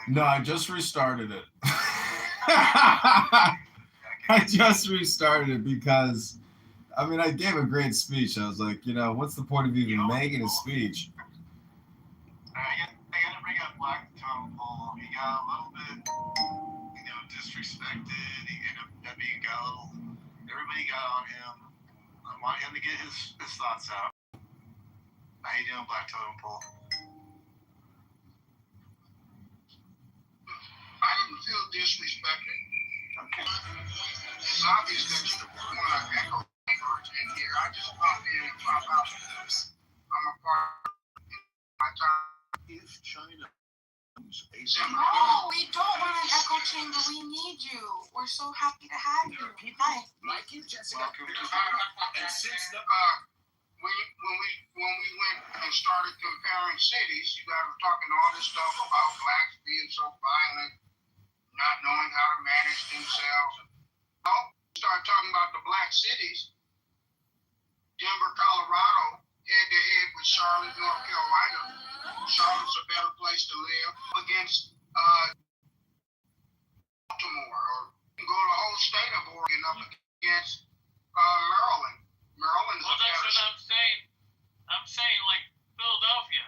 No, I just restarted it. I just restarted it because, I mean, I gave a great speech. I was like, what's the point of even making a speech? I gotta bring up Black Kitover. He got a little bit, disrespected. He ended up letting go. Everybody got on him. I want him to get his thoughts out. How you doing, Black Kitover? I didn't feel disrespected. Okay. It's obvious that you want to echo in here. I just pop in and pop out. I'm a part of my time. If China No, we don't want an echo chamber. We need you. We're so happy to have you. Hi. Like you, Jessica. And since when we went and started comparing cities, you guys were talking all this stuff about blacks being so violent, not knowing how to manage themselves. Start talking about the black cities. Denver, Colorado, head to head with Charlotte, North Carolina. Charlotte's a better place to live against Baltimore, or you can go to the whole state of Oregon up against Maryland. Maryland is well, that's what I'm saying. I'm saying like Philadelphia,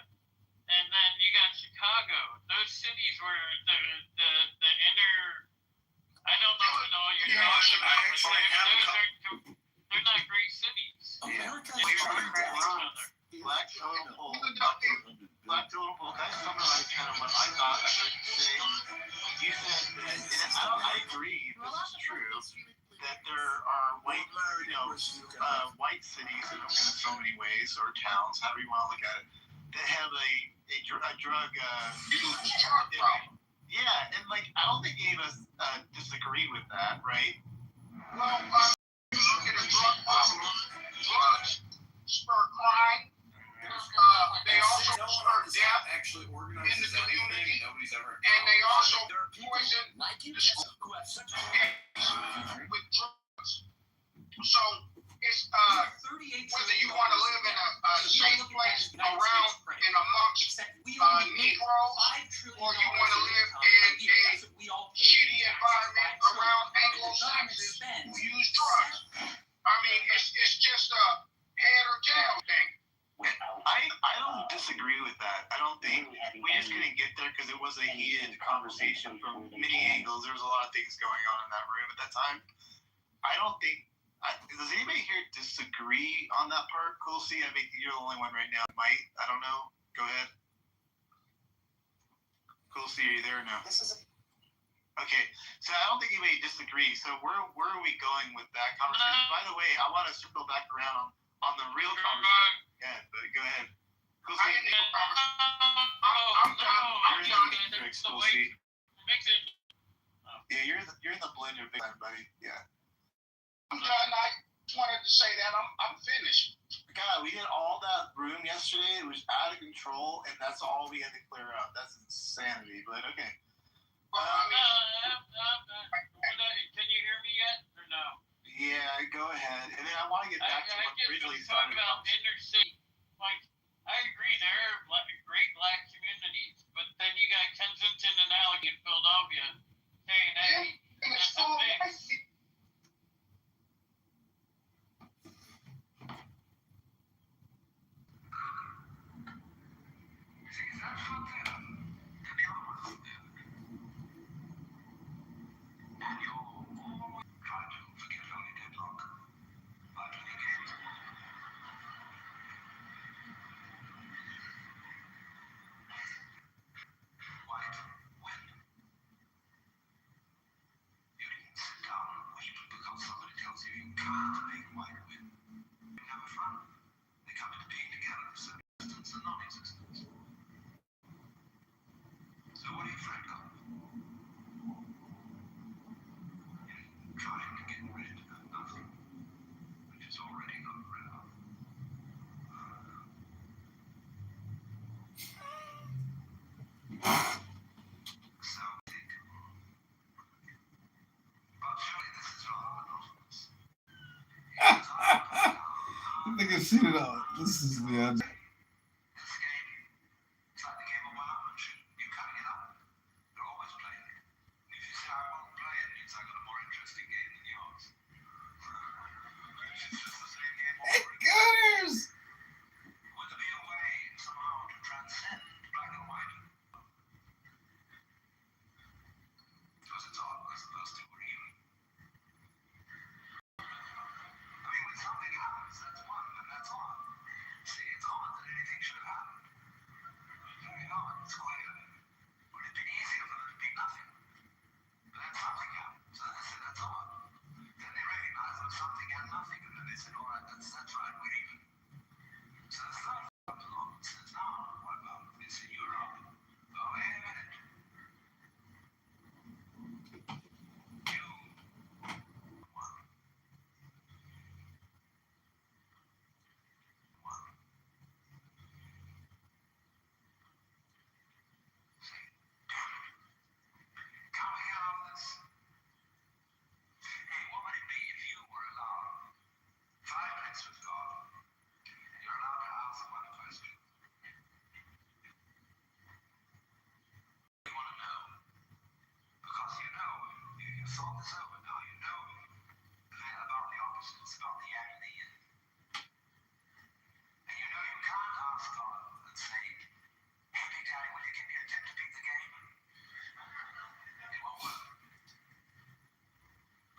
and then you got Chicago. Those cities were the inner. I don't know what all your names are. They're not great cities. Yeah. Black Kitover. Black Kitover. That's something like kind of what I thought I should say. You said that, and I agree. This is true. That there are white, white cities in so many ways, or towns, however you want to look at it, that have a drug. Yeah, and I don't think any of us disagree with that, right? Well, you look at a drug problem. Drugs spur crime. They also spur death actually in organized the community, nobody's ever and they also poison like you the school who have such with drugs. So it's whether you want to live in a safe place around and amongst Negroes, or you want to live in a shitty environment around Anglo-Saxons who use drugs. I mean, it's just a head or tail thing. I don't disagree with that. I don't think we just couldn't get there because it was a heated conversation from many angles. There was a lot of things going on in that room at that time. I don't think. Does anybody here disagree on that part? Cool. See, I think you're the only one right now. Might. I don't know. Go ahead. Cool. See, are you there or no? Okay. So I don't think anybody disagrees. So where are we going with that conversation? By the way, I want to circle back around on the real conversation. Yeah, but go ahead. Cool. See. I'm done. Yeah, you're in the blender, big time, buddy. Yeah. I'm done. I just wanted to say that I'm finished. God, we did all that room yesterday. It was out of control, and that's all we had to clear up. That's insanity, but okay. Well, Can you hear me yet, or no? Yeah, go ahead. And then I want to get back to what originally started. About inner city. I agree, there are great black communities, but then you got Kensington and Allegheny in Philadelphia. Hey, that's a mix. I think I've seen it all. This is the end.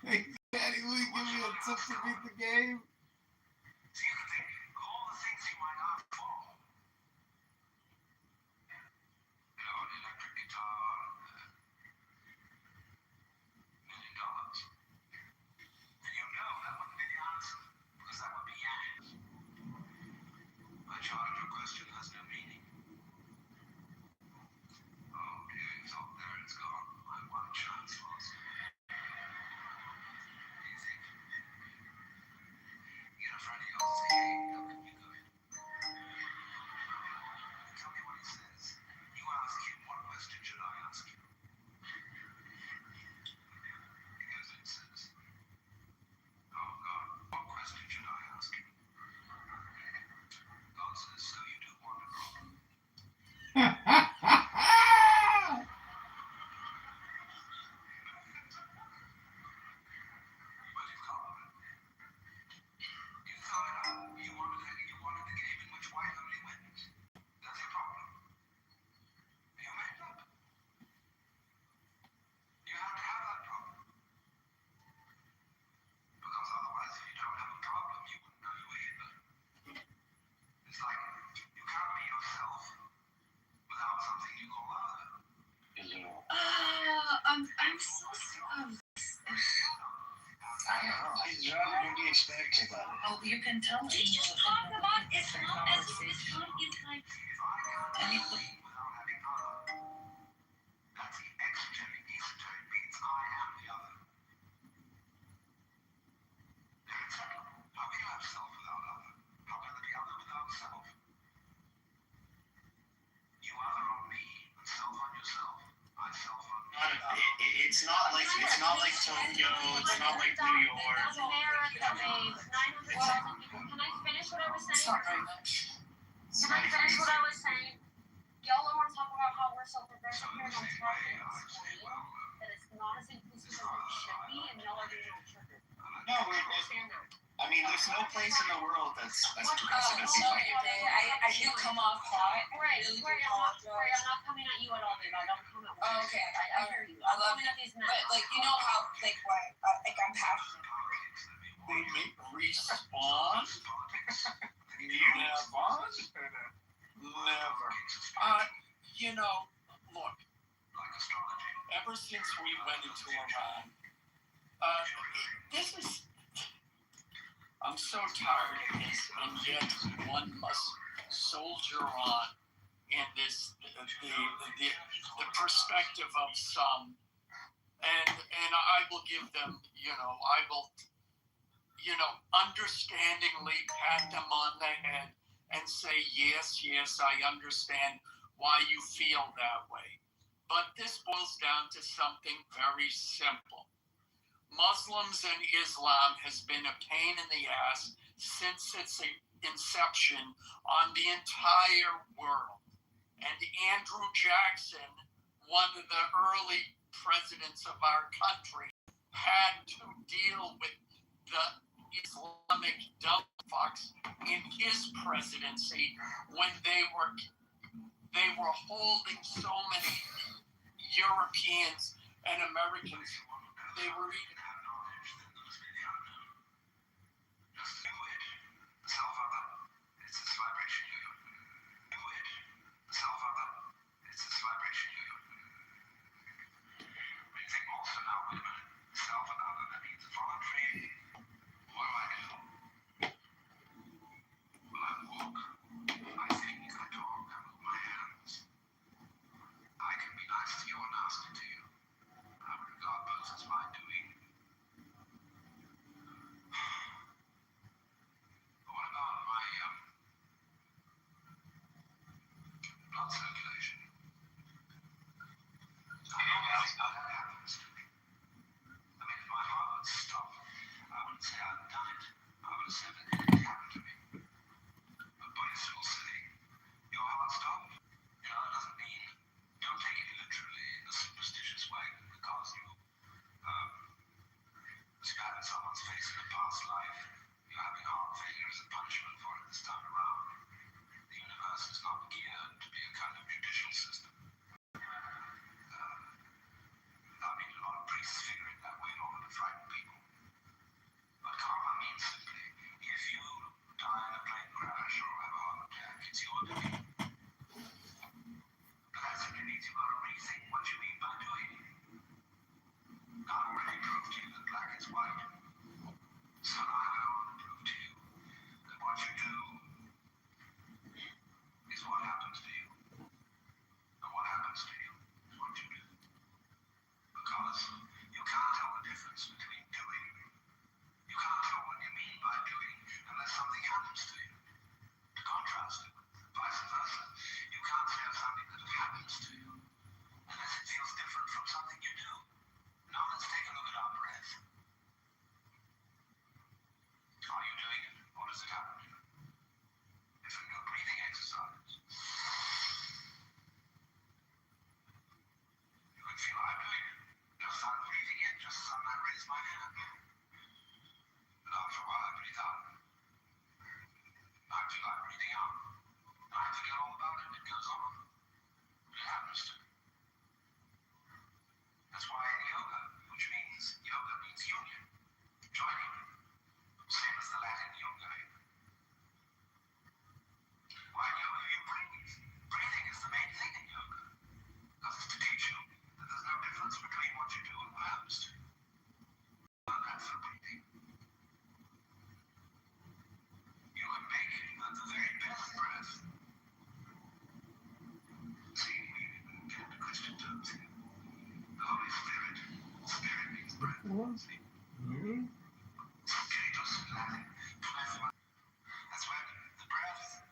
Hey, Daddy, will you give me a tip to beat the game? So you can think of all the things you might ask for. You know, an electric guitar, $1 million. And you know that wouldn't be the answer, because that would be yes. My charge of question has no meaning. Oh dear, you thought there it's gone. My one chance was. Do you think? Get a friend of yours and say, hey, how can you go in? Tell me what he says. You ask him, what question should I ask you? He goes and says, oh God, what question should I ask you? God says, so you do want a problem. Well, you've got one. You thought you wanted a game in which white only wins. That's your problem. You made it up. You have to have that problem. Because otherwise, if you don't have a problem, you wouldn't know you were Hitler. It's like you can't be yourself without something you call other. I'm so I don't know. What do you expect about it? Oh, you can tell me. We just talked about it's not as if it's not it's like If I can't be without having other, that's the exoteric. Esoteric means I am the other. How can you have self without other? How can there be other without self? You other on me and self on yourself. I self on me. It's not like Tokyo. It's not like New York. America, babe. 900,000 people. Can I finish what I was It's saying? not very much. Can I finish what I was saying? Y'all don't want to talk about how we're so progressive So here, in and the I'm same trying way, to I say, explain well, that it's not as inclusive as it should be, and y'all are being all triggered. No, I understand that. I mean, there's no place in the world that's as What- progressive as oh, the okay. United. I do come off hot. Right, I'm not coming at you at all, babe. I don't come at you. Oh, okay. I hear you. I I'm love coming at these men. But like you know how like what I'm passionate. They make respond. Never. You know, look. like astrology. Ever since we went into Iran, this is. I'm so tired of this, and yet one must soldier on in this the perspective of some, and I will give them, I will, understandingly pat them on the head and say, yes, I understand why you feel that way. But this boils down to something very simple. Muslims and Islam has been a pain in the ass since its inception on the entire world. And Andrew Jackson, one of the early presidents of our country, had to deal with the Islamic dumbfucks in his presidency when they were holding so many Europeans and Americans. They were even feel I'm doing it. Just start breathing in just as I raise my hand. And after a while, I breathe out. I feel like breathing out. I forget all about it. It goes on. It happens to me. That's why yoga, which means union, joining, same as the Latin yoga. Why yoga? You breathe. Breathing is the main thing in yoga. Because it's to teach you that there's no difference between what you do and what happens to you. And that's the breathing. You can make the very best breath. See, we get into Christian terms here. The Holy Spirit. Spirit means breath. See? Spiritus in Latin. That's when the breath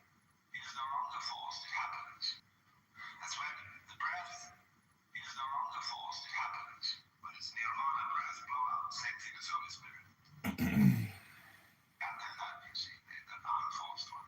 is no longer forced, it happens. That's when the breath is no longer forced, it happens. When it's nirvana breath, blow out, same thing as Holy Spirit. And then that, you see, the unforced one.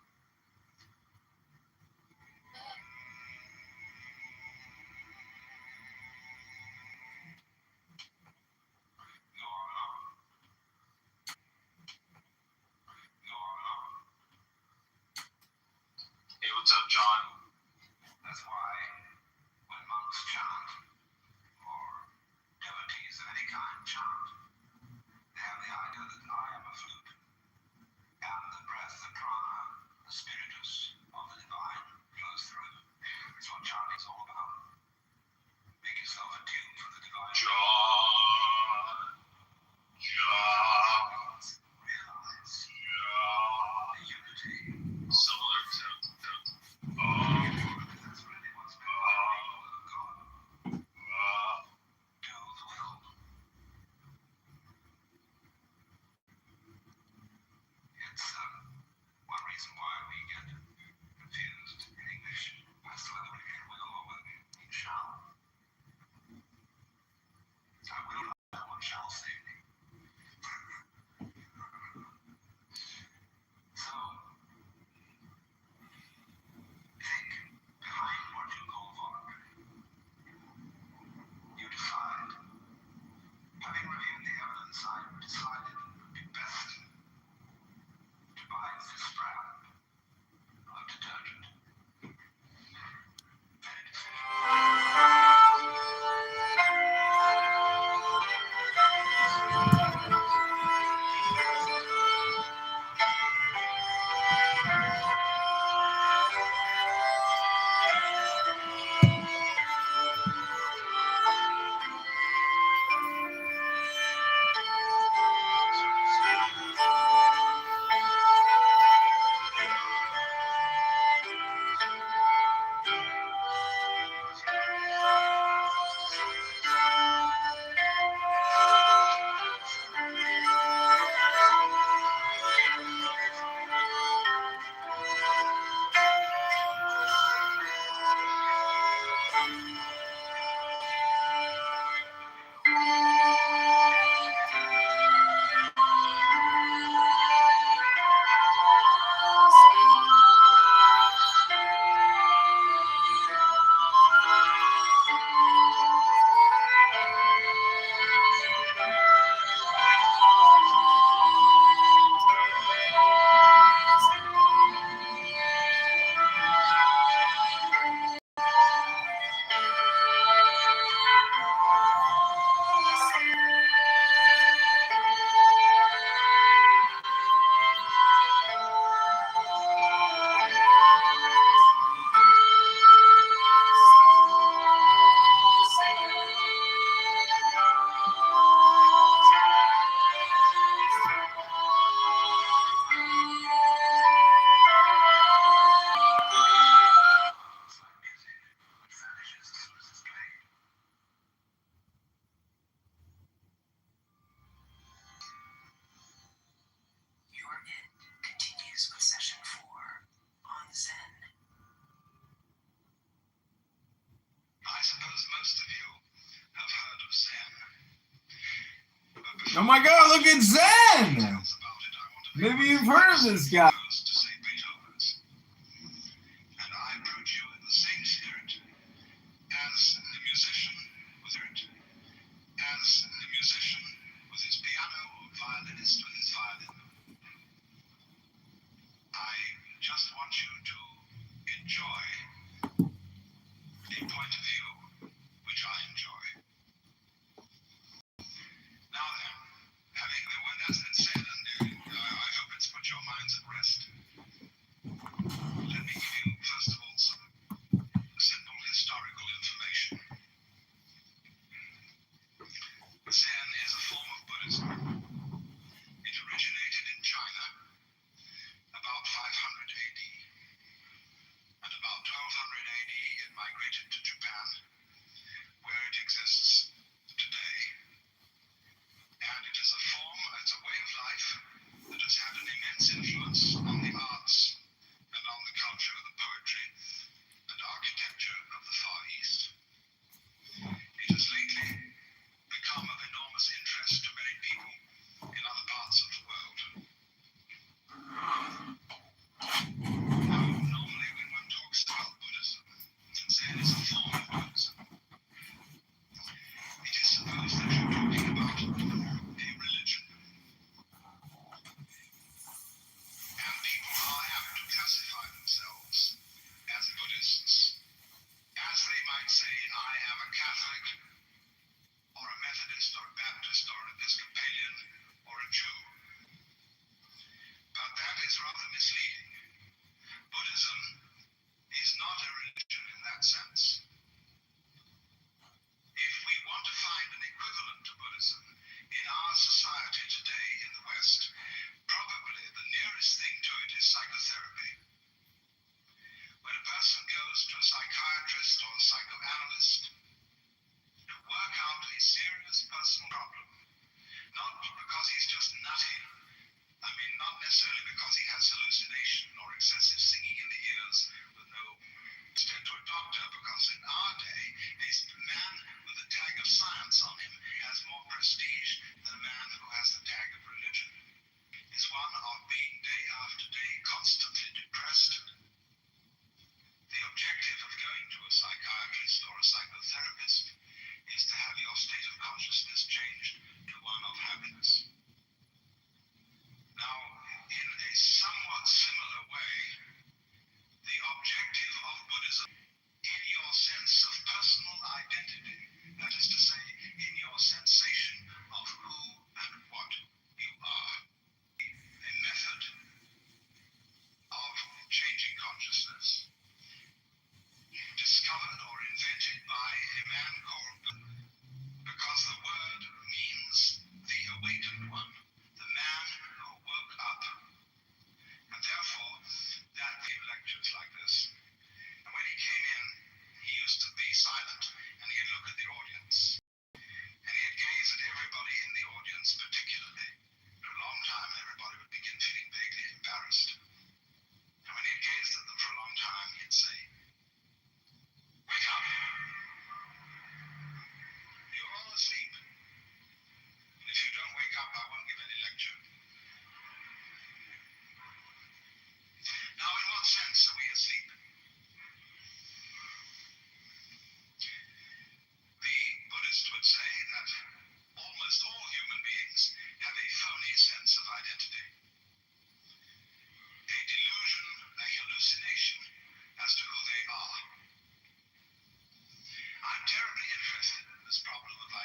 Hey, what's up, John? That's why when monks chant, or devotees of any kind chant, they have the idea that I am a flute, and the breath, the prana, the spiritus of the divine flows through. It's what chanting is all about. Make yourself attuned for the divine. John. Realize the unity. Similar to that's really what's meant by the will of God. Do the will. It's one reason why we get confused in English as to whether we mean will or whether we mean shall. I will not, no one shall save me. So, think behind what you call voluntary. You decide. Having reviewed the evidence, I decided it would be best to buy this brand of detergent. Very decision. Oh my God, look at Zen! Maybe you've heard of this guy. And I approach you in the same spirit as the musician was heard.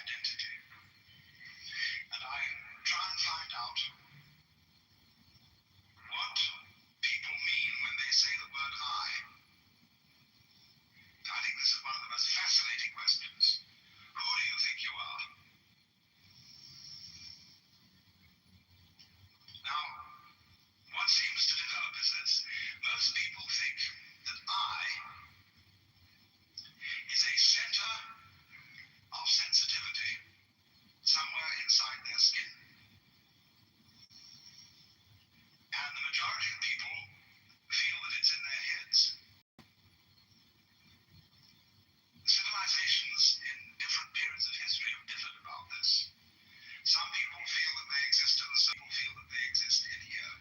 identity. And I try and find out what people mean when they say the word I. I think this is one of the most fascinating questions. Who do you think you are? Now, what seems to develop is this. Most people think that I is a center of sensitivity somewhere inside their skin. And the majority of people feel that it's in their heads. Civilizations in different periods of history have differed about this. Some people feel that they exist in the soul, people feel that they exist in here.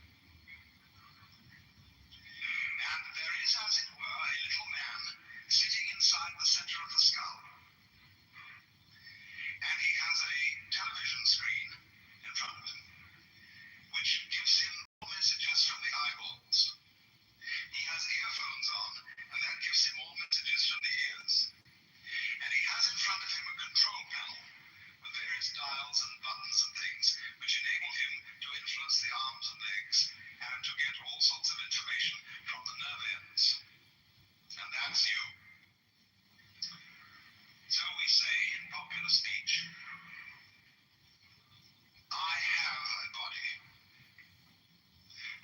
And there is, as it were, a little man sitting inside the center of the skull. And he has a television screen in front of him, which gives him messages from the eyeballs. He has earphones on, and that gives him all messages from the ears. And he has in front of him a control panel with various dials and buttons and things which enable him to influence the arms and legs and to get all sorts of information from the nerve ends. And that's you. So we say in popular speech, I have a body.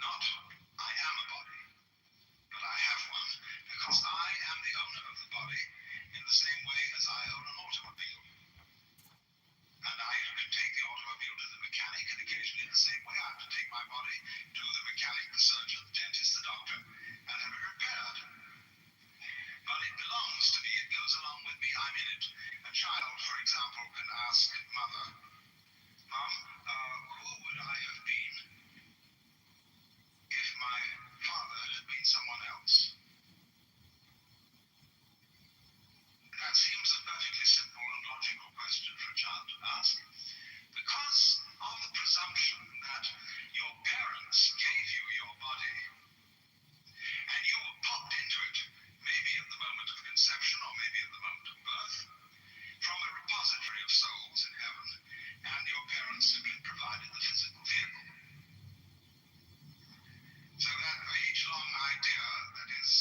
Not I am a body, but I have one because I am the owner of the body in the same way as I own an automobile. And I can take the automobile to the mechanic, and occasionally in the same way I have to take my body to the mechanic, the surgeon, the dentist, the doctor, and have it repaired. But it belongs to me, it goes along with me, I'm in it. A child, for example, can ask mother, Mom, who would I have been if my father had been someone else? That seems a perfectly simple and logical question for a child to ask, because of the presumption that your parents gave you your body, and you were popped into it, maybe at the moment of conception or maybe at the moment of birth, from a repository of souls in heaven, and your parents simply provided the physical vehicle. So that age-long idea that is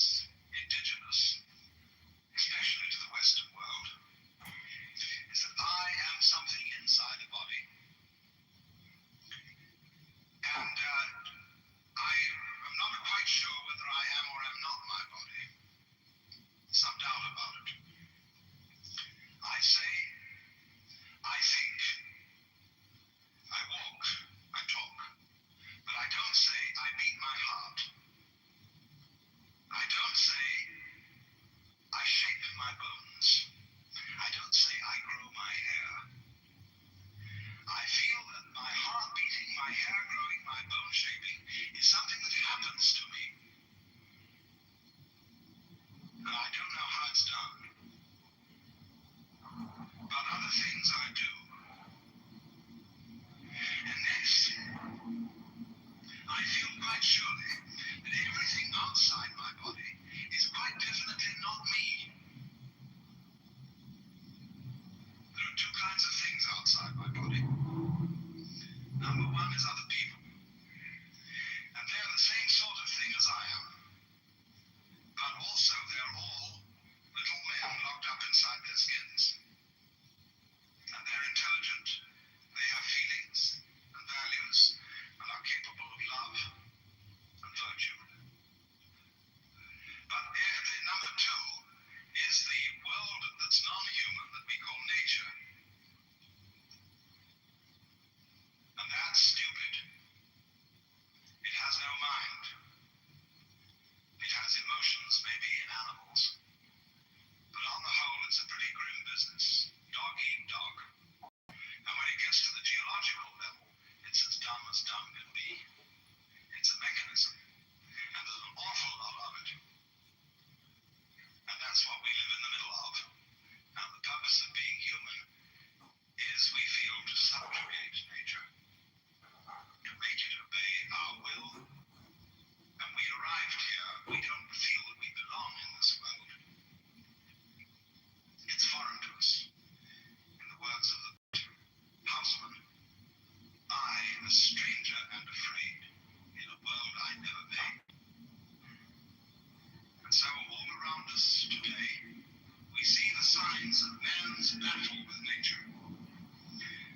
battle with nature.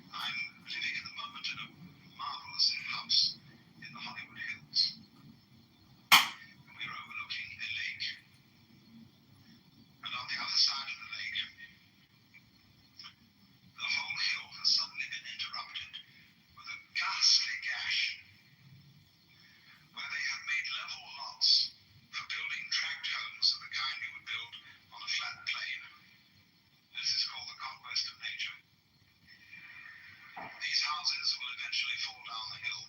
I'm living at the moment in a marvelous house in the Hollywood Hills. We're overlooking a lake. And on the other side of the lake, the whole hill has suddenly been interrupted with a ghastly gash where they have made level lots for building tract homes of the kind you would build on a flat plain. This is called the conquest of nature. These houses will eventually fall down the hill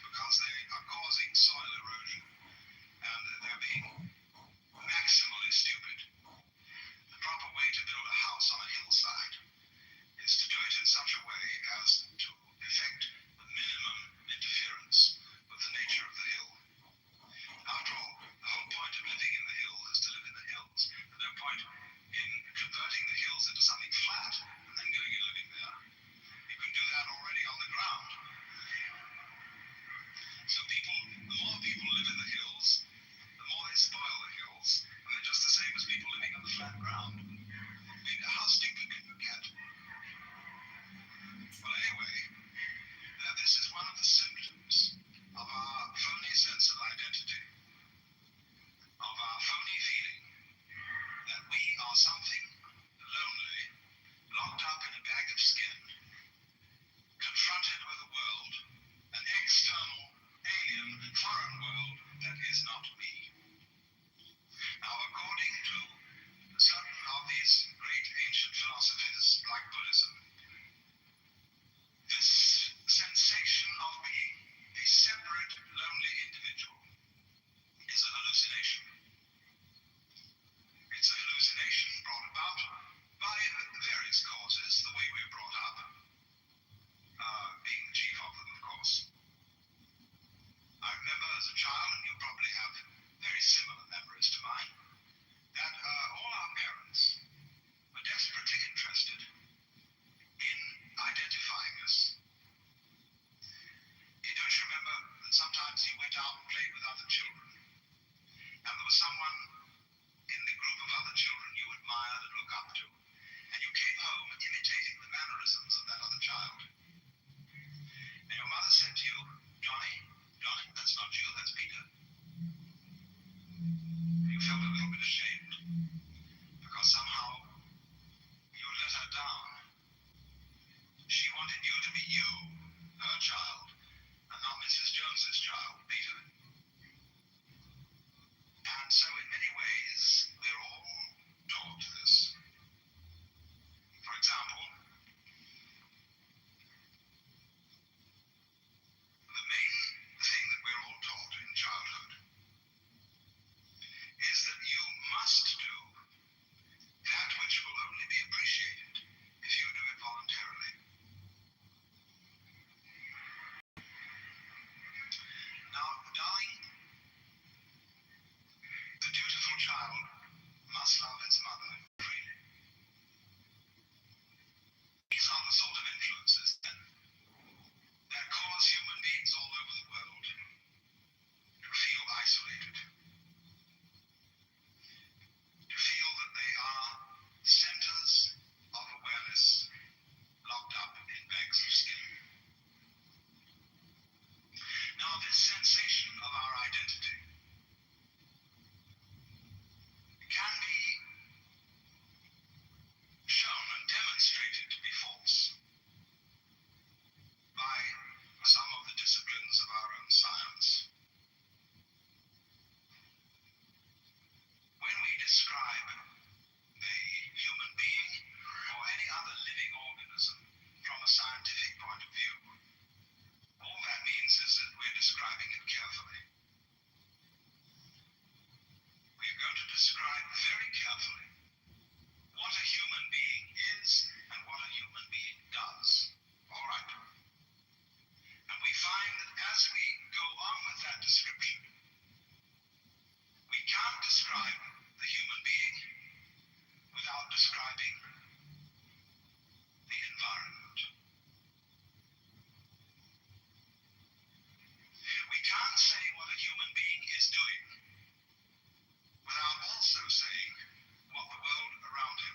because they are causing soil erosion and they're being maximally stupid. The proper way to build a house on a hillside is to do it in such a way as to effect the minimum interference with the nature of the hill. After all, the whole point of living in the hill is to live in the hills. There's no point in converting the hills into something flat and then going and living there. You can do that already on the ground. So the more people live in the hills, the more they spoil the hills, and they're just the same as people living on the flat ground. I mean, how stupid can you get? Well, anyway, this is one of the symptoms of our phony sense of identity, of our phony feeling that we are something lonely, locked up in a bag of skin, confronted with a world, an external, alien, foreign world that is not me. Now, according to certain of these great ancient philosophies, like Buddhism, this sensation of being a separate, lonely individual is a hallucination. It's a hallucination brought about by various causes, the way we're brought up, being the chief of them, of course. I remember as a child, and you probably have very similar memories to mine, that all our parents were desperately interested in identifying us. Don't you remember that sometimes you went out and played with other children, and there was someone in the group of other children you admired and looked up to, and you came home imitating the mannerisms of that other child. And your mother said to you, Johnny, that's not you, that's Peter. You felt a little bit ashamed, because somehow you let her down. She wanted you to be you, her child, and not Mrs. Jones's child, Peter. And so in many ways, we're all taught this. For example, the main thing that we're all taught in childhood is that you must do that which will only be appreciated if you do it voluntarily. Now, darling, the dutiful child must love its mother freely. These are the sort of influences, then, that cause human beings all over the world to feel isolated, to feel that they are centers of awareness locked up in bags of skin. Now, this sensation of our identity can be shown and demonstrated to be false by some of the disciplines of our own science. When we describe a human being or any other living organism from a scientific point of view, all that means is that we're describing it carefully. We're going to describe very carefully what a human being is and what a human being does. All right. And we find that as we go on with that description, we can't describe the human being without describing the environment. We can't say what a human being is doing without also saying what the world around him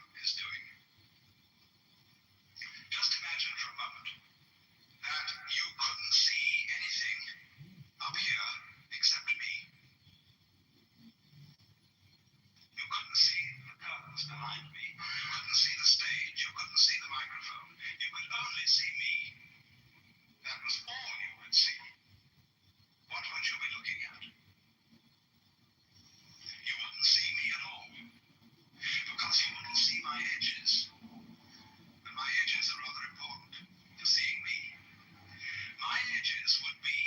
couldn't see the stage, you couldn't see the microphone, you could only see me. That was all you could see. What would you be looking at? You wouldn't see me at all, because you wouldn't see my edges. And my edges are rather important for seeing me. My edges would be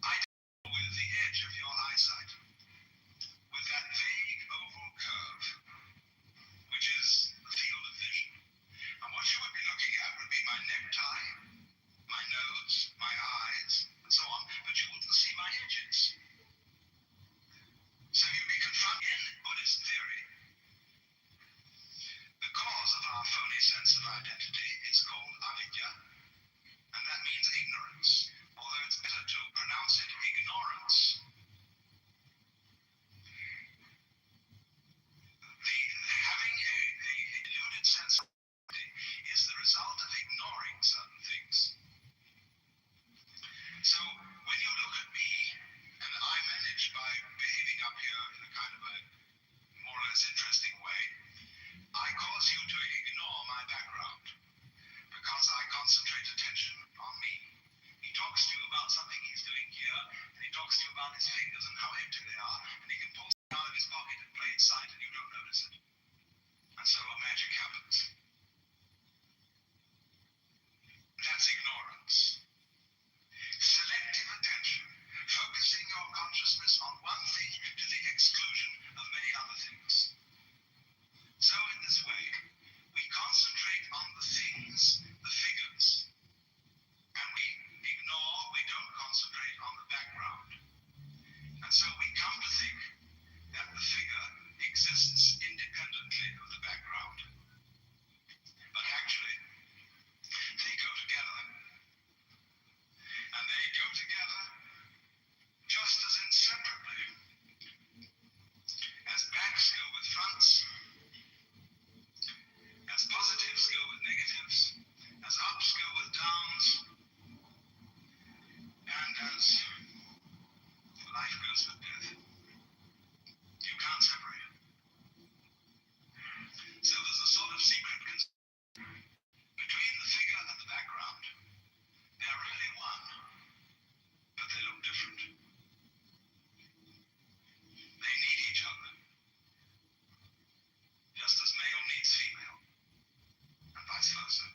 identical with the edge of your eyesight, with that vague oval curve, which is the field of vision. And what you would be looking at would be my necktie, my nose, my eyes, and so on, but you wouldn't see my edges. So you'd be confronted in Buddhist theory. The cause of our phony sense of identity is called avidya, and that means ignorance, although it's better to pronounce it ignorance. Having a deluded sense of identity is the result of ignoring certain things. So when you look at me, and I manage by behaving up here in a kind of a more or less interesting way, I cause you to ignore my background because I concentrate attention on me. He talks to you about something he's doing here, and he talks to you about his fingers and how empty they are, and he can pull something out of his pocket in plain sight and you don't notice it. And so a magic happens. That's ignorance. Selective attention, focusing your consciousness on one thing to the exclusion of many other things. So in this way, we concentrate on the things, the figures, and we don't concentrate on the background. And so we come to think that the figure exists independently of the background. But actually, they go together. And they go together just as inseparably as backs go with fronts, as positives go with negatives, as ups go with downs, and as life goes with death. You can't separate it. So there's a sort of secret between the figure and the background. They're really one, but they look different. They need each other, just as male needs female, and vice versa.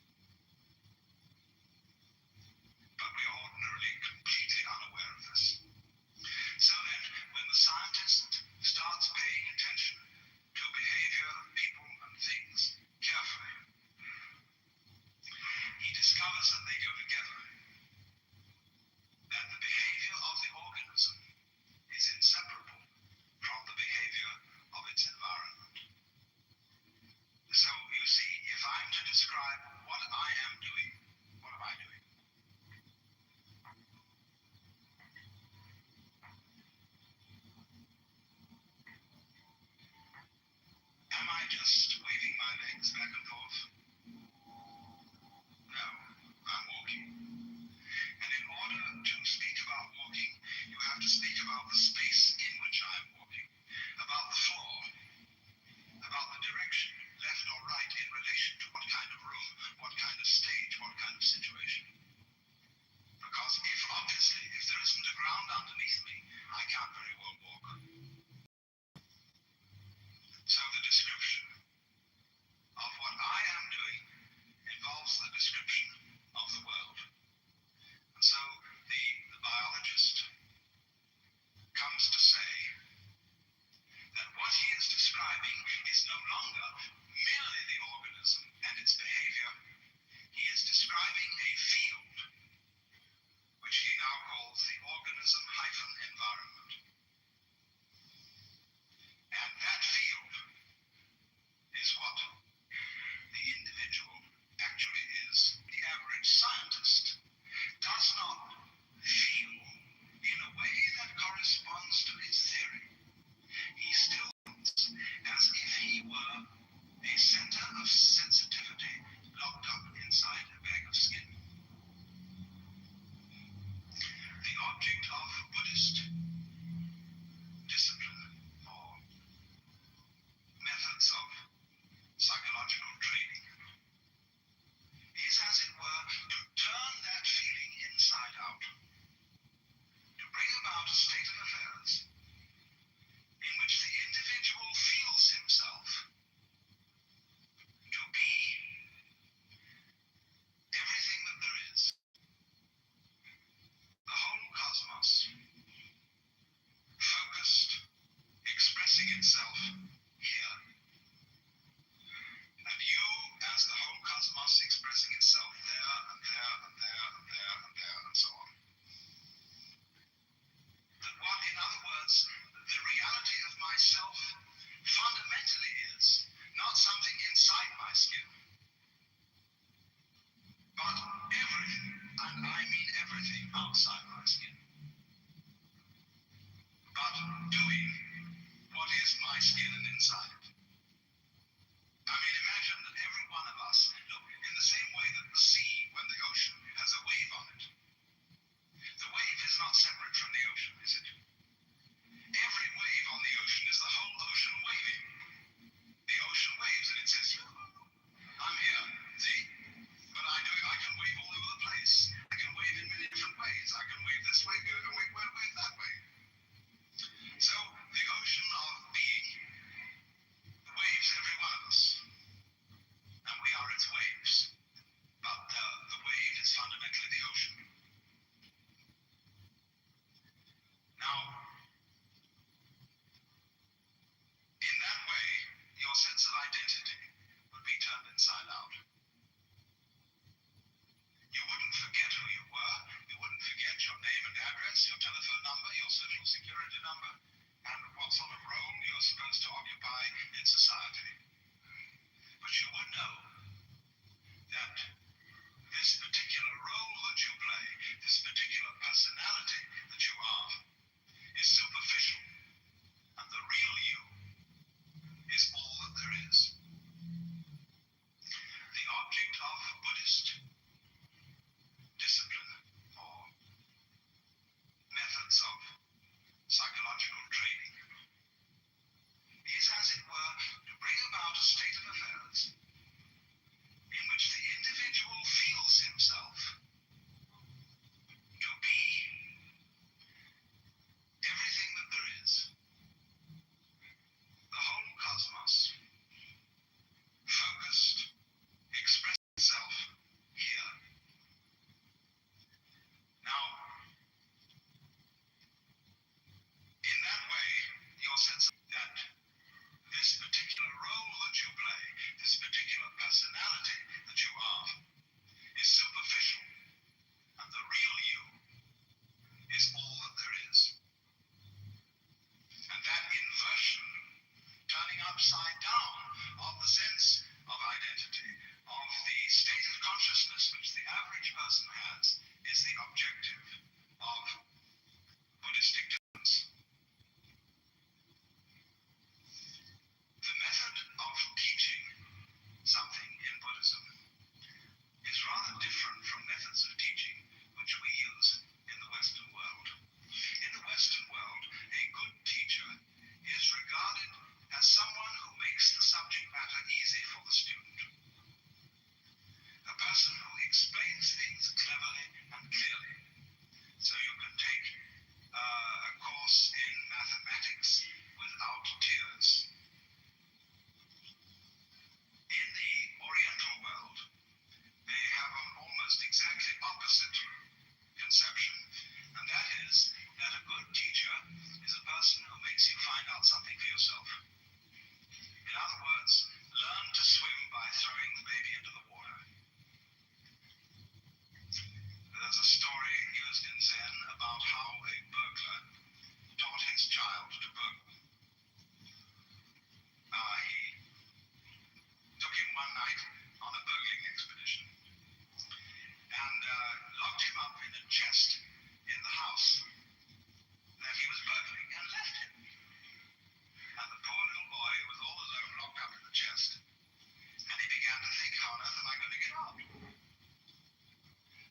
But we are ordinarily completely unaware of this. So then, when the scientist starts paying attention to behavior of people and things carefully, he discovers that they go together, that the behavior of the organism is inseparable from the behavior of its environment. So you see, if I'm to describe what I am doing, what am I doing? Am I just waving my legs back and forth? No, I'm walking. And in order to speak about walking, you have to speak about the space in which I'm walking, about the floor, about the direction, left or right, in relation to what kind of room, what kind of stage, what kind of situation. Because obviously, if there isn't a ground underneath me, I can't very well walk. So the description of what I am doing involves the description of the world. And so the biologist comes to say that what he is describing is no longer merely the organism and its behavior. He is describing a field, which he now calls the organism-environment. And that field is what the individual actually is. The average scientist does not feel in a way that corresponds to his theory. He still thinks as if he were a center of sensitivity locked up inside a bag of skin. The object of Buddhist discipline or this particular personality that you are is superficial, and the real you is all that there is. And that inversion, turning upside down of the sense of identity, of the state of consciousness which the average person has, is the objective of Buddhistic difference. The method of teaching something in Buddhism is rather different from methods of teaching which we use in the Western world. In the Western world, a good teacher is regarded as someone who makes the subject matter easy for the student. A person who explains things cleverly and clearly. So you can take a course in mathematics without tears. In the Oriental world, they have an almost exactly opposite conception, and that is that a good teacher is a person who makes you find out something for yourself. In other words, learn to swim by throwing the baby into the water. There's a story used in Zen about how a burglar taught his child to burgle. He took him one night on a burgling expedition and locked him up in a chest in the house that he was burgling and left him. And the poor little boy was all alone, locked up in the chest, and he began to think, how on earth am I going to get out?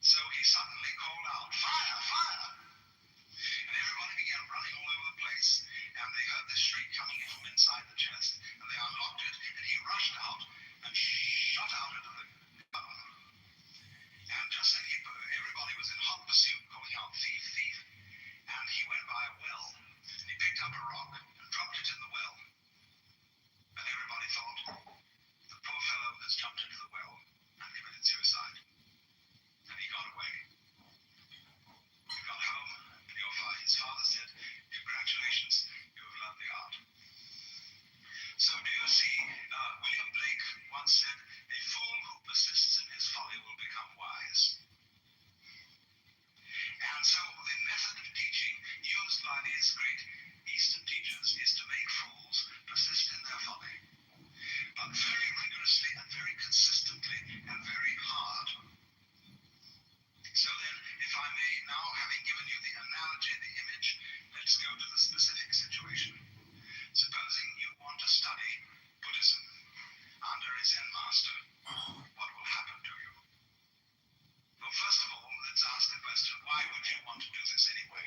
So he suddenly called out, "Fire! Fire!" And everybody began running all over the place, and they heard this shriek coming from inside the chest, and they unlocked it, and he rushed out and shot out into the garden. And just then everybody was in hot pursuit, calling out, "Thief, thief!" And he went by a well, and he picked up a rock and dropped it in the well. And everybody thought, the poor fellow has jumped into the well and committed suicide. And he got away. He got home, and his father said, "Congratulations, you have learned the art." So do you see, William Blake once said, "A fool who persists in his folly will become wise." And so the method of teaching used by these great Eastern teachers is to make fools persist in their folly, but very rigorously and very consistently and very hard. So then, if I may, now having given you the analogy, the image, let's go to the specific situation. Supposing you want to study Buddhism under a Zen master, what will happen to you? Well, first of all, let's ask the question, why would you want to do this anyway?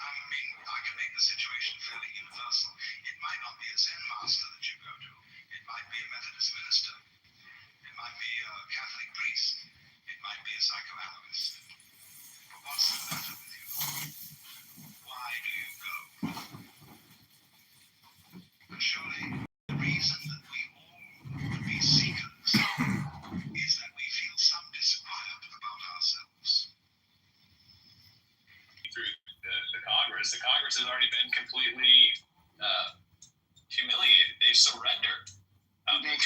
I can make the situation fairly universal. It might not be a Zen master that you go to. It might be a Methodist minister. It might be a Catholic priest. It might be a psychoanalyst. But what's the matter with you? Why do you go? And surely the reason that we all would be seekers is that we feel some disquiet about ourselves. Through the Congress has already been completely humiliated. They've surrendered. They're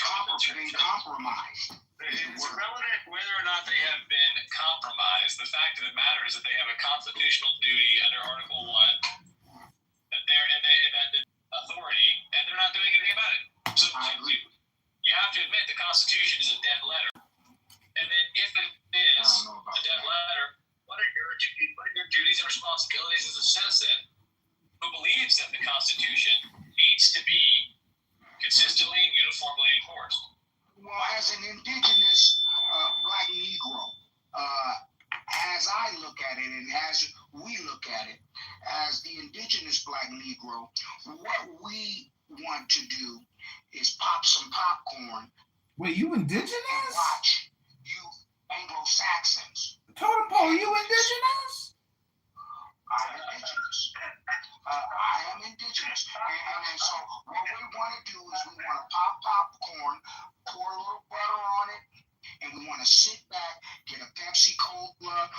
compromised. It's irrelevant whether or not they have been compromised. The fact of the matter is that they have a constitutional duty under Article 1 that that the authority, and they're not doing anything about it. So I agree. you have to admit the Constitution is a dead letter. And then if it is a dead letter, what are your duties and responsibilities as a citizen who believes that the Constitution needs to be consistently and uniformly enforced? Well, as an indigenous black Negro, as I look at it and as we look at it, as the indigenous black Negro, what we want to do is pop some popcorn. Wait, you indigenous? And watch you Anglo-Saxons. Totem Pole, you indigenous? I'm indigenous. I am indigenous. And so what we want to do is we want to pop popcorn, pour a little butter on it, and we want to sit back, get a Pepsi Cola,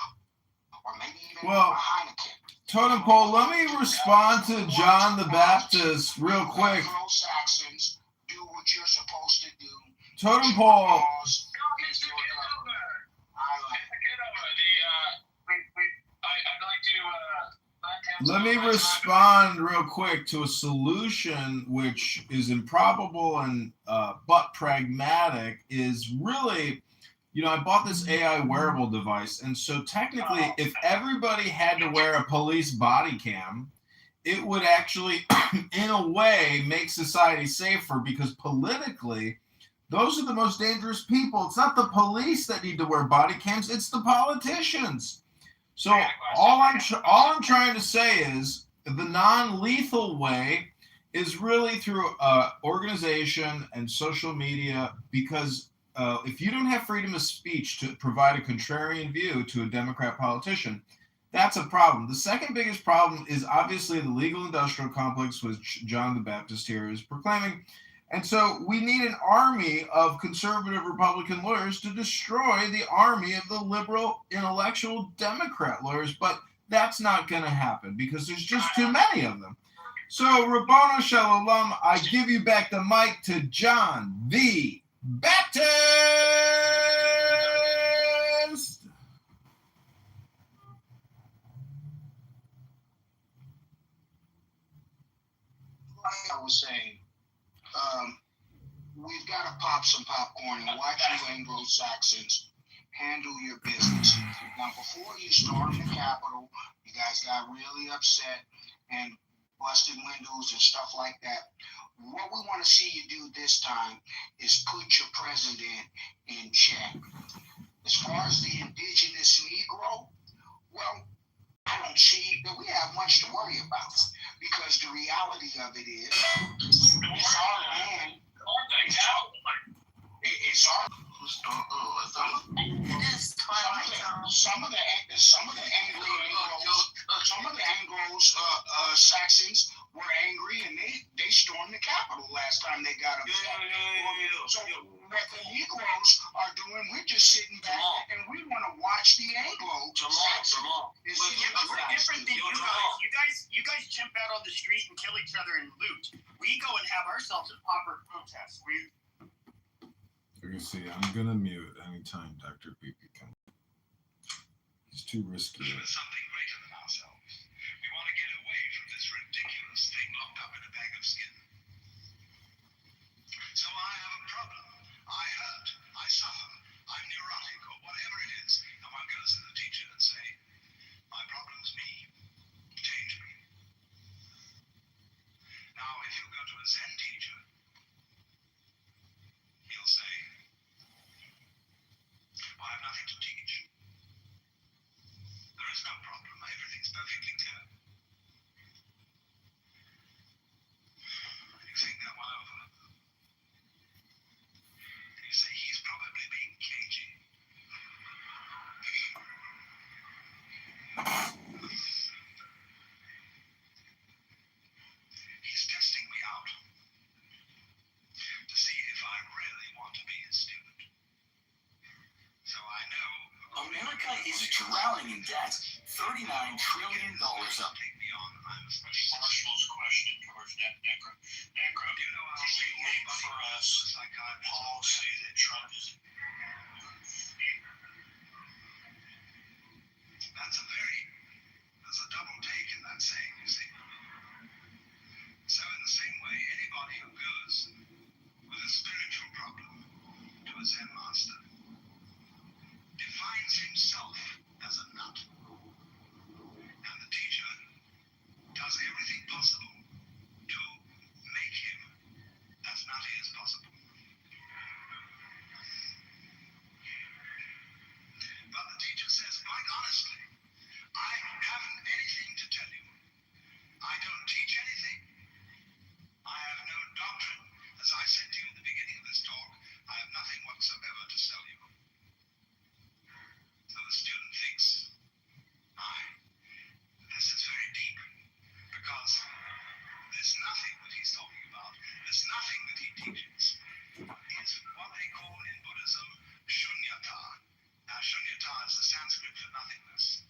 or maybe even a Heineken. Totem Pole, let me respond to John the Baptist real quick. Anglo-Saxons do what you're supposed to do. Totem pole. Laws is your government. I like it. I'd like to. Let me respond real quick to a solution which is improbable and but pragmatic. Is really, I bought this AI wearable device, and so technically, if everybody had to wear a police body cam, it would actually, in a way, make society safer, because politically, those are the most dangerous people. It's not the police that need to wear body cams, it's the politicians. So all I'm trying to say is the non-lethal way is really through organization and social media, because if you don't have freedom of speech to provide a contrarian view to a Democrat politician, that's a problem. The second biggest problem is obviously the legal industrial complex, which John the Baptist here is proclaiming. And so we need an army of conservative Republican lawyers to destroy the army of the liberal intellectual Democrat lawyers. But that's not going to happen because there's just too many of them. So, Rabbano Shalom, I give you back the mic to John the Baptist. Like I was saying, we've got to pop some popcorn and watch you Anglo-Saxons handle your business. Now, before you stormed the Capitol, you guys got really upset and busted windows and stuff like that. What we want to see you do this time is put your president in check. As far as the indigenous Negro, well, I don't see that we have much to worry about, because the reality of it is, it's our land. It's our. Some of the Anglo-Saxons were angry, and they stormed the Capitol last time they got upset. So what the Negroes are doing, we're just sitting back and we want to watch the Anglo-Saxons. We're different than you guys. You guys chimp out on the street and kill each other and loot. We go and have ourselves a proper protest. You can see I'm gonna mute anytime Dr. BP comes. It's too risky. Something greater than ourselves. We want to get away from this ridiculous thing locked up in a bag of skin. So I have a problem. I hurt. I suffer. I'm neurotic, or whatever it is. And one goes to the teacher and say, "My problem's me. Change me." Now, if you go to a Zen teacher, he'll say, "I have nothing to teach. There is no problem. Everything's perfectly clear." You think that one over. You say he's probably being cagey. He's testing me out to see if I really want to be his student. So I know America is drowning in debt. $39 trillion up. take me on. I'm a special. Marshall's question towards Necro. Necro, Do you know how is it anybody for us psychiatrist policy that Trump is there's a double take in that saying, you see. So in the same way, anybody who goes with a spiritual problem to a Zen master defines himself as a nut. And the teacher does everything possible to make him as nutty as possible. But the teacher says, quite honestly, I haven't anything to tell you. I don't teach anything. I have no doctrine. As I said to you at the beginning of this talk, I have nothing whatsoever to sell you. So the student thinks, this is very deep, because this nothing that he's talking about, this nothing that he teaches, is what they call in Buddhism shunyata. Now, shunyata is the Sanskrit for nothingness.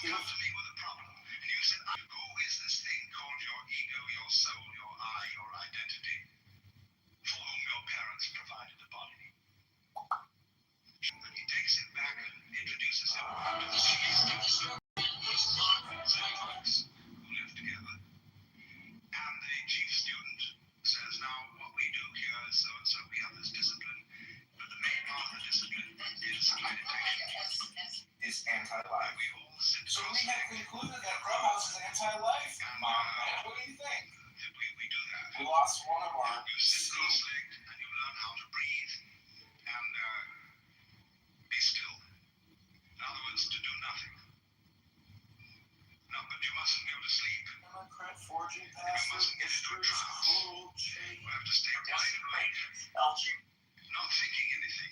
come to me with a problem, and you said, who is this thing called your ego, your soul, your I, your identity, for whom your parents provided a body? And he takes it back and introduces him to the chief students who live together. And the chief student says, now what we do here is so and so, we have this discipline, but the main part of the discipline is meditation. Is anti-life. We all sit So we have concluded that Clubhouse is anti-life. Mom, what do you think? we do that. We lost one of our. You sit cross-legged and you learn how to breathe and be still. In other words, to do nothing. No, but you mustn't go to sleep. Democrat forging You passes, mustn't get into a trance. cruel change. You have to stay wide awake, not thinking anything,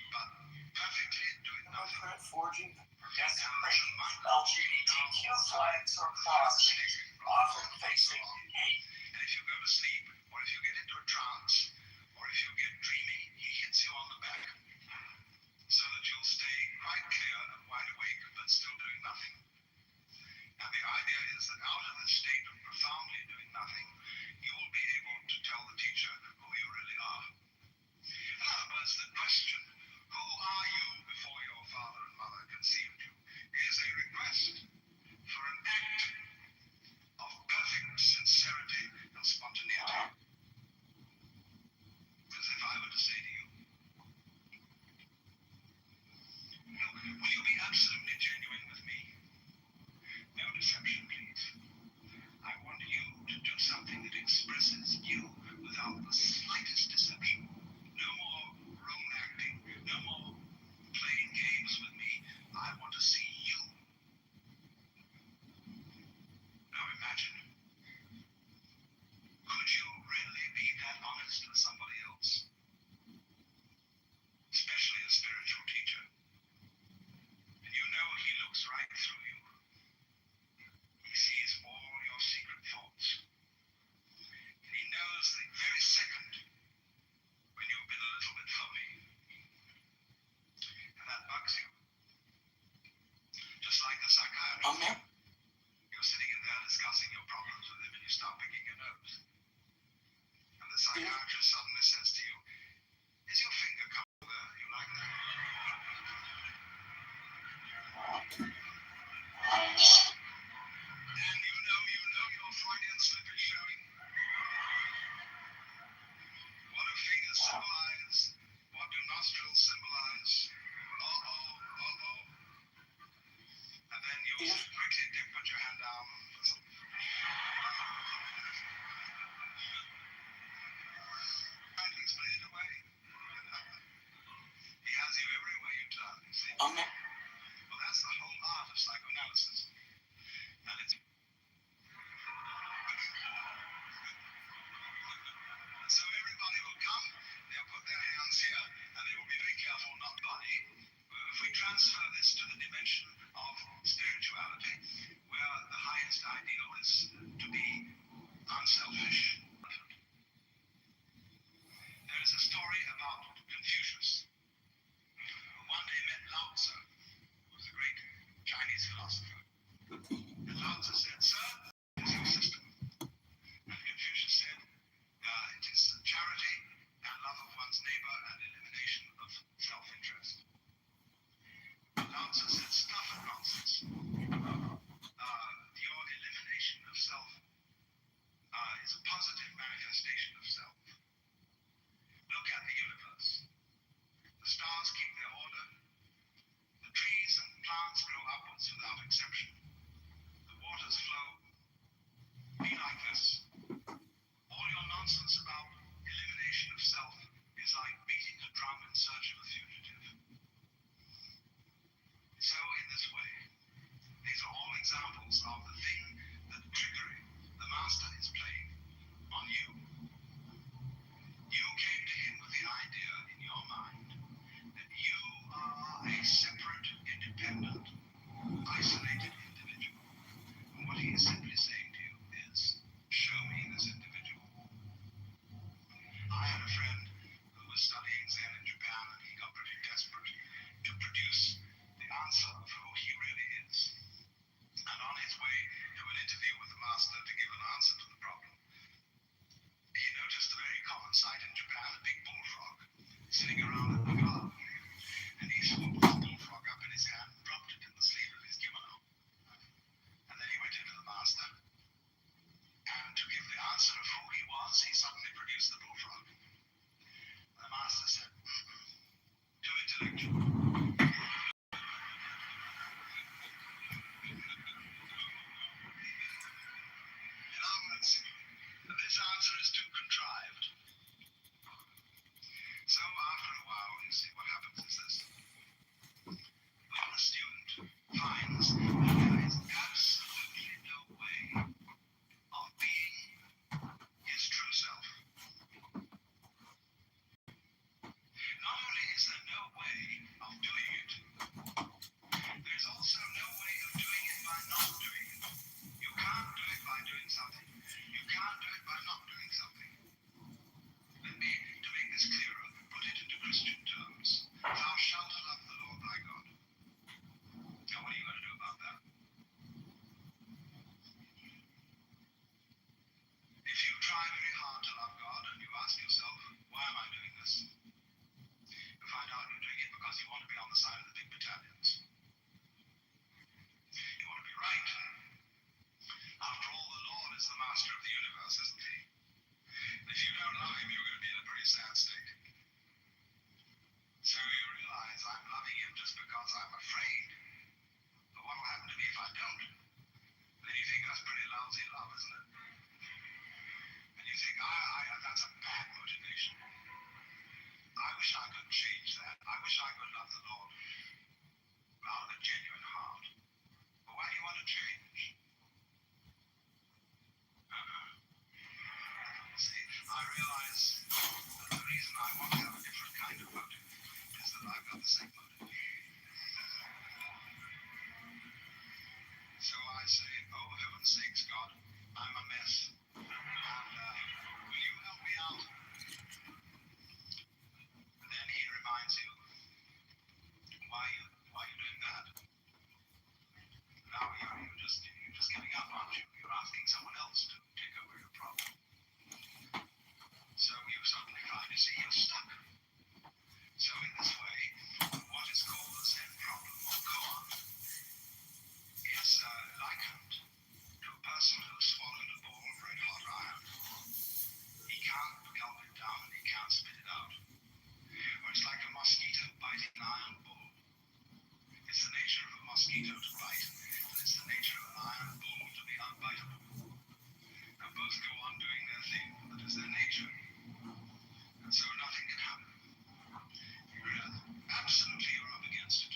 but perfectly doing nothing. Democrat forging. LGBTQ flags are crossing, often facing hate. And if you go to sleep, or if you get into a trance, or if you get dreamy, he hits you on the back, so that you'll stay quite clear and wide awake, but still doing nothing. And the idea is that out of this state of profoundly doing nothing, you will be able to tell the teacher who you really are. In other words, the question, who are you before your father and mother conceived you, is a request for an act of perfect sincerity and spontaneity. As if I were to say to you, will you be absolutely genuine with me? No deception, please. I want you to do something that expresses you without the slightest deception. No more Rome acting, no more playing games with me. I want to see you. Now imagine, could you really be that honest with somebody else? Especially a spiritual teacher. And you know he looks right through you. He sees all your secret thoughts. And he knows the very second when you've been a little bit phony. And that bugs you. Just like a psychiatrist. You're sitting in there discussing your problems with him and you start picking your nose. And the psychiatrist suddenly says to you, is your finger coming there? You like that? And you know your Freudian slip is showing. What do fingers symbolize? What do nostrils symbolize? Uh-oh. And then you quickly put your hand down. Trying to explain it away. He has you everywhere you turn, you see. Well, that's the whole art of psychoanalysis. And it's... So everybody will come, they'll put their hands here, and they will be very careful not body. If we transfer this to the dimension of spirituality, where the highest ideal is to be unselfish. There is a story about Confucius, who one day met Lao Tzu, who was a great Chinese philosopher. And Lao Tzu said, "Sir, what is your system?" And Confucius said, "It is charity and love of one's neighbor and elimination of self-interest." Lao Tzu said, "Stuff and nonsense. Your elimination of self is a positive manifestation of self. Look at the universe. The stars keep their order. The trees and plants grow upwards without exception. The waters flow. Be like this. All your nonsense about elimination of self is like beating a drum in search of a fugitive." So in this way, these are all examples of the thing that trickery the master is playing on you. You came to him with the idea in your mind that you are a separate, independent, isolated individual. And what he is simply saying to you is, show me once he suddenly produced the bullfrog. The master said, too intellectual. In other words, this answer is too contrived. So after a while, you see, what happens is this. When a student finds that there is absolutely no way of being his true self, not only is there no way of doing it, there's also no way of doing it by not doing it. You can't do it by doing something. You can't do it by not doing something. Let me, to make this clearer, put it into Christian terms. Thou shalt love the Lord thy God. Now, what are you going to do about that? If you try very hard to love God and you ask yourself, why am I doing this? You find out you're doing it because you want to be on the side of the big battalions. You want to be right. After all, the Lord is the master of the universe, isn't he? If you don't love him, you're going to be in a pretty sad state. So you realize I'm loving him just because I'm afraid. But what will happen to me if I don't? Then you think that's pretty lousy love, isn't it? And you think, that's a bad motivation. I wish I could change that. I wish I could love the Lord out of a genuine heart. But why do you want to change? See, I realize that the reason I want to have a different kind of motive is that I've got the same motive. So I say, oh, heaven's sakes, God, I'm a mess. And will you help me out? And then he reminds you, why are you doing that? Now you're just giving up, aren't you? You're asking someone else to take over your problem. So you suddenly find, you see, you're stuck. So in this way, what is called the Zen problem, or koan, is likened to a person who swallowed a ball of red hot iron. He can't gulp it down and he can't spit it out. Or it's like a mosquito biting an iron bull. It's the nature of a mosquito to bite, and it's the nature of an iron bull to be unbiteable. Now both go on doing their thing, that is their nature. And so nothing can happen. Absolutely you're up against it.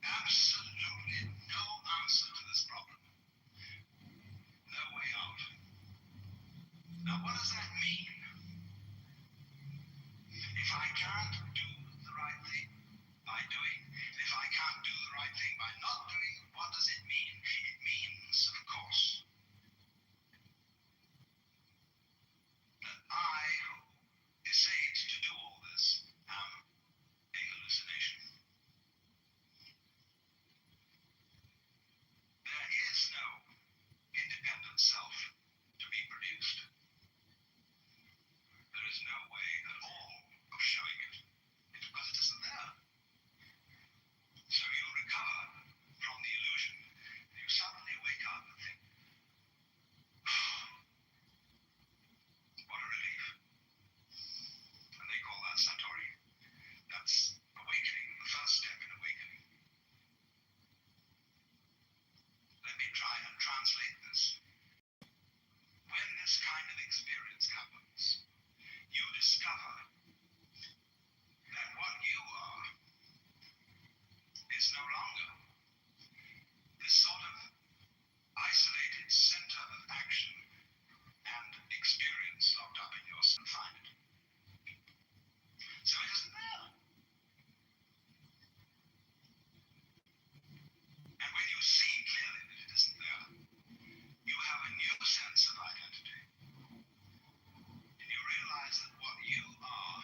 Absolutely no answer to this problem. No way out. Now what does that mean? If I can't do the right thing by doing, if I can't do the right thing by not doing, what does it mean? It means, of course, that I, who essayed to do all this, am a hallucination. There is no independent self to be produced. There is no way at all of showing it. It's because it isn't there. So you recover from the illusion. You suddenly wake up and think, what a relief. And they call that Satori. That's awakening, the first step in awakening. Let me try and translate this. When this kind of experience happens, you discover that what you are is no longer this sort of isolated center of action and experience locked up in your confinement. So it isn't there. And when you see clearly that it isn't there, you have a new sense of identity. And you realize that what you are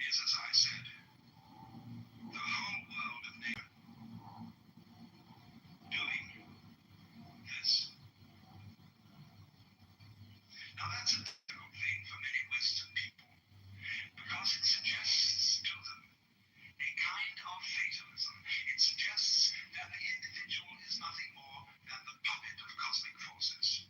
is, as I said, the whole world of nature doing this. Now that's a difficult thing for many Western people because it suggests to them a kind of fatalism. It suggests that the individual is nothing more than the puppet of cosmic forces.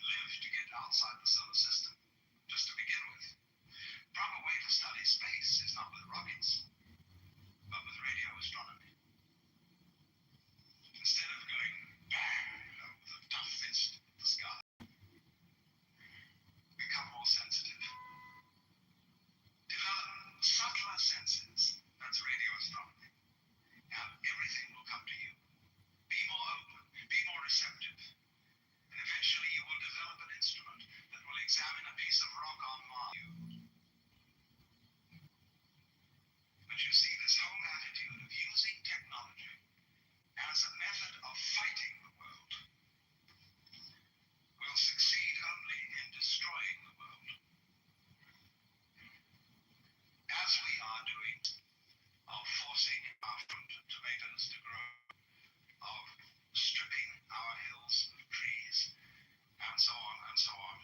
live to get outside the solar system, just to begin with. Proper way to study space is not with rockets, but with radio astronomy. Instead of going bang, with a tough fist at the sky, become more sensitive. Develop subtler senses. That's radio astronomy. And everything will come to you. Be more open, be more receptive. And eventually you will develop an instrument that will examine a piece of rock on Mars. But you see, this whole attitude of using technology as a method of fighting the world will succeed only in destroying the world. As we are doing, of forcing our fruit and tomatoes to grow, of stripping our hills of trees, and so on,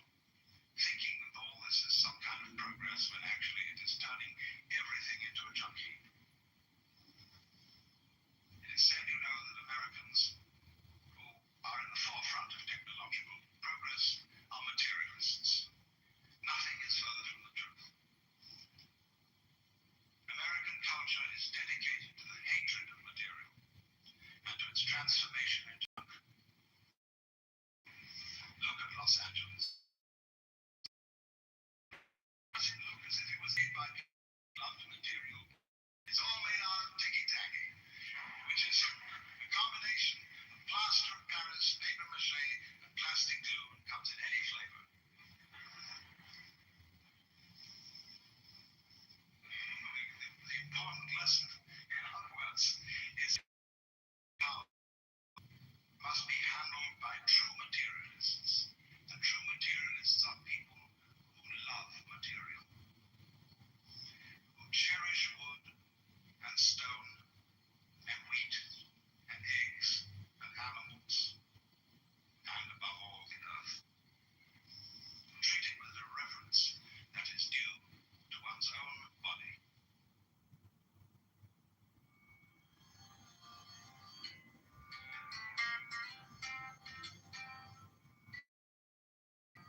thinking that all this is some kind of progress when actually it is turning everything into a junk heap. It is said, you know, that Americans who are in the forefront of technological progress are materialists. Nothing is further from the truth. American culture is dedicated to the hatred of material and to its transformation into junk. Look at Los Angeles. Does it look as if it was made by people who loved material? It's all made out of ticky-tacky, which is a combination of plaster of Paris, paper mache, and plastic glue, and comes in any flavor. The important lesson, in other words, is power must be handled by true materialists. And true materialists are people who love material, who cherish wood and stone and wheat and eggs and animals, and above all the earth, who treat it with the reverence that is due to one's own body.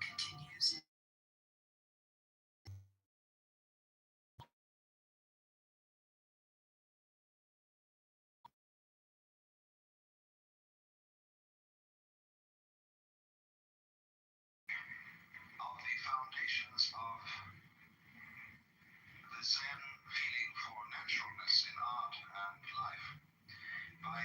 Continues. Of the foundations of the Zen feeling for naturalness in art and life by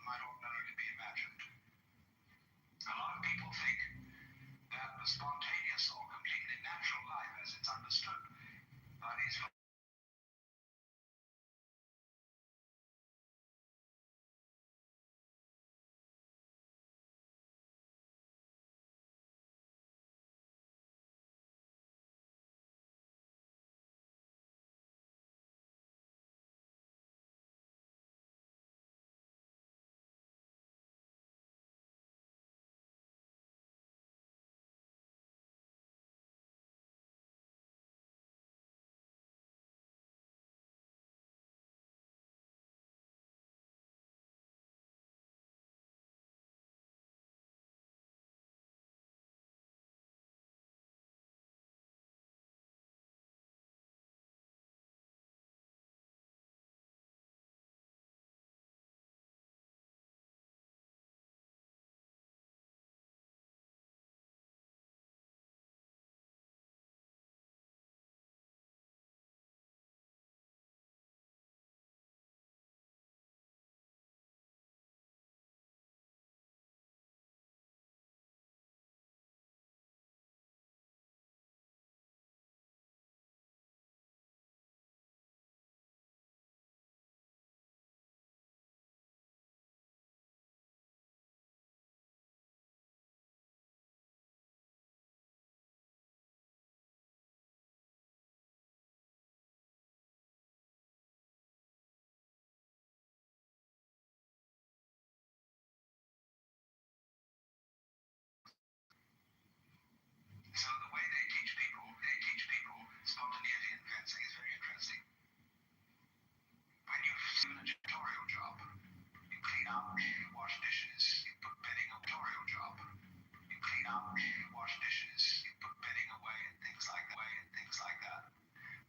might ordinarily be imagined. A lot of people think that the spontaneous or completely natural life as it's understood is wash dishes, you put bedding away and things like that.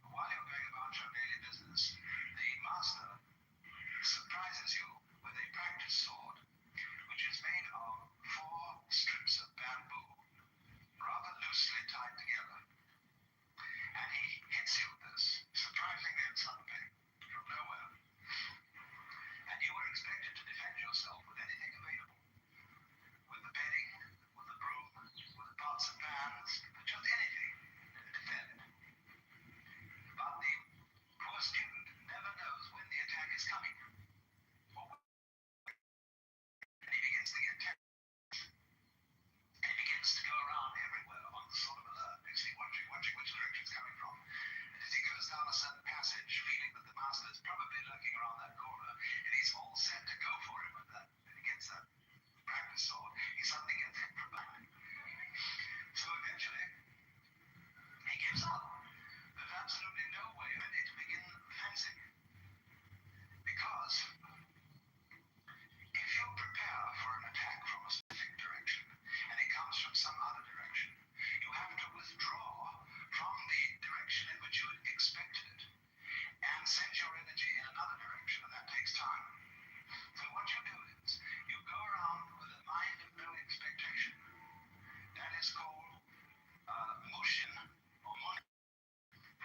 While you're going about your daily business, the master surprises you with a practice sword, which is made of 4 strips of bamboo, rather loosely tied together. And he hits you with this, surprisingly and suddenly, from nowhere. And you were expected to defend yourself with anything available. With the bedding, with the broom, with the pots and pans, just anything to defend. But the poor student never knows when the attack is coming. And he begins to get tense. And he begins to go around everywhere on sort of alert, watching which direction it's coming from. And as he goes down a certain passage, feeling that the master is probably lurking around that corner, and he's all set to go for him with that, and he gets that practice sword, he suddenly gets hit from behind. So eventually, he gives up. There's absolutely no way ready to begin fencing. Because if you prepare for an attack from a specific direction, and it comes from some other direction, you have to withdraw from the direction in which you had expected it, and send your energy in another direction, and that takes time. So what you do is, you go around with a mind of no expectation. That is called mushin, or mon.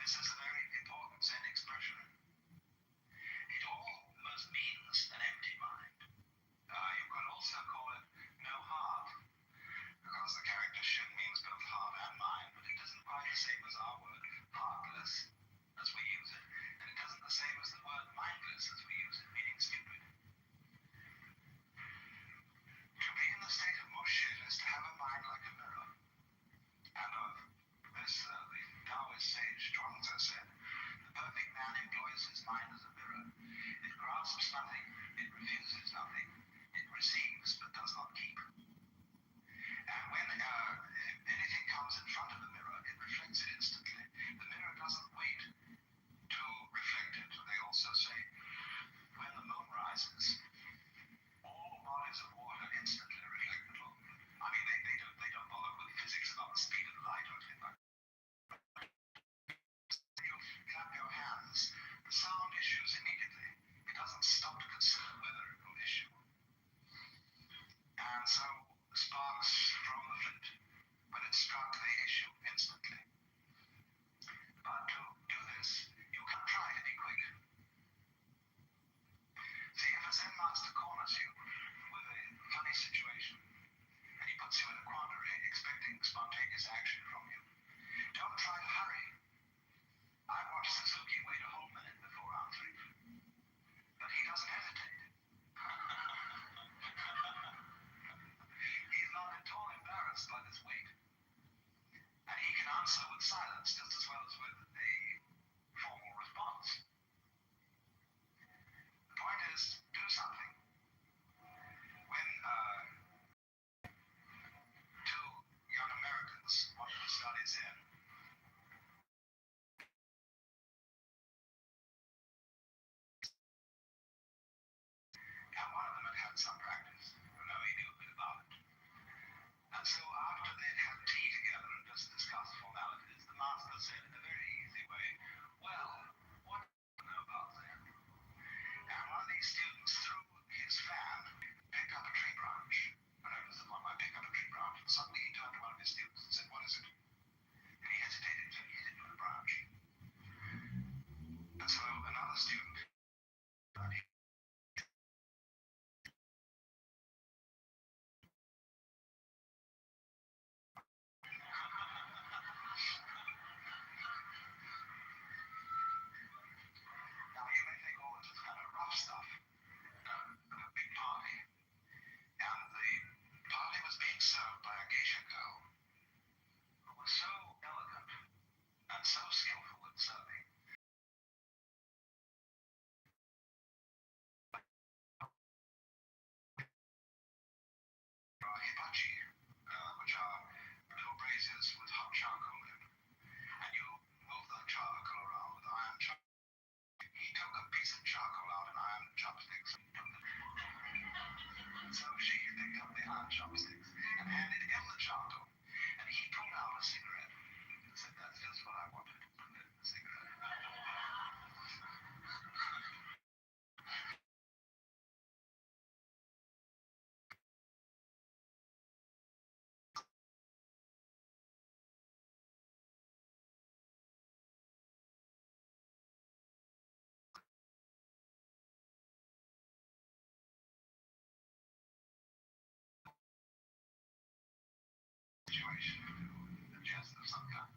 This is a very important Zen expression. It almost means an empty mind. You could also call it no heart, because the character shin means both heart and mind, but it isn't quite the same as our word heartless, as we use it, and it isn't the same as the word mindless as we use it, meaning stupid. To be in the state of mushin is to have a mind like a mirror. And of this, the Taoist sage Chuang-Tzu said, the perfect man employs his mind as a mirror. It grasps nothing, it refuses nothing, it receives but does not keep. And when anything comes in front of the mirror, it reflects it instantly. The mirror doesn't wait to reflect it. They also say, when the moon rises, all bodies of water instantly reflect the moon. I mean, they don't bother with physics about the speed of light or anything like that. When you clap your hands, the sound issues immediately. It doesn't stop to consider whether it will issue. And so sparks from the flint, when it's struck, they issue instantly. But to do this, you can't try to be quick. See, if a Zen master corners you with a funny situation, and he puts you in a quandary, expecting spontaneous action from you, don't try to hurry. I watched Suzuki wait a whole minute before answering, but he doesn't hesitate. He's not at all embarrassed by this wait. And he can answer with silence just as well as with a formal response. The point is, do something. When two young Americans wanted to study Zen, and one of them had had some practice, even though he knew a bit about it. And so after they'd situation, just of some kind.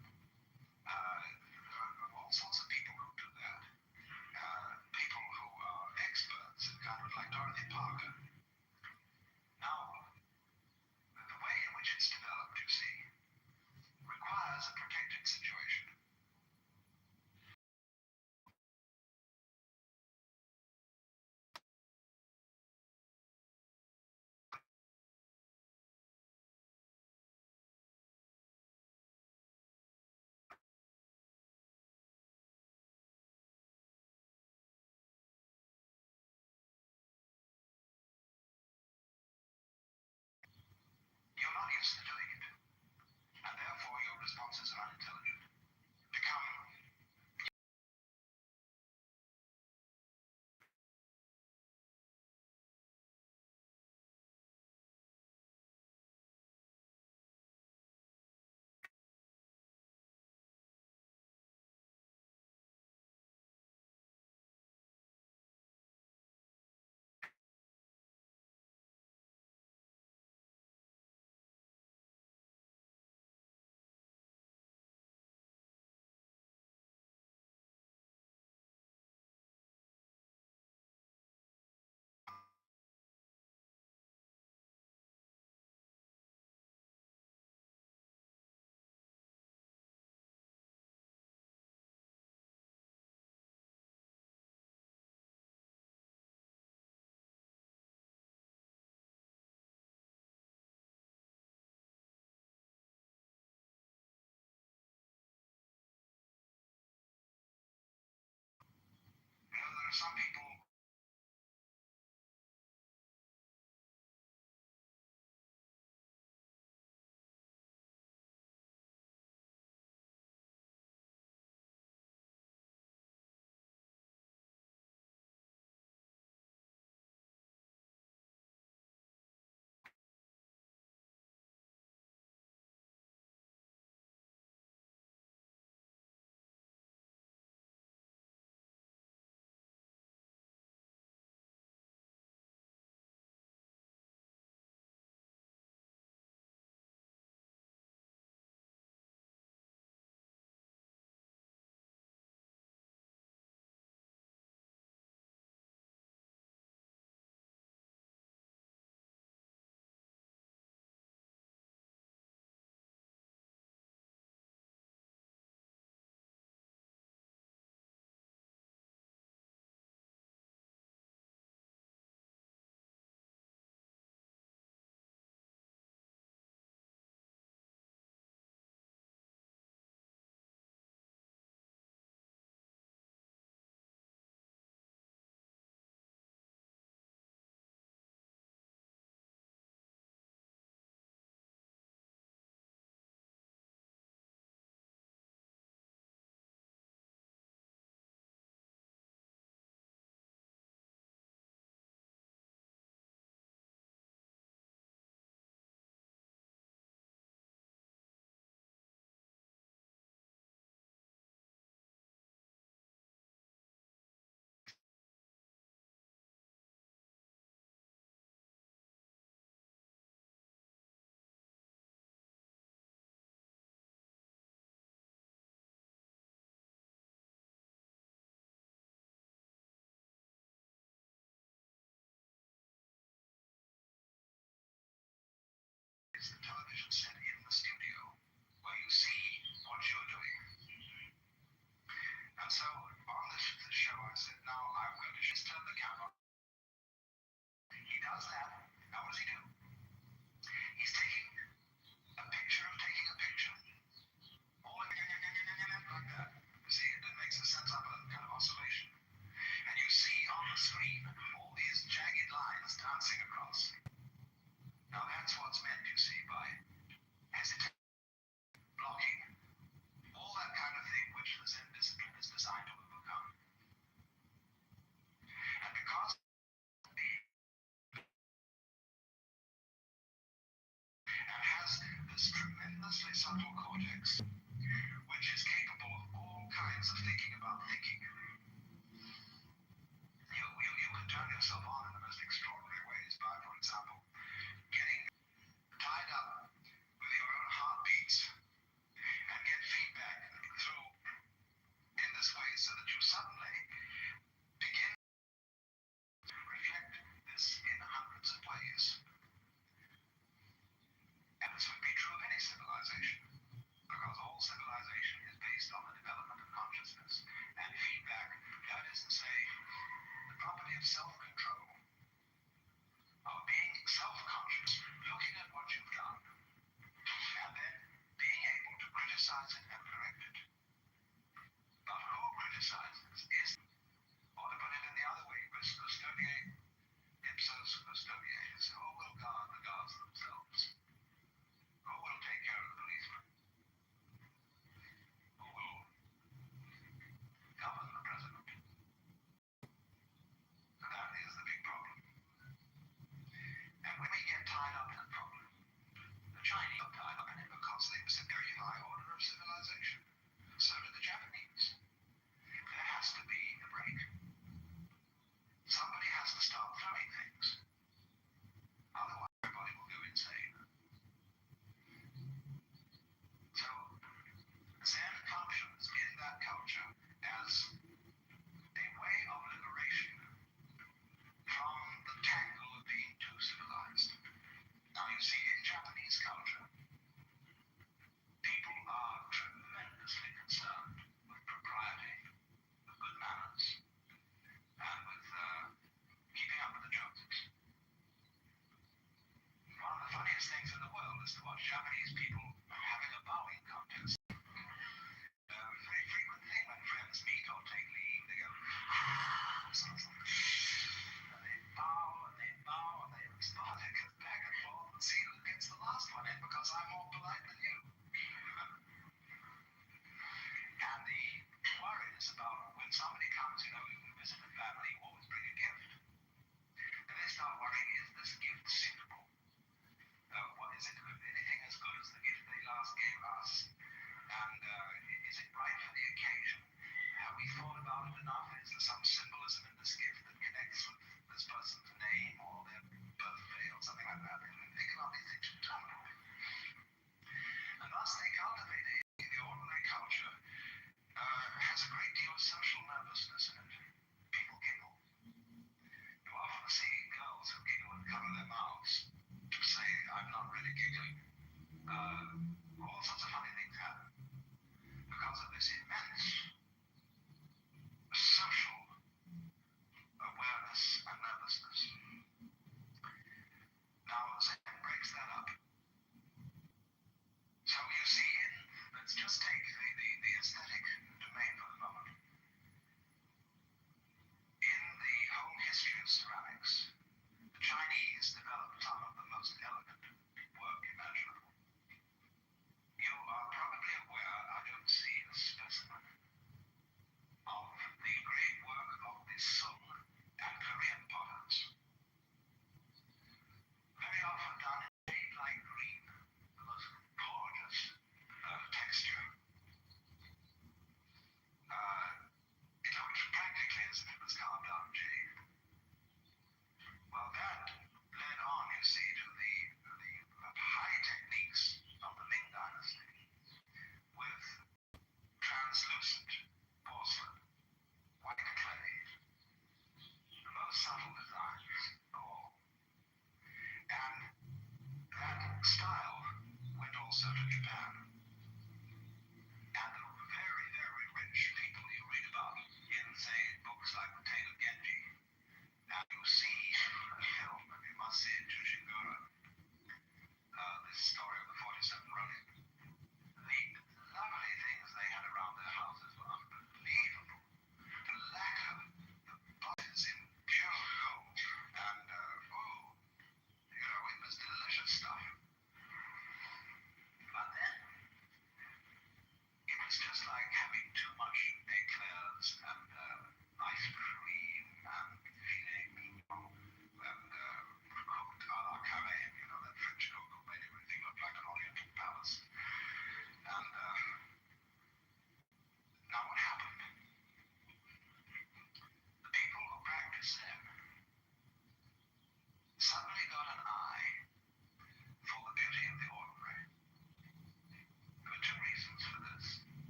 All sorts of people who do that. People who are experts, kind of like Dorothy Parker. Now, the way in which it's developed, you see, requires a protected situation. You're not used to doing it, and therefore your responses are unintelligent. Become there are some people. Is the television set in the studio where you see what you're doing. And so on this show I said, now I'm going to just turn the camera. He does that. Now what does he do? He's taking a picture of taking a picture. All like that. You see, it makes a sense of a kind of oscillation. And you see on the screen all these jagged lines dancing across. Now that's what's meant, you see, by hesitation, blocking, all that kind of thing which the Zen discipline is designed to overcome. And because and has this tremendously subtle cortex, which is capable of all kinds of thinking about thinking. You can turn yourself on in the most extraordinary ways by, for example, getting tied up with your own heart peace and get feedback through in this way so that you suddenly begin to reflect this in hundreds of ways. And this would be true of any civilization, because all civilization is based on the development of consciousness and feedback. That is to say, the property of self-control, of being self-conscious, looking at what you've done, and then being able to criticize it and correct it. But who criticizes is, or to put it in the other way, vis custodiae, ipsos custodiates, who will guard the gods themselves? Who will take care of the policeman? Who will govern the president? That is the big problem. And when we get tied up in a problem, the Chinese are tied up in it because they was a very high order of civilization. So did the Japanese. There has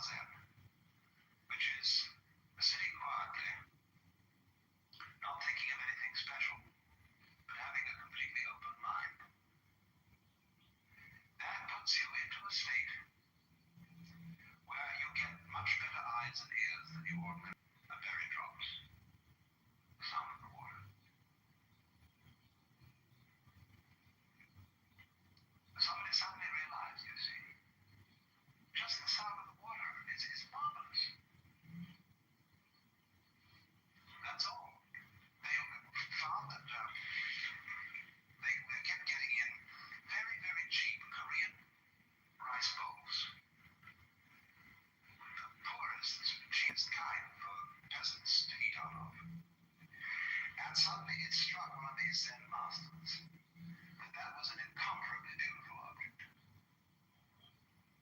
zazen, which is sitting quietly, not thinking of anything special, but having a completely open mind. That puts you into a state where you get much better eyes and ears than you ordinarily. A berry drops, the sound of the water. Somebody suddenly realized, you see, just the sound of the water is marvelous. That's all. They found that they kept getting in very, very cheap Korean rice bowls. The poorest, cheapest kind for peasants to eat out of. And suddenly it struck one of these Zen masters that that was an incomparably beautiful object.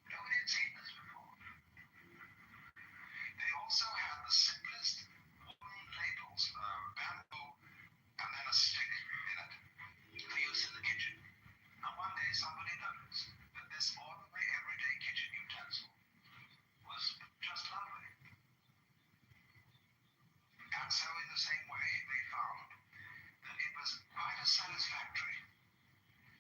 Nobody had seen this before. They also had the simplest wooden ladles, bamboo, and then a stick in it for use in the kitchen. And one day somebody noticed that this ordinary everyday kitchen utensil was just lovely. And so in the same way they found that it was quite as satisfactory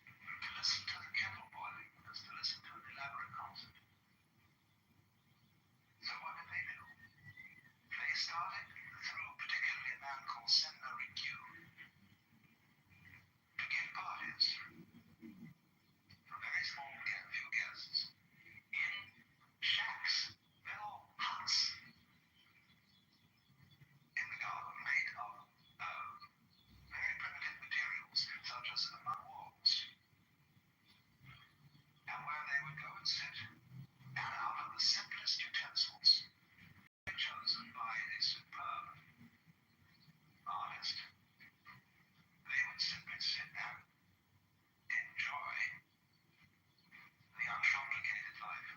to listen to the kettle boiling as to listen to an elaborate concert. So what did they do? They started through particularly a man called Senna Rikyu to give parties for very small few guests in shacks, little huts in the garden made of very primitive materials such as mud walls, and where they would go and sit, and out of the simplest utensils chosen by a superb artist, they would simply sit and enjoy the uncomplicated life.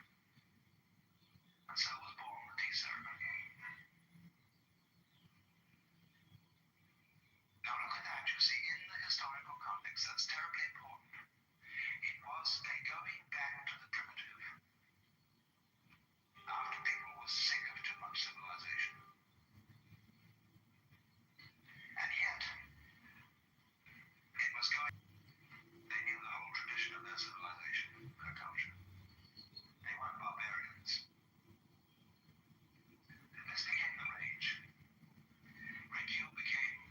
And so was born the tea ceremony. Now look at that, you see, in the historical context, that's terribly important. It was a going back to the primitive after people were sick of too much civilization. And yet, it was going. They knew the whole tradition of their civilization, their culture. They weren't barbarians. And this became the rage. Rikyu became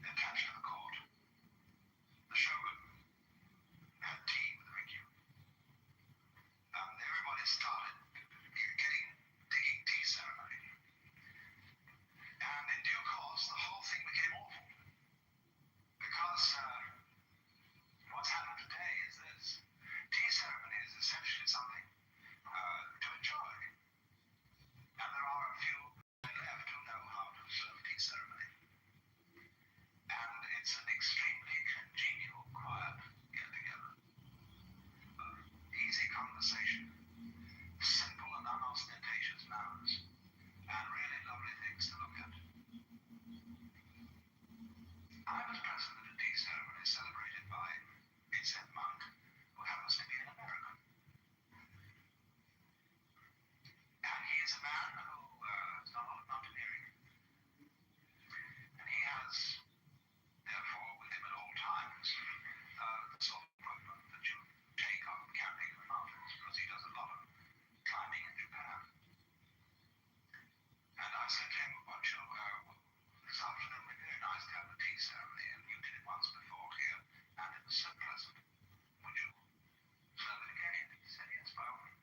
attached to the court. The shogun had tea with Rikyu. And everybody started digging tea ceremony. And in due course, the whole thing became awful. Because what's happened today is this. Tea ceremony is essentially something to enjoy. And there are a few left who know how to serve tea ceremony. And it's an extremely congenial, quiet get-together. Easy conversation, simple and unostentatious manners, and really lovely things to look at. I was present at a tea ceremony celebrated by a Zen monk who happens to be an American. And he is a man who has done a lot of mountaineering. And he has, therefore, with him at all times, the sort of equipment that you take on camping in the mountains, because he does a lot of climbing in Japan. And I said to him, well, this afternoon would be very nice to have a tea ceremony, and you did it once before here, and it was so pleasant. Would you serve it again? He said, yes, by all means.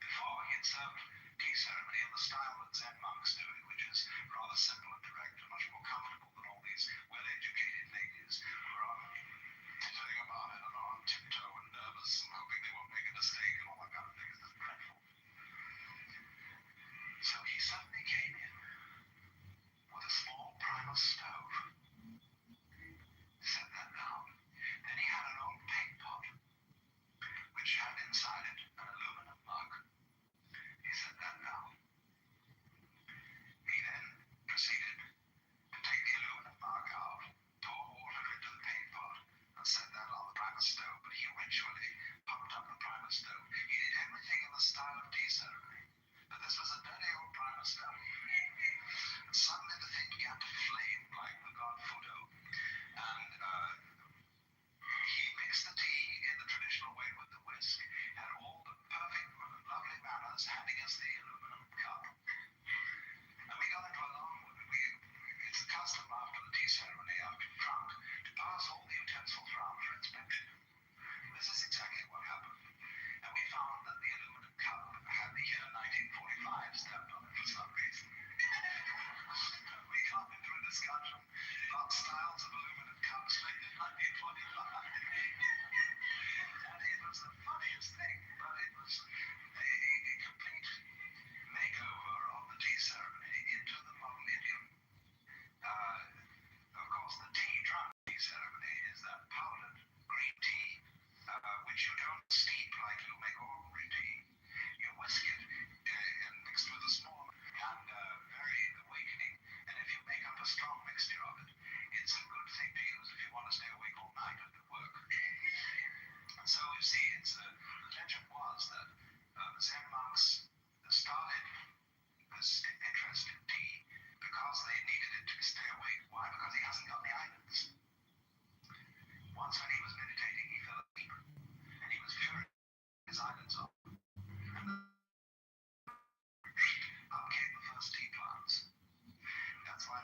Before, he had served tea ceremony in the style that Zen monks do it, which is rather simple and direct and much more comfortable than all these well-educated ladies who are tittering about it and on tiptoe and nervous and hoping they won't make a mistake and all that kind of thing. It's just dreadful. So he suddenly came in with a small primus stove. Set that down. Then he had an old paint pot, which had inside it an aluminum mug. He set that down. He then proceeded to take the aluminum mug out, pour water into the paint pot, and set that on the primus stove. But he ritually pumped up the primus stove. He did everything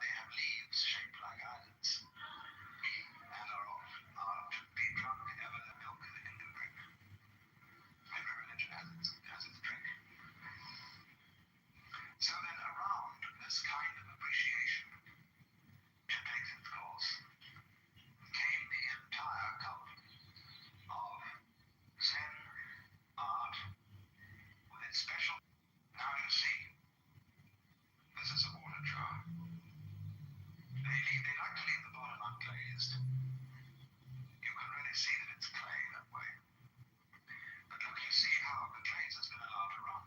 they have leaves shaped like islands, and are to be drunk ever the milk they can drink. Every religion has its drink. So then around this kind of appreciation, to take its course, came the entire cult of Zen art with its special. Now you see, this is a water jar. They like to leave the bottom unglazed. You can really see that it's clay that way. But look, you see how the glaze has been allowed to run.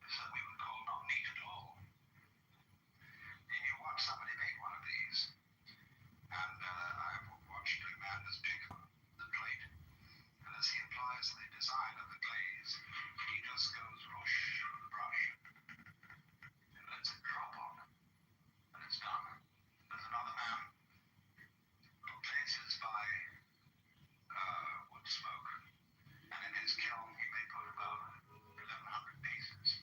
It's that we would call not neat at all. And you watch somebody make one of these, and I've watched Amanda's pick the plate, and as he applies the design of the glaze, he just goes whoosh with the brush, and lets it drop on, and it's done. There's another man who glazes by wood smoke, and in his kiln he may put about 1,100 pieces,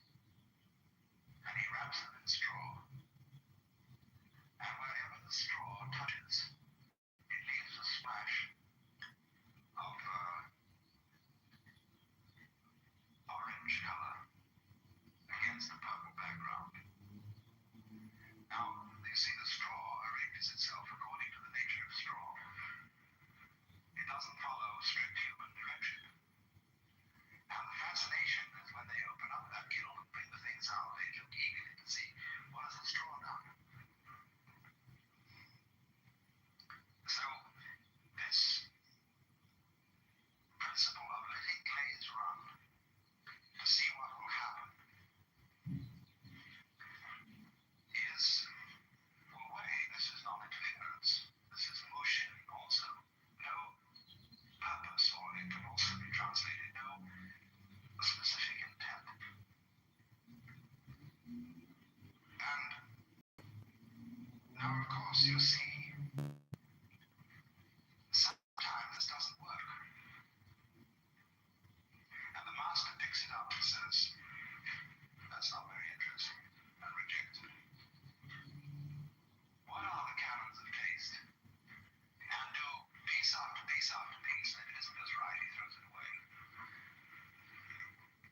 and he wraps them in straw. And wherever the straw touches, it leaves a splash of orange color against the purple background. Now, you see the straw arranges itself according to the nature of straw. It doesn't follow strict human direction. Now, the fascination is when they open up that kiln and bring the things out, they look eagerly to see what has the straw done. So, this principle of letting glaze run to see what will happen is, well, wait, this is not interference. This is motion also. No purpose, or it can also be translated no specific intent. And now, of course, you see, sometimes this doesn't work. And the master picks it up and says, that's not very interesting, and rejects it. What are the canons of taste? And do piece after piece after piece, and if it isn't just right, he throws it away.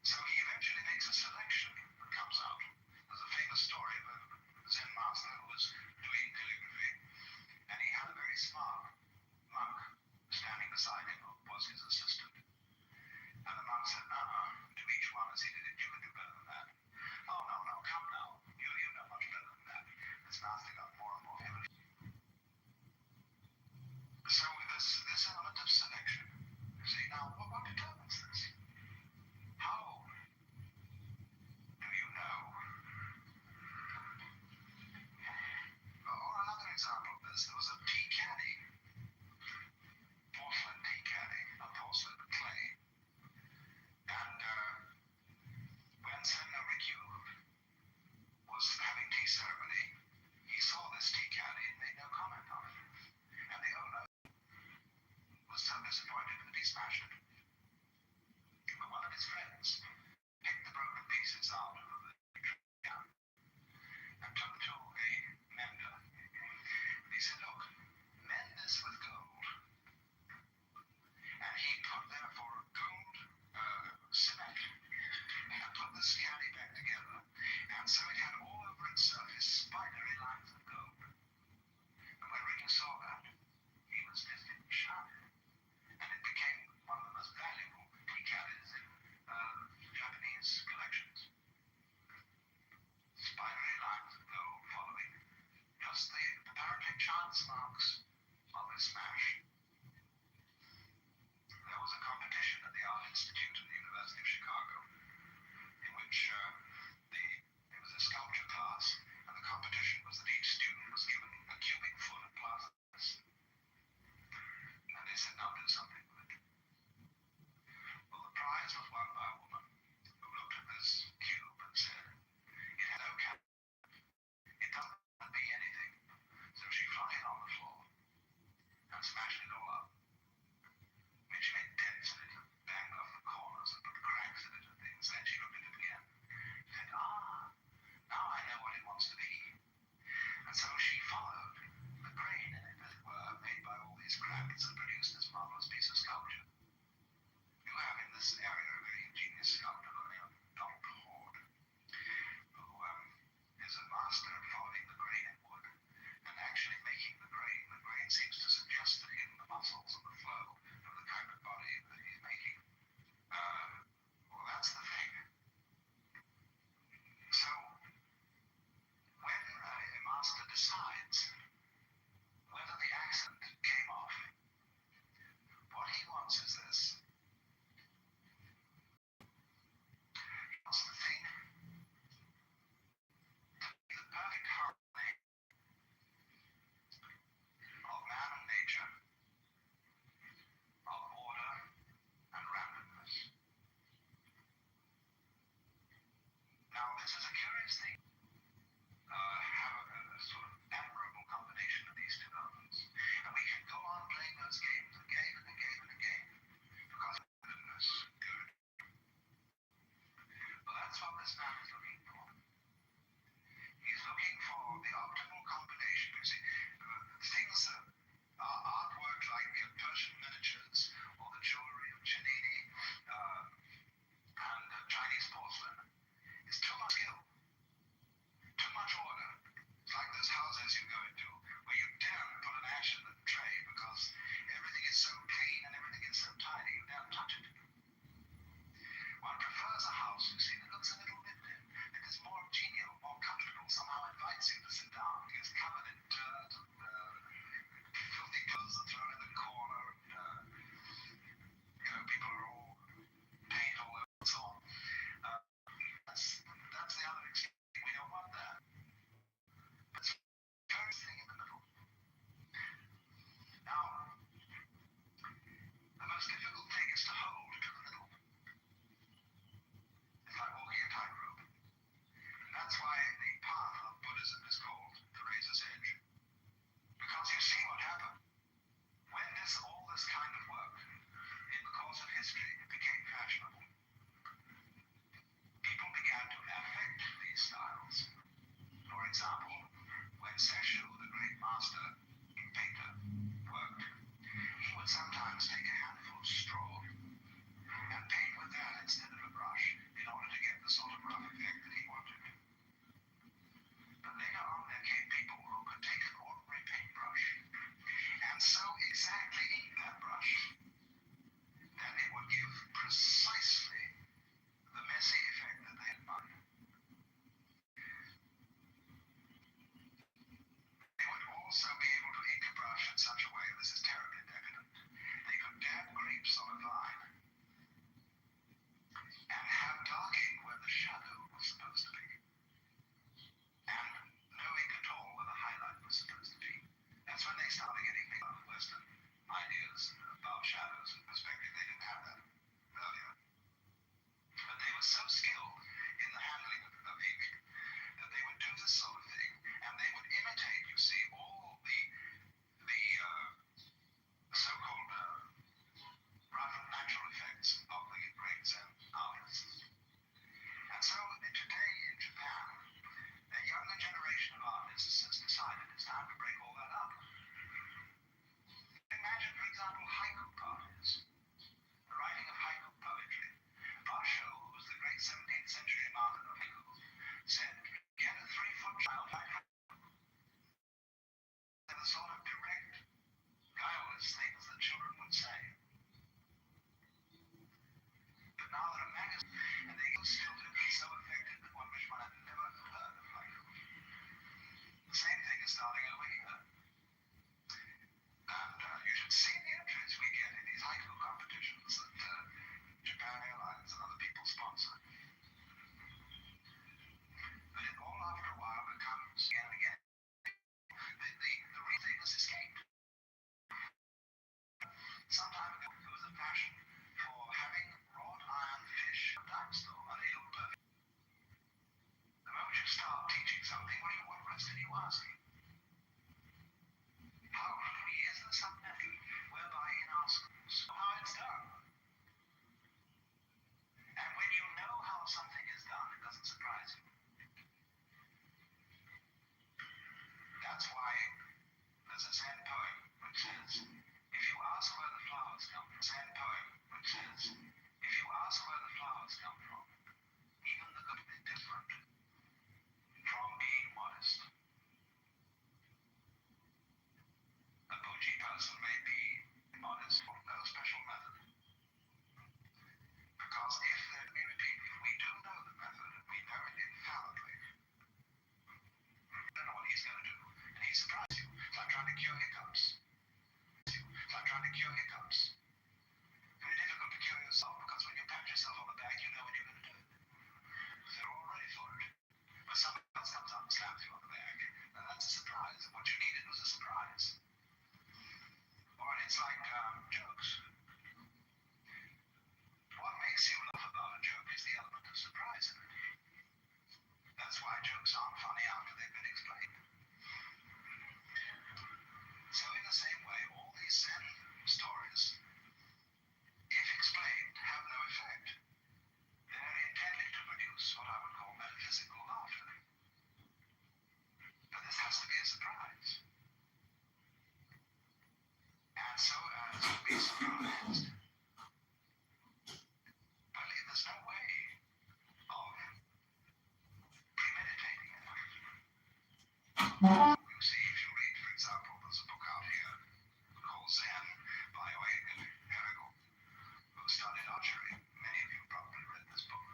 So he eventually makes a selection that comes out. There's a famous story of a Zen master who was doing calligraphy, produced this marvelous piece of sculpture. You have in this area a very ingenious sculptor by the name of Donald Horde, who is a master at following the grain in wood and actually making the grain. The grain seems to suggest to him the muscles and the flow of the kind of body that he's making. Well, that's the thing. So, when a master decides whether the accent came off, what he wants is this. He wants the thing to be the perfect harmony of man and nature, of order and randomness. Now, this is a curious thing. Have a sort of admirable combination of these two elements. And we can go on playing those games again and again and again because of randomness. Good. Well, that's what this man is looking for. He's looking for the optimal combination. You see, things that are artwork like Persian miniatures or the jewelry of Cellini and Chinese porcelain is too much skill, too much order. It's like those houses you go into where you dare put an ash in the tray because everything is so clean and everything is so tidy, you dare touch it. One prefers a house, you see, that looks a little bit, that is more genial, more comfortable, somehow invites you to sit down. It's covered in dirt and filthy clothes that throw in the corner, and people are all paint all over and so on. That's the other extreme. We don't want that. But it's the first thing in the middle. Now, the most difficult thing is to hold to the middle. It's like walking a tightrope. And that's why the path of Buddhism is called the razor's edge. Because you see what happened. When all this kind of work, in the course of history, it became fashionable. People began to affect these styles. For example, when Seshu, the great master painter, worked, he would sometimes take a handful of straw and paint with that instead of a brush in order to get the sort of rough effect that he wanted. But later on there came people who could take an ordinary paintbrush and so exactly ink that brush that it would give precisely the messy effect that they had in mind. They would also be able to ink a brush in such a way, this is terribly decadent, they could dab grapes on a vine and have dark ink where the shadow was supposed to be, and no ink at all where the highlight was supposed to be. That's when they started getting big on Western ideas about shadows and perspective. They didn't have that earlier. But they were so skilled in the handling of ink that they would do this sort of thing, and they would imitate, you see, all the so-called rough natural effects of the great Zen artists. And so today in Japan, a younger generation of artists has decided it's time to break all that up. Imagine, for example, haiku parties. The writing of haiku poetry. Basho, who was the great 17th century master of haiku, said, get a 3-foot child like haiku. They're the sort of direct, guileless things that children would say. But now there are magazines, and they still do be so effective that one wish one had never heard of haiku. The same thing is starting over here. And you should see the entries we get in these haiku competitions that Japan Airlines and other people sponsor. But it all after a while becomes again and again. The real thing has escaped. Some time ago, there was a passion for having wrought iron fish at Dinosaur, and they look perfect. The moment you start teaching something, what rest are you asking? How is there some method whereby in our schools how it's done? And when you know how something is done, it doesn't surprise you. That's why there's a Zen poem which says, if you ask where the surprise. And so as to be surprised, believe there's no way of premeditating it. You see, if you read, for example, there's a book out here called Zen by Oegel Herigel, who studied archery. Many of you probably read this book.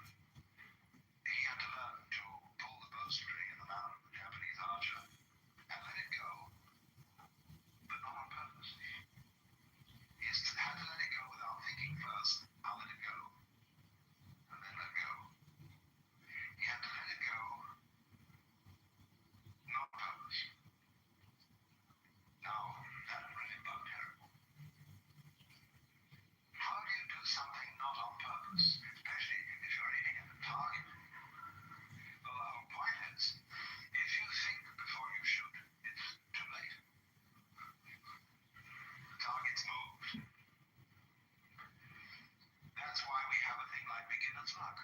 He had to learn to pull the bowstring in the mouth of the Japanese archer and let it go, but not on purpose. He had to let it go without thinking first. I'll let it go, and then let go. He had to let it go, not on purpose. Now, that really bugged Herigel. How do you do something not on purpose, especially if you're aiming at a target? Well, the whole point is, if you think before you shoot, it's too late. The target's moved. That's why we have a thing like beginner's luck.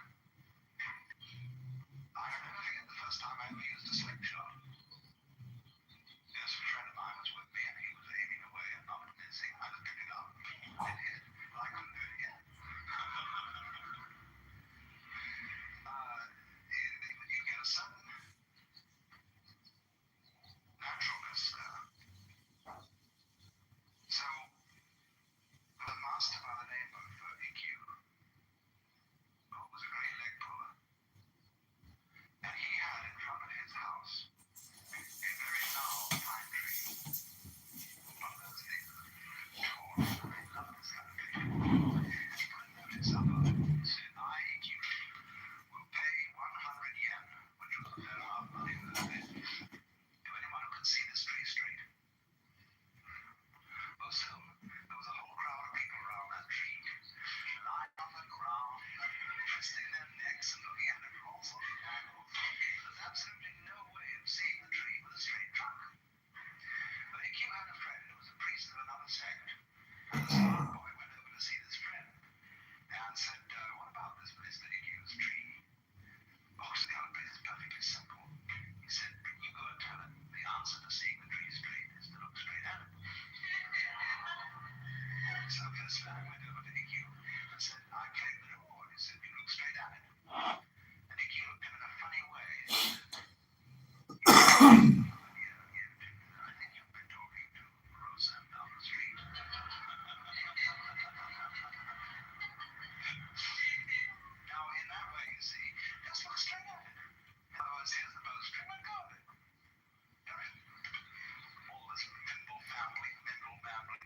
I'll never forget the first time I ever used a slingshot. Yes, a friend of mine was with me and he was aiming away and not missing. I just picked it up and hit. Well, I couldn't do it again. You get a certain naturalness there. So, the master by the name of EQ, who was a great leg puller, and he had in front of his house a very gnarled pine tree. One of those things that tall, very nuts kind of thing. He put a notice up on it and said, I, EQ, will pay 100 yen, which was a fair amount of money in those days, to anyone who could see this tree straight. Well, still, there was a whole crowd of people around that tree, lying on the ground, twisting their necks and looking at it from all sorts of angles. There's absolutely no way of seeing the tree with a straight trunk. But EQ had a friend who was a priest of another sect, and the smart boy went over to see this friend and said, what about this Mr. EQ's tree? Oh, so the other place is perfectly simple. He said, you go and tell him the answer to seeing the tree straight is to look straight at it. So this man went over to EQ and said, I played the door. He said, you look straight at it. And EQ looked at him in a funny way. I think you've been talking to Roseanne down the street. Now, in that way, you see, just look straight at it. In other words, here's the bowstring, let go of it. All this mental babbling,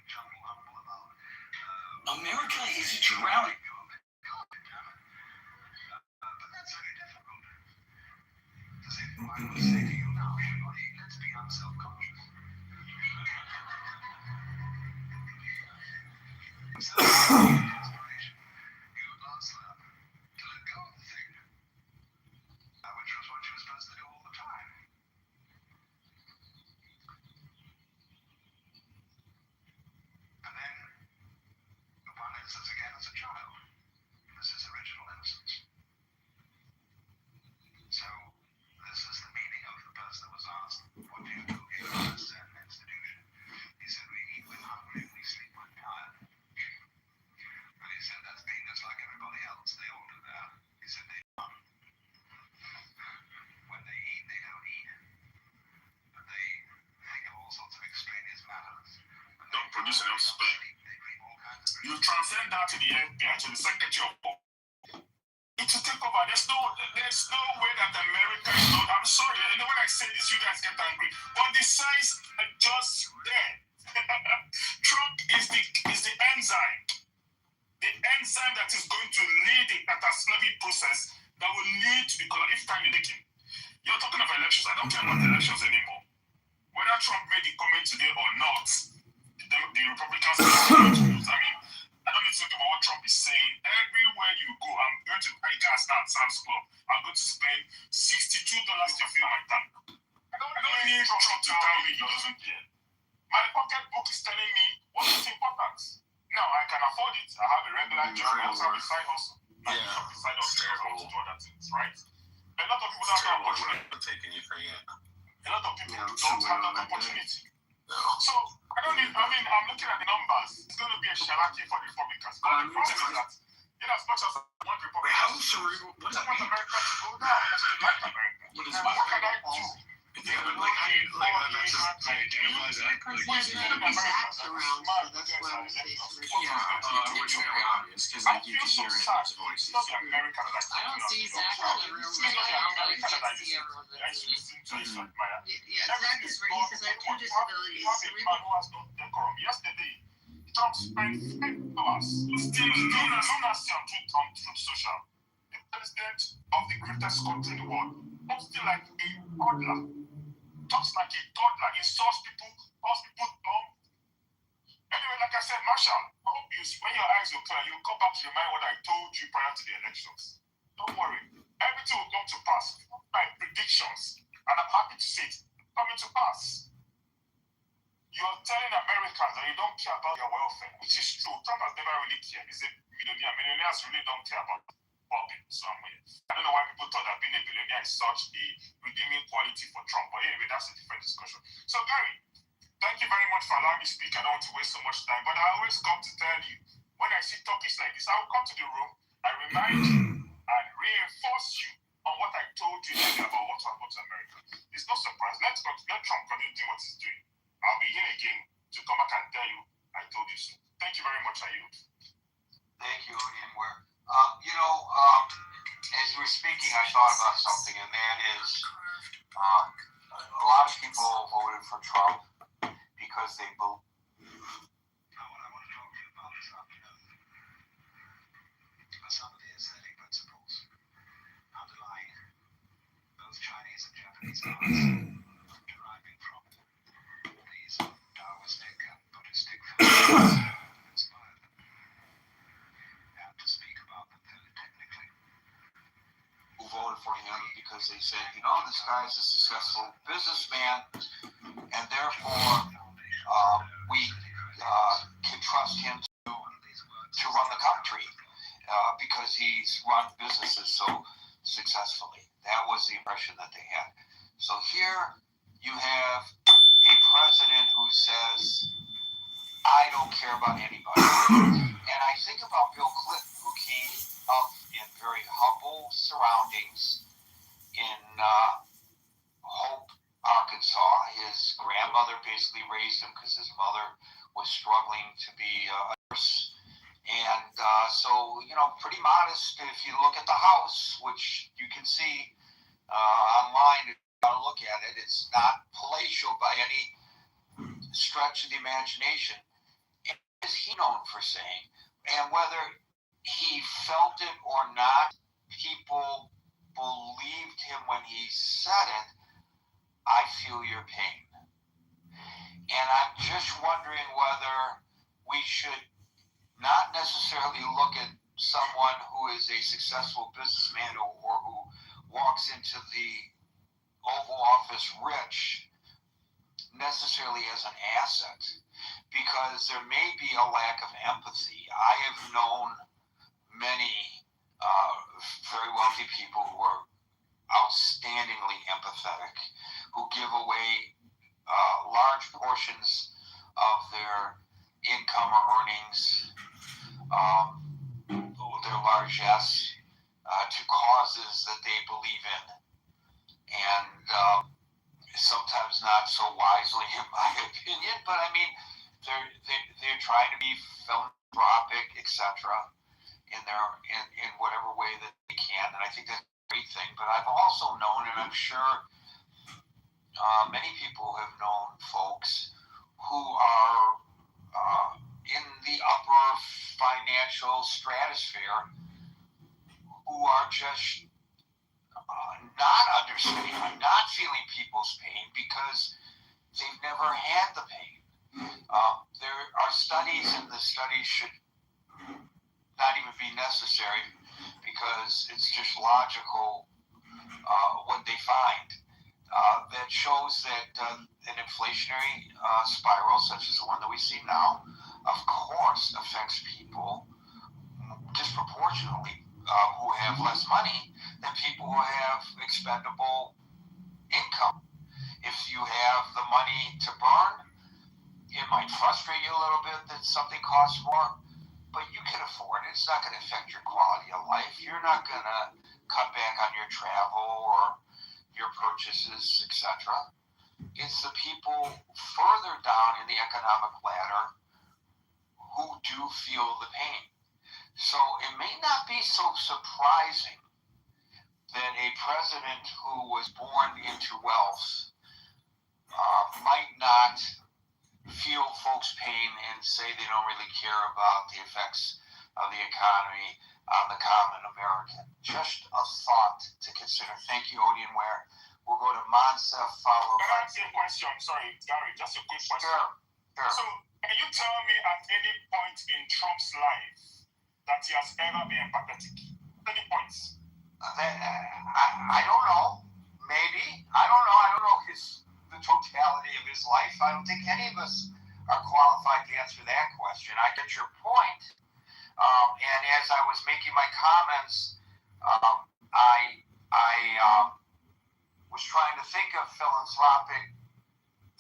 jumble humble about America is drowning. but that's very difficult. As if I would say to you now, everybody, let's be unself-conscious. So, inspiration, you would last learn to let go of the thing, which was what you were supposed to do all the time. And then, one instance again as a child. This is original innocence. So, this is the meaning of the person that was asked, what do you do in a certain institution? He said, we eat when hungry and we sleep when tired. And he said, that's being just like everybody else. They all do that. He said, they don't. When they eat, they don't eat. But they think of all sorts of extraneous matters. When Don't produce enough sperm. they dream all kinds of You transcend that to the FBI, to the Secretary of War. It will take over. There's no way that America is not. I'm sorry, when I say this, you guys get angry. But the signs are just there. Trump is the enzyme. The enzyme that is going to lead the anti-slavery process that will lead to the color if time you take him. You're talking of elections. I don't care about elections anymore. Whether Trump made the comment today or not, the Republicans are going to lose. I mean, I don't need to talk about what Trump is saying. Everywhere you go, I'm going to buy gas now at Sam's Club. I'm going to spend $62 to fill my tank. I don't need Trump to tell me he doesn't care. My pocketbook is telling me what is important. Now, I can afford it. I have a regular job. I also have a side hustle. I have a side hustle because I want to do other things, right? A lot of people don't have opportunity. Taking you for you. A lot of people don't have that opportunity. So, I'm looking at the numbers. It's going to be a charity for the Republicans. But the problem is that, as much as I want Republicans, I want America to go down. I still like America. What can I do? Because I feel so sad. It's not the American that I don't see Zach in the room right now. I can't see everyone that's Yeah, Zach is right. He says I have 2 disabilities. So we man who has no decorum. Yesterday, Trump spent 5 hours still lunacy on Truth Social. The president of the greatest country in the world talks still like a toddler. Talks like a toddler. Insults people, calls people dumb. Anyway, like I said, Marshall, I hope when your eyes will clear, you'll come back to remind what I told you prior to the elections. Don't worry. Everything will come to pass. My predictions, and I'm happy to say it, coming to pass. You're telling Americans that you don't care about their welfare, which is true. Trump has never really cared. He's a millionaire. Millionaires really don't care about public somewhere. I don't know why people thought that being a billionaire is such a redeeming quality for Trump. But anyway, that's a different discussion. So, Gary, thank you very much for allowing me to speak. I don't want to waste so much time, but I always come to tell you, when I see topics like this, I will come to the room, I remind you, and reinforce you on what I told you about what happened to America. It's no surprise. Let Trump continue doing what he's doing. I'll be here again to come back and tell you I told you so. Thank you very much, Ayub. Thank you, Anwar. As you were speaking, I thought about something, and that is a lot of people voted for Trump because they believe. What I want to talk to you about this afternoon are some of the aesthetic principles underlying both Chinese and Japanese arts deriving from these Taoistic and Buddhistic philosophies that inspire them. And to speak about them fairly technically. Who voted for him because they said, this guy's a successful businessman, and therefore we can trust him to run the country because he's run businesses so successfully. That was the impression that they had. So here you have a president who says, I don't care about anybody. And I think about Bill Clinton, who came up in very humble surroundings in Hope, Arkansas. His grandmother basically raised him because his mother was struggling to be a nurse. And pretty modest. If you look at the house, which you can see online, if you want to look at it, it's not palatial by any stretch of the imagination. And is he known for saying? And whether he felt it or not, people believed him when he said it. I feel your pain. And I'm just wondering whether we should not necessarily look at someone who is a successful businessman or who walks into the Oval Office rich necessarily as an asset, because there may be a lack of empathy. I have known many very wealthy people who are outstandingly empathetic, who give away large portions of their income or earnings, their largesse, to causes that they believe in, and sometimes not so wisely, in my opinion. But I mean, they're trying to be philanthropic, etc., in whatever way that they can, and I think that's a great thing. But I've also known, and I'm sure many people have known folks who are in the upper financial stratosphere who are just not understanding, not feeling people's pain because they've never had the pain. There are studies, and the studies should not even be necessary because it's just logical what they find. That shows that an inflationary spiral such as the one that we see now, of course, affects people disproportionately who have less money than people who have expendable income. If you have the money to burn. It might frustrate you a little bit that something costs more, but you can afford it. It's not going to affect your quality of life. You're not going to cut back on your travel or your purchases, etc. It's the people further down in the economic ladder who do feel the pain. So it may not be so surprising that a president who was born into wealth might not feel folks' pain and say they don't really care about the effects of the economy on the common American. Just a thought to consider. Thank you, Odian Ware. We'll go to Mansa, followed Can by... I ask you a question? Sorry, Gary, just a quick question. Sure. So, can you tell me at any point in Trump's life that he has ever been empathetic? Any points? I don't know. Maybe. I don't know. I don't know the totality of his life. I don't think any of us are qualified to answer that question. I get your point. And as I was making my comments, I was trying to think of philanthropic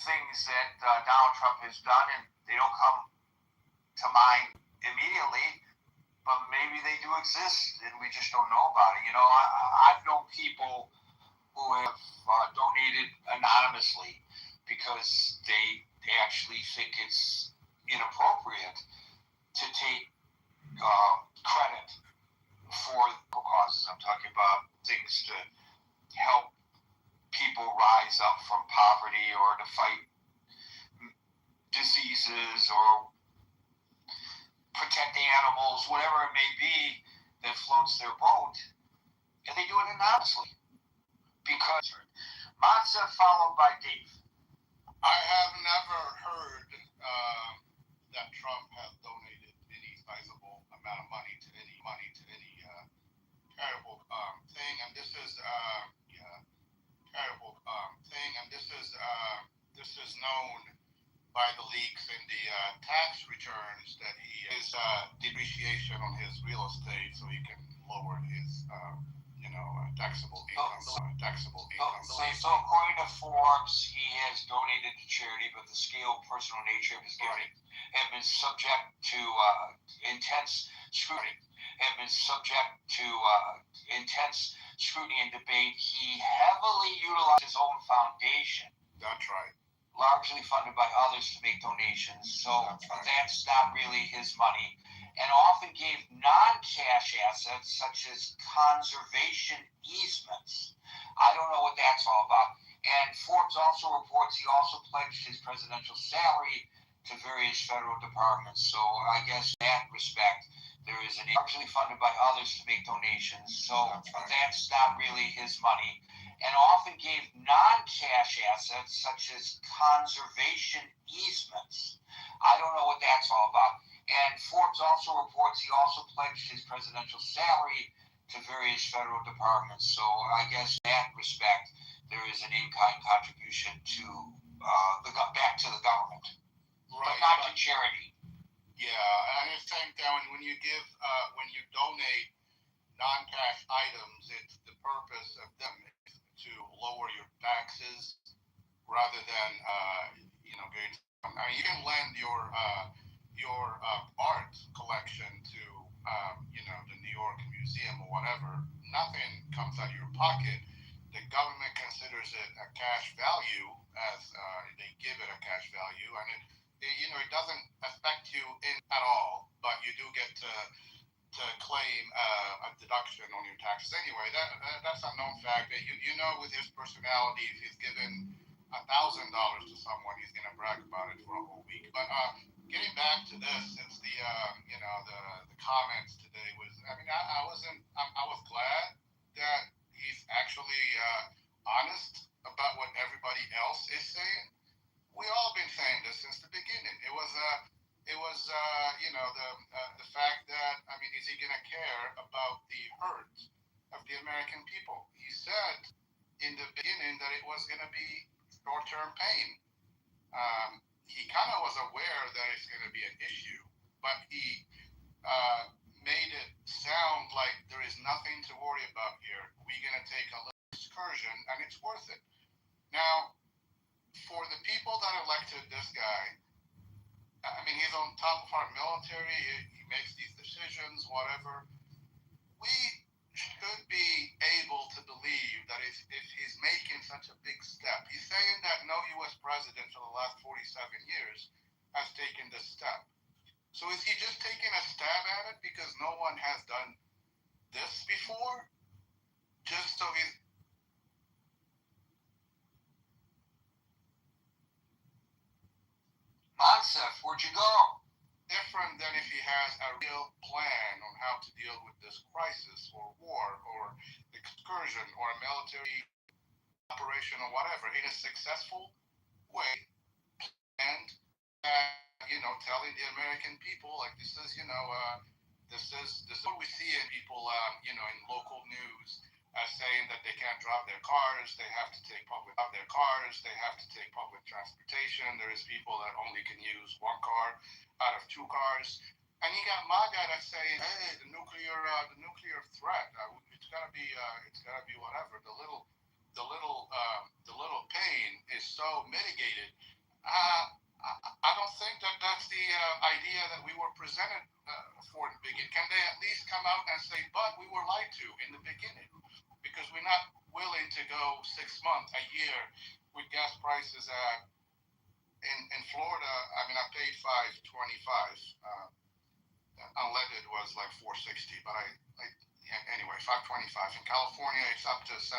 things that Donald Trump has done, and they don't come to mind immediately, but maybe they do exist, and we just don't know about it. You know, I've known people who have donated anonymously because they actually think it's inappropriate to take credit for causes. I'm talking about things to help people rise up from poverty or to fight diseases or protect animals, whatever it may be that floats their boat, and they do it anonymously. Because Matza followed by Dave. I have never heard that Trump has donated any sizable amount of money to any charitable thing, and this is charitable thing, and this is known by the leaks in the tax returns that he is depreciation on his real estate, so he can lower his taxable income. So according to Forbes, he has donated to charity, but the scale, personal nature of his giving have been subject to intense scrutiny. And debate. He heavily utilized his own foundation. That's right. Largely funded by others to make donations. So that's not really his money. And often gave non-cash assets such as conservation easements. I don't know what that's all about. And Forbes also reports he also pledged his presidential salary to various federal departments. So I guess in that respect, there is largely funded by others to make donations. So that's not really his money. And often gave non-cash assets such as conservation easements. I don't know what that's all about. And Forbes also reports he also pledged his presidential salary to various federal departments. So I guess in that respect, there is an in-kind contribution to back to the government, but not to charity. Yeah, I think that when you donate non-cash items, it's the purpose of them is to lower your taxes rather than getting. I mean, you can lend your art collection to the New York Museum or whatever. Nothing comes out of your pocket. The government considers it a cash value as they give it a cash value, and it doesn't affect you at all, but you do get to claim a deduction on your taxes anyway. That's a known fact. That with his personality, if he's given $1,000 to someone, he's gonna brag about it for a whole week. But getting back to this, since the comments today was, I was glad that he's actually honest about what everybody else is saying. We all been saying this since the beginning. It was the fact that, is he gonna care about the hurt of the American people? He said in the beginning that it was gonna be short-term pain. He kind of was aware that it's going to be an issue, but he made it sound like there is nothing to worry about here. We're going to take a little excursion, and it's worth it. Now, for the people that elected this guy, I mean, he's on top of our military. He makes these decisions, whatever. We should be able to believe that if he's making such a big step, he's saying that no U.S. president for the last 47 years has taken this step. So is he just taking a stab at it because no one has done this before? Just so he's... Monsef, where'd you go? Different than if he has a real plan on how to deal with this crisis or war or excursion or a military operation or whatever in a successful way, and telling the American people like this is what we see in people in local news saying that they can't drive their cars, they have to take public transportation. There is people that only can use one car out of two cars, and you got MAGA that's saying, hey, the nuclear threat, it's gotta be whatever. The little pain is so mitigated. I don't think that's the idea that we were presented for in the beginning. Can they at least come out and say, but we were lied to in the beginning because we're not willing to go 6 months, a year with gas prices in Florida. I mean, I paid $5.25. Unleaded was like $4.60, but anyway, $5.25. In California, it's up to $7.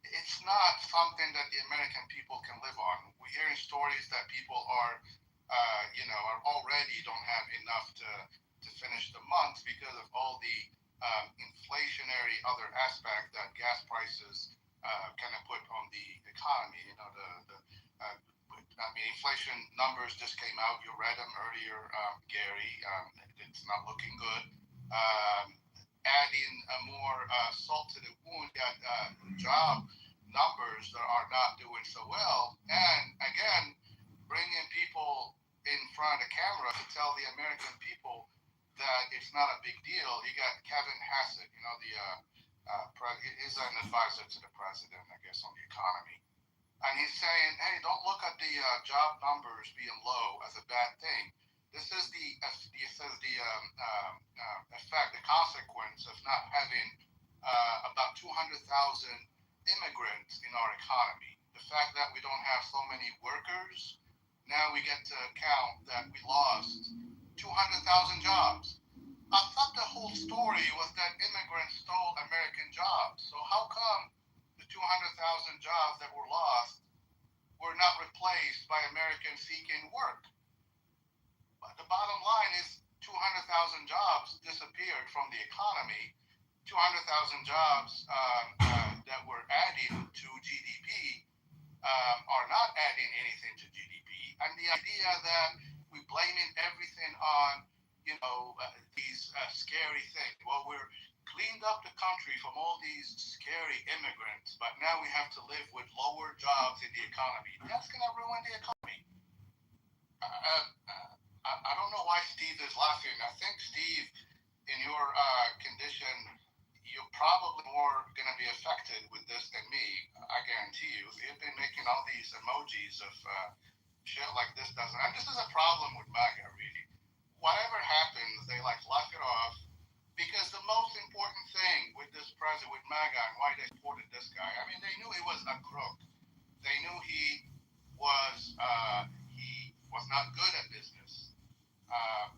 It's not something that the American people can live on. We're hearing stories that people are already don't have enough to finish the month because of all the inflationary other aspect that gas prices kind of put on the economy. Inflation numbers just came out. You read them earlier, Gary. It's not looking good. Adding more salt to the wound, got job numbers that are not doing so well, and again, bringing people in front of the camera to tell the American people that it's not a big deal. You got Kevin Hassett, he's an advisor to the president, I guess, on the economy, and he's saying, hey, don't look at the job numbers being low as a bad thing. This is the effect, the consequence of not having about 200,000 immigrants in our economy. The fact that we don't have so many workers, now we get to count that we lost 200,000 jobs. I thought the whole story was that immigrants stole American jobs. So how come the 200,000 jobs that were lost were not replaced by Americans seeking work? But the bottom line is 200,000 jobs disappeared from the economy. 200,000 jobs that were adding to GDP are not adding anything to GDP. And the idea that we're blaming everything on, these scary things. Well, we're cleaned up the country from all these scary immigrants, but now we have to live with lower jobs in the economy. That's going to ruin the economy. I don't know why Steve is laughing. I think, Steve, in your condition, you're probably more going to be affected with this than me. I guarantee you. You've been making all these emojis of shit like this doesn't. And this is a problem with MAGA, really. Whatever happens, they laugh it off. Because the most important thing with this president, with MAGA, and why they supported this guy, I mean, they knew he was a crook. They knew he was not good at business.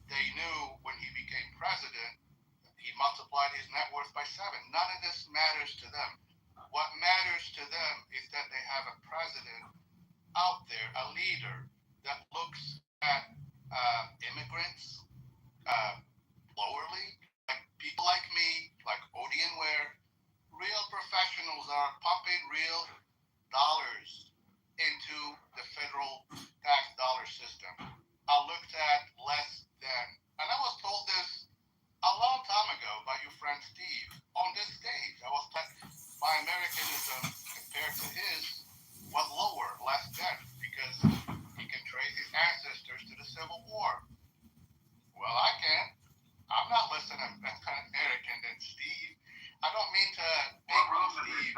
They knew when he became president, he multiplied his net worth by 7. None of this matters to them. What matters to them is that they have a president out there, a leader that looks at immigrants lowerly, like people like me, like Odie and Ware, real professionals are pumping real dollars into the federal tax dollar system. I looked at less than, and I was told this a long time ago by your friend Steve on this stage. I was told my Americanism compared to his was lower, less than, because he can trace his ancestors to the Civil War. Well, I can. I'm not listening to American than Steve. I don't mean to make Steve.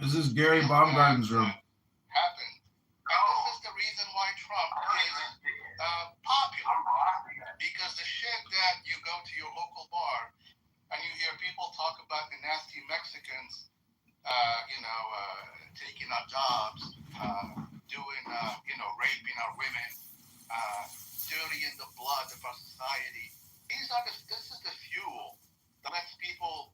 This is Gary Baumgarten's room. Happened politicians, taking our jobs, doing, raping our women, dirtying the blood of our society. This is the fuel that lets people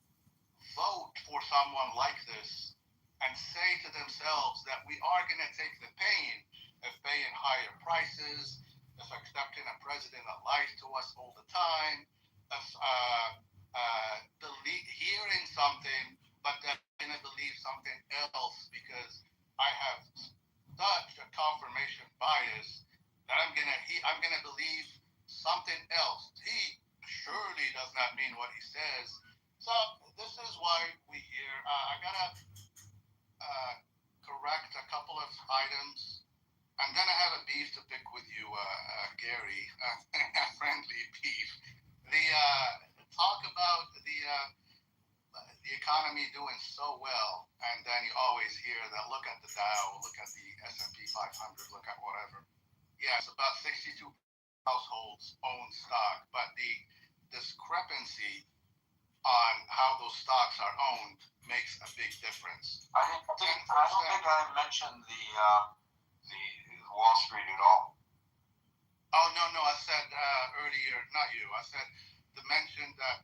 vote for someone like this and say to themselves that we are going to take the pain of paying higher prices, of accepting a president that lies to us all the time, of hearing something but then going to believe something else because I have such a confirmation bias that I'm gonna believe something else. He surely does not mean what he says. So this is why we hear. I gotta correct a couple of items. I'm gonna have a beef to pick with you, Gary. A friendly beef. The talk about the economy doing so well, and then you always hear that look at the Dow, look at the S&P 500, look at whatever. Yes, about 62 households own stock, but the discrepancy on how those stocks are owned makes a big difference. I don't think I mentioned the Wall Street at all. Oh no, I said earlier, not you. I said the mention that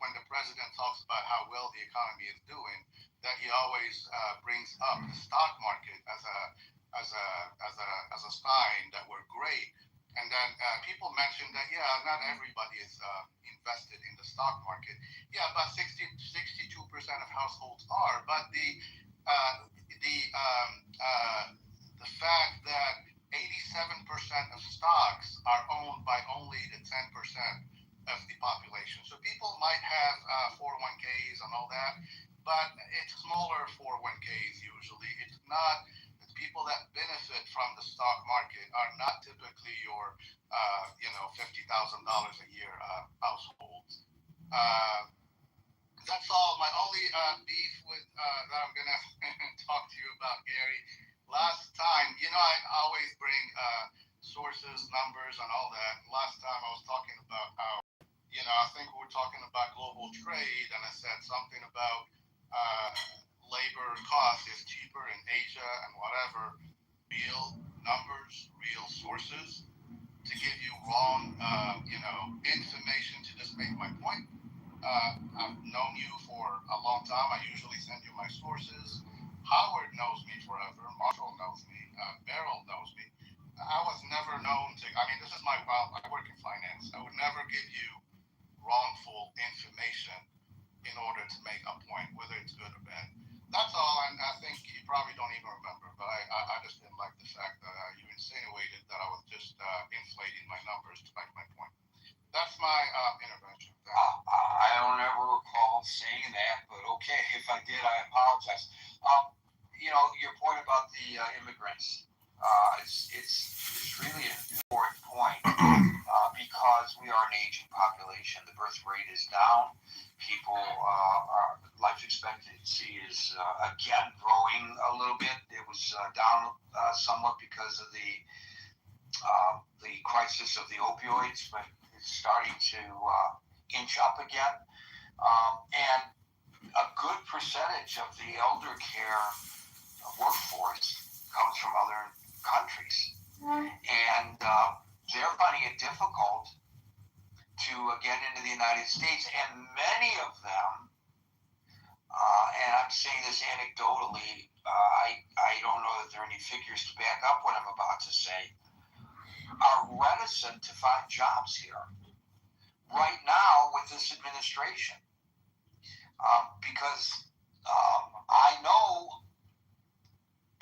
when the president talks about how well the economy is doing, that he always brings up the stock market as a sign that we're great. And then people mention that not everybody is invested in the stock market. Yeah, about 62% of households are, but the fact that 87% of stocks are owned by only the 10% of the population. So people might have 401ks and all that, but it's smaller 401ks usually. It's not the people that benefit from the stock market are not typically your $50,000 a year households. That's all. My only beef with that I'm gonna talk to you about, Gary. Last time, I always bring sources, numbers, and all that. Last time I was talking about how, I think we were talking about global trade, and I said something about labor cost is cheaper in Asia and whatever. Real numbers, real sources to give you wrong, information to just make my point. I've known you for a long time. I usually send you my sources. Howard knows me forever. Marshall knows me. Beryl knows me. I was never known to, this is I work in finance. I would never give you wrongful information in order to make a point, whether it's good or bad. That's all, and I think you probably don't even remember, but I just didn't like the fact that you insinuated that I was just inflating my numbers to make my point. That's my intervention. I don't ever recall saying that, but okay, if I did, I apologize. Your point about the immigrants, it's really an important point because we are an aging population. The birth rate is down. People, our life expectancy is again growing a little bit. It was down somewhat because of the crisis of the opioids, but it's starting to inch up again. And a good percentage of the elder care workforce comes from other countries. And they're finding it difficult to get into the United States. And many of them, and I'm saying this anecdotally, I don't know that there are any figures to back up what I'm about to say, are reticent to find jobs here right now with this administration. Because I know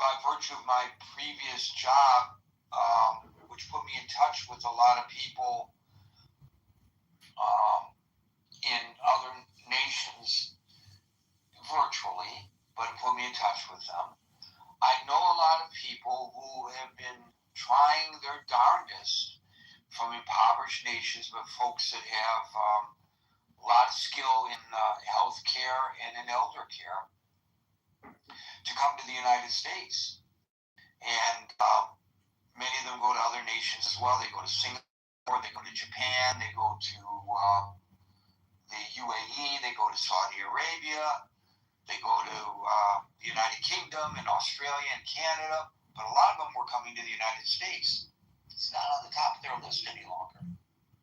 by virtue of my previous job, which put me in touch with a lot of people in other nations virtually, but it put me in touch with them. I know a lot of people who have been trying their darndest from impoverished nations, but folks that have a lot of skill in health care and in elder care to come to the United States. And many of them go to other nations as well. They go to Singapore, they go to Japan, they go to the UAE, they go to Saudi Arabia. United Kingdom and Australia and Canada, but a lot of them were coming to the United States. It's not on the top of their list any longer.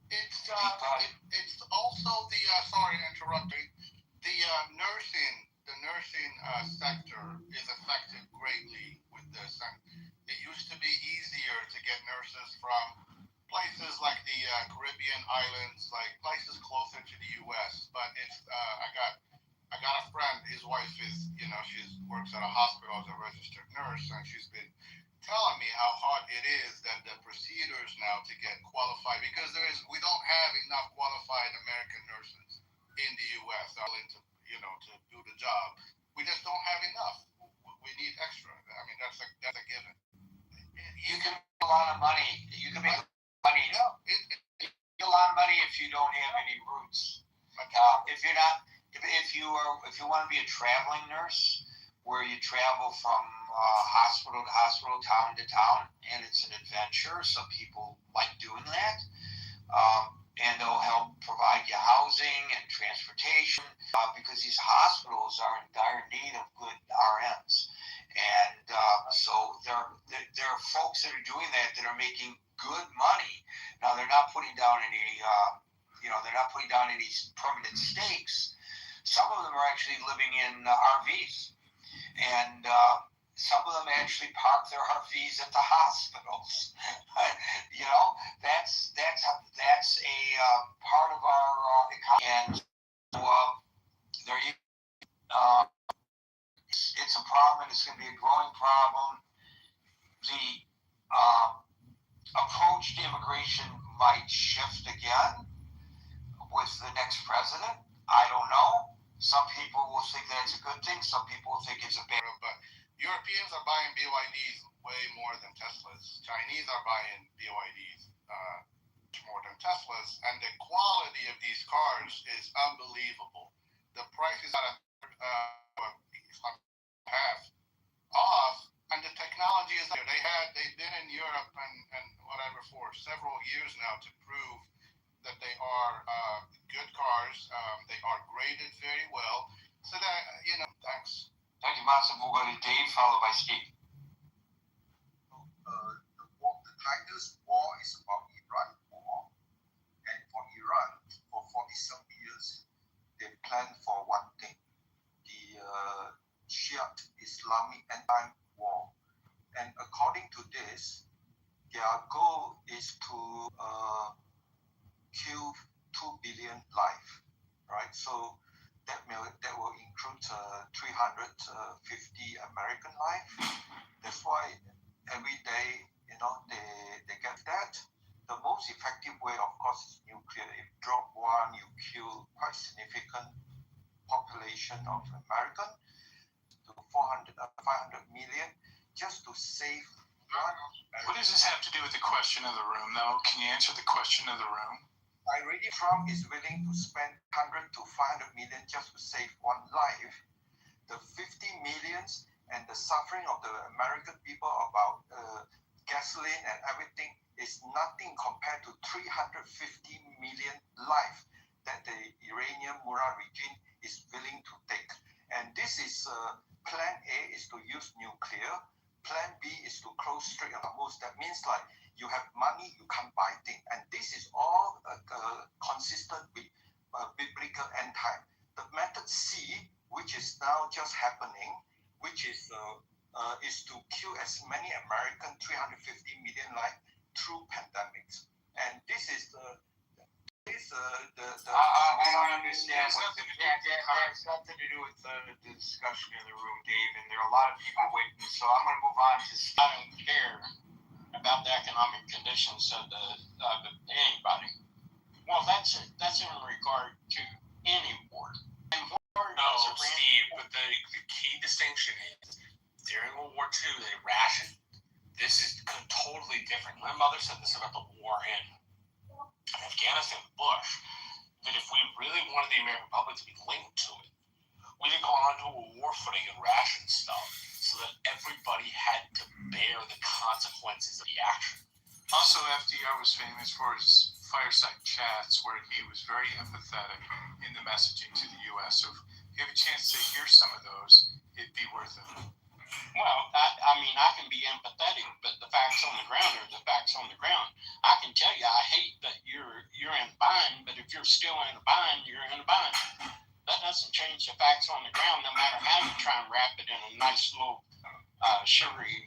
It's also the sorry to interrupt you. The nursing sector is affected greatly with this. And it used to be easier to get nurses from places like the Caribbean islands, like places closer to the U.S. But it's I got a friend. His wife is she works at a hospital as a registered nurse, and she's been telling me how hard it is that the procedures now to get qualified, because we don't have enough qualified American nurses in the U.S. to do the job. We just don't have enough. We need extra. I mean, that's a given. You can make a lot of money. You can make money. A lot of money if you don't have any roots. If you want to be a traveling nurse, where you travel from hospital to hospital, town to town, and it's an adventure. Some people like doing that. And they'll help provide you housing and transportation because these hospitals are in dire need of good RNs. And so there are folks that are doing that are making good money. Now, they're not putting down any, permanent stakes. Some of them are actually living in RVs. And some of them actually park their RVs at the hospitals. That's a part of our economy. And it's a problem, and it's going to be a growing problem. The approach to immigration might shift again with the next president. I don't know. Some people will think that's a good thing. Some people will think it's a bad thing. But Europeans are buying BYDs way more than Teslas. Chinese are buying BYDs much more than Teslas. And the quality of these cars is unbelievable. The price is at half off. And the technology is there. They've been in Europe and whatever for several years now to prove that they are good cars. They are graded very well. So that, thanks. Thank you, Master. We'll go to Dave, followed by Steve. The Tigers war is about Iran war. And for Iran, for 40-some years, they planned for one thing. The Shiite Islamic anti-war. And according to this, their goal is to kill 2 billion life, right? So that will include 350 American life. That's why every day, they get that. The most effective way, of course, is nuclear. If drop one, you kill quite significant population of American to 500 million just to save one. What does this have to do with the question of the room, though? Can you answer the question of the room? Trump is willing to spend 100 to 500 million just to save one life. The 50 millions and the suffering of the American people about gasoline and everything is nothing compared to 350 million life that the Iranian Murad regime is willing to take. And this is plan A is to use nuclear. Plan B is to close Strait of Hormuz. That means like you have money, you can't buy things. And this is all consistent with biblical end time. The method C, which is now just happening, which is to kill as many American 350 million life through pandemics. And this is I understand. That's nothing to do with the discussion in the room, Dave. And there are a lot of people waiting, so I'm going to move on to Steve. I don't care about the economic conditions of anybody. Well, that's in regard to any war. And war no, Steve, but the key distinction is during World War II, they rationed. This is totally different. My mother said this about the war in Afghanistan, Bush, that if we really wanted the American public to be linked to it, we didn't go onto a war footing and ration stuff so that everybody had to bear the consequences of the action. Also, FDR was famous for his fireside chats where he was very empathetic in the messaging to the U.S. So if you have a chance to hear some of those, it'd be worth it. Well, I mean, I can be empathetic, but the facts on the ground are the facts on the ground. I can tell you, I hate that you're in a bind, but if you're still in a bind, you're in a bind. That doesn't change the facts on the ground, no matter how you try and wrap it in a nice little sugary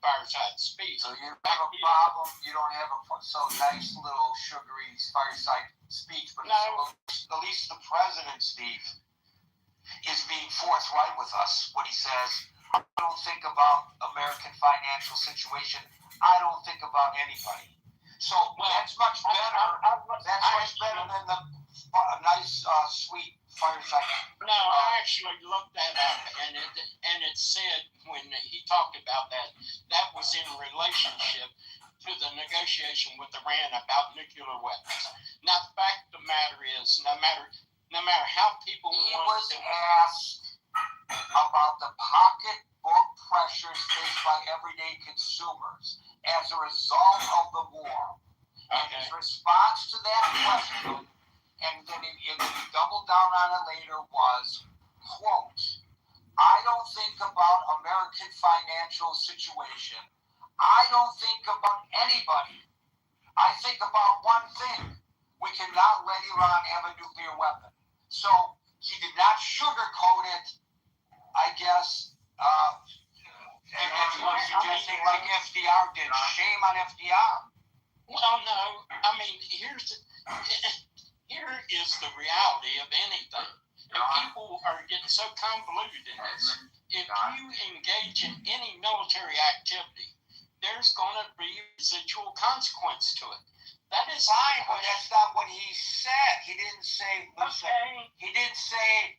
fireside speech. So you have a problem. You don't have a so nice little sugary fireside speech, but no. At least the president, Steve, is being forthright with us when he says, I don't think about American financial situation. I don't think about anybody. So that's much better. That's much better than the nice, sweet fireside. No, I actually looked that up, and it said when he talked about that, that was in relationship to the negotiation with Iran about nuclear weapons. Now, the fact of the matter is, no matter how people was asked about the pocketbook pressures faced by everyday consumers as a result of the war. And his response to that question, and then he doubled down on it later, was, quote, I don't think about American financial situation. I don't think about anybody. I think about one thing. We cannot let Iran have a nuclear weapon. So he did not sugarcoat it, I guess, and he was suggesting like FDR did. Shame on FDR. Well, no, I mean, here is the reality of anything. And people are getting so convoluted in this. If you engage in any military activity, there's going to be residual consequence to it. That is fine, but that's not what he said. He didn't say. Okay. He didn't say.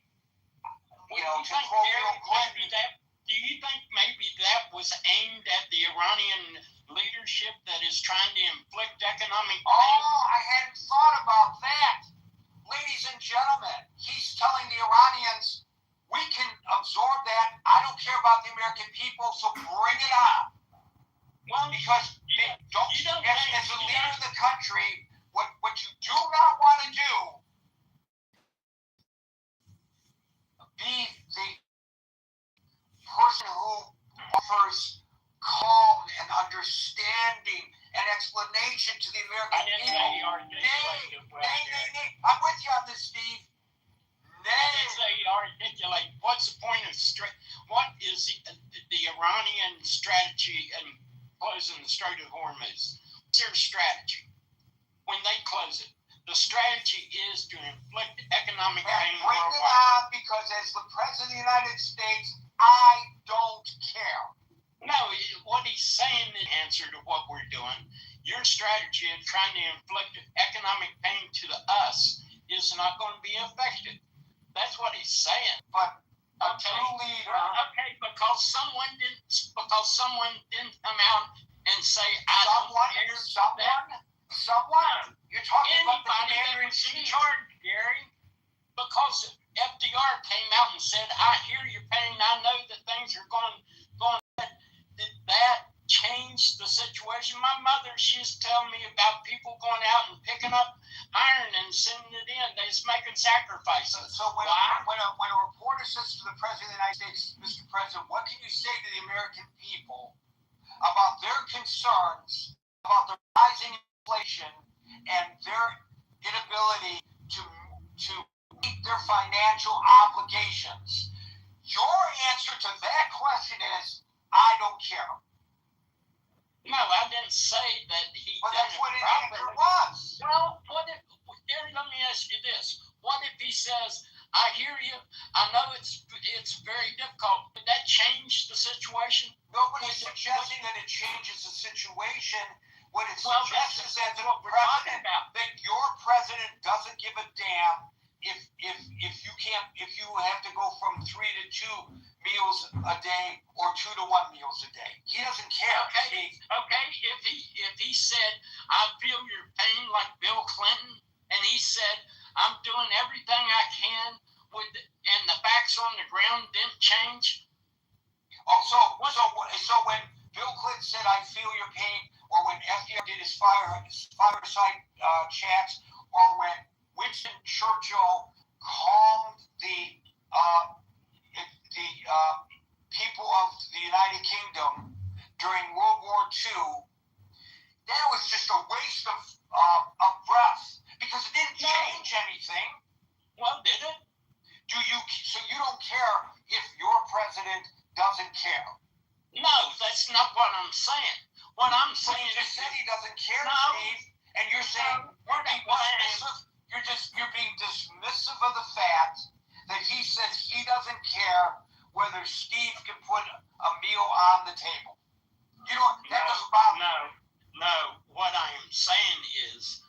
You know, to quote Bill Clinton. Do you think maybe that was aimed at the Iranian leadership that is trying to inflict economic pain? Oh, I hadn't thought about that. Ladies and gentlemen, he's telling the Iranians, we can absorb that. I don't care about the American people, so bring it on. Well, because as a leader of the country, what you do not want to do, be the person who offers calm and understanding and explanation to the American people. Nay. I'm with you on this, Steve. Articulate what's the point of what is the Iranian strategy and closing the Strait of Hormuz? What's their strategy when they close it? The strategy is to inflict economic pain worldwide. Bring it on, because as the President of the United States, I don't care. No, what he's saying in answer to what we're doing, your strategy of trying to inflict economic pain to us is not going to be effective. That's what he's saying. But okay, because someone didn't come out and say someone. You're talking about the commander in charge, Gary. Because FDR came out and said, "I hear your pain. I know that things are going." Did that change the situation? My mother, she's telling me about people going out and picking up iron and sending it in. They're making sacrifices. So when a reporter says to the President of the United States, Mr. President, what can you say to the American people about their concerns about the rising inflation and their inability to meet their financial obligations? Your answer to that question is, I don't care. No, I didn't say that he But that's what his answer was. Well, let me ask you this. What if he says, I hear you, I know it's very difficult. Did that change the situation? Nobody's suggesting that it changes the situation. What it suggests is that your president doesn't give a damn if you have to go from 3 to 2 meals a day or 2 to 1 meals a day. He doesn't care. Okay. If he said, I feel your pain like Bill Clinton, and he said, I'm doing everything I can and the facts on the ground didn't change. So when Bill Clinton said, I feel your pain, or when FDR did his fireside chats, or when Winston Churchill calmed the of the United Kingdom during World War II, that was just a waste of breath because it didn't change anything. Well, did it? So you don't care if your president doesn't care? No, that's not what I'm saying. What I'm saying you just said he doesn't care, no, Steve, and you're saying you're being dismissive. You're being dismissive of the fact that he says he doesn't care whether Steve can put a meal on the table. You know that doesn't bother me. No. What I am saying is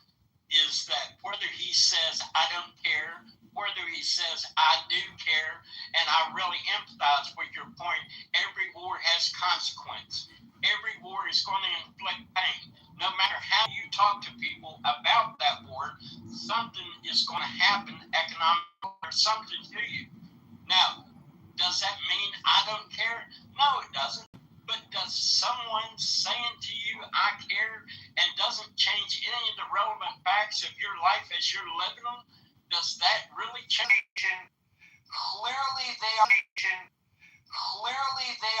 that whether he says I don't care, whether he says I do care, and I really empathize with your point, every war has consequence. Every war is going to inflict pain. No matter how you talk to people about that war, something is going to happen economically or something to you. Now, does that mean I don't care? No, it doesn't. But does someone saying to you, I care, and doesn't change any of the relevant facts of your life as you're living them, does that really change? Clearly they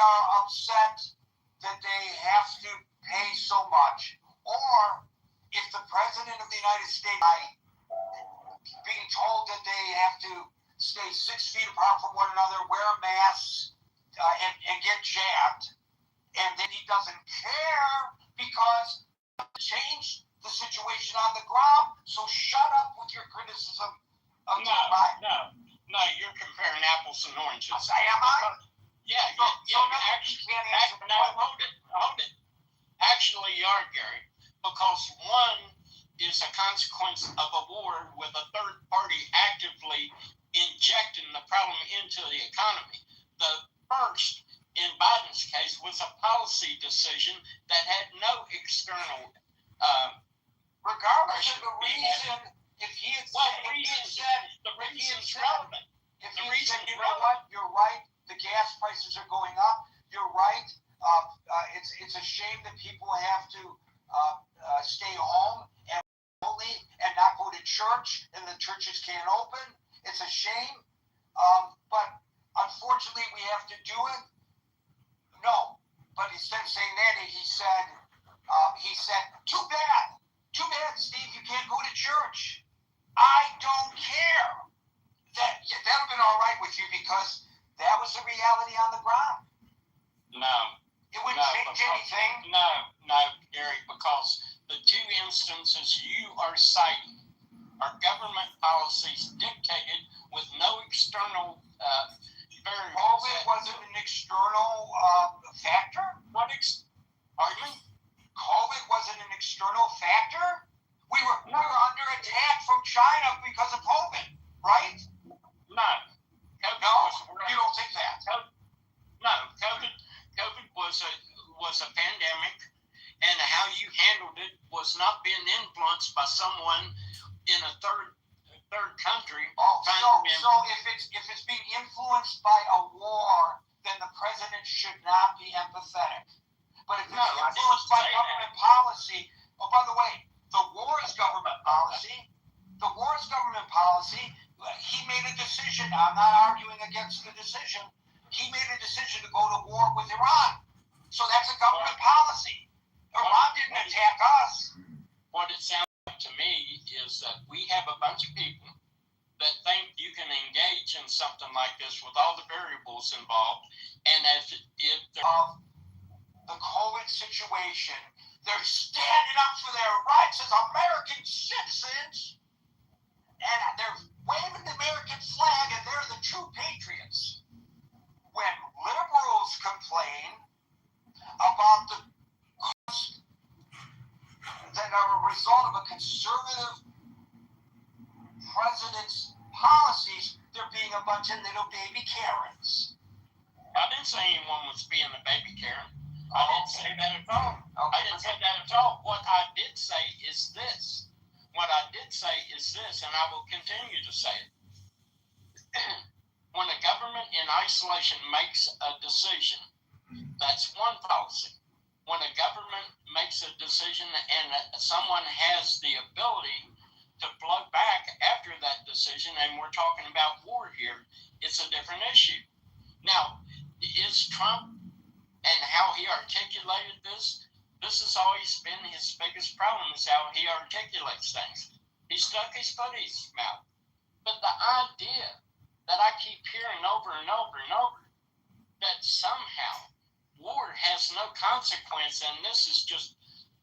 are upset that they have to pay so much. Or if the President of the United States being told that they have to stay 6 feet apart from one another, wear masks, and get jabbed, and then he doesn't care because it changed the situation on the ground. So shut up with your criticism of Joe Biden. No, you're comparing apples and oranges. Am I? Yeah. Hold it. Actually, you are, Gary, because one is a consequence of a war with a third party actively injecting the problem into the economy. The first, in Biden's case, was a policy decision that had no external. Regardless of the reason, if he had said, you know what, you're right, the gas prices are going up, you're right, it's a shame that people have to stay home and not go to church, and the churches can't open. It's a shame, but unfortunately we have to do it. No, but instead of saying that, he said, too bad, Steve, you can't go to church. I don't care. That would have been all right with you because that was the reality on the ground. No. It wouldn't change anything. No, Gary, because the two instances you are citing are government policies dictated with no external variables. COVID wasn't an external factor? Pardon me? COVID wasn't an external factor? We were under attack from China because of COVID, right? No. You don't think that? No, COVID was a pandemic, and how you handled it was not being influenced by someone in a third country. So if it's being influenced by a war, then the president should not be empathetic. But if it's influenced by government policy, oh, by the way, the war is government policy. He made a decision. I'm not arguing against the decision. He made a decision to go to war with Iran. So that's a government policy. Iran didn't attack us. What it sounds like to me is that we have a bunch of people that think you can engage in something like this with all the variables involved, and as if the COVID situation, they're standing up for their rights as American citizens, and they're waving the American flag, and they're the true patriots. When liberals complain about the costs that are a result of a conservative president's policies, they're being a bunch of little baby Karens. I didn't say anyone was being a baby Karen. I didn't say that at all. What I did say is this. And I will continue to say it. When a government in isolation makes a decision, that's one policy. When a government makes a decision and someone has the ability to blow back after that decision, and we're talking about war here, it's a different issue. Now, is is Trump and how he articulated this. This has always been his biggest problem, is how he articulates things. He stuck his foot in his mouth. But the idea that I keep hearing over and over and over, that somehow war has no consequence, and this is just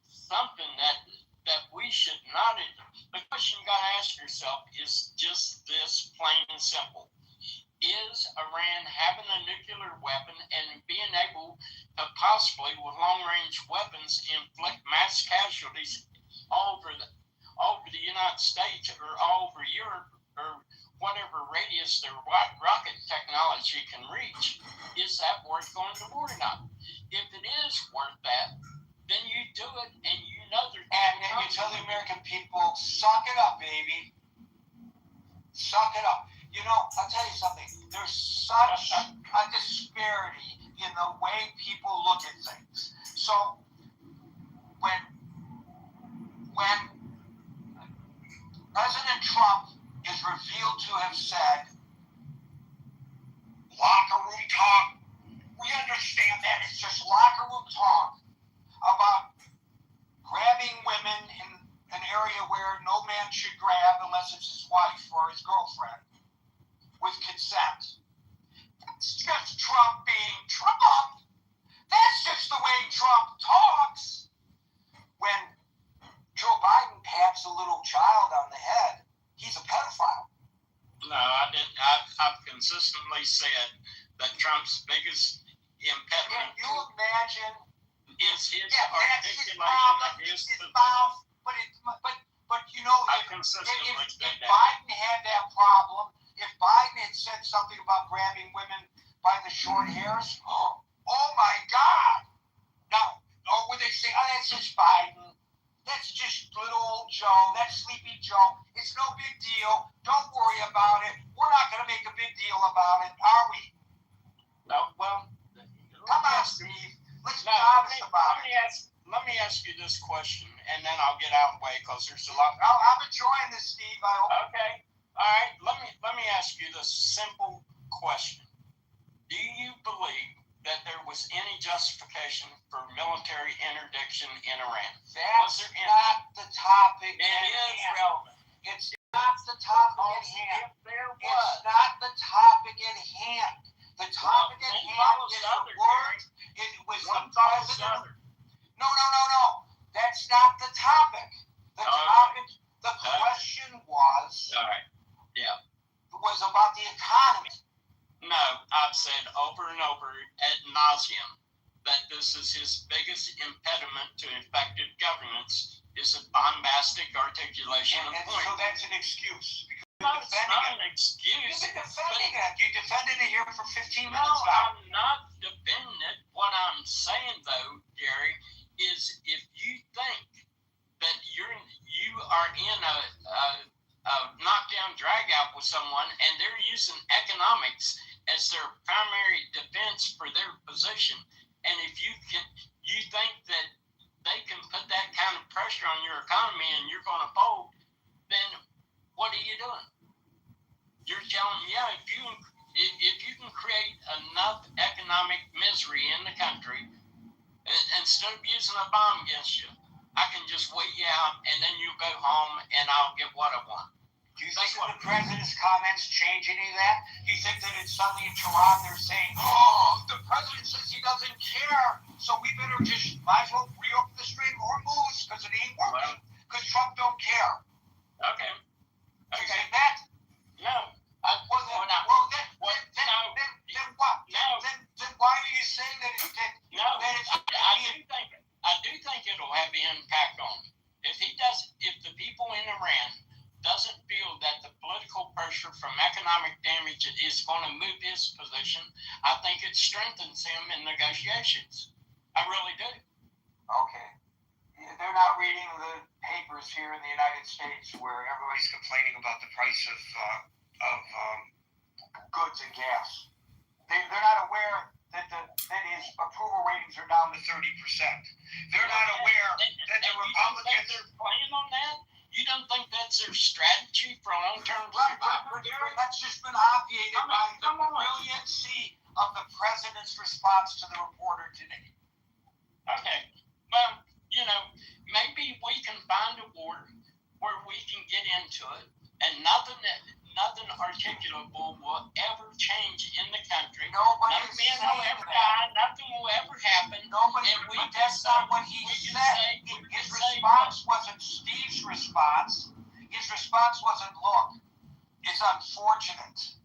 something that we should not. The question you got to ask yourself is just this, plain and simple. Is Iran having a nuclear weapon and being able to possibly, with long-range weapons, inflict mass casualties all over the United States or all over Europe or whatever radius their rocket technology can reach? Is that worth going to war or not? If it is worth that, then you do it, and you know there's... And then you tell the American people, suck it up, baby. Suck it up. You know, I'll tell you something. There's such a disparity in the way people look at things. So, when President Trump is revealed to have said, locker room talk, we understand that it's just locker room talk about grabbing women in an area where no man should grab unless it's his wife or his girlfriend with consent. That's just Trump being Trump. That's just the way Trump talks. When Joe Biden pats a little child on the head, he's a pedophile. No, I didn't. I've consistently said that Trump's biggest impediment... Can you imagine... is his articulation of his mouth. But you know, if Biden had that problem, if Biden had said something about grabbing women by the short hairs, oh my God! Now, or would they say, oh, that's just Biden. That's just little old Joe. That's Sleepy Joe. It's no big deal. Don't worry about it. We're not going to make a big deal about it, are we? No, well... Come on, Steve. Let's be honest about it. Let me ask you this question, and then I'll get out of the way because there's a lot. I'm enjoying this, Steve. I hope. Okay. All right. Let me ask you this simple question: do you believe that there was any justification for military interdiction in Iran? That's not the topic. It is relevant. It's not the topic at hand. If there was. It's not the topic at hand. The topic at hand is the word. It was the president. No. That's not the topic. The topic, the question was. All right. Yeah. Was about the economy. No, I've said over and over ad nauseum that this is his biggest impediment to effective governance is a bombastic articulation of points. So that's an excuse. No, it's not an excuse. You've been defending it. You defended it here for 15 minutes now. No, I'm not defending it. What I'm saying, though, Gary, is if you think that you are in a knockdown drag-out with someone and they're using economics as their primary defense for their position, and if you think that they can put that kind of pressure on your economy and you're going to fold, then what are you doing? You're telling me, yeah, if you can create enough economic misery in the country, instead of using a bomb against you, I can just wait you out and then you go home and I'll get what I want. Do you think that the president's comments change any of that? Do you think that it's suddenly in Tehran they're saying, oh, the president says he doesn't care, so we better just might as well reopen the Strait of Hormuz because it ain't working, because Trump don't care. Okay. You say that? No. Then what? Then why are you saying that it's... I do think it'll have an impact on him. If the people in Iran doesn't feel that the political pressure from economic damage is going to move his position, I think it strengthens him in negotiations. I really do. Okay. They're not reading the papers here in the United States where everybody's complaining about the price of goods and gas. They're not aware that his approval ratings are down to 30%. They're not aware that the Republicans... They're playing on that? You don't think that's their strategy for long-term... Right, that's just been obviated by the brilliancy of the president's response to the reporter today. Okay. Well, maybe we can find a board where we can get into it, and nothing articulable will ever change in the country. Nobody is men saying will ever that. die. Nothing will ever happen. Nobody, And but that's not what he said. His response wasn't Steve's response. His response wasn't, look, it's unfortunate,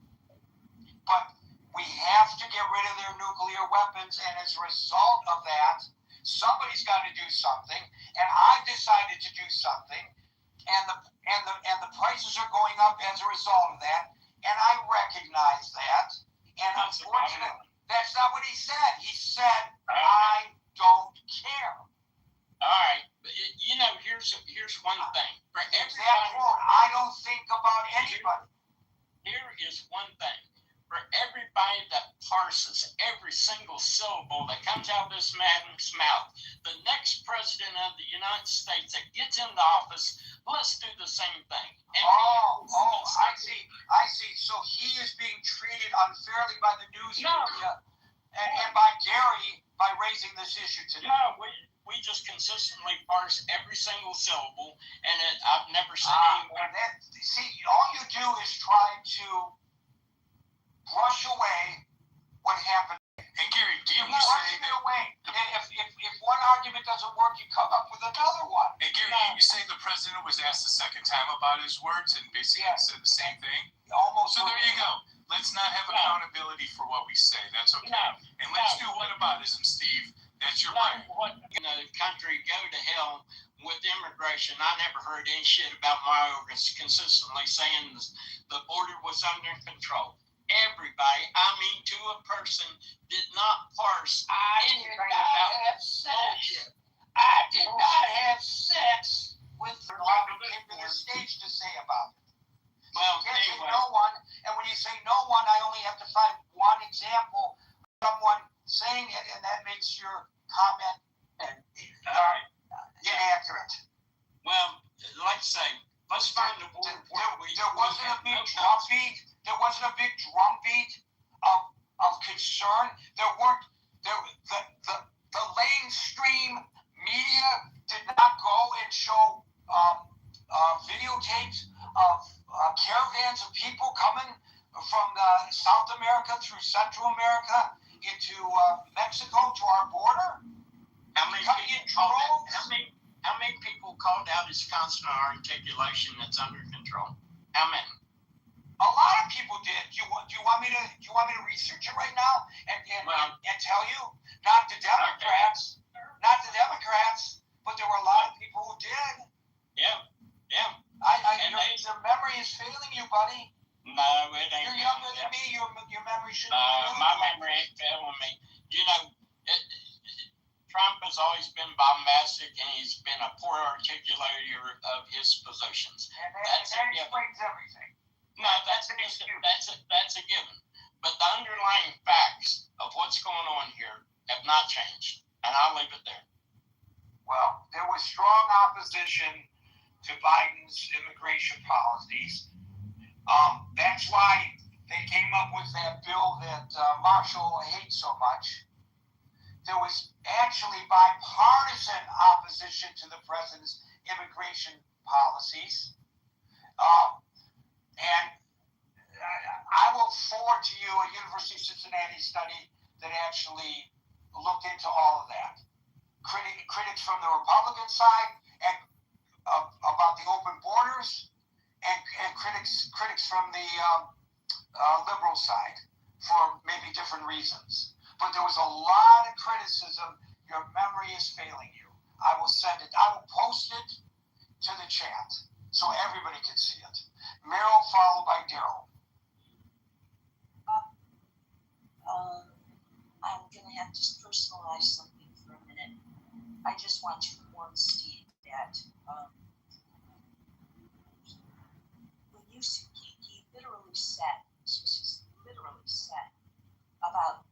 but we have to get rid of their nuclear weapons, and as a result of that, somebody's got to do something, and I've decided to do something, and the prices are going up as a result of that, and I recognize that, and unfortunately, that's not what he said. He said, I don't care. All right, but here's one thing. For Exact quote. I don't think about anybody. Here is one thing. For everybody that parses every single syllable that comes out of this man's mouth, the next president of the United States that gets into office, let's do the same thing. I see. So he is being treated unfairly by the news media and by Gary by raising this issue today. No, we just consistently parse every single syllable, and I've never seen anyone. See, all you do is try to brush away what happened. And Gary, do you say that away? If one argument doesn't work, you come up with another one. And Gary, you say the president was asked the second time about his words and basically said the same thing? Almost. So there you go. Let's not have accountability for what we say. That's okay. And let's do whataboutism, Steve. That's your right. What in the country go to hell with immigration? I never heard any shit about Mario consistently saying the border was under control. Everybody, I mean to a person, did not parse anything about bullshit. I did not have sex with what came to the stage to say about it. Well, anyway. No one, and when you say no one, I only have to find one example of someone saying it, and that makes your comment inaccurate. Well, like I say, let's find the board. There wasn't a big drumbeat. There wasn't a big drumbeat of concern. There weren't. The mainstream media did not go and show videotapes of caravans of people coming from South America through Central America into Mexico to our border. How many people called out his constant articulation that's under control? How many? A lot of people did. Do you want me to research it right now and tell you? Not the Democrats, but there were a lot of people who did. Yeah. Your memory is failing you, buddy. No, it ain't. You're younger than me. Your memory should. My memory ain't failing me. Trump has always been bombastic, and he's been a poor articulator of his positions. That explains everything. No, that's a given. But the underlying facts of what's going on here have not changed, and I'll leave it there. Well, there was strong opposition to Biden's immigration policies. That's why they came up with that bill that Marshall hates so much. There was actually bipartisan opposition to the president's immigration policies. And I will forward to you a University of Cincinnati study that actually looked into all of that. Critics from the Republican side and about the open borders, and critics from the liberal side for maybe different reasons. But there was a lot of criticism. Your memory is failing you. I will send it. I will post it to the chat so everybody can see it. Meryl, followed by Daryl. I'm going to have to personalize something for a minute. I just want to warn Steve that he literally said, about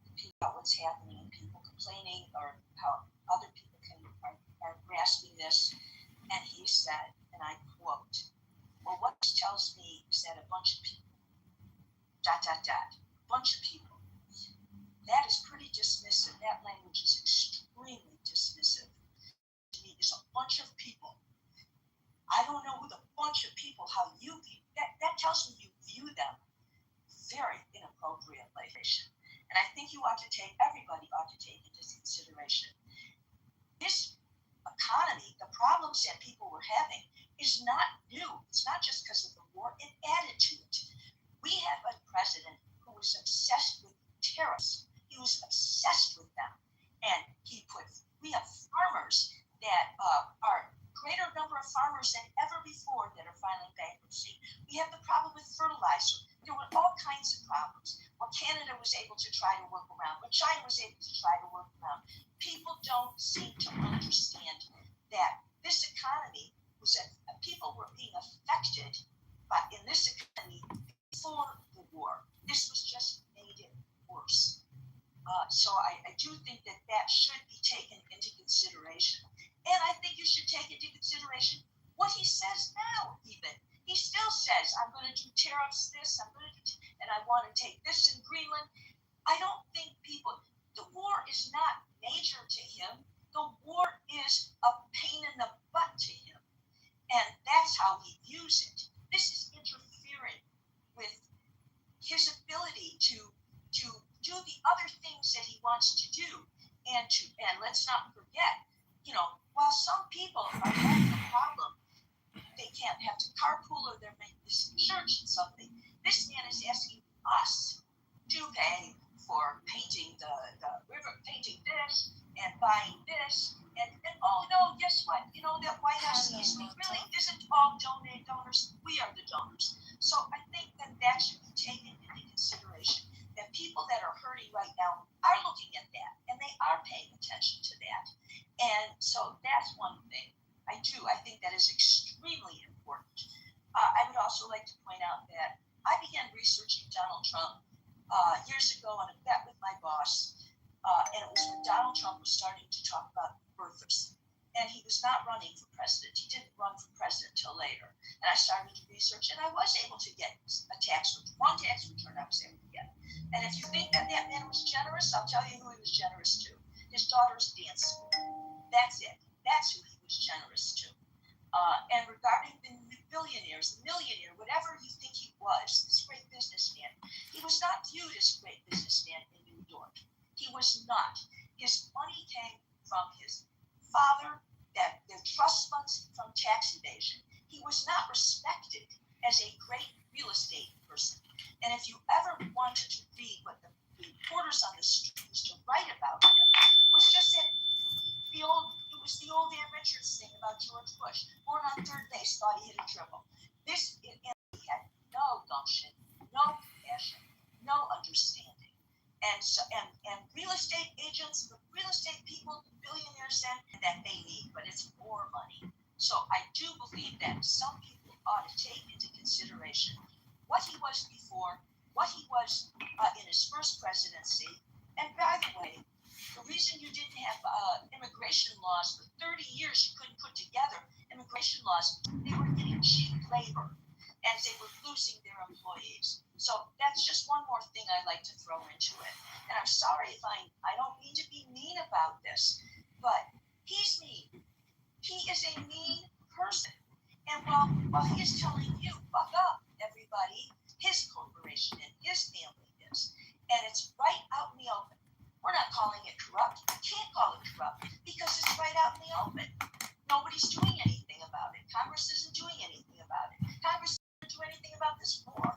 what's happening and people complaining or how other people are grasping this. And he said, and I quote, well, what this tells me is that a bunch of people, bunch of people, That is pretty dismissive. That language is extremely dismissive. To me, there's a bunch of people. I don't know who the bunch of people, how you view that tells me you view them very inappropriately. And I think everybody ought to take into consideration. This economy, the problems that people were having is not new. It's not just because of the war, it added to it. We have a president who was obsessed with tariffs. He was obsessed with them. And we have farmers that are greater number of farmers than ever before that are filing bankruptcy. We have the problem with fertilizer. There were all kinds of problems. What Canada was able to try to work around, what China was able to try to work around. People don't seem to understand that this economy was that people were being affected in this economy before the war. This was just made it worse. So I do think that should be taken into consideration. And I think you should take into consideration what he says now, even. He still says, I'm going to do tariffs this, and I want to take this in Greenland. I don't think the war is not major to him. The war is a pain in the butt to him. And that's how he views it. This is interfering with his ability to do the other things that he wants to do. And let's not forget, while some people are having a problem, they can't have to carpool or they're missing church and something. This man is asking us to pay for painting the river, painting this and buying this. And oh no, guess what? That White House really isn't all donors. We are the donors. So I think that should be taken into consideration. That people that are hurting right now are looking at that and they are paying attention to that. And so that's one thing. I think that is extremely important. I would also like to point out that I began researching Donald Trump years ago on a bet with my boss. And it was when Donald Trump was starting to talk about birthers. And he was not running for president. He didn't run for president until later. And I started to research, and I was able to get one tax return I was able to get. And if you think that man was generous, I'll tell you who he was generous to. His daughter's dance school. That's it. That's who he was generous to. And regarding the millionaire, whatever you think he was, this great businessman, he was not viewed as a great businessman in New York. He was not. His money came from his father, their trust funds from tax evasion. He was not respected as a great real estate person. And if you ever wanted to read what the reporters on the street used to write about him, was just that it was the old Ann Richards thing about George Bush. Born on third base, thought he hit a triple. And he had no gumption, no compassion, no understanding. And real estate agents, the real estate people, the billionaires that they need, but it's more money. So I do believe that some people ought to take into consideration what he was before, what he was in his first presidency. And by the way, the reason you didn't have immigration laws for 30 years, you couldn't put together immigration laws, they were getting cheap labor and they were losing their employees. So that's just one more thing I'd like to throw into it. And I'm sorry if I don't mean to be mean about this, but he's mean. He is a mean person. And while he is telling you, buck up, everybody, his corporation and his family is. And it's right out in the open. We're not calling it corrupt. We can't call it corrupt because it's right out in the open. Nobody's doing anything about it. Congress isn't doing anything about it. Congress doesn't do anything about this war.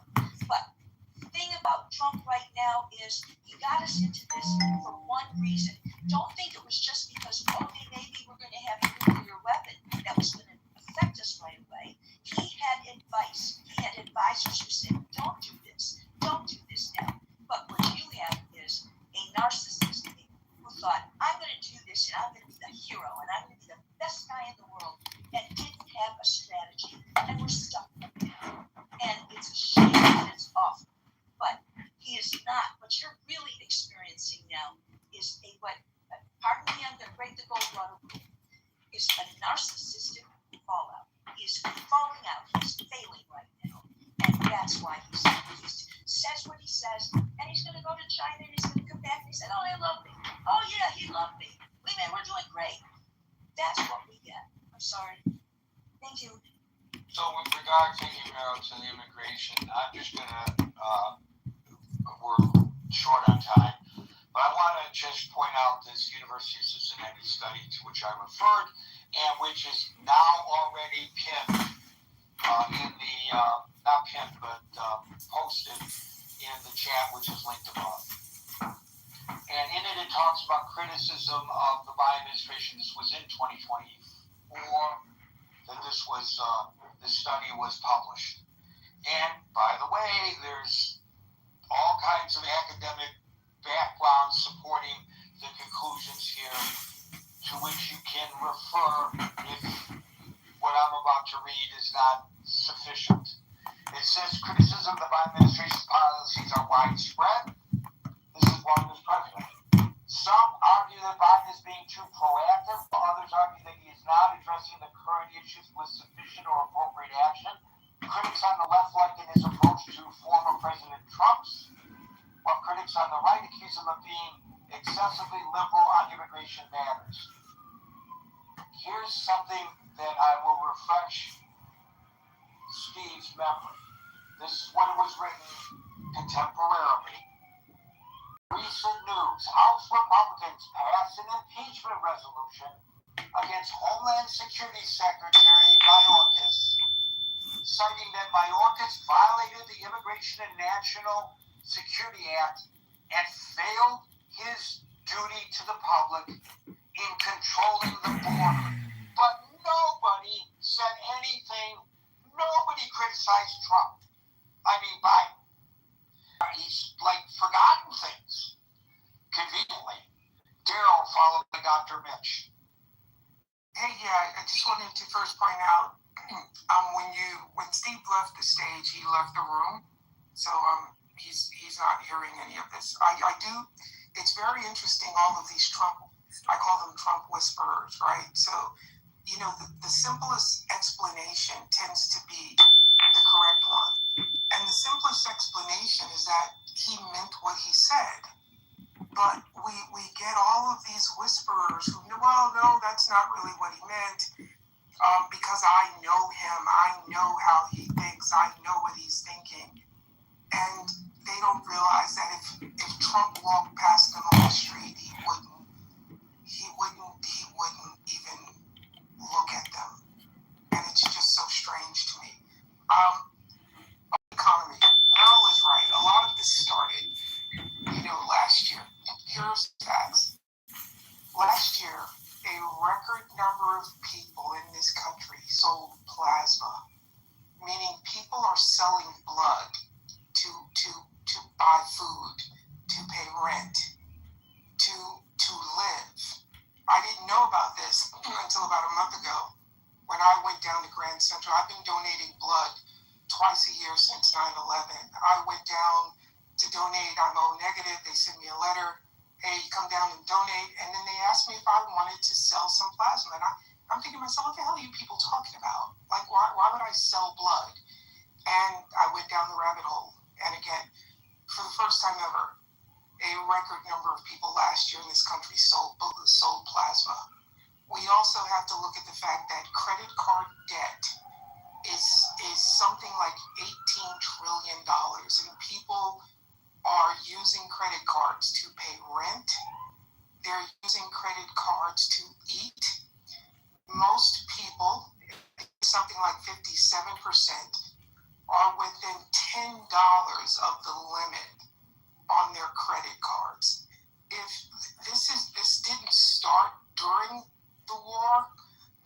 But the thing about Trump right now is he got us into this for one reason. Don't think it was just because, maybe we're going to have a nuclear weapon that was going to affect us right away. He had advice. He had advisors who said, don't do this. Don't do this now. But what you have is a narcissist who thought, I'm going to do this and I'm going to be the hero and I'm going to be the best guy in the world and didn't have a strategy. And we're stuck with it. And it's a shame and it's awful. But he is not. What you're really experiencing now is pardon me, I'm going to break the gold water rule, is a narcissistic fallout. He is falling out. He's failing right now. And that's why he says what he says. And he's going to go to China and he's going to come back and they said, oh, they love me. Oh, yeah, he loved me. We're doing great. That's what we get. I'm sorry. Thank you. So with regard to the immigration, I'm just gonna, we're short on time, but I want to just point out this University of Cincinnati study to which I referred, and which is now already pinned in the, not pinned, but posted in the chat, which is linked above. And in it, it talks about criticism of the Biden administration. This was in 2024 that this study was published. And by the way, there's all kinds of academic backgrounds supporting the conclusions here, to which you can refer if what I'm about to read is not sufficient. It says criticism of the Biden administration's policies are widespread. This is one who's president. Some argue that Biden is being too proactive, while others argue that he is not addressing the current issues with sufficient or appropriate action. Critics on the left liken his approach to former President Trump's, while critics on the right accuse him of being excessively liberal on immigration matters. Here's something that I will refresh Steve's memory. This is what it was written contemporarily. Recent news. House Republicans passed an impeachment resolution against Homeland Security Secretary Mayorkas, citing that Mayorkas violated the Immigration and National Security Act and failed his duty to the public in controlling the border. But nobody said anything. Nobody criticized Trump. I mean, Biden. He's forgotten things. Conveniently. Daryl, followed by Dr. Mitch. Hey, yeah, I just wanted to first point out, when Steve left the stage, he left the room. So he's not hearing any of this. It's very interesting, all of these I call them Trump whisperers, right? So, the simplest explanation tends to be the correct one. And the simplest explanation is that he meant what he said. But we get all of these whisperers who, well, no, that's not really what he meant. Because I know him, I know how he thinks, I know what he's thinking. And they don't realize that if Trump walked past them on the street, he wouldn't even look at them. And it's just so strange to me. Economy. Merrill is right. A lot of this started, last year. Here's facts. Last year, a record number of people in this country sold plasma, meaning people are selling blood to buy food, to pay rent, to live. I didn't know about this until about a month ago when I went down to Grand Central. I've been donating blood twice a year since 9/11. I went down to donate. I'm O negative. They sent me a letter. Hey, come down and donate. And then they asked me if I wanted to sell some plasma. And I'm thinking to myself, what the hell are you people talking about? Why would I sell blood? And I went down the rabbit hole. And again, for the first time ever, a record number of people last year in this country sold plasma. We also have to look at the fact that credit card debt is something like $18 trillion, and people are using credit cards to pay rent. They're using credit cards to eat. Most people, something like 57%, are within $10 of the limit on their credit cards. If this didn't start during the war,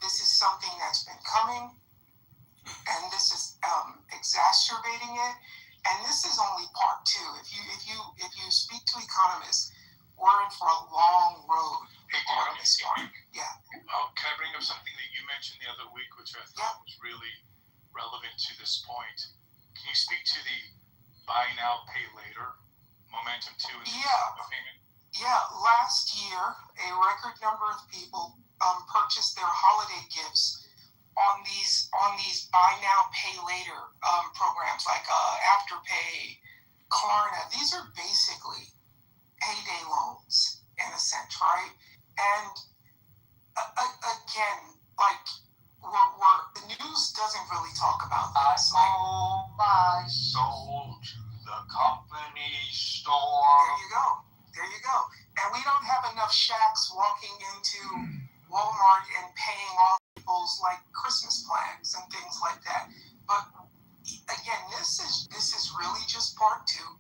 this is something that's been coming, and this is exacerbating it. And this is only part two. If you speak to economists, we're in for a long road. Hey, on this one. Yeah. Can I bring up something that you mentioned the other week, which I thought was really relevant to this point? Can you speak to the buy now, pay later momentum too in the payment? Yeah. Last year, a record number of people purchased their holiday gifts on these buy now, pay later programs like Afterpay, Klarna. These are basically payday loans, in a sense, right? And again, like, the news doesn't really talk about this. I sold my soul to the company store. There you go. And we don't have enough shacks walking into Walmart and paying off people's like Christmas plans and things like that. But again, this is really just part two.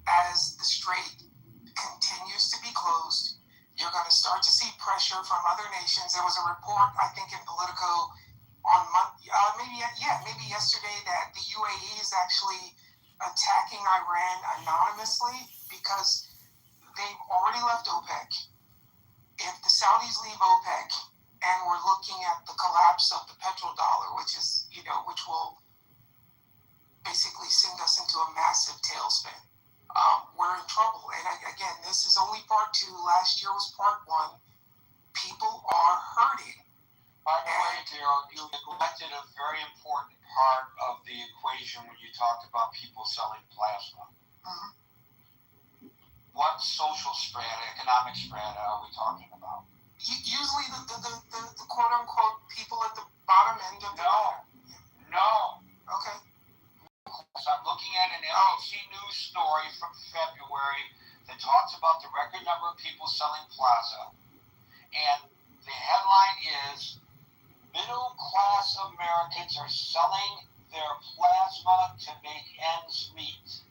As the strait continues to be closed, you're going to start to see pressure from other nations. There was a report, I think, in Politico on maybe yesterday that the UAE is actually attacking Iran anonymously because they've already left OPEC. If the Saudis leave OPEC and we're looking at the collapse of the petrodollar, which will basically send us into a massive tailspin, we're in trouble. And again, this is only part two. Last year was part one. People are hurting. By the way, Daryl, you neglected a very important part of the equation when you talked about people selling plasma. Mm-hmm. What social strata, economic strata are we talking about? Usually the quote-unquote people at the bottom end of the ladder. No. Okay. So I'm looking at an NBC News story from February that talks about the record number of people selling plasma. And the headline is, middle-class Americans are selling their plasma to make ends meet.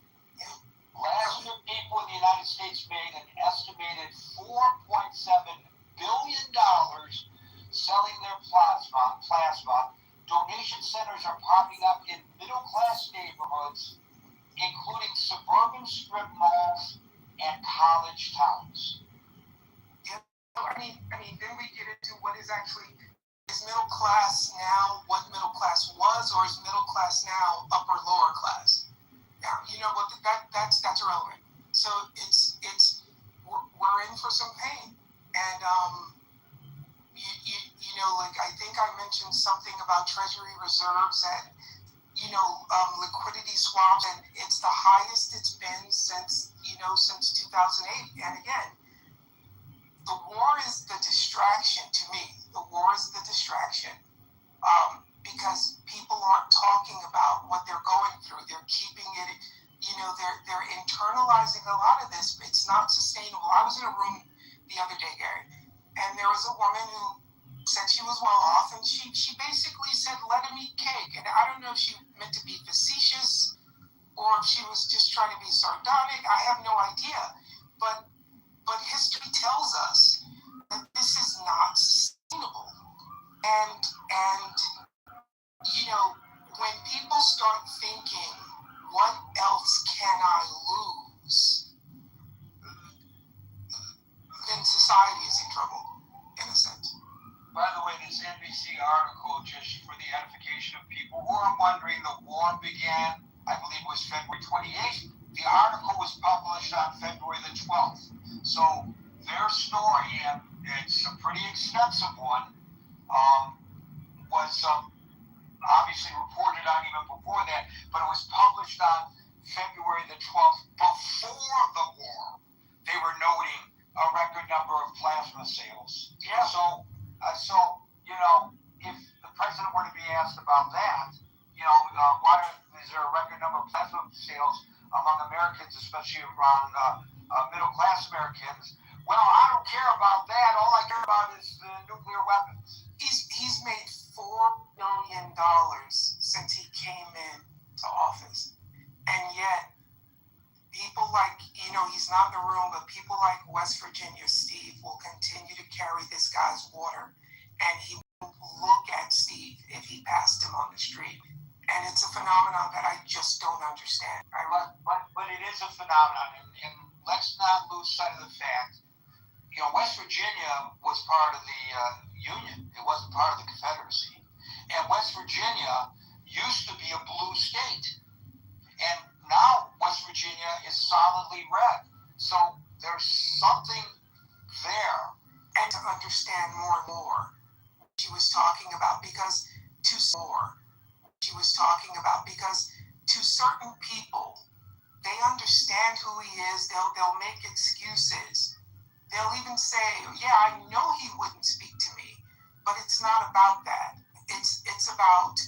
Last year, people in the United States made an estimated $4.7 billion selling their plasma. Donation centers are popping up in middle-class neighborhoods, including suburban strip malls and college towns. Yeah, I mean, then we get into what is middle class now what middle class was, or is middle class now upper lower class? Now, you know what? That's irrelevant. So we're in for some pain, and like I think I mentioned something about Treasury reserves and liquidity swaps, and it's the highest it's been since 2008. And again, the war is the distraction to me. The war is the distraction because people aren't talking about what they're going through. They're keeping it. They're internalizing a lot of this. It's not sustainable. I was in a room the other day, Gary, and there was a woman who said she was well off, and she basically said, let him eat cake. And I don't know if she meant to be facetious or if she was just trying to be sardonic. I have no idea. But history tells us that this is not sustainable. And when people start thinking, what else can I lose? Then society is in trouble, in a sense. By the way, this NBC article, just for the edification of people who are wondering, the war began, I believe it was February 28th. The article was published on February the 12th. So their story, and it's a pretty extensive one, was obviously reported on even before that, but it was published on February the 12th before the war. They were noting a record number of plasma sales. Yeah. So if the president were to be asked about that, why is there a record number of plasma sales among Americans, especially around middle-class Americans? Well, I don't care about that. All I care about is the nuclear weapons. He's made $4 billion since he came into office, and yet people like, he's not in the room, but people like West Virginia Steve will continue to carry this guy's water, and he will look at Steve if he passed him on the street. And it's a phenomenon that I just don't understand. But it is a phenomenon, and let's not lose sight of the fact, West Virginia was part of the Union. It wasn't part of the Confederacy. And West Virginia used to be a blue state. And now West Virginia is solidly red. So there's something there. And to understand more and more what she was talking about, because to certain people, they understand who he is. They'll make excuses. They'll even say, yeah, I know he wouldn't speak to me, but it's not about that. It's about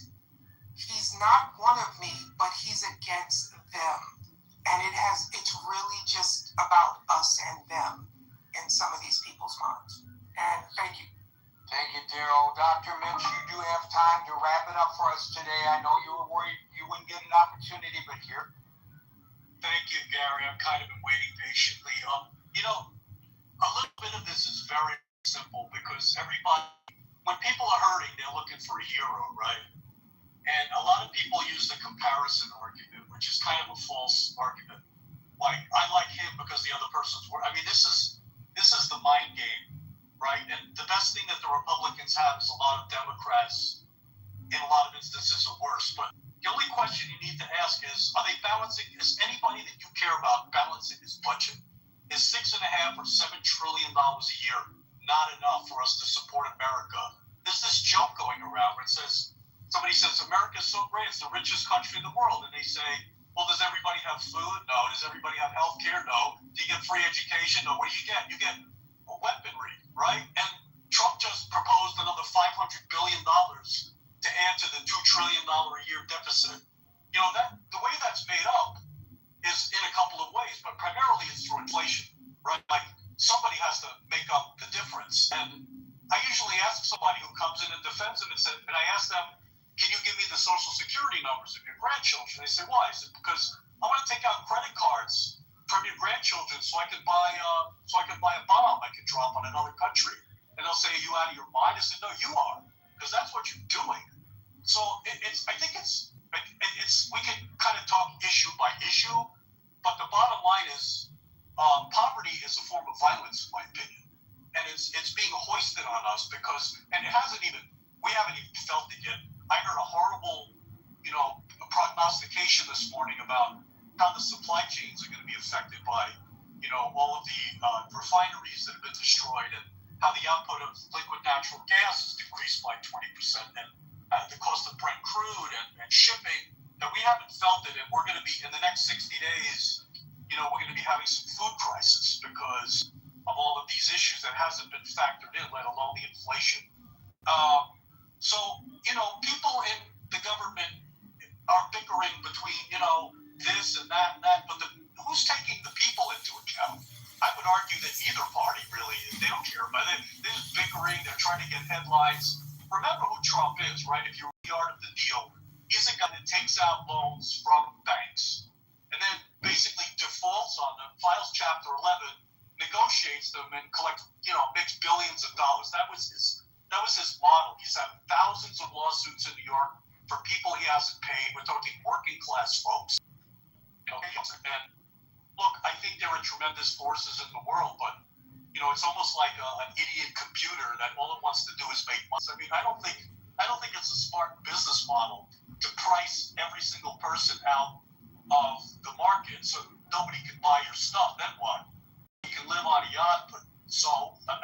he's not one of me, but he's against them. And it's really just about us and them in some of these people's minds. And thank you. Thank you, Daryl. Dr. Mitch, you do have time to wrap it up for us today. I know you were worried you wouldn't get an opportunity, but here. Thank you, Gary. I've kind of been waiting patiently. A little bit of this is very simple because when people are hurting, they're looking for a hero, right? And a lot of people use the comparison argument, which is kind of a false argument. Like, I like him because the other person's worse. I mean, this is the mind game, right? And the best thing that the Republicans have is a lot of Democrats, in a lot of instances, are worse. But the only question you need to ask is, are they balancing? Is anybody that you care about balancing his budget? Is $6.5 or $7 trillion a year not enough for us to support America? There's this joke going around where somebody says, America's so great, it's the richest country in the world. And they say, well, does everybody have food? No. Does everybody have health care? No. Do you get free education? No. What do you get? You get weaponry, right? And Trump just proposed another $500 billion to add to the $2 trillion a year deficit. The way that's made up is in a couple of ways, but primarily it's through inflation, right? Like, somebody has to make up the difference. And I usually ask somebody who comes in and defends him and I ask them, can you give me the social security numbers of your grandchildren? They say, why? I said, because I want to take out credit cards from your grandchildren so I can buy a bomb I can drop on another country. And they'll say, are you out of your mind? I said, no, you are, because that's what you're doing. So I think we can kind of talk issue by issue, but the bottom line is poverty is a form of violence, in my opinion. And it's being hoisted on us and we haven't even felt it yet. I heard a horrible, prognostication this morning about how the supply chains are going to be affected by, all of the refineries that have been destroyed and how the output of liquid natural gas has decreased by 20% and the cost of Brent crude and shipping. That we haven't felt it, and we're going to be, in the next 60 days, we're going to be having some food crisis because of all of these issues that hasn't been factored in, let alone the inflation. People in the government are bickering between, this and that, but who's taking the people into account? I would argue that neither party really is. They don't care about it. They're just bickering. They're trying to get headlines. Remember who Trump is, right? If you're the art of the deal, he's a guy that takes out loans from banks and then basically defaults on them, files Chapter 11, negotiates them, and makes billions of dollars. That was his model. He's had thousands of lawsuits in New York for people he hasn't paid. We're talking working class folks. And look, I think there are tremendous forces in the world, but it's almost like an idiot computer that all it wants to do is make money. I mean, I don't think it's a smart business model to price every single person out of the market so nobody can buy your stuff. Then what? You can live on a yacht, but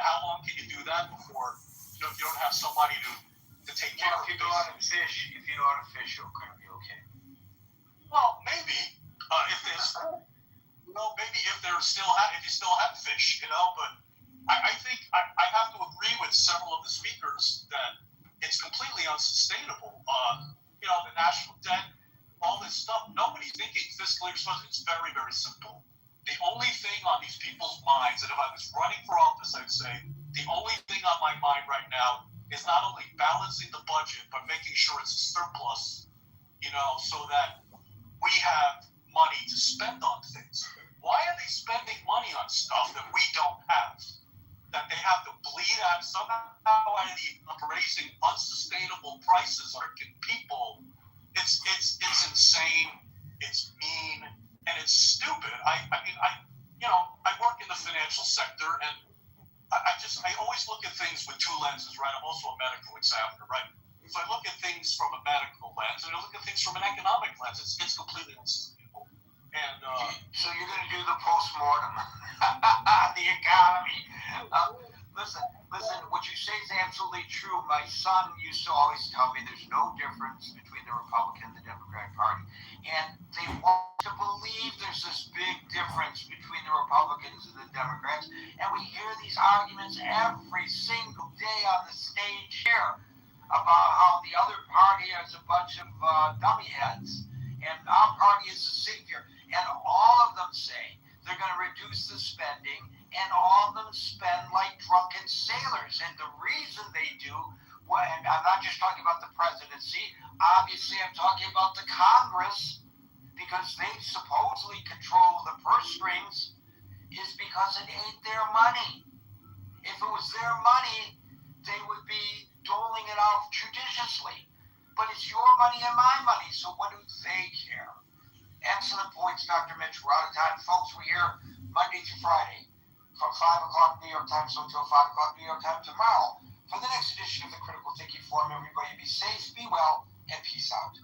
how long can you do that before if you don't have somebody to take care of? If you know how to fish, you're going to be okay. Well, maybe if you still have fish, but I think I have to agree with several of the speakers that it's completely unsustainable. The national debt, all this stuff, nobody's thinking fiscally responsible. It's very, very simple. The only thing on these people's minds, and if I was running for office, I'd say the only thing on my mind right now is not only balancing the budget, but making sure it's a surplus, so that we have money to spend on things. Why are they spending money on stuff that we don't have? That they have to bleed out somehow out of raising unsustainable prices on people. It's insane. It's mean, and it's stupid. I work in the financial sector, and I always look at things with two lenses, right? I'm also a medical examiner, right? If I look at things from a medical lens, and I look at things from an economic lens, it's completely unsustainable. And so you're going to do the postmortem, the economy. Listen, Listen, what you say is absolutely true. My son used to always tell me there's no difference between the Republican and the Democratic Party. And they want to believe there's this big difference between the Republicans and the Democrats. And we hear these arguments every single day on the stage here about how the other party is a bunch of dummy heads and our party is the savior. And all of them say they're going to reduce the spending, and all of them spend like drunken sailors. And the reason they do, well, and I'm not just talking about the presidency, obviously I'm talking about the Congress, because they supposedly control the purse strings, is because it ain't their money. If it was their money, they would be doling it out judiciously. But it's your money and my money, so what do they care? Excellent points, Dr. Mitch. We're out of time. Folks, we're here Monday through Friday from 5 o'clock New York time, so until 5 o'clock New York time tomorrow for the next edition of the Critical Thinking Forum. Everybody be safe, be well, and peace out.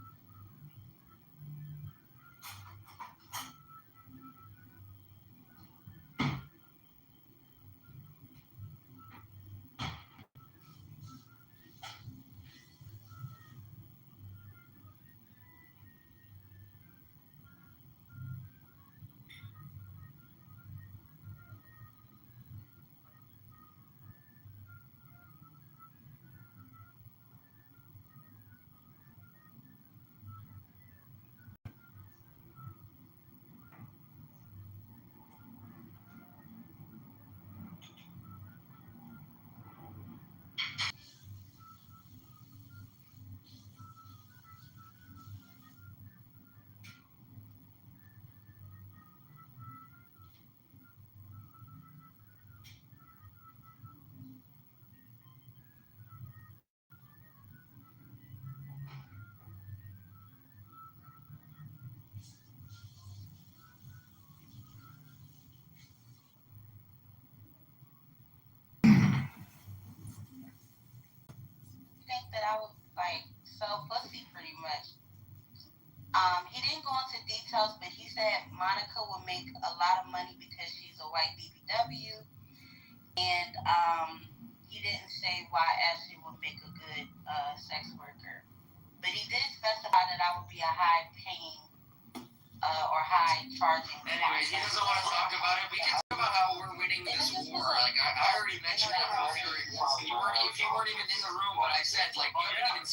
Think that I would like sell pussy pretty much. He didn't go into details, but he said Monica would make a lot of money because she's a white BBW, and he didn't say why Ashley would make a good sex worker. But he did specify that I would be a high-paying or high-charging. Anyway, he doesn't want to talk about it. We can talk about how we're winning this war. Like I already mentioned that earlier. If you weren't even in the room, but I said like you haven't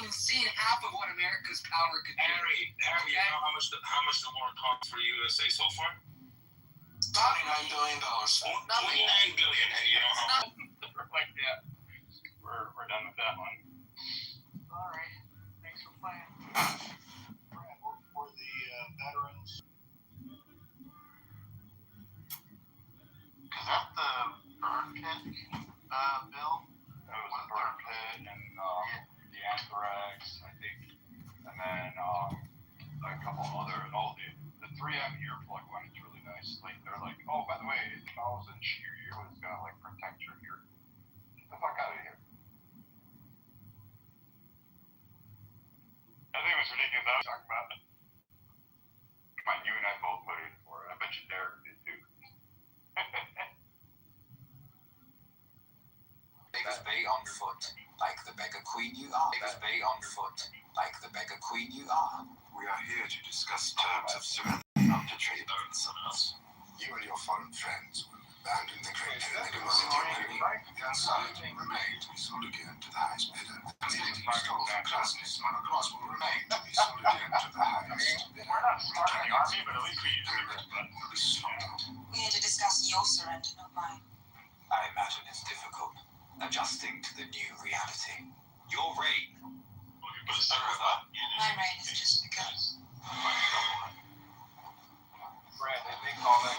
even seen half of what America's power could do. Harry, okay? you know how much the war cost for USA so far? $29 billion. $29 billion, and you know how much? Like that. We're done with that one. All right. Thanks for playing. For the veterans. Is that the burn pit bill? That was the burn pit and the anthrax, I think, and then a couple other, the 3M earplug one is really nice. Like they're like, oh, by the way, it smells and your ear is gonna like protect your ear. Get the fuck out of here. I think it was ridiculous. I was talking about it. Come on, you and I both voted for it. I bet you Derek did too. Beggars be on foot, like the beggar queen you are. Beggars be on foot, like the beggar queen you are. We are here to discuss terms of surrender, not to trade ransoms. You and your foreign friends will abandon the great pyramid of city inside will remain to be sold again to the highest bidder. The city stole from Krasnus Monocross will remain to be sold again to the highest bidder. We're not smart in the army, but at least we use it. Will be slaughtered. We need to discuss your surrender, not mine. I imagine it's difficult, adjusting to the new reality. Your reign is over. My reign has just begun. Brad, they call that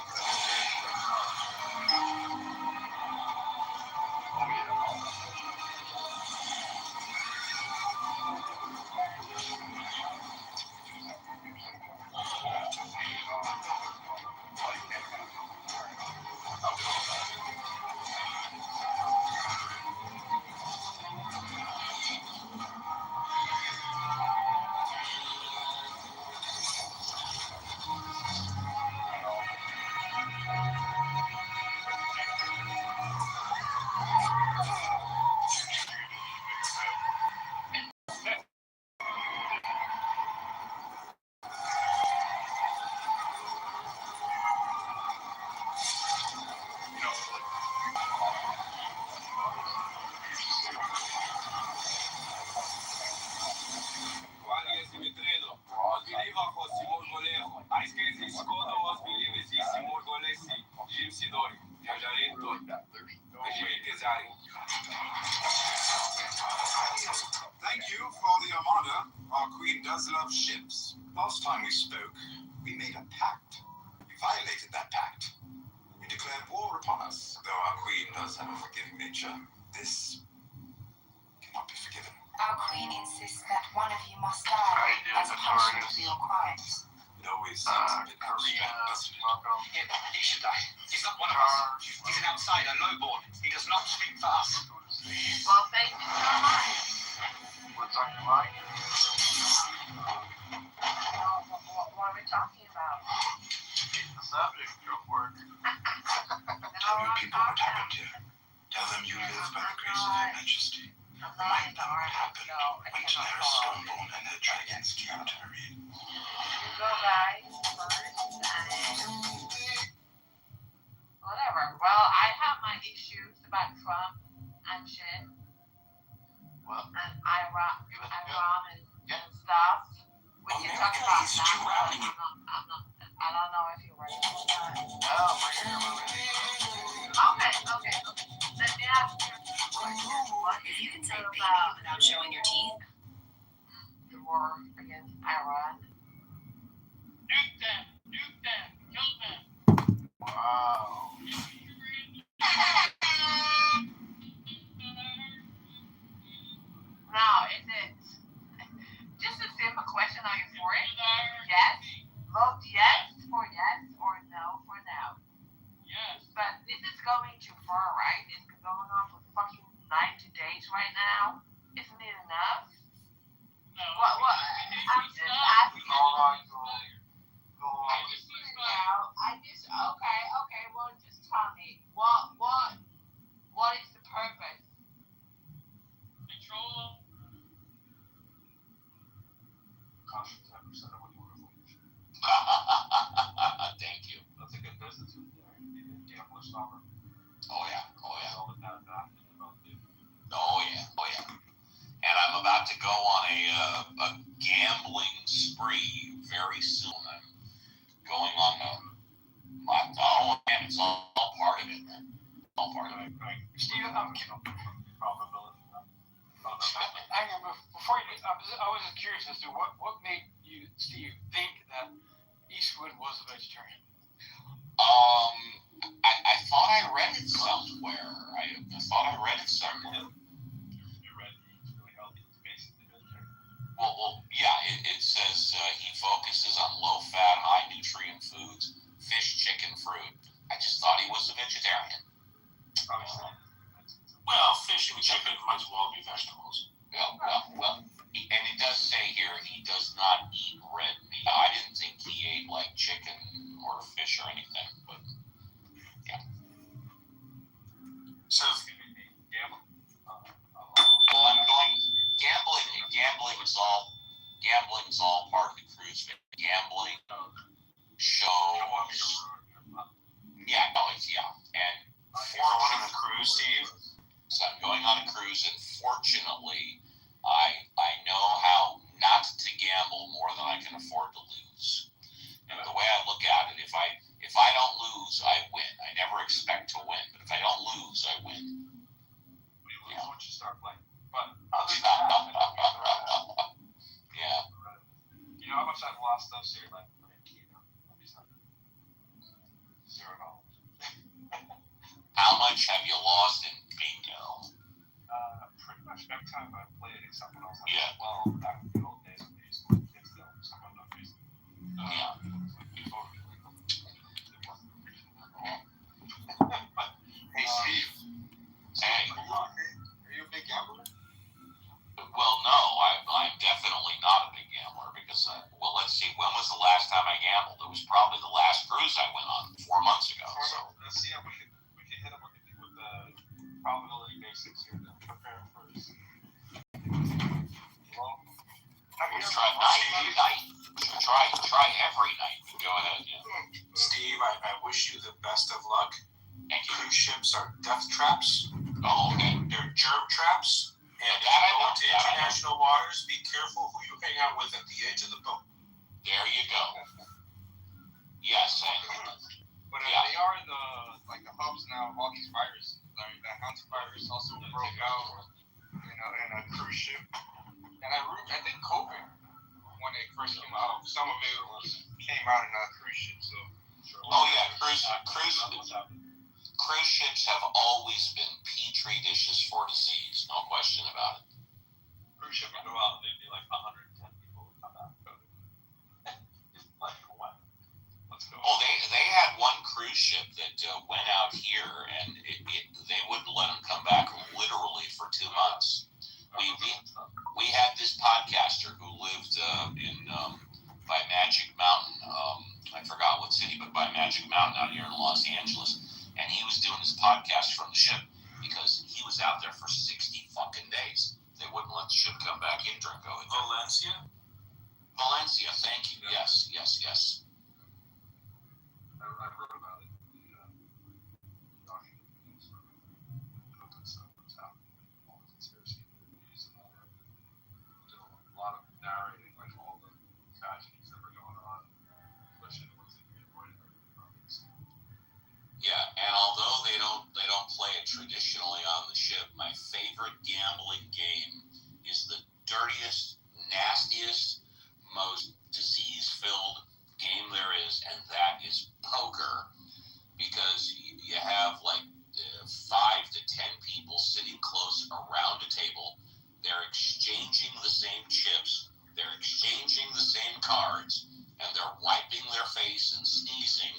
Daddy. Thank you for the armada. Our queen does love ships. Last time we spoke, we made a pact. You violated that pact. You declared war upon us. Though our queen does have a forgiving nature, this cannot be forgiven. Our queen insists that one of you must die as a punishment for your crimes. It always seems a bit abstract, doesn't it? He should die. He's not one of us. He's an outsider, lowborn. He does not speak for us. Well, thank you so much. What's on your mind? What are we talking about? It's the subject. Go for it. Tell your people what happened here. Tell them you live by the grace of Her Majesty. Remind them what happened when Daenerys Stormborn and her dragons came to Marine. You go, guys. Whatever. Well, I have my issues about Trump and shit. Well, and Iran and stuff. We can talk about that. I don't know if you're ready for that. Okay. Let me ask you a question. What do you think about without showing your teeth? the war against Iran? Nuke them, kill them. Wow. Now, is it just a simple question? Are you for it? Yes. Vote yes or no for now. Yes. But this is going too far, right? It's been going on for fucking 90 days right now. Isn't it enough? No. What? I'm just asking. Okay. Well, just tell me what is the purpose? Control. Caution 10% of what you want to Thank you. That's a good business. Gambler stopper. Oh yeah. All the bad back. Oh yeah. And I'm about to go on a gambling spree very soon. I'm going on and it's all part of it, man. All part of it. Steve, before you, I was just curious as to what made you, Steve, think that Eastwood was a vegetarian. I thought I read it somewhere. I thought I read it somewhere. You read it's really healthy. It's basically vegetarian. Well, yeah. It says he focuses on low-fat, high-nutrient foods, fish, chicken, fruit. I just thought he was a vegetarian. Obviously. Well, fish and chicken might as well be vegetables. Well, and it does say here he does not eat red meat. I didn't think he ate like chicken or fish or anything, but yeah. So, Gambling. Well, I'm going gambling is all part of the cruise. Gambling shows. Yeah, and you're going on a cruise, Steve? So I'm going on a cruise, and fortunately, I know how not to gamble more than I can afford to lose. And the way I look at it, if I don't lose, I win. I never expect to win, but if I don't lose, I win. You lose once you start playing. But yeah. You know how much I've lost those here, like Kito. $0. How much have you lost in bingo? Pretty much every time I played it, someone else. Yeah. Well, back in the old days when they used to play kids, though, someone knows reason. Yeah. Hey, Steve. Hey. Are you a big gambler? Well, no, I'm definitely not a big gambler because, let's see, when was the last time I gambled? It was probably the last cruise I went on 4 months ago. So Let's see if we can hit them with the probability basics here to prepare for this. Well, let's try night. Try every night. Go ahead, yeah. Steve, I wish you the best of luck. Thank you. Cruise ships are death traps. Oh, okay. They're germ traps. And if That I you go know. into international waters, be careful who you hang out with at the edge of the boat. There you go. Yes, But they are the hubs now of all these viruses. Like the hantavirus broke out, in a cruise ship. And I think COVID, when it first came out, some of it came out in a cruise ship. So. Oh yeah, cruise ships have always been petri dishes for disease. No question about it. Cruise ship would go out and they'd be like 110 people would come out. Like what? Let's go. Oh, they had one cruise ship that went out here, and they wouldn't let them come back literally for 2 months. We had this podcaster who lived by Magic Mountain. I forgot what city, but by Magic Mountain out here in Los Angeles, and he was doing his podcast from the ship because he was out there for 60 fucking days. They wouldn't let the ship come back in during COVID. Valencia, thank you. Yes. I wrote about it. A lot of narrating, like all the tragedies that were going on, wishing it wasn't being avoided. Yeah, and although they don't play it traditionally on the ship, my favorite gambling game is the dirtiest, nastiest, most disease-filled game there is, and that is poker, because you have like 5 to 10 people sitting close around a table. They're exchanging the same chips, they're exchanging the same cards, and they're wiping their face and sneezing.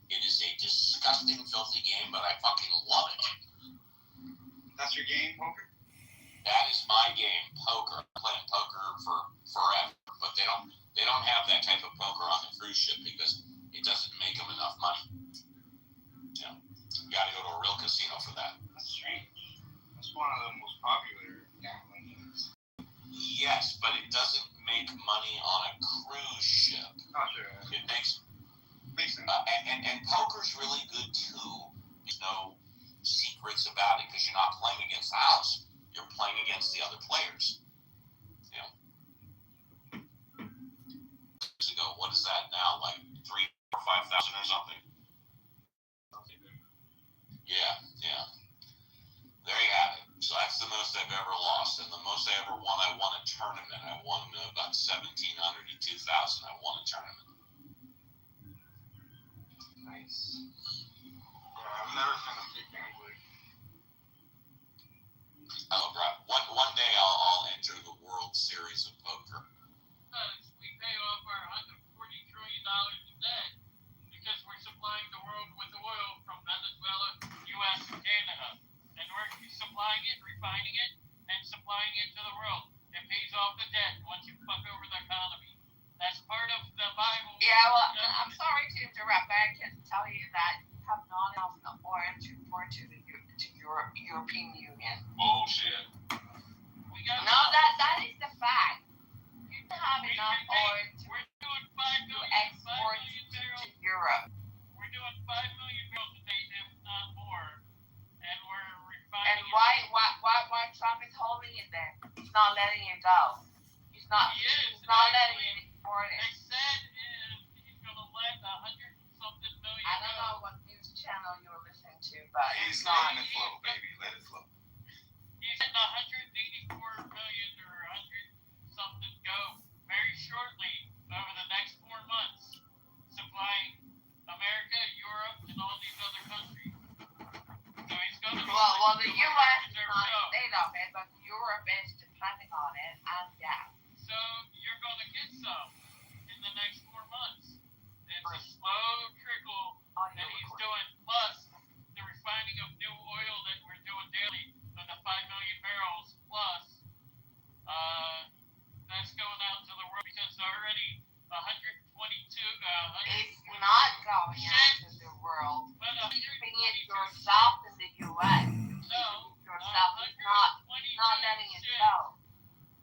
It is a disgusting, filthy game, but I fucking love it. That's your game, poker? That is my game, poker. I'm playing poker for forever, but they don't have that type of poker on the cruise ship because it doesn't make them enough money. You gotta go to a real casino for that. That's strange. That's one of the most popular gambling games. Yes, but it doesn't make money on a cruise ship. Not sure. It makes sense. And poker's really good too. There's no secrets about it because you're not playing against the house. You're playing against the other players. Years ago, what is that now? Like 3,000 or 5,000 or something? Yeah. There you have it. So that's the most I've ever lost, and the most I ever won, I won a tournament. I won about 1,700 to 2,000. I won a tournament. Nice. Yeah, I've never been a big gambler. Oh, right. One day I'll enter the World Series of Poker. We pay off our $140 trillion in debt because we're supplying the world with oil from Venezuela, U.S., and Canada. And we're supplying it, refining it, and supplying it to the world. It pays off the debt once you fuck over the economy. That's part of the Bible. Yeah, well, I'm sorry to interrupt, but I can tell you that you have not enough oil to import to the European Union. Bullshit. That is the fact. You don't have enough oil to export to Europe. We're doing 5 million barrels a day, if not more. And we're refining. And why Trump is holding it there? He's not letting it go. He's not letting it export it. They said he's going to let 100-something million. I don't know what news channel you're listening to, but he's letting it flow, baby. Let it flow. He's letting 184 million or 100-something go very shortly over the next 4 months, supplying America, Europe, and all these other countries. So he's going to. Well, the U.S. is not a state of it, but Europe is depending on it, and yeah. So you're going to get some in the next 4 months. It's a slow trickle that he's doing, plus the refining of new oil that we're doing daily of the 5 million barrels plus. That's going out to the world because already 122. It's not going out to the world. You're keeping it yourself in the U.S. No. Yourself is not letting it go.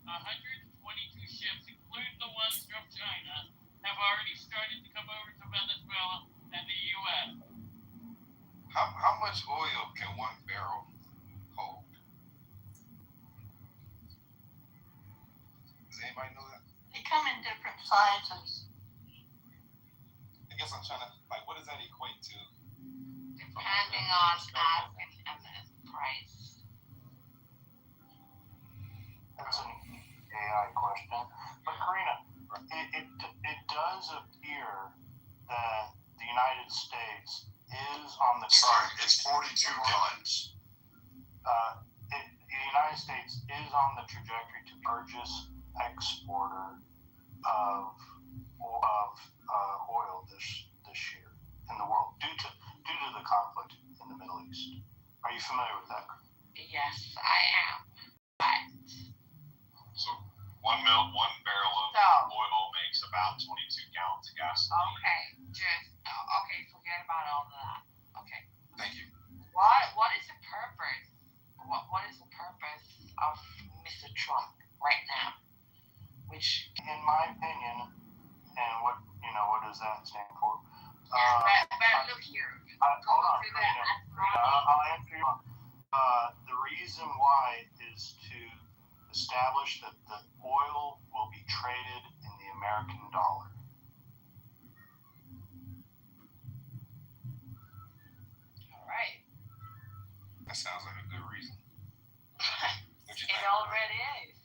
122 ships, including the ones from China, have already started to come over to Venezuela and the U.S. How much oil can one barrel hold? Does anybody know that? They come in different sizes. I guess I'm trying to, what does that equate to? Depending on asking and the price. on the Sorry, it's 42 gallons. The United States is on the trajectory to largest exporter of oil this year in the world due to the conflict in the Middle East. Are you familiar with that? Yes, I am. But So one barrel of oil makes about 22 gallons of gasoline. okay, forget about all of that. Okay. Thank you. What is the purpose? What is the purpose of Mr. Trump right now? Which, in my opinion, and what does that stand for? but look here. Hold on, I'll answer you. The reason why is to establish that the oil will be traded in the American dollar. All right. That sounds like a good reason. It already is.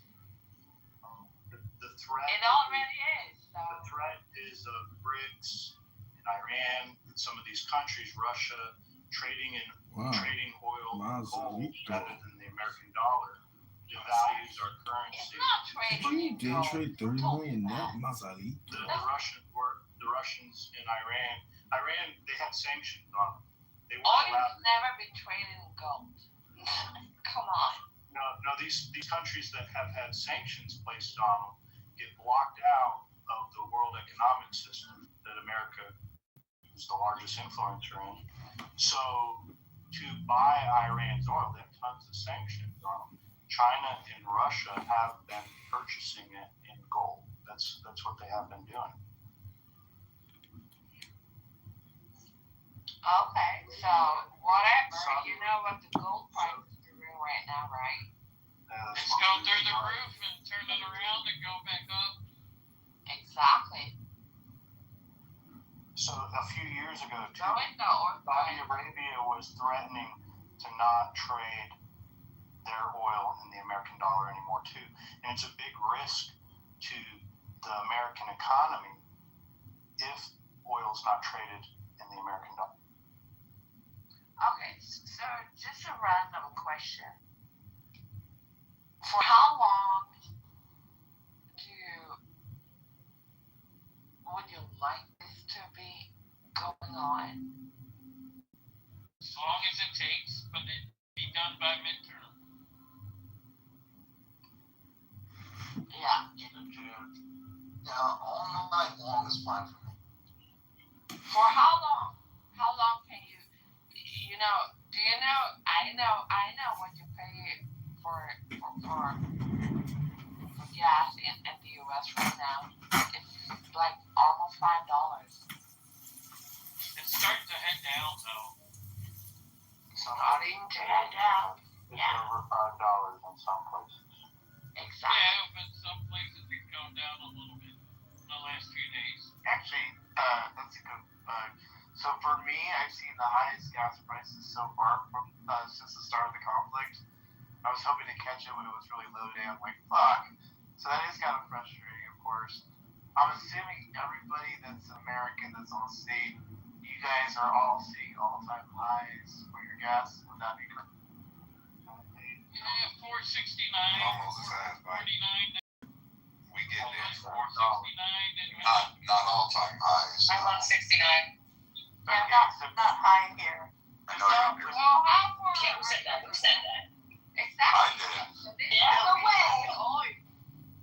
The threat. It already is. So. The threat is of BRICS and Iran and some of these countries, Russia, trading oil and gold rather than the American dollar. Devalues our currency. It's not trading. You did trade 30 million net Mazali. The Russians in Iran, they have sanctions on them. They Oil has never been traded in gold. Come on. No, these countries that have had sanctions placed on them get blocked out of the world economic system that America is the largest influencer in. So to buy Iran's oil, they have tons of sanctions on them. China and Russia have been purchasing it in gold. That's what they have been doing. Okay, so whatever, you know what the gold price is doing right now, right? Let's go through the roof and turn it around and go back up. Exactly. So a few years ago, too, Saudi Arabia was threatening to not trade their oil in the American dollar anymore, too. And it's a big risk to the American economy if oil is not traded in the American dollar. Okay, so just a random question. For how long would you like this to be going on? As long as it takes, but it be done by midterm. Yeah. All night long is fine for me. For how long? How long can you? Do you know? I know what you pay for gas in the U.S. right now. It's like almost $5. It's starting to head down, though. Starting to head down. It's over $5 in some places. Exactly. Yeah, but some places it's gone down a little bit in the last few days. Actually, that's a good. So for me, I've seen the highest gas prices so far from since the start of the conflict. I was hoping to catch it when it was really low down. Like, fuck. So that is kind of frustrating, of course. I'm assuming everybody that's American that's on state, you guys are all seeing all-time highs for your gas. Would that be correct? Yeah, 469. Almost as high as 49. We get there. 469. And Not all-time highs. I'm on 69. Yeah, not high here. I know you're up here. How far? Yeah, who said that? Who said that? Exactly. I did. So this is the way.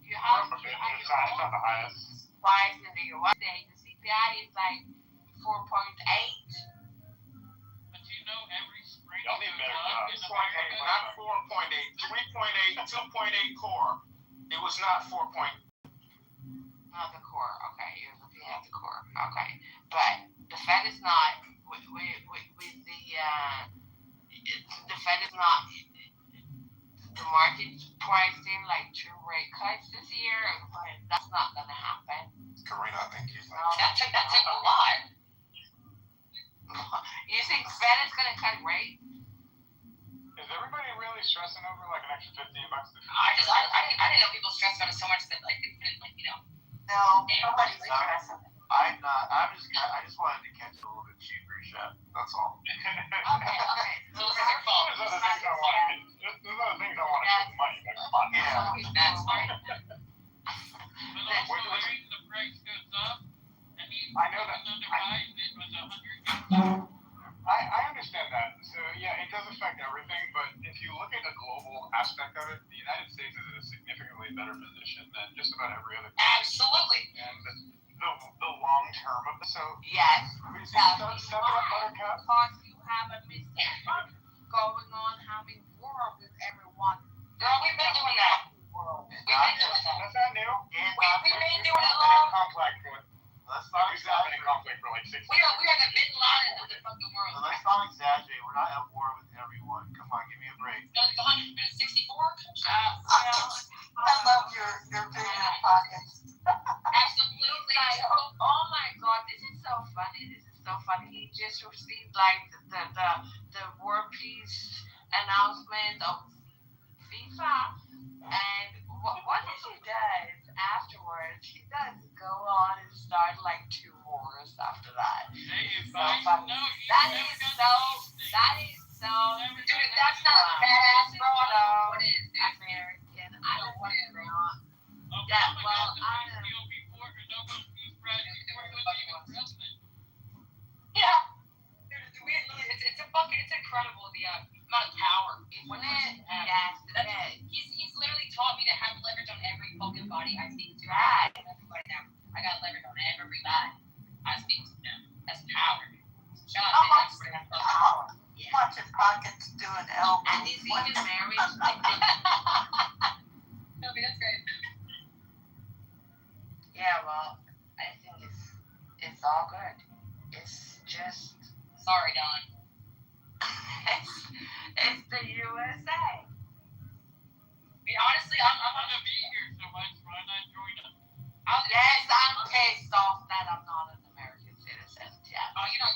You have your highest price in the U.S. The CPI is like 4.8. But you know, every spring Y'all need better jobs. Not 4.8, 3.8, 2.8 core. It was not 4. Not the core. Okay, you're looking at the core. Okay, but the Fed is not with the Fed is not. The market's priced in like 2 rate cuts this year, but that's not going to happen. Karina, I think he's like. That took a lot. You think Fed is going to cut rate? Is everybody really stressing over like an extra $15? I didn't know people stressed about it so much that like they couldn't, No, nobody's stressing. I'm not. I just wanted to catch a little bit cheaper shit. That's all. There's other things I want to do with money, but come on. Yeah. That's fine. But also, the reason the price goes up, and you I know that. underbuys it was $100. I understand that. So yeah, it does affect everything, but if you look at the global aspect of it, the United States is in a significantly better position than just about every other country. Absolutely. And the long term of the Yes. Step up, Buttercup. Because you have a mistake going on having war with everyone. Girl, we've been doing that. We've been doing that. That's not new. We've been doing it Been in long. conflict for. Let's not We've not been in conflict for like 6 years. We are the Bin Laden of the fucking world. So let's not exaggerate. We're not at war with everyone. Come on, give me a break. The 164? I love your bigger pockets. Absolutely. Like, oh my god, this is so funny. He just received like the World Peace announcement of FIFA, and what he does afterwards, he does go on and start like 2 wars after that. Hey, So funny. That is so. Dude, that's not badass, bro. I don't know what it is, dude. American. I don't want it wrong. Obama Yeah, well, got the peace deal before, or no peace prize before he was even president. Yeah. Dude, it's incredible the amount of power. Isn't it? Yes, it is. He's literally taught me to have leverage on every fucking body I speak to. Right. Everybody now. I got leverage on everybody I speak to now. That's power. Shout How out much to him. power? Watching pockets doing elbows. And he's even married. No, but that's great. Yeah, well, I think it's all good. It's just Sorry, Don. it's the USA. I mean, honestly, I'm gonna be here so much. Why not join us? Yes, I'm pissed off that I'm not an American citizen. Yeah. Oh, you know,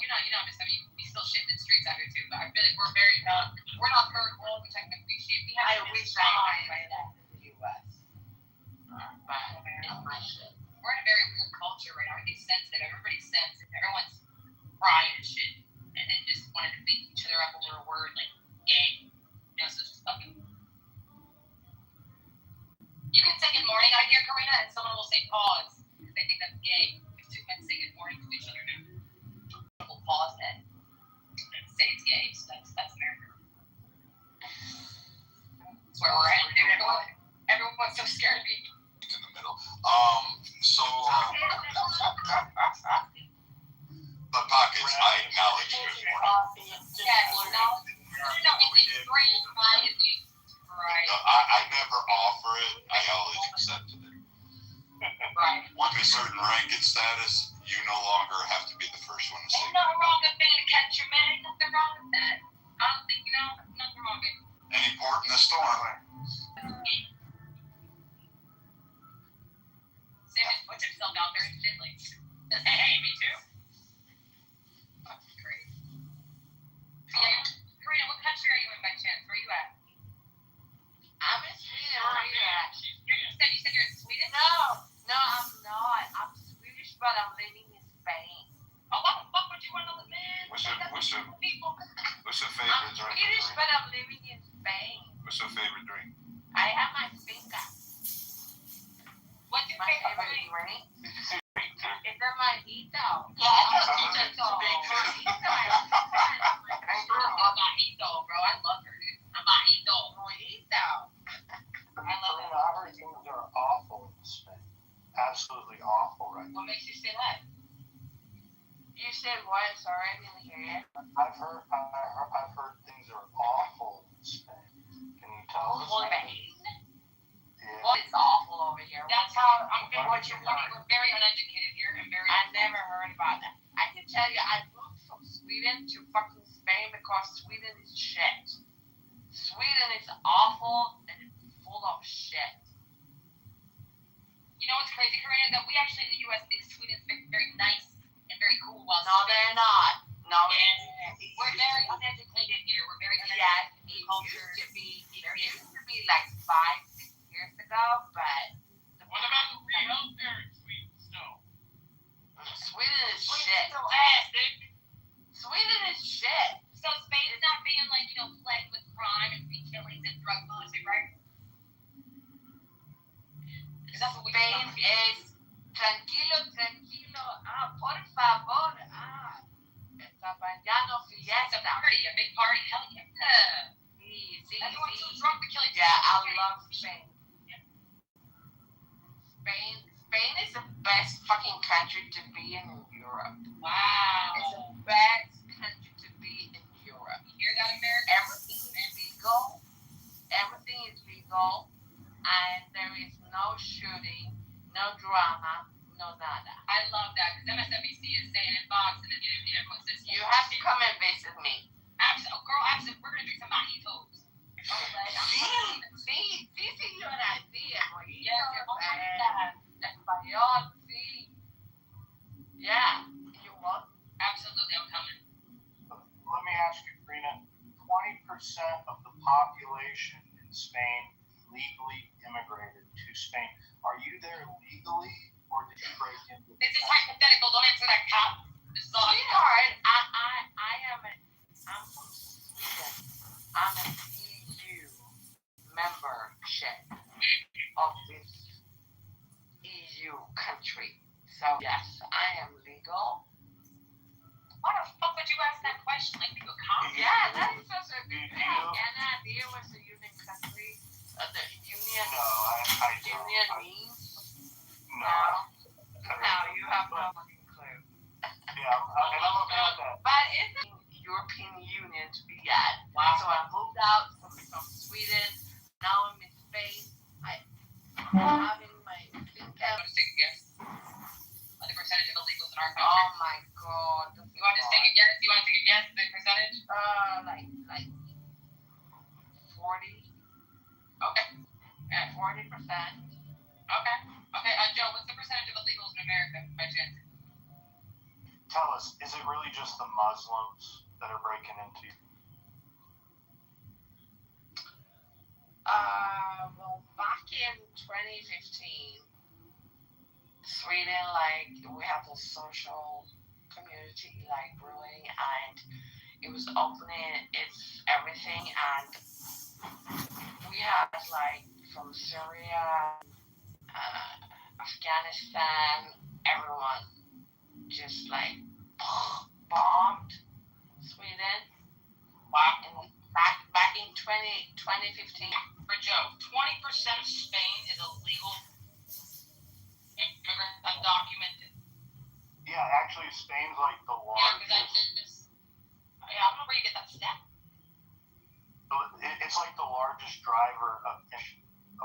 Miss. I mean, we still shit in the streets out here too. But I feel like we're not third world, which I can appreciate. We have I wish I had that in the US. We're in a very weird culture right now. Everything's sensitive. Everybody's sensitive. Everyone's crying and shit, and then just wanted to beat each other up over a word like gay. You know, so it's just fucking. You can say good morning out here, Karina, and someone will say pause because they think that's gay. If 2 men say good morning to each other now, we'll pause then and say it's gay. So that's America. That's where we're at, dude. Everyone's so scared of me. In the middle. So the pockets, I acknowledge you. Yes, no, it's great. Right. I never offer it. I always accept it. Right. With a certain rank and status, you no longer have to be the first one to say. Ain't nothing wrong with being a catcher, man. Ain't nothing wrong with that. I don't think, nothing wrong with it. Any port in the storm. Sam just puts himself out there and shit like, hey, me too. Fucking great. Yeah, Karina, what country are you in by chance? Where are you at? I'm in Sweden. Where are you at? You said you're in Sweden? No, I'm not. I'm Swedish, but I'm living in Spain. Oh, what the fuck would you want to live in? What's your favorite I'm drink? Swedish, but I'm living in Spain. What's your favorite drink? I have my finca. What's your My favorite favorite drink? drink? It's a mojito. Yeah, I love Mojito. Mojito, bro. I love her, dude. A mojito. Mojito. I love it. I heard things are awful in Spain. Absolutely awful right now. What makes you say that? You said what? Sorry, I didn't hear you. I've heard things are awful in Spain. Can you tell us? Well, it's awful over here. That's how I'm good. We're very uneducated here and very. I've never heard about that. I can tell you, I moved from Sweden to fucking Spain because Sweden is shit. Sweden is awful and full of shit. You know what's crazy, Karina? That we actually in the U.S. think Sweden's very nice and very cool. While No, they're not. No, we're very uneducated here. We're very uneducated. It used to be like 5-6 years ago, but What about the free healthcare in Sweden still? Sweden is shit. Still ass, dude. Sweden is shit. So Spain is not being like, plagued with crime and killings and drug policy, right? Spain is tranquilo. Por favor. Mañana fiesta. It's a party, a big party. Hell yeah. Sí. Everyone's too drunk to kill each other. Yeah, I love Spain. Spain is the best fucking country to be in Europe. Wow. It's the best country to be in Europe. You hear that, America? Everything is legal, and there is no shooting, no drama, no nada. I love that, because MSNBC is saying in Fox, and everyone says, you have to come and visit me. Absolutely. Girl, absolutely. We're going to drink some mojitos. Sí, yo era así, Yes, español, sí. Yeah, you want? Absolutely, I'm coming. Let me ask you, Karina, 20% of the population in Spain legally immigrated to Spain. Are you there legally, or did you break into the This is hypothetical. Don't answer that, cop. This is all Sweetheart, I'm from Sweden. I'm an EU membership of this EU country. So yes, I am legal. Why the fuck would you ask that question? Like, people comment. Yeah, that is such a good thing. Any idea what the union country, the union, union means? No. No, you have no fucking clue. Yeah, and I'm okay with that. But it's the European Union to be at. Wow. So I moved out from Sweden. Now I'm in Spain. I'm having my think out. Want to take a guess? What the percentage of illegals in our country? Oh my god. You want to take a guess? You want to take a guess? The percentage? Like 40. Okay. Yeah, 40%. Okay. Okay, Joe, what's the percentage of illegals in America, by chance? Tell us, is it really just the Muslims that are breaking into you? Well, back in 2015, Sweden, we have the social community, brewing, and it was opening its everything, and we had, from Syria, Afghanistan, everyone just, bombed Sweden. Wow. And back in 2015. For Joe, 20% of Spain is illegal immigrant, undocumented. Yeah, actually, Spain's the largest. I don't know where you get that stat. It's the largest driver of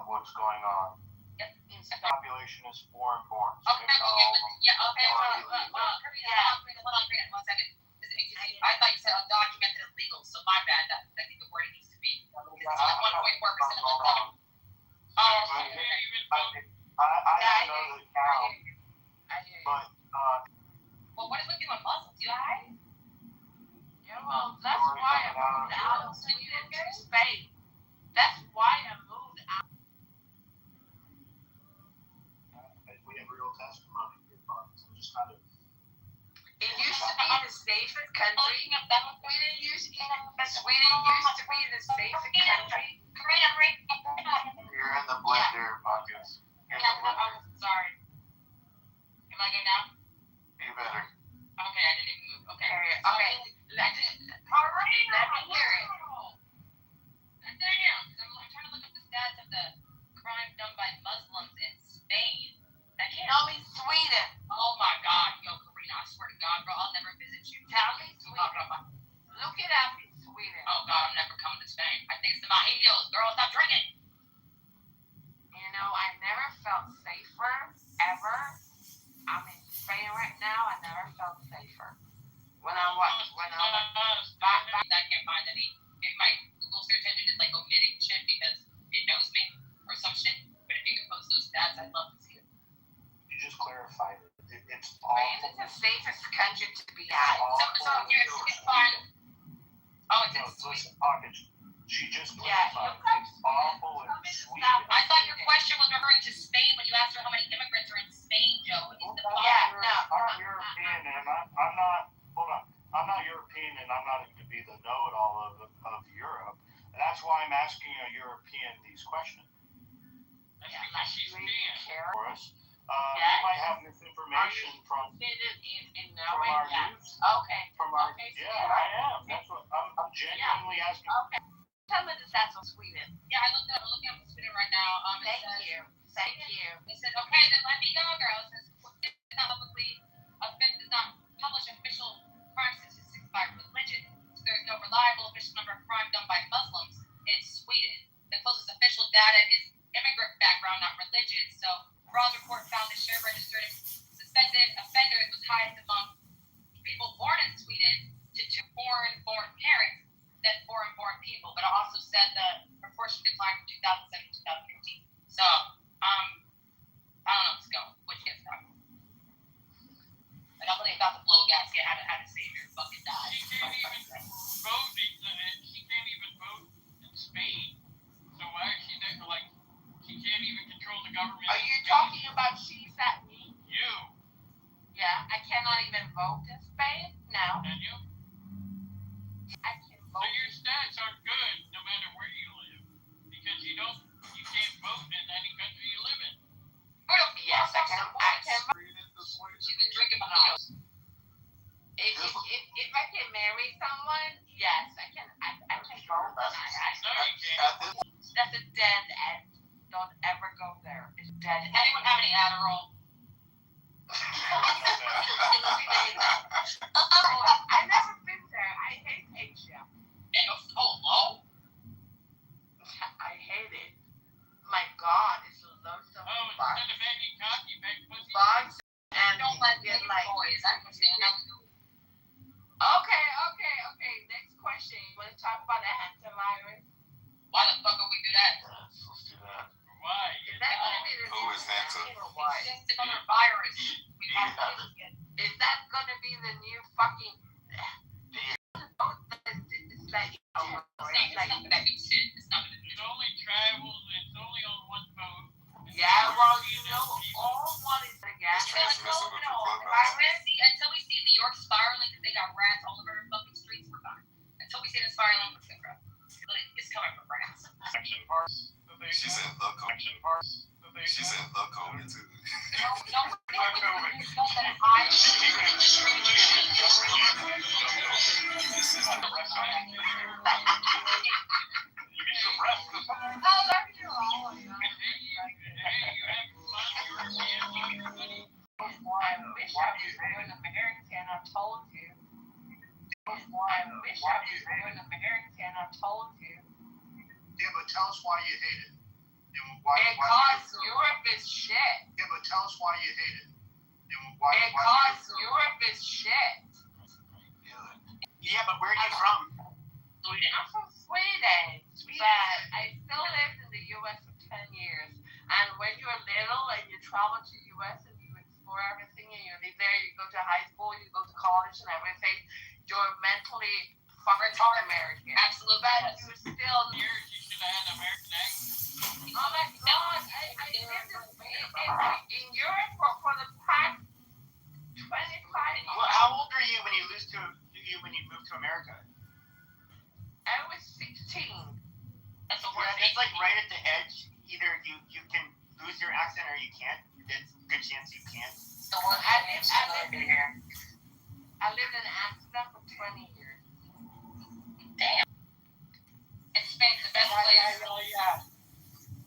what's going on. Yep. The population is foreign-born. Okay, Karina, hold on, Karina, 1 second. I thought you said undocumented illegal, so my bad. I think the wording needs to be. It's 1.4% of undocumented. I don't know the count, but well, what is with you and Muslims? You alright? Yeah, well, that's why I moved out of Sweden to Spain. That's why I moved out. We have real testimony here, I'm just kind of. It used to be the safest country. Sweden used to be the safest country. You're in the blender, Marcus. I'm sorry. Am I good now? You better. Okay, I didn't even move. Okay. Let me hear it. Damn, I'm trying to look up the stats of the crime done by Muslims in Spain. Tell me Sweden. Oh my God, yo, Karina, I swear to God, bro, I'll never visit you. Tell me Sweden. Look it up in Sweden. Oh God, I'm never coming to Spain. I think it's the mojitos, girl. Stop drinking. I never felt safer ever. I'm in Spain right now. I never felt safer. When I was back, I can't find any. If my Google search engine is omitting shit because it knows me or some shit. But if you can post those stats, I'd love to see it. You just clarified it. It's Spain is the safest country to be at. So you can find. Oh, it's listen, August. She just clarified. Yeah, it's awful in Sweden. I thought your question was referring to Spain when you asked her how many immigrants are in Spain, Joe. You're and I'm not going to be the know-it-all of Europe. And that's why I'm asking a European these questions. For us. You might have this information from our youth. Okay. From our, I am. That's what I'm genuinely asking. Okay. Tell me the stats on Sweden. Yeah, I looked up Sweden right now. Thank you. It said, okay, then let me go, girl. It says, does not publish official crime statistics by religion. So there's no reliable official number of crime done by Muslims in Sweden. The closest official data is immigrant background, not religion. So Raw's report found that share registered suspended offenders was highest among people born in Sweden to 2 foreign-born parents than foreign-born people. But it also said the proportion declined from 2007 to 2015. So, I don't know what's going. Which gets from. Like, I'm really about to blow gas. Get how to save your fucking die. She can't even vote. She can't even vote in Spain. So why is she there? Like, she can't even control the government. Are you talking about she's at me? You. Yeah, I cannot even vote in Spain. No. Can you? I can vote. So your stats aren't good no matter where you live, because you can't vote in any country you live in. Yes, I can vote. She's been drinking my house. If I can marry someone, yes, I can vote. No, you can't. That's a dead end. Don't ever go there. It's dead. Does anyone have any Adderall? I've never been there. I hate Asia. Low? I hate it. My God, it's loads of bugs. Instead of any cocky bag pussy. Bugs and Don't let get me like. boys. I understand how we do. Okay. Next question. You want to talk about the hantavirus? Why the fuck would we do that? Let's do that. Why? Is that going to be the Who new is Hanta? It's just another virus. Is that going to be the new fucking? It's like. It's not something that can sit. It's not gonna It only travels. It's only on one boat. Yeah, well, all one is again. Until we see New York spiraling because they got rats all over the fucking streets, we're fine. Until we see the spiraling, we're good, bro. It's coming from rats. Action parts that they She said the COVID. Action parts that they She said the COVID too. You need some rest. I wish I was an American. I told you. I wish I was an American. I told you. Yeah, but tell us why you hate it. Because Europe is shit. Yeah, but tell us why you hate it. Because Europe is shit. Yeah, but where are you from? Sweden. I'm from Sweden. But I still lived in the U.S. for 10 years. And when you're little and you travel to the U.S. and you explore everything and you live there, you go to high school, you go to college and everything, you're mentally fucking American. Absolutely. But you still... Years you should have had American accent. Oh my God! I lived in Europe for the past 25 years. Well, how old were you when you moved to America? I was 16. That's the Yeah, worst. it's like right at the edge. Either you can lose your accent or you can't. There's a good chance you can't. The worst. I lived in Amsterdam for 20 years. Damn. And Spain's the best place.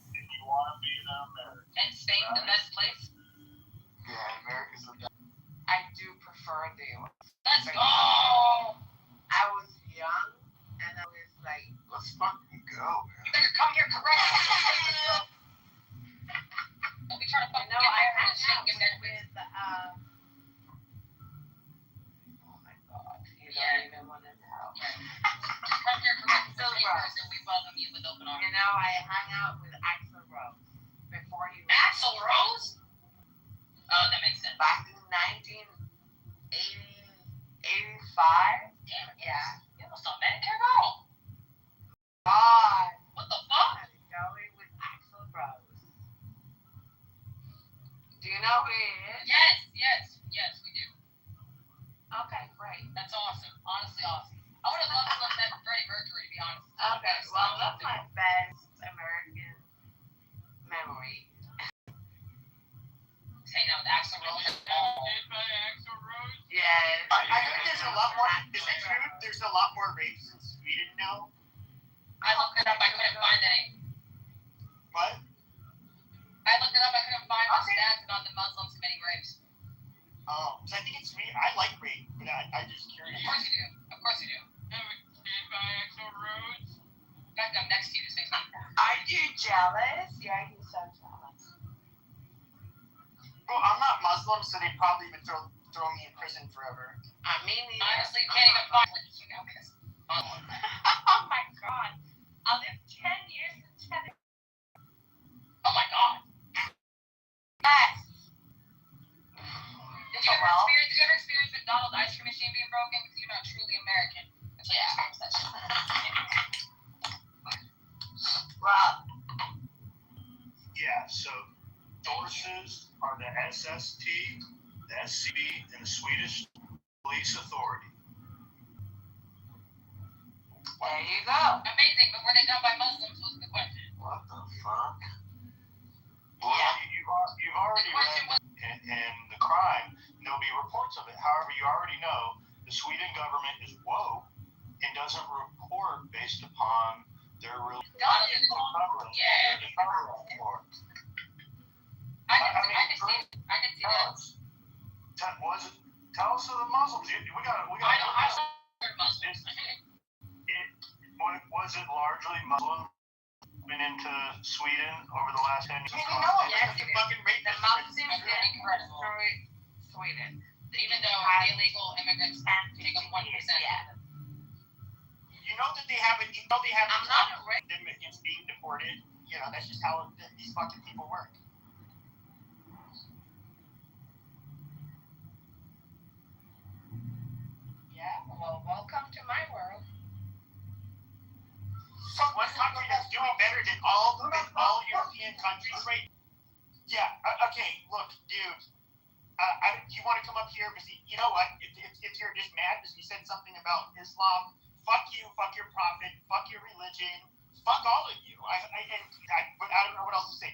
If you want to be an American. And Spain's the best place. Yeah, America's the best. I do prefer the US. Let's go. I was young and I was like, Let's fucking go, man. You better come here correct. Don't be trying to fucking get I there hung and shit. out Get there. with oh my God, you don't even want to know. Come here correct with the papers and we welcome you with open arms. You know, I hung out with Axl Rose before he was Axl Rose? Oh, that makes sense. back in 1985. Damn it. Yeah. You almost on Medicare girl. God. What the fuck? I'm going with Axl Rose. Do you know who he is? Yes, we do. Okay, great. That's awesome. Honestly awesome. I would have loved to have met Freddie Mercury, to be honest. Okay, well, that's my best American memory. Hanging out with Axl Rose at the mall. Yes. I heard there's a lot more. Is it true? There's a lot more rapes in Sweden now. I looked it up. I couldn't find any. What? I looked it up. I couldn't find the stats about the Muslims committing rapes. Oh, so I think it's me. I like rape, but I just curious. Of course you do. Of course you do. In fact, I'm next to you. Just makes me. Are you jealous? Yeah, you're so jealous. Well, I'm not Muslim, so they'd probably even throw me in prison forever. I mean, honestly, you can't even find you know because. Oh my god. I lived 10 years in Tennessee. Oh my god. Yes. Did you ever experience McDonald's ice cream machine being broken? Because you're not truly American. Until you experience that shit. Well. Yeah, so sources are the SST, the SCB, and the Swedish Police Authority. There you go. Amazing, but were they done by Muslims was the question. What the fuck? Well, you've already read in the crime, and there'll be reports of it. However, you already know the Sweden government is woke and doesn't report based upon their religion. Yeah. I can see that. Tell us of the Muslims. We got. I heard Muslims. Was it largely Muslim? Been into Sweden over the last 10 years? Yes, the Muslims destroyed Sweden. Even though the illegal immigrants take up 1%. Yeah. You know that they haven't. You know they haven't. I'm not a them against being deported. You know that's just how these fucking people work. Yeah. Well, welcome to my world. One country that's doing better than all European countries, right? Yeah. Okay. Look, dude. You want to come up here because you know what? If you're just mad because you said something about Islam, fuck you, fuck your prophet, fuck your religion, fuck all of you. I don't know what else to say.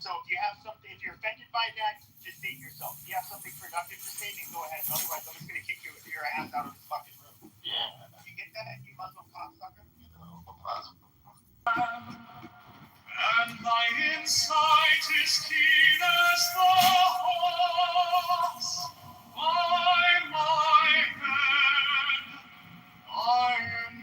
So if you have something, if you're offended by that, just state yourself. If you have something productive to say, then go ahead. Otherwise, I'm just gonna kick your ass out of this fucking room. Yeah. You get that, you Muslim cocksucker? And my insight is keen as the hawk's. By my head I am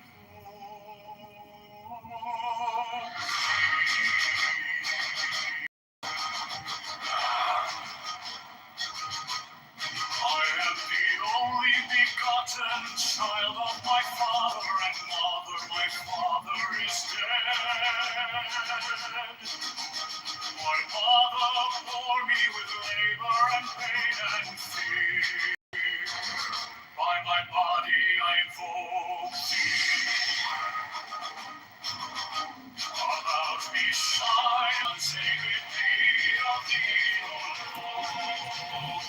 I am the only begotten child of my father and mother. My father is dead. My mother bore me with labor and pain and fear. By my body I invoke thee. About me shine and sacred be of thee, O Lord.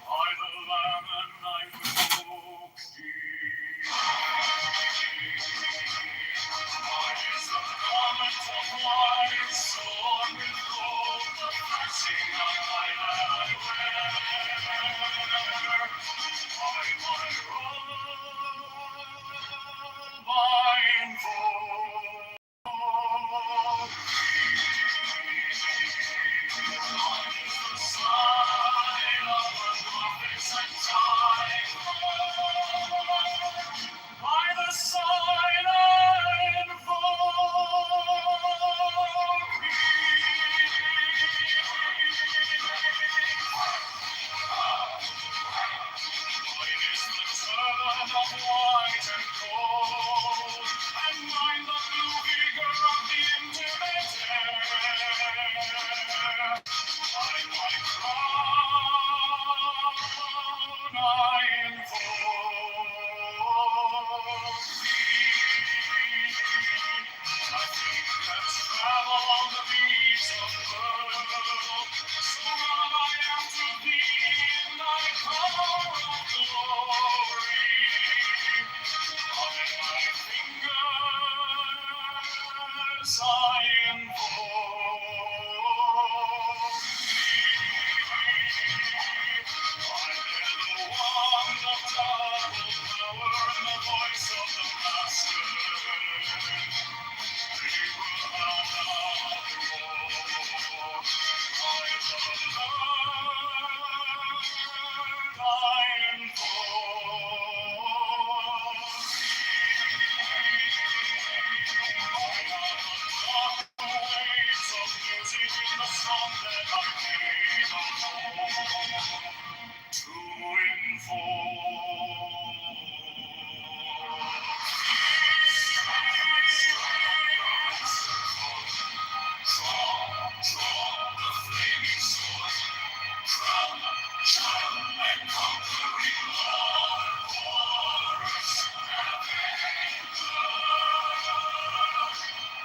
By the Lamb and I invoke thee. Mine is the garment of white, sword with gold, the blessing of my land wear. By my robe I invoke. By the sign I invoke thee. I invoke the wand of double power and the voice of the master.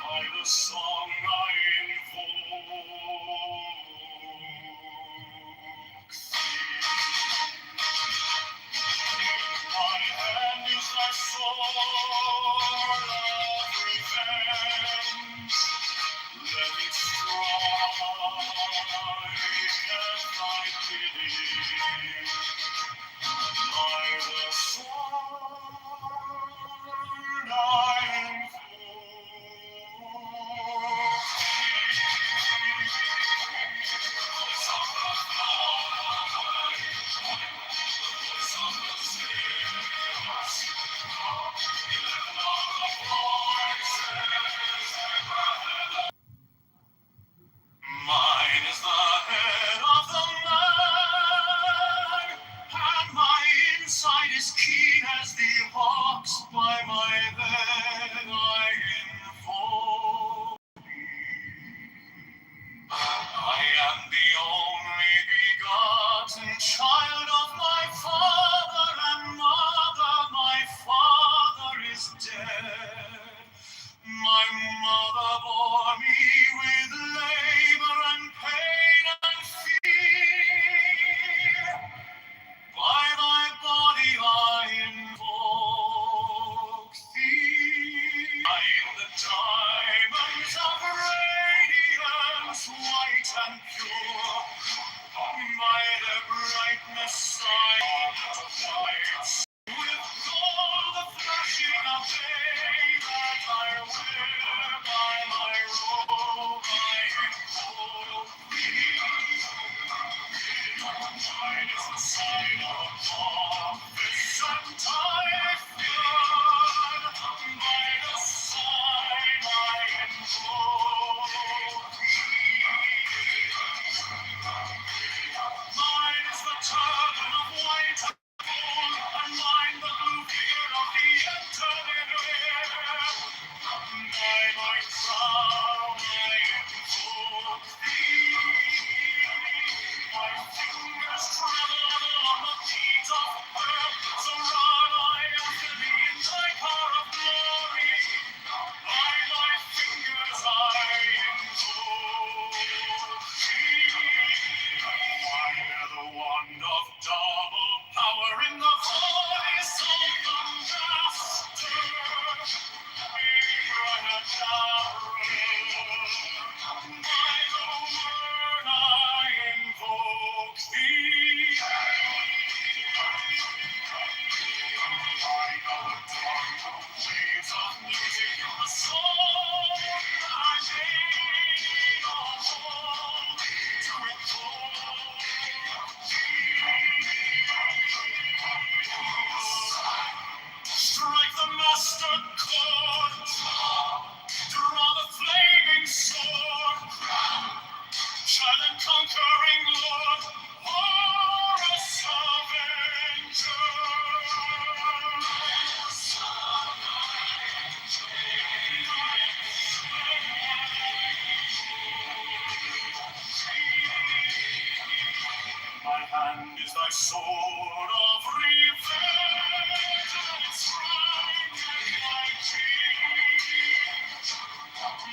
By the song I invoke my hand is thy sword of revenge. Let it strike at thy pity. By the sword I invoke Mine is the head of the man, and my inside is keen as the ox. By my bed I invoke. I am the only begotten child of my father and mother. My father is dead. My mother bore me with labor and pain and fear. By thy body I invoke thee. By the diamonds of radiance, white and pure, by the brightness I lights, with gold the flashing of day that I wear by my robe I invoke thee. Mine is the sign of office and Typhoon. By the sign I invoke Mine is the turban of white and gold, and mine the blue fear of the eternal air. By my crown I invoke thee. My fingers travel on the feet of earth, so run I after thee in thy car of glory. By my fingers I invoke thee. I bear the wand of double power in the voice of the master. By the word I invoke thee. I know the waves of music in the soul. I made a home to invoke Strike the master chord, draw the flaming sword, child and conquering lord, Horus Avenger. My hand is thy sword of revenge, and its strike at my cheek.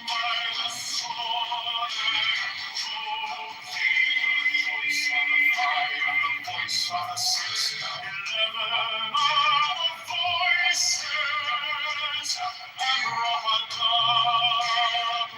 By the sword I invoke thee. Voice of the five and the voice of the 6, 11 are the voices. Abrahadabra.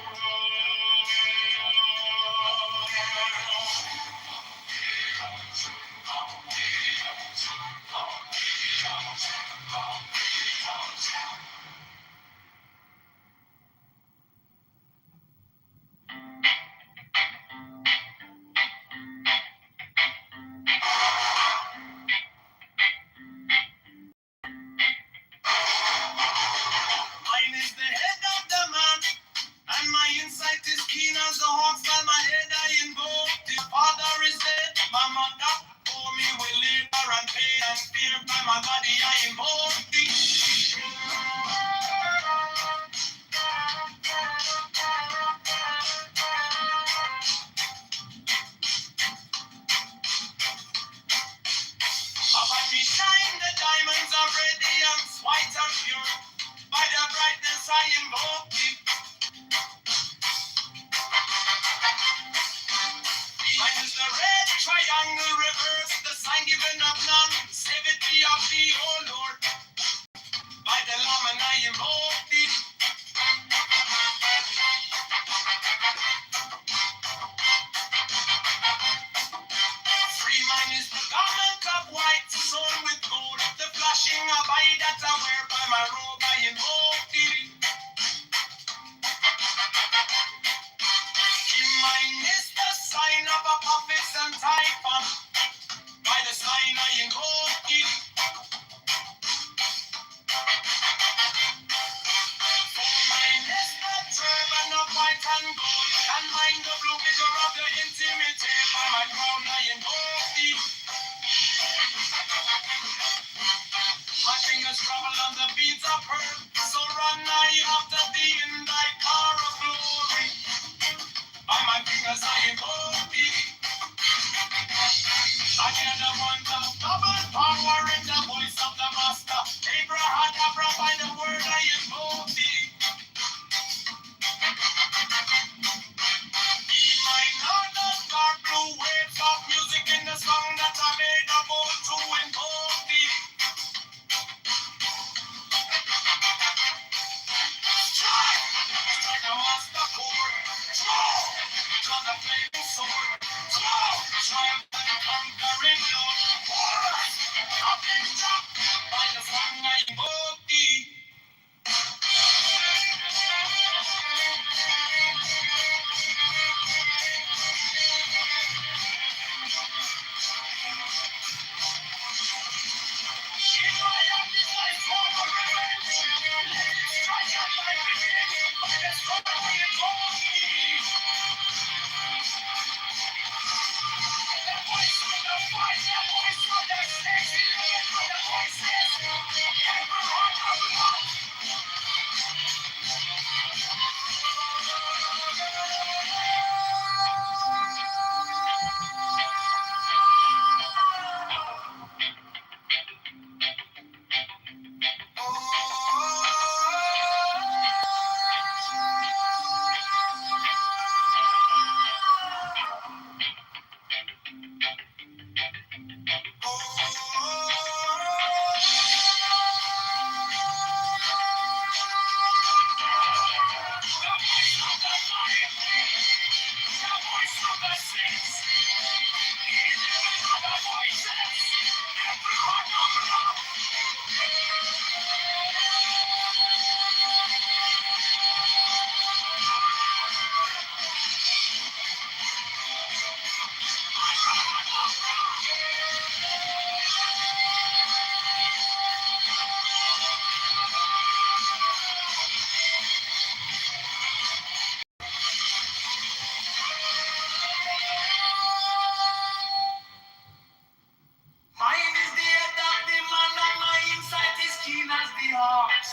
Mine is the head of the man, and my insight is keen as the heart.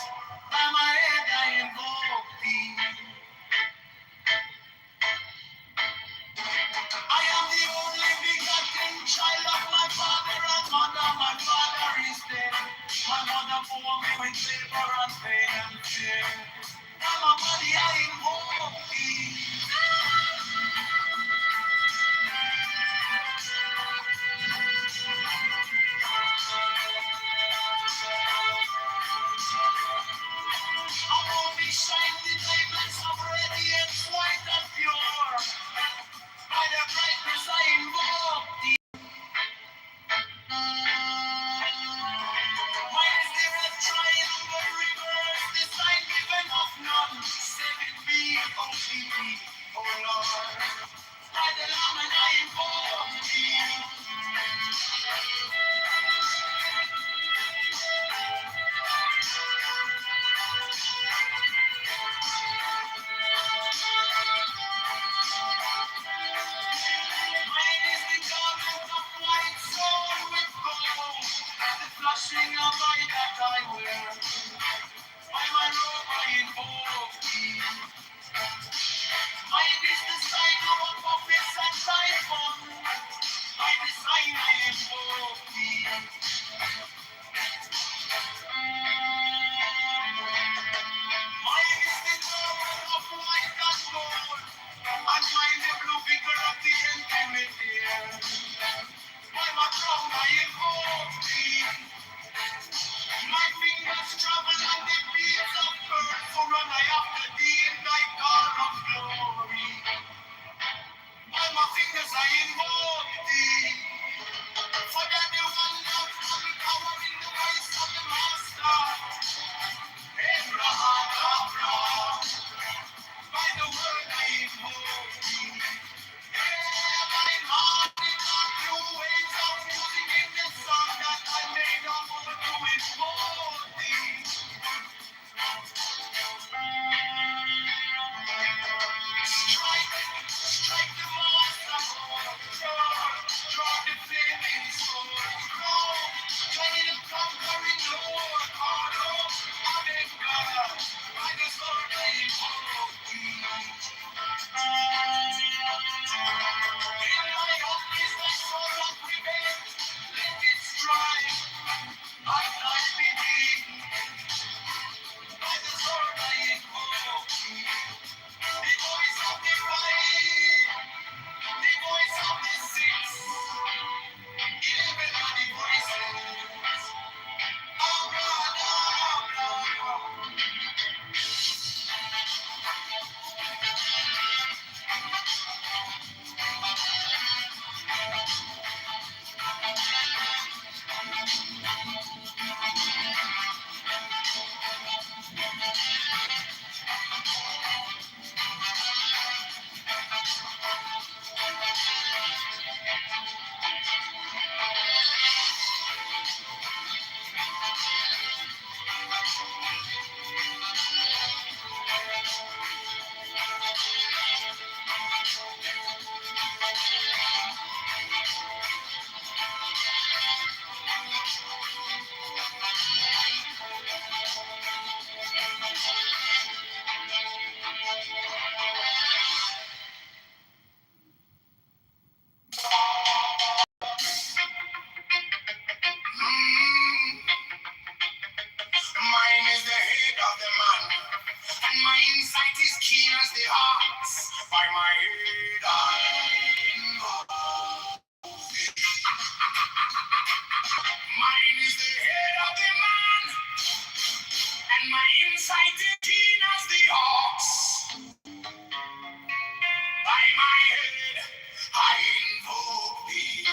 By my head I invoke thee. I am the only begotten child of my father and mother. My father is dead. My mother bore me with labor and pain and fear. By my body I invoke thee. Above me shine the diamonds of radiance, white and pure. By the brightness I invoke thee. Mine is the red triangle reverse, the sign given of none. Save it be, O keep me, O Lord. By the Lamb and I invoke thee. Mine is the garment of white sewn with gold, the flashing of light that I wear. By my robe I invoke thee. Mine is the sign of a purpose and sign insight is keen as the ox. By my head I invoke. Mine is the head of the man, and my insight is keen as the ox. By my head I invoke thee.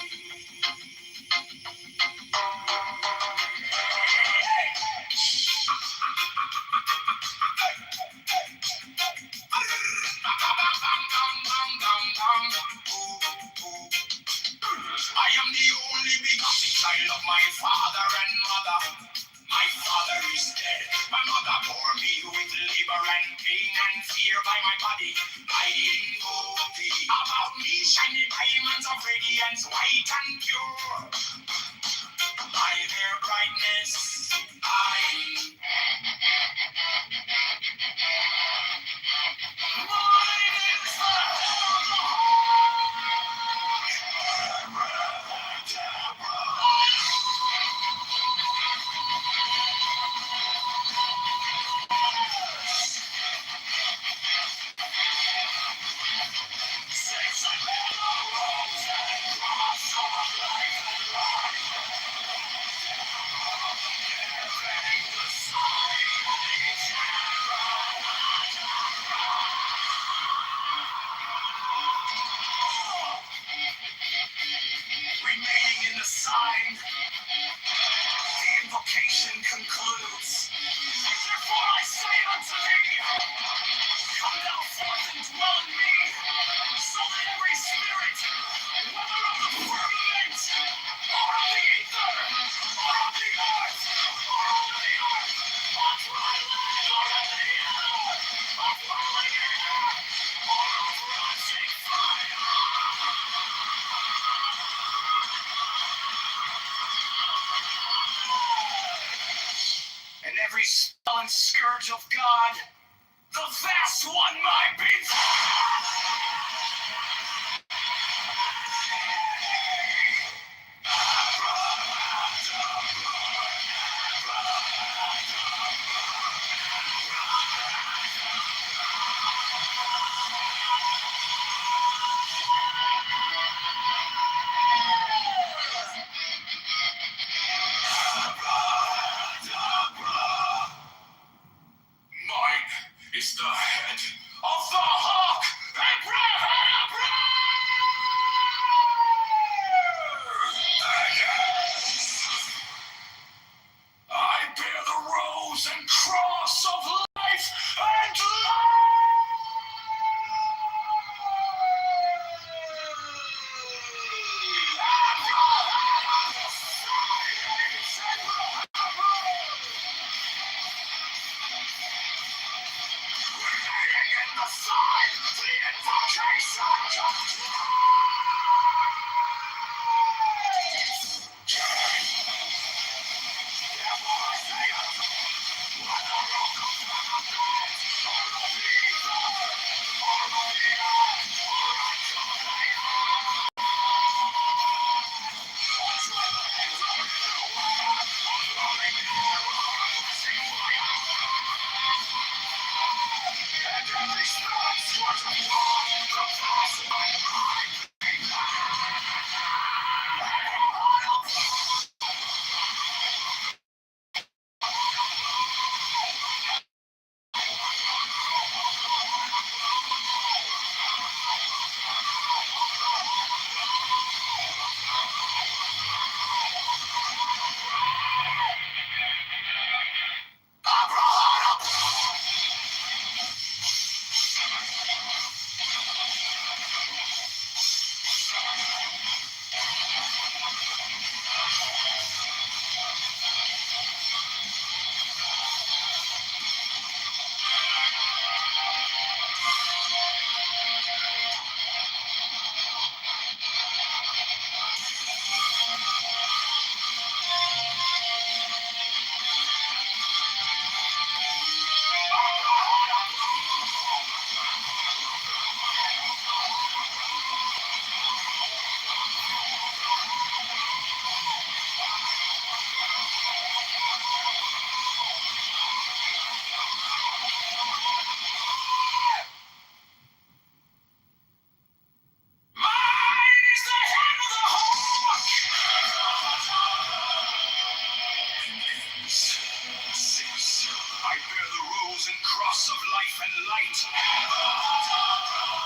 I am the only begotten child of my father and mother. My father is dead. My mother bore me with labor and pain and fear by my body. I invoke thee. About me shiny diamonds of radiance, white and pure. By their brightness, remaining in the sign, the invocation concludes. Therefore I say unto thee, come thou forth and dwell in me, so that every spirit, whether of the firmament, or of the ether, or of the earth, or under the earth, or dry land, or in the air, or whirling air, or of rushing fire, and every spell and scourge of God, the vast one might be. Mine is the head of the hawk, Abraham! I bear the rose and cross of life and in the sign, the invocation. And every spirit,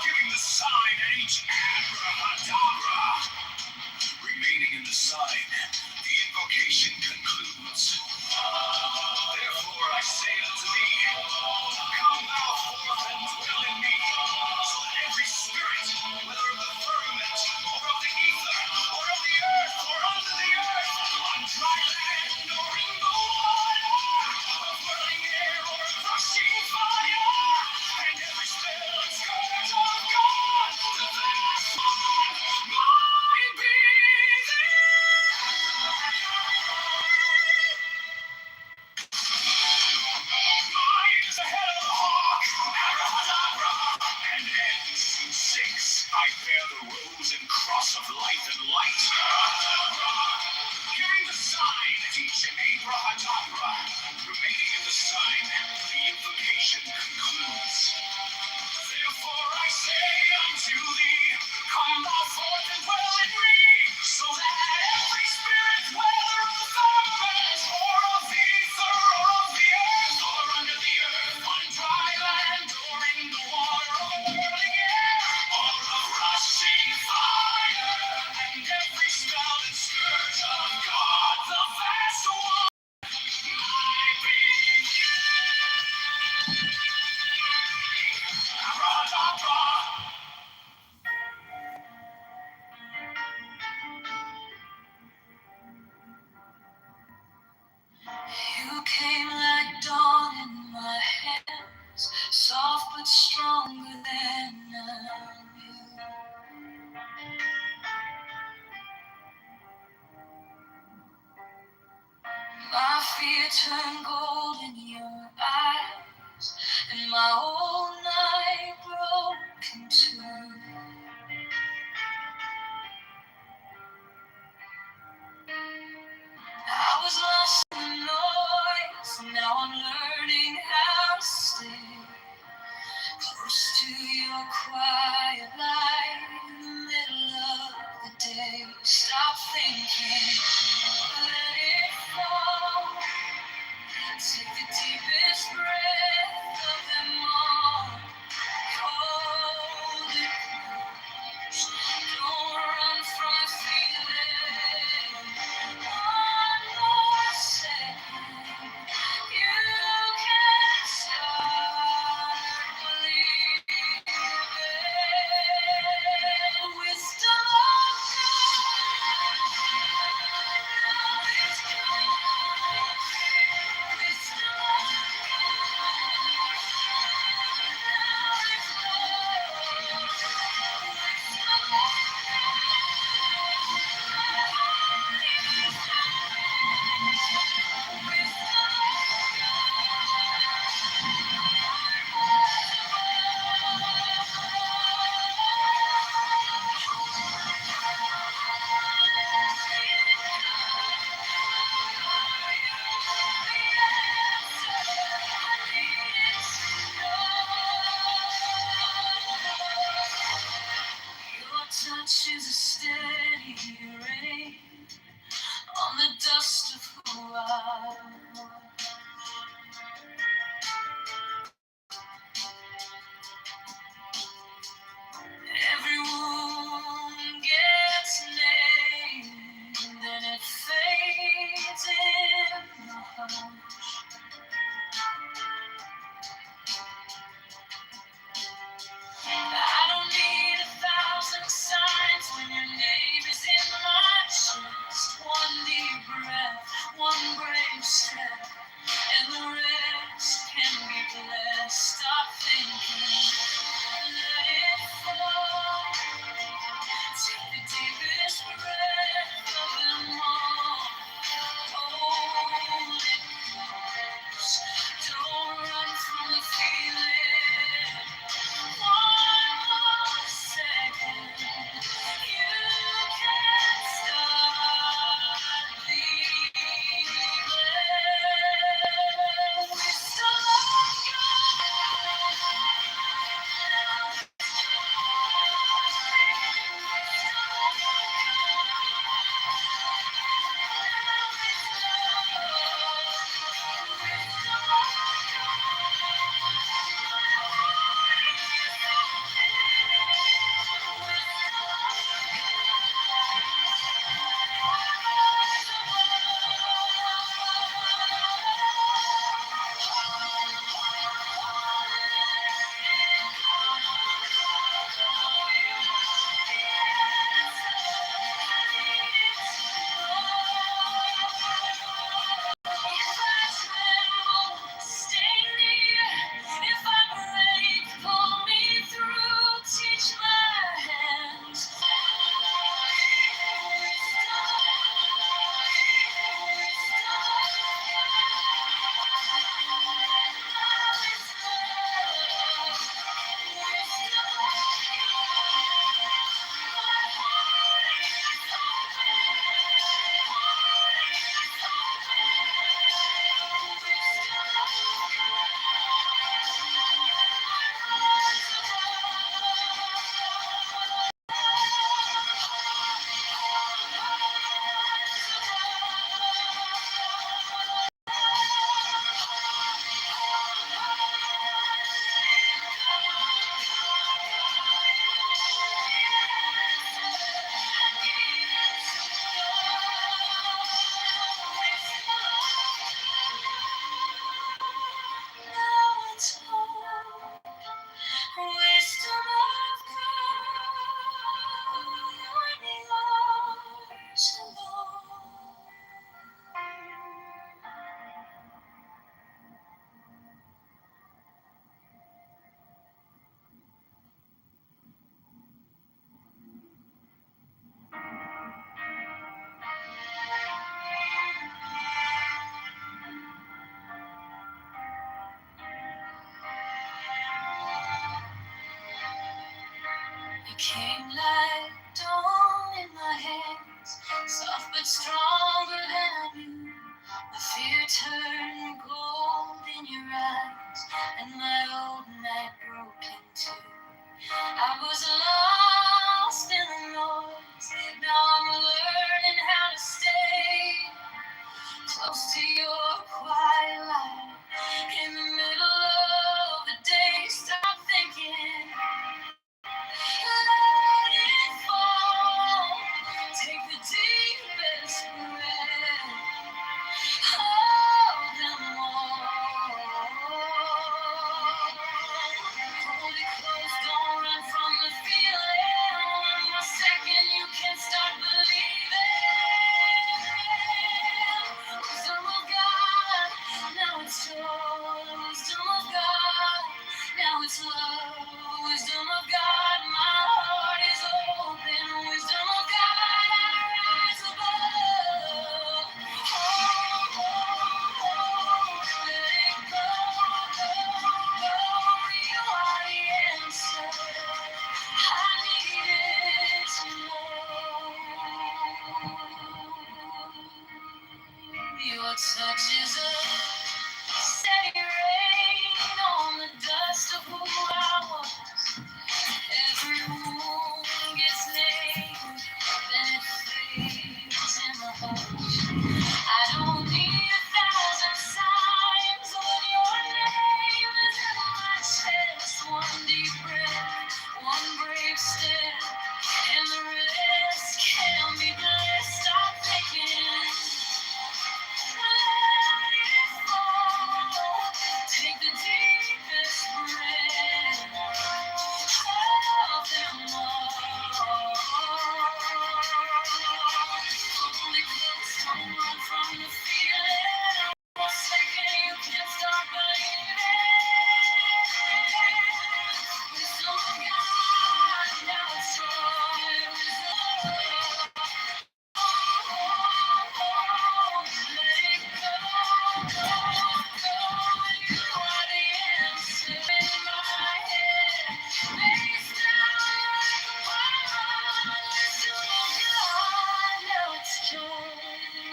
Giving the sign at each abracadabra. Remaining in the sign, the invocation concludes. Therefore I say unto thee, come thou forth and dwell in me, so that every spirit, whether of the firmament, or of the ether, or of the earth, or under the earth, on dry land, or in the water, of whirling air, or rushing fire, and every spell and scourge of God, to pass on my being. Mine is the head of the hawk, abracadabra, and ends in 6. I bear the rose and cross of life and light. Giving the sign at each abracadabra, remaining in the sign, the invocation concludes. Therefore I say unto thee, come thou forth and dwell in me, so that every spirit, whether of the firmament, or of the ether, or of the earth, or under the earth, on dry land, or in the water, or whirling air, or of rushing fire, and every spell and scourge of God, the vast one, my being. Abracadabra. You came like dawn in my hands, soft but stronger than I knew. My fear turned gold in your eyes, and my whole night broke in two. I was lost in the noise, now I'm learning how to stay close to your quiet light in the middle of the day. Stop thinking, let it fall. Take the deepest breath of them all. Hold it close. Don't run from feeling. One more second. You can start believing. Wisdom of God. Love is God. Wisdom of God. came like dawn in my hands, soft but stronger than I knew. The fear turned gold in your eyes, and my old night broke in two. I was lost in the noise, now I'm learning how to stay close to your quiet light. In the middle of the day, stop thinking, let it fall. Take the deepest breath, hold them all. Hold it close, don't run from the feeling. One more second, you can start believing. Wisdom of God, now it's joy. Wisdom of God, now it's love. Wisdom of God, my heart is open. Wisdom of God, I rise above. Oh, let it go, go, go. You are the answer I needed to know. Your touch is a steady rain on the dust of who I was. Every wound gets named, then it fades in the hush. I don't need 1,000 signs when your name is in my chest. One deep breath, one brave step, and the rest can be blessed. Stop thinking, let it fall. Take the deepest breath. Hold them all. Hold it close, don't run from the feeling. One second, you can start believing. Wisdom of God, now it's joy. Wisdom of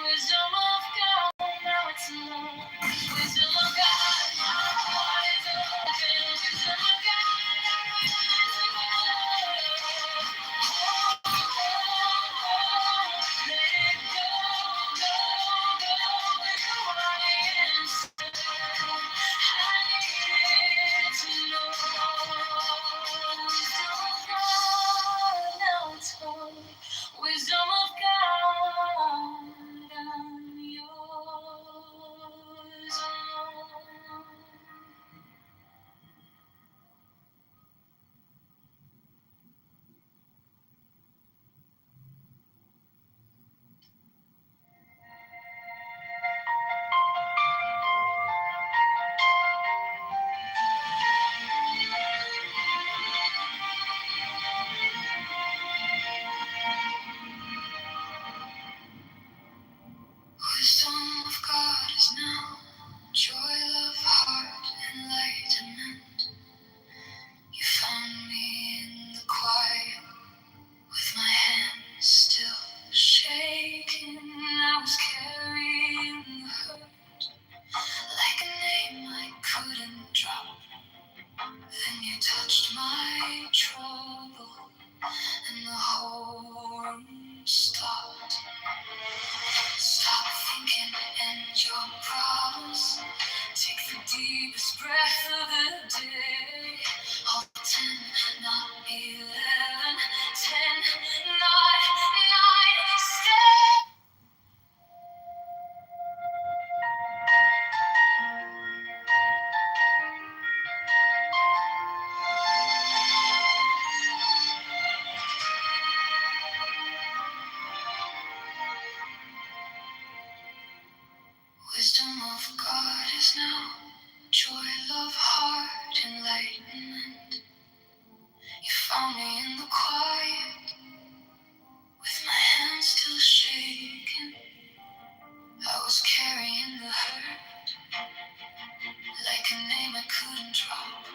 Wisdom of God, now it's love. Wisdom of God, my heart is open. Wisdom of God, I rise above. Let it go, go, go. You are the answer I needed to know. Wisdom of God, now it's home. Wisdom of God, I'm yours alone. Wisdom of God is now joy, love, heart, enlightenment. You found me in the quiet with my hands still shaking. I was carrying the hurt like a name I couldn't drop. Then you touched my trouble and the whole room stopped. Stop thinking and your problems. Take the deepest breath of the day. Hold 10, not 11. 10, not 9. Stay. Wisdom of God is now joy, love, heart, enlightenment. You found me in the quiet with my hands still shaking. I was carrying the hurt like a name I couldn't drop.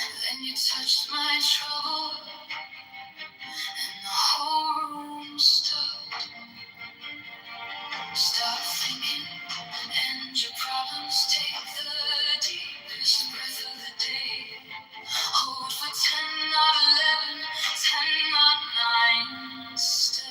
Then you touched my trouble, and the whole room stopped. Stop thinking, and your problems take the deepest breath of the day. Hold for 10, not 11, 10, not 9, stay.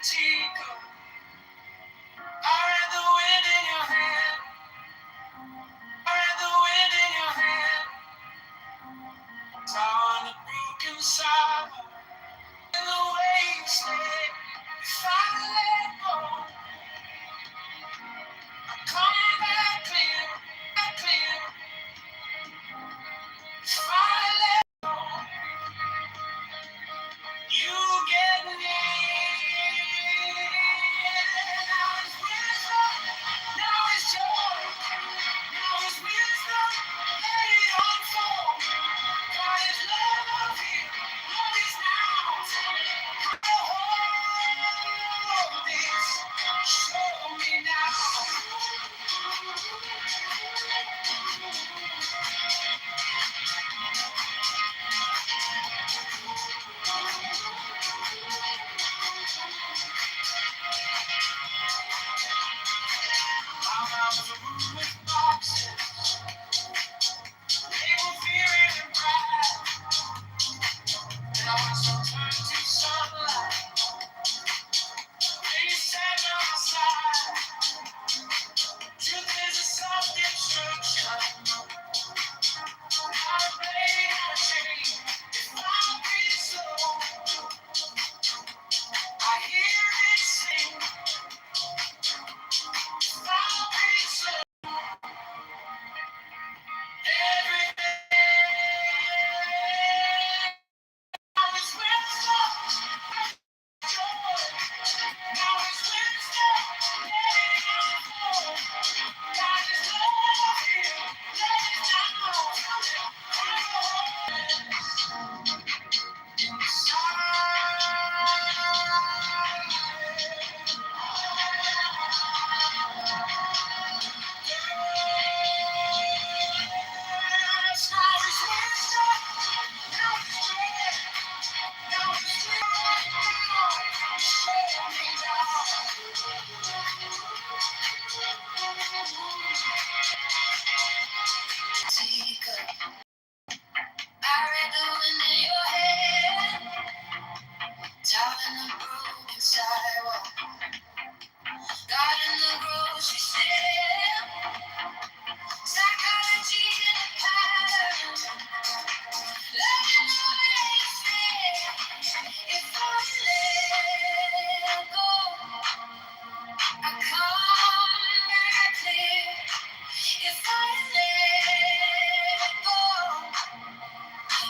Chico. I read the wind in your hand. I read the wind in your hand. On a broken sidewalk. And the way you stay. If I let go, I come back clear. Back clear. If I let go, you get me. Now it's wisdom. Now it's joy. Now it's wisdom. Let it unfold. God is love here. Love is now. Hold this. Show me now. I'm out of the room with boxes. Label fear and pride. And I want some turn to sunlight. When you stand by my side. Truth is a self-destruction. Not afraid of change. If I breathe slow, I hear it sing. If I breathe slow, everything. Now it's wisdom, joy. Now it's wisdom, let it unfold. God is love here, let it I read the wind in your hair, down in the broken sidewalk, God in the grocery store, psychology in a pattern, love in the way you say. If I let go, I come back clear. If I let go,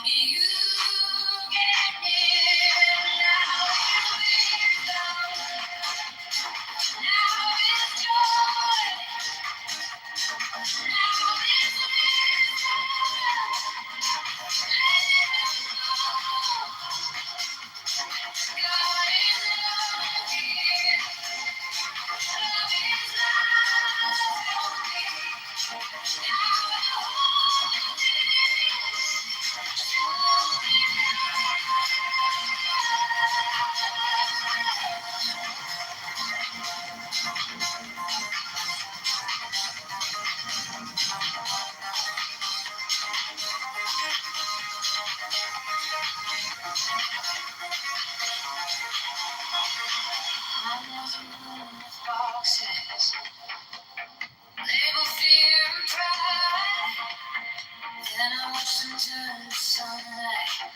you get near. Now it's wisdom. Now it's joy. Now it's wisdom. Let it flow. God is love here. Love is life for me. Now I hold it. Show me I was a room of boxes, label fear and pride. Then I watched them turn to sunlight.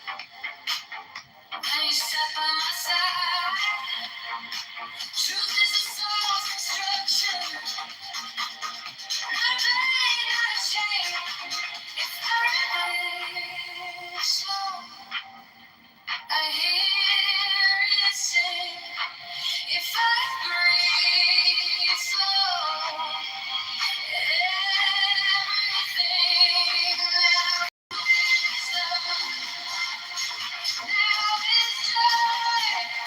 Then you sat by my side. Truth is a soul's construction. Not pain, not shame. If I remain slow, I hear it sing. If I breathe slow, everything now is love. Now is joy.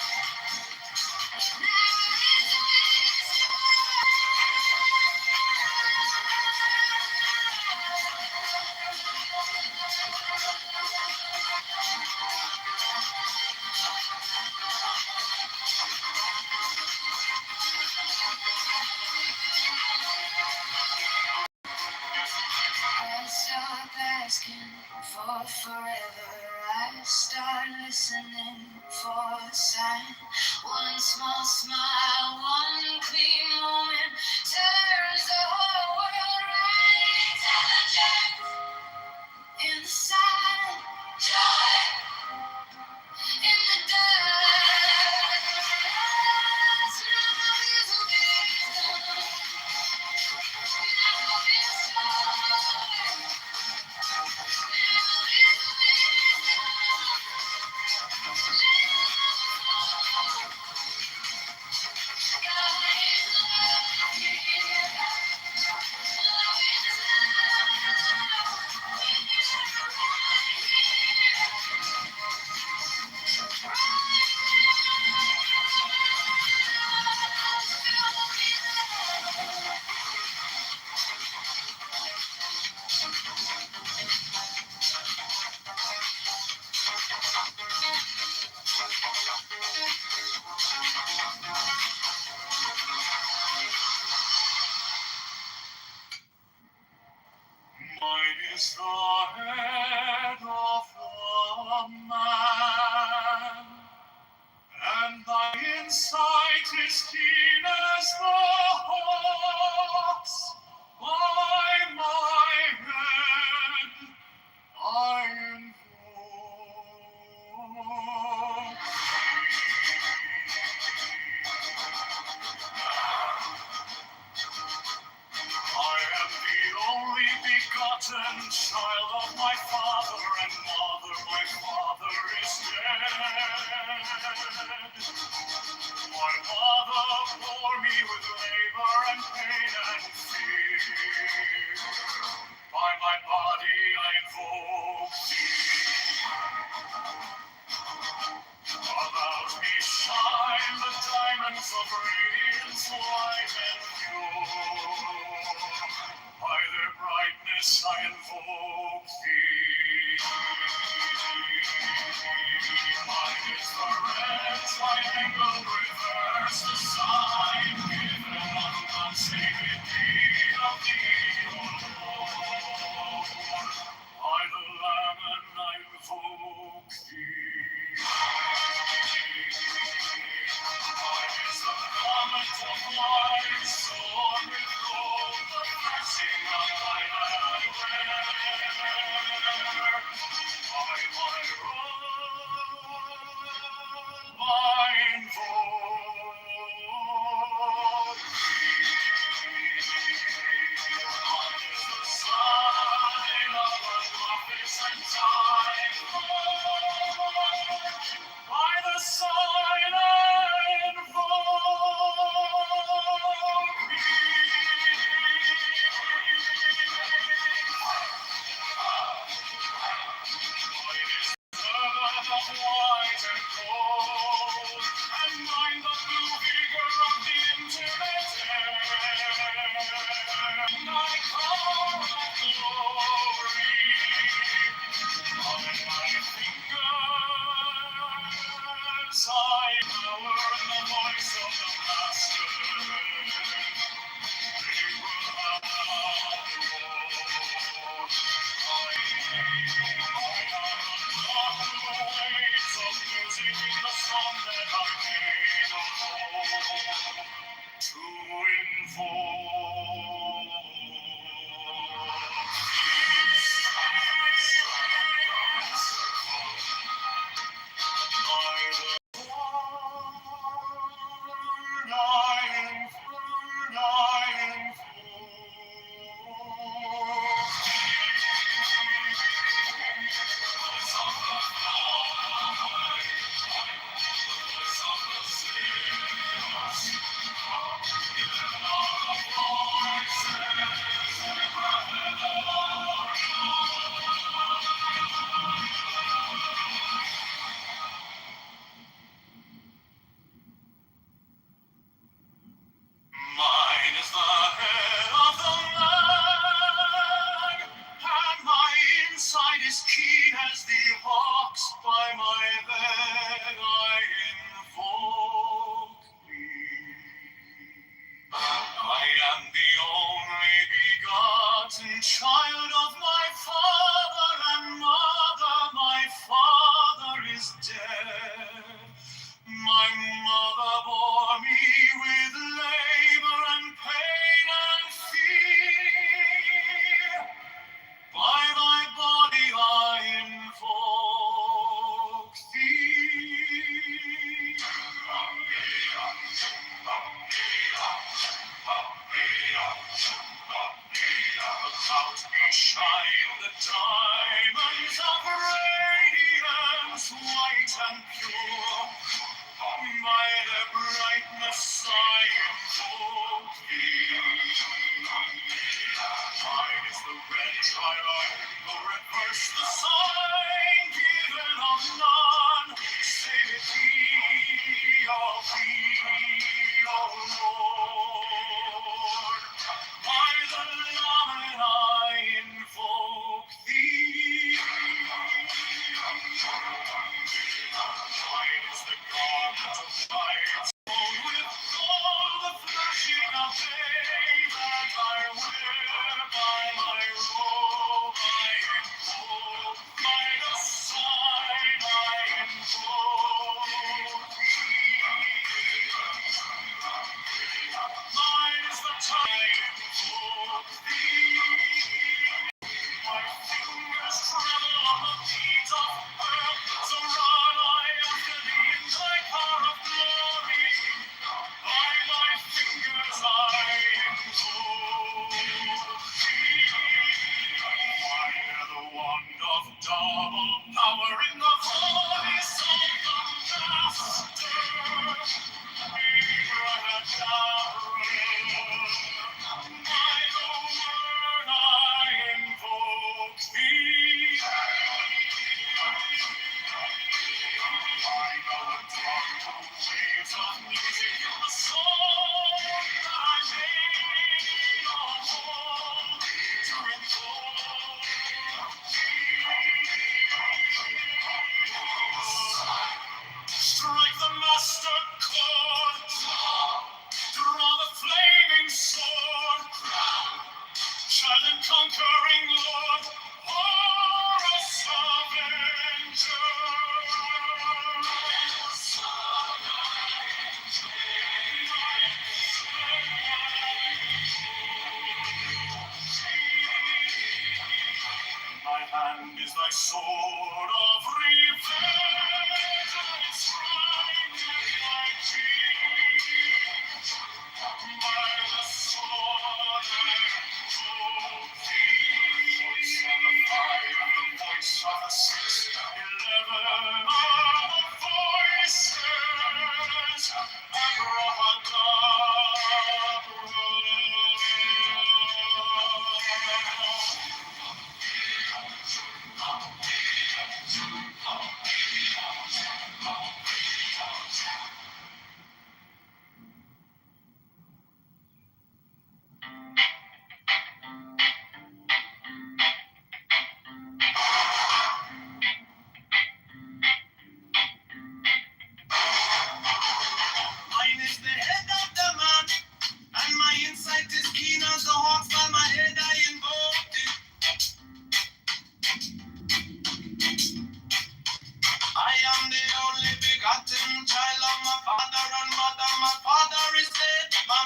as keen as the hawks, by my head I invoke. I am the only begotten child of my father and mother. My father is dead. My mother bore me with labor and pain and fear. By my body I invoke thee. About me shine the diamonds of radiance white and pure. By their brightness I invoke thee. Mine is the red triangle reverse, the sign given on the sacred deed of thee, O Lord. By the Lamb and I invoke thee. Mine is the garment of white, sword with gold, the blessing of thy hand wear. By my robe I invoke thee. Mine is the sign of the prophets and time. By the sign I invoke turban of white and gold, and mine the blue vigor of the intimate air. My car of glory, on my fingers I power in the voice of the Master. They will have the road. Waves of music in the song that I made to invoke.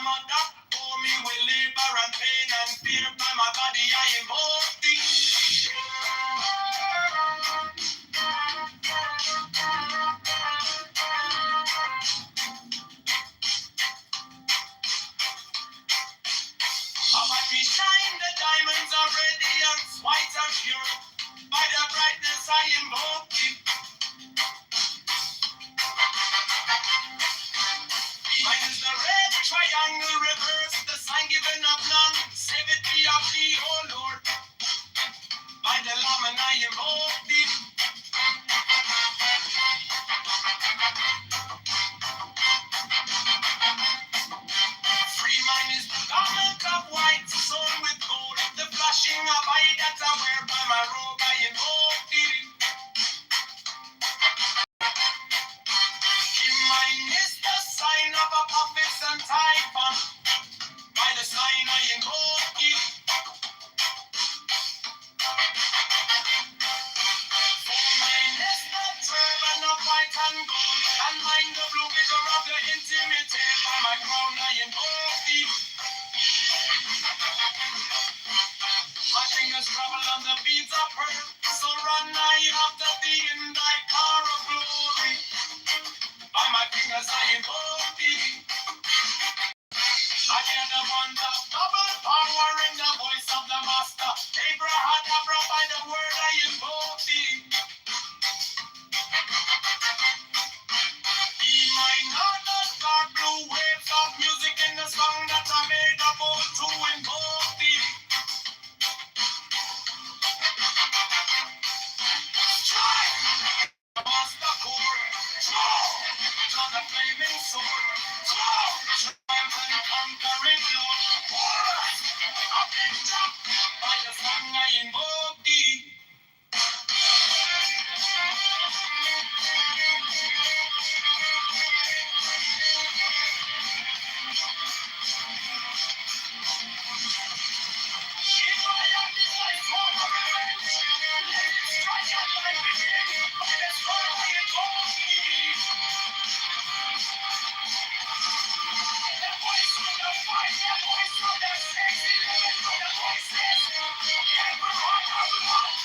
mother bore me with labor and pain and fear. By my body I invoke thee. About me shine, the diamonds are radiant, white and pure. By the brightness I invoke thee. Mine is the red triangle reverse, the sign given of none. Save it be of thee, O Lord. By the Lamb and I invoke thee. Free mine is the garment of white, sewn with gold. The flashing of eye that I wear by my robe I invoke thee. Mine is the sign of a prophet and typhon. By the sign I invoke thee. For mine is the turban of white and gold, and mine the blue vision of the intimate. By my crown I invoke thee. My fingers travel on the beads of pearl, so run I after thee in thy car of glory. By my fingers I invoke thee. I hear the bond of double power in the voice of the master. Abrahadabra, by the word I invoke thee. Be mine are the dark blue waves of music in the song that I made about to invoke thee. Strike! Master core, draw! Draw the flaming sword, draw! Triumph and conquering Lord, warriors of Ninja, by the song I invoke thee. If I am this life for a moment, let it strike at my beginning, by the song I invoke thee. The voice of the fight, the voice of the sexy, the voices, everyone of love.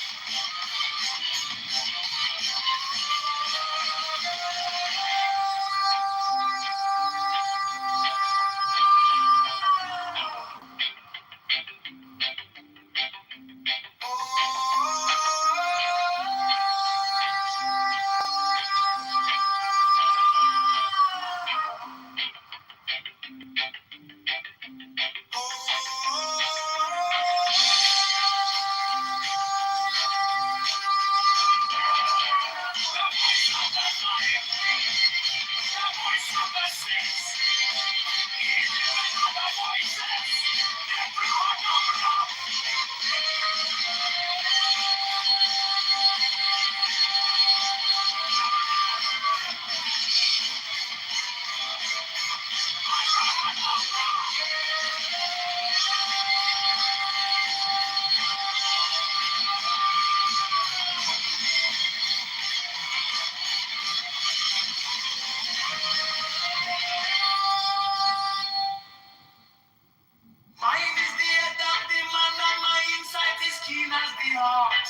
Mine is the head of the man, and my insight is keen as the heart.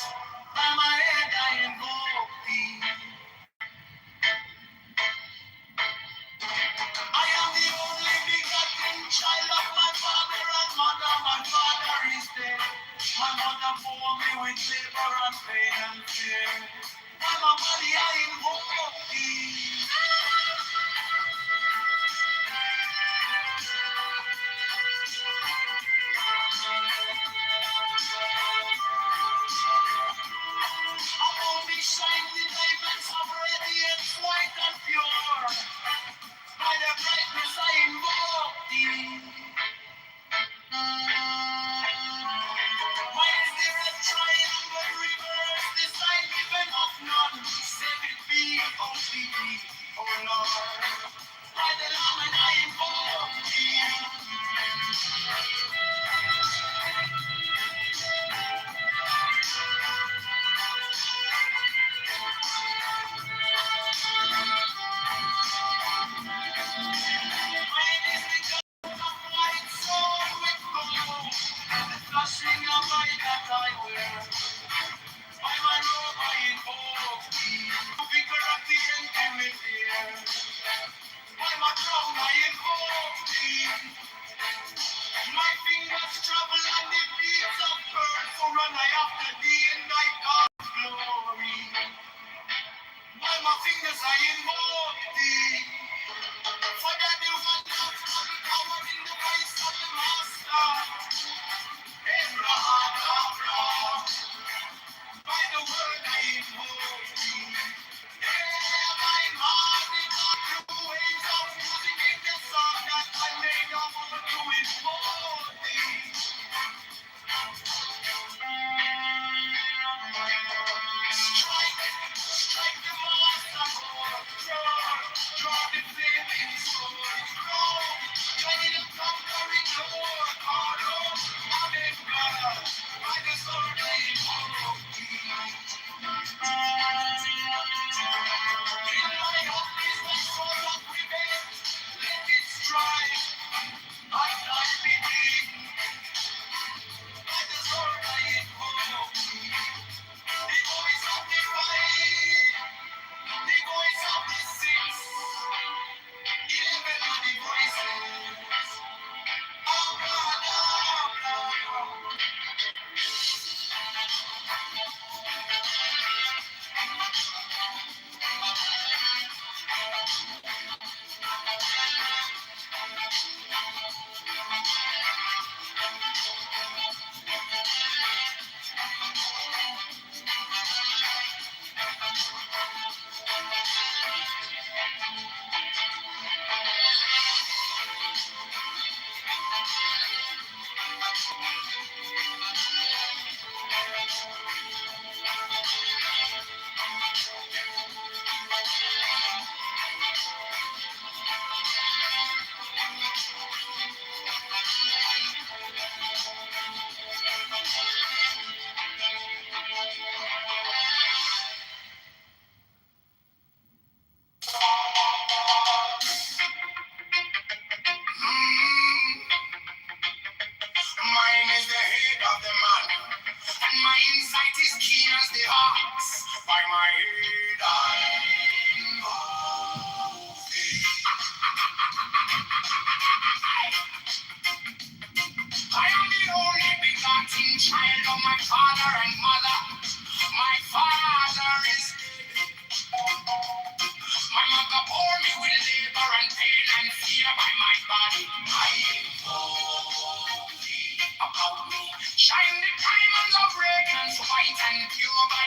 By my head I invoke thee. I am the only begotten child of my father and mother. My father is dead. My mother bore me with labor and pain and fear. By my body I invoke thee. Above me shine the diamonds of radiance, white and pure. By the brightness I invoke thee. Mine is the red triangle reverse, the sign given of none. Save it be of thee.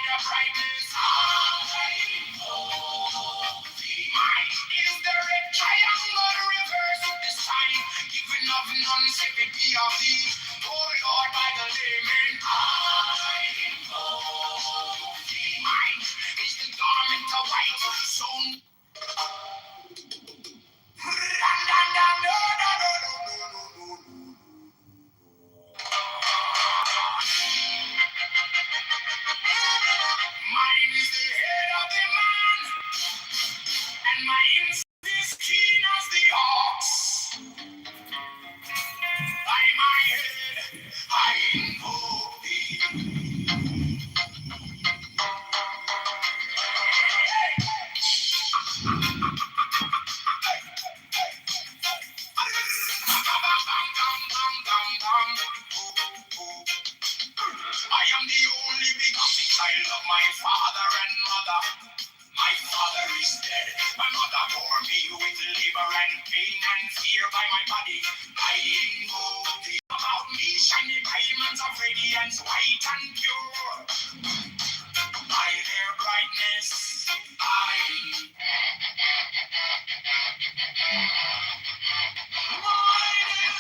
the brightness. Mine is the red triangle reverse this time. Giving of none, say the POV. Oh Lord, by the layman. Mine is the garment of white. So mine is the head of the man, and my instinct is keen as the ox. By my head, I invoke thee. I am the only begotten child of my father and mother. My father is dead. My mother bore me with labor and pain and fear by my body. I invoke thee. About me shiny diamonds of radiance, white and pure. By their brightness, mine is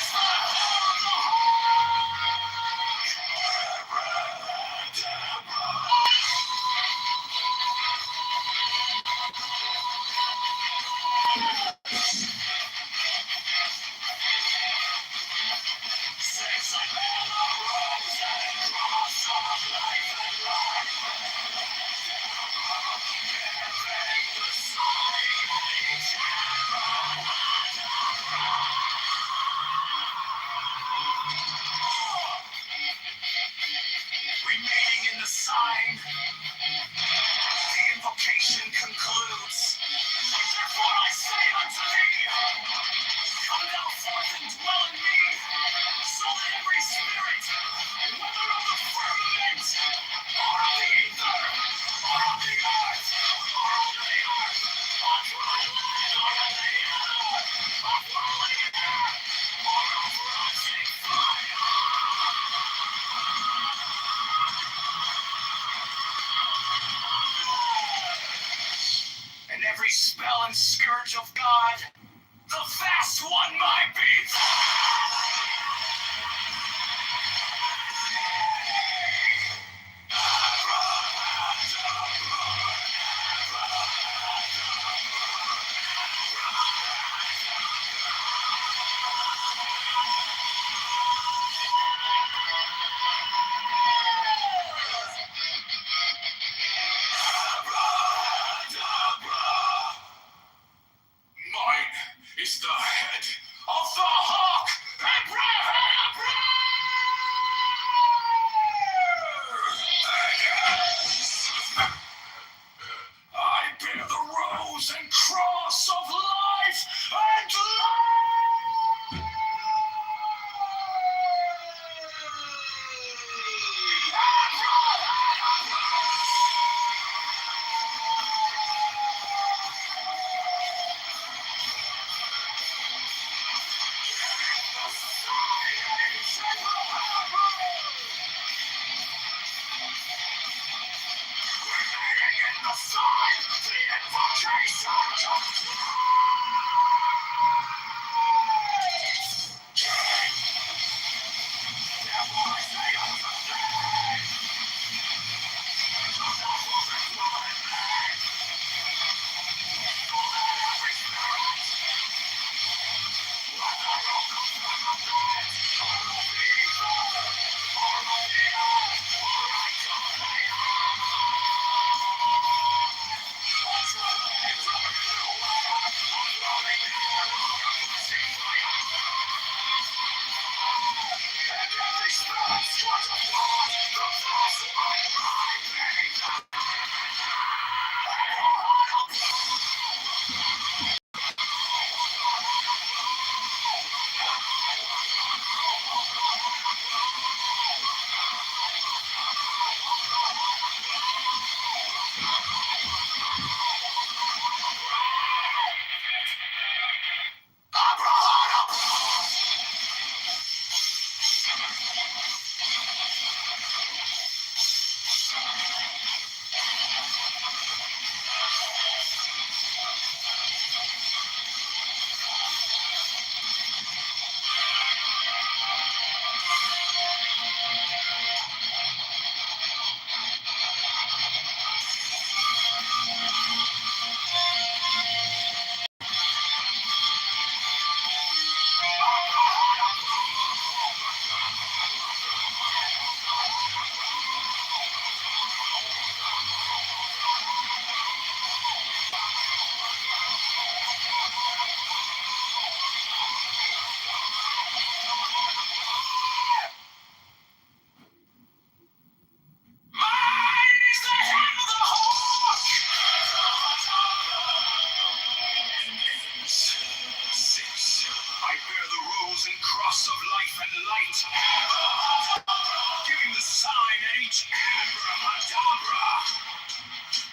Giving the sign at each abracadabra.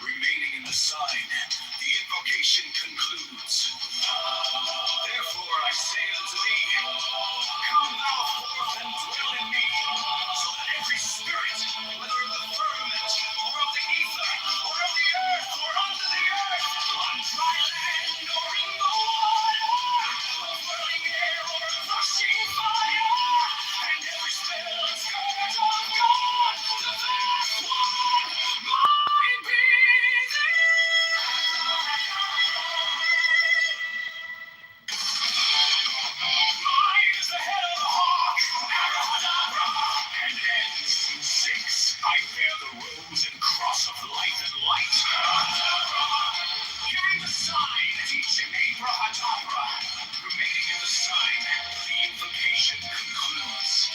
Remaining in the sign, the invocation concludes. Therefore I say unto thee, come thou forth and dwell in me, so that every spirit, whether of the firmament, or of the ether, or of the earth, or under the earth, on dry land, or in the water, of whirling air, or of rushing fire, and every spell and scourge of God, the vast one, might be mine is the head of the hawk, abracadabra, and ends in 6. I bear the rose and cross of life and light. Hearing the sign, teaching abracadabra. Remaining in the sign, the invocation concludes.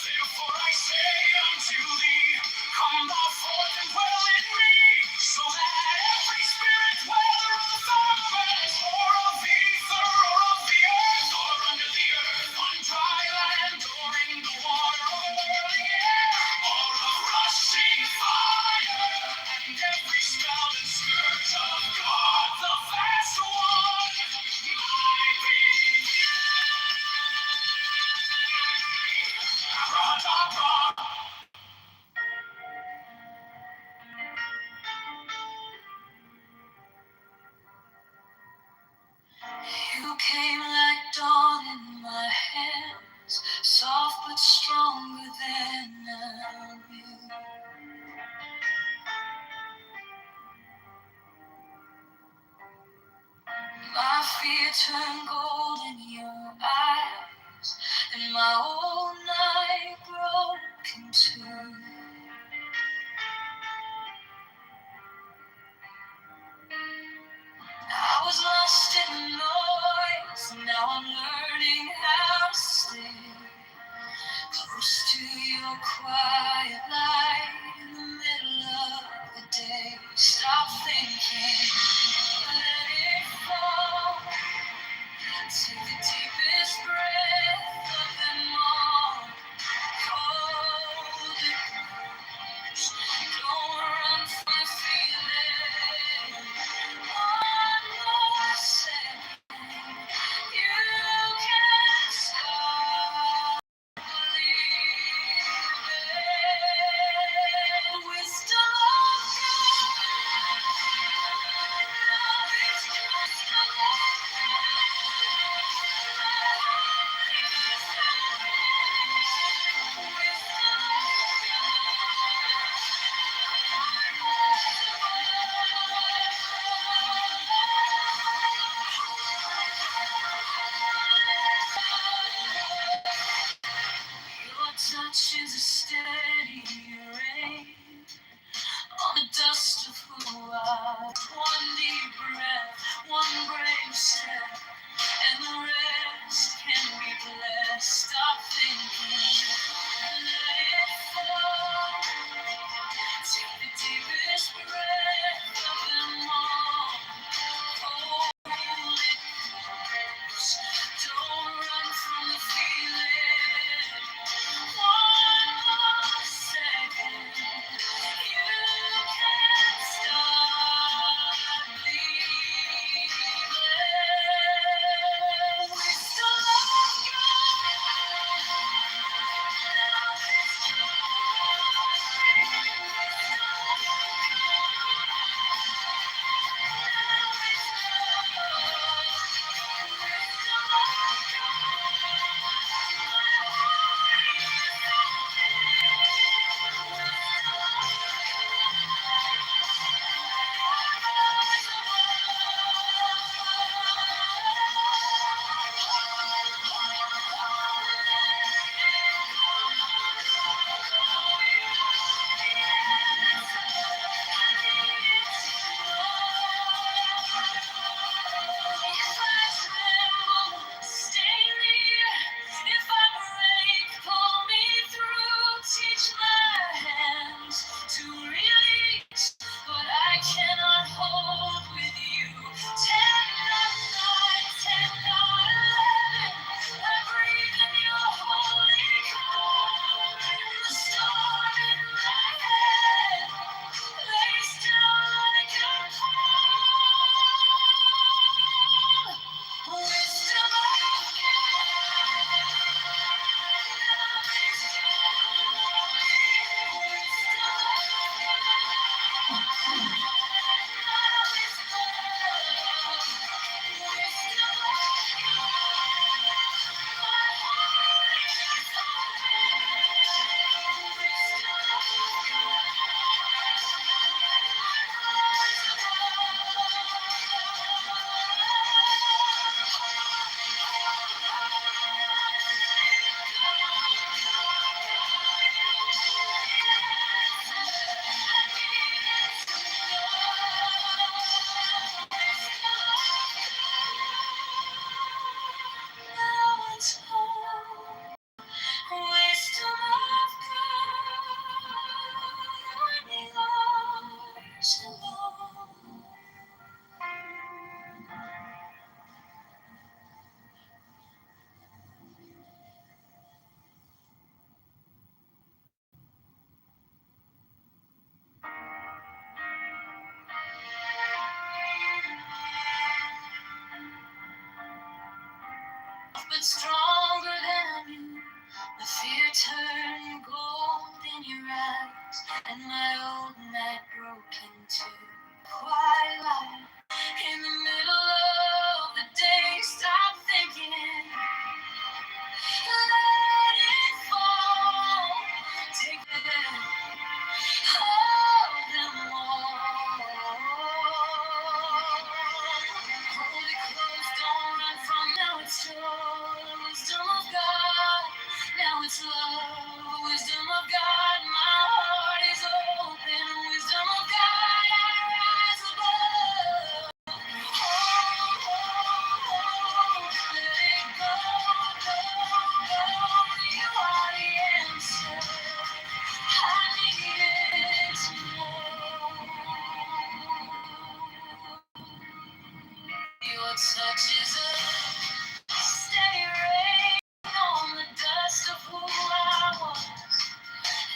Therefore I say unto thee, come thou forth and dwell in me, so that every spirit, whether of the firmament, or of the ether, or of the earth, or under the earth, on dry land, or in the water, or whirling air, or of rushing fire, and every spell and scourge of God, the vast one, might be abracadabra. You came like dawn in my hands, soft but stronger than I knew. My fear turned gold in your eyes, and my whole night broke in two. I was lost in the noise, now I'm learning how to stay close to your quiet light in the middle of the day. Stop thinking, let it fall. Take the deepest breath of them all. Hold it and my old night broke into twilight. In the middle of the day, stop thinking, let it fall. Take it, hold them all. Hold it close, don't run from. Now it's joy, wisdom of God. Now it's love, wisdom of God. My heart is open, wisdom of God. I rise above. Your touch is a steady rain on the dust of who I was.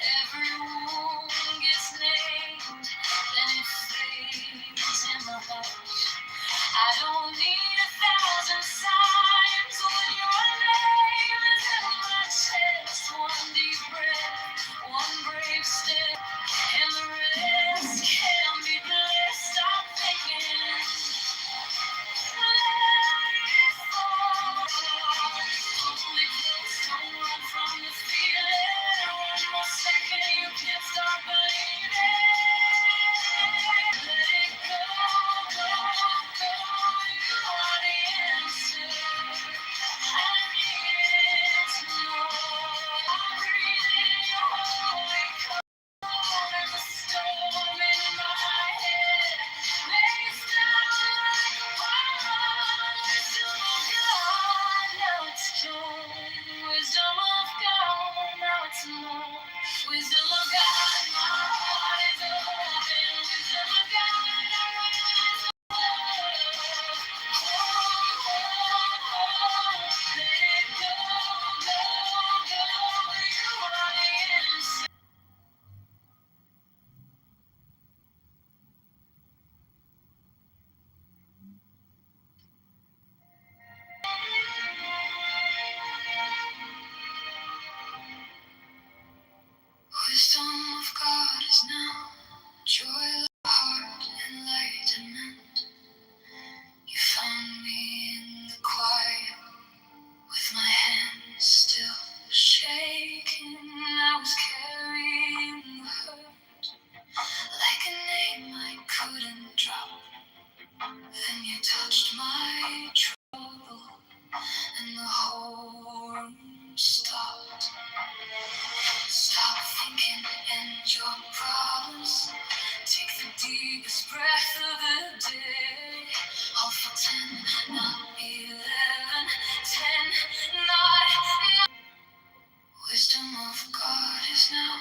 Every wound gets named, then it fades in the hush. I don't need 1,000 signs when your name is in my chest. One deep breath, one brave step, and the rest can be blessed. Stop thinking. Wisdom of God, now it's more. Wisdom of God, my heart is open. Wisdom of God, I rise above. Let it go, go, go. You are the answer. Wisdom of God is now joy of heart, enlightenment. You found me in the quiet, with my hands still shaking. I was carrying the hurt like a name I couldn't drop. Then you touched my trouble, and the whole room stopped. Stop thinking and your problems. Take the deepest breath of the day. All for 10, not 11. 10, not 9. Wisdom of God is now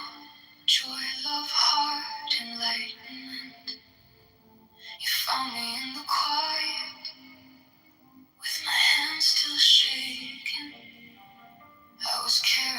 joy, love, heart, enlightenment. You found me in the quiet, with my hands still shaking. I was carried.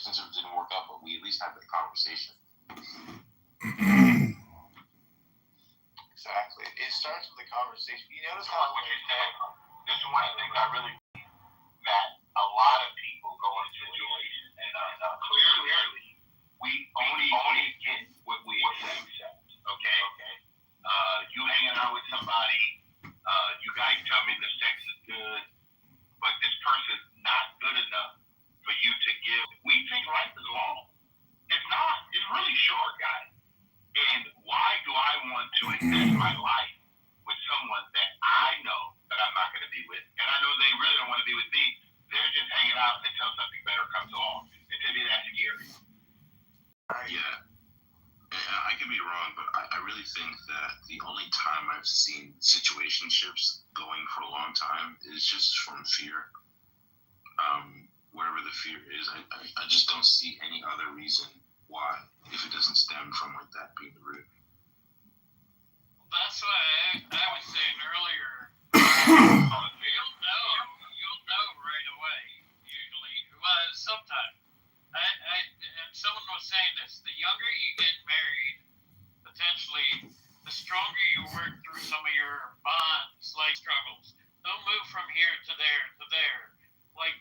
since it didn't work out, but we at least had that conversation. Exactly. It starts with a conversation. You notice how what you said. This is one of the things I really that a lot of people go into situations, and clearly we only get what we accept. Okay. You hanging out with somebody, you guys tell me the sex is good, but this person's not good enough for you to give. We think life is long. It's not. It's really short, guys. And why do I want to invest my life with someone that I know that I'm not going to be with? And I know they really don't want to be with me. They're just hanging out until something better comes along. And to me, that's scary. Yeah. I could be wrong, but I really think that the only time I've seen situationships going for a long time is just from fear. Wherever the fear is, I just don't see any other reason why, if it doesn't stem from like that being the root. That's why I was saying earlier, you'll know right away, usually. Well, sometimes. And someone was saying this, the younger you get married, potentially, the stronger you work through some of your bonds, like struggles. They'll move from here to there to there. Like,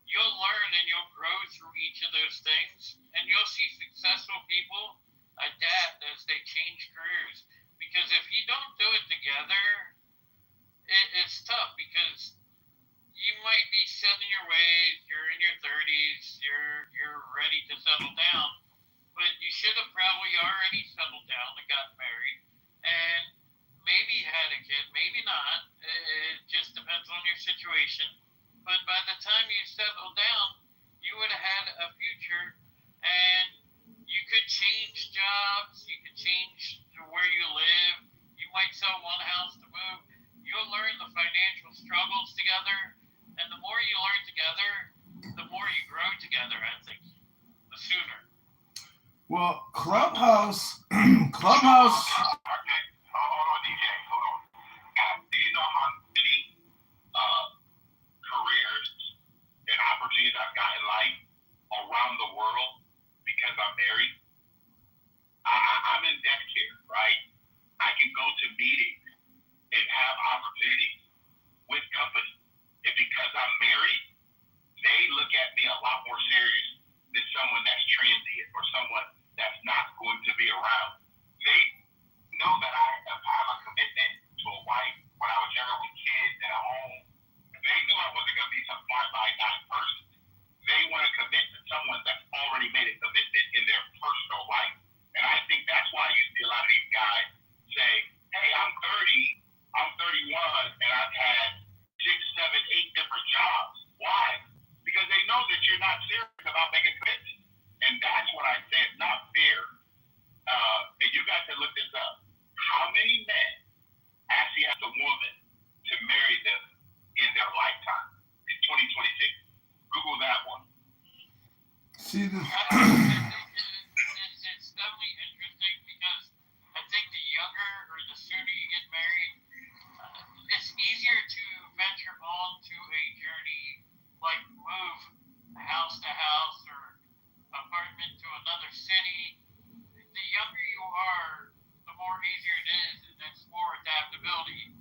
you'll learn and you'll grow through each of those things, and you'll see successful people adapt as they change careers. Because if you don't do it together, it's tough, because you might be set in your ways, you're in your 30s, you're ready to settle down, but you should have probably already settled down and got married, and maybe had a kid, maybe not. It just depends on your situation. But by the time you settle down, you would have had a future, and you could change jobs, you could change where you live, you might sell one house to move. You'll learn the financial struggles together, and the more you learn together, the more you grow together, I think, the sooner. Well, Clubhouse. Okay, hold on, DJ, hold on. Do you know how many careers and opportunities I've got in life around the world because I'm married? I'm in death care, right? I can go to meetings and have opportunities with companies. And because I'm married, they look at me a lot more serious than someone that's transient or someone that's not going to be around. They know that I have a commitment to a wife when I was younger with kids and a home. They knew I wasn't going to be some fly-by-night person. They want to commit to someone that's already made a commitment in their personal life. And I think that's why you see a lot of these guys say, hey, I'm 30, I'm 31, and I've had 6, 7, 8 different jobs. Why? Because they know that you're not serious about making commitments. And that's what I say, it's not fair. And you guys can look this up. How many men actually ask a woman to marry them in their lifetime in 2026? Google that one. See the. It's definitely interesting, because I think the younger or the sooner you get married, it's easier to venture on to a journey, like move house to house or apartment to another city. The younger you are, the more easier it is, and it's more adaptability.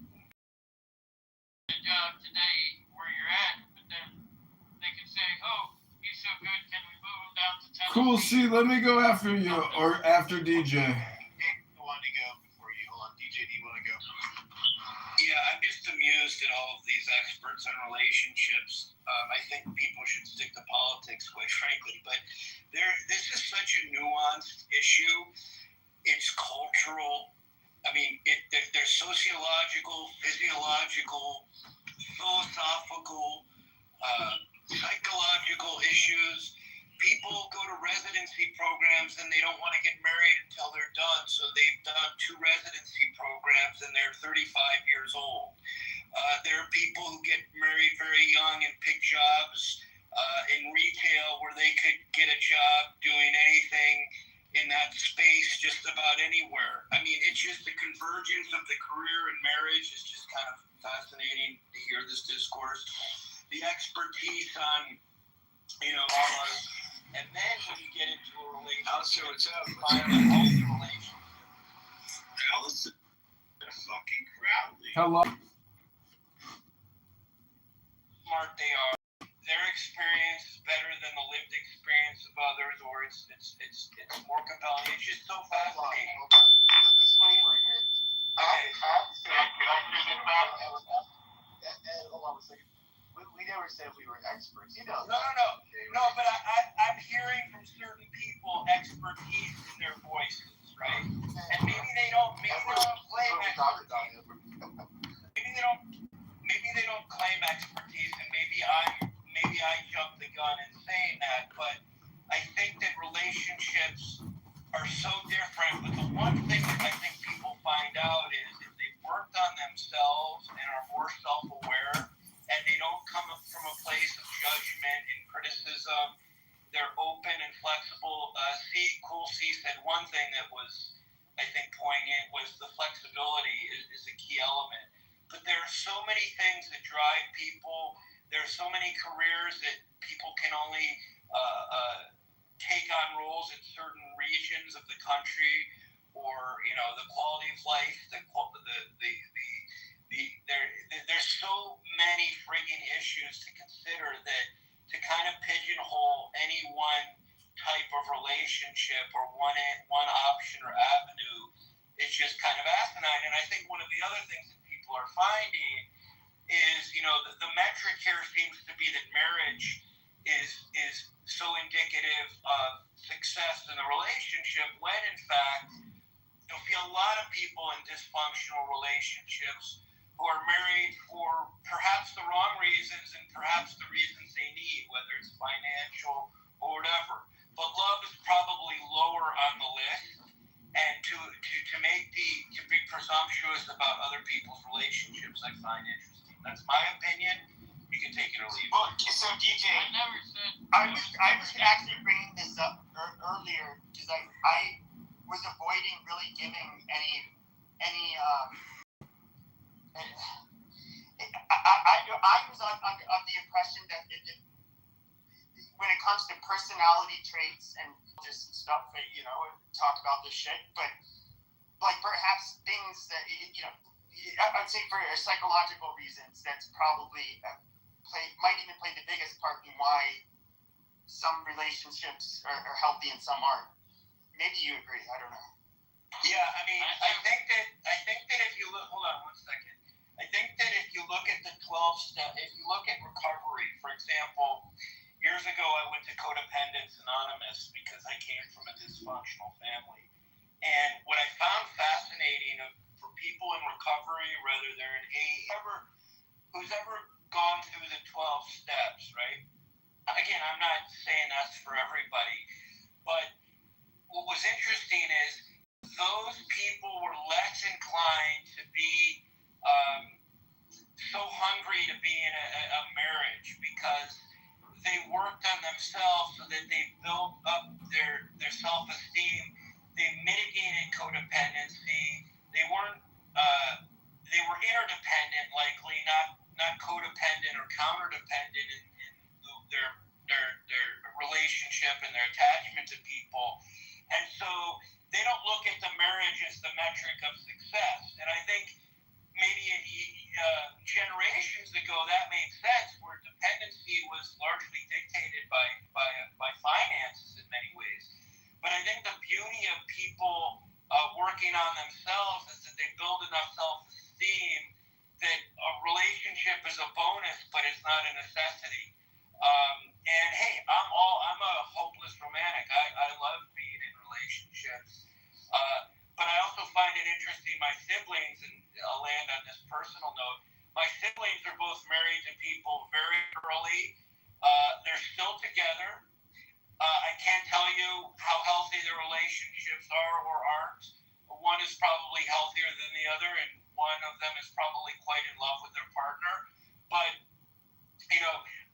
The job today where you're at, but then they can say, oh, he's so good, can we move him down to Tennessee? Cool. See, let me go after you or after DJ. I wanted to go before you. Hold on. DJ, do you want to go? Yeah, I'm just amused at all of these experts on relationships. I think people should stick to politics, quite frankly. But this is such a nuanced issue. It's cultural. I mean, there's sociological, physiological, philosophical, psychological issues. People go to residency programs and they don't want to get married until they're done. So they've done 2 residency programs and they're 35 years old. There are people who get married very young and pick jobs in retail where they could get a job doing anything in that space just about anywhere. I mean, it's just the convergence of the career and marriage is just kind of fascinating to hear this discourse. The expertise on, And then when you get into a relationship, I'll see what's up. find a healthy relationship. Allison, fucking Crowley. Hello. Smart they are. Their experience is better than the lived experience of others, or it's more compelling. It's just so fascinating. Hold on. There's a disclaimer here. Okay. Hold on a second. We never said we were experts. You know. No, but I'm hearing from certain people expertise in their voices, right? And maybe they don't claim expertise. Maybe they don't claim expertise, and maybe I jumped the gun in saying that, but I think that relationships are so different. But the one thing that I think people find out is if they've worked on themselves and are more self-aware, and they don't come from a place of judgment and criticism, they're open and flexible. Cool C said one thing that was, I think, poignant was the flexibility is a key element. But there are so many things that drive people. There are so many careers that people can only take on roles in certain regions of the country, or the quality of life, there's so many frigging issues to consider that to kind of pigeonhole any one type of relationship or one option or avenue is just kind of asinine. And I think one of the other things that people are finding is, the metric here seems to be that marriage is so indicative of success in the relationship, when in fact you'll see a lot of people in dysfunctional relationships who are married for perhaps the wrong reasons and perhaps the reasons they need, whether it's financial or whatever. But love is probably lower on the list, and to be presumptuous about other people's relationships, I find interesting. That's my opinion. You can take it or leave it. Well, so DJ, I was actually bringing this up earlier because I was avoiding really giving any. I was of the impression that when it comes to personality traits and just stuff, talk about this shit, but like perhaps things that I'd say for psychological reasons, that's probably might even play the biggest part in why some relationships are healthy and some aren't. Maybe you agree. I don't know. Yeah, I mean, I think that if you look, hold on 1 second. I think that if you look at the 12-step, if you look at recovery, for example, years ago I went to Codependence Anonymous because I came from a dysfunctional family. And what I found fascinating for people in recovery, whether they're in AA, who's ever gone through the 12 steps, right? Again, I'm not saying that's for everybody, but what was interesting is those people were less inclined to be so hungry to be in a marriage because they worked on themselves so that they built up their self-esteem. They mitigated codependency. They weren't. They were interdependent, likely not codependent or counterdependent in their relationship and their attachment to people. And so they don't look at the marriage as the metric of success. And I think maybe generations ago that made sense, where dependency was largely dictated by finances in many ways. But I think the beauty of people working on themselves is that they build enough self-esteem that a relationship is a bonus, but it's not a necessity. And hey, I'm a hopeless romantic. I love being in relationships. But I also find it interesting, my siblings, and I'll land on this personal note, my siblings are both married to people very early. They're still together. I can't tell you how healthy their relationships are or aren't. One is probably healthier than the other, and one of them is probably quite in love with their partner. But,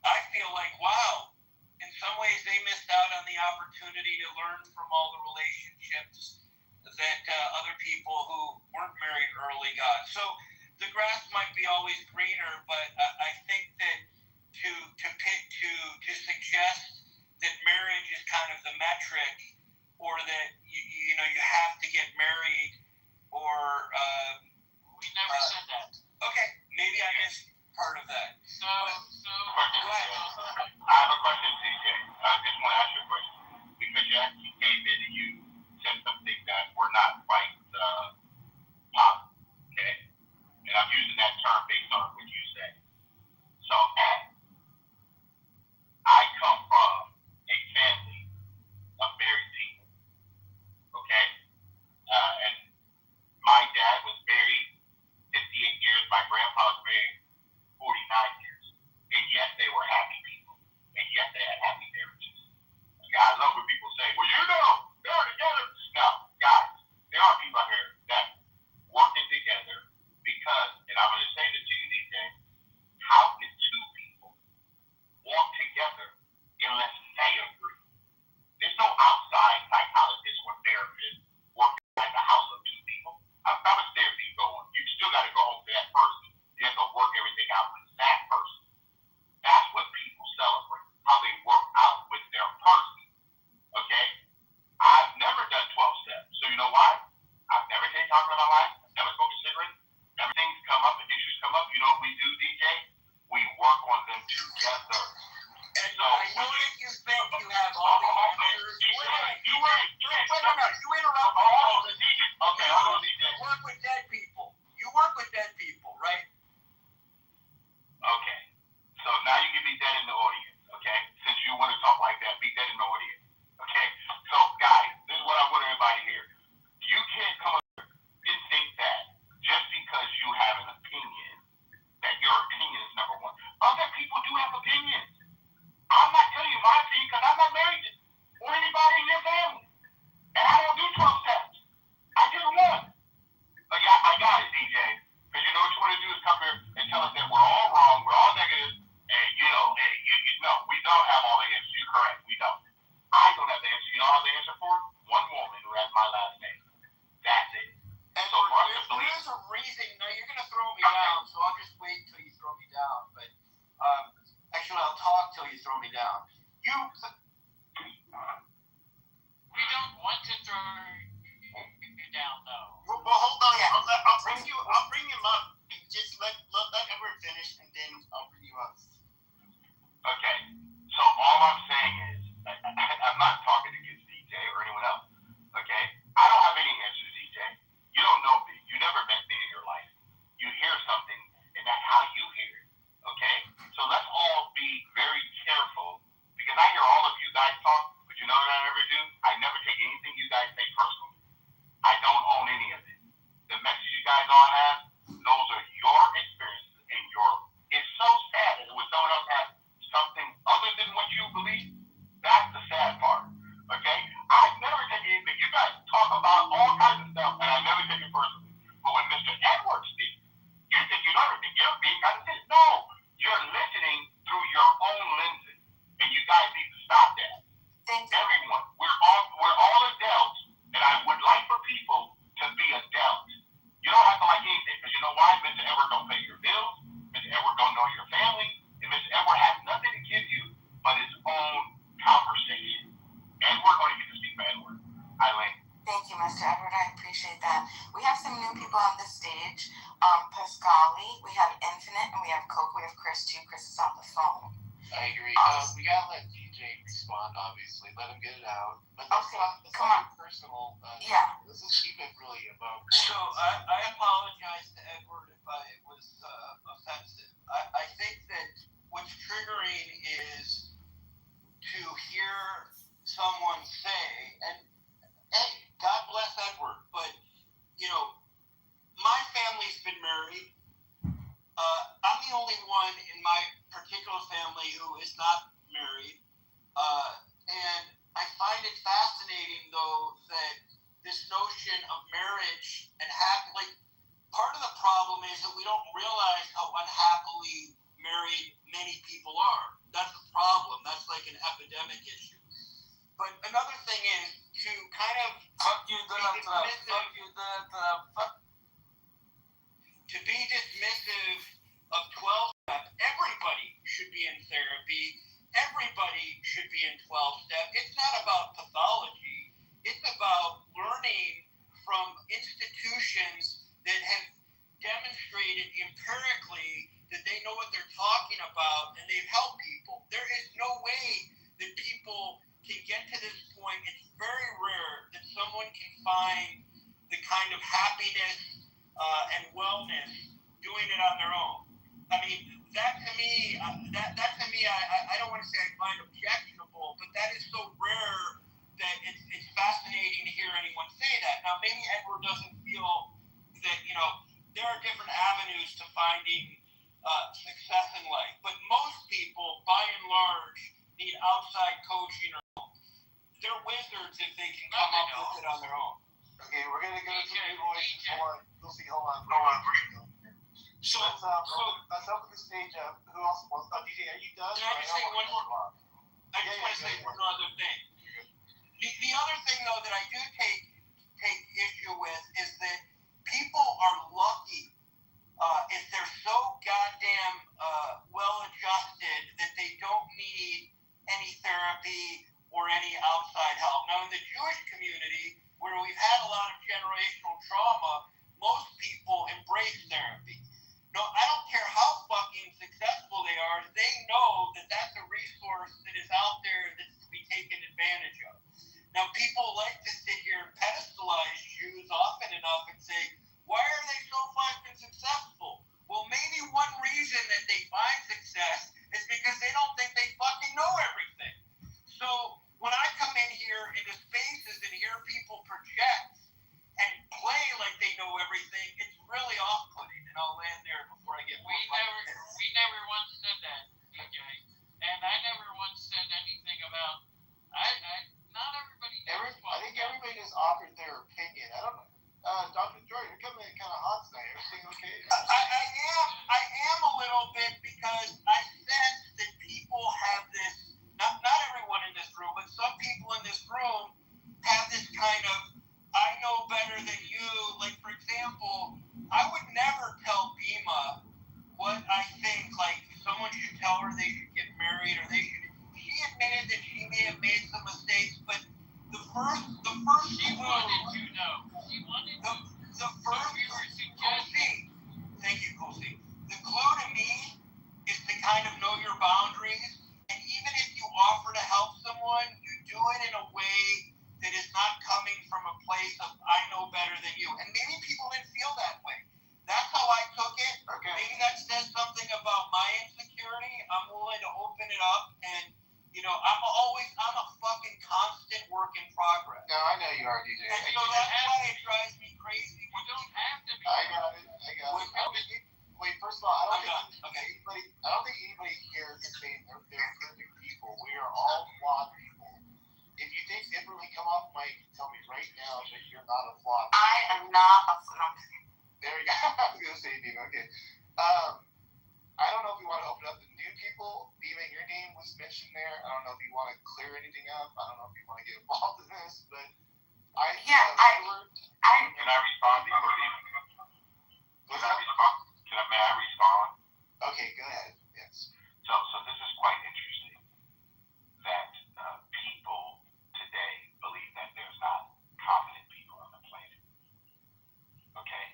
I feel like, wow, in some ways they missed out on the opportunity to learn from all the relationships that other people who weren't married early got. So the grass might be always greener, but I think that to suggest that marriage is So I have a question, DJ. I just want to ask you a question. Because you actually came in and you said something that we're not quite positive, okay? And I'm using that term based on what you say. So, I come from a family of married people, okay? And my dad was married 58 years. My grandpa was married 49 years. And yes, they were happy people. And yes, they had happy marriages. Okay, I love when people say, well, they're together. No, guys, there are people out here that working together because, and I'm going to say this to you, DJ, how can two people walk together unless they agree? There's no outside psychologist or therapist working at the house of two people. How much therapy you go on? You still got to go home to that person. You have to work everything out with that person. That's what people celebrate, how they work out with their person. Okay? I've never done 12 steps. So you know why? I've never taken chocolate in my life. I've never smoked a cigarette. Everything's come up and issues come up. You know what we do, DJ? We work on them together. And so, I know that you think you have all the answers. You interrupt me. Okay, hold on, DJ. You work with dead people. You work with dead people, right? Okay. So now you can be dead in the audience, okay? Since you want to talk like that, be dead in the audience, okay? So, guys, this is what I want everybody to hear. You can't come up and think that just because you have an opinion, that your opinion is number one. Other people do have opinions. I'm not telling you my opinion because I'm not married to or anybody in your family. And I don't do 12 steps. I do one. Like, I got it, DJ. Because you know what you want to do is come here and tell us that we're all wrong, we're all negative, and no, we don't have all the answers. You're correct, we don't. I don't have the answer. You know how the answer for it? One woman who has my last name. That's it. And so for us to believe. There's a reason. Now you're going to throw me down, so I'll just wait till you throw me down. But actually, I'll talk till you throw me down. we don't want to throw you down, though. Well, hold on. Yeah, I'll bring him up. Just let Edward finish, and then I'll bring you up. Okay. So all I'm saying is, I'm not talking against DJ or anyone else. Okay? I don't have any answers, DJ. You don't know me. You never met me in your life. You hear something, and that's how you hear it. Okay? So let's all be very careful, because I hear all of you guys talk, but you know what I never do? I never take anything you guys say personally. I don't own any of it. The message you guys all have, those are your experiences and it's so sad that when someone else has something other than what you believe, that's the sad part. Okay? I never take anything. You guys talk about all kinds of stuff, and I never take it personally. But when Mr. Edwards speaks, you think you know everything. You're being kind of sick. No, you're listening through your own lenses, and you guys need to stop that. Everyone, we're all adults, and I would like for people to be adults. You don't have to like anything, because you know why? Mr. Edward don't pay your bills. Mr. Edward don't know your family, and Mr. Edward has nothing to give you but his own conversation. Edward, or you can speak for Edward. Eileen. Thank you, Mr. Edward. I appreciate that. We have some new people on the stage. Pascali, we have Infinite, and we have Coke. We have Chris, too. Chris is on the phone. I agree. We gotta let DJ respond, obviously. Let him get it out. But let's come on. Personal. Yeah. Let's just keep it really above. So I apologize to Edward if I was offensive. I think that what's triggering is to hear someone say, and hey, God bless Edward, but my family's been married. I'm the only one in my particular family who is not married. And I find it fascinating, though, that this notion of marriage and part of the problem is that we don't realize how unhappily married many people are. That's the problem. That's like an epidemic issue. But another thing is to kind of to be dismissive of 12-step. Everybody should be in therapy. Everybody should be in 12-step. It's not about pathology. It's about learning from institutions that have demonstrated empirically that they know what they're talking about, and they've helped people. There is no way that people can get to this point. It's very rare that someone can find the kind of happiness and wellness doing it on their own. I mean, that to me, I don't want to say I find objectionable, but that is so rare that it's fascinating to hear anyone say that. Now, maybe Edward doesn't feel that, there are different avenues to finding success in life, but most people, by and large, need outside coaching or they're wizards if they can come up with it on their own. Okay, we're gonna go to some voices. Hold on. So let's open the stage up. Who else wants? Oh, DJ, are you done? Can I just say one more? I just want to say one other thing. The other thing, though, that I do take issue with is that people are lucky if they're so goddamn well adjusted that they don't need any therapy or any outside help. Now, in the Jewish community, where we've had a lot of generational trauma, most people embrace therapy. No, I don't care how fucking successful they are, they know that that's a resource that is out there that's to be taken advantage of. Now, people like to sit here and pedestalize Jews often enough and say, why are they so fucking successful? Well, maybe one reason that they find success is because they don't think they fucking know everything. So when I come in here into spaces and hear people project and play like they know everything, it's really off-putting. And I'll land there before I get more. We never once said that, DJ. And I never once said anything about. Not everybody. I think everybody just offered their opinion. I don't know. Dr. Jordan, you're coming in kind of hot tonight. Everything okay? I am a little bit because I sense that people have this. Not everyone in this room, but some people in this room have this kind of I know better than you. Like, for example, I would never tell Bima what I think. Like, someone should tell her they should get married or they should. She admitted that she may have made some mistakes, but the first she wanted to know. She wanted to. The first. Kosi. Thank you, Kosi. The clue to me is to kind of know your boundaries, and even if you offer to help someone, you do it in a way that is not coming from a place of I know better than you. And maybe people didn't feel that way. That's how I took it. Okay. Maybe that says something about my insecurity. I'm willing to open it up, and I'm a fucking constant work in progress. No, I know you are, DJ. And so that's why it drives me crazy. You don't have to be. I got it. Wait, first of all, I don't think anybody here is saying they're good people. We are all flawed people. If you think differently, come off mic and tell me right now that you're not a flawed person. I am not a flawed. There we go. I was gonna say, Dima. Okay. I don't know if we want to open up to new people. Dima, your name was mentioned there. I don't know if you want to clear anything up. I don't know if you want to get involved in this, but Can I respond before Dima? May I respond? Okay, go ahead. Yes. So this is quite interesting that people today believe that there's not confident people on the planet. Okay?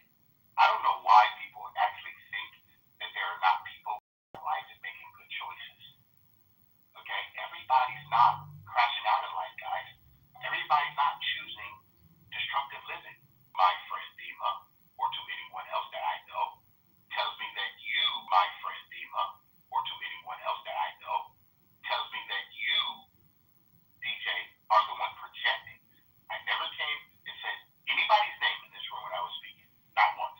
I don't know why people actually think that there are not people in life that making good choices. Okay? Everybody's not crashing out in life, guys. Everybody's not choosing destructive living. My friend Dima, or to anyone else that I know, tells me that you, my friend Dima, or to anyone else that I know, tells me that you, DJ, are the one projecting. I never came and said anybody's name in this room when I was speaking. Not once.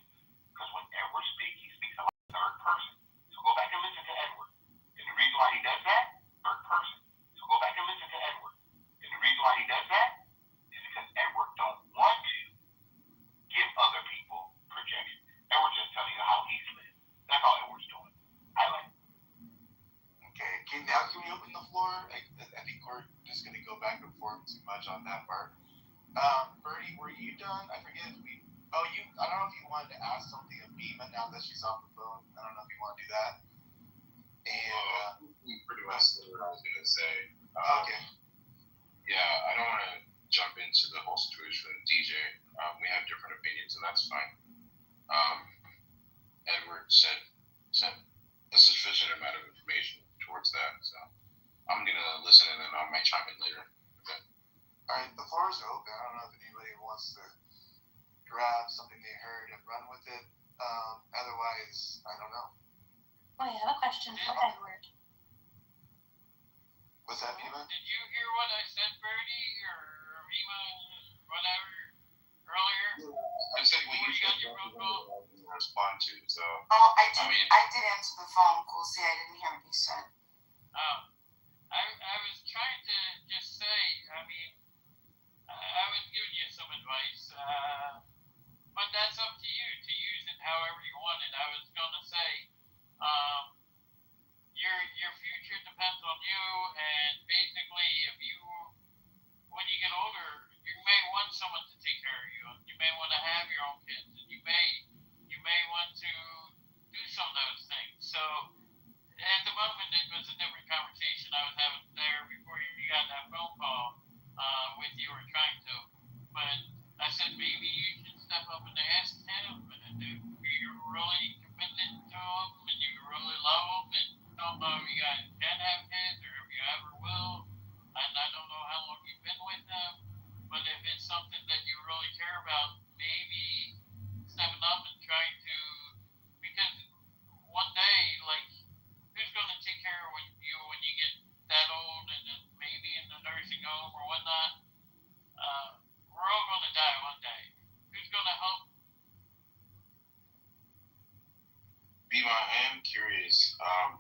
Because when Edward speaks, he speaks a third person. So go back and listen to Edward. And the reason why he does that, third person. So go back and listen to Edward. And the reason why he does that is because Edward don't want to give other people projection. Edward's just telling you how he's lived. That's all Edward's doing. I like it. Okay. Can we open the floor? I think we're just going to go back and forth too much on that part. Bertie, were you done? I forget if we... I don't know if you wanted to ask something of Bima now that she's off the phone. I don't know if you want to do that. And pretty much what I was going to say. Okay. Yeah, I don't want to jump into the whole situation with DJ. We have different opinions, and that's fine. Edward said a sufficient amount of information towards that. So I'm gonna listen and then I might chime in later. Okay. All right, the floor is open. I don't know if anybody wants to grab something they heard and run with it. Otherwise, I don't know. Oh, I have a question for Edward. What's that, Eva? Did you hear what I said, Birdie, or Eva, whatever, earlier? I said what you got your phone call to respond to. So. Oh, I did answer the phone call. See, I didn't hear what you said. I was trying to just say, I mean, I was giving you some advice, but that's up to you to use it however you want it. I was going to say, your future depends on you, and basically, when you get older, you may want someone to take care of you. You may want to have your own kids, and you may want to do some of those things. So at the moment, it was a different conversation I was having there before you got that phone call with you were trying to. But I said maybe you should step up and ask him, and if you're really committed to him and you really love him, and don't know if you guys can have kids or if you ever will, and I don't know how long you've been with him, but if it's something that you really care about, maybe stepping up and trying to, because one day, like, who's going to take care of you when you get that old and then maybe in the nursing home or whatnot? We're all going to die one day. Who's going to help? Bima, I am curious. I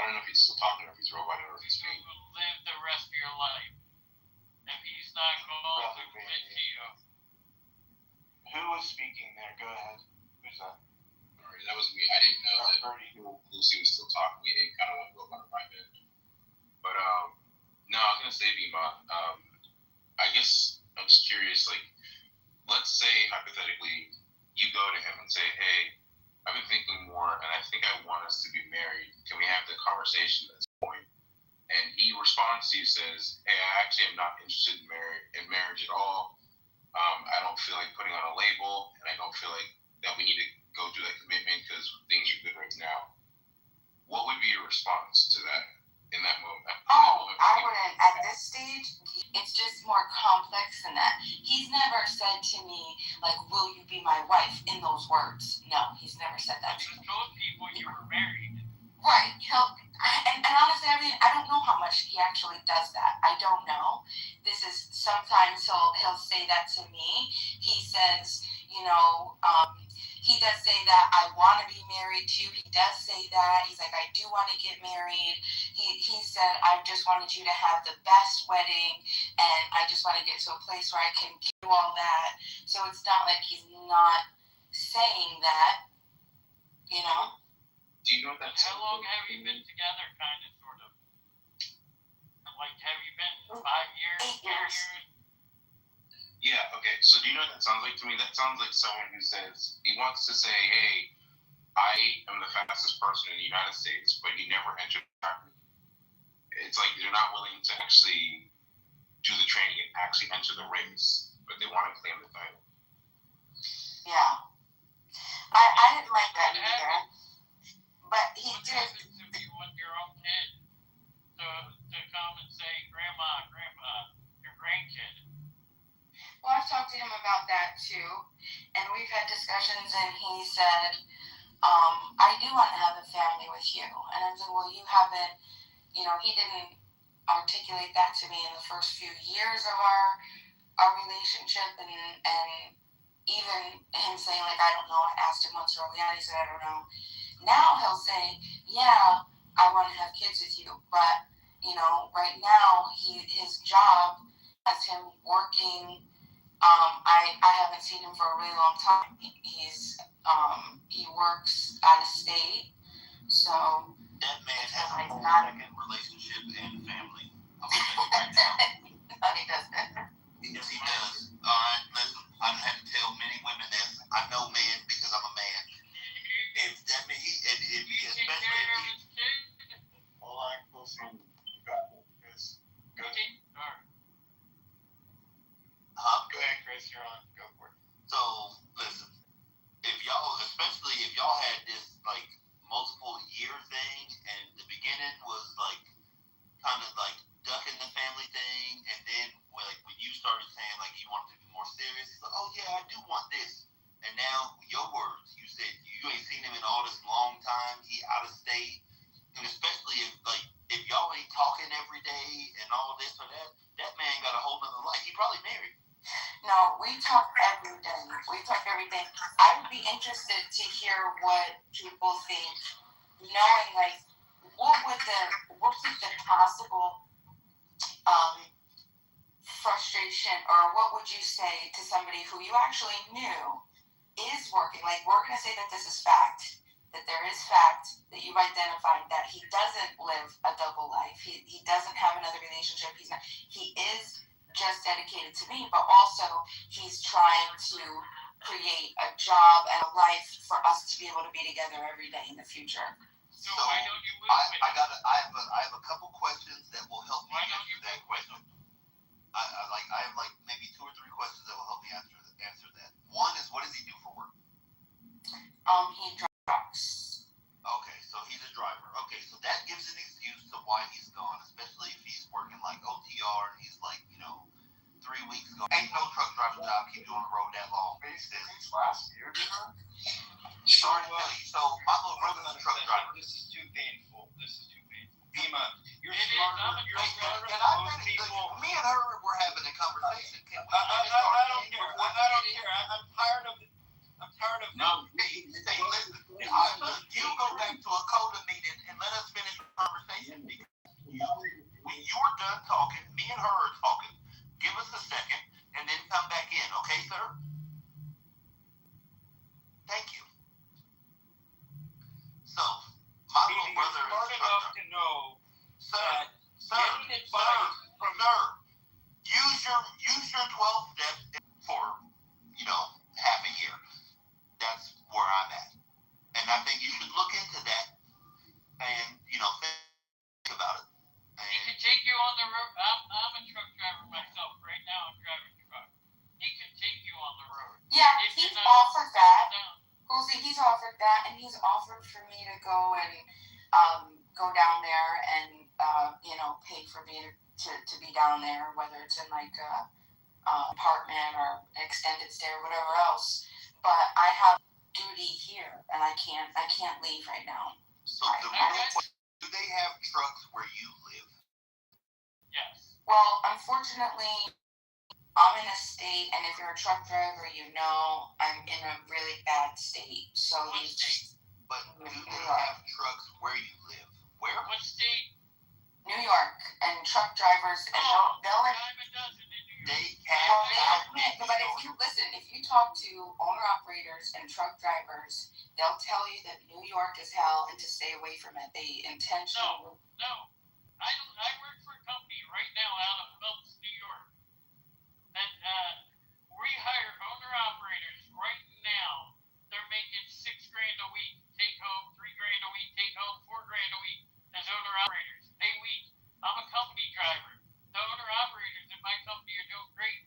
don't know if he's still talking or if he's roboting or if he's speaking. Live the rest of your life. If he's not going to commit to you. Who was speaking there? Go ahead. Who's that? Sorry, that was me. I didn't know that Lucy was still talking. It kind of went robot in my head. But no, I was gonna say, Bima. I guess I'm just curious. Like, let's say hypothetically, you go to him and say, "Hey, I've been thinking more, and I think I want us to be married. Can we have the conversation at this point?" And he responds to you, says, "Hey, I actually am not interested in marriage at all. I don't feel like putting on a label, and I don't feel like that we need to go through that commitment because things are good right now." What would be your response to that in that moment? I wouldn't. At this stage, it's just more complex than that. He's never said to me, like, "Will you be my wife?" in those words. No, he's never said that to me. You told people you were married. Right. And honestly, I mean, I don't know how much he actually does that. I don't know. This is sometimes he'll say that to me. He says, he does say that I want to be married too. He does say that. He's like, I do want to get married. He said, I just wanted you to have the best wedding, and I just want to get to a place where I can do all that. So it's not like he's not saying that, Do you know that? How long have you been together, kind of, sort of? Like, have you been 5 years, 10 years? Yeah, okay. So do you know what that sounds like to me? That sounds like someone who says, he wants to say, hey, I am the fastest person in the United States, but he never entered the army. It's like they're not willing to actually do the training and actually enter the race, but they want to claim the title. Yeah. I didn't like that either. But he did. What happens if you want your own kid to come and say, Grandma, your grandkid? Well, I've talked to him about that too, and we've had discussions, and he said, I do want to have a family with you. And I'm saying, well, you haven't, he didn't articulate that to me in the first few years of our relationship, and even him saying, like, I don't know, I asked him once early on, he said, I don't know. Now he'll say, yeah, I want to have kids with you, but, right now, his job has him working. I haven't seen him for a really long time. He works out of state, so that man has a whole second relationship and family. I'm right now. No, he doesn't. Yes, he does. All right, listen, I've had to tell many women this. I know men because I'm a man. If that mean if he especially if he. Hold on, we'll see. You got this. Go ahead. Go ahead, Chris. You're on. Go for it. So listen, especially if y'all had this like multiple years thing, and the beginning was like kind of like ducking the family thing, and then when you started saying like you wanted to be more serious, he's like, oh yeah, I do want this. And now your words, you said you ain't seen him in all this long time. He out of state, and especially if y'all ain't talking every day and all this or that, that man got a whole nother life. He probably married. No, we talk every day. I would be interested to hear what people think, knowing like what would the possible frustration, or what would you say to somebody who you actually knew is working? Like, we're going to say that this is fact, that there is fact, that you've identified that he doesn't live a double life. He doesn't have another relationship. He is just dedicated to me, but also he's trying to create a job and a life for us to be able to be together every day in the future. So why don't you move I have a couple questions that will help me answer that question. I have like maybe 2 or 3 questions that will help me answer that. One is, what does he do for work? He drives. Okay, so he's a driver. Okay, so that gives an excuse to why he's gone, especially if he's working like OTR and he's like, 3 weeks ago. Ain't no truck driver job keep you on the road that long. Since last year, Sorry to tell you. So my little brother's a truck driver. This is too painful. Bima, you're It is. smarter. You're smarter than most people. Me and her were having a conversation. Can we I don't care. I'm tired of it. No, hey, listen. You go back to a CODA meeting and let us finish the conversation. When you're done talking, me and her are talking. Give us a second and then come back in, okay, sir? Thank you. So, my little brother is smart enough to know that getting advice from use your 12 steps for half a year. That's where I'm at, and I think you should look into that and think about it. He can take you on the road. I'm a truck driver myself. Right now, I'm driving a truck. He can take you on the road. Yeah, he's offered that. Well, see, he's offered that, and he's offered for me to go and go down there and pay for me to be down there, whether it's in like a apartment or extended stay or whatever else. But I have duty here, and I can't leave right now. So do they have trucks where you live? Yes. Well, unfortunately, I'm in a state, and if you're a truck driver, I'm in a really bad state. So What state? But do they have trucks where you live? Where? What state? New York, and truck drivers, and they'll admit, but if you talk to owner-operators and truck drivers, they'll tell you that New York is hell and to stay away from it. They intentionally... No. I work for a company right now out of Phelps, New York. And we hire owner-operators right now. They're making $6,000 a week, take home $3,000 a week, take home $4,000 a week as owner-operators. Pay week. I'm a company driver. The owner-operators in my company are doing great.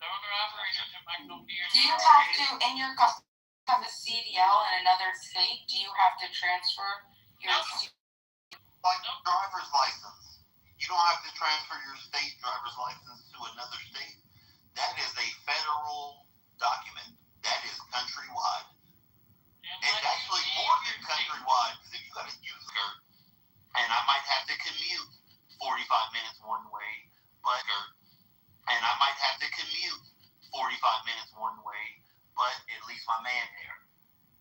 The owner-operators in my company are Do you have to, in your company, have a CDL in another state? Do you have to transfer your... Like driver's license. You don't have to transfer your state driver's license to another state. That is a federal document. That is countrywide. And it's actually more than countrywide, because if you got to use skirt, and I might have to commute 45 minutes one way, and I might have to commute 45 minutes one way, but at least my man there.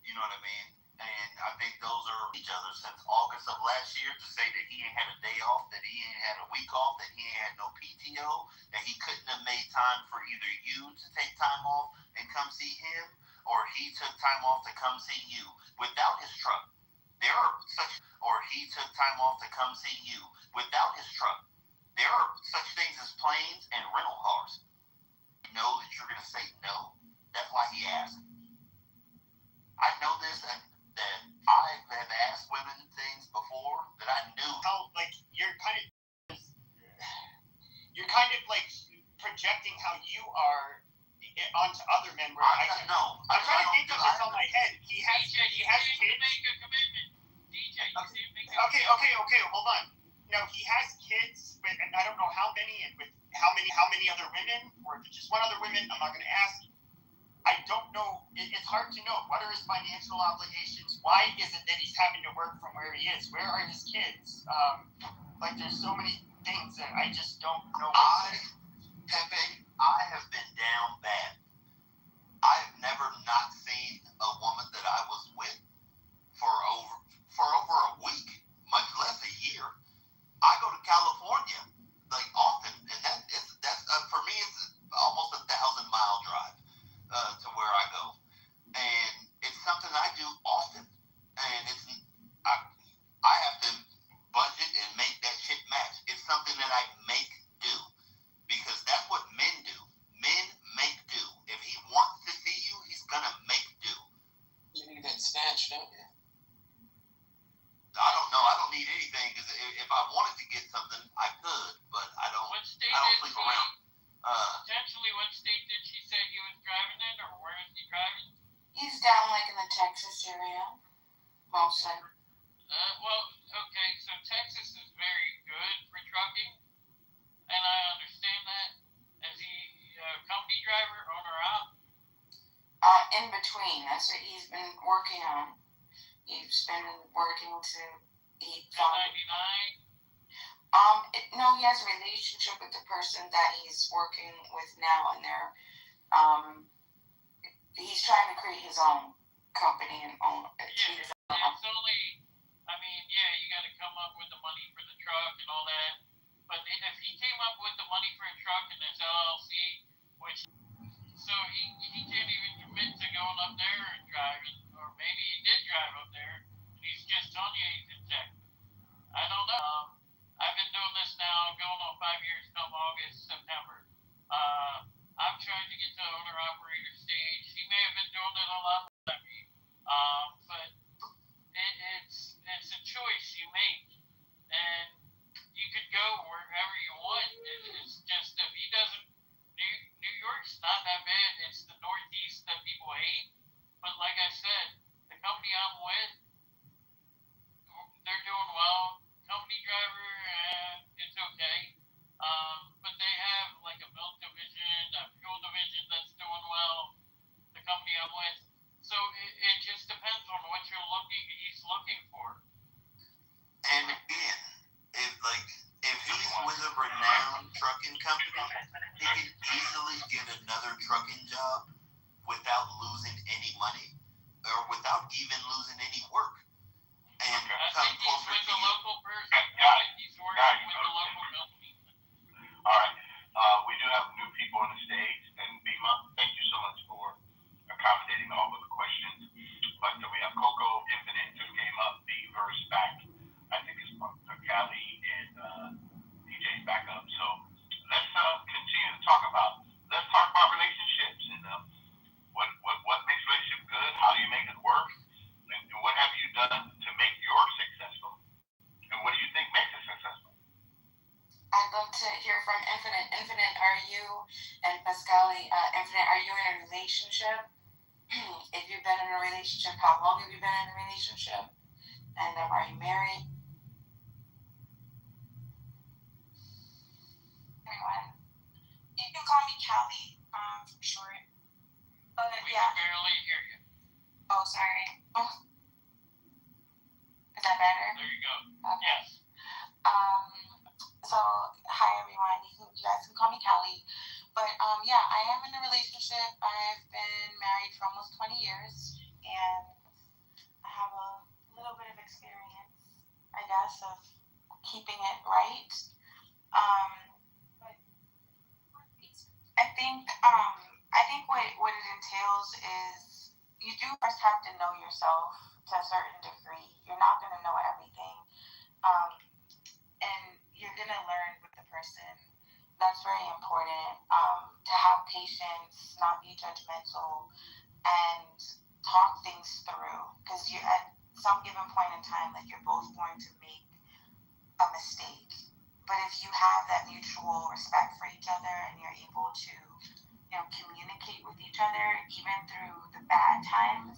You know what I mean? And I think those are each other since August of last year, to say that he ain't had a day off, that he ain't had a week off, that he ain't had no PTO, that he couldn't have made time for either you to take time off and come see him, or he took time off to come see you without his truck. He took time off to come see you without his truck. There are such things as planes and rental cars. You know that you're going to say no. That's why he asked. I know this, and that I have asked women things before that I knew. How, like, you're kind of like projecting how you are onto other men. Where I'm trying to think of this on my head. He has kids. Make a commitment. DJ, okay, hold on. No, he has kids, and I don't know how many, and with how many other women, or if it's just one other woman. I'm not going to ask. I don't know. It's hard to know. What are his financial obligations? Why is it that he's having to work from where he is? Where are his kids? There's so many things that I just don't know. Pepe, I have been down bad. I have never not seen a woman that I was with for over a week, much less a year. I go to California often, and that's for me it's almost 1,000-mile drive to where I go, and it's something I do often, and I have to budget and make that shit match. It's something that I make do because that's what men do. Men make do. If he wants to see you, he's gonna make do. You need that snatch, don't you? I don't know. I don't need anything because if I wanted to get something, I could, but I don't. What state I don't did sleep she, around. potentially, what state did she say he was driving in, or where is he driving? He's down in the Texas area, mostly. Well, okay, so Texas is very good for trucking, and I understand that. Is he a company driver, owner op? In between. That's what he's been working on. He's been working to eat. 1099? No, he has a relationship with the person that he's working with now, and he's trying to create his own company and own. Yeah, it's only, you got to come up with the money for the truck and all that. But if he came up with the money for a truck and his LLC, so he can't even commit to going up there and driving, or maybe he did drive up there, and he's just telling you he's in Texas. I don't know. I've been doing this now, going on 5 years come August, September. I'm trying to get to owner-operator stage. He may have been doing it a lot better than me, but it's a choice you make, and you could go wherever you want. It's just if he doesn't, New York's not that bad. It's the Northeast that people hate. But like I said, the company I'm with, they're doing well. Company driver, it's okay. But they have a milk division, a fuel division that's doing well. The company I'm with. So it just depends on what he's looking for. And again, if he's with a renowned trucking company, he can easily get another trucking job without losing any money or without even losing any work. And I think he's with the local person. He's working with the local company. All right. We do have new people on the stage, and Bima, thank you so much for accommodating all of the questions. But we have Coco Infinite just came up, Beaver's back. I think it's Cali and DJ's back up. So let's continue to talk about relationships and what makes relationship good. How do you make it work? And what have you done to make yours successful? And what do you think makes it successful? I'd love to hear from Infinite. Infinite, are you, and Pascali, Infinite, are you in a relationship? If you've been in a relationship, how long have you been in a relationship? And are you married? Everyone. You can call me Callie, for short. We can barely hear you. Oh, sorry. Is that better? There you go. Okay. Yes. So, hi everyone. You guys can call me Callie. But I am in a relationship. I've been married for almost 20 years, and I have a little bit of experience, I guess, of keeping it right. I think what it entails is you do first have to know yourself to a certain degree. You're not going to know everything, and you're going to learn with the person. That's very important. To have patience, not be judgmental, and talk things through. Because you, at some given point in time, you're both going to make a mistake. But if you have that mutual respect for each other and you're able to, communicate with each other, even through the bad times,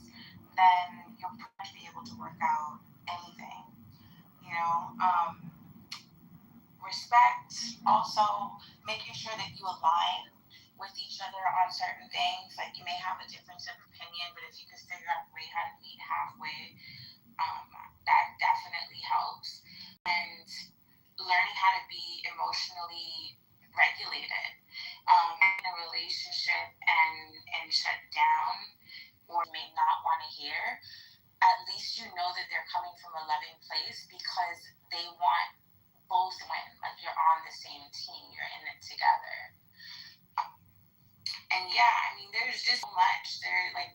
then you'll pretty much be able to work out anything. respect, also making sure that you align with each other on certain things. Like you may have a difference of opinion, but if you can figure out a way how to meet halfway, that definitely helps. And learning how to be emotionally regulated. In a relationship and shut down or may not want to hear, at least you know that they're coming from a loving place because they want both win. Like you're on the same team, you're in it together. And yeah, I mean, there's just so much.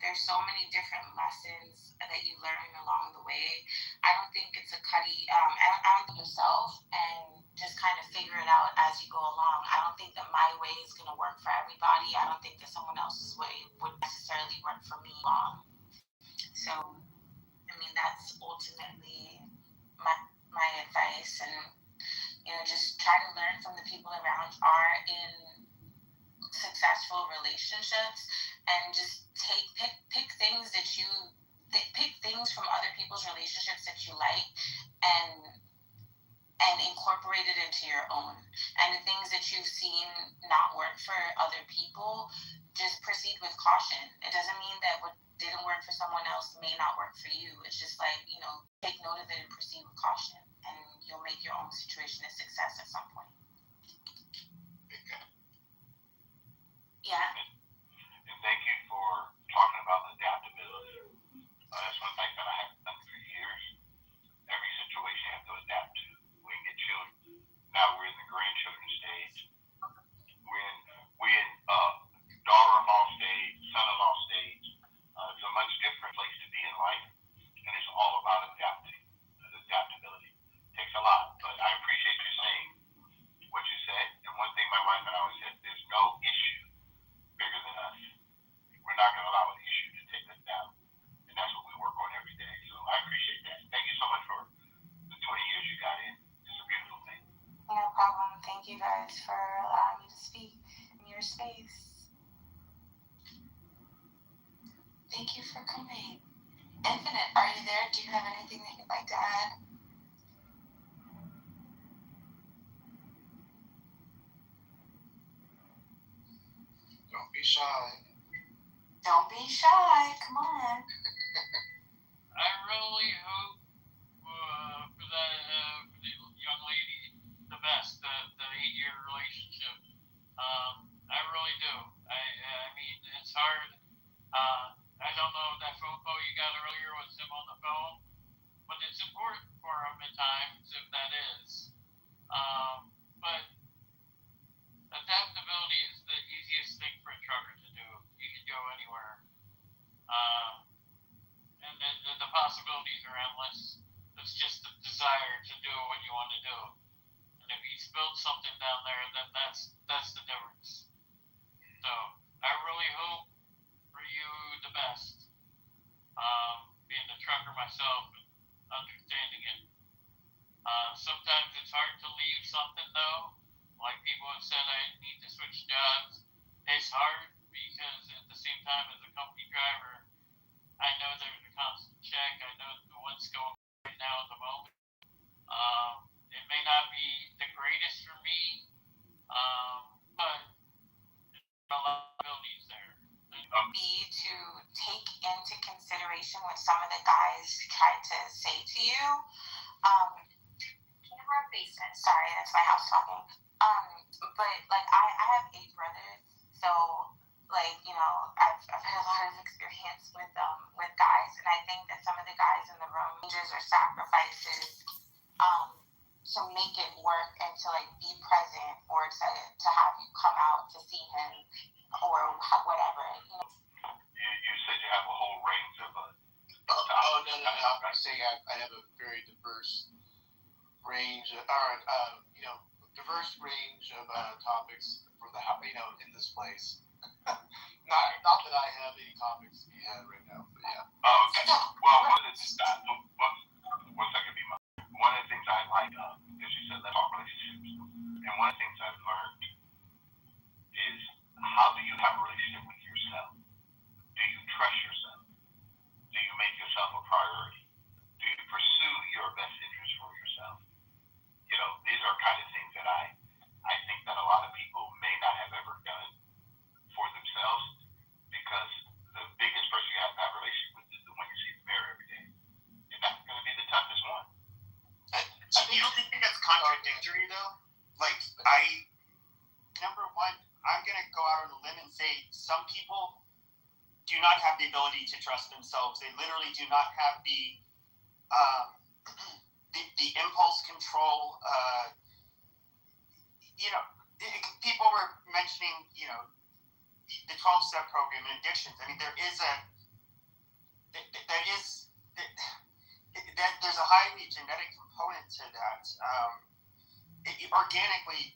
There's so many different lessons that you learn along the way. I don't think it's a I don't think yourself and just kind of figure it out as you go along. I don't think that my way is going to work for everybody. I don't think that someone else's way would necessarily work for me long. So, I mean, that's ultimately my advice, and just try to learn from the people around you are in successful relationships, and just pick things that pick things from other people's relationships that you like, and incorporate it into your own. And the things that you've seen not work for other people, just proceed with caution. It doesn't mean that what didn't work for someone else may not work for you. It's just like, take note of it and proceed with caution, and you'll make your own situation a success at some point. Yeah. And thank you for talking about adaptability. That's one thing that I haven't done for years. Every situation you have to adapt to. We get children. Now we're in the grandchildren stage. We're in daughter-in-law stage, son-in-law stage. It's a much different place to be in life, and it's all about adaptability. It takes a lot, but I appreciate you saying what you said. And one thing my wife and I always said, there's no issue bigger than us. We're not going to allow an issue to take us down, and that's what we work on every day. So I appreciate that. Thank you so much for the 20 years you got in. It's a beautiful thing. No problem. Thank you guys for allowing me to speak in your space. Thank you for coming. Infinite, are you there? Do you have anything that you'd like to add? Don't be shy. Don't be shy. Come on. I really hope for the young lady the best, the 8-year relationship. I really do. I mean, it's hard. I don't know if that phone call you got earlier was him on the phone, but it's important for him at times if that is. But adaptability is the easiest thing for a trucker to do. You can go anywhere. And the possibilities are endless. It's just the desire to do what you want to do. And if he's built something down there, then that's the difference. So I really hope for you the best. Being a trucker myself and understanding it. Sometimes it's hard to leave something though. Like people have said, I need to switch jobs. It's hard because at the same time as a company driver, I know there's a constant check. I know what's going on right now at the moment. It may not be the greatest for me, but a lot of abilities there. Be to take into consideration what some of the guys tried to say to you. Sorry, that's my house talking. But like I have 8 brothers, so like I've had a lot of experience with guys, and I think that some of the guys in the room changes or sacrifices to make it work and to like be present or to have you come out to see him or whatever. You said you have a whole range of no. I say I have a very diverse range, diverse range of topics for in this place. Not that I have any topics to be had right now, but yeah. Oh, okay. Well, one of the things I like, as you said, let's talk relationships. And one of the things I've learned is how do you have a relationship with yourself? Do you trust yourself? Do you make yourself a priority? Do you pursue your best interest for yourself? don't think that's contradictory though? Like number one, I'm gonna go out on a limb and say some people do not have the ability to trust themselves. They literally do not have the impulse control. People were mentioning, the 12-step program and addictions. I mean, there's a highly genetic component to that. Organically,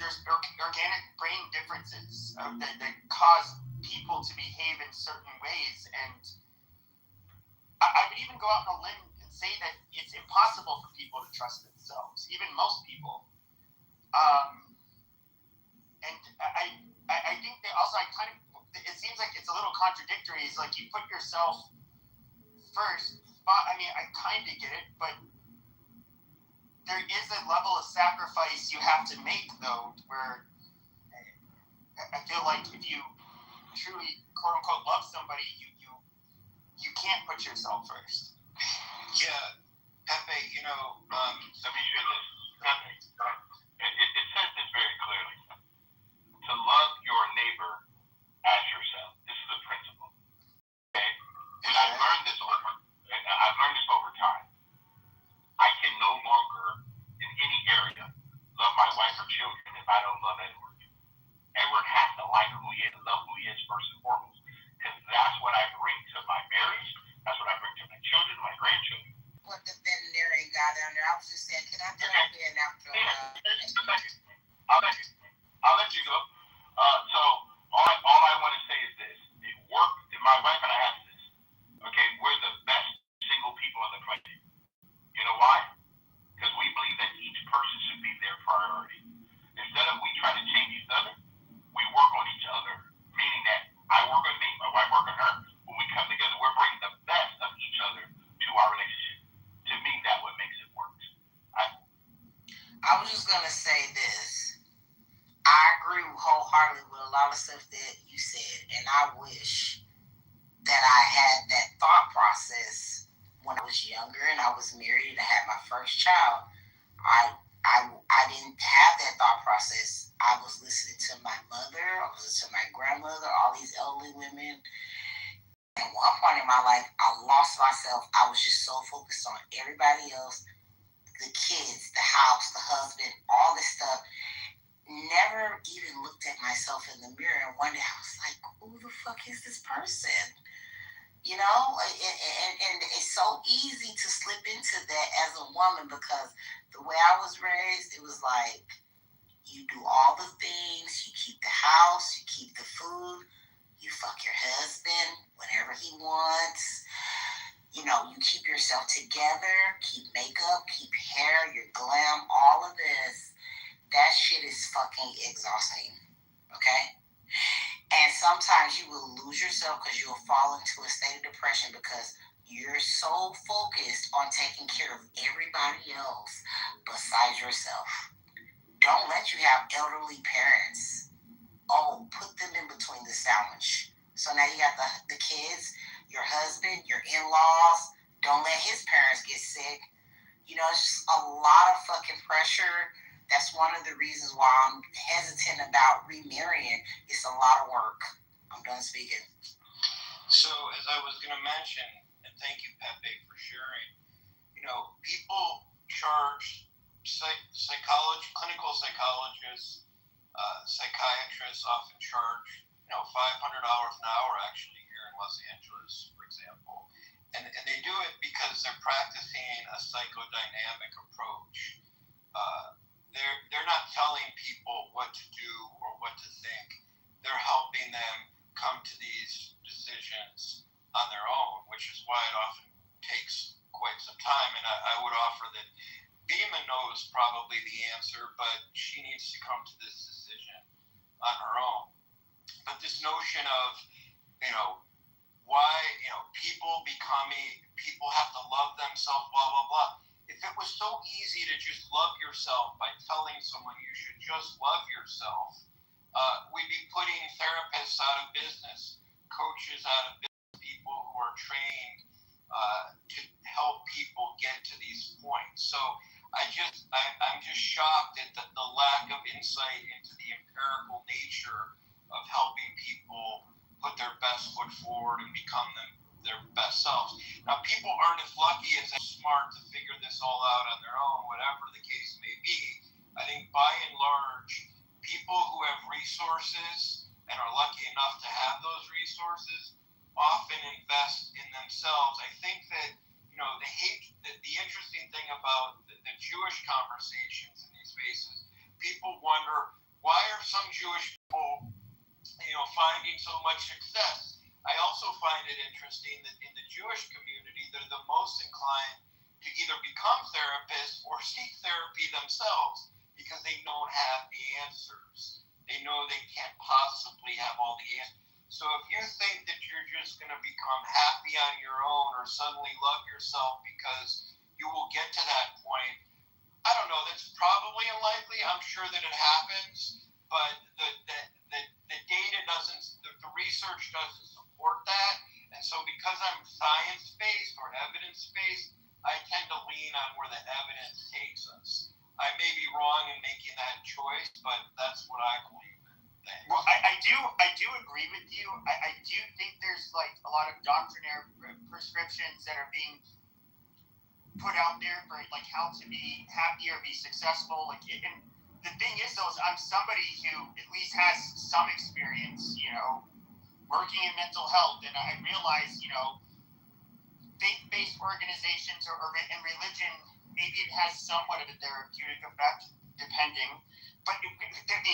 there's organic brain differences that cause people to behave in certain ways, and I would even go out on a limb and say that it's impossible for people to trust themselves, even most people. And I think that also it seems like it's a little contradictory. It's like you put yourself first. I mean, I kind of get it, but there is a level of sacrifice you have to make, though, where I feel like if you truly, quote unquote, love somebody, you can't put yourself first. Yeah, Pepe, let me share this. It says this very clearly. To love your neighbor as yourself. This is a principle. Okay? And I've learned this over time. I can no longer, in any area, love my wife or children if I don't love Edward. Edward has to like who he is and love who he is first and foremost. Because that's what I bring to my marriage. That's what I bring to my children, my grandchildren. What the veterinarian guy down there, I was just saying, can I come over here after I'll let you go. So all I want to say is this: my wife and I have this. Okay, we're the best single people on the planet. You know why? Because we believe that each person should be their priority. Instead of we try to change each other, we work on each other. Meaning that I work on me, my wife work on her. When we come together, we're bringing the best of each other to our relationship. To me, that's what makes it work. I was just gonna say this. I agree wholeheartedly with a lot of stuff that you said, and I wish that I had that thought process when I was younger and I was married and I had my first child. I didn't have that thought process. I was listening to my mother, I was listening to my grandmother, all these elderly women. At one point in my life, I lost myself. I was just so focused on everybody else, the kids, the house, the husband, all this stuff. Never even looked at myself in the mirror, and one day I was like, who the fuck is this person? And it's so easy to slip into that as a woman, because the way I was raised, it was like, you do all the things, you keep the house, you keep the food, you fuck your husband whenever he wants, you keep yourself together, keep makeup, keep hair, your glam, all of this. That shit is fucking exhausting, okay? And sometimes you will lose yourself because you will fall into a state of depression because you're so focused on taking care of everybody else besides yourself. Don't let you have elderly parents. Oh, put them in between the sandwich. So now you got the kids, your husband, your in-laws. Don't let his parents get sick. It's just a lot of fucking pressure. That's one of the reasons why I'm hesitant about remarrying. It's a lot of work. I'm done speaking. So, as I was going to mention, and thank you, Pepe, for sharing, people charge clinical psychologists, psychiatrists often charge, $500 an hour actually here in Los Angeles, for example. And they do it because they're practicing a psychodynamic approach. They're not telling people what to do or what to think. They're helping them come to these decisions on their own, which is why it often takes quite some time. And I would offer that Bima knows probably the answer, but she needs to come to this decision on her own. But this notion of, why, people have to love themselves, blah, blah, blah. If it was so easy to just love yourself by telling someone you should just love yourself, we'd be putting therapists out of business, coaches out of business, people who are trained to help people get to these points. So I'm just shocked at the lack of insight into the empirical nature of helping people put their best foot forward and become their best selves. Now, people aren't as lucky as they're smart to figure this all out on their own, whatever the case may be. I think by and large, people who have resources and are lucky enough to have those resources often invest in themselves. I think that, the interesting thing about the Jewish conversations in these spaces, people wonder, why are some Jewish people, finding so much success? I also find it interesting that in the Jewish community, they're the most inclined to either become therapists or seek therapy themselves because they don't have the answers. They know they can't possibly have all the answers. So if you think that you're just going to become happy on your own or suddenly love yourself because you will get to that point, I don't know, that's probably unlikely. I'm sure that it happens, but the data doesn't, the research doesn't support that. And so because I'm science-based or evidence-based, I tend to lean on where the evidence takes us. I may be wrong in making that choice, but that's what I believe. Well, I do agree with you. I do think there's like a lot of doctrinaire prescriptions that are being put out there for like how to be happy or be successful. And the thing is, though, is I'm somebody who at least has some experience, working in mental health, and I realize, faith-based organizations or in religion, maybe it has somewhat of a therapeutic effect, depending. But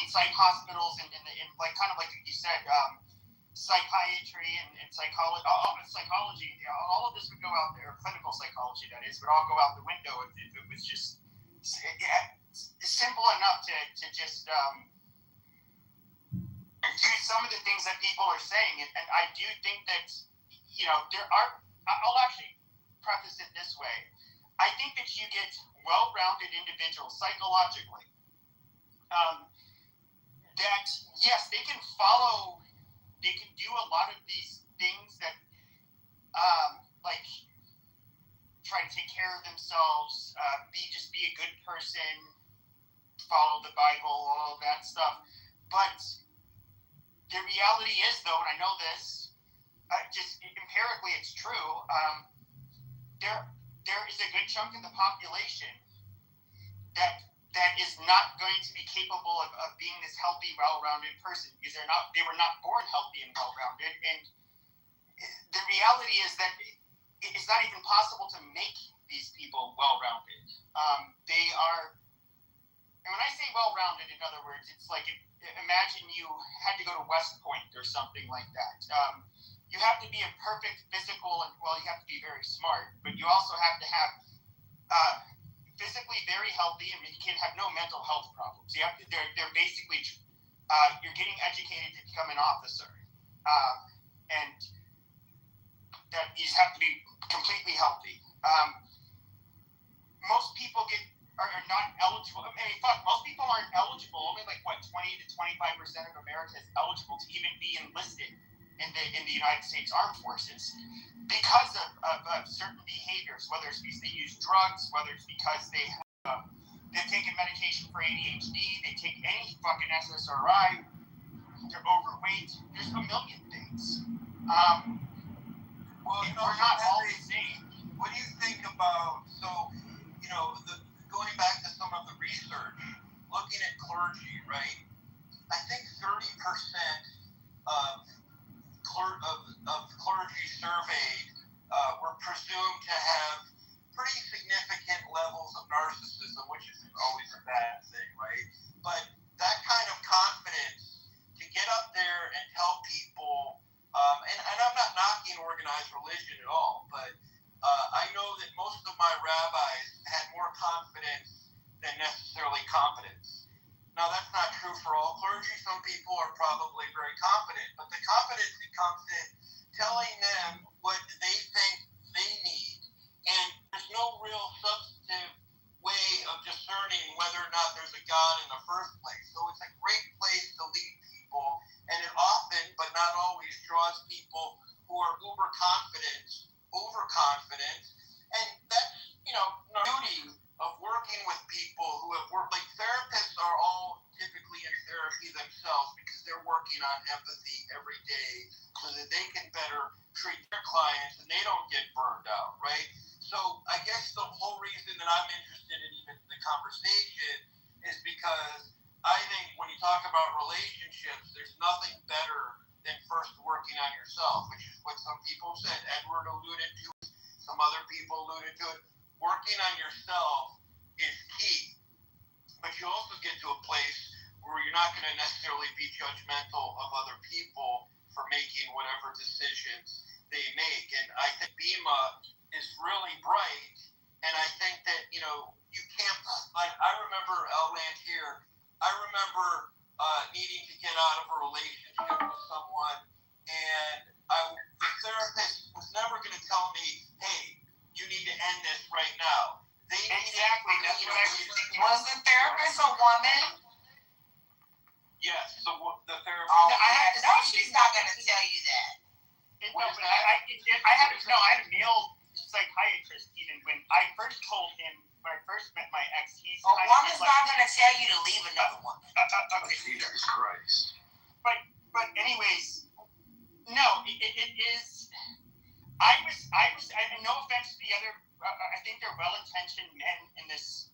psych hospitals and like kind of like you said, psychiatry and psychology, all of this would go out there. Clinical psychology, that is, would all go out the window if it was just simple enough to just do some of the things that people are saying. And I do think that there are. I'll actually preface it this way. I think that you get well-rounded individuals psychologically. That yes, they can do a lot of these things that like try to take care of themselves, be a good person, follow the Bible, all of that stuff. But the reality is, though, and I know this, just empirically it's true, there is a good chunk of the population that is not going to be capable of being this healthy, well-rounded person because they were not born healthy and well-rounded. And the reality is that it's not even possible to make these people well-rounded. They are, and when I say well-rounded, in other words, it's like imagine you had to go to West Point or something like that. You have to be a perfect physical, and you have to be very smart, but you also have to have physically very healthy, and you can have no mental health problems. They're basically you're getting educated to become an officer, and that you just have to be completely healthy. Most people are not eligible. Most people aren't eligible. Only 20 to 25% of America is eligible to even be enlisted in the United States Armed Forces because of certain behaviors, whether it's because they use drugs, whether it's because they've taken medication for ADHD, they take any fucking SSRI, they're overweight. There's a million things. We're not all the same. What do you think about, going back to some of the research, looking at clergy, right? I think 30% of clergy surveyed were presumed to have pretty significant levels of narcissism, which isn't always a bad thing, right? But that kind of confidence to get up there and tell people, and I'm not knocking organized religion at all, but I know that most of my rabbis had more confidence than necessarily competence. Now, that's not true for all clergy. Some people are probably very confident, but the confidence that comes in telling them what they think they need. And there's no real substantive way of discerning whether or not there's a God in the first place. So it's a great place to lead people, and it often, but not always, draws people who are overconfident. And that's, the beauty of working with people who have worked, like therapists are all typically in therapy themselves because they're working on empathy every day so that they can better treat their clients and they don't get burned out, right? So I guess the whole reason that I'm interested in even the conversation is because I think when you talk about relationships, there's nothing better than first working on yourself, which is what some people said. Edward alluded to it, some other people alluded to it. Working on yourself is key, but you also get to a place where you're not going to necessarily be judgmental of other people for making whatever decisions they make. And I think Bima is really bright, and I think that, you know, you can't, like, I remember Outland here, I remember needing to get out of a relationship with someone, and the therapist was never going to tell me, hey, you need to end this right now. Exactly. That's what I was thinking. Was the therapist a woman? Yes. So the therapist. Oh, no, she's not going to tell you that. I had a male psychiatrist even when I first told him, when I first met my ex, he's a woman's not going to tell you to leave another woman. Okay. Jesus Christ. But anyways, no, it is. I no offense to the other. I think they're well-intentioned men in this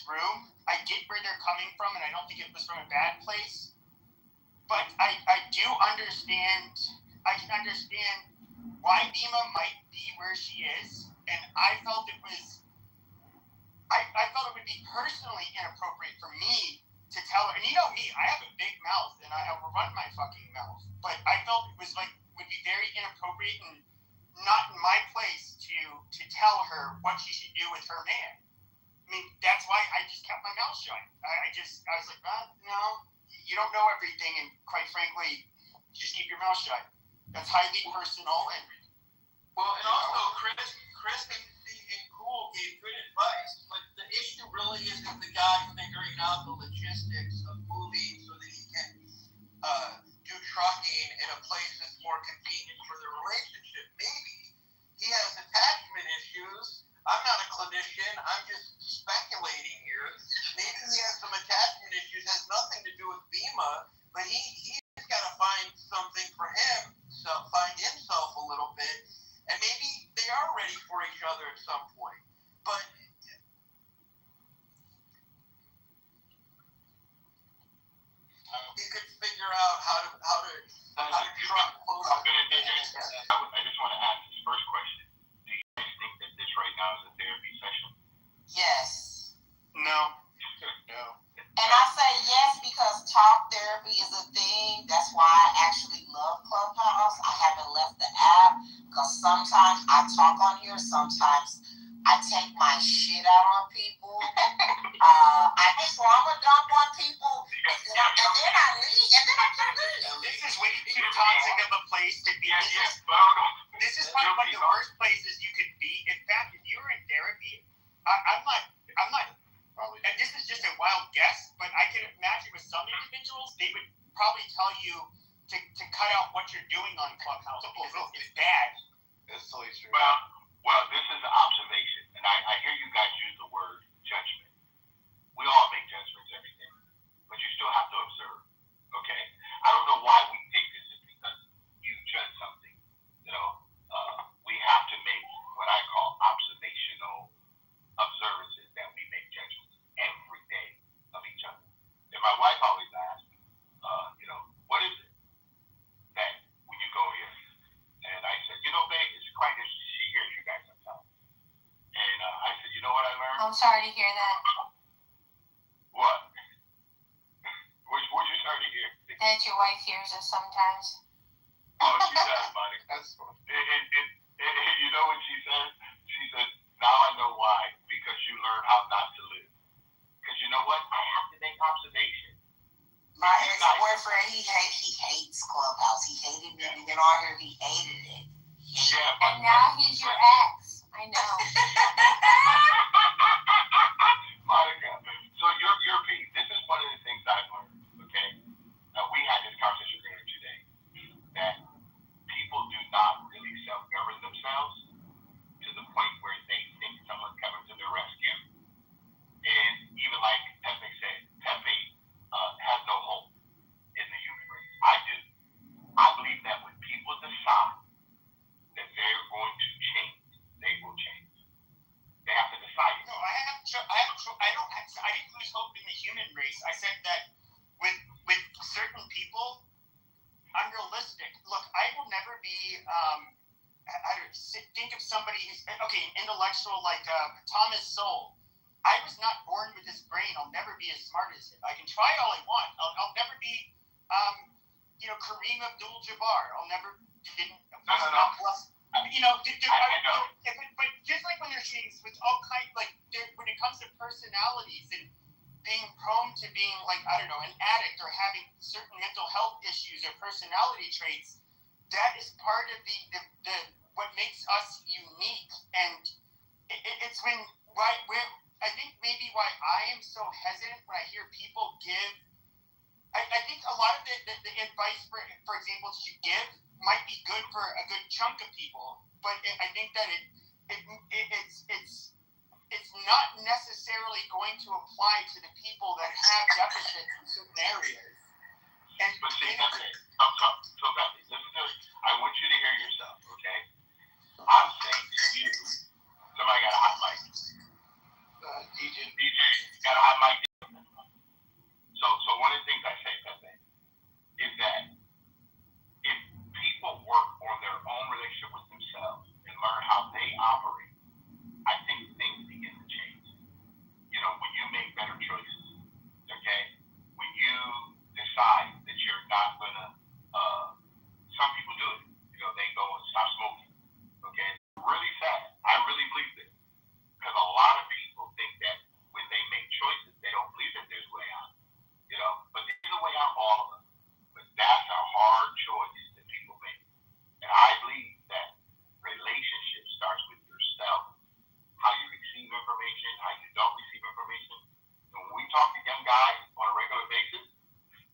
room. I get where they're coming from, and I don't think it was from a bad place. But I do understand. I can understand why Bima might be where she is, and I felt it was. I felt it would be personally inappropriate for me to tell her. And you know me, I have a big mouth, and I will run my fucking mouth. But I felt it was would be very inappropriate and not in my place to tell her what she should do with her man. I mean, that's why I just kept my mouth shut. I was like, no, you don't know everything, and quite frankly, just keep your mouth shut. That's highly personal, and also Chris and Cool gave good advice, but the issue really isn't the guy figuring out the logistics of moving so that he can do trucking in a place that's more convenient for the relationship. Maybe he has attachment issues. I'm not a clinician. I'm just speculating here. Maybe he has some attachment issues. Has nothing to do with Bima, but he's got to find something for him, find himself a little bit, and maybe they are ready for each other at some point. But he could figure out how to truck close. I just want to ask this first question. Do you guys think that this right now is a therapy session? Yes. no. And I say yes because talk therapy is a thing. That's why I actually love Clubhouse. I haven't left the app because sometimes I talk on here. Sometimes I take my shit out on people. I just trauma dump on people. And then I leave. And then I can leave. This is way too toxic of a place to be. This is probably one of the worst places you could be. In fact, if you were in therapy, I'm not. And this is just a wild guess, but I can imagine with some individuals, they would probably tell you to cut out what you're doing on Clubhouse because it's bad. That's totally true. Well, this is an observation, and I hear you guys use the word judgment. We all make judgments every day, but you still have to observe. Okay, I don't know why we think this is because you judge something. You know, we have to make what I call observational observances that we make judgments every day of each other. And my wife always asks, what is it that when you go here? And I said, babe, it's quite interesting. She hears you guys sometimes. And I said, you know what I learned? I'm sorry to hear that. What? What'd you start to hear? That your wife hears us sometimes. Oh, she does, buddy. That's funny. You know what she said? She said, now I know why. Because you learn how not to live. Because you know what? I have to make observations. My ex-boyfriend, he hates Clubhouse. He hated me to get on here. He hated it. And now he's your ex. I know. Monica, so your piece, this is one of the things I've learned, okay? We had this conversation earlier today, that people do not really self-govern themselves to the point where they think someone's coming to their rescue. And I didn't lose hope in the human race. I said that with certain people, I'm realistic. Look, I will never be. Think of somebody who's intellectual like Thomas Sowell. I was not born with this brain. I'll never be as smart as him. I can try all I want. I'll never be, Kareem Abdul-Jabbar. I'll never. But just like when there's things with all kinds, when it comes to personalities and being prone to being an addict or having certain mental health issues or personality traits, that is part of the what makes us unique. And it's I think maybe why I am so hesitant when I hear people give. I think a lot of the advice, for example, that you give might be good for a good chunk of people, but I think that it's not necessarily going to apply to the people that have deficits in certain areas. But see, that's it. So Bethany, listen to this. I want you to hear yourself, okay? I'm saying to you, somebody got a hot mic. DJ, got a hot mic. So one of the things I say, Bethany, is that if people work on their own relationship with themselves and learn how they operate, I think things begin to change. When you make better choices, okay? When you decide that you're not gonna, some people do it. They go and stop smoking, okay? Really sad. I really believe this. Because a lot of people think that when they make choices, they don't believe that there's a way out. But there's a way out for all of us. But that's a hard choice that people make. And I believe that relationship starts with yourself. How you receive information, how you don't receive information. And when we talk to young guys on a regular basis,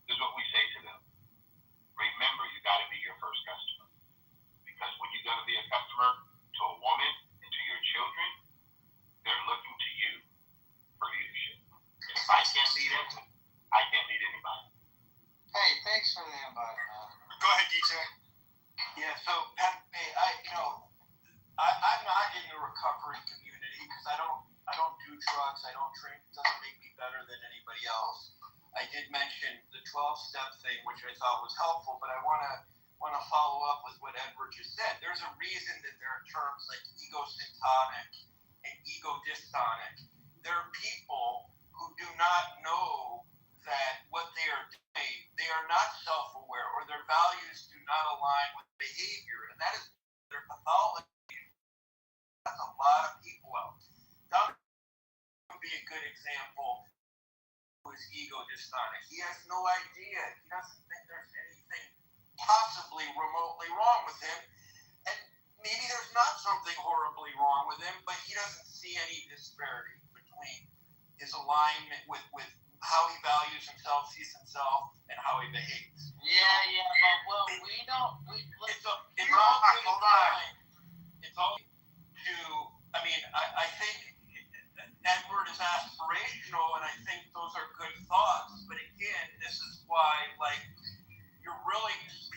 this is what we say to them. Remember, you got to be your first customer. Because when you're going to be a customer to a woman and to your children, they're looking to you for leadership. And if I can't lead them, I can't lead anybody. Hey, thanks for the invite. Go ahead, DJ. Yeah, so Pat, hey, I'm not in the recovery community because I don't do drugs. I don't drink. It doesn't make me better than anybody else. I did mention the 12-step thing, which I thought was helpful, but I want to follow up with what Edward just said. There's a reason that there are terms like egosyntonic and ego-dystonic. There are people who do not know that what they are doing, they are not self-aware, or their values do not align with behavior, and that is their pathology. That's a lot of people out. Donald would be a good example who is ego-dystonic. He has no idea. He doesn't think there's anything possibly remotely wrong with him, and maybe there's not something horribly wrong with him, but he doesn't see any disparity between his alignment with how he values himself, sees himself, and how he behaves. But we don't. It's all to. I think Edward is aspirational, and I think those are good thoughts. But again, this is why,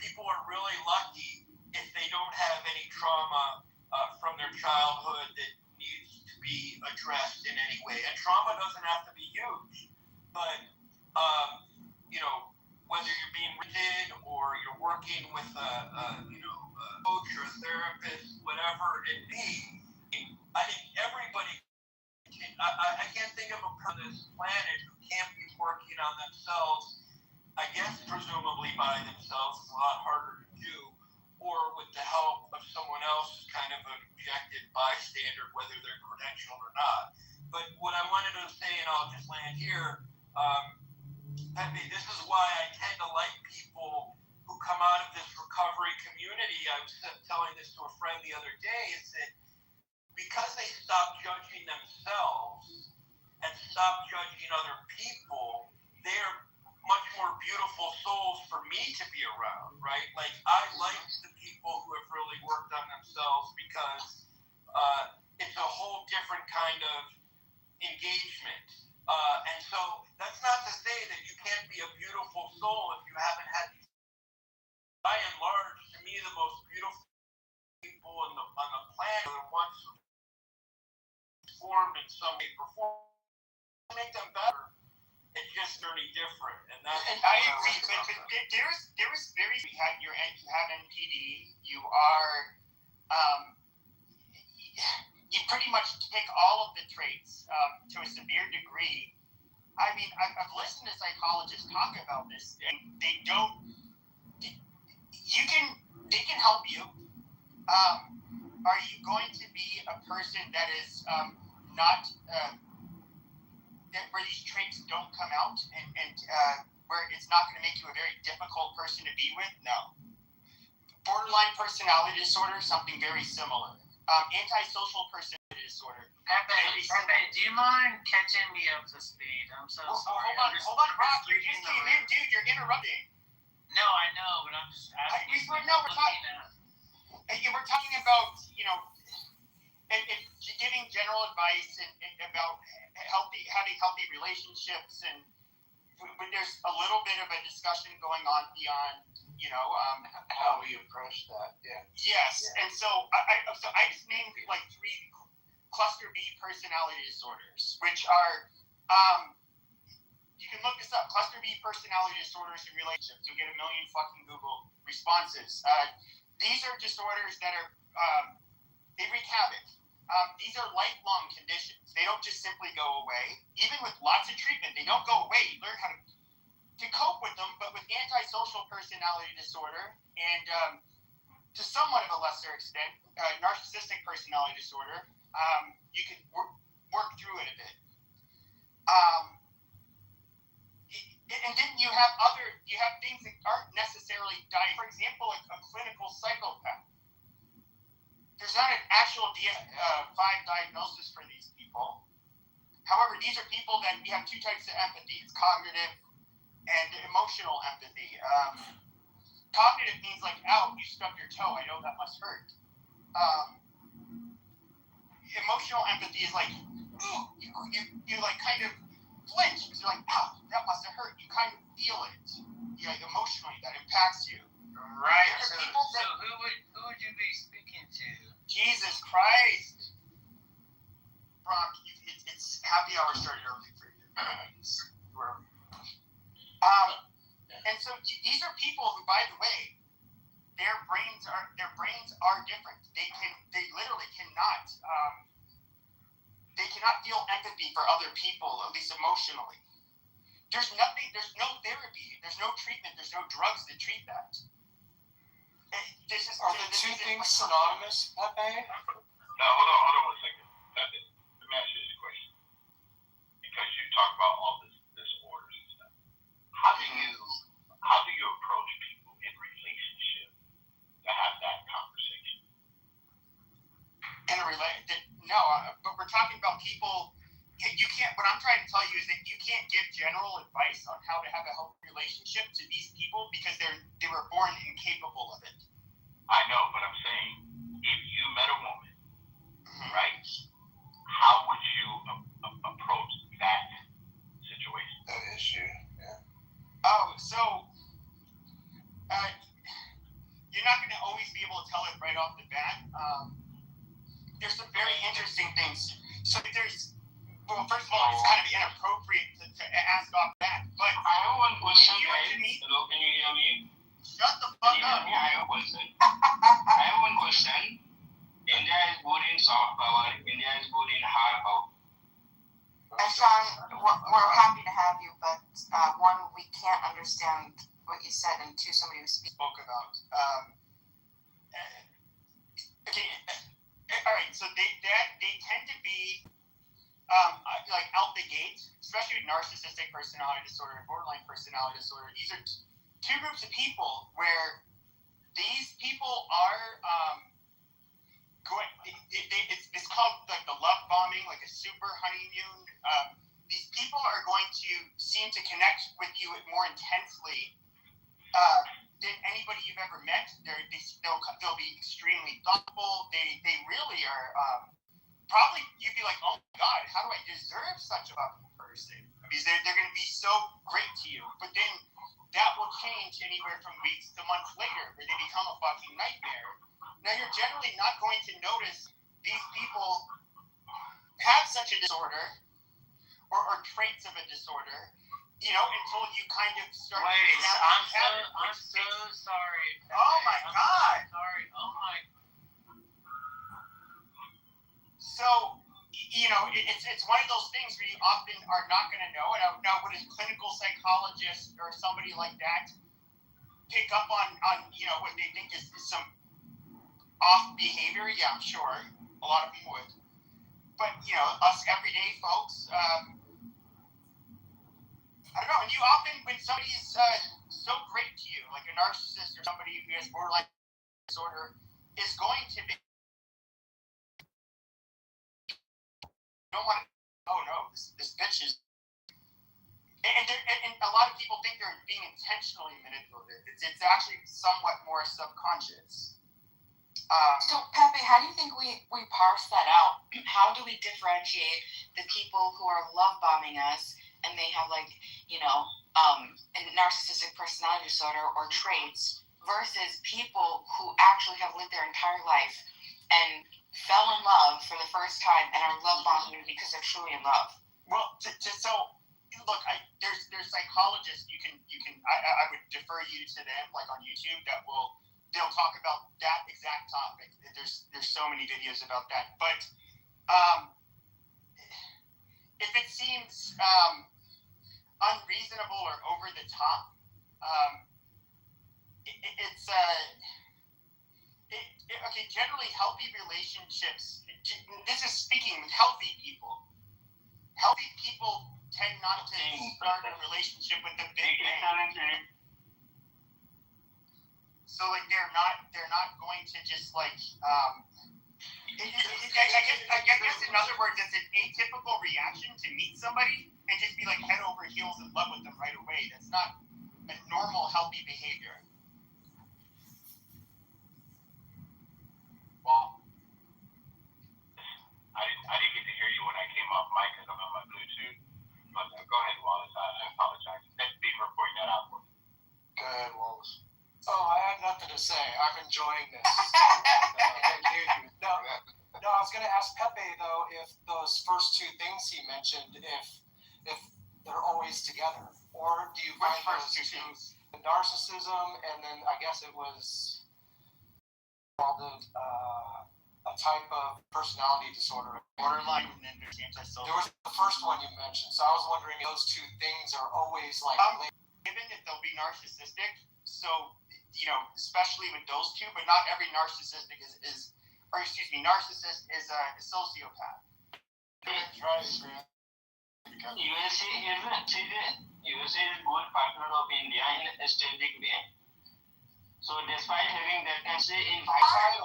people are really lucky if they don't have any trauma from their childhood that needs to be addressed in any way. And trauma doesn't have to be huge, but whether you're being rigid or you're working with a coach or a therapist, whatever it be, I think everybody can. I can't think of a person on this planet who can't be working on themselves. I guess presumably by themselves is a lot harder to do, or with the help of someone else who's kind of an objective bystander, whether they're credentialed or not. But what I wanted to say, and I'll just land here, Pepe, this is why I tend to like people who come out of this recovery community. I was telling this to a friend the other day, is that because they stop judging themselves and stop judging other people, they're much more beautiful souls for me to be around, right? Like, I like the people who have really worked on themselves because it's a whole different kind of engagement. And so that's not to say that you can't be a beautiful soul if you haven't had these. By and large, to me, the most beautiful people on the planet are the ones who formed in some way, performed make them better. It's just very different, and that's. And I agree, but there's very you have NPD. You are you pretty much take all of the traits to a severe degree. I mean, I've listened to psychologists talk about this, and they don't. They can help you. Are you going to be a person that is not where these traits don't come out, and where it's not going to make you a very difficult person to be with? No. Borderline personality disorder, something very similar. Antisocial personality disorder. Pepe, do you mind catching me up to speed? I'm so sorry. Hold on, Rob. You just came in, dude. You're interrupting. No, I know, but I'm just asking. We're talking about, and giving general advice and about having healthy relationships, and when there's a little bit of a discussion going on beyond, how we approach that. Yeah. Yes, yeah. And so I just named like 3 cluster B personality disorders, which are you can look this up. Cluster B personality disorders in relationships. You'll get a million fucking Google responses. These are disorders that are they wreak havoc. These are lifelong conditions. They don't just simply go away. Even with lots of treatment, they don't go away. You learn how to cope with them. But with antisocial personality disorder and to somewhat of a lesser extent, narcissistic personality disorder, you can work through it a bit. And then you have things that aren't necessarily For example, a clinical psychopath. There's not an actual DSM-5 diagnosis for these people. However, these are people that we have 2 types of empathy. It's cognitive and emotional empathy. Cognitive means like, ow, you stubbed your toe. I know that must hurt. Emotional empathy is like, ooh, you like kind of flinch because you're like, ow, that must have hurt. You kind of feel it. Emotionally, that impacts you. Right. So who would you be speaking to? Jesus Christ. Brock, it's happy hour started early for you. And so these are people who, by the way, their brains are different. They literally cannot feel empathy for other people, at least emotionally. There's no therapy, there's no treatment, there's no drugs that treat that. Are the 2 things synonymous, Pepe? No, hold on 1 second. Let me ask you this question. Because you talk about all this disorders and stuff. How do you approach people in relationship to have that conversation? But we're talking about people. You can't. What I'm trying to tell you is that you can't give general advice on how to have a healthy relationship to these people because they were born incapable of it. I know, but I'm saying, if you met a woman, right? How would you approach that situation? That issue, yeah. Oh, so you're not going to always be able to tell it right off the bat. There's some very interesting things. So well, first of all, it's kind of inappropriate to ask off that. But I have one question, guys. Hello, can you hear me? Shut the fuck up. I have a question. I have one question. India is good in soft power. India is good in hard power. And Sean, we're happy to have you, but one, we can't understand what you said, and 2, somebody who spoke about. Okay. All right. So they tend to be like out the gate, especially with narcissistic personality disorder and borderline personality disorder. These are 2 groups of people where these people are going. It's called like the love bombing, like a super honeymoon. These people are going to seem to connect with you more intensely than anybody you've ever met. They'll be extremely thoughtful. They really are. Probably you'd be like, oh my God, how do I deserve such a fucking person? Because they're going to be so great to you. But then that will change anywhere from weeks to months later, where they become a fucking nightmare. Now, you're generally not going to notice these people have such a disorder or traits of a disorder, you know, until you kind of start to Wait, establish I'm so sorry. Oh my God. Sorry. Oh my. So, you know, it's one of those things where you often are not going to know. And now, would a clinical psychologist or somebody like that pick up on you know, what they think is some off behavior? Yeah, I'm sure a lot of people would. But, you know, us everyday folks, I don't know. And you often, when somebody's so great to you, like a narcissist or somebody who has borderline disorder, is going to be, you don't want to, oh no, this bitch is, and a lot of people think they're being intentionally manipulative. It's actually somewhat more subconscious. So, Pepe, how do you think we parse that out? How do we differentiate the people who are love bombing us and they have, like, you know, a narcissistic personality disorder or traits versus people who actually have lived their entire life and fell in love for the first time and are love bombing because they're truly in love? Well, so look, there's psychologists I would defer you to them, like on YouTube, they'll talk about that exact topic. There's so many videos about that. But if it seems unreasonable or over the top, okay. Generally, healthy relationships. This is speaking with healthy people. Healthy people tend not to start a relationship with a big bang. So like they're not going to just like I guess in other words, it's an atypical reaction to meet somebody and just be like head over heels in love with them right away. That's not a normal healthy behavior. Well, I didn't get to hear you when I came off mic because I'm on my Bluetooth. But go ahead, Wallace. I apologize. Thanks for pointing that out for me. Go ahead, Wallace. Oh, I have nothing to say. I'm enjoying this. Thank you. No, I was going to ask Pepe, though, if those first two things he mentioned, if they're always together. Or do you find those two things? Narcissism, and then I guess it was called a type of personality disorder. Borderline, and then there's antisocial. There was the first one you mentioned, so I was wondering if those two things are always like given that they'll be narcissistic, so you know, especially with those two, but not every narcissist is narcissist is a sociopath. USA is good partner of India in a strategic way. So despite having that, can say in you are talking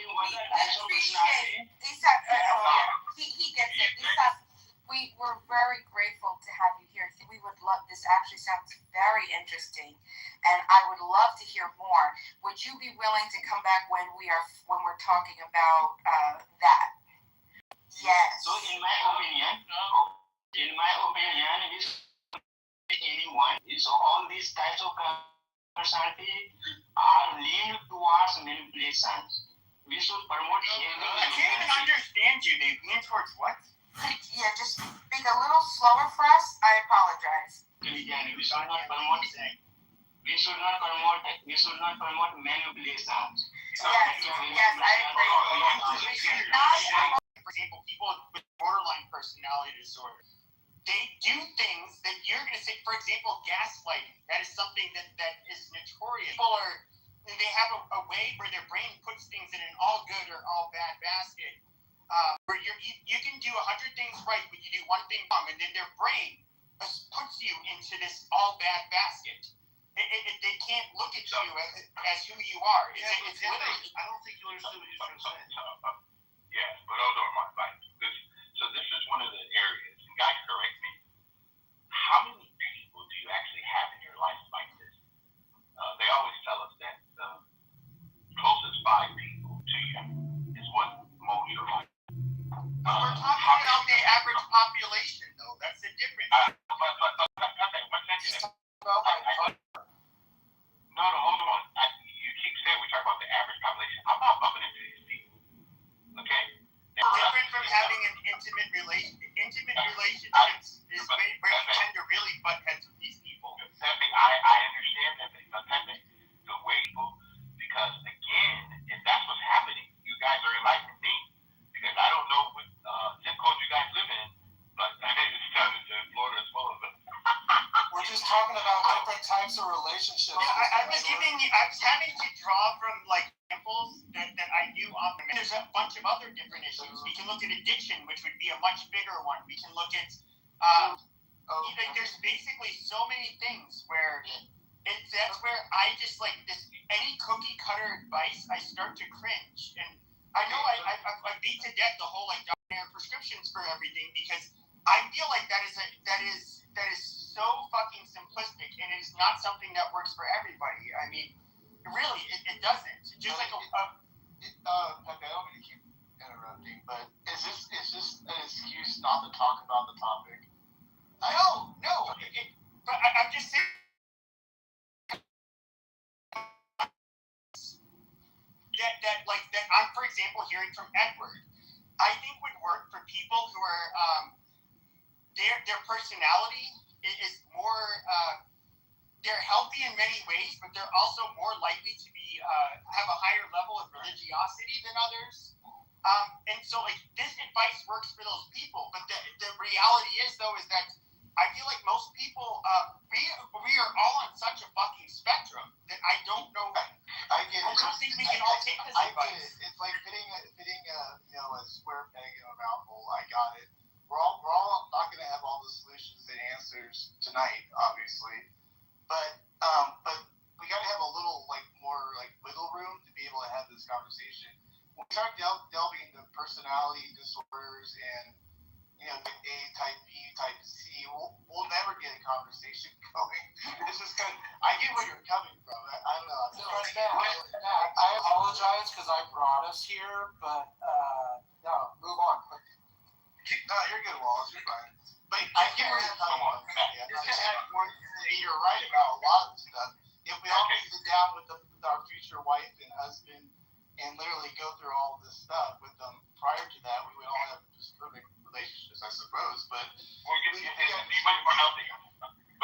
about the types of personality. He gets it. We were very grateful to have you here. We would love, this actually sounds very interesting, and I would love to hear more. Would you be willing to come back when we're talking about that? Yes. So in my opinion, anyone is all these types of personality are leaned towards manipulation. We should promote. I can't even understand you. They lean towards what? Yeah, just speak a little slower for us. I apologize. We should not promote manipulation. Yes, I agree. For example, people with borderline personality disorder, they do things that you're going to say, for example, gaslighting. That is something that is notorious. People they have a way where their brain puts things in an all good or all bad basket. Where you can do 100 things right, but you do one thing wrong, and then their brain puts you into this all bad basket. They can't look at you as who you are. It's literally. I don't think you understood what he was trying to say. Yeah, but hold on, Mike. So this is one of the areas. You guys correct me. How many people do you actually have in your life like this? They always tell us that the closest 5 people to you is what mold your life. We're talking about the average population, though. That's the difference. No, hold on. You keep saying we talk about the average population. I'm not bumping into these people. Okay? Different from having an intimate relationship different types of relationships. I was having to draw from like examples that I knew on them. There's a bunch of other different issues. We can look at addiction, which would be a much bigger one. We can look at there's basically so many things where that's where I just like this any cookie cutter advice I start to cringe. And I know I beat to death the whole like prescriptions for everything because I feel like that is so fucking simplistic and it is not something that works for everybody. I mean, really, it doesn't. Just like okay, I don't mean to keep interrupting, but is this an excuse not to talk about the topic? No. But I'm just saying. That I'm, for example, hearing from Edward, I think would work for people who are their personality is more they're healthy in many ways, but they're also more likely to be have a higher level of religiosity than others. And so like this advice works for those people, but the reality is though is that I feel like most people we are all on such a fucking spectrum that I don't know. I get it. I don't think we can all take this advice. It's like fitting a square peg in a round hole. I got it. We're all not going to have all the solutions and answers tonight, obviously, but we got to have a little more wiggle room to be able to have this conversation. When we start delving into personality disorders and like A type, B type, C, we'll never get a conversation going. It's just kind of, I get where you're coming from. I don't know. I apologize because I brought us here, but no, move on. No, you're good, Wallace. You're fine. But I get where you're coming from. You're right about a lot of stuff. If we all sit down with our future wife and husband and literally go through all this stuff with them prior to that, we would all have just perfect relationships, I suppose. But you might be healthy.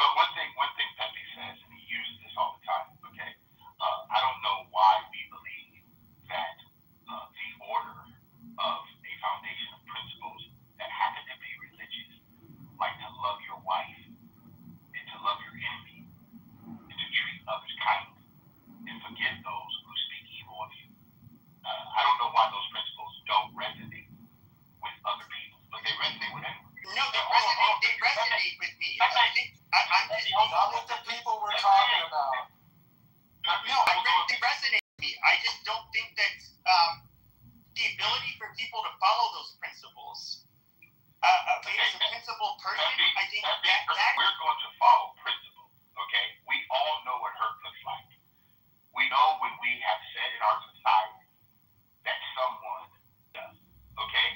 But one thing Pepe says, and he uses this all the time. Okay, I don't know why we believe that the order of a foundation of principles that happen to be religious, like to love your wife and to love your enemy and to treat others kindly and forgive those who speak evil of you. I don't know why those principles don't resonate with other people, but they resonate with everyone. No, they resonate with me. I think I'm just not with the people we're talking about. No, they resonate with me. I just don't think that the ability for people to follow those principles, as a principled person, I think that we're going to follow principles. Okay, we all know what hurt looks like. We know when we have said in our society that someone does. Okay,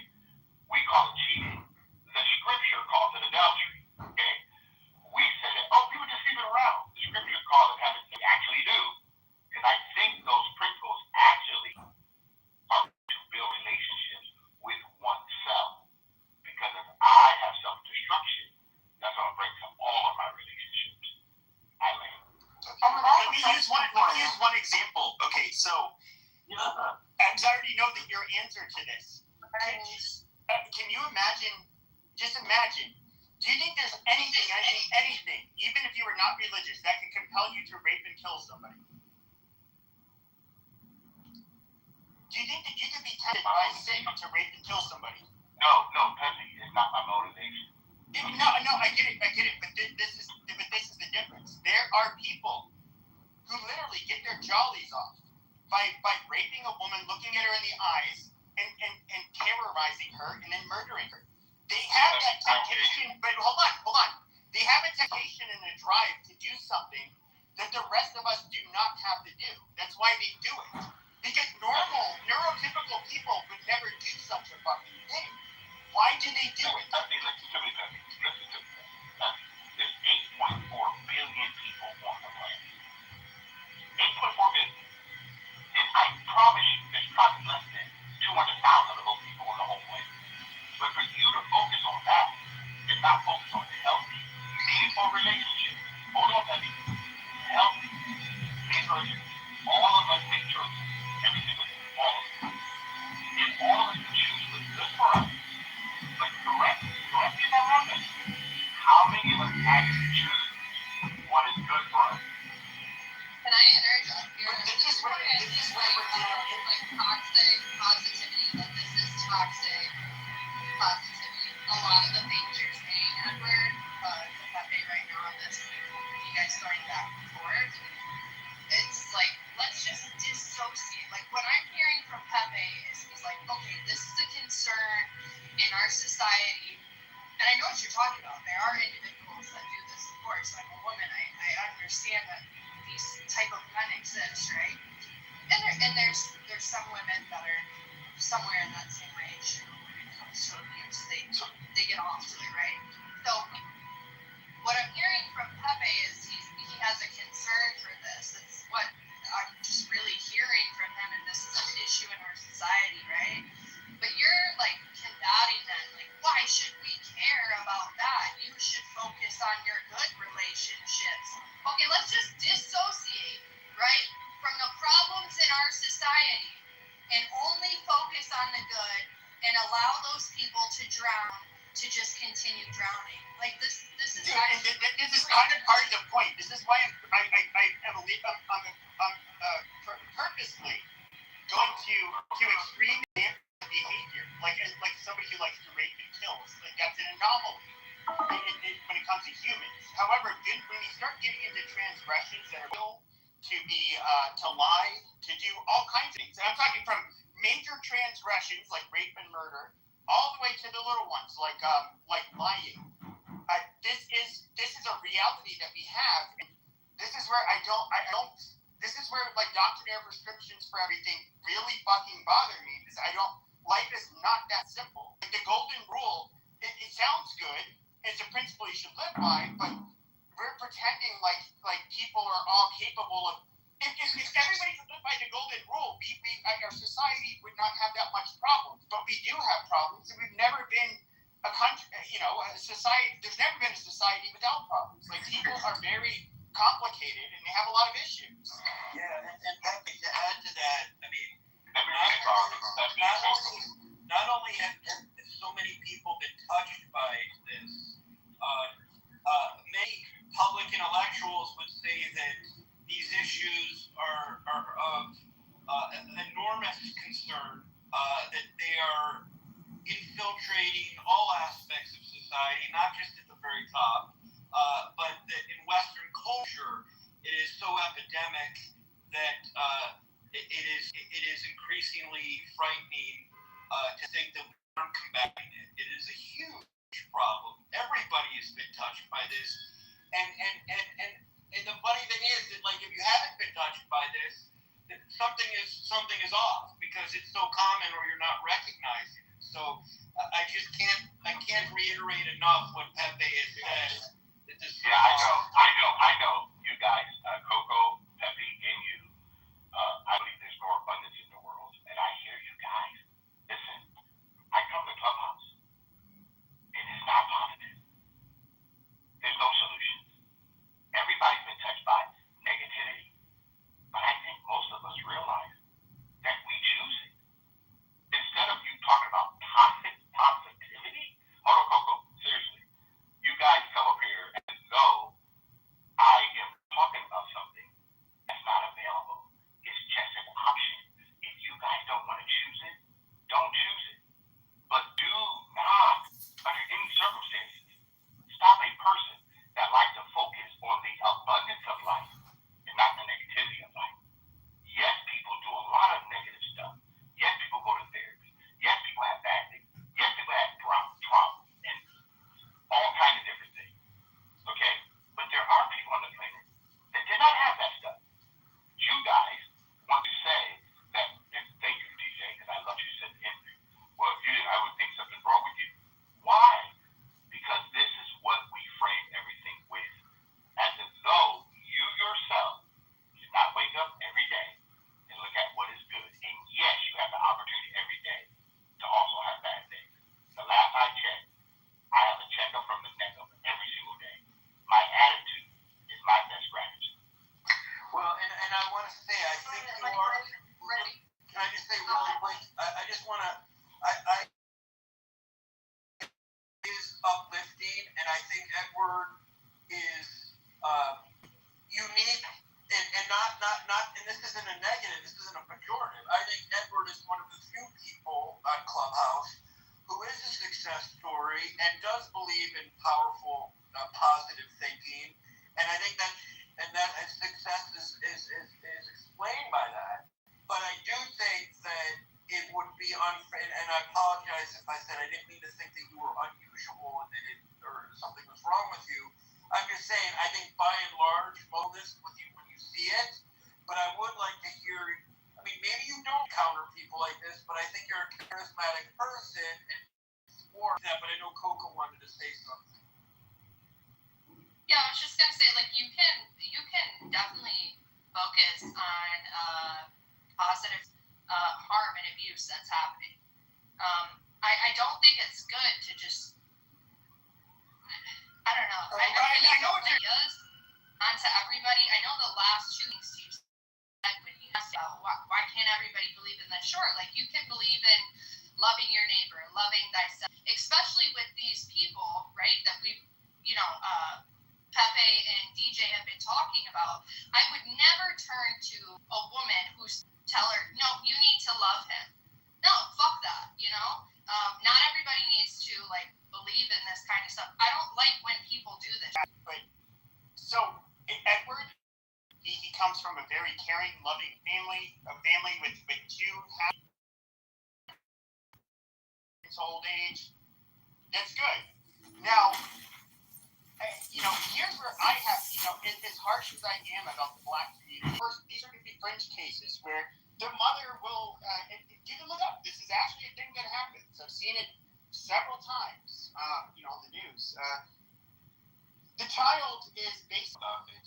we call it cheating. The scripture calls it adultery. Okay, we say that people just keep it around. The scripture calls it having they actually do. And I think those principles actually are to build relationships with oneself. Because if I have self-destruction, that's going to break up all of my relationships. Let me use one example. Okay, so I already know that your answer to this. Can you imagine? Just imagine. Do you think there's anything, even if you were not religious, that could compel you to rape and kill somebody? Do you think that you could be tempted by sin to rape and kill somebody? No, Pepe, it's not my motivation. No, I get it. But this is the difference. There are people who literally get their jollies off by raping a woman, looking at her in the eyes, and terrorizing her, and then murdering her. They have that temptation, but hold on. They have a temptation and a drive to do something that the rest of us do not have to do. That's why they do it. Because normal, neurotypical people would never do such a fucking thing. Why do they do it? Pepe, listen to me. There's 8.4 billion people on the planet. 8.4 billion. And I promise you, there's probably less than 200,000 of those people on the whole planet. But for you to focus on that and not focus on healthy, meaningful relationships, hold on, Pepe. Healthy, meaningful relationships. All of us make choices. Every single day. All of us. And all of us can choose what's good for us. But correct me if I'm wrong. How many of us actually choose what is good for individuals that do this. Of course, I'm a woman. I understand that these type of men exist, right? And there's some women that are somewhere in that same range when it comes to abuse. They get off to it, right? So what I'm hearing from Pepe is he has a concern for this. It's what I'm just really hearing from him, and this is an issue in our society, right? But you're like combating that. Like, why should we care about that? You should focus on your good relationships. Okay, let's just dissociate, right, from the problems in our society and only focus on the good and allow those people to drown, to just continue drowning. Like this is this is kind of part of the point. This is why I'm purposely going to extreme behavior, like somebody who likes to rape and kill. Like that's an anomaly when it comes to humans. However, when we start getting into transgressions that are real, to lie, to do all kinds of things, and I'm talking from major transgressions like rape and murder, all the way to the little ones like lying. This is a reality that we have. And this is where I don't. This is where like doctrinaire prescriptions for everything really fucking bother me. Because life is not that simple. Like the golden rule, it sounds good. It's a principle you should live by, but we're pretending like people are all capable of. If everybody could live by the golden rule, our society would not have that much problems. But we do have problems, and we've never been a country, a society. There's never been a society without problems. Like people are very complicated, and they have a lot of issues. Yeah, and to add to that, I mean, not only have so many people been touched by this, many public intellectuals would say that these issues are of enormous concern, that they are infiltrating all aspects of society, not just at the very top, but that in Western culture it is so epidemic that it is increasingly frightening to think that we aren't combating it. It is a huge problem. Everybody has been touched by this, and the funny thing is that like if you haven't been touched by this, something is off because it's so common or you're not recognizing it. So I can't reiterate enough what Pepe has said. Yeah, I know. You guys, Coco, Pepe, and you. I believe there's more abundance in the world, and I hear you guys. Listen, I come to Clubhouse. It is not positive. There's no solutions. Everybody's been touched by negativity, but I think most of us realize that we choose it. Instead of you talking about positivity, hold on, Coco, seriously. You guys come up here as though I am talking about something that's not available. It's just an option. If you guys don't want to choose it, don't choose it. But do not, under any circumstances, stop a person that likes to focus on the abundance of life and not the negativity of life. Yes, people do a lot of negative stuff. Yes, people go to therapy. Yes, people have bad things. Yes, people have trauma and all kinds of different things. Okay? But there are people on the planet that did not have that stuff. You guys want to say that, and thank you, DJ, because I love you said the entry. Well, if you didn't, I would think something's wrong with you. Why? Because this is what we frame everything with. As if though you yourself should not wake up every day and look at what is good. And yes, you have the opportunity every day to also have bad days. The last I checked, I have a checkup from the neck up every single day. My attitude is my best gratitude. Well, and I want to say, I think you are. Can I just say really quick? I just want to. I is uplifting, and I think Edward is unique, and not. And this isn't a negative. This isn't a pejorative. I think Edward is one of the few people on Clubhouse who is a success story and does believe in powerful, positive thinking. And I think that success is explained by that. But I do think that it would be unfair, and I apologize if I said I didn't mean to think that you were unusual and that it or something was wrong with you. I'm just saying, I think by and large, most when you see it, but I would like to hear. I mean, maybe you don't encounter people like this, but I think you're a charismatic person, and more that. But I know Coco wanted to say something. Yeah, I was just gonna say, like, you can definitely focus on positive harm and abuse that's happening. I don't think it's good to just, I don't know. I know what ideas onto everybody. I know the last two things you said when you asked about why can't everybody believe in this? Sure, like, you can believe in loving your neighbor, loving thyself, especially with these people, right, that we've, Pepe and DJ have been talking about. I would never turn to a woman tell her, no, you need to love him. No, fuck that, Not everybody needs to, like, believe in this kind of stuff. I don't like when people do this. But, so, Edward, he comes from a very caring, loving family, a family with two happy old age. That's good. Now, here's where I have, as harsh as I am about the black community, first, these are going to be fringe cases where the mother will, you can look up, this is actually a thing that happens. I've seen it several times, on the news. The child is based on this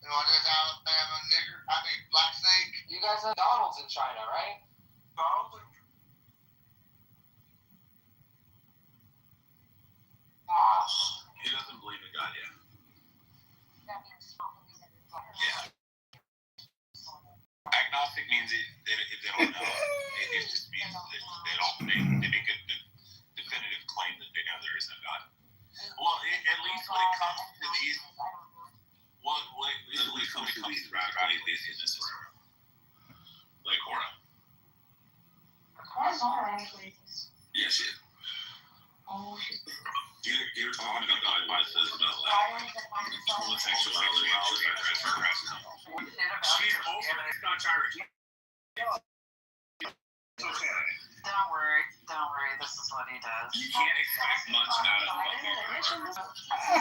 Alabama nigger, black snake. You guys have McDonald's in China, right? He doesn't believe in God yet. Yeah. Agnostic means they don't know. It just means they make a definitive claim that they know there is no God. Well, at least when it comes to these, radical atheists, like Cora. Cora's not a radical atheist. Yes, she is. Oh, You're talking about God by says about homosexuality. She's over. It's not Irish. Don't worry. This is what he does. You can't expect much out of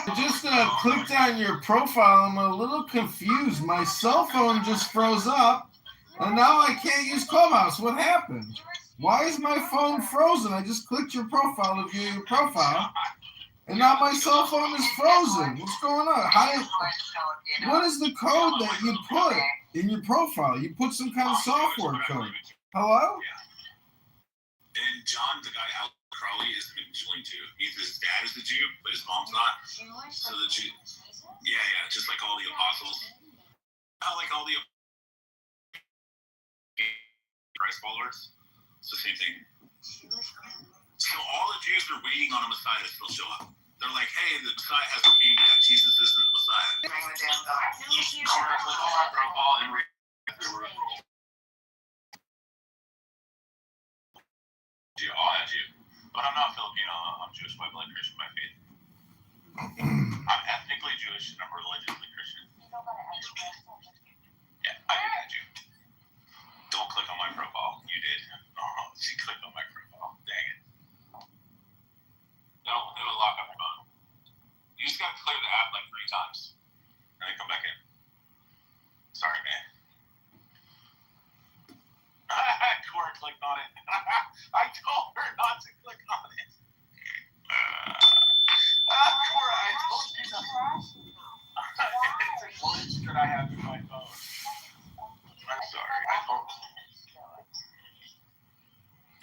I just clicked on your profile. I'm a little confused. My cell phone just froze up, and now I can't use Clubhouse. What happened? Why is my phone frozen? I just clicked your profile to view your profile, and now my cell phone is frozen. What's going on? What is the code that you put in your profile? You put some kind of software code. Hello? And John, the guy out Crowley, is Jewish too. His dad is a Jew, but his mom's not. So the Jew, yeah, just like all the apostles, not like all the Christ followers. It's the same thing. So all the Jews are waiting on a Messiah to still show up. They're like, hey, the Messiah hasn't came yet. Jesus isn't the Messiah. I'll add you. But I'm not Filipino. I'm Jewish by blood, Christian by faith. I'm ethnically Jewish and I'm religiously Christian. Yeah, I did add you. Don't click on my profile. You did. Oh, she clicked on my profile. Dang it. It'll lock up your phone. You just gotta clear the app like 3 times. And then come back in. Sorry, man. Cora clicked on it. I told her not to click on it. Cora, I told you not. It's a glitch that I have in my phone. I'm sorry. I told you.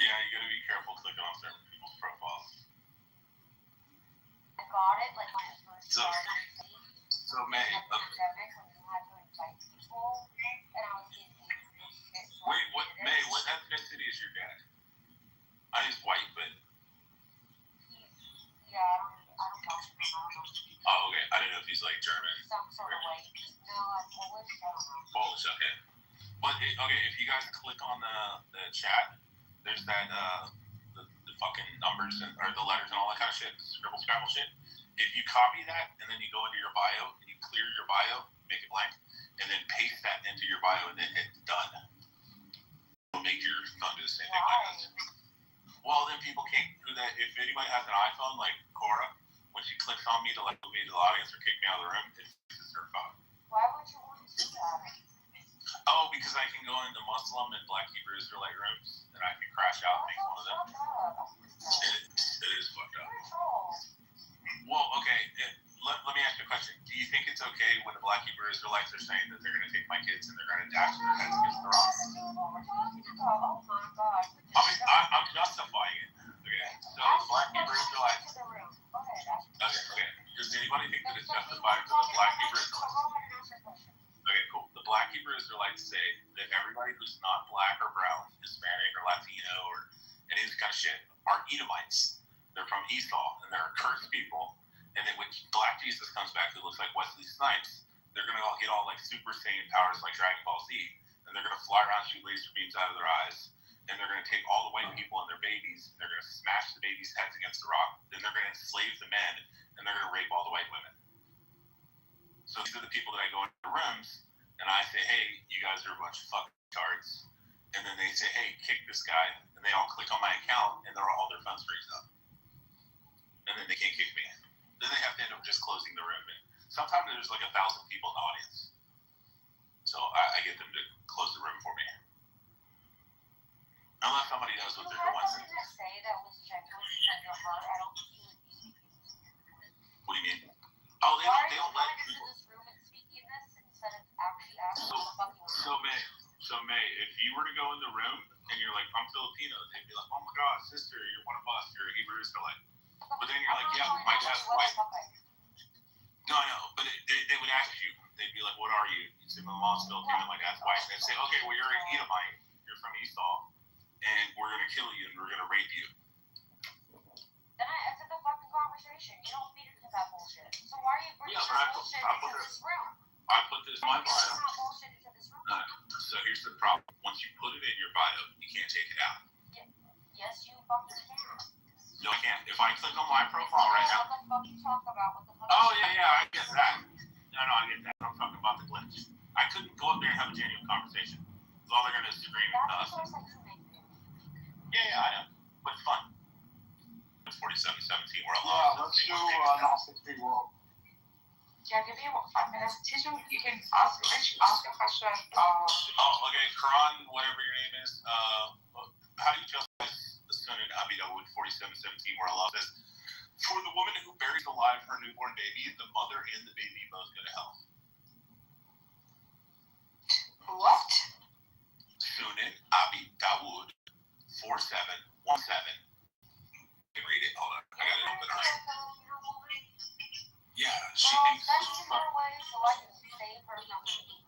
Yeah, you gotta be careful clicking on certain people's profiles. I got it like when it first started. So May. Pandemic, when you had to invite people, and I was getting Wait, May, what ethnicity is your dad? I know he's white, but. Yeah, I don't know. Oh, okay. I didn't know if he's like German. Some sort of white. No, I'm Polish. I don't know. Polish, okay. But okay, if you guys click on the chat, there's that the fucking numbers or the letters and all that kind of shit, scrabble shit. If you copy that and then you go into your bio and you clear your bio, make it blank, and then paste that into your bio and then hit done. It'll make your phone do the same thing like this. Well, then people can't do that. If anybody has an iPhone, like Cora, when she clicks on me to like move me to the audience or kick me out of the room, it's her phone. Why would you want to do that? Oh, because I can go into Muslim and Black Hebrew Israelite rooms and I can crash out and make one of them. It is fucked up. Well, okay. Let me ask you a question. Do you think it's okay when the Black Hebrew Israelites are saying that they're going to take my kids and they're going to dash their heads against the rock? Oh my God. I'm justifying it. Okay. So the Black Hebrew Israelites. Okay. Does anybody think that it's justified for the Black Hebrew Israelites? Okay, cool. The Black Hebrew Israelites say that everybody who's not black or brown, Hispanic or Latino or any of this kind of shit are Edomites. They're from Esau and they're cursed people. And then when Black Jesus comes back, who looks like Wesley Snipes, they're going to all get all like Super Saiyan powers like Dragon Ball Z. And they're going to fly around, shoot laser beams out of their eyes. And they're going to take all the white people and their babies. And they're going to smash the babies' heads against the rock. Then they're going to enslave the men. And they're going to rape all the white women. So these are the people that I go into the rooms. And I say, hey, you guys are a bunch of fucking tards. And then they say, hey, kick this guy. And they all click on my account. And all their phones freeze up. And then they can't kick me. Then they have to end up just closing the room. And sometimes there's like 1,000 people in the audience. So I get them to close the room for me. Unless somebody knows what they're doing. What did it say that was genuine from your heart? I don't think you would be speaking. What do you mean? Oh, they don't let people. This room and speaking this instead of actually asking the fucking So May, if you were to go in the room and you're like, I'm Filipino, they'd be like, oh my God, sister, you're one of us. You're a Hebrew Israelite. But then you're like, yeah, my dad's white. No, I know, but they would ask you. They'd be like, what are you? You'd say, my mom's Filipino, my dad's white. They'd say, okay, well, you're an Edomite. You're from Esau. And we're going to kill you and we're going to rape you. Then I ended the fucking conversation. You don't feed into that bullshit. So why are you bringing this bullshit into this room? I put this in my bio. It's not bullshit into this room. No. So here's the problem. Once you put it in your bio, you can't take it out. Yes, you fucking can. No, I can't. If I click on my profile right now. What the fuck you talk about? What the fuck? Oh, yeah, I get that. No, I get that. I'm talking about the glitch. I couldn't go up there and have a genuine conversation. Because all they're going to do is scream at us. Yeah, I know. But it's fun. It's 47-17. We're Yeah, let's do Gnostic Free World. Yeah, give me 5 minutes. Tisha, you can ask a question. Okay, Quran, whatever your name is. How do you justify the Sunnah in Abi Dawud 47-17 where Allah says, for the woman who buries alive her newborn baby, the mother and the baby both go to hell? What? Sunan Abi Dawud 4717. You can read it. Hold on. I got it open right. Yeah, she thinks.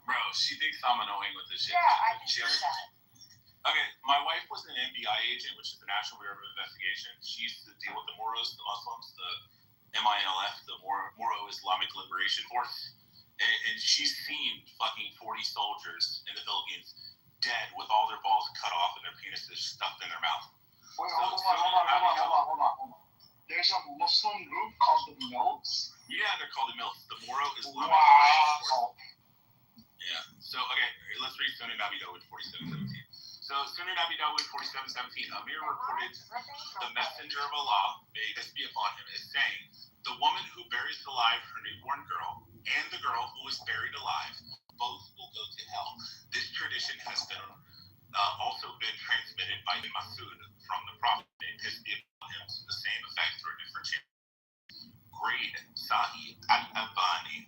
Bro, she thinks I'm annoying with this shit. Yeah, I can see that. Okay, my wife was an NBI agent, which is the National Bureau of Investigation. She used to deal with the Moros, the Muslims, the MILF, the Moro Islamic Liberation Force. And she's seen fucking 40 soldiers in the Philippines dead with all their balls cut off and their penises stuffed in their mouth. Wait, hold on. There's a Muslim group called the Mills? Yeah, they're called the Mills. The Moro Islamic Liberation Force. Yeah. So, okay, let's read Sunan Abi Dawud 4717. So, Sunan Abi Dawud 4717, Amir reported the messenger of Allah, may this be upon him, is saying, the woman who buries alive her newborn girl and the girl who is buried alive, both will go to hell. This tradition has been also been transmitted by Masud from the Prophet, may this be upon him, to the same effect through a different channel. Grade Sahih al-Albani.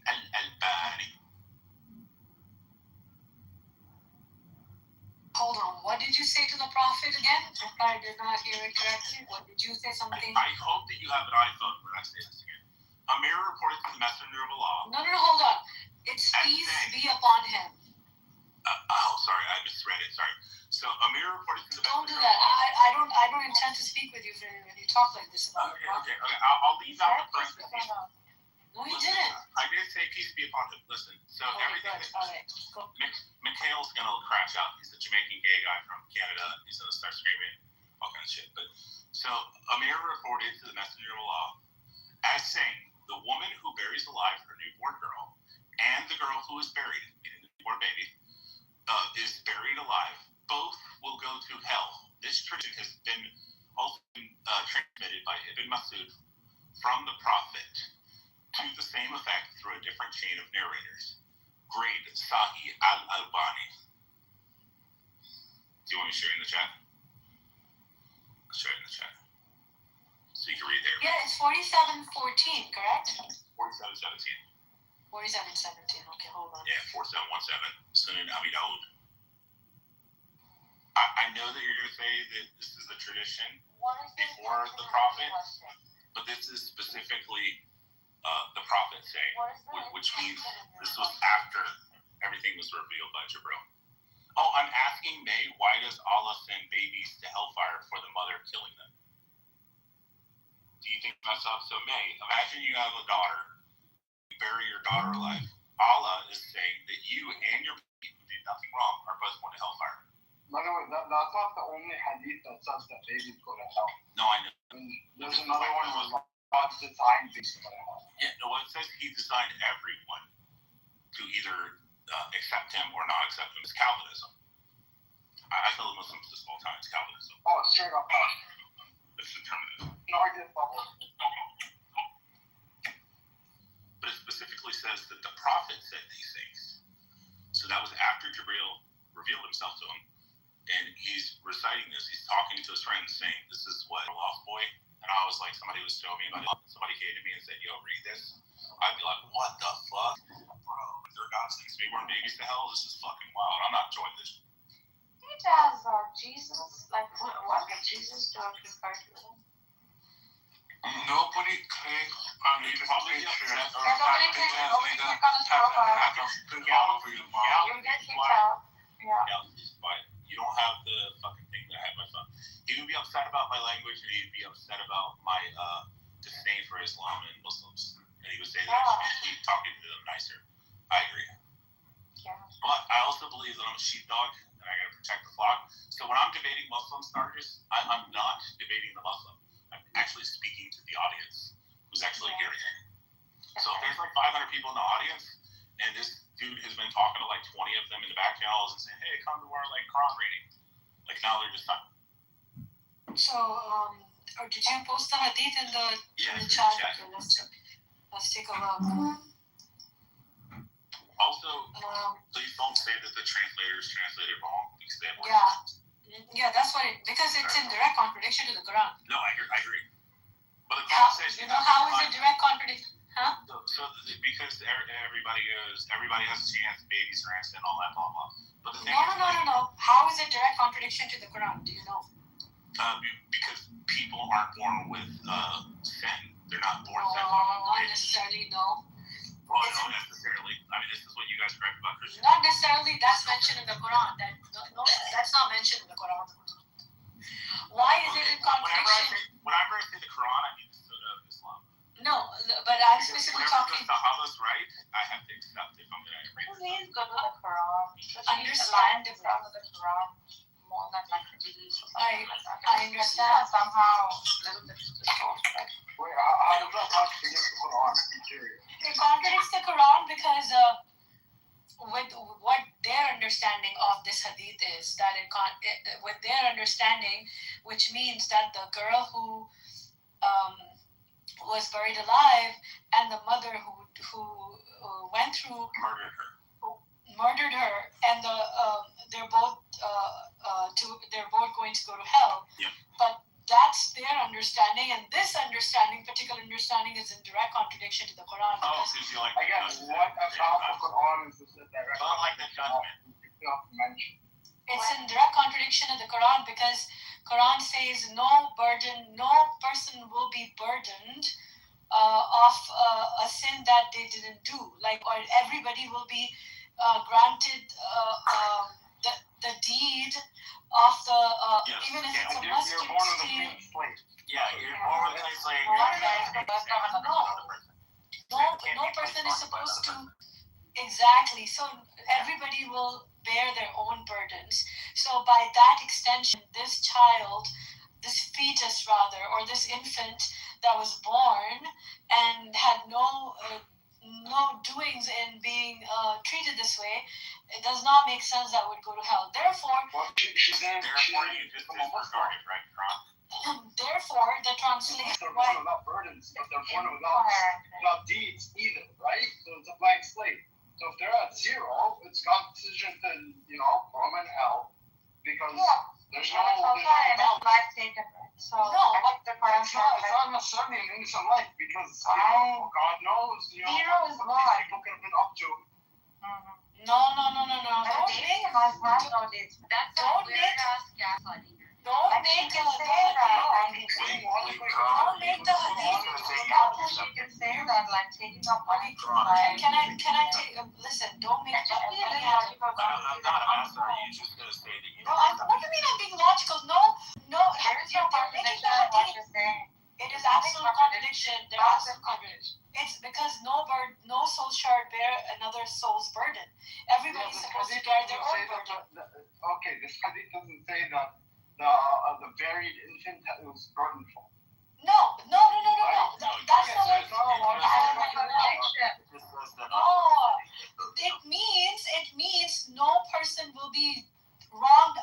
Hold on, what did you say to the Prophet again? If I did not hear it correctly, what did you say something? I hope that you have an iPhone when I say this again. Amir reported to the messenger of Allah. No, hold on. It's peace be upon him. Sorry, I misread it. Sorry. So Amir reported to the Don't messenger do that. of Allah. I don't intend to speak with you when you talk like this about the Prophet. Okay. I'll leave out the parentheses. No, you didn't. I did say peace be upon him. Listen, so everything. All right. Cool. Mikhail's gonna crash out. He's a Jamaican gay guy from Canada. He's gonna start screaming all kinds of shit. But so Amir reported to the messenger of Allah as saying, the woman who buries alive her newborn girl and the girl who is buried, meaning the newborn baby, is buried alive. Both will go to hell. This tradition has been also transmitted by Ibn Masud from the Prophet to the same effect through a different chain of narrators. Grade Sahih al-Albani. Do you want me to share it in the chat? I'll share it in the chat. So you can read there. Yeah, it's 4714, correct? 4717. 4717. Okay, hold on. Yeah, 4717. Sunan Abi Dawud. I know that you're going to say that this is a tradition before the Prophet, but this is specifically the Prophet saying, which means this was after everything was revealed by Jibril. Oh, I'm asking May, why does Allah send babies to hellfire for the mother killing them? Do you think that's up? So May, imagine you have a daughter, you bury your daughter alive. Allah is saying that you and your baby who did nothing wrong are both going to hellfire. By the way, that's not the only hadith that says that babies go to hell. No, I know. There's another one where God designed babies to go to hell. Yeah, no, it says he designed everyone to either accept him or not accept him. It's Calvinism. I tell the Muslims this all the time. It's Calvinism. Oh, it's straight up. It's determinism. No, I get bubble. But it specifically says that the Prophet said these things. So that was after Jibril revealed himself to him. And he's reciting this. He's talking to his friends saying, this is what a lost boy. And I was like, somebody was showing me about it. Somebody came to me and said, yo, read this. I'd be like, what the fuck? Bro, they're God sends me born babies to hell. This is fucking wild. I'm not enjoying this. It has Jesus. Like, what did Jesus do to refer to him? Nobody click on the picture or Nobody click on his profile. all over your mouth. You get kicked out. Yeah. But you don't have the fucking thing that I had my son. He would be upset about my language, and he'd be upset about my disdain for Islam and Muslims. And he would say that I should keep talking to them nicer. I agree. Yeah. But I also believe that I'm a sheepdog, and I gotta protect the flock. So when I'm debating Muslim starters, I'm not debating the Muslim. I'm actually speaking to the audience who's actually hearing it. So if there's like 500 people in the audience, and this dude has been talking to like 20 of them in the back channels and saying, hey, come to our like Quran reading. Like now they're just not. So, or did you post the hadith in the chat? Okay, let's take a look. Also, please don't say that the translators translated wrong because they have Yeah, that's what because it's in direct contradiction to the Quran. No, I agree. But the Quran says how is it direct contradiction? Huh? So because everybody has a chance, babies are innocent, all that, blah blah. But the thing No. How is it direct contradiction to the Quran? Do you know? Because people aren't born with sin. They're not born sinful. Not necessarily, no. Well, not necessarily. I mean, this is what you guys correct about Christians. Not necessarily. That's mentioned in the Quran. No, that's not mentioned in the Quran. Why is it in contradiction? Whenever I say the Quran, I mean the Sunnah of Islam. No, but I'm specifically talking. Whenever the Sahaba's right, I have to accept if I'm going to read it. Please go to the Quran. Understand the Quran more than like I understand somehow. Wait, how does that contradict the Quran? I'm curious. It contradicts the Quran because with what their understanding of this hadith is that with their understanding, which means that the girl who was buried alive and the mother who went through murdered her, and they're both going to go to hell. Yeah. But that's their understanding, and this particular understanding, is in direct contradiction to the Quran. Oh, because you like. I guess what about the Quran is this direct? I like the judgment. It's in direct contradiction of the Quran because Quran says no person will be burdened of a sin that they didn't do. Or everybody will be granted the deed of the even if it's a mustard seed. Yeah, you're born with a slave. No person is supposed to. Exactly. So everybody will bear their own burdens. So by that extension, this fetus or this infant that was born and had no doings in being treated this way, it does not make sense that would go to hell. Therefore, you just disregarded, right, Ron? Therefore, the translation. They're born without burdens, but they're born without deeds either, right? So it's a blank slate. So if they're at zero, it's God's decision to, throw them in hell because there's no. life taken. So No, the it's not necessarily an innocent life because God knows, Zero is what God. these people could have been up to. No. Don't make Don't make the you can say that like taking up money. Can I take listen? Don't make the I'm not asking. Are you just gonna say that you No, what do you mean I'm being logical? No. They're making the hadith. It is absolute contradiction. There are It's because no soul shall bear another soul's burden. Everybody's supposed to bear their own burden. Okay, this hadith doesn't say that the buried infant was burdenful. No. That's not what it means no person will be wronged,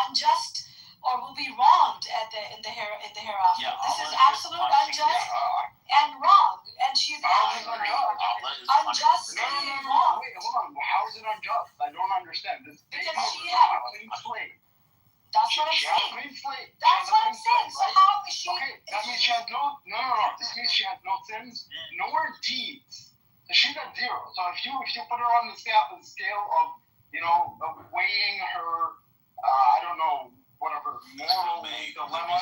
unjust, or will be wronged in the hereafter. Yeah, this is absolute unjust and wrong, and she's unjustly wrong. Wait, hold on. How is it unjust? I don't understand. This because she had a clean slate. That's what I'm saying. Clean slate. That's what I'm saying. So how is she? Okay, that means she has no. This means she has no sins, nor deeds. So she's at zero. So if you put her on the scale of weighing her, I don't know, whatever moral dilemma.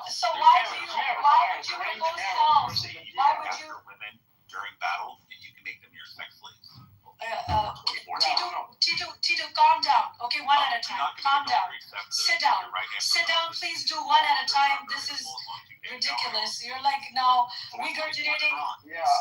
So why would you propose hell? Why would you? Women during battle, and you can make them your sex slaves. Tito, calm down. Okay, one at a time. Calm down. Sit down. Sit down, please. Do one at a time. This is ridiculous. You're like now regurgitating.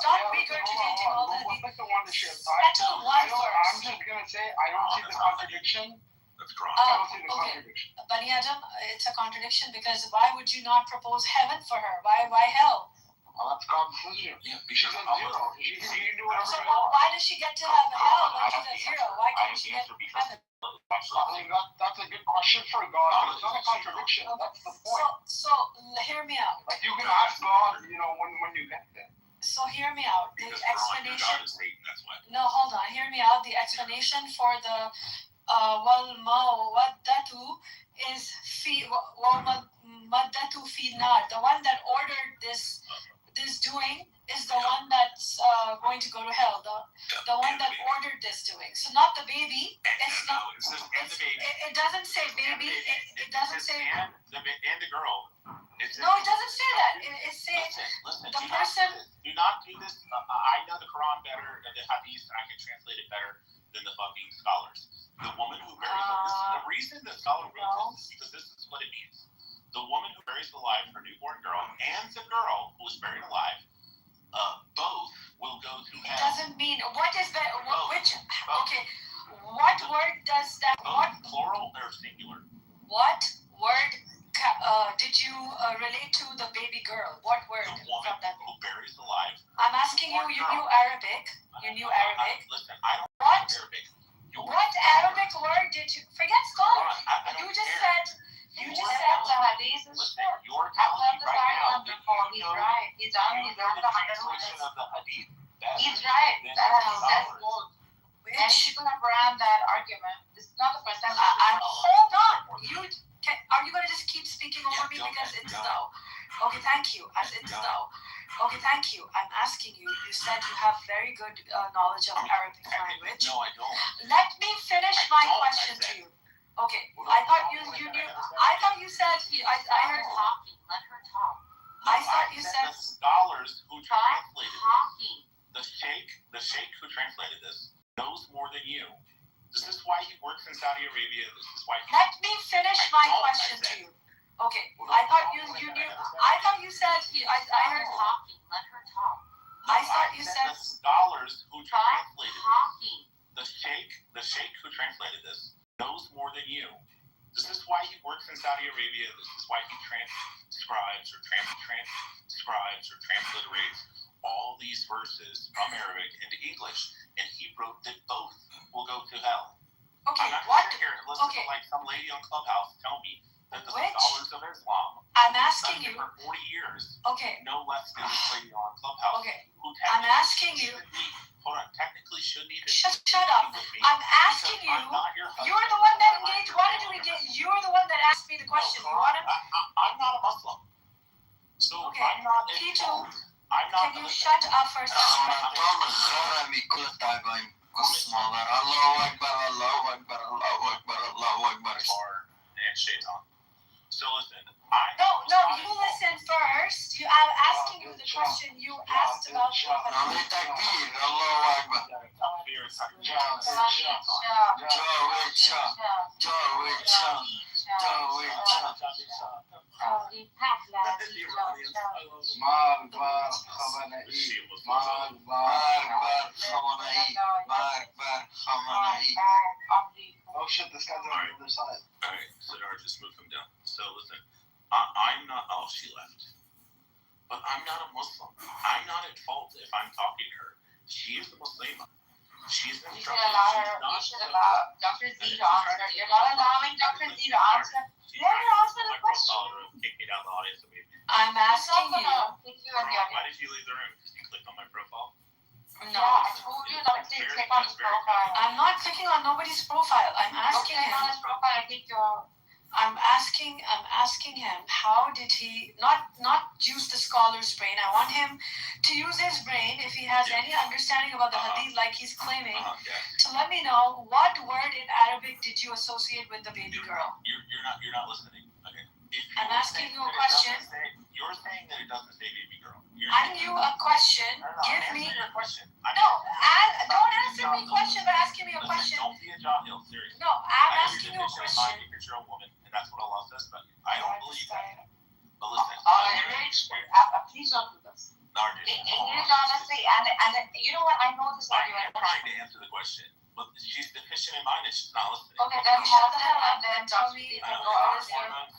Stop regurgitating all that. Settle one first. I'm just gonna say I don't see the contradiction. That's wrong. Okay. Bani Adam, it's a contradiction because why would you not propose heaven for her? Why hell? Well, that's God's decision. Yeah, because she's at zero. She can do whatever So she wants. why does she get to have hell when she's at zero? Why can't she get heaven? I mean, that's a good question for God. It's not a contradiction. That's the point. So hear me out. Like you can ask God, when you get there. So hear me out. The explanation. Satan, that's why. No, hold on. Hear me out. The explanation for the waddatu is waddatu fi nar. The one that ordered this doing is the one that's going to go to hell. The one that ordered this doing. So not the baby. It's not. It doesn't say baby. It doesn't say. And the girl. No, it doesn't say that. It says the person. Do not do this. I know the Quran better than the Hadith, and I can translate it better than the fucking scholars. The woman who buries the reason the scholar wrote this is because this is what it means. The woman who buries alive her newborn girl and the girl who was buried alive, both will go to hell. It doesn't mean what is that? Which? Okay, what word does that? What plural or singular? What word did you relate to the baby girl? What word from that? Who buries alive? I'm asking you. You knew Arabic. Listen, I don't know Arabic. What Arabic word did you forget? Scholars. You just said the hadith is listen, you're telling me right now that he's right. He's on the translation of the hadith. He's right. That's bold. Many people have ran that argument. This is not the first time. Hold on. Are you going to just keep speaking over me because it's though? Okay, thank you. It's though. Okay, thank you. I'm asking you. You said you have very good knowledge of Arabic language. No, I don't. Let me finish my question to you. Okay, I thought you knew. I thought you said. I heard talking. Let her talk. I thought you said the scholars who translated the sheikh who translated this knows more than you. This is why he works in Saudi Arabia. This is why. Let me finish my question to you. Okay, I thought you knew. I thought you said. I heard talking. Let her talk. I thought you said the scholars who translated the sheikh who translated this knows more than you. This is why he works in Saudi Arabia. This is why he transcribes or transliterates all these verses from Arabic into English, and he wrote that both will go to hell. Okay, I'm not what? Here, listen to like some lady on Clubhouse tell me that the Which? scholars of Islam I'm asking studied you. for 40 years, Okay. no less than this lady on Clubhouse. Okay. Who I'm asking you. technically shouldn't even Shut up. I'm asking you. You're the one that engaged. Why did you engage? You're the one that asked me the question. You want to? I'm not a Muslim. So Okay. I'm not Kito, I'm not can you shut up for a second? And shaitan. So listen, No, you listen first. I'm asking you the question you asked about oh shit, this guy's on the other side. Alright, so just move him down. So listen, I'm not, oh, she left. But I'm not a Muslim. I'm not at fault if I'm talking to her. She is the Muslim. She's the You should allow Dr. Z to answer. You're not allowing Dr. Z to answer. Let her answer the question. I'm asking you. Why did you leave the room? Because you clicked on my profile? No. Yeah, I told you not to click on his profile. I'm not clicking on nobody's profile. I'm asking him. On his profile, I think I'm asking him, how did he not use the scholar's brain? I want him to use his brain, if he has any understanding about the hadith like he's claiming, to let me know what word in Arabic did you associate with the baby girl. You're not listening. Okay. I'm asking you a question. You're saying that it doesn't say baby girl. Asking you a question. Give me your question. don't answer me a question, but asking me a question. Don't be a jahil, seriously. No, I'm asking you a question. Because you're a woman, and that's what Allah says about you. I don't believe that. But listen, please don't do this. English, honestly, and you know what? I know this I'm trying to answer the question, but she's deficient in mind and she's not listening. Okay, then shut the hell up and tell me the hormones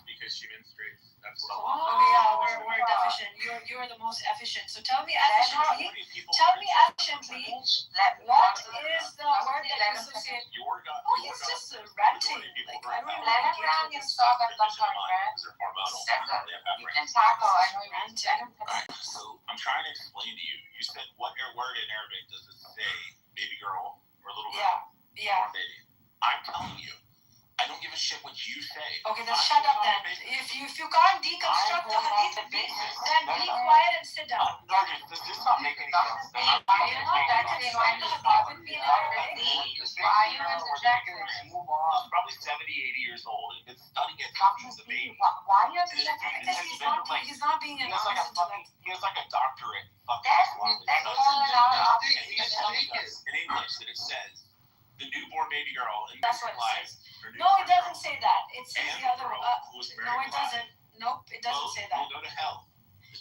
because she menstruates. That's what Allah says. Okay, yeah, we're deficient. You're the most efficient. So tell me efficiently. What is the word that you associate? Oh, he's just ranting. Like I don't even let him rant and stop at some point, man. You can tackle. I know you're ranting. So I'm trying to explain to you. You said what word in Arabic does it say, baby girl or little girl? Yeah. Or baby. I'm telling you. I don't give a shit what you say. Okay, then shut up then. If you can't deconstruct the hadith, then be quiet and sit down. Does this not make any sense? You're not deconstructing the hadith with me in Arabic. Why are you interjecting? Probably 70, 80 years old and been studying it since he was a baby. Why are you interjecting? Because he's not being an honest intellect. He has like a doctorate in fucking Islam. In English, that it says the newborn baby girl in That's what it says. No, it doesn't say that. It says the other one. No, it doesn't. Nope, it doesn't say that. We'll go to hell.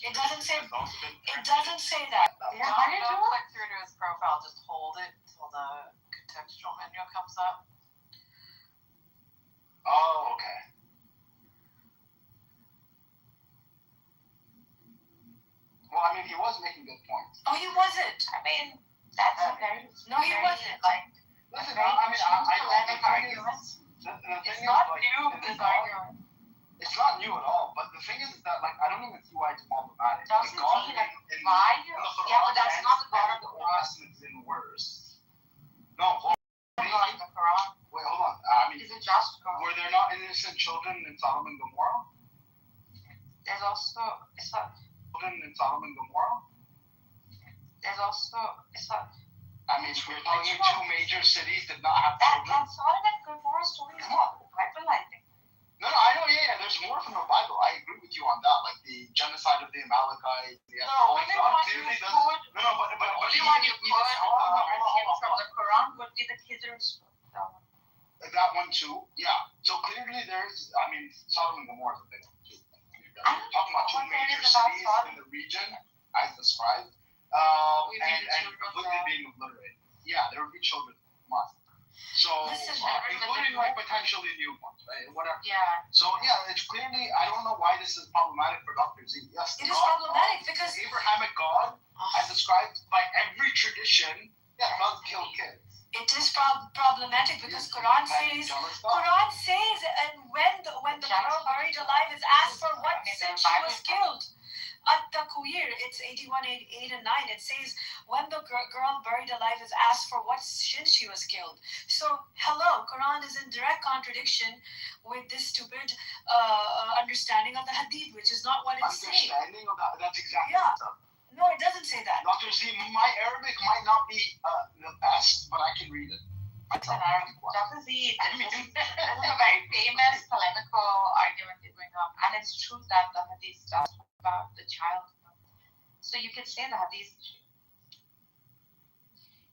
It doesn't say. It doesn't say that. Yeah, don't click through to his profile. Just hold it till the contextual menu comes up. Oh, okay. Well, I mean, he was making good points. Oh, he wasn't. I mean, that's a very. No, he wasn't. Like, listen, I mean, the thing is, like, it's not new at all. But the thing is that, like, I don't even see why it's problematic. Doesn't God mean that why? Yeah, but that's not the God of the Quran. It's in worse. No, hold on. Like the Quran. Wait, hold on. I mean, is it just God? Were there not innocent children in Sodom and Gomorrah? There's also children in Sodom and Gomorrah. There's also I mean, we're talking two major cities did not have children. And Sodom and Gomorrah story is not the Bible, I think. No, I know, yeah, there's more from the Bible. I agree with you on that, like the genocide of the Amalekites. No, what you could, but you want to put from the Quran would be the Khidr's. That one too, yeah. So clearly there's, I mean, Sodom and Gomorrah is a big one too. We're talking about two major cities in the region, as described. And completely being obliterated. Yeah, there would be children. So, including like potentially newborns, right? Whatever. Yeah. So yeah, it's clearly, I don't know why this is problematic for Dr. Z. Yes, it is problematic because the Abrahamic God, as described by every tradition, does kill kids. It is problematic because Quran says, and when the girl buried alive is asked for what sin she was killed. At-Takwir, it's 81:8 and 9. It says when the girl buried alive is asked for what sin she was killed. So, hello, Quran is in direct contradiction with this stupid understanding of the Hadith, which is not what it's saying. Understanding of that, that's exactly No, it doesn't say that. Dr. Z, my Arabic might not be the best, but I can read it. Dr. Z, this is a very famous polemical argument they bring up, and it's true that the Hadith does about the child. So you can say the Hadith.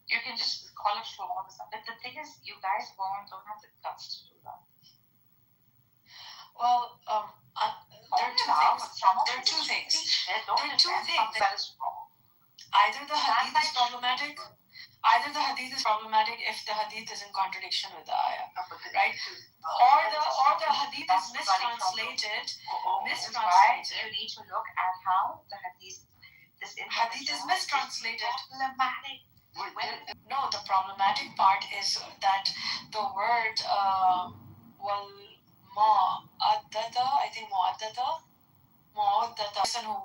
You can just call it for all the stuff. But the thing is, you guys don't have the guts to do that. Well, there are two things. That is wrong. Either the Hadith is problematic. Either the Hadith is problematic if the Hadith is in contradiction with the ayah, right? Or the Hadith is mistranslated. You need to look at how the Hadith is mistranslated. No, the problematic part is that the word mu'addada, I think mu'addada, person who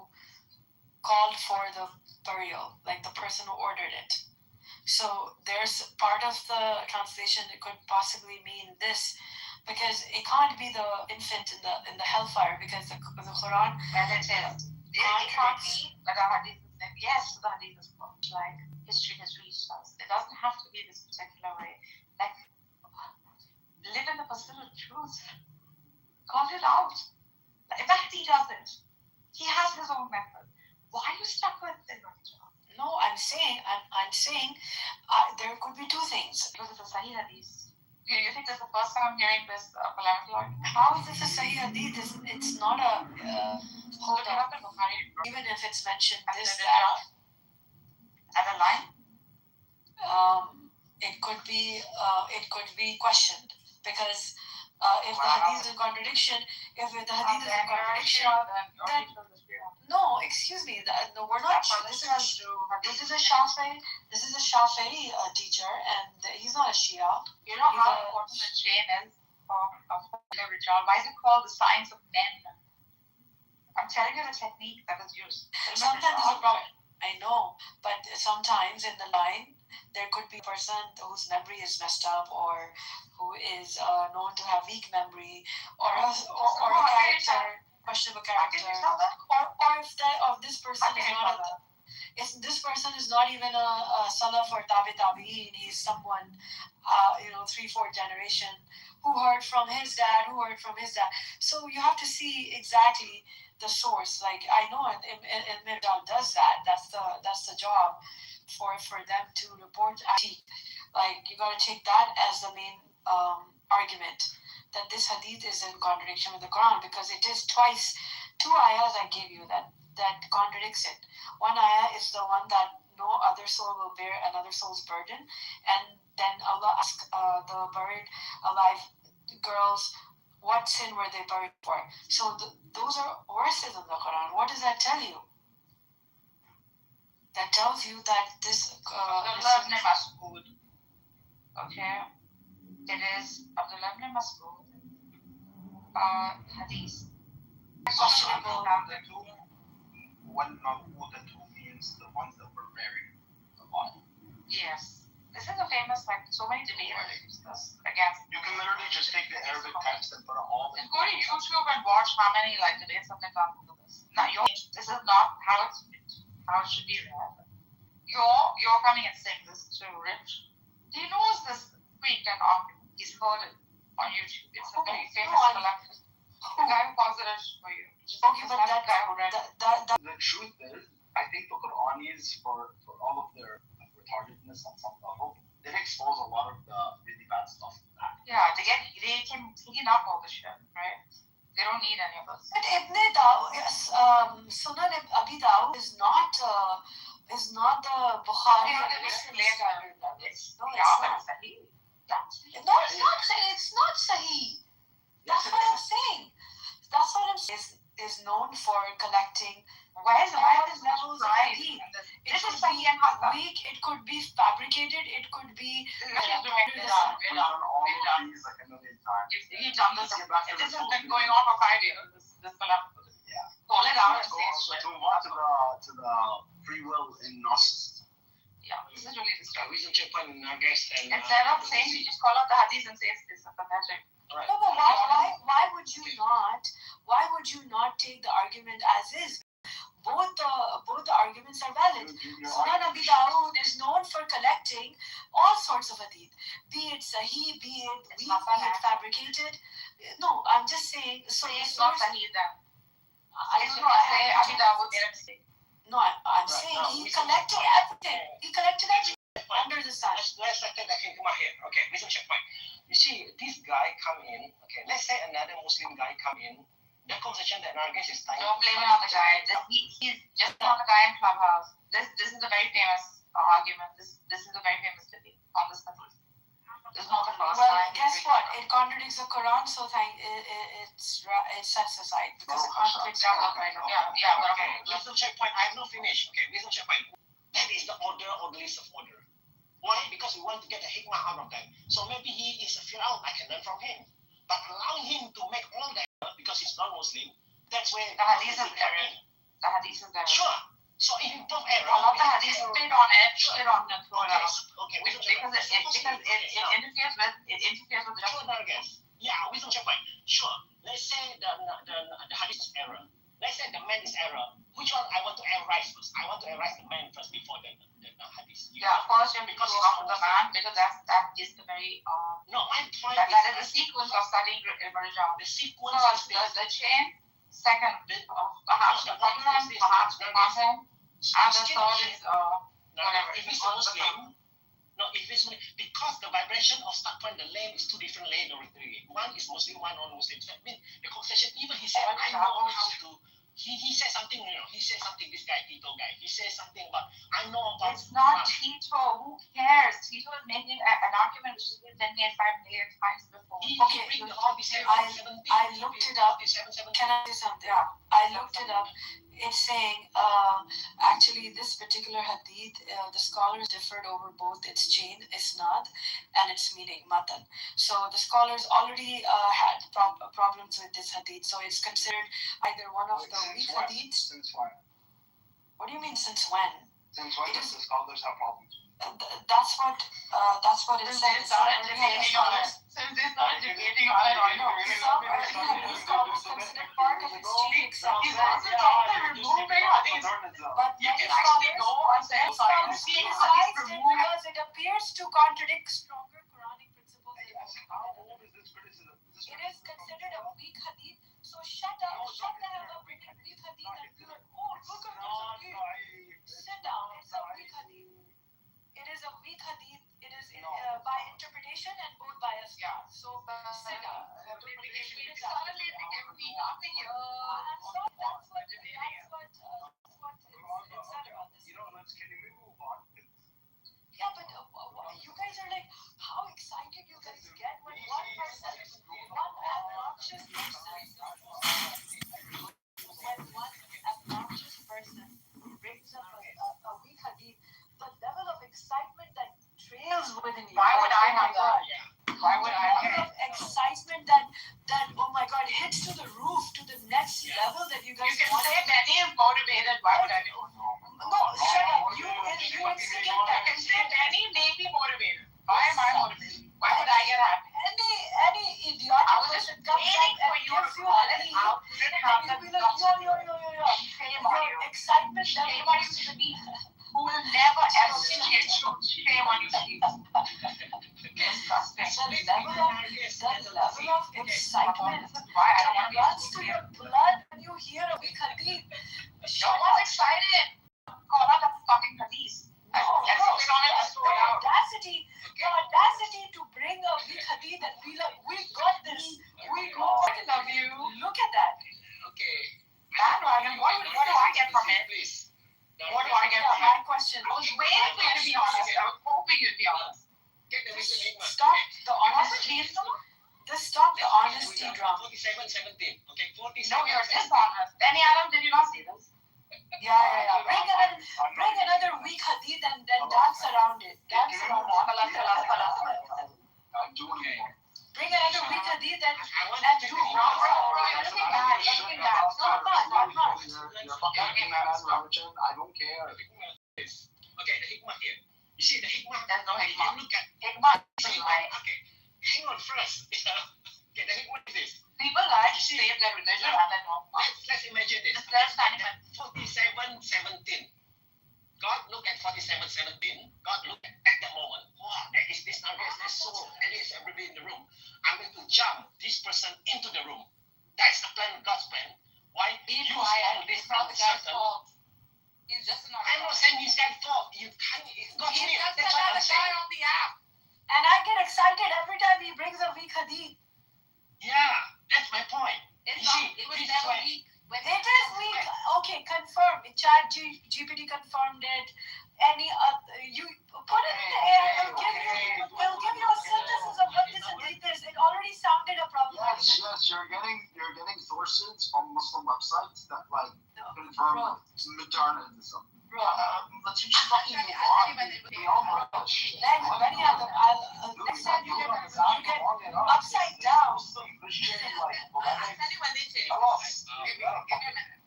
called for the burial, like the person who ordered it. So there's part of the translation that could possibly mean this, because it can't be the infant in the hellfire, because the Quran. And it can't be like a Hadith. Yes, the Hadith is like history has reached us. It doesn't have to be this particular way. Like, live in the pursuit of truth. Call it out. Like, Mahdi does it. He has his own method. Why are you stuck with it? No, I'm saying there could be two things. Because it's a Sahih Hadith. You think that's the first time I'm hearing this polemical argument? How is this a Sahih Hadith? It's not a hold up. Even if it's mentioned this, that. And the line? It could be questioned, because if the Hadith is in contradiction, then no, excuse me. No, we're not. This is a Shafi'i teacher, and he's not a Shia. You know how important the chain is for every job. Why is it called the science of men? I'm telling you the technique that is used. Sometimes there's a problem. I know, but sometimes in the line there could be a person whose memory is messed up, or who is known to have weak memory, or a character. Questionable character, or if this person is not if this person is not even a salaf or tabi'in, he's someone 3-4 generation who heard from his dad, so you have to see exactly the source. Like, I know Mirdal does that. That's the job for them to report. Like, you got to take that as the main argument, that this hadith is in contradiction with the Quran, because it is twice, 2 ayahs I gave you that contradicts it. One ayah is the one that no other soul will bear another soul's burden, and then Allah asks the buried alive girls, what sin were they buried for? So those are verses in the Quran. What does that tell you? That tells you that this okay. It is Abdullah ibn Mas'ud hadith. When Mawudatu means the ones that were married alive. Yes. This is a famous, so many debaters against. You can literally just take the Arabic text and put it all in. Go to YouTube and watch how many debates have been done for this. This is not how it should be read. You're coming and saying this to Rich. He knows this week and he's heard it on YouTube. It's a very famous collector. The guy who posited for you. Okay, but that the truth is, I think the Quranis, for all of their retardedness on some level, they expose a lot of the really bad stuff. Yeah, they can clean up all the shit, right? They don't need any of this. But Ibn Dawud, Sunan Abi Dawud is not the Bukhari. It's not Sahih. No, it's not Sahih. That's what I'm saying. Is known for collecting Why is levels of hadith. It could be weak, it could be fabricated, it could be. We've done all of these like a million times. You've done this. This has been going on for 5 years. This call it out and say it's shit. To move on to the free will in Gnosticism. Yeah, this is really disturbing. Reason checkpoint in August and Instead of saying you just call out the hadith and say it's pathetic. Right. No, but why would you not take the argument as is? Both the arguments are valid. Sunan Abi Dawud is known for collecting all sorts of hadith, be it sahih, be it weak, be it fabricated. No, I'm just saying. So it's not sahih then. I don't know. I say Abi Dawud made a mistake. No, I'm saying he collected everything. He collected everything under the sun. Let's take that into my head. Okay, reason checkpoint. You see, this guy come in. Okay, let's say another Muslim guy come in. The conversation that Nargis is tying. Don't blame it on the guy. He's just not a guy in Clubhouse. This is a very famous argument. This is a very famous debate on this hadith. This is not the first time. Well, guess what? It contradicts the Quran, so it sets aside because it contradicts the Quran. Yeah. Okay. Reason checkpoint. I have not finished. Okay, reason checkpoint. That is the order or the list of order. Why? Because we want to get the hikmah out of them. So maybe he is a Fir'aun. I can learn from him. But allowing him to make all that because he's non-Muslim, that's where the hadith is error. The hadith is error. Sure. So if you prove error, a lot of the hadith spit on it, throw it out. Okay. Because it interferes with the Sure, Nargis. Yeah, wisdom checkpoint. Sure. Let's say the hadith is error. Let's say the man is error. Which one I want to errorize first? I want to errorize the man first before the hadith. Yeah, of course, because it's not the man, because that is the very no, my point that is the sequence of studying religion. The sequence is the chain. Second, perhaps the problem, perhaps the content, and the third is whatever. If it's a Muslim, because the vibration of start point, the lane is two different lanes already. One is Muslim, one non-Muslim. So that means the conversation, even he said, I know how to. He said something, he said something, this guy, Tito guy. He says something about, I know about. It's not Tito. Who cares? Tito is making an argument which has been made 5 million times before. Okay, I looked it up. Can I say something? Yeah. I looked it up. It's saying, actually, this particular hadith, the scholars differed over both its chain, isnad, and its meaning, matan. So the scholars already had problems with this hadith. So it's considered either one of the weak hadiths. Since when? What do you mean, since when? Since when does the scholars have problems? That's what it says. Since they started debating on it. These scholars consider part of its chain itself. He's also talking removing hadith. But you can actually go on saying scholars criticized it because it appears to contradict stronger Quranic principles. How old is this criticism? It is considered a weak hadith. So shut the hell up with the weak hadith and be like, oh, look at this. Sit down. It's a weak hadith. It is a weak hadith. It is by interpretation and both bias. Yeah. So sit down. Suddenly it became weak after you. That's what it said on this. Can we move on? Yeah, but you guys are like, how excited you guys get when one obnoxious person brings up a weak hadith, the level of excitement that trails within you. Why would I have that? Why would I have excitement that oh my god hits to the roof, to the next level that you guys want. You can say Danny is motivated. Why would I be? No, shut up. You instigate that. You can say Danny may be motivated. Why am I motivated? Why would I get happy? Any idiotic person comes up and gives you a lead, and you'll be like, yo. Shame on you. Excitement Shame on you to the people who will never ever get you. Shame on you, Steve. Disgusting. The level of excitement why I don't want to runs through your blood when you hear a weak hadith. No one's excited. Call out the fucking hadith. The audacity to bring a weak hadith and be like, we got this. We love you. Look at that. Okay. What do I get from it? Please. What do I get from it? My question. I was waiting for you to be honest. I was hoping you'd be honest. Stop the honesty. Stop the honesty drama. 47-17. Okay, 47-17. around it. Dance around it. I do anymore. Bring another week hadith and do You're fucking mad, Ramachan. I don't care. Okay, the hikmah here. You see, the hikmah, There's no hikmah. you look at Hikmah is okay, like hang on first. Okay, the hikmah is this. people like to save their religion and their dogma. Let's imagine this. There's not even 47:17. God looked at 47:17. God looked at that moment. Wow, there is this now, there's this soul, there is everybody in the room. I'm going to jump this person into the room. That's the plan, God's plan. Why? Be Use quiet. all this It's not the guy's circle. fault. He's just another I'm not saying he's got fault. You can't. God's He's will. just That's what I'm another guy saying. on the app. And I get excited every time he brings a weak hadith. Yeah, that's my point. It's You not, see, it was this is never why- weak. It is weak. Okay, confirm. GPT confirmed it. Any you put it in the air. It'll give you a synthesis of what this hadith is. It already sounded a problem. Yes, you're getting sources from Muslim websites that like confirm Libertarianism. Bro, But you just fucking move on. We all know that shit. then when you have the next time you get upside down. I'll tell you when they say. Give me a minute.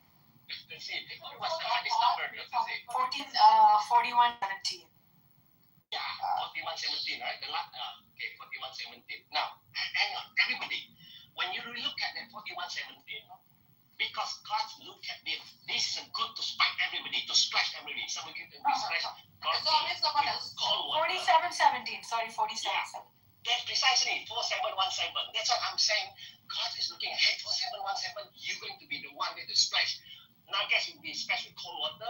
Let's see. What's the hardest number? Let's see. 41:17. Yeah, 41:17, right? Okay, 41:17. Now, hang on, everybody. When you look at that 41:17, because God look at this is good to spike everybody, to splash everybody. Some of you can be splashed. It's always someone else. 47:17. Sorry, 47:17. That's precisely 4717. That's what I'm saying. God is looking at, hey, 4717, you're going to be the one that is splashed. Now, guess you'll be splashed with cold water.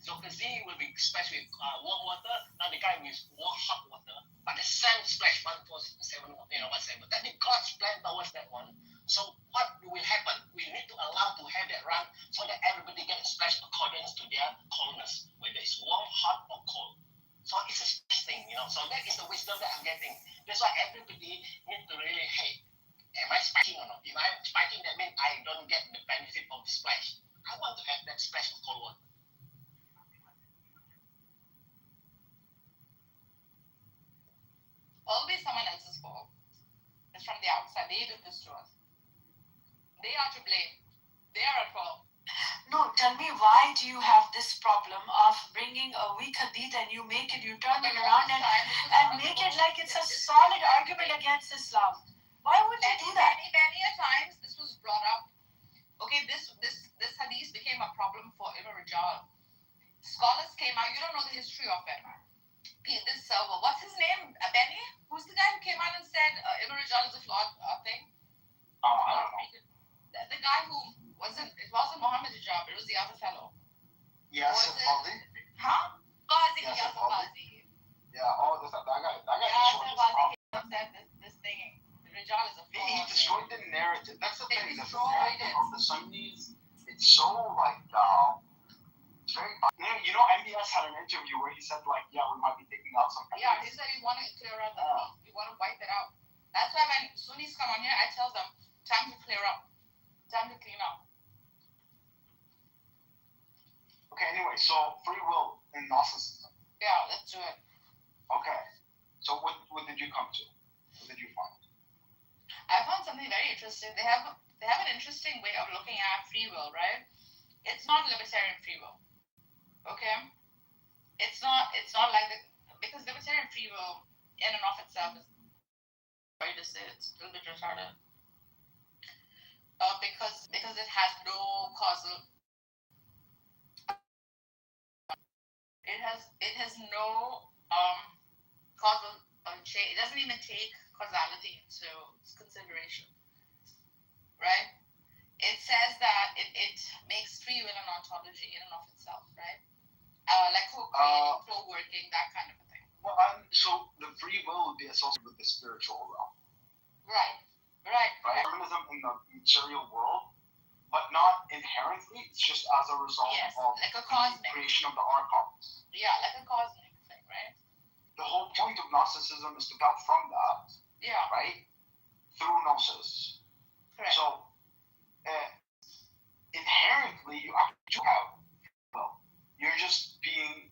Zokazi will be splashed with warm water. Now, the guy with hot water. But the same splash 147, 17. That means God's plan towards that one. So, what will happen? We need to allow to have that run so that everybody gets splashed according to their coldness, whether it's warm, hot, or cold. So it's a splash thing, So that is the wisdom that I'm getting. That's why everybody needs to really, hey, am I spiking or not? If I'm spiking, that means I don't get the benefit of the splash. I want to have that splash of cold water. Always someone else's fault. It's from the outside. They did this to us. They are to blame. They are at fault. No, tell me, why do you have this problem of bringing a weak hadith and you turn it around and make it like it's a solid argument against Islam? Why would you do that? Many a times this was brought up. Okay, this hadith became a problem for Ibn Rajal. Scholars came out. You don't know the history of it. This what's his name? Benny? Who's the guy who came out and said Ibn Rajal is a flawed thing? I don't know. The guy who it wasn't Muhammad Hijab, it was the other fellow. Yes, Qazi. Huh? Qazi, Yes, yes, Qazi. Yeah, that guy said this thing. Rijal is a fraud. He destroyed the narrative. That's the thing. The destroyed narrative of the Sunnis, it's so like it's very. MBS had an interview where he said like, yeah, we might be taking out some. Yeah, he said he wanted to clear out he want to wipe it out. That's why when Sunnis come on here, I tell them, time to clear up. Time to clean up. Okay, anyway, so free will in Gnosticism. Yeah, let's do it. Okay, so what did you come to? What did you find? I found something very interesting. They have an interesting way of looking at free will, right? It's not libertarian free will. Okay? It's not like because libertarian free will in and of itself is sorry to say it's a little bit retarded. Because it has no causal. It has no causal change. It doesn't even take causality into consideration, right? It says that it makes free will an ontology in and of itself, right? Like co-creating, co-working, that kind of a thing. Well, so the free will would be associated with the spiritual realm. Right. Determinism in the material world, but not inherently. It's just as a result of like a cosmic the creation of the archons. Yeah, like a cosmic thing, right? The whole point of Gnosticism is to come from that. Yeah. Right? Through Gnosis. Correct. So, inherently, you actually do have will. You're just being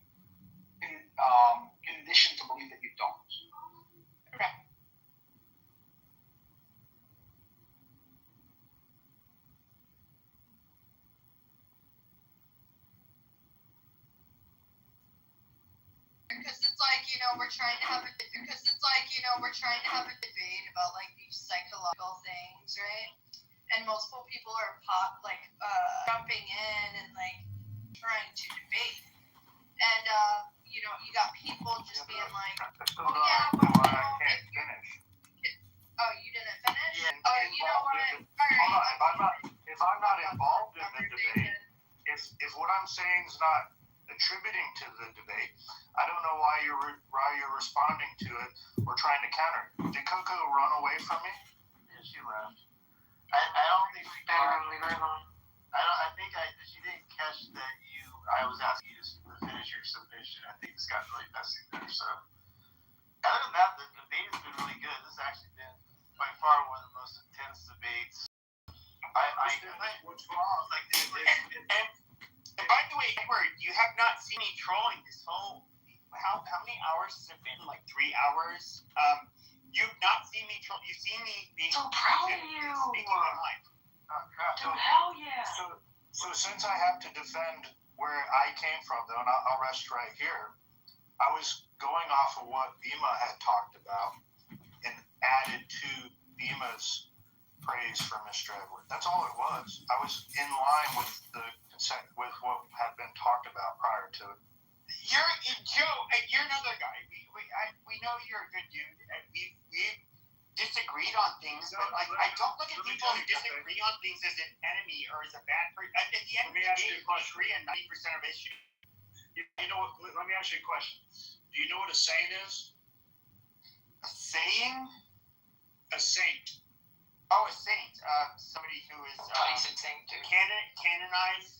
Because it's like, we're trying to have a debate about like these psychological things, right? And multiple people are jumping in and like trying to debate. And you got people just being like, oh yeah, I can't finish. Oh, you didn't finish? Yeah, Oh, you know what? If I'm not involved in the debate, if what I'm saying is not attributing to the debate, I don't know why you're responding to it or trying to counter it. Did Coco run away from me? Yeah, she left. I don't think she she didn't catch that I was asking you to finish your submission. I think this got really messy there. So other than that, the debate has been really good. This has actually been by far one of the most intense debates. What's wrong? And by the way, Edward, you have not seen me trolling this whole. How many hours has it been? Like 3 hours. You've not seen me troll. You've seen me being So proud of you. speaking online. Oh crap! Dude, hell yeah. So since I have to defend where I came from, though, and I'll rest right here, I was going off of what Bima had talked about and added to Bima's praise for Mr. Edward. That's all it was. I was in line with with what had been talked about prior to it. Joe. You're another guy. We know you're a good dude. We disagreed on things, but I don't look at people who disagree on things as an enemy or as a bad person. At the end of the day, we agree on 90% of issues. You know what? Let me ask you a question. Do you know what a saint is? A saying? A saint. Oh, a saint. Somebody who is canonized.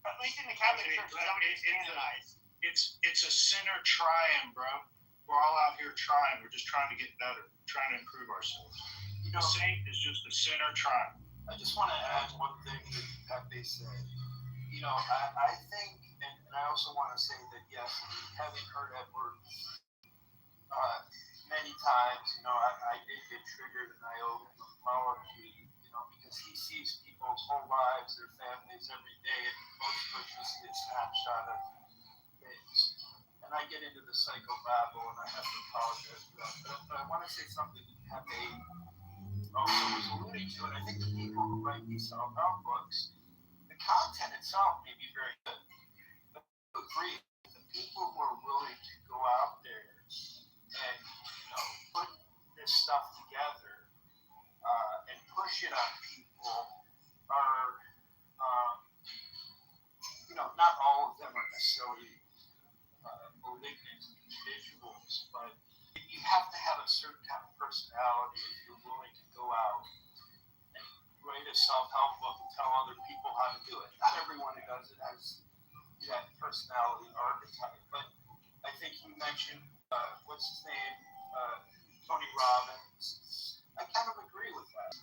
At least in the Catholic Church, somebody who's canonized. It's a sinner trying, bro. We're all out here trying. We're just trying to get better, trying to improve ourselves. A saint is just a sinner trying. I just want to add one thing that Pepe said. I think, and I also want to say that yes, having heard Edward many times, I did get triggered, and I owe him an apology, because he sees people's whole lives, their families every day, and most of us just see a snapshot of things. And I get into the psychobabble, and I have to apologize for that. But I want to say something that Pepe also was alluding to, and I think the people who write these self-help books, the content itself may be very good. But I agree, the people who are willing to go out there and put this stuff together and push it on people are, not all of them are necessarily malignant individuals, but you have to have a certain kind of personality if you're willing to go out and write a self-help book and tell other people how to do it. Not everyone who does it has that personality archetype, but I think you mentioned, what's his name, Tony Robbins. I kind of agree with that.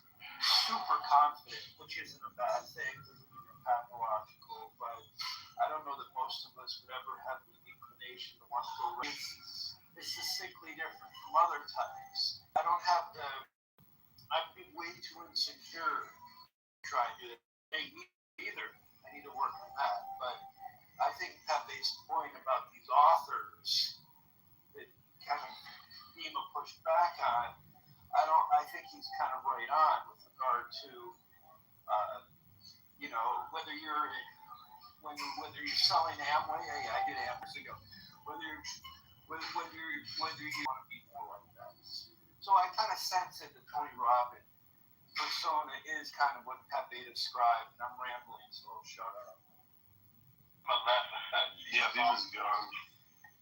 Super confident, which isn't a bad thing, doesn't mean you're pathological, but I don't know that most of us would ever have the inclination to want to go race. It's distinctly different from other types. I'd be way too insecure to try to do it. Hey, me either. I need to work on that. But I think Pepe's point about these authors that kind of Nima pushed back on, I think he's kind of right on with regard to, whether you're selling Amway. Hey, I did Amway ago. Whether you want to be more like that. So I kind of sense that the Tony Robbins persona is kind of what Pepe described, and I'm rambling, so I'll shut up. Yeah, he was gone.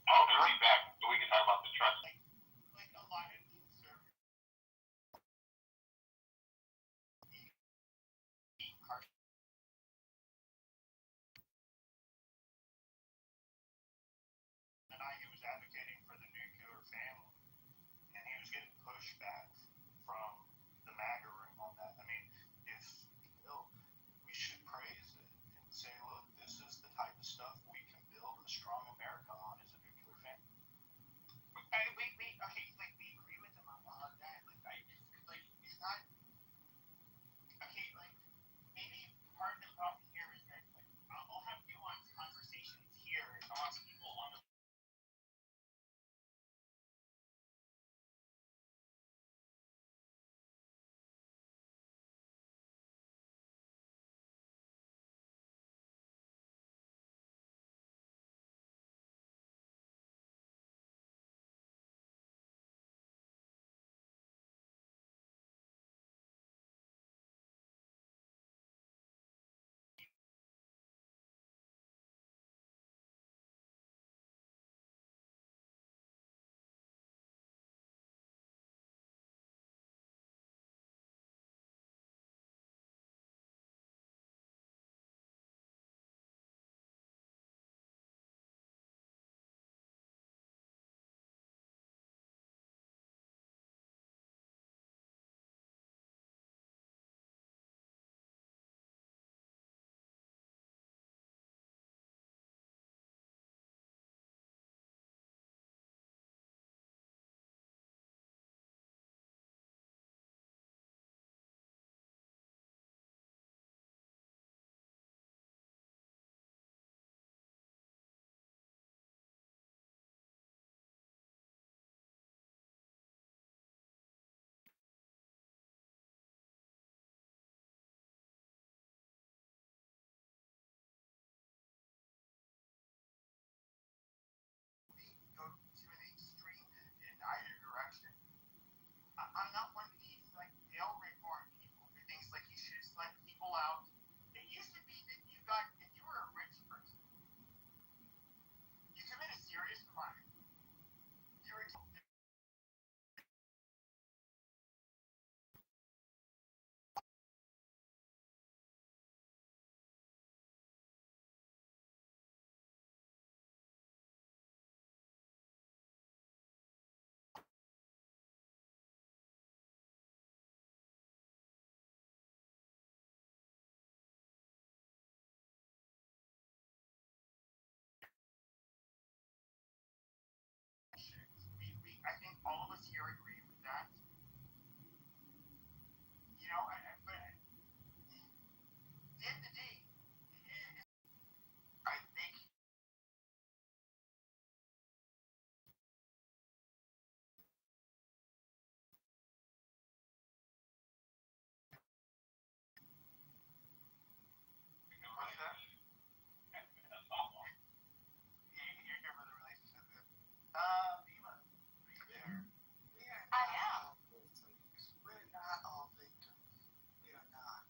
He'll be back, so we can talk about the trust. Like a lot of these servers. He was advocating for the nuclear family, and he was getting pushback from the MAGA room on that. I mean, we should praise it and say, look, this is the type of stuff we can build a strong America on, is a nuclear family. out. It used to be that if you were a rich person, you commit a serious crime. You were I think all of us here agree with that. You know, but at the end of the day, I think what's that? You're here for the relationship. Dima, are you there? I am. We're not all victims. We are not.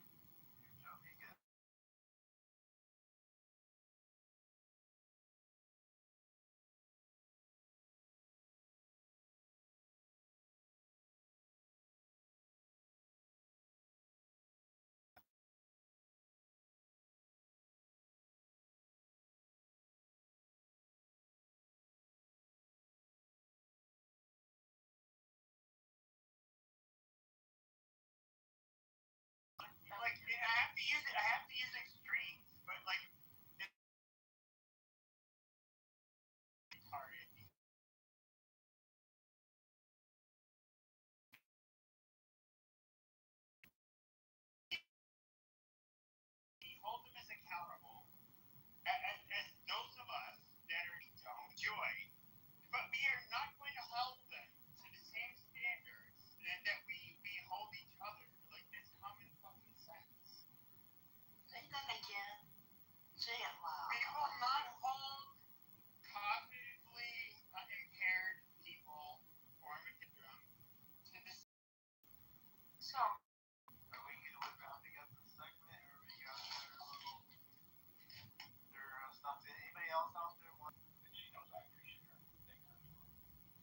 Like, I have to use extremes, but like, sorry. Hold them as accountable as those of us that don't enjoy, but we are not going to hold them to the same standards that we hold each other. Like, it's common fucking sense. Say that again. Say it loud. We will not hold cognitively impaired people forming syndrome to the. So, Are we rounding up the segment, or we got their stuff? Anybody else out there want? And she knows I appreciate her. Thank her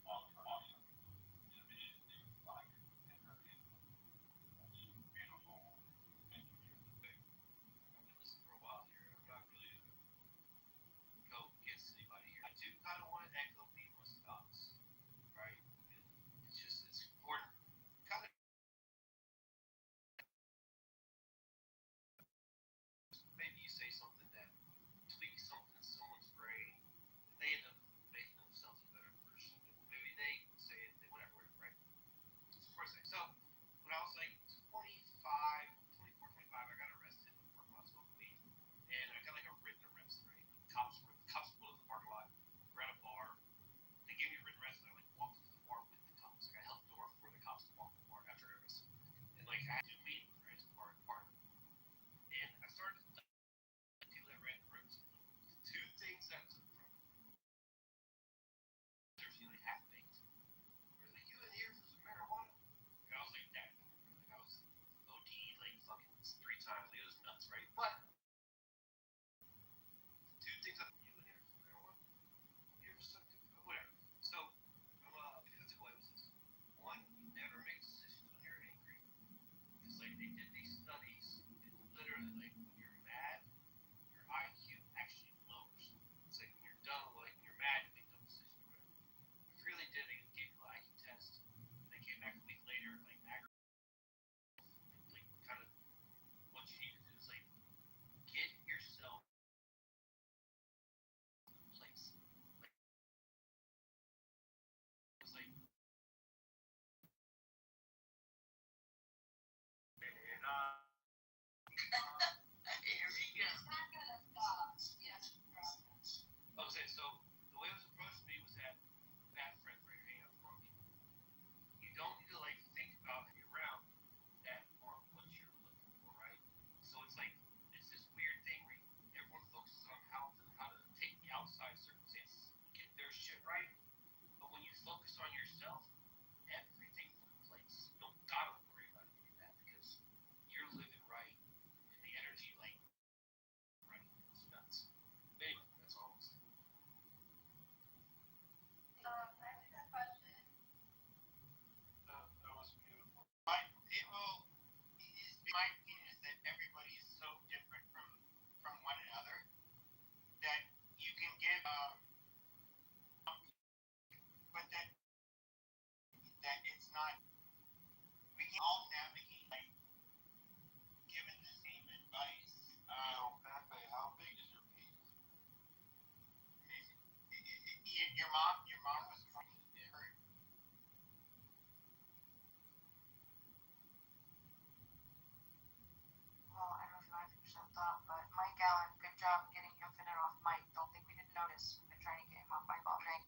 for all of her awesome submissions to like and her input. That's beautiful. Thank you. I've been listening for a while here. I'm not really go against anybody here. I do kind of want to echo people's thoughts, right? It's just, it's important. Kind of maybe you say something that tweaks something in someone's brain, and they end up making themselves a better person. Maybe they say it, whatever, right? It's the first thing. So, when I was like 24, 25, I got arrested in the parking lot smoking weed, and I got like a written arrest, right? Like, cops pulled up the parking lot, we're at a bar, they gave me a written arrest, and I like walked to the bar with the cops. Like, I held the door for the cops to walk to the bar after I arrested. And like, I had to leave, right? As part of the part. And I started to people that ran the rooms. Two things that took from me. There's like half baked. They're like, you in here for some marijuana? And I was like, that. Like, I was OD'd like fucking 3 times. Like, it was nuts, right? But two things that you in here for some marijuana? You ever sucked it? Whatever. So, I took away was this. One, you never make decisions when you're angry. It's like they did these studies, and literally, like, when you're mad, your IQ actually lowers. It's like when you're done, like when you're mad, you make dumb decisions or whatever. If you really did, they gave you an IQ test. They came back a week later, like kind of what you need to do is like get yourself in place. Like, it's like And here we go. It's not gonna stop. Yes. okay, so the way it was approached to me was that bad friends, right? You're hanging out with wrong people. You don't need to like think about hanging around that are what you're looking for, right? So it's like it's this weird thing where everyone focuses on how to take the outside circumstances, get their shit right. But when you focus on yourself, everything's in place. You don't gotta worry about any of that because you're living right, and the all navigate like given the same advice. Pepe, how big is your penis? Your mom was trying to hurt. Well, I don't know if you want to finish that thought, but Mike Allen, good job getting Infinite off Mike. Don't think we didn't notice. We've been trying to get him off Mike all night.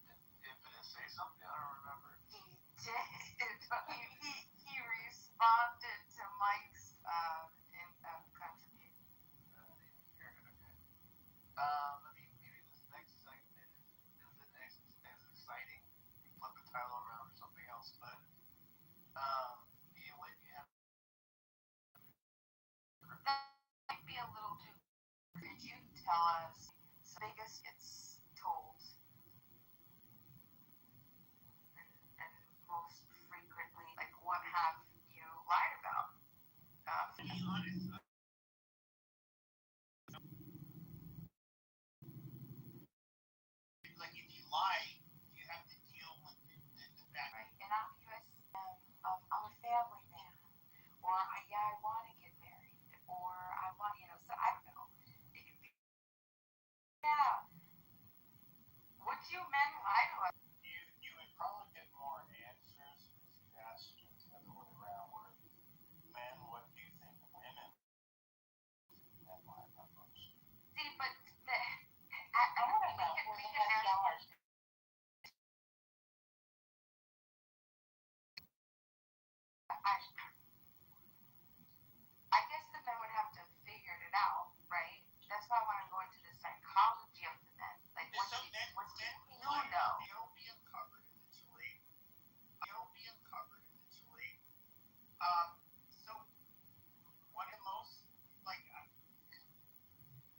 Did Infinite say something? I don't remember. He did. he responded to Mike's contribution. I mean, maybe this next segment isn't as exciting. You flip the title around or something else, but what you have. That might be a little too. Could you tell us the biggest it's told and most frequently, like what have you lied about? To be honest, like if you lie, you have to deal with the fact. Right, innocuous. I'm a family man, or I want to get married, or I want, so I don't know. Yeah. Would you men lie to us? You would probably get more answers if you asked it the other way around, where men, what do you think women lie about most? See, but I don't know. We can ask. I guess the men would have to figure it out, right? That's why I want to go into the psychology of the men. Like, what's you know? They'll be uncovered eventually. So one of the most, like,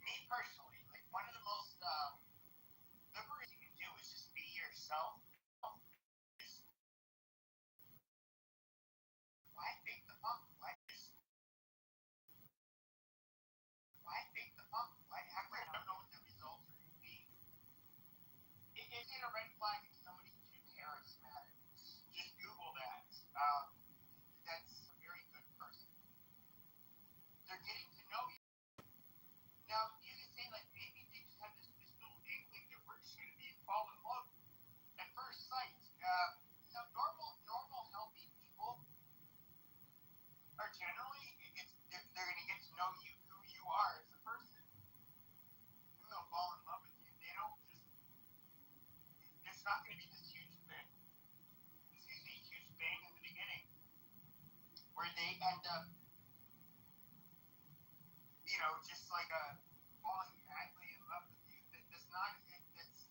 me personally, like one of the most liberating you can do is just be yourself. Why fake the funk? Why fake the funk? Why act like I don't know what the results are going to be? Is it a red flag if somebody's too charismatic? Just Google that. That's a very good person. They're getting to know you. Now, you can say, like, maybe they just have this little inkling that we're just going to be fall in love at first sight. Normal, healthy people are generally, they're going to get to know you, who you are as a person. And they'll fall in love with you. They don't just, there's not going to be this huge bang in the beginning where they end up, just like falling madly in love with you. That's not, it's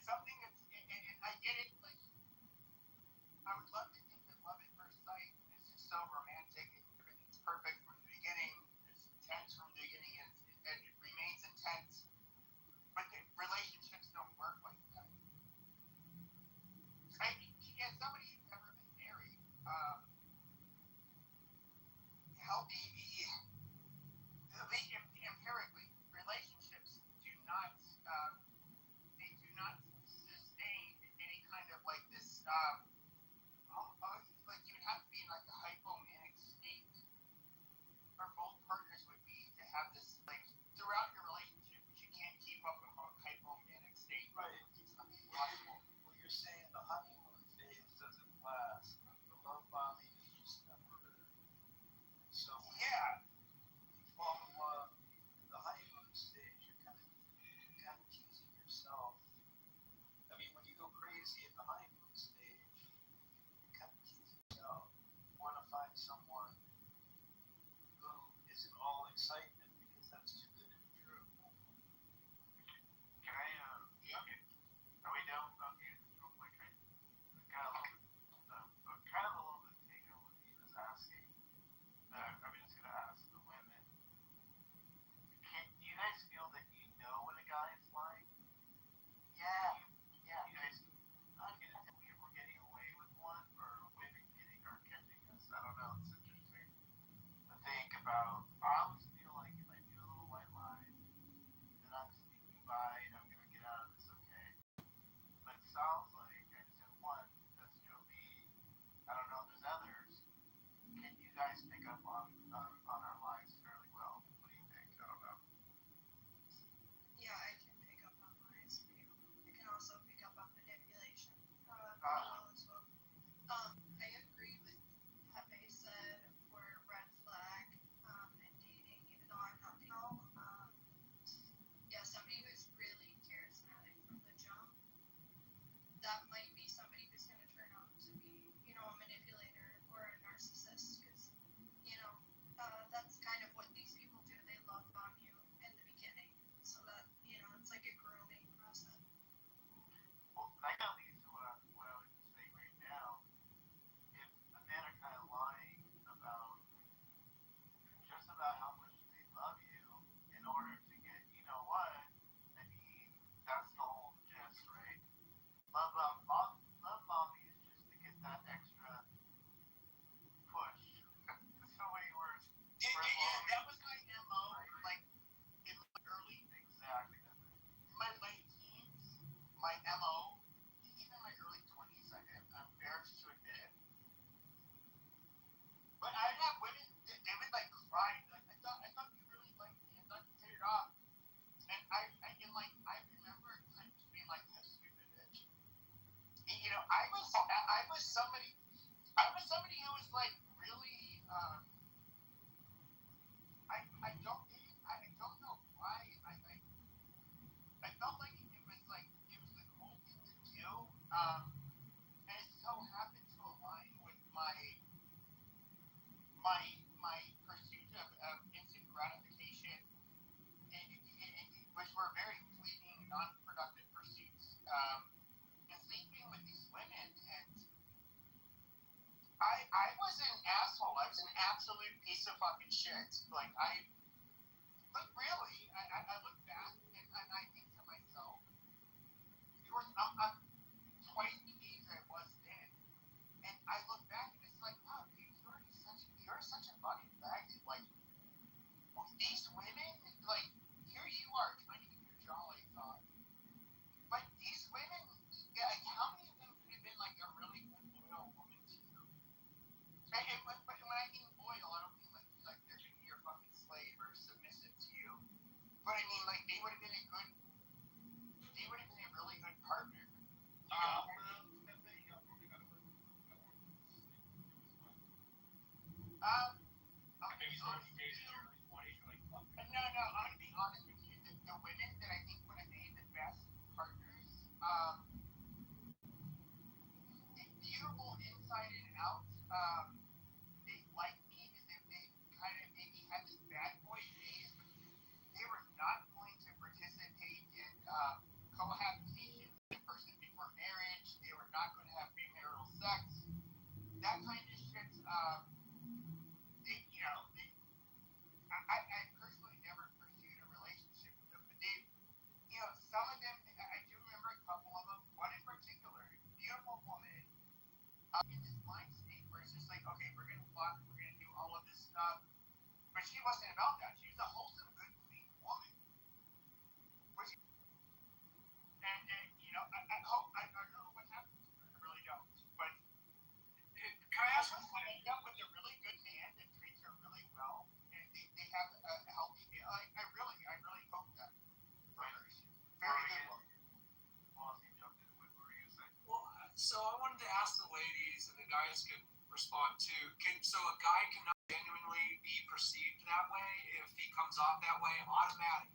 something that's, and I get it, like, I would love to think that love at first sight is just so romantic and it's perfect from the beginning, it's intense from the beginning, and it remains intense. But relationships don't work like that. If somebody who's never been married, healthy, empirically, relationships do not sustain any kind of like this, like you would have to be in like a hypomanic state, or both partners would be to have this, like, throughout your relationship, you can't keep up with a hypomanic state. Right. It's impossible. Well, you're saying the honeymoon phase doesn't last. The love bombing is just temporary. So yeah, you fall in love in the honeymoon stage, you're kind of teasing yourself. I mean, when you go crazy in the honeymoon stage, you kind of tease yourself. You want to find someone who isn't all excitement because that's too good to be true. Can I, okay. Are we down? Okay, just real quick, right? Kind of a little bit taken what he was asking. I was just going to ask. and sleeping with these women, and I was an asshole. I was an absolute piece of fucking shit. Like, really, I look back and I think to myself, I'm twice the age I was then, and I look back and it's like, wow, dude, you're such a fucking faggot. Like, these women, like, here you are trying to get your jollies on, but these women, like, how many of them could have been like a really good loyal woman to you? But when I mean loyal, I don't mean like they're gonna be your fucking slave or submissive to you. But I mean, like, they would have been a really good partner. No, I'm gonna be honest with you. The women that I think would have made the best partners, beautiful inside and out. They liked me because they kind of maybe had this bad boy phase, but they were not going to participate in cohabitation with a person before marriage. They were not going to have premarital sex. That kind of shit. I personally never pursued a relationship with them, but some of them, I do remember a couple of them. One in particular, beautiful woman, in this mind state where it's just like, okay, we're gonna fuck, we're gonna do all of this stuff, but she wasn't about that. She was a wholesome, good, clean woman. I don't know what happened to her. I really don't. But can I ask? I end up with a really good man that treats her really well, and they have a healthy. I really hope that for her. Very good woman. Well, so I wanted to ask the ladies, and the guys can respond too. So a guy cannot genuinely be perceived that way if he comes off that way, automatic.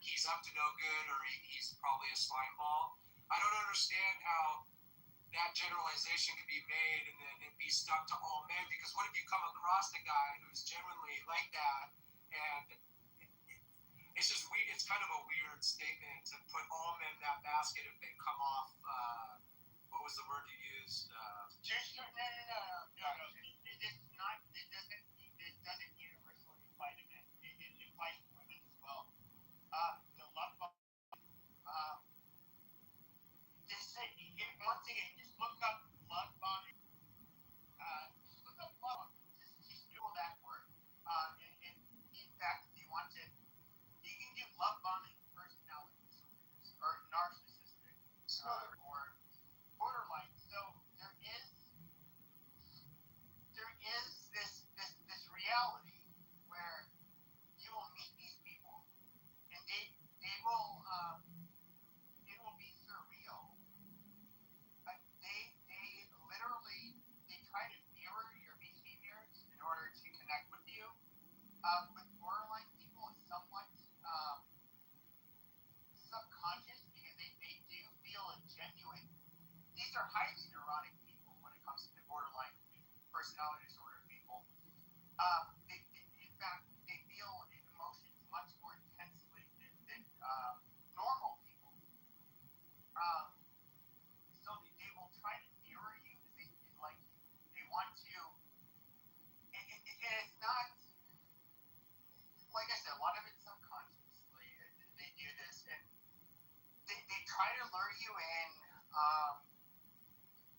He's up to no good, or he's probably a slime ball. I don't understand how that generalization could be made and then it be stuck to all men, because what if you come across a guy who's genuinely like that, and it's just weird. It's kind of a weird statement to put all men in that basket if they come off. What was the word you used? No. It's not. It doesn't universally apply to men. It applies to women as well. The love bomb. Once again, just look up love bombing. Just look up love bombing. Just Google that word. And in fact, if you want to, you can do love bombing personality disorders or narcissistic or borderline. So there is this reality where you will meet these people and they will it will be surreal. They literally try to mirror your behaviors in order to connect with you. With borderline people, it's somewhat subconscious because they do feel a genuine. These are highly neurotic people when it comes to the borderline personality disorder people. In fact, they feel emotions much more intensely than normal people. So they will try to mirror you because they like you. They want to. And it's not, like I said, a lot of it's subconsciously. They do this, and they try to lure you in,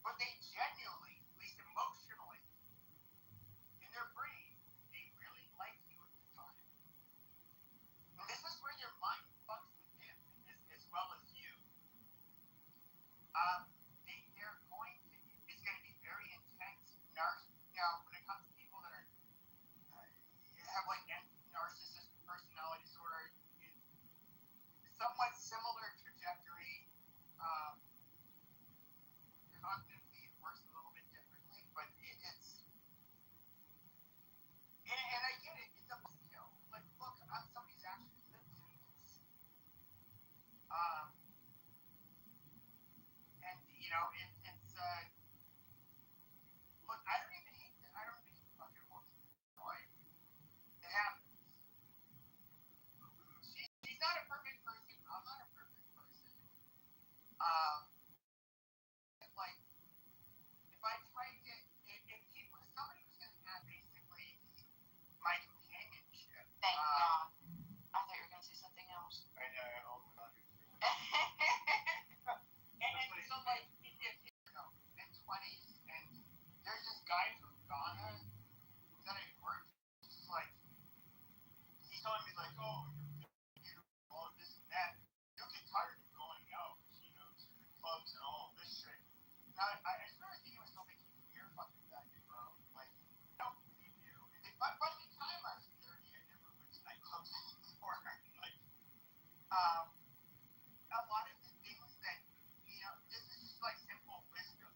but they genuinely, at least emotionally, in their brain, they really like you at the time. And this is where your mind fucks with them as well as you. It's going to be very intense. Now, when it comes to people that are have like narcissistic personality disorder, somewhat similar trajectory. Cognitively, it works a little bit differently, but it's. And I get it. It's a skill. Like, look, somebody's actually lived through this. And it's. Look, I don't even hate fucking woman. Right? It happens. She's not a perfect person. I'm not a perfect person. I started thinking to myself, like, you're a fucking faggot, bro. Like, I don't believe you. But by the time I was 30, I never went to nightclubs anymore. Like, a lot of the things that, this is just like simple wisdom.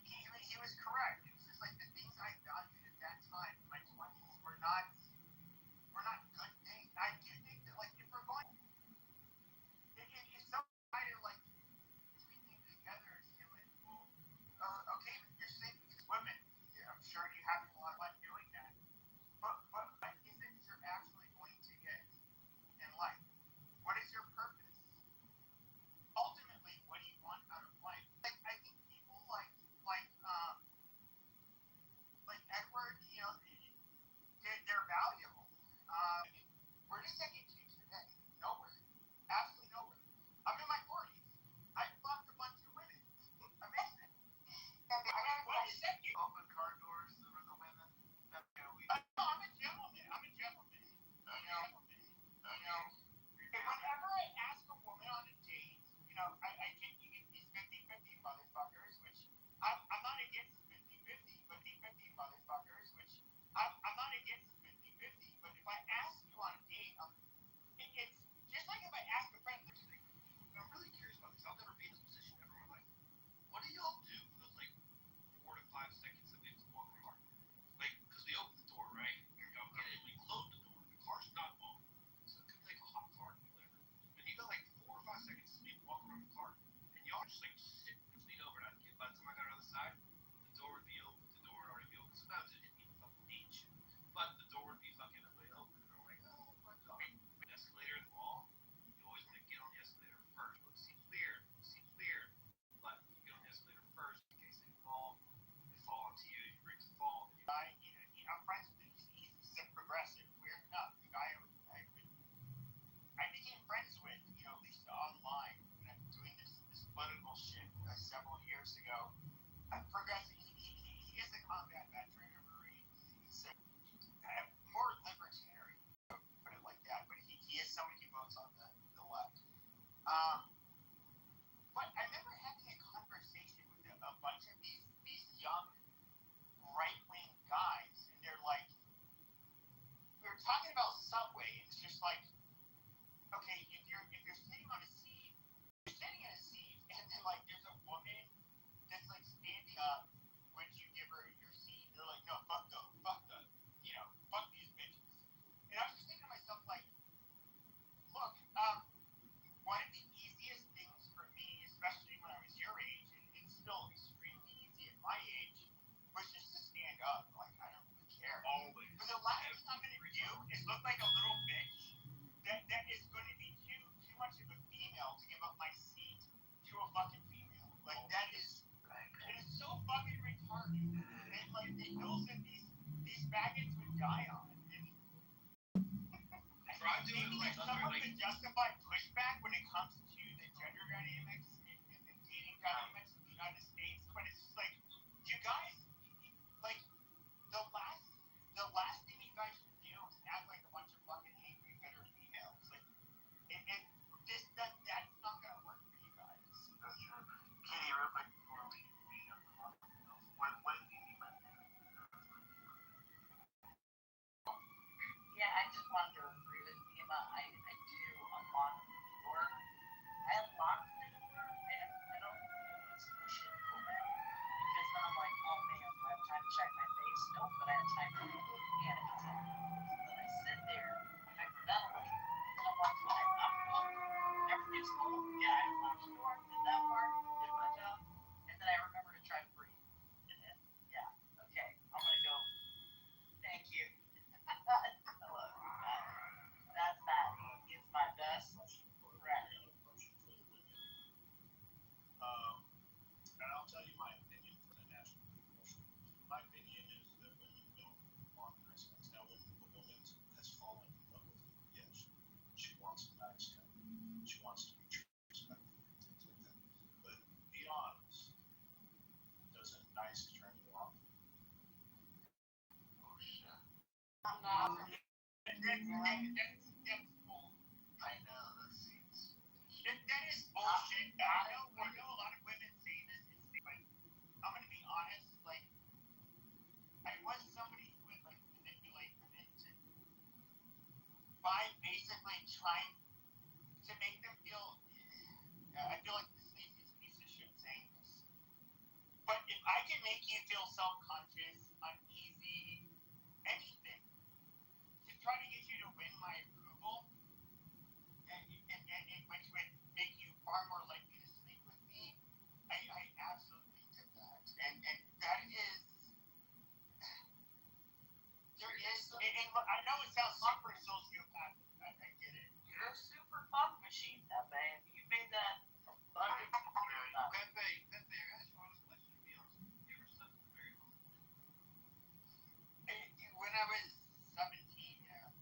He was correct. It's just like the things I valued at that time, in my 20s, were not good things. I do think that, like, if we're going, if somebody like three things together and say, like, well, okay, you're saying it's women. Yeah, I'm sure you have a lot of fun doing that. But what is it you're actually going to get in life? What is your purpose? Ultimately, what do you want out of life? Like, I think people like Edward, they're valuable. Where does that get you today? Nowhere. Absolutely nowhere. I'm in my 40s. I fucked a bunch of women. Amazing. What does that get? Open car doors for the women. No, I'm a gentleman. Whenever I ask a woman on a date, I get these 50-50 motherfuckers, which I'm not against 50-50, but the 50 motherfuckers, which I'm not against 50-50, but if I ask you on a date, it's just like if I ask a friend. I'm really curious about this. I'll never be in this position ever in my life. What do y'all do for those, like, 4 to 5 seconds that we have to walk in the car? Like, because we open the door, right? Y'all get it, we close the door. The car's not on. So it could be like a hot car, whatever. And you got like 4 or 5 seconds to walk around the car. And y'all just like sit and lean over. And by the time I got on the other side, the door would be open. The door would already be open. Sometimes it didn't even fucking need you. But the door would be fucking open. And I'm like, oh my god. The escalator in the wall, you always want to get on the escalator first. It seems weird, but you get on the escalator first in case they fall onto you, you break the fall. I'm friends with him. He's progressive. Weird enough, the guy I became friends with, at least online, when I'm doing this political shit several years ago. Progressive. He is a combat veteran or Marine. He's more libertarian, put it like that. But he is somebody who votes on the left. But I remember having a conversation with a bunch of these young right-wing guys, and they're like, we were talking about Subway, and it's just like, okay, if you're sitting on a seat, you're sitting in a seat, and then like there's a woman that's like standing up. Would you give her your seat? They're like, no, fuck these bitches. And I was just thinking to myself, like, look, one of the easiest things for me, especially when I was your age, and it's still extremely easy at my age, was just to stand up. Like, I don't really care. Always. But the last thing I'm going to do is look like a little bitch that is going to be too much of a female to give up my seat to a fucking female. Like, it is so fucking retarded. And, like, the hills that these faggots would die on. And maybe there's someone to justify pushback when it comes to the gender dynamics and the dating dynamics in the United States, but it's just like, you guys, like, the last thing you guys should do is act like a bunch of fucking angry, bitter females. Like, that's not gonna work for you guys. That's true. Kenny, real quick before we what do you mean by that? Yeah, I just wanted to agree with Bima. I do unlock the door. I unlock the door and I don't always push it open because then I'm like, oh man, do I have time to check my face? Nope, but I have time to panic attack. So then I sit there, I ventilate, and then I'm like, fine, I'm cool. Everything's cool. Yeah, I unlocked the door, did that part, did my job, and then I remember to try to breathe. And then, yeah, okay, I'm gonna go. Thank you. Hello. That's that. It's my best friend. And I'll tell you my opinion from the national profession. My opinion is that women don't want nice guys. Now, when a woman has fallen in love with you, yes, she wants a nice guy. She wants to be treated respectfully and things like that. But be honest, does a nice turn you off? Oh shit. No. That's bull. I know, that seems. That is bullshit. I know a lot of women say this trying to make them feel. I feel like this laziest piece of shit saying this. But if I can make you feel self-conscious, uneasy, anything, to try to get you to win my approval, and which would make you far more likely to sleep with me, I absolutely did that. And that is, there is, and I know it sounds super sociopathic, I get it. You're a super fun machine, Pepe. You made that abundant. Pepe, I asked you an honest question. To be honest, you ever slept with a very hot woman? When I was 17, yeah.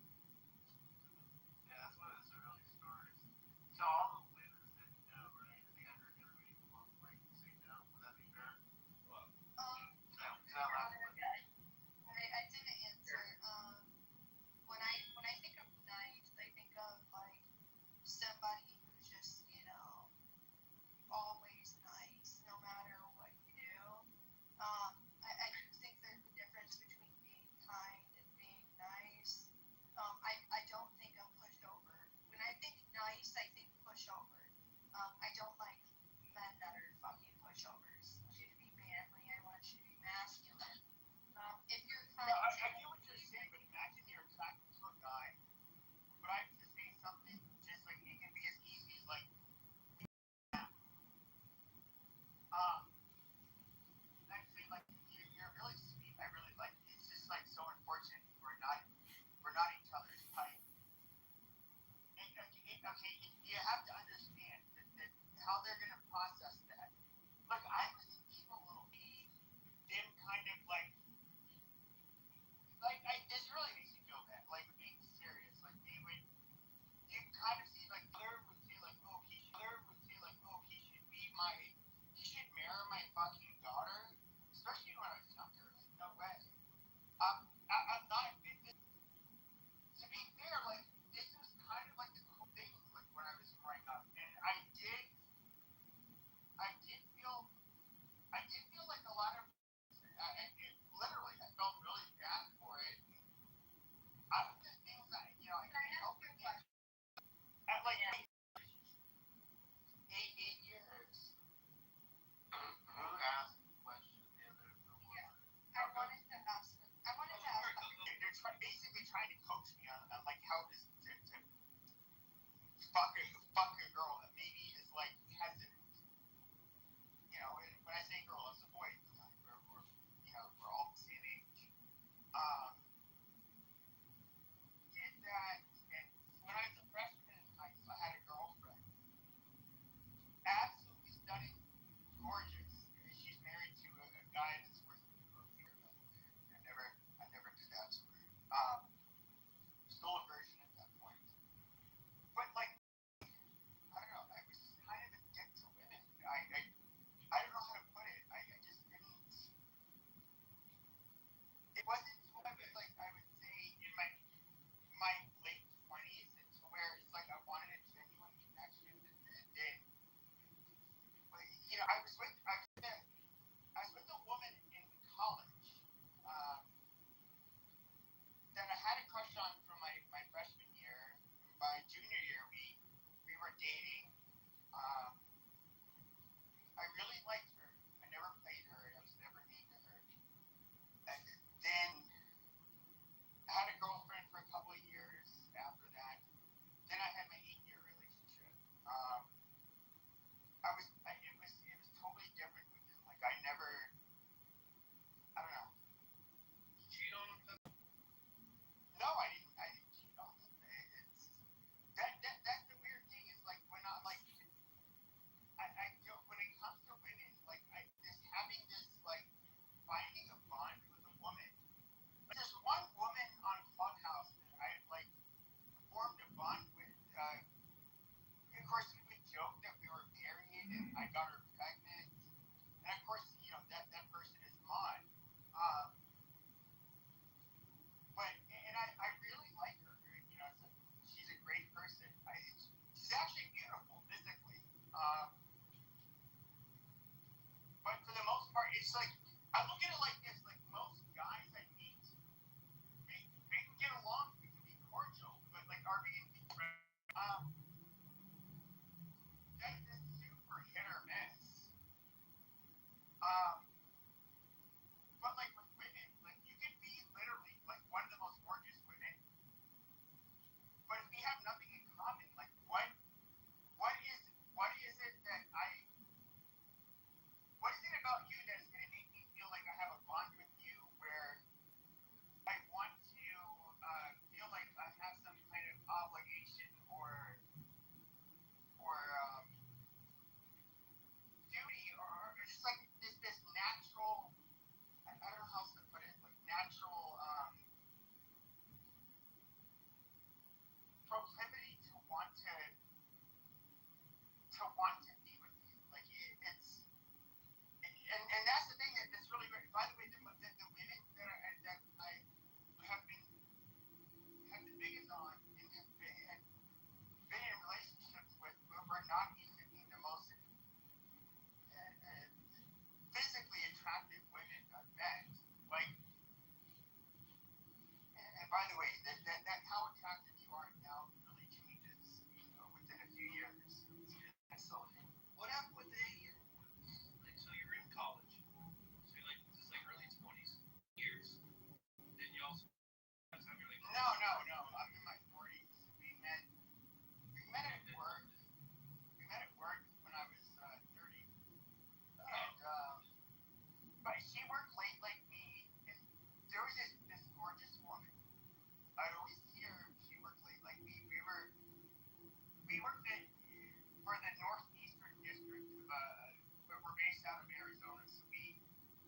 out of Arizona, so we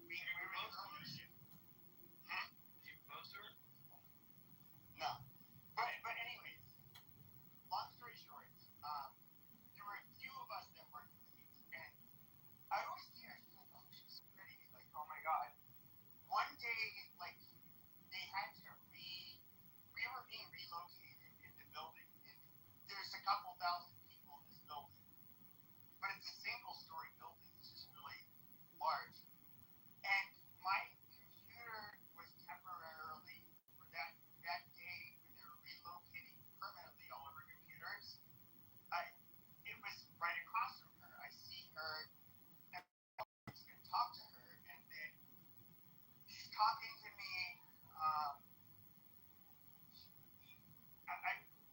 were in early shit. Did you propose to her? No. But anyways, long story short, there were a few of us that worked late, and I always see her. She's like, oh, she's so pretty. Like, oh my god. One day, like, they had to we were being relocated in the building. There's a couple thousand people in this building, but it's a single-story building. It's just really large. And my computer was temporarily, for that day, when they were relocating permanently all of her computers, it was right across from her. I see her, and I was going to talk to her, and then she's talking to me.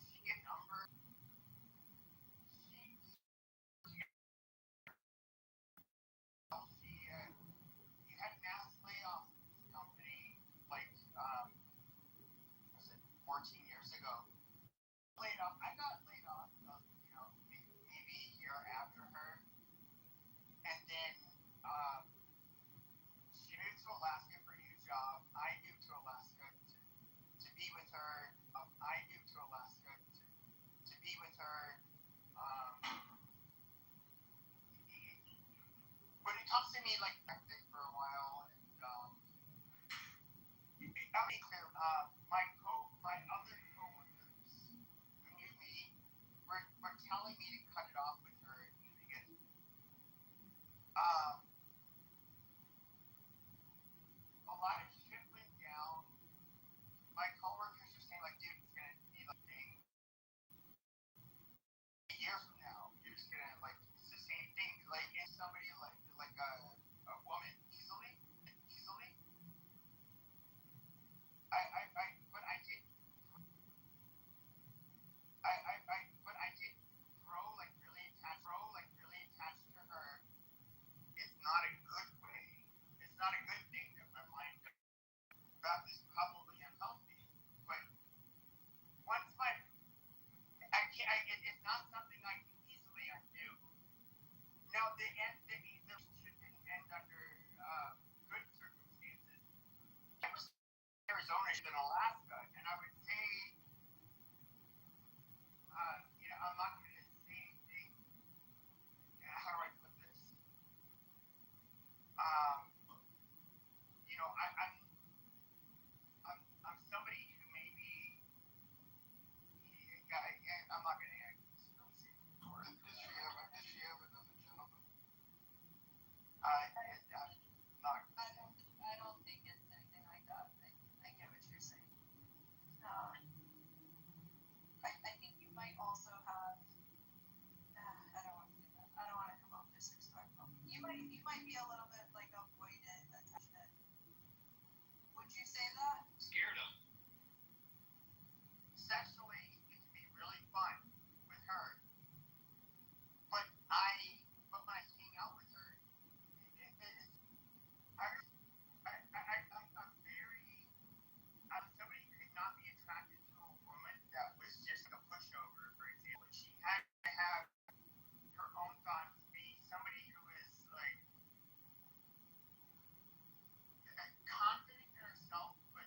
She gets number. You had mass layoffs in this company, like, was it 14 years ago? Laid off. I got laid off, maybe a year after her, and then she moved to Alaska for a new job. I moved to Alaska to be with her. I moved to Alaska to be with her. But it comes to me like hectic for a while, and I'll be clear. My other coworkers who knew me were telling me to cut it off with her in the beginning. A lot of shit went down. My coworkers were saying, like, dude, it's gonna be like a year from now. You're just gonna, like, it's the same thing. Like, if somebody like a woman easily. But I did grow like really attached to her. It's not a good way. It's not a good thing that my mind about this probably unhealthy. But once it's not something I can easily undo. Now the relationship didn't end under good circumstances. I was in Arizona than Alaska, and I would say, I'm not going to say anything. How do I put this? I'm somebody who maybe I'm not going to act. Does she have another gentleman? I don't think it's anything like that. I get what you're saying. I think you might also have. I don't want to say that. I don't want to come off disrespectful. You might be a little bit like avoidant attachment. Would you say that? Scared of. Sexually, it can be really fun with her, but when I hang out with her, I'm somebody who could not be attracted to a woman that was just a pushover, for example. She had to have her own thoughts, be somebody who is like confident in herself, but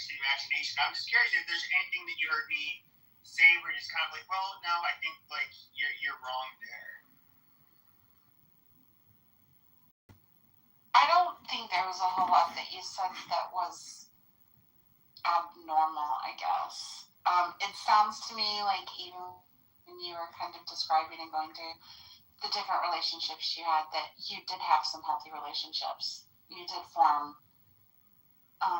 extra imagination. I'm just curious if there's anything that you heard me say where you're just kind of like, well, no, I think like you're wrong there. I don't think there was a whole lot that you said that was abnormal, I guess. It sounds to me like even when you were kind of describing and going through the different relationships you had, that you did have some healthy relationships. You did form. As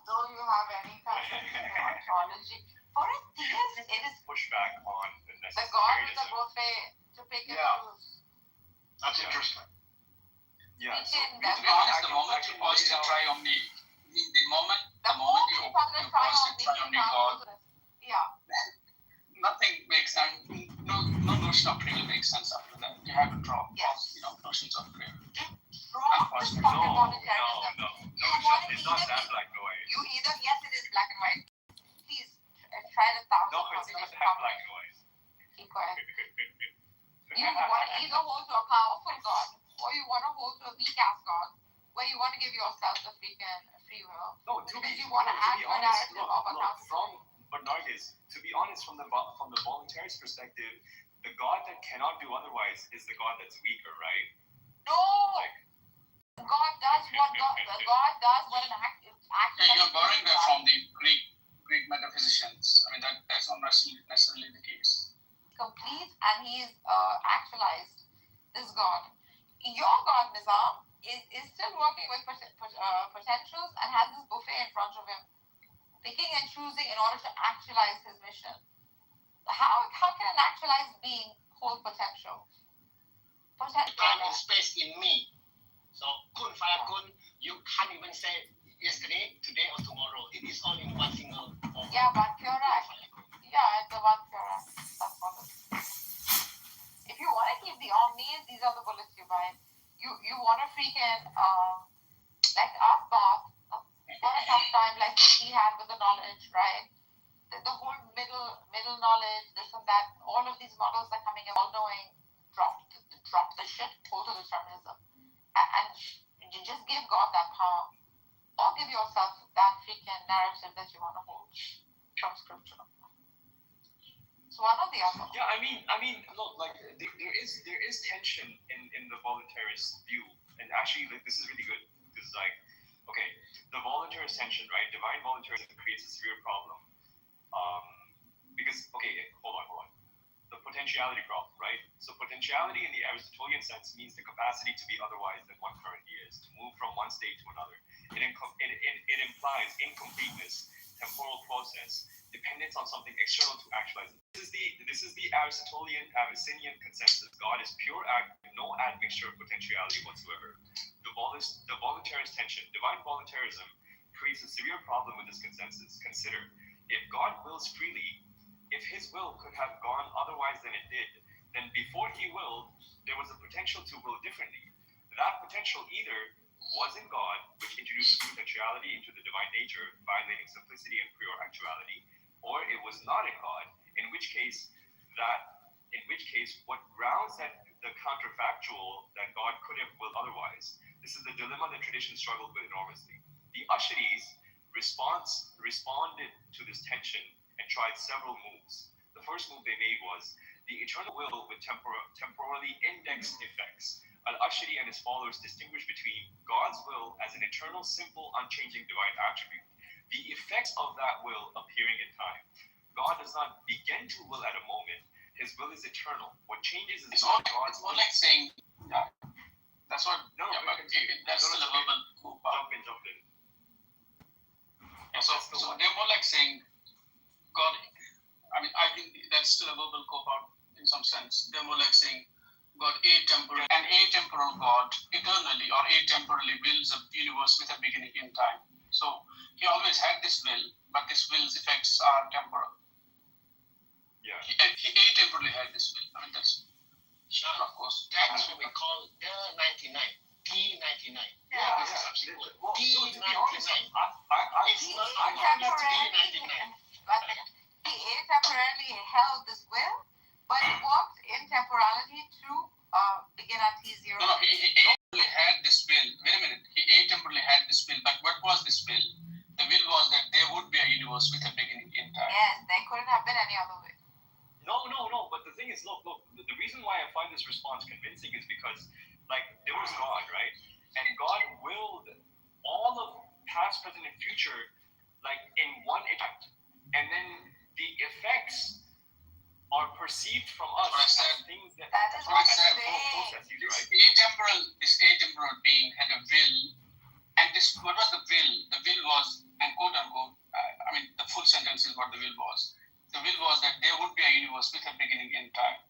though you have any kind of ontology. For a theist, it is pushback on the the God with the buffet to pick and choose. That's interesting. Yeah. So to be honest, the moment you positive triomni, the moment you positive triomni God, nothing makes sense. No notion of prayer makes sense after that. You have to drop notions of prayer. It's not that black and white. You either, yes, it is black and white. Please try the 1,000 No, it's not that black and white. Keep quiet. You want to either hold to a powerful God, or you want to hold to a weak ass God, where you want to give yourself the freaking free will. No, because you want to add a narrative of accountability. Bernardus, to be honest, from the voluntarist perspective, the God that cannot do otherwise is the God that's weaker, right? No. God does what an act. You're borrowing that from the Greek metaphysicians. I mean, that's not necessarily the case. Complete, and he's actualized this God. Your God, Nizam, is still working with potentials and has this buffet in front of him, picking and choosing in order to actualize his mission. How can an actualized being hold potential? Time and space in me. So kun fayakun, you can't even say yesterday, today, or tomorrow. It is all in one single. Yeah, but correct. Yeah, it's the one correct. That's what it is. If you want to keep the omnis, these are the bullets you buy. You want to freaking like us, boss. What a tough time like he had with the knowledge, right? The whole middle knowledge, this and that. All of these models are coming in, all knowing. Drop the shit. Hold to determinism. And you just give God that power, or give yourself that freaking narrative that you want to hold from scripture. So one or the other. Yeah, I mean, look, like there is tension in the voluntarist view, and actually, like this is really good because, like, okay, the voluntarist tension, right? Divine voluntarism creates a severe problem, because hold on. The potentiality problem, right? So potentiality in the Aristotelian sense means the capacity to be otherwise than one currently is, to move from one state to another. It implies incompleteness, temporal process, dependence on something external to actualize it. This is the Aristotelian Avicennian consensus. God is pure act, no admixture of potentiality whatsoever. The voluntarist tension, divine voluntarism, creates a severe problem with this consensus. Consider, if God wills freely, if his will could have gone otherwise than it did, then before he willed, there was a potential to will differently. That potential either was in God, which introduces potentiality into the divine nature, violating simplicity and pure actuality, or it was not in God, in which case what grounds that the counterfactual that God could have willed otherwise? This is the dilemma that tradition struggled with enormously. The Asharis responded to this tension and tried several moves. The first move they made was the eternal will with temporally indexed effects. Al-Ashari and his followers distinguish between God's will as an eternal, simple, unchanging divine attribute, the effects of that will appearing in time. God does not begin to will at a moment. His will is eternal. What changes is God's will. It's more like saying, that's what. No, that's still a verbal coup. Jump in. Yeah, so they're more like saying, God, I think that's still a verbal cop-out in some sense. They're more like saying God an atemporal God eternally or atemporally wills a universe with a beginning in time. So he always had this will, but this will's effects are temporal. Yeah. He atemporally had this will. I mean, that's sure, of course. That's what we call the 99. T99. Yeah. Well, T99. to be honest, It's not T99. He atemporally held this will, but he walked in temporality to begin at T0. No, he actually had is, look, the reason why I find this response convincing is because, like, there was God, right? And God willed all of past, present, and future, like, in one act. And then the effects are perceived from us as things that is what I'm saying. processes, right? This atemporal being had a will, and this, what was the will? The will was, and quote unquote, the full sentence is what the will was. The will was that there would be a universe with a beginning and time.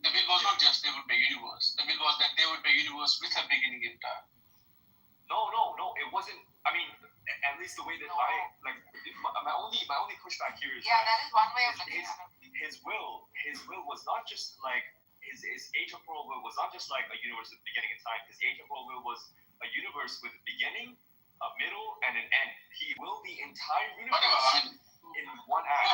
The will was not just there would be a universe. The will was that there would be a universe with a beginning and time. No, it wasn't. I mean, at least the way that my only pushback here is that is one way of looking at it. His will was not just like his atemporal will was not just like a universe with beginning and time. His atemporal will was a universe with a beginning, a middle, and an end. He willed the entire universe in one act.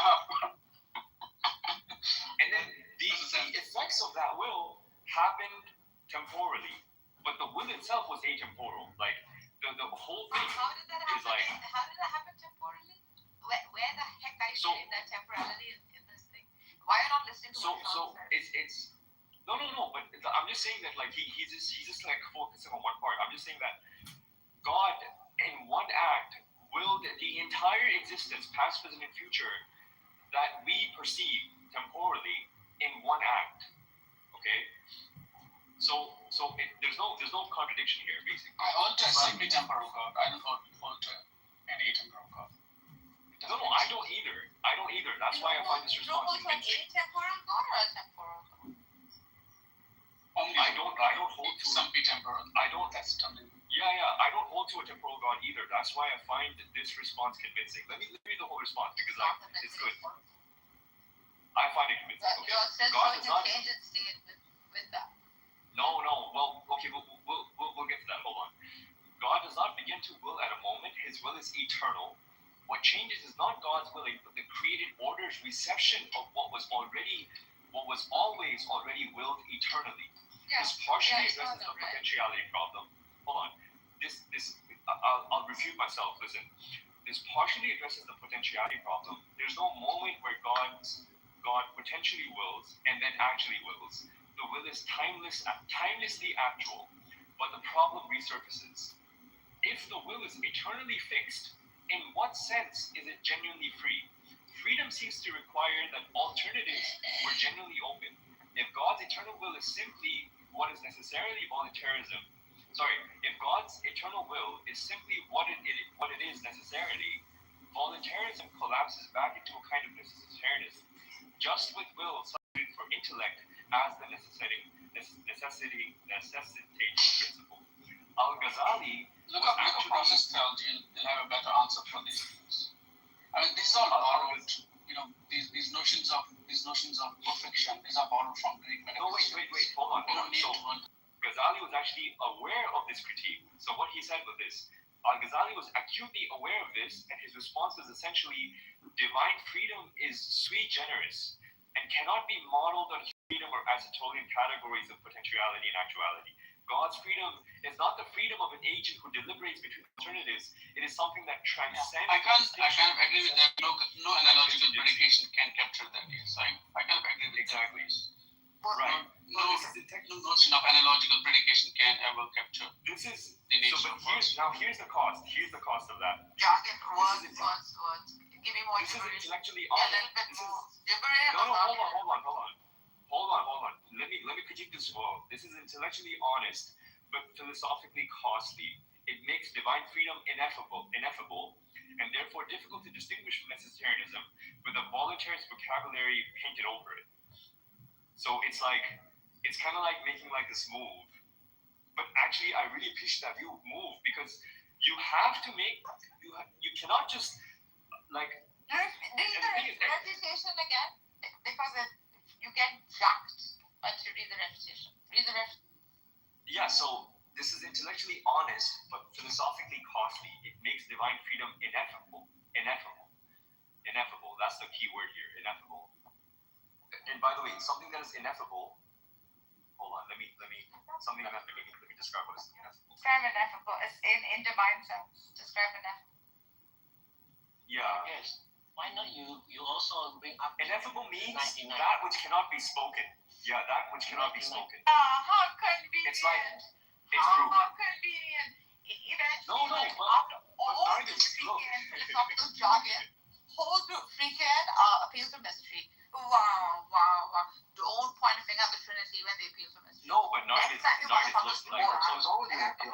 And then the effects of that will happened temporally, but the will itself was atemporal. Like the whole thing How did that happen? is like. How did that happen temporally? Where the heck are you getting that temporality in this thing? Why are you not listening to what So it's no, but I'm just saying that like he's just like focusing on one part. I'm just saying that God in one act willed the entire existence, past, present, and future, that we perceive temporally in one act. Okay? So there's no contradiction here, basically. I hold to a semi-temporal God. I don't hold to any atemporal God. No, I don't either. That's why I find this response convincing. Atemporal God or a temporal God? I don't hold to some temporal. I don't. That's something. Yeah. I don't hold to a temporal God either. That's why I find this response convincing. Let me read the whole response because it's good. I find it convincing. Okay. You're still going to change its state with that. No. Well, okay. We'll get to that. Hold on. God does not begin to will at a moment. His will is eternal. What changes is not God's willing, but the created order's reception of what was always already willed eternally. This partially addresses the potentiality problem. Hold on. I'll refute myself. Listen. This partially addresses the potentiality problem. There's no moment where God potentially wills and then actually wills. The will is timelessly actual, but the problem resurfaces. If the will is eternally fixed, in what sense is it genuinely free? Freedom seems to require that alternatives were genuinely open. If God's eternal will is simply what is necessarily voluntarism, if God's eternal will is simply what it is necessarily, voluntarism collapses back into a kind of necessitarism, just with will substituted for intellect as the necessitating principle. Al-Ghazali. Look up process theology, you'll have a better answer for these things. I mean, these are borrowed. These notions of perfection. These are borrowed from Greek metaphysics. No, wait. Hold on. Ghazali was actually aware of this critique. So what he said was this: Al-Ghazali was acutely aware of this, and his response was essentially, divine freedom is sui generis and cannot be modeled on freedom or Aristotelian categories of potentiality and actuality. God's freedom is not the freedom of an agent who deliberates between alternatives. It is something that transcends. I kind of agree with that. No analogical predication can capture that. Yes, I kind of agree with exactly. That. Right. No notion of analogical predication can ever capture. This is the nature of here's the cost. Here's the cost of that. Jargon, words. Give me more this gibberish. Is intellectually a little bit more gibberish. Hold on. Let me critique this well. This is intellectually honest, but philosophically costly. It makes divine freedom ineffable, and therefore difficult to distinguish from necessarianism, with a voluntarist vocabulary painted over it. So it's kind of like making like this move. But actually, I really appreciate that move because you have to you cannot just like. Read the refutation again, because you get jacked once you read the refutation. Yeah, so this is intellectually honest, but philosophically costly. It makes divine freedom ineffable. That's the key word here, ineffable. And by the way, something that is ineffable. Hold on, let me describe what is ineffable. Describe ineffable. It's in divine sense. Describe ineffable. Yeah. Yes. Why not you also bring up ineffable means that which cannot be spoken. Yeah, that which cannot be spoken. How convenient. It's like, it's how rude. convenient. Eventually, No, after all Nargis, this look. freaking philosophical jargon, whole freaking appeals to mystery. Wow. Don't point a finger at the Trinity when they appeal to mystery. No, but Nargis, look,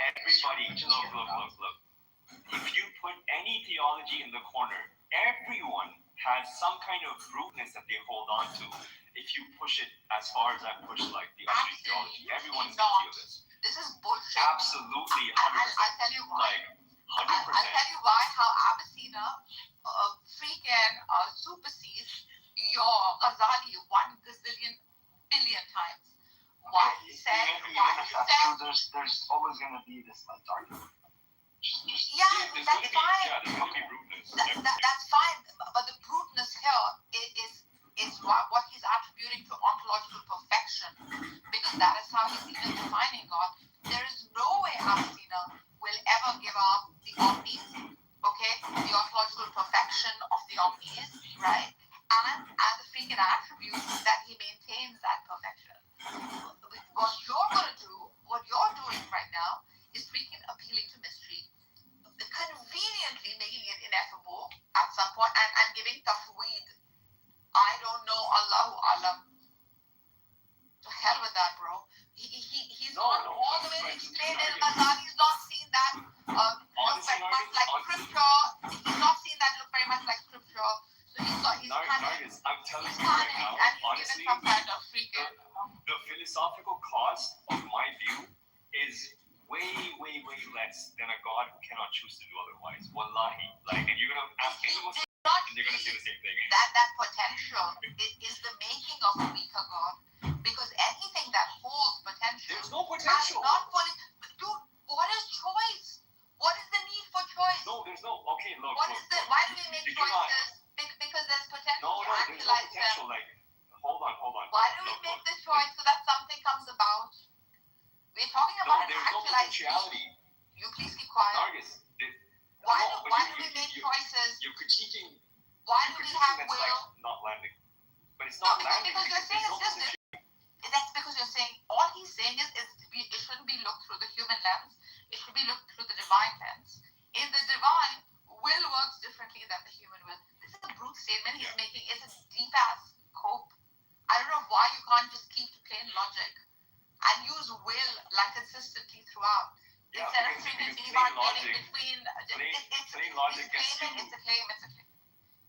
everybody, look. If you put any theology in the corner, everyone has some kind of rootness that they hold on to. If you push it as far as I push, like the Austrian theology, everyone is guilty of this. This is bullshit. Absolutely, 100%. I'll tell you why. Like, 100%. I'll tell you why. How Avicenna freaking supersedes your Ghazali 1 gazillion billion times. Why he said. There's always going to be this like argument. That's fine. That's fine. But the bruteness here is what he's attributing to ontological perfection, because that is how he's even defining God. There is no way Avicenna will ever give up the omnis, okay, the ontological perfection of the omnis, right, and the freaking attributes that he maintains that perfection. What you're doing right now is freaking appealing to mystery, conveniently making it ineffable at some point, and giving tafweed. I don't know, Allahu Alam. To hell with that, bro. He's not all the way to explain it. Ghazali's not seen that look very much like scripture. He's not seen that look very much like scripture. So I'm telling you right now, honestly, some kind of freaking. The philosophical cost of my view is way less than a God who cannot choose to do otherwise. Wallahi. Like, and you're gonna ask anyone, and they're gonna say the same thing. That potential is the making of a weaker God. Because anything that holds potential. There's no potential. Not fully. Dude, what is choice? What is the need for choice? No, there's no. Okay, look. Why do we make choices? Because there's potential. No, there's no potential. Like, hold on. Why do we make this choice so that something comes about? We're talking about there's no potentiality. You please keep quiet. Nargis, why do we make choices? You're critiquing. Why do we have that's will? Like not landing. But it's not landing. Because you're saying it's just. That's because you're saying all he's saying is it shouldn't be looked through the human lens. It should be looked through the divine lens. In the divine, will works differently than the human will. This is a brute statement he's making. It's a deep ass cope. I don't know why you can't just keep to plain logic and use will like consistently throughout. Instead of treating demarcating between plain logic it's a claim.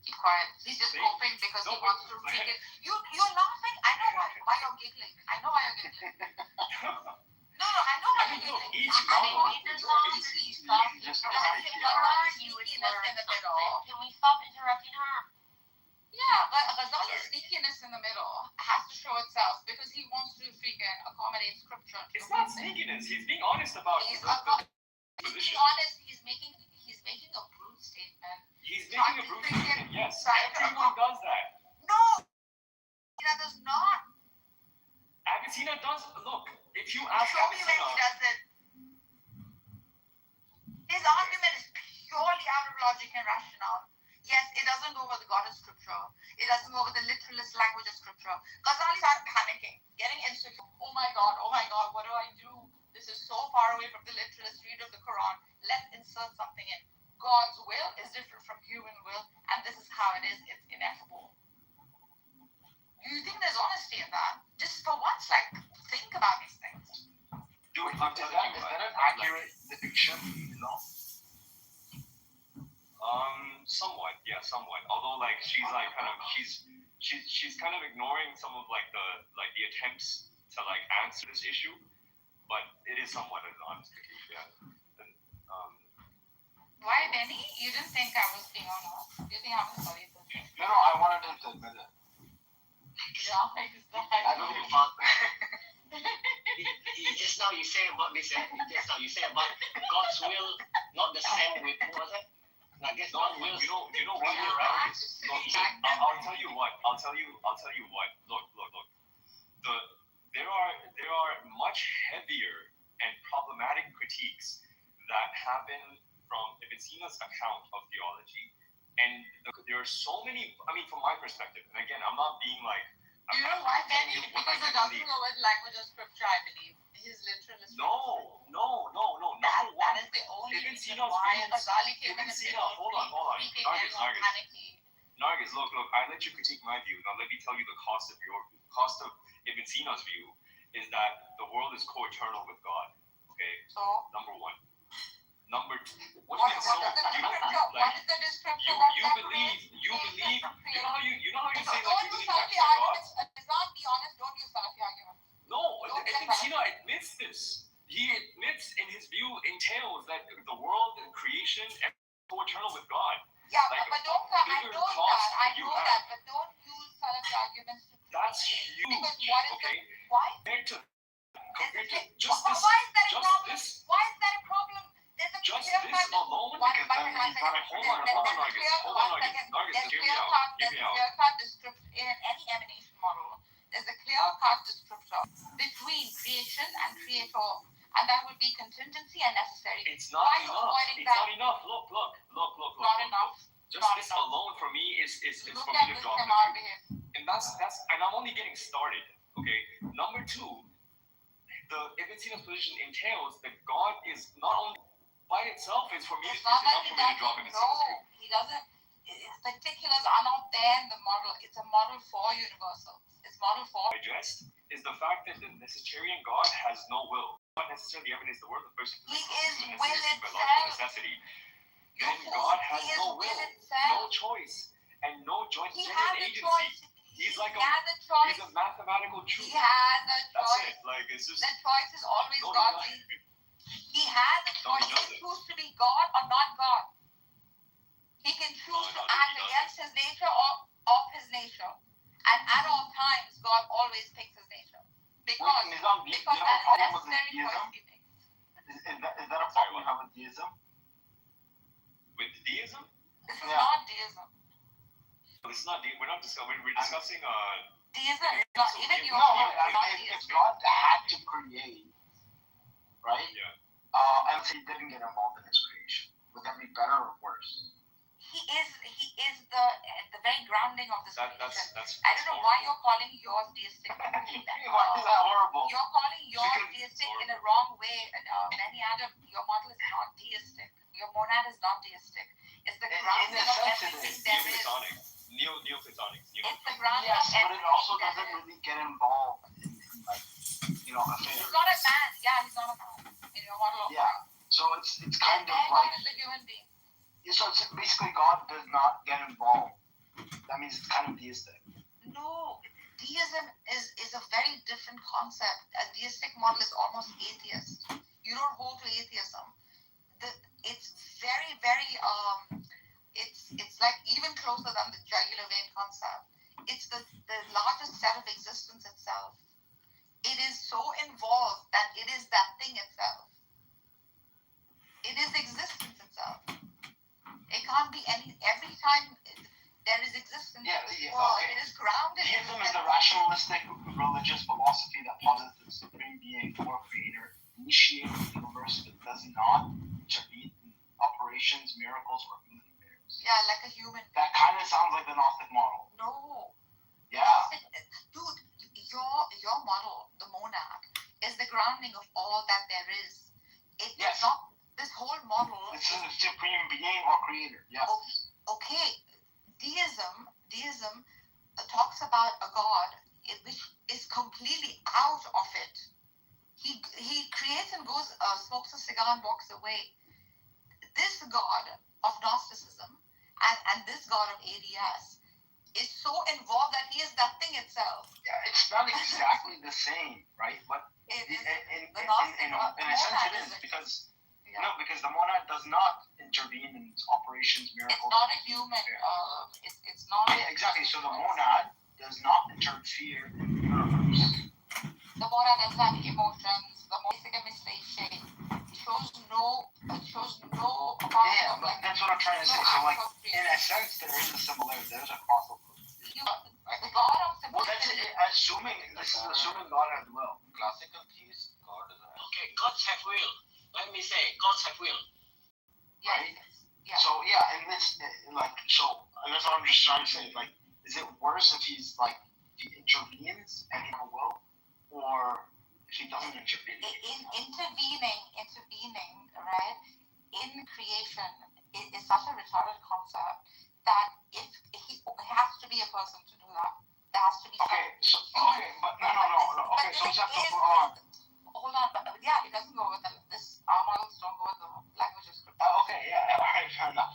Keep quiet. He's just coping because he wants to read it. You're laughing. I know why you're giggling. I know why you're giggling. No, I know why you're giggling. Each in the middle. Can we stop interrupting her? Yeah, but Ghazali's sneakiness in the middle has to show itself because he wants to freaking accommodate scripture. It's not sneakiness. He's being honest about He's the being honest. He's making a brute statement. He's making a brute statement. Yes, everyone does that. No, that does not. Avicenna does. Look, if you ask Show me when he does it. His argument is purely out of logic and rationale. Yes, it doesn't go with the God of Scripture. It doesn't go with the literalist language of Scripture. Ghazali started panicking, getting insecure. Oh my God, what do I do? This is so far away from the literalist read of the Quran. Let's insert something in. God's will is different from human will, and this is how it is. It's ineffable. Do you think there's honesty in that? Just for once, think about these things. I'm telling you, is that an accurate depiction? Somewhat. Although, she's kind of ignoring some of the attempts to answer this issue, but it is somewhat an honest critique. Yeah. Why, Benny? You didn't think I was being honest? You think I was studying this? No, I wanted him to admit it. Yeah, exactly. I know you thought. Just now you say about this. Just now you say about God's will, not the same with what was it? I guess God will. You know what you're right. I'll tell you what. Look. There are much heavier and problematic critiques that happen from Avicenna's account of theology, and there are so many. I mean, from my perspective, and again, I'm not being You know why? Because it doesn't go with language of scripture, I believe. His literalist. No. Number That one. is the only Ibn reason Sina's why views. Ghazali came Ibn in and Sina, hold on. Nargis. panicky. Nargis, look, I let you critique my view. Now let me tell you the cost of your view. Cost of Ibn Sina's view is that the world is co-eternal with God. Okay? So? Number one. Number two. What is the description? You believe, you know how you say don't use Salafi arguments. It's not be honest, don't use Salafi arguments. No, Ibn Sina admits this. He admits in his view entails that the world and creation are co-eternal with God. Yeah, but don't. I know that, but don't use Salafi arguments to. That's huge. Because what is okay? Why? Compared to just this. Why is that a problem? Why is that a problem? There's a just clear this alone. Hold on, Nargis. Hear me out. Clear-cut description in any emanation model. There's a clear-cut description between creation and creator, and that would be contingency and necessary. It's not enough. It's not enough. Look. Not enough. Just this alone for me is Look for me to at drop this. And that's and I'm only getting started. Okay. Number two, the Ibn Sina's position entails that God is not only by itself is for me to drop Ibn Sina's view. He doesn't. Particulars are not there in the model. It's a model for universals. It's model for. Digest is the fact that the necessitarian God has no will. Not necessarily emanates the word of the person. He is will itself. Necessity. Then God has no will, no choice, and no joint agency. He's like he's a mathematical truth. He has a choice. That's it. Like it's just. The choice is always God's. He has a choice. He can choose to be God or not God. He can choose to act against his nature or of his nature. And at all times, God always picks his nature. Because that is necessary choice he makes. Is that a problem you have with deism? With deism? This is not deism. This is not deism. We're not discussing. We're discussing. Deism is not even your. If God had to create, right? Yeah. And say he didn't get involved in his creation, would that be better or worse? He is the very grounding of this creation. That's I don't know why you're calling yours deistic. Why is that horrible? You're calling yours deistic in a wrong way. Many Adam, your model is not deistic. Your monad is not deistic. It's the grounding of everything there is. Neoplatonic. It's the grounding of everything. But it also doesn't really get involved in like, affairs. He's not a man. Yeah, he's not a man. In your model. Yeah. So it's kind of like. God is a human being. So it's basically God does not get involved. That means it's kind of deistic. No, deism is a very different concept. A deistic model is almost atheist. You don't hold to atheism. It's very, very it's like even closer than the jugular vein concept. It's the largest set of existence itself. It is so involved that it is that thing itself. It is existence itself. It can't be every time there is existence. Okay. It is grounded. Deism is a rationalistic religious philosophy that posits the supreme being or creator initiates the universe but does not intervene in operations, miracles, or human affairs. Yeah, like a human. That kind of sounds like the Gnostic model. No. Yeah. Dude, your model, the monad, is the grounding of all that there is. It's not. This whole model. This is a supreme being or creator. Yes. Okay. Deism talks about a God which is completely out of it. He creates and goes, smokes a cigar and walks away. This God of Gnosticism and this God of ADS is so involved that he is that thing itself. Yeah, it's not exactly the same, right? But in a sense it is because. No, because the monad does not intervene in its operations, miracles. It's not a human. It's not. Yeah, exactly. So the monad does not interfere in the universe. The monad doesn't have emotions. The basic state shows no. Yeah, but that's what I'm trying to say. So, like, in a sense, there is a similarity. There's a crossover. The God of simplicity. Well, that's assuming God has will. Classical theist God is. Okay, gods have will. Let me say, gods have will. Right? Yeah. So, and this, and that's what I'm just trying to say. Like, is it worse if he's, like, he intervenes and he will, or if he doesn't intervene. Intervening, right, in creation is such a retarded concept that if he has to be a person to do that. There has to be Okay, so okay, so acceptable. Hold on, but yeah, it doesn't go with this. Our models don't go with the language of scripture. Okay, yeah, alright, fair enough.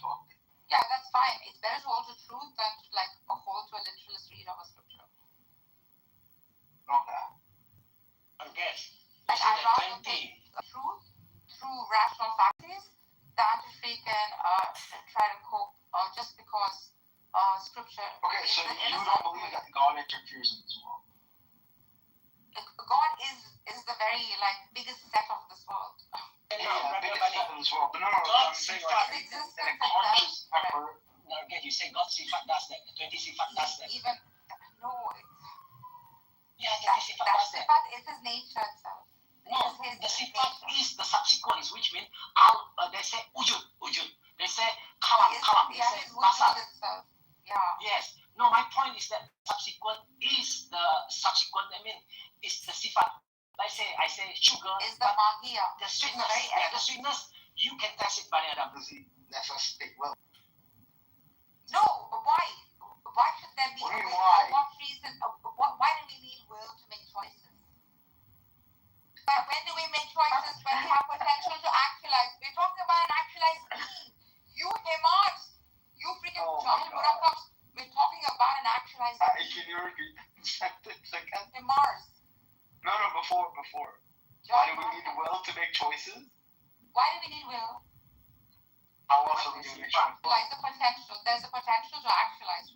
Yeah, that's fine. It's better to hold to truth than to hold to a literalist read of a scripture. Okay. Okay. I'd rather take truth through rational faculties than to freaking try to cope just because scripture. Okay, so you don't believe that God interferes in this world? God is the very biggest set of this world. Yeah, biggest set in this world. But no, I'm saying in a conscious effort. No, again, you say God sifat does that. 20 sifat does that. Even no. Yeah, 20 sifat does that. Sifat is his nature itself. No, the sifat is the subsequence, which means they say ujud. They say kalam. They say basar. Yeah. Yes. No, my point is that subsequent is the subsequent. Is the sifat. I say sugar. Is the mahia. The sweetness. Yeah, the sweetness. You can test it by Adam. Does he necessitate will? No, but why? Why should there be? What do you mean why? What reason? Why do we need will to make choices? But when do we make choices? When we have potential to actualize. We're talking about an actualized being. You Hemars. You freaking John Murakams. We're talking about an actualized being. Can you repeat the sentence again? Hemars. No, before. Why do we need will to make choices? Why do we need will? How else are we going to make choices? The potential. There's a potential to actualize.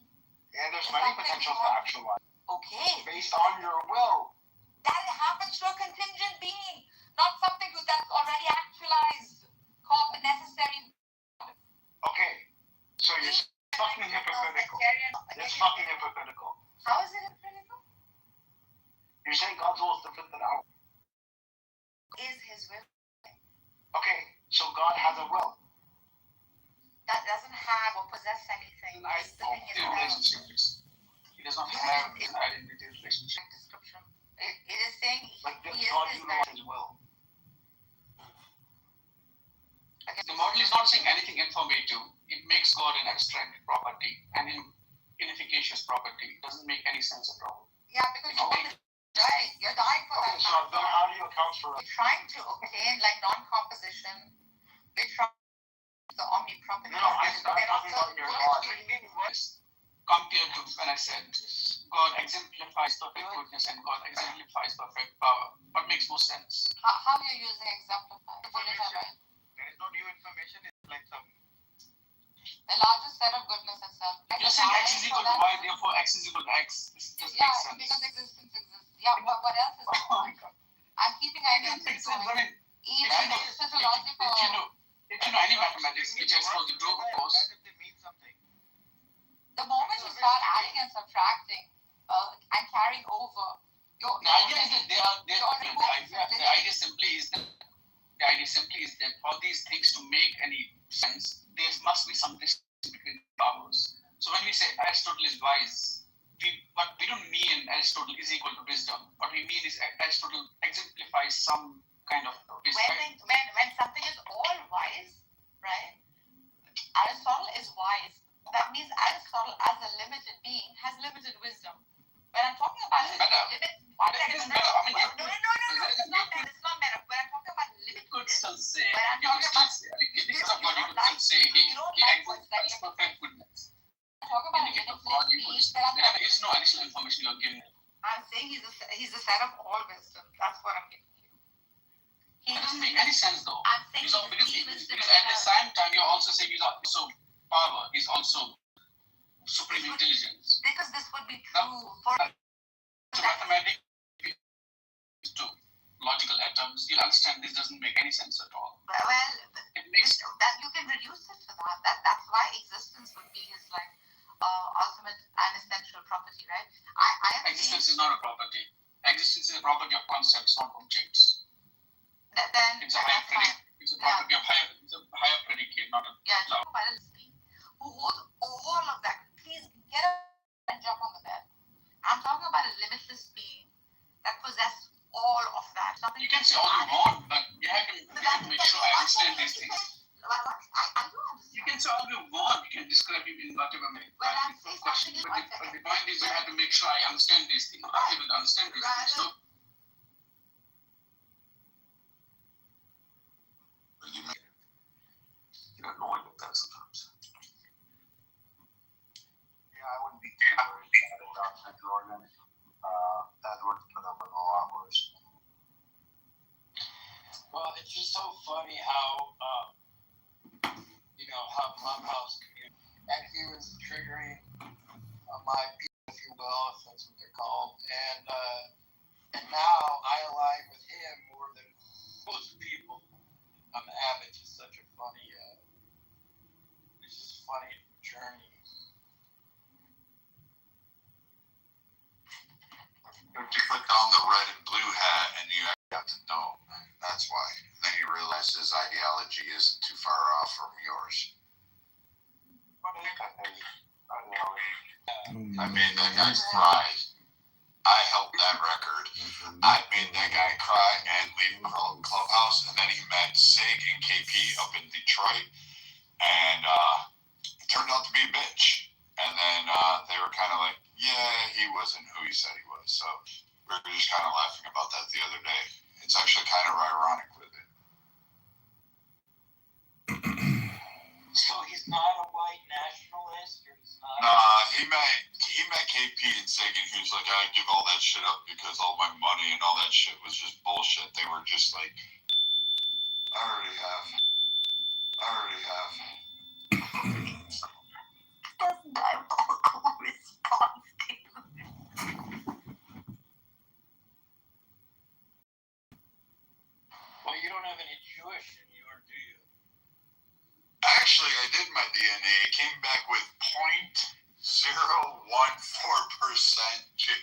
Yeah, there's many potentials to actualize. Okay. Based on your will. That happens to a contingent being, not something that's already actualized, called the necessary. Okay, so you're fucking hypocritical. It's fucking hypocritical. How is it hypocritical? You're saying God's will is different than ours. Is his will? Okay, so God has a will. That doesn't have or possess anything. It's the thing is relationships. He does not have an identity relationship. Description. It is saying he is God utilizes his will. The model is not saying anything informative. It makes God an abstract property and inefficacious property. It doesn't make any sense at all. Yeah, because you're dying for that. So then how do you account for it? We're trying to obtain non-composition. We're trying the omni-property. No, I'm talking about your God. Compared to when I said God exemplifies perfect goodness and God exemplifies perfect power. What makes more sense? How are you using exemplify? There is no new information. It's like some. The largest set of goodness itself. You're saying X is equal to Y, therefore X is equal to X. This doesn't make sense. Because existence exists. Yeah, what else is there? Oh my God. I'm keeping ideas going. Even physiological. If you know any mathematics, which I suppose you do, of course. The moment you start adding and subtracting and carrying over, the idea is that the idea simply is that for these things to make any sense, there must be some distance between powers. So when we say Aristotle is wise, what we don't mean Aristotle is equal to wisdom. What we mean is Aristotle exemplifies some kind of wisdom. When something is all wise, right? Aristotle is wise. That means Aristotle, as a limited being, has limited wisdom. When I'm talking about it's not meta. It's not meta. When I'm talking about limited, you could still say, when I'm talking about because of God, you could still say he exemplifies perfect goodness. Talk about a limited being. There is no additional information you're giving. I'm saying he's the set of all wisdom. That's what I'm giving you. It doesn't make any sense though. I'm saying because at the same time you're also saying he's also power, he's also supreme intelligence. Because this would be true for mathematics to logical atoms. You'll understand this doesn't make any sense at all. Well, it makes that you can reduce it to that. That's why existence would be his ultimate and essential property, right? Existence is not a property. Existence is a property of concepts, not objects. Then it's a higher property of higher But the point is, I had to make sure I understand these things. I'm able to understand these things. So, you know, annoying with that sometimes. Yeah, I wouldn't be too worried about a dark side organ. That would put up with a lot worse. Well, it's just so funny how, how Clubhouse community, and he was triggering my people, if you will, if that's what they're called, and now I align with him more than most people. It's just such a funny, it's just funny journey. You put on the red and blue hat and you got to know. That's why. Then you realize his ideology isn't too far off from yours. What is that ideology? I made that guy cry. I helped that record. I made that guy cry and leave Clubhouse, and then he met Sig and KP up in Detroit, and it turned out to be a bitch. And then they were kind of like, yeah, he wasn't who he said he was. So we were just kind of laughing about that the other day. It's actually kind of ironic with it. So he's not a white nationalist, or he's not? Nah, he met KP and Sig, and he was like, I give all that shit up because all my money and all that shit was just bullshit. They were just like, I already have. That's diabolical response. Well, you don't have any Jewish in you, or do you? Actually, I did my DNA. It came back with 0.014% Jew.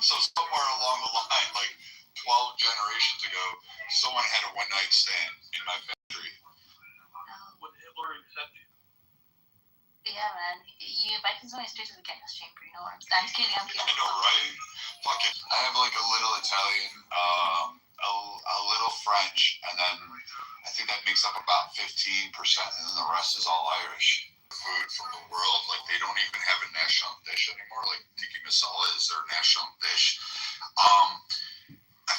So somewhere along the line, like 12 generations ago, someone had a one-night stand in my factory. Would Hitler accept you? Yeah, man. You Vikings went straight to the gas chamber. You know what I'm kidding. I know, right? Fuck it. I have like a little Italian, a little French, and then I think that makes up about 15%, and then the rest is all Irish. Food from the world, like they don't even have a national dish anymore. Like tiki masala is their national dish. I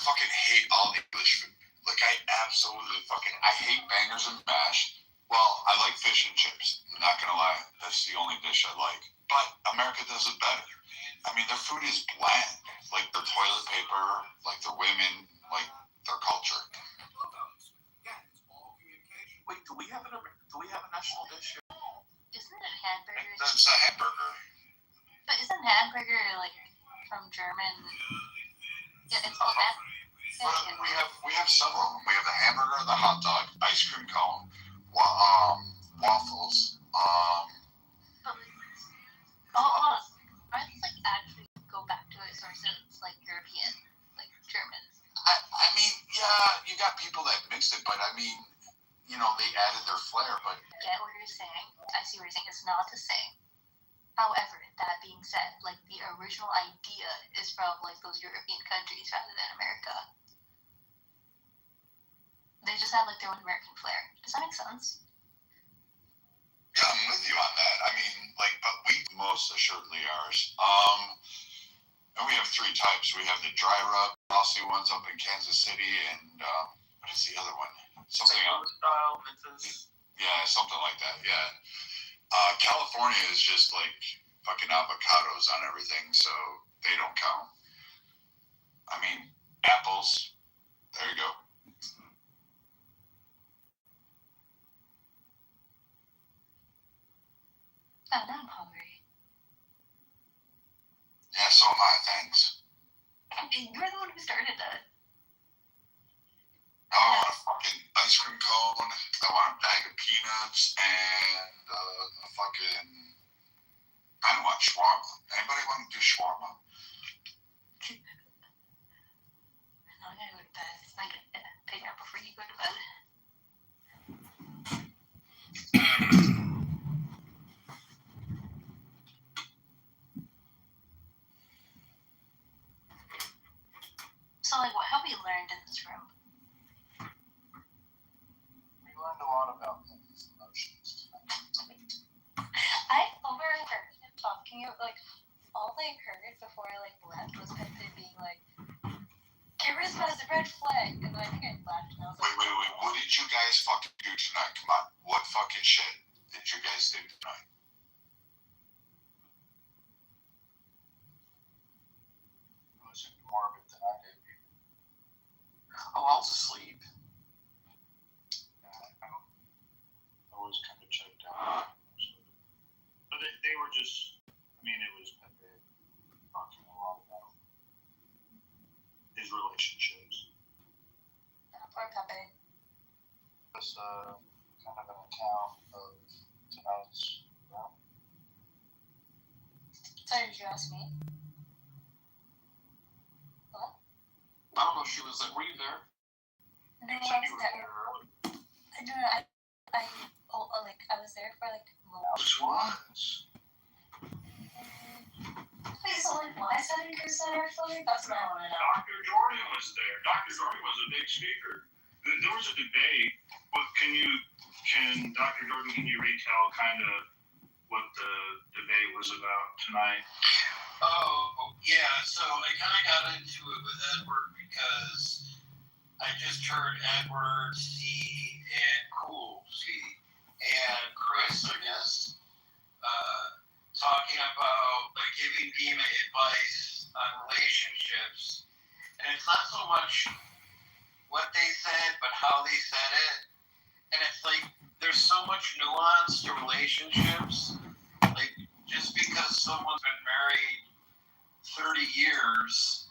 fucking hate all English food. Like I absolutely I hate bangers and mash. Well, I like fish and chips. I'm not gonna lie, that's the only dish I like. But America does it better. I mean, their food is bland. Like their toilet paper, like their women, like their culture. Wait, do we have a national dish here? Isn't it hamburgers? That's a hamburger. But isn't hamburger like from German? Yeah, it's called hamburger. We have several of them. We have the hamburger, the hot dog, ice cream cone, waffles. Aren't like actually go back to its sources like European, like German? I mean, yeah, you got people that mixed it, but I mean, you know, they added their flair. But I get what you're saying. I see what you're saying. It's not the same. However, that being said, like the original idea is from like those European countries rather than America. They just have like their own American flair. Does that make sense? Yeah, I'm with you on that. I mean, like, but we most assuredly ours. And we have 3 types. We have the dry rub, glossy ones up in Kansas City, and what is the other one? Something else. Style, Memphis. Yeah, something like that. Yeah. California is just like fucking avocados on everything, so they don't count. I mean, apples. There you go. Oh, now I'm hungry. Yeah, so am I. Thanks. You're the one who started that. I want a fucking ice cream cone. I want a bag of peanuts and a fucking. I don't want shawarma. Anybody want to do shawarma? No, I gotta go to bed. I gotta pick up before you go to bed. So, like, what have we learned in this room? We learned a lot about people's emotions. I over did you guys fucking do tonight? Come on. What fucking shit did you guys do tonight? I listened to more of it than I did. Oh, I was asleep. I was kind of checked out. But they were just, I mean, it was Pepe talking a lot about his relationships. Poor Pepe. It's kind of an account of tonight's round. Sorry, did you ask me? What? I don't know if she was there. Were you there? No, I was there. I don't know. I was there for like a moment. Which ones? Wait, so like my 70% actually? That's what I want to know. Dr. Jordan was there. Dr. Jordan was a big speaker. There was a debate. Can Dr. Jordan, can you retell kind of what the debate was about tonight? Oh, yeah. So I kind of got into it with Edward because I just heard Edward C. and Cool C. and Chris, I guess, talking about like giving Dima advice on relationships. And it's not so much what they said, but how they said it. And it's like there's so much nuance to relationships. Like just because someone's been married 30 years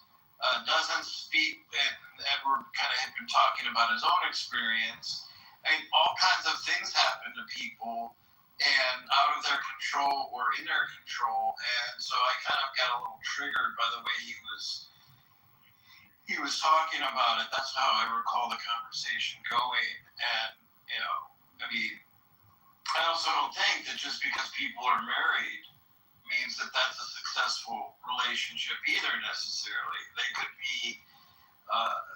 doesn't speak, and Edward kind of had been talking about his own experience. I mean, all kinds of things happen to people and out of their control or in their control. And so I kind of got a little triggered by the way he was talking about it. That's how I recall the conversation going. And, you know, I mean, I also don't think that just because people are married means that that's a successful relationship either necessarily. They could be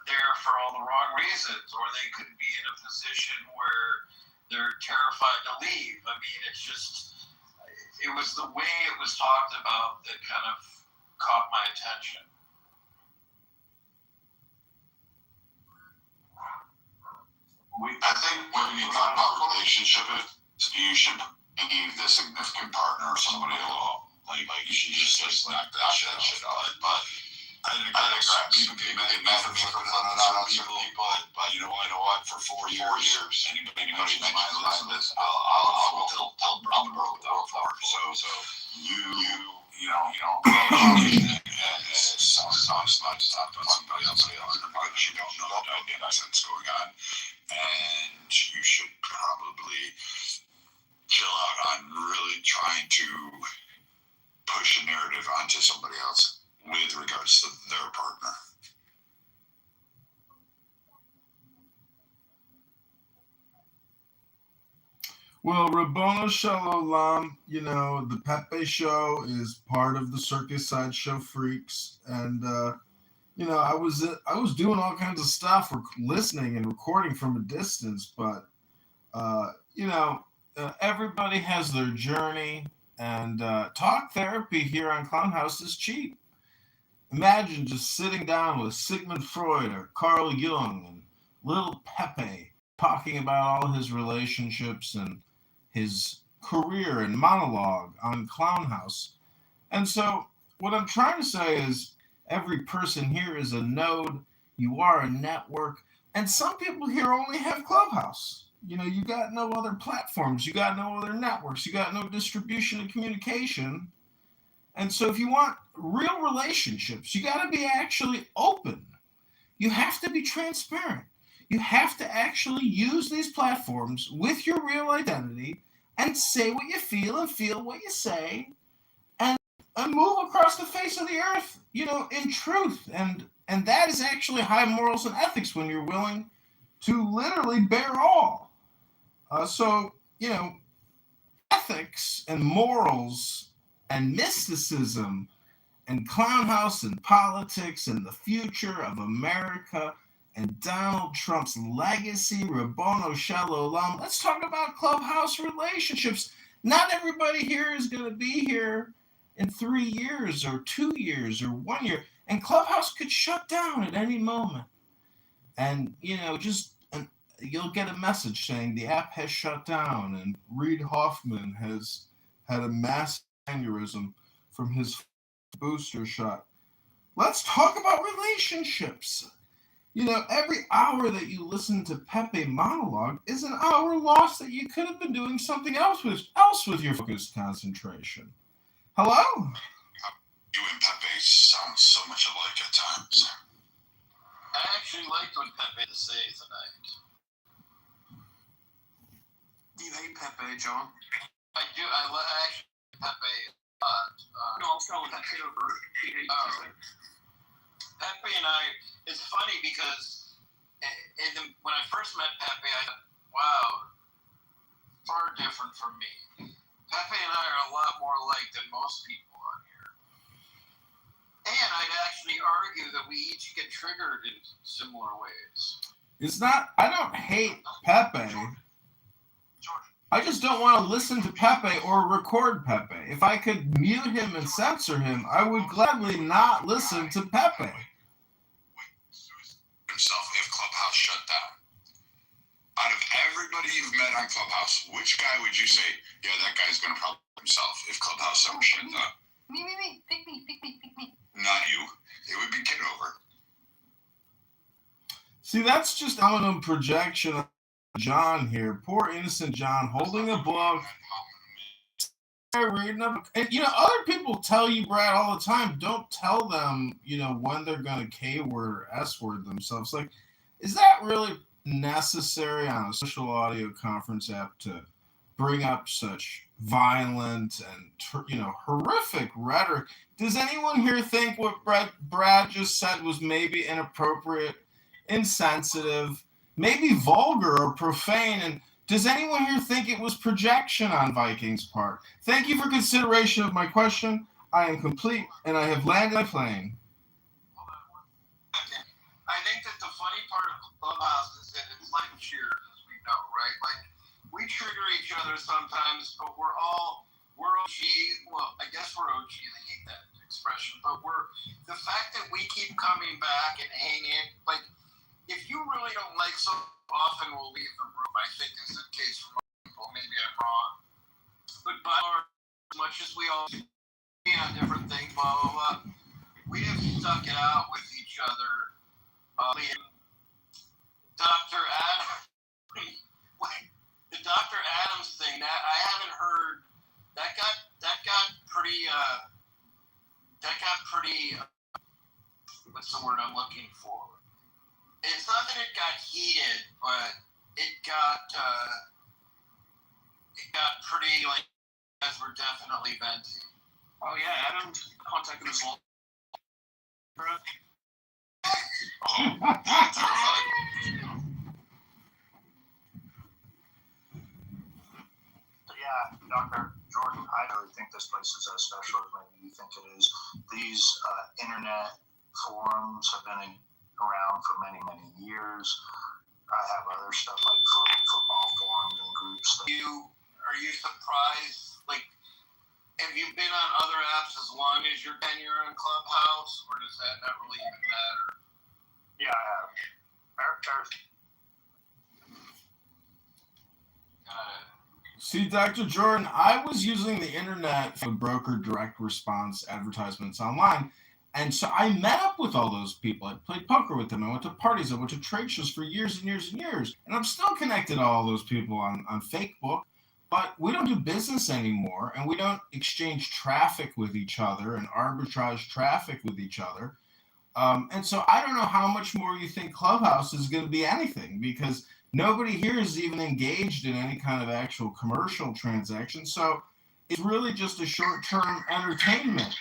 there for all the wrong reasons, or they could be in a position where they're terrified to leave. I mean, it's just, it was the way it was talked about that kind of caught my attention. I think when you talk about relationships, you should leave the significant partner or somebody alone. Like you should just knock that shit out. But I think people get mad at me for putting that on certain people. But you know what? For 4 years, anybody mentions this, I'll tell Brown with the floor. So you know, stop on somebody else because you don't know the dynamics that's going on, and you should probably chill out on really trying to push a narrative onto somebody else with regards to their partner. Well, Rabboni Shalom, you know, the Pepe Show is part of the Circus Sideshow Freaks. And, you know, I was doing all kinds of stuff, listening and recording from a distance. But, you know, everybody has their journey. And talk therapy here on Clown House is cheap. Imagine just sitting down with Sigmund Freud or Carl Jung and little Pepe talking about all his relationships and his career and monologue on Clown House. And so what I'm trying to say is every person here is a node. You are a network. And some people here only have Clubhouse. You know, you got no other platforms. You got no other networks. You got no distribution and communication. And so if you want real relationships, you got to be actually open. You have to be transparent. You have to actually use these platforms with your real identity and say what you feel and feel what you say and move across the face of the earth, you know, in truth. And that is actually high morals and ethics when you're willing to literally bear all. So, you know, ethics and morals and mysticism and Clown House and politics and the future of America and Donald Trump's legacy, Rabboni Shalom. Let's talk about Clubhouse relationships. Not everybody here is going to be here in 3 years or 2 years or 1 year. And Clubhouse could shut down at any moment. And, you know, just you'll get a message saying the app has shut down and Reid Hoffman has had a massive aneurysm from his booster shot. Let's talk about relationships. Every hour that you listen to Pepe monologue is an hour lost that you could have been doing something else with your focused concentration. Hello? You and Pepe sound so much alike at times. I actually liked what Pepe had to say tonight. Do you hate Pepe, John? I do. I actually like Pepe a lot. No, I'm telling Kitover. He hates Pepe. Pepe and I, it's funny because when I first met Pepe, I thought, wow, far different from me. Pepe and I are a lot more alike than most people on here. And I'd actually argue that we each get triggered in similar ways. I don't hate Pepe. I just don't want to listen to Pepe or record Pepe. If I could mute him and censor him, I would gladly not listen to Pepe. Himself if Clubhouse shut down. Out of everybody you've met on Clubhouse, which guy would you say, yeah, that guy's going to probably himself if Clubhouse ever shut down? Me. Pick me. Not you. It would be Kitover. See, that's just element projection of John here. Poor innocent John holding a book, reading a book. And, other people tell you, Brad, all the time, don't tell them, when they're going to K-word or S-word themselves. Like, is that really necessary on a social audio conference app to bring up such violent and, horrific rhetoric? Does anyone here think what Brad just said was maybe inappropriate, insensitive, maybe vulgar or profane? And does anyone here think it was projection on Viking's part? Thank you for consideration of my question. I am complete, and I have landed my plane. I think that the funny part of Clubhouse is that it's like cheers, as we know, right? Like, we trigger each other sometimes, but we're OG. Well, I guess we're OG. I hate that expression, but the fact that we keep coming back and hanging, like, if you really don't like so often we'll leave the room, I think is the case for most people. Maybe I'm wrong. But by as much as we all be on different things, blah, blah, blah, we have stuck it out with each other. Dr. Adams, the Dr. Adams thing, that I haven't heard, that got pretty, what's the word I'm looking for? It's not that it got heated, but it got pretty, like, as we're definitely venting. Oh yeah, Adam's contacted us all. Yeah, Dr. Jordan, I really think this place is as special as maybe you think it is. These internet forums have been around for many, many years. I have other stuff like football forums and groups. Are you surprised? Like, have you been on other apps as long as your tenure in Clubhouse, or does that not really even matter? Yeah, I have. See, Dr. Jordan, I was using the internet for broker direct response advertisements online. And so I met up with all those people. I played poker with them. I went to parties. I went to trade shows for years and years and years. And I'm still connected to all those people on Facebook. But we don't do business anymore. And we don't exchange traffic with each other and arbitrage traffic with each other. And so I don't know how much more you think Clubhouse is going to be anything, because nobody here is even engaged in any kind of actual commercial transaction. So it's really just a short-term entertainment,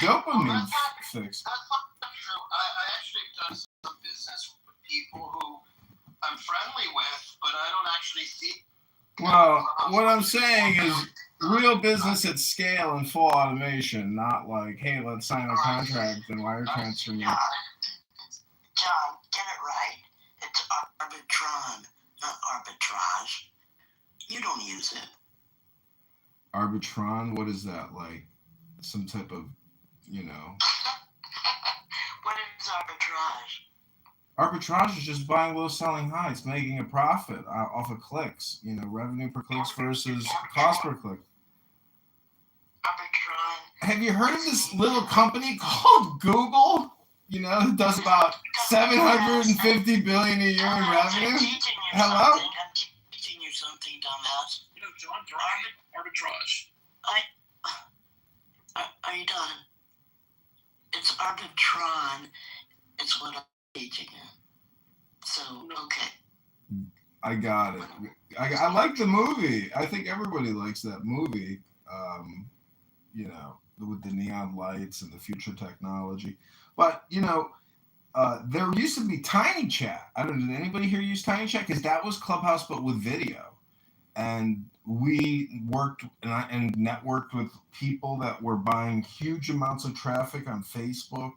dopamine fix. That's not true. I actually have done some business with people who I'm friendly with, but I don't actually see. Well, what I'm saying is real business at scale and full automation, not like, hey, let's sign a contract and wire transfer me. John, get it right. It's arbitron, not arbitrage. You don't use it. Arbitron? What is that? Like some type of, What is arbitrage? Arbitrage is just buying low, selling high. It's making a profit off of clicks. You know, revenue per clicks versus cost per click. Have you heard of this little company called Google? You know, it does about $750 billion a year in revenue. Hello? I'm teaching you something, dumbass. You know, John, arbitrage. Are you done? It's arbitron. It's what I'm teaching you. So, okay. I got it. I like the movie. I think everybody likes that movie. You know, with the neon lights and the future technology. But, you know, there used to be Tiny Chat. I don't know, did anybody here use Tiny Chat? Because that was Clubhouse, but with video. And we worked and networked with people that were buying huge amounts of traffic on Facebook.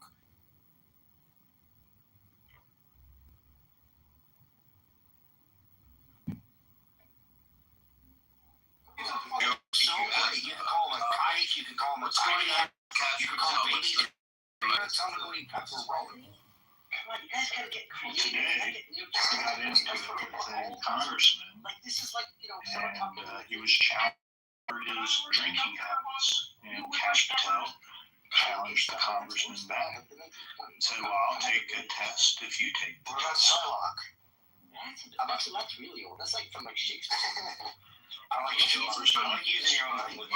So you can call them Pike, you can call them Tiny Cash, you can call them Baby. Tell them to go eat pepper roll. Come on, you guys gotta get creative. Today, I got into a congressman, Like, this is like, you know, and he was challenged for his drinking habits. And Cash Patel challenged the congressman back and said, well, I'll take a test if you take the test. That's really old. That's like from like Shakespeare. I like using your own language.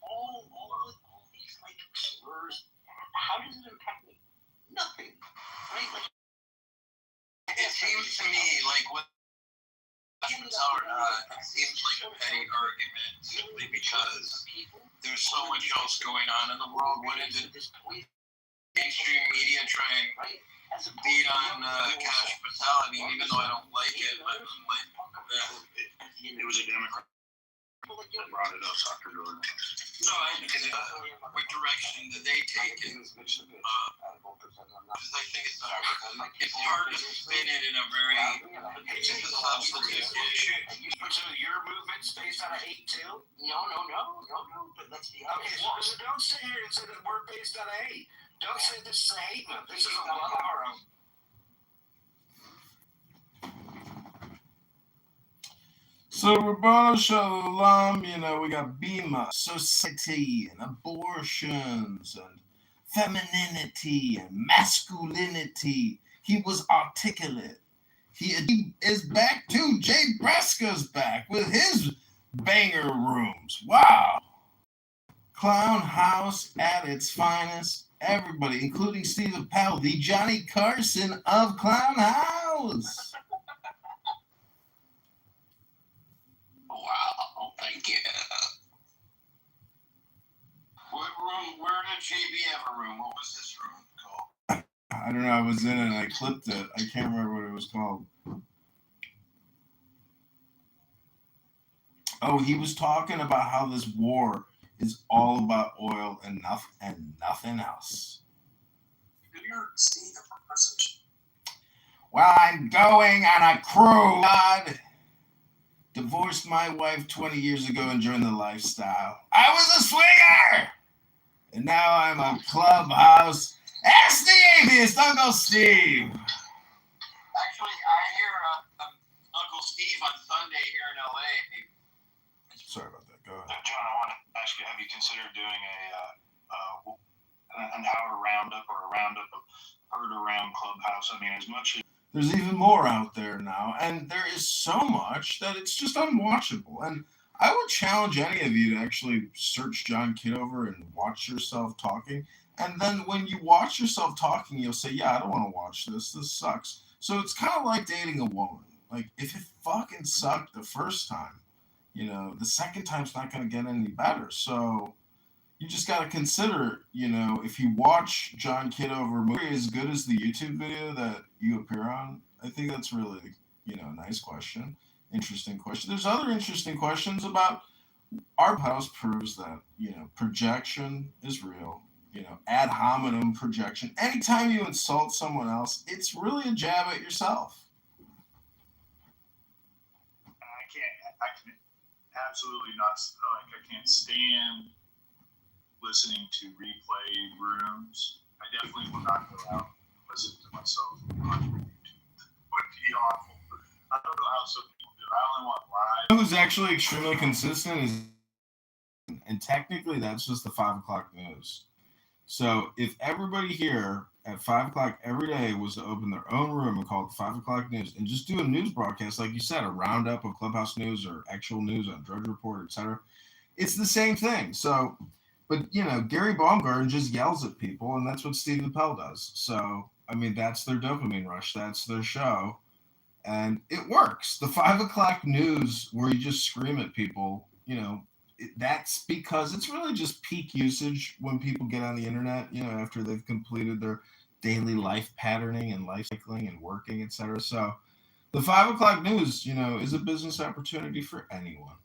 All these like slurs. How does it impact me? Nothing. Right? Like, it seems to me like what it seems like a petty argument simply because there's so much else going on in the world. What is it? Mainstream media trying to beat on Cash Patel. I mean, even though I don't like it, but I'm like, It was a Democrat that brought it up, Dr. Jordan. no, I understand what direction that they take it. Because I think it's hard to spin it in a very just a substantive issue. So your movement's based on a hate too? No. But let's be honest. Okay, so don't sit here and say that we're based on a hate. Don't say this is a hate move. This is a love of our own. So, Rabbanu Shalom, you know, we got Bima, society, and abortions, and femininity, and masculinity. He was articulate. He is back too. Jay Breska's back with his banger rooms. Wow. Clown House at its finest. Everybody, including Steve Appel, the Johnny Carson of Clown House. Wow, thank you. What room? Where did JB have a room? What was this room called? I don't know. I was in it and I clipped it. I can't remember what it was called. Oh, he was talking about how this war is all about oil and nothing else. You're seeing the person. Well, I'm going on a cruise. Divorced my wife 20 years ago and joined the lifestyle. I was a swinger! And now I'm a Clubhouse. Ask the atheist, Uncle Steve. Actually, I hear Uncle Steve on Sunday here in LA. Sorry about that. Go ahead. John, I want to ask you, have you considered doing an hour roundup or a roundup of Heard Around Clubhouse? I mean, as much as there's even more out there now, and there is so much that it's just unwatchable. And I would challenge any of you to actually search John Kitover and watch yourself talking. And then when you watch yourself talking, you'll say, yeah, I don't want to watch this. This sucks. So it's kind of like dating a woman. Like, if it fucking sucked the first time, you know, the second time's not going to get any better. So you just got to consider, you know, if you watch John Kitover movie as good as the YouTube video that you appear on, I think that's really, you know, a nice question. Interesting question. There's other interesting questions about our house proves that, you know, projection is real. You know, ad hominem projection. Anytime you insult someone else, it's really a jab at yourself. I can absolutely not, like, I can't stand listening to replay rooms. I definitely will not go out and listen to myself on YouTube. be awful. I don't know how some people do it. I only want live. Who's actually extremely consistent is, and technically that's just the 5 o'clock news. So if everybody here at 5 o'clock every day was to open their own room and call it the 5 o'clock news and just do a news broadcast, like you said, a roundup of Clubhouse news or actual news on Drudge Report, etc., it's the same thing. So, but Gary Baumgarten just yells at people, and that's what Steve Appel does. So, I mean, that's their dopamine rush. That's their show. And it works. The 5 o'clock news where you just scream at people, that's because it's really just peak usage when people get on the internet, after they've completed their daily life patterning and life cycling and working, etc. So the 5 o'clock news, is a business opportunity for anyone.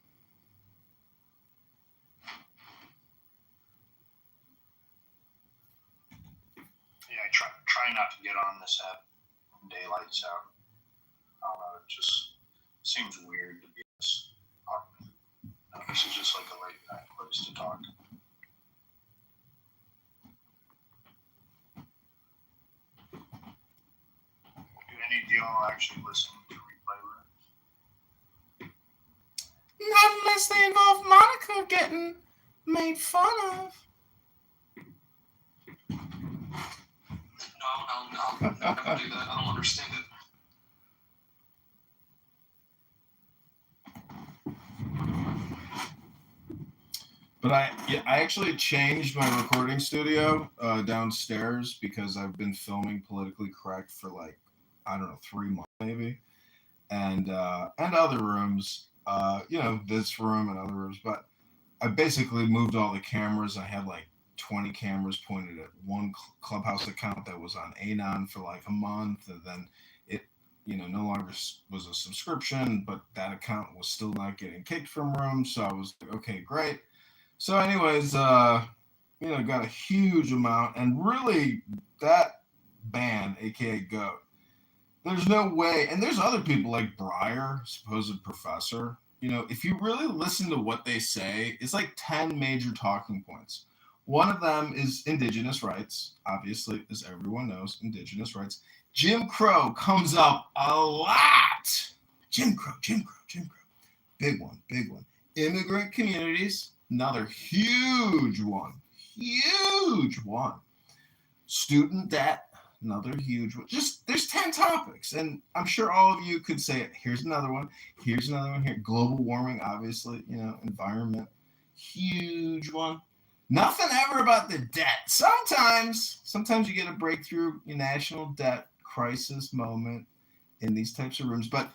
Yeah, I try not to get on this app when daylight's out. I don't know, it just seems weird to be this. This is just like a late night place to talk. Do any of y'all actually listen to replay rooms? Not unless they involve Monica getting made fun of. No, never do that. I don't understand it. But I actually changed my recording studio downstairs because I've been filming Politically Correct for 3 months maybe, and other rooms, this room and other rooms. But I basically moved all the cameras. I had 20 cameras pointed at one Clubhouse account that was on Anon for a month, and then it no longer was a subscription, but that account was still not getting kicked from rooms. So I was like, okay, great. So anyways, got a huge amount, and really that band, aka Goat, there's no way, and there's other people like Breyer, supposed professor, if you really listen to what they say, it's 10 major talking points. One of them is indigenous rights, obviously, as everyone knows, indigenous rights. Jim Crow comes up a lot. Jim Crow. Big one. Immigrant communities, another huge one. Student debt, another huge one. Just, there's 10 topics, and I'm sure all of you could say, here's another one here. Global warming, obviously, environment, huge one. Nothing ever about the debt. Sometimes you get a breakthrough national debt crisis moment in these types of rooms. But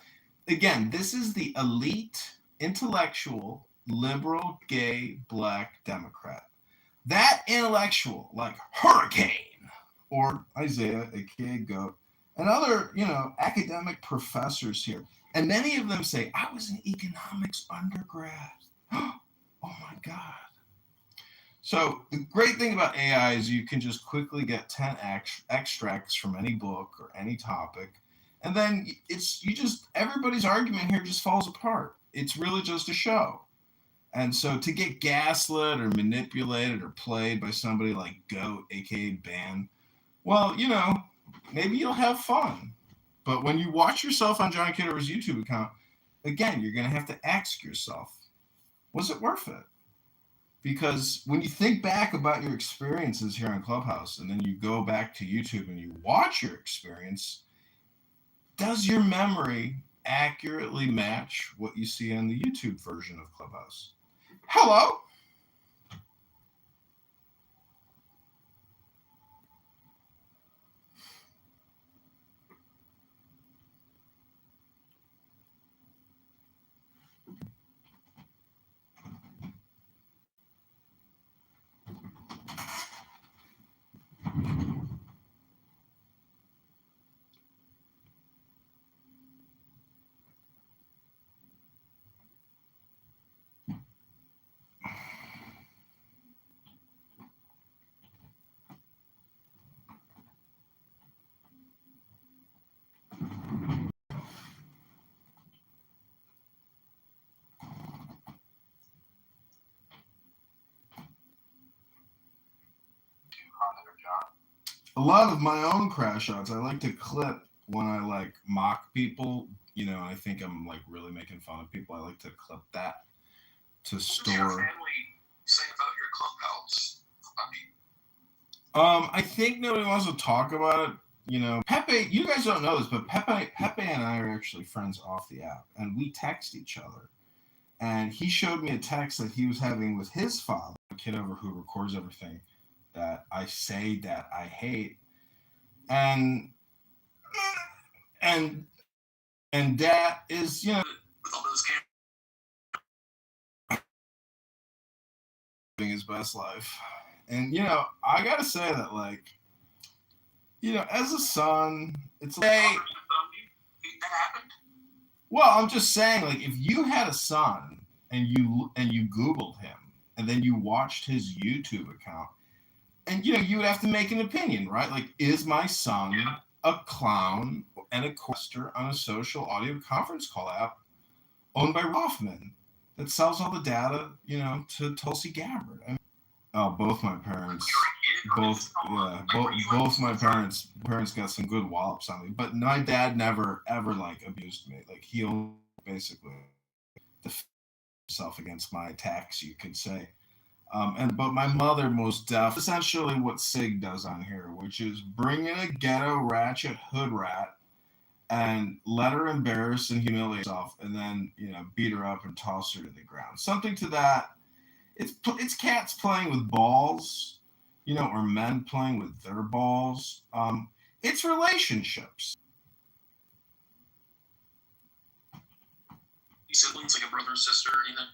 again, this is the elite, intellectual, liberal, gay, black Democrat. That intellectual, like Hurricane or Isaiah, aka Goat, and other, academic professors here. And many of them say, I was an economics undergrad. Oh my God. So the great thing about AI is you can just quickly get 10 extracts from any book or any topic. And then everybody's argument here just falls apart. It's really just a show. And so to get gaslit or manipulated or played by somebody like Goat, aka Ban, well, maybe you'll have fun. But when you watch yourself on John Kitover's YouTube account, again, you're going to have to ask yourself, was it worth it? Because when you think back about your experiences here on Clubhouse, and then you go back to YouTube and you watch your experience, does your memory accurately match what you see on the YouTube version of Clubhouse? Hello? A lot of my own crash outs, I like to clip when I like mock people, you know, I think I'm like really making fun of people. I like to clip that to What does your store. family say about your clubhouse? I think nobody wants to talk about it. You know, Pepe, you guys don't know this, but Pepe and I are actually friends off the app, and we text each other. And he showed me a text that he was having with his father, a Kitover who records everything that I say that I hate. And that is, you know, With all those living his best life. And you know, I gotta say that, like, you know, as a son, it's like, that happened? well, I'm just saying, like, if you had a son and you Googled him and then you watched his YouTube account, and you know, you would have to make an opinion, right? Like, is my son a clown and a quester on a social audio conference call app owned by Rothman that sells all the data, you know, to Tulsi Gabbard? I mean, oh, both my parents, both my parents got some good wallops on me, but my dad never ever like abused me. Like, he basically defended himself against my attacks, you could say. But my mother most definitely, essentially what Sig does on here, which is bring in a ghetto ratchet hood rat and let her embarrass and humiliate herself, and then, you know, beat her up and toss her to the ground. Something to that. It's cats playing with balls, you know, or men playing with their balls. It's relationships. Siblings, like a brother or sister, either?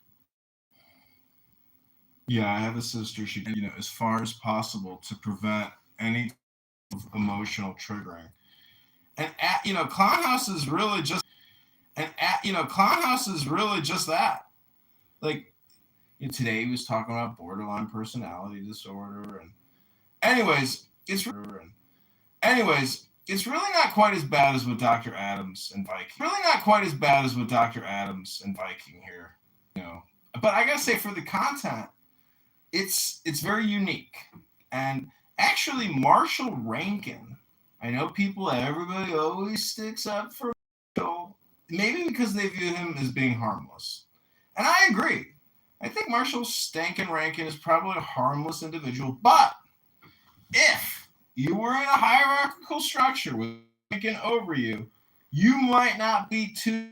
Yeah, I have a sister. She, you know, as far as possible to prevent any emotional triggering. And you know, Clown House is really just that. Like, you know, today he was talking about borderline personality disorder, and anyways, it's really not quite as bad as with Dr. Adams and Viking. Here, you know. But I gotta say, for the content, it's very unique. And actually, Marshall Rankin, I know everybody always sticks up for Marshall, maybe because they view him as being harmless. And I agree. I think Marshall Stankin Rankin is probably a harmless individual, but if you were in a hierarchical structure with Rankin over you, you might not be too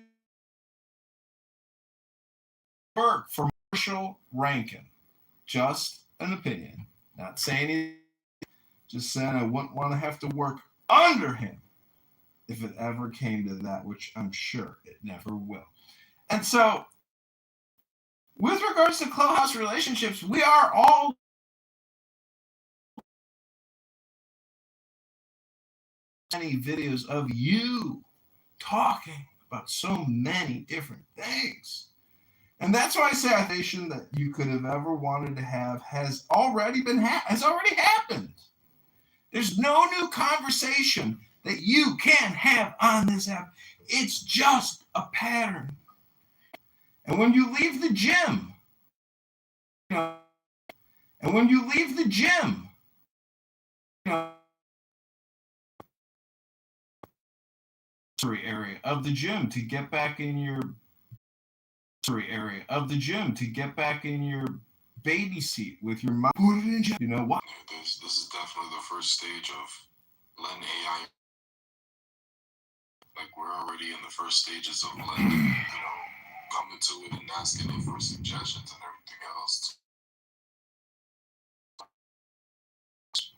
work for Marshall Rankin. Just an opinion. Not saying anything. Just saying I wouldn't want to have to work under him if it ever came to that, which I'm sure it never will. And so, with regards to clubhouse relationships, we are all many videos of you talking about so many different things. And that's why I say a nation that you could have ever wanted to have has already happened. There's no new conversation that you can have on this app. It's just a pattern. And when you leave the gym, you know, area of the gym to get back in your baby seat with your mom. Put it in, you know what? This is definitely the first stage of letting AI. Like, we're already in the first stages of letting, you know, coming to it and asking it for suggestions and everything else.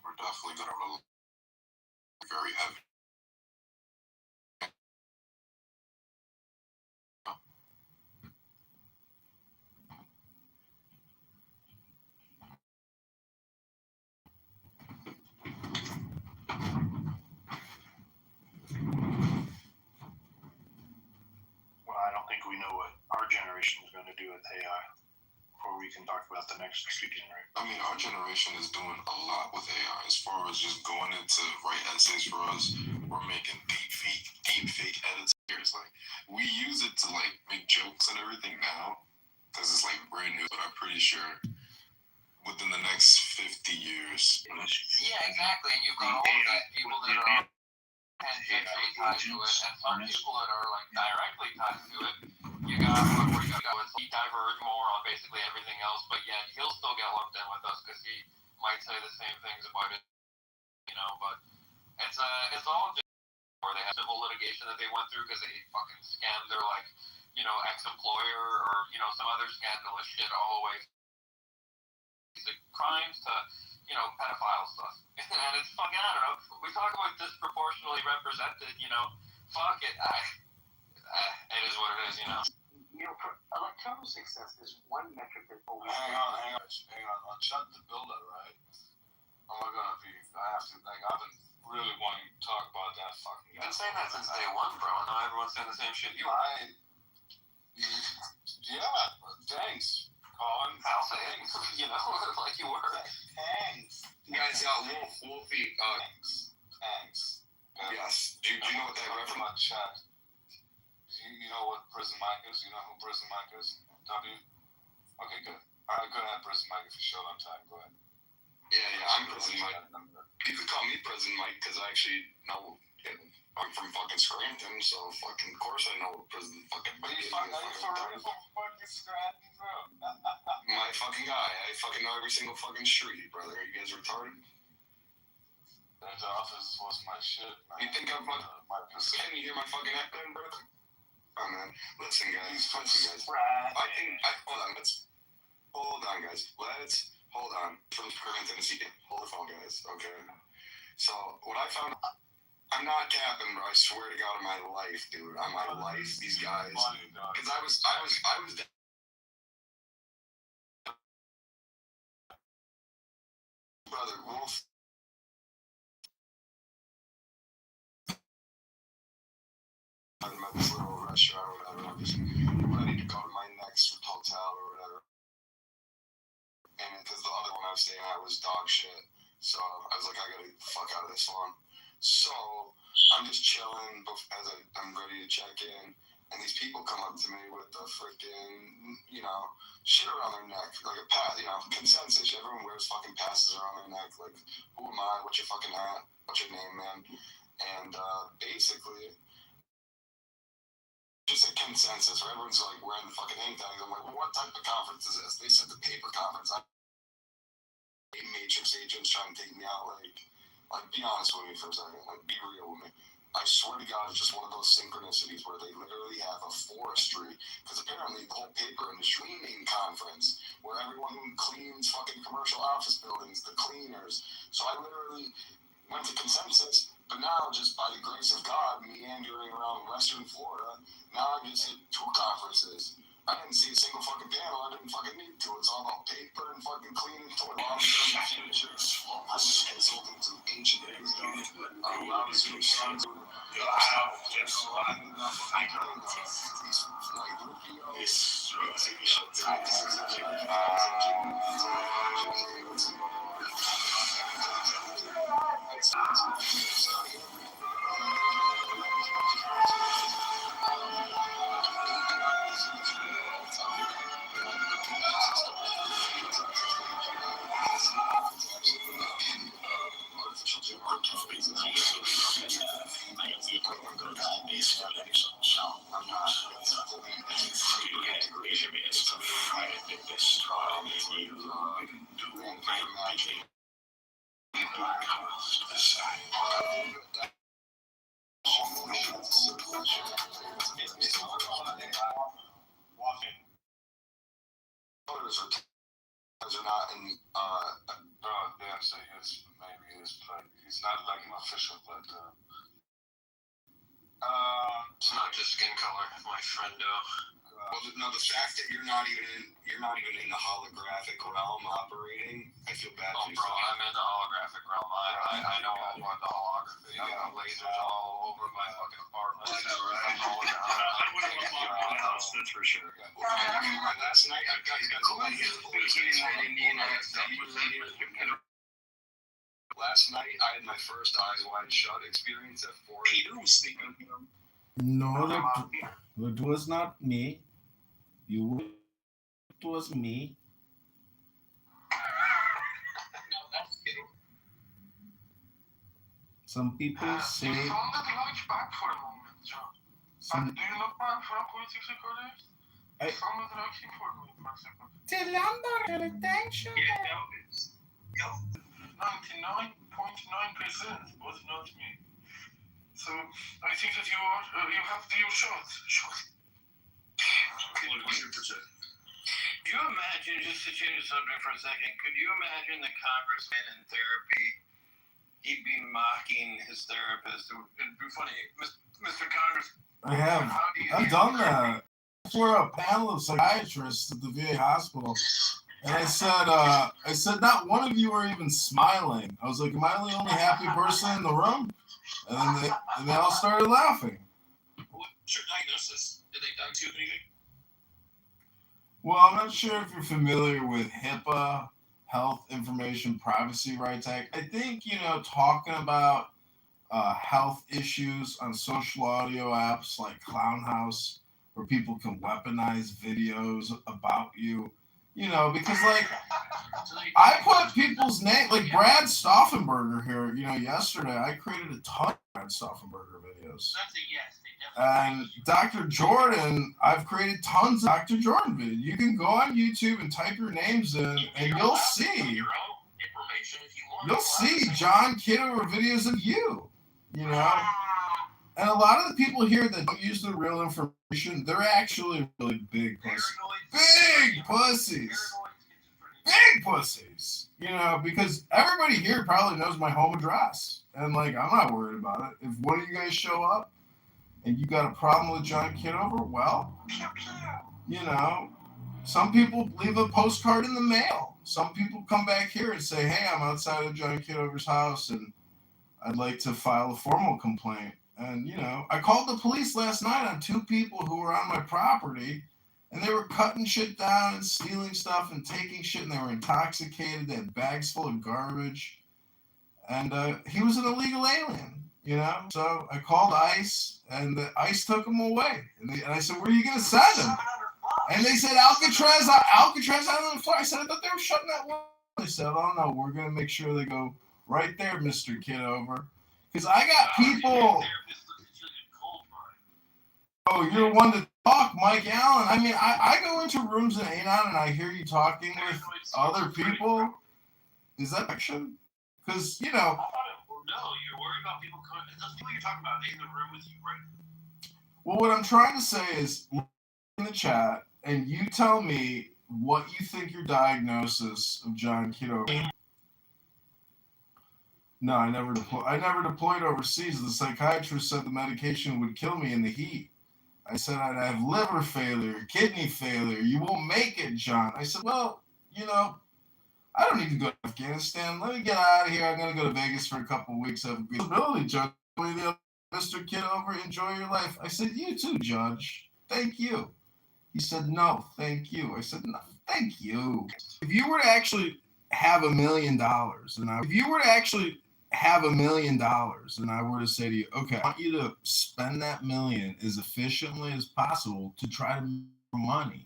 We're definitely gonna rely very heavy. Well, I don't think we know what our generation is going to do with AI before we can talk about the next generation. I mean, our generation is doing a lot with AI as far as just going into write essays for us. We're making deep fake edits. It's like, we use it to like make jokes and everything now because it's like brand new, but I'm pretty sure within the next 50 years. Yeah, exactly. And you've got all these people that are tangentially tied to it, and some people that are like directly tied to it, you got what you got with. He diverge more on basically everything else, but yet he'll still get lumped in with us because he might say the same things about it, you know. But it's all just where they have civil litigation that they went through because they fucking scammed their like, you know, ex-employer or you know some other scandalous shit all the way to crimes to you know pedophile stuff, and it's fucking I don't know. We talk about disproportionately represented, you know. Fuck it, it is what it is, you know. You know, electoral success is one metric that always. Hang on. Let's shut the builder, right? Am I gonna be? I have to. Like, I've been really wanting to talk about that fucking guy. You've been saying that since day one, bro. And now everyone's saying the same shit. Yeah. Thanks, Colin. I'll say it. You know, like you were. Thanks. You guys got Wolfie. Thanks. Yes. Do you know what that reference? My chat. You know what Prison Mike is? You know who Prison Mike is? W? Okay, good. Alright, go ahead, Prison Mike, if you show them time. Go ahead. Yeah, I'm Prison Mike. You could call me Prison Mike because I actually know. I'm from fucking Scranton, so fucking, of course I know what Prison fucking Mike is. Are you for real from fucking Scranton, bro? My fucking guy. I fucking know every single fucking street, brother. Are you guys retarded? That office was my shit, man. You think I'm fucking... Can you hear my fucking accent, bro? Oh, man. Listen, guys. Hold on, guys. Hold on. From Scranton, Tennessee. Hold the phone, guys. Okay. So, what I found... I'm not capping, bro. I swear to God, on my life, dude. On my life, these guys... Because I was brother, Wolf... I'm at this little restaurant or whatever. I'm just ready to go to my next hotel or whatever. And because the other one I was staying at was dog shit. So I was like, I gotta get the fuck out of this one. So I'm just chilling as I'm ready to check in. And these people come up to me with the freaking, you know, shit around their neck. Like a pass, you know, consensus. Everyone wears fucking passes around their neck. Like, who am I? What's your fucking hat? What's your name, man? And basically... just a consensus, where everyone's like wearing the fucking name tags. I'm like, well, what type of conference is this? They said the paper conference. I'm Matrix agents trying to take me out. Like, be honest with me for a second. Like, be real with me. I swear to God, it's just one of those synchronicities where they literally have a forestry, because apparently the whole paper industry cleaning conference, where everyone who cleans fucking commercial office buildings, the cleaners. So I literally went to consensus. But now, just by the grace of God, meandering around Western Florida, now I just hit 2 conferences. I didn't see a single fucking panel. I didn't fucking need to. It's all about paper and fucking cleaning toilet long-term future. I'm just consulting to ancient wisdom. I'm allowed to see sons. Are not in yes, I guess maybe he is, but he's not like an official, but it's not just skin color, my friendo. Well, no, the fact that you're not even in the holographic realm operating, I feel bad for you. Bro, I'm in the holographic realm. I know all about the holography. I got lasers all over my fucking apartment. I know, right? I wouldn't want my house, that's for sure. Last night, you guys last night, I had my first Eyes Wide Shut experience at 4 Peter was speaking. No, it was not me. It was me. Some people say. You sounded like back for a moment, John. Do you know where I'm from politically correct? You sounded like him for a moment, for a second. Till London, attention. Yeah, 99.9% was not me. So I think that you have the shot. Could you imagine, just to change the subject for a second, could you imagine the congressman in therapy? He'd be mocking his therapist. It'd be funny. Mr. Congress. I have. I've done that for a panel of psychiatrists at the VA hospital. And I said, not one of you are even smiling. I was like, am I the only happy person in the room? And then they all started laughing. What's your diagnosis? Did they diagnose you with anything? Well, I'm not sure if you're familiar with HIPAA, Health Information Privacy Rights Act. I think, talking about health issues on social audio apps like Clownhouse, where people can weaponize videos about you, because I put people's name, like Brad Stauffenberger here, yesterday I created a ton of Brad Stauffenberger videos. That's a yes. And Dr. Jordan, I've created tons of Dr. Jordan videos. You can go on YouTube and type your names in, and you'll see. You'll see John Kitover videos of you, And a lot of the people here that don't use the real information, they're actually really big pussies. Big pussies. Big pussies. Because everybody here probably knows my home address. And, I'm not worried about it. If one of you guys show up and you got a problem with John Kitover, well, some people leave a postcard in the mail. Some people come back here and say, hey, I'm outside of John Kitover's house and I'd like to file a formal complaint. And, I called the police last night on 2 people who were on my property, and they were cutting shit down and stealing stuff and taking shit, and they were intoxicated. They had bags full of garbage. And he was an illegal alien, So I called ICE, and the ICE took him away. And I said, where are you going to send him? And they said, Alcatraz out on the floor. I said, I thought they were shutting that one. They said, oh, no, we're going to make sure they go right there, Mr. Kitover. Because I got people. Oh, you're one to talk, Mike Allen. I mean, I go into rooms in Anon and I hear you talking with other people. Is that action? Because, No, you're worried about people coming. Those people you're talking about, they in the room with you right now. Well, what I'm trying to say is, in the chat, and you tell me what you think your diagnosis of John Kitover. No, I never deployed overseas. The psychiatrist said the medication would kill me in the heat. I said I'd have liver failure, kidney failure. You won't make it, John. I said, well, I don't need to go to Afghanistan. Let me get out of here. I'm going to go to Vegas for a couple of weeks. Have a good ability, Judge. Mr. Kitover, enjoy your life. I said, you too, Judge. Thank you. He said, no, thank you. I said, no, thank you. If you were to actually have $1 million, and I were to say to you, okay, I want you to spend that million as efficiently as possible to try to make money.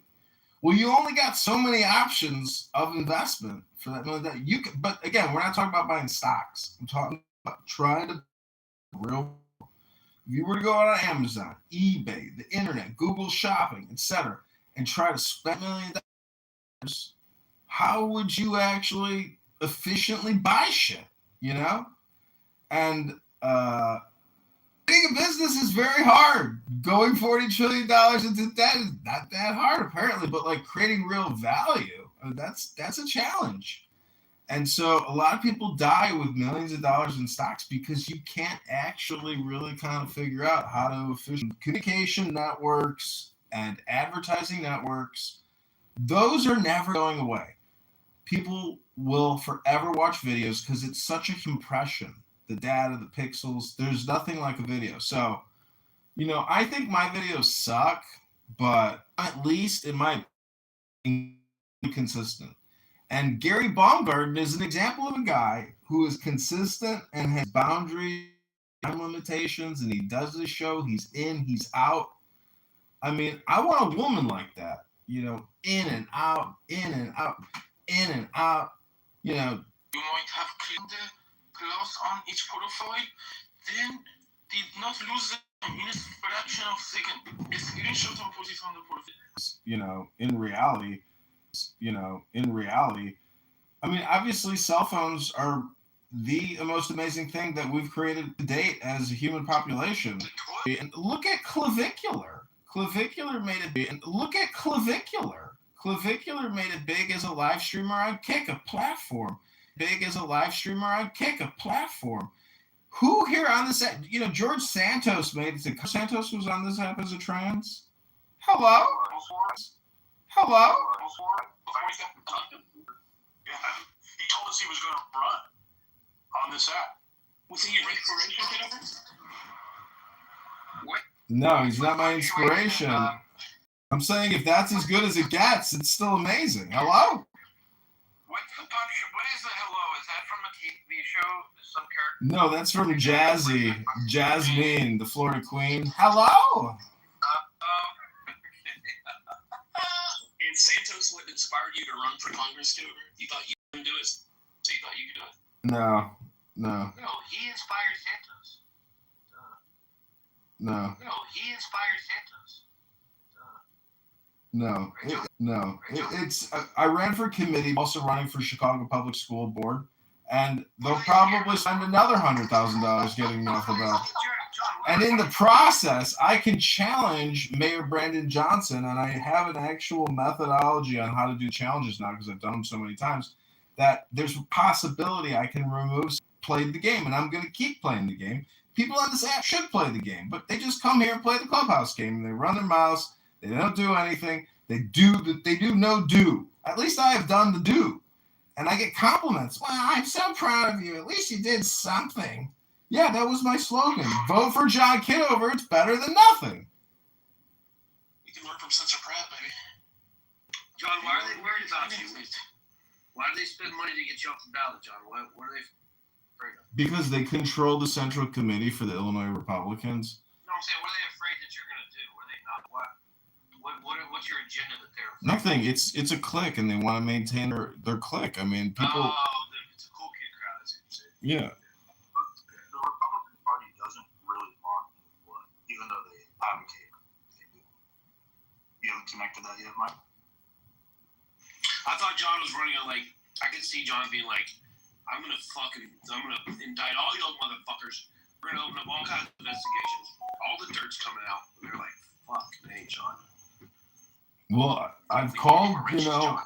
Well, you only got so many options of investment for that million. But again, we're not talking about buying stocks. I'm talking about trying to real. If you were to go out on Amazon, eBay, the internet, Google Shopping, etc., and try to spend $1 million, how would you actually efficiently buy shit? And being a business is very hard. Going $40 trillion into debt is not that hard, apparently, but creating real value, that's a challenge. And so a lot of people die with millions of dollars in stocks because you can't actually really kind of figure out how to efficiently. Communication networks and advertising networks, those are never going away. People will forever watch videos because it's such a compression. The data, the pixels, there's nothing like a video. So, I think my videos suck, but at least in my opinion, consistent. And Gary Baumgarten is an example of a guy who is consistent and has boundaries, time limitations, and he does his show. He's in, he's out. I mean, I want a woman like that, in and out, in and out, in and out. You might have killed plus on each profile, then did not lose the minute fraction of second. A screenshot and put it on the profile. In reality, I mean, obviously, cell phones are the most amazing thing that we've created to date as a human population. And look at clavicular. Clavicular made it big. And look at clavicular. Clavicular made it big as a live streamer on Kick, a platform. Big as a live streamer on Kick, a platform. Who here on this app, George Santos made it to Santos was on this app as a trans? Hello? Hello? Yeah, he told us he was going to run on this app. Was he your inspiration, Kitover? No, he's not my inspiration. I'm saying if that's as good as it gets, it's still amazing. Hello? What's the punch? What is the hello? Is that from a TV show? Some character? No, that's from Jazzy. Jasmine, the Florida Queen. Hello? And Santos what inspired you to run for Congress, Kitover? You thought you couldn't do it, so you thought you could do it? No. No, he inspired Santos. No. No, he inspired Santos. I ran for committee, also running for Chicago Public School Board, and they'll probably spend another $100,000 getting me off the ballot. And in the process, I can challenge Mayor Brandon Johnson, and I have an actual methodology on how to do challenges now because I've done them so many times, that there's a possibility I can played the game, and I'm going to keep playing the game. People on this app should play the game, but they just come here and play the Clubhouse game, and they run their mouths. They don't do anything. They do no do. At least I have done the do. And I get compliments. Well, I'm so proud of you. At least you did something. Yeah, that was my slogan. Vote for John Kitover. It's better than nothing. You can work from such a crap, baby. John, why are they worried about you? Why do they spend money to get you off the ballot, John? What are they afraid of? Because they control the Central Committee for the Illinois Republicans. No, I'm saying, what are they afraid that you're going to do? What are they not? What's your agenda that they're afraid Nothing. It's a clique, and they want to maintain their clique. I mean, people. It's a cool kid crowd, that's what you're saying. Yeah. The Republican Party doesn't really want blood, even though they advocate they do. You haven't connected that yet, Mike? I thought John was running on, I could see John being like, I'm going to indict all you motherfuckers. We're going to open up all kinds of investigations. All the dirt's coming out. And they're like, fuck me, John. Well, I've called,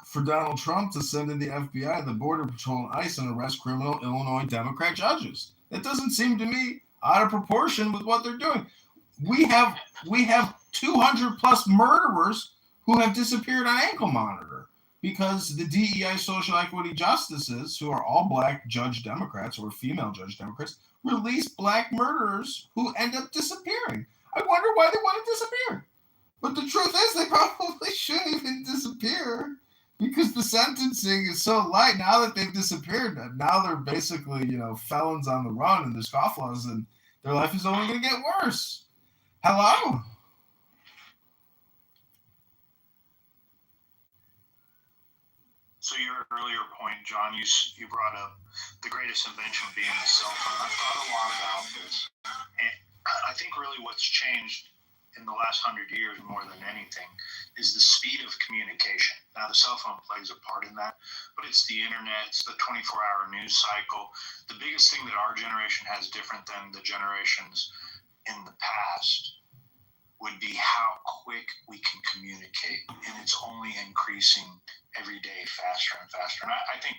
for Donald Trump to send in the FBI, the Border Patrol, and ICE and arrest criminal Illinois Democrat judges. That doesn't seem to me out of proportion with what they're doing. We have 200 plus murderers who have disappeared on ankle monitor because the DEI social equity justices, who are all black judge Democrats or female judge Democrats, release black murderers who end up disappearing. I wonder why they want to disappear. But the truth is they probably shouldn't even disappear because the sentencing is so light now that they've disappeared. Now they're basically, felons on the run and there's scofflaws and their life is only going to get worse. Hello? So your earlier point, John, you brought up the greatest invention being the cell phone. I've thought a lot about this. And I think really what's changed in the last 100 years more than anything is the speed of communication. Now the cell phone plays a part in that, but it's the internet, it's the 24-hour news cycle. The biggest thing that our generation has different than the generations in the past would be how quick we can communicate, and it's only increasing every day faster and faster. And I think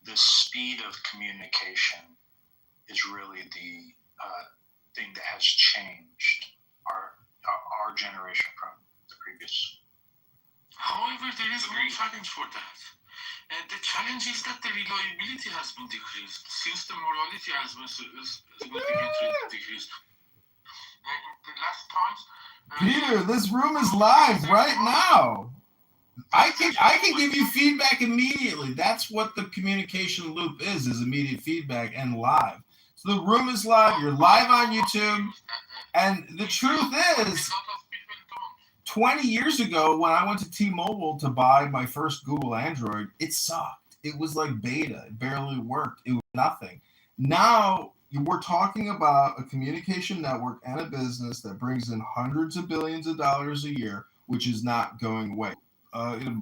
the speed of communication is really the thing that has changed our generation from the previous. However, there is one challenge for that. The challenge is that the reliability has been decreased since the morality has been significantly decreased. The last times. Peter, this room is live right now. I can give you feedback immediately. That's what the communication loop is immediate feedback and live. So the room is live. You're live on YouTube. And the truth is, 20 years ago, when I went to T-Mobile to buy my first Google Android, it sucked. It was like beta. It barely worked. It was nothing. Now we're talking about a communication network and a business that brings in hundreds of billions of dollars a year, which is not going away.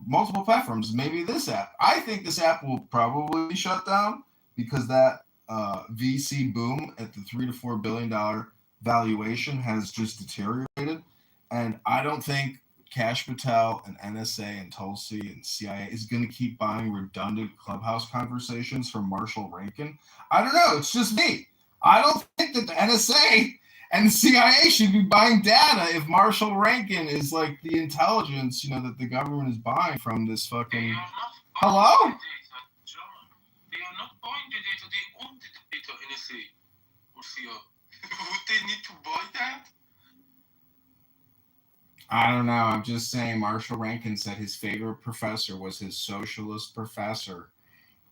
Multiple platforms, maybe this app. I think this app will probably be shut down because that VC boom at the $3 to $4 billion valuation has just deteriorated. And I don't think Cash Patel and NSA and Tulsi and CIA is going to keep buying redundant Clubhouse conversations from Marshall Rankin. I don't know. It's just me. I don't think that the NSA and the CIA should be buying data if Marshall Rankin is like the intelligence, that the government is buying from this fucking... Hello? They are not buying the data. They own the data, NSA or CIA. Would they need to buy that? I don't know. I'm just saying Marshall Rankin said his favorite professor was his socialist professor.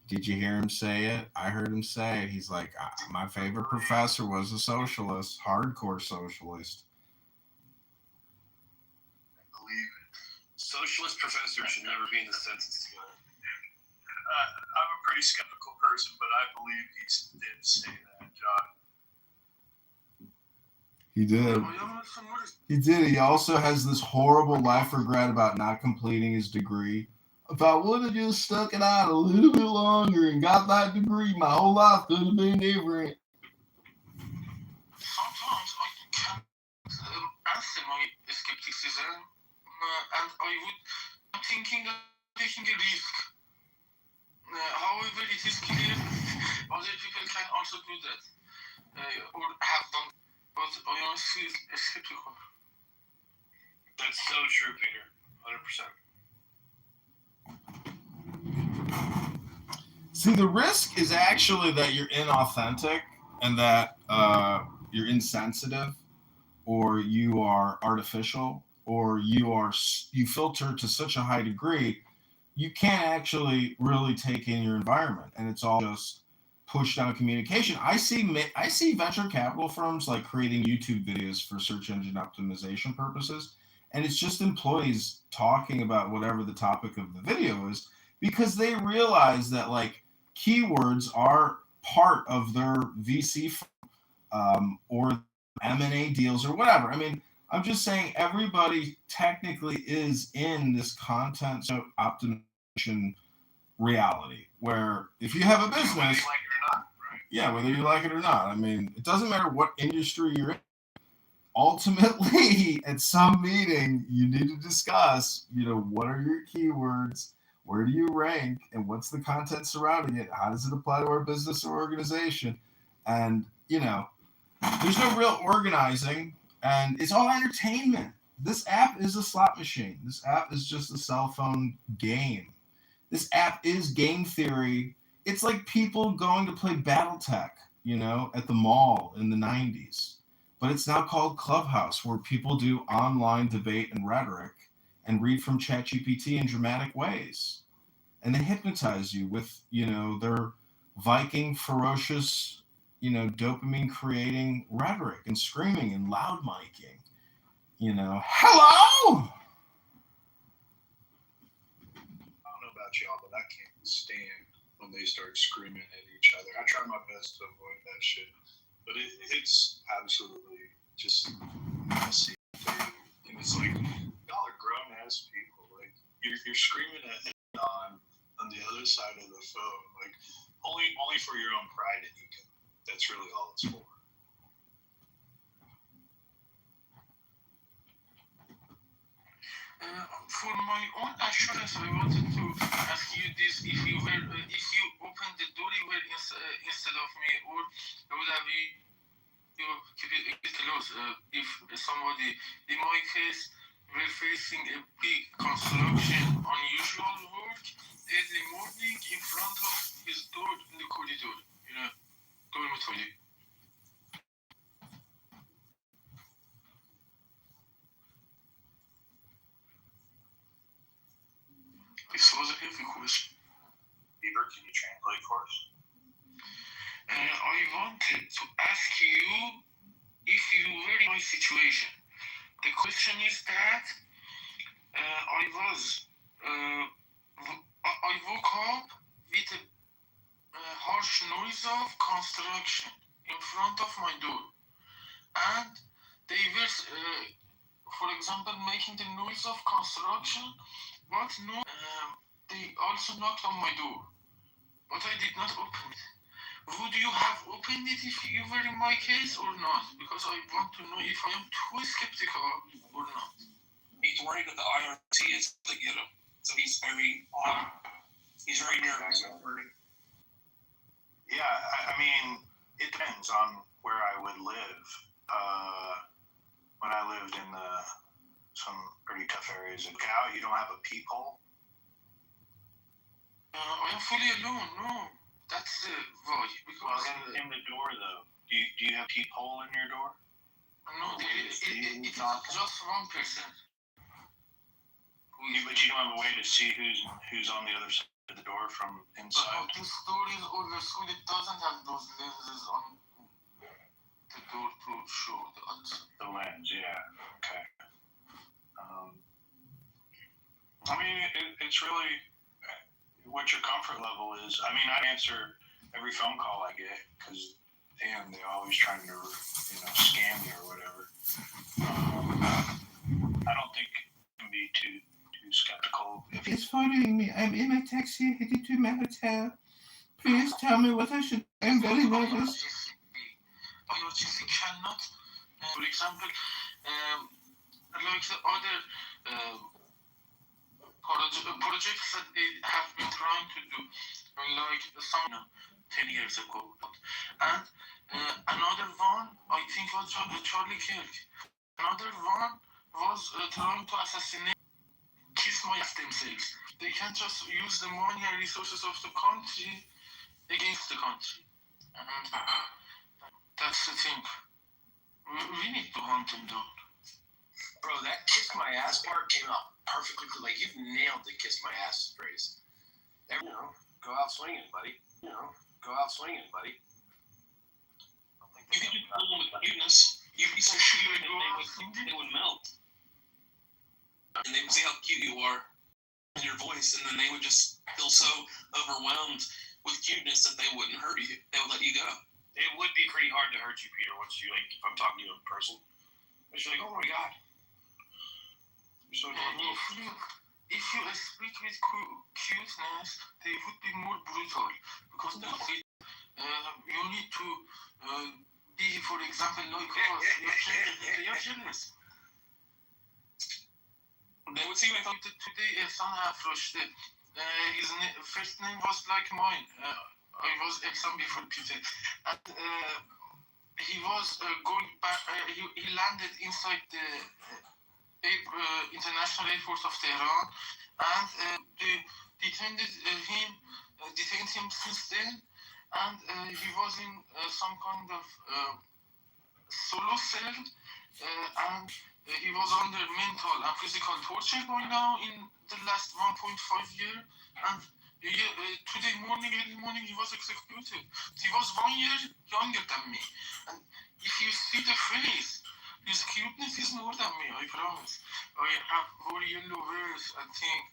Did you hear him say it? I heard him say it. He's like, my favorite professor was a socialist, hardcore socialist. I believe it. Socialist professors should never be in the census together. I'm a pretty skeptical person, but I believe he did say that, John. He did. He did. He also has this horrible life regret about not completing his degree. If I would have just stuck it out a little bit longer and got that degree, my whole life could have been different. Sometimes I can answer my skepticism, and I'm thinking of taking a risk. However, it is clear other people can also do that, or have done. But I am still skeptical. That's so true, Peter. 100%. See, the risk is actually that you're inauthentic and that you're insensitive, or you are artificial, or you filter to such a high degree, you can't actually really take in your environment, and it's all just push down communication. I see venture capital firms like creating YouTube videos for search engine optimization purposes, and it's just employees talking about whatever the topic of the video is because they realize that like keywords are part of their VC or M&A deals or whatever. I mean, I'm just saying everybody technically is in this content optimization reality where if you have a business, whether you like it or not, right? Yeah, whether you like it or not. I mean, it doesn't matter what industry you're in. Ultimately, at some meeting, you need to discuss, what are your keywords, where do you rank, and what's the content surrounding it? How does it apply to our business or organization? And, there's no real organizing, and it's all entertainment. This app is a slot machine. This app is just a cell phone game. This app is game theory. It's like people going to play Battletech, at the mall in the 90s. But it's now called Clubhouse, where people do online debate and rhetoric and read from ChatGPT in dramatic ways. And they hypnotize you with, their Viking ferocious, dopamine creating rhetoric and screaming and loud miking. Hello! Y'all, but I can't stand when they start screaming at each other. I try my best to avoid that shit, but it's absolutely just messy. And it's like, y'all are grown ass people. Like you're screaming at him on the other side of the phone, like only for your own pride and ego. That's really all it's for. For my own assurance, I wanted to ask you this: if you opened the door, you were instead of me, or would have you keep it close? If somebody, in my case, were facing a big construction, unusual work early morning in front of his door in the corridor, dormitory. This was a heavy question. Peter, can you translate for us? I wanted to ask you if you were in my situation. The question is that I woke up with a harsh noise of construction in front of my door, and they were, for example, making the noise of construction, but no, they also knocked on my door, but I did not open it. Would you have opened it if you were in my case or not? Because I want to know if I am too skeptical or not. He's worried that the IRC is to get him, so he's very nervous. Yeah, I mean, it depends on where I would live. When I lived in some pretty tough areas of Cal, you don't have a peephole. I am fully alone. No, that's why. Because in the door though, do you have peephole in your door? No, it's just one person. But you don't have a way to see who's on the other side of the door from inside. This door is overscooled. It doesn't have those lenses on the door to show the outside. The lens, yeah. Okay. I mean, it's really what your comfort level is. I mean, I answer every phone call I get because, damn, they're always trying to, scam you or whatever. I don't think you can be too skeptical. If it's following me, I'm in my taxi headed to my hotel. Please tell me what I should. I'm very nervous. IRGC cannot, for example, like the other projects that they have been trying to do, like some 10 years ago. And another one, I think, was Charlie Kirk. Another one was trying to assassinate, kiss my ass themselves. They can't just use the money and resources of the country against the country. And that's the thing. We need to hunt them down. Bro, that kiss my ass part came out perfectly. Like, you've nailed the kiss my ass phrase. Go out swinging, buddy. Go out swinging, buddy. You could just pull them with cuteness. You'd be so cute, and they would melt. And they would see how cute you are in your voice, and then they would just feel so overwhelmed with cuteness that they wouldn't hurt you. They would let you go. It would be pretty hard to hurt you, Peter, once you, if I'm talking to you in person. It's like, oh my God. You're so adorable. If you speak with cuteness, they would be more brutal. Because you need to be, for example, like us. You're jealous. They would see my phone. Today, Ehsan Afroshte. His first name was like mine. I was Ehsan before Peter. And he was going back. He landed inside the International Airport of Tehran, and they detained him since then. And he was in some kind of solo cell, and he was under mental and physical torture by now in the last 1.5 years. And today early morning, he was executed. He was 1 year younger than me. And if you see the face, his cuteness is more than me, I promise. I have very yellow hairs, I think,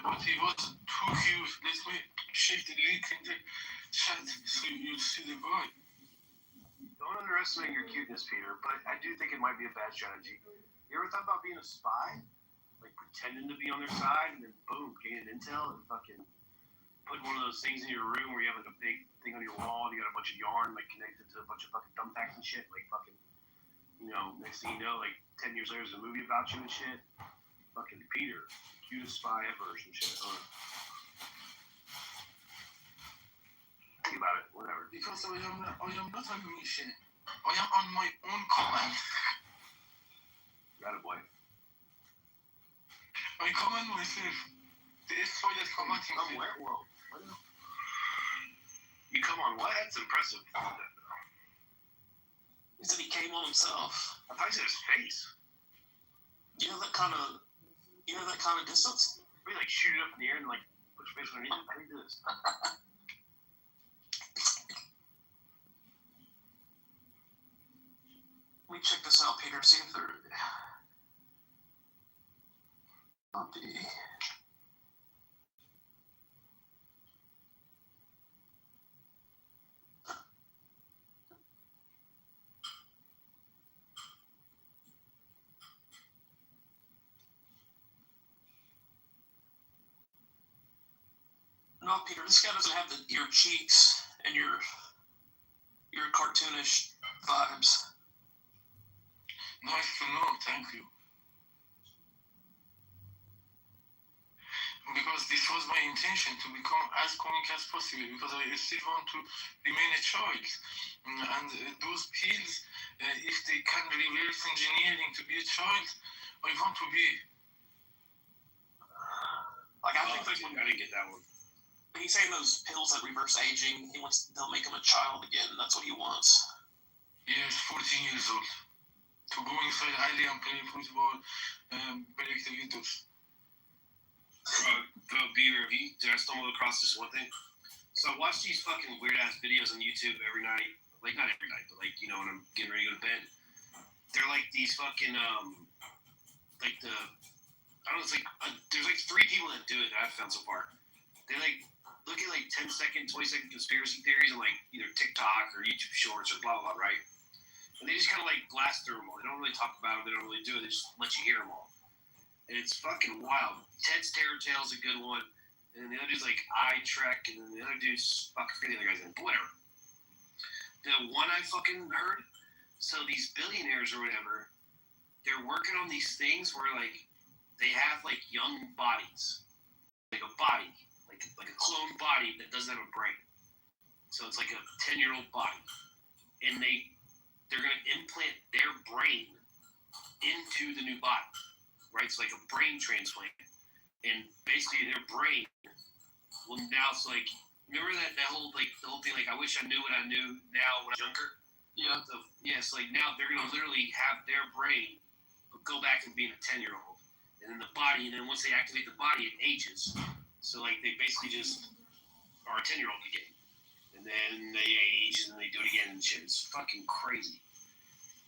but he was too cute. Let me shake the link in the chat so you'll see the guy. Don't underestimate your cuteness, Peter, but I do think it might be a bad strategy. You ever thought about being a spy? Like pretending to be on their side and then boom, getting intel and fucking put one of those things in your room where you have like a big thing on your wall and you got a bunch of yarn like connected to a bunch of fucking thumbtacks and shit, like fucking, next thing you know, like 10 years later there's a movie about you and shit. Fucking Peter, cutest spy ever or some shit. Think about it, whatever. Because I am not on mission. I am on my own command. Got it, boy. I command myself. The S-File is commanding me. Where? Whoa. You come on what? That's impressive. He said he came on himself. I thought he said his face. You know that kind of distance? We shoot it up in the air and put your face underneath it. How do you do this? Let me check this out, Peter, see if there well, Peter, this guy doesn't have your cheeks and your cartoonish vibes. Nice to know, thank you. Because this was my intention, to become as comic as possible, because I still want to remain a child. And those pills, if they can reverse engineering to be a child, I want to be. Like, I think I didn't get that one. But he's saying those pills that reverse aging, they'll make him a child again. That's what he wants. Yes, 14 years old. To go inside alley and play football, break the windows. Beaver, did I stumble across this one thing? So I watch these fucking weird ass videos on YouTube every night. Like, not every night, but like, you know, when I'm getting ready to go to bed. They're like these fucking, like the, I don't know, it's like, there's like 3 people that do it that I've found so far. They like, look at like 10-second, 20-second conspiracy theories on like either TikTok or YouTube Shorts or blah, blah, blah, right? And they just kind of like blast through them all. They don't really talk about them. They don't really do it. They just let you hear them all. And it's fucking wild. Ted's Terror Tale's a good one. And the other dude's like iTrek. And then the other dude's, I forget the other guy's name. But whatever. The one I fucking heard, so these billionaires or whatever, they're working on these things where like they have like young bodies. Like a body. Like a clone body that doesn't have a brain. So it's like a 10-year-old body. And they're going to implant their brain into the new body, right? It's like a brain transplant. And basically their brain will now, it's like, remember that whole, like, the whole thing, like, I wish I knew what I knew now when I was younger? Yeah. So, yeah, so like now they're going to literally have their brain go back and being a 10-year-old. And then the body, and then once they activate the body, it ages. So, like, they basically just are a 10-year-old again. And then they age, and then they do it again and shit. It's fucking crazy.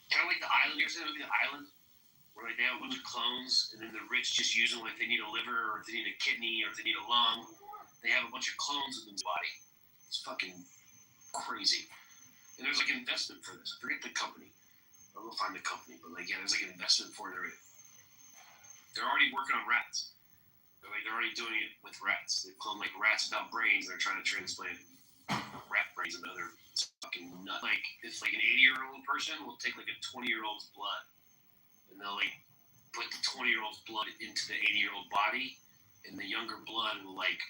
Kind of like The Island. You ever seen the movie The Island? Where like, they have a bunch of clones, and then the rich just use them like they need a liver, or if they need a kidney, or if they need a lung. They have a bunch of clones in their body. It's fucking crazy. And there's like an investment for this. I forget the company. I'll go find the company. But like, yeah, there's like an investment for it. They're already working on rats. They're already doing it with rats. They clone like rats without brains. They're trying to transplant rat brains into other fucking nut. Like, it's like an 80-year-old person will take like a 20-year-old's blood, and they'll like put the 20-year-old's blood into the 80-year-old body, and the younger blood will like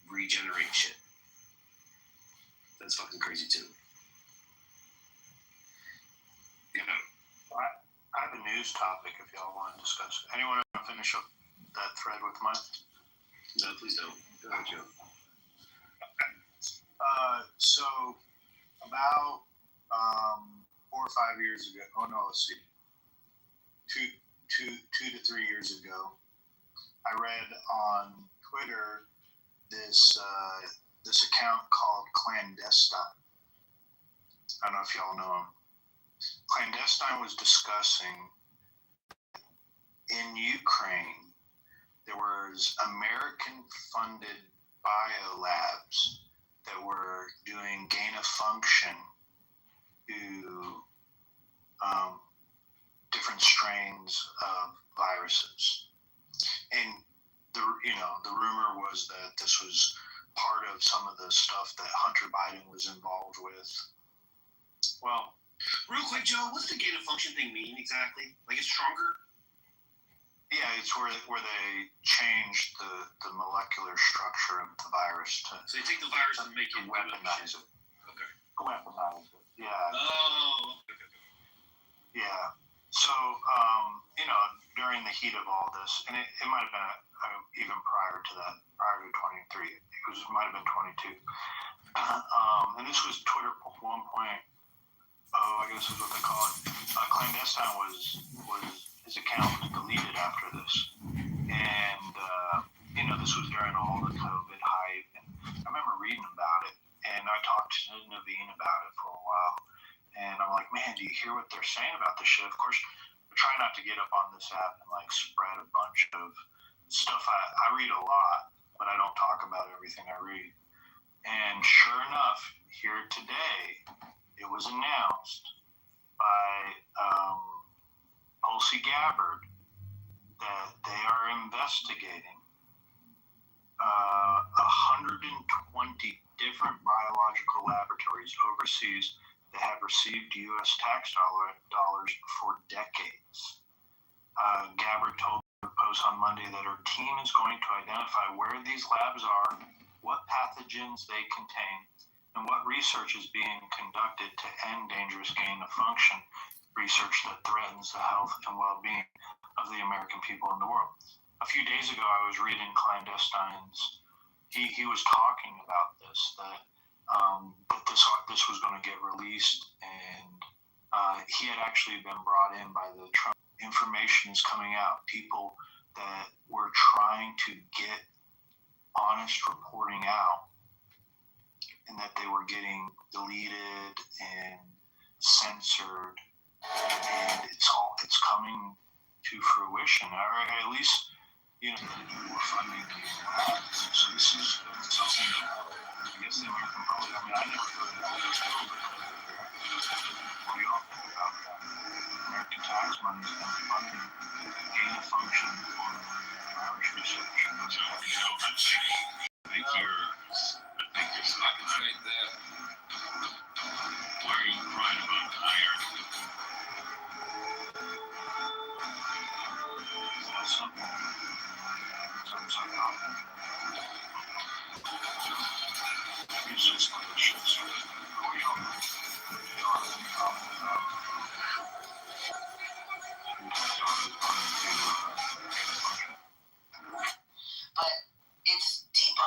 regenerate shit. That's fucking crazy too. Yeah. I have a news topic if y'all want to discuss. Anyone want to finish up that thread with mine? No, please don't. Go ahead, Joe. So about 4 or 5 years ago, let's see, two to 3 years ago, I read on Twitter this account called Clandestine. I don't know if y'all know him. Clandestine was discussing in Ukraine there was American-funded biolabs that were doing gain of function to different strains of viruses, and the rumor was that this was part of some of the stuff that Hunter Biden was involved with. Well, real quick, Joe, what's the gain of function thing mean exactly? Like, it's stronger? Yeah, it's where they changed the molecular structure of the virus to. So they take the virus and make it weaponize it. Okay. Weaponize it. Yeah. Oh. Okay. Yeah. So during the heat of all this, and it might have been even prior to that, prior to 23, it might have been 22. And this was Twitter 1.0, I guess is what they call it. Clandestine was his account was deleted after this, and this was during all the COVID hype, and I remember reading about it, and I talked to Naveen about it for a while, and I'm like, man, do you hear what they're saying about this shit? Of course, I try not to get up on this app and like spread a bunch of stuff. I read a lot, but I don't talk about everything I read. And sure enough, here today, it was announced by Tulsi Gabbard that they are investigating 120 overseas that have received U.S. tax dollars for decades. Gabbard told the Post on Monday that her team is going to identify where these labs are, what pathogens they contain, and what research is being conducted to end dangerous gain-of-function research that threatens the health and well-being of the American people in the world. A few days ago, I was reading Clandestine's. He was talking about this, that this was going to get released, and he had actually been brought in by the Trump. Information is coming out. People that were trying to get honest reporting out, and that they were getting deleted and censored, and it's coming to fruition, or at least, more funding. So this is something that I guess the American public, I never heard of this before. What do y'all think about that? American tax money is funding gain-of-function for Irish research. I think you're slacking right there. Why are you crying about the iron? That's something psychotic. It's just like a shit show. But it's deep.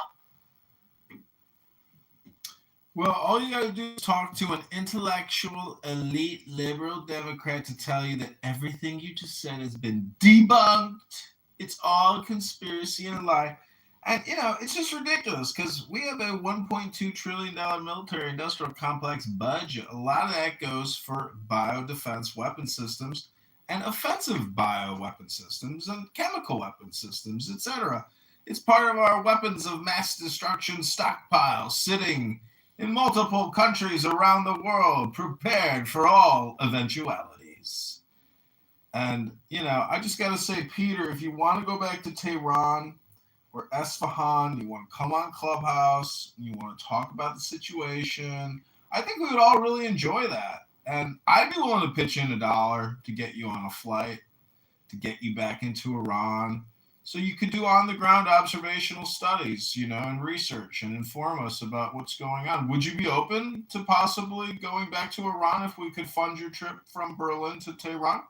Well, all you gotta do is talk to an intellectual, elite, liberal Democrat to tell you that everything you just said has been debunked. It's all a conspiracy and a lie. And, it's just ridiculous because we have a $1.2 trillion military-industrial complex budget. A lot of that goes for biodefense weapon systems and offensive bioweapon systems and chemical weapon systems, etc. It's part of our weapons of mass destruction stockpile sitting in multiple countries around the world, prepared for all eventualities. And, I just got to say, Peter, if you want to go back to Tehran or Esfahan, you want to come on Clubhouse, you want to talk about the situation, I think we would all really enjoy that. And I'd be willing to pitch in $1 to get you on a flight, to get you back into Iran, so you could do on-the-ground observational studies, and research and inform us about what's going on. Would you be open to possibly going back to Iran if we could fund your trip from Berlin to Tehran?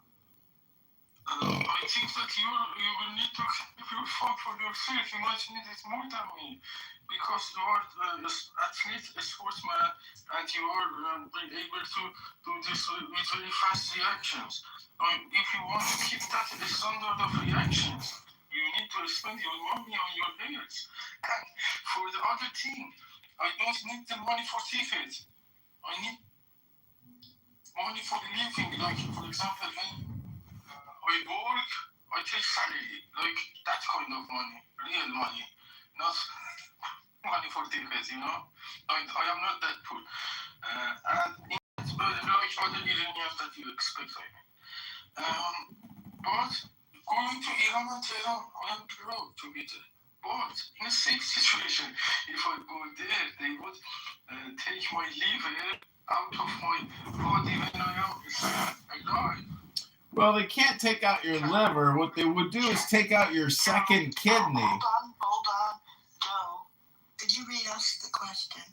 I think that you will need to fight for yourself. You might need it more than me, because you are an athlete, a sportsman, and you are able to do this with very fast reactions. If you want to keep that standard of reactions, you need to spend your money on your players. And for the other team, I don't need the money for tickets. I need money for the living. Like, for example, when I work, I take salary, like that kind of money, real money, not money for tickets, I am not that poor. And it's like other Iranians that you expect, but going to Iran and Tehran, I am proud to be there. But in a safe situation, if I go there, they would take my liver out of my body when I am alive. Well, they can't take out your liver. What they would do is take out your second kidney. Hold on. Joe, could you read us the question?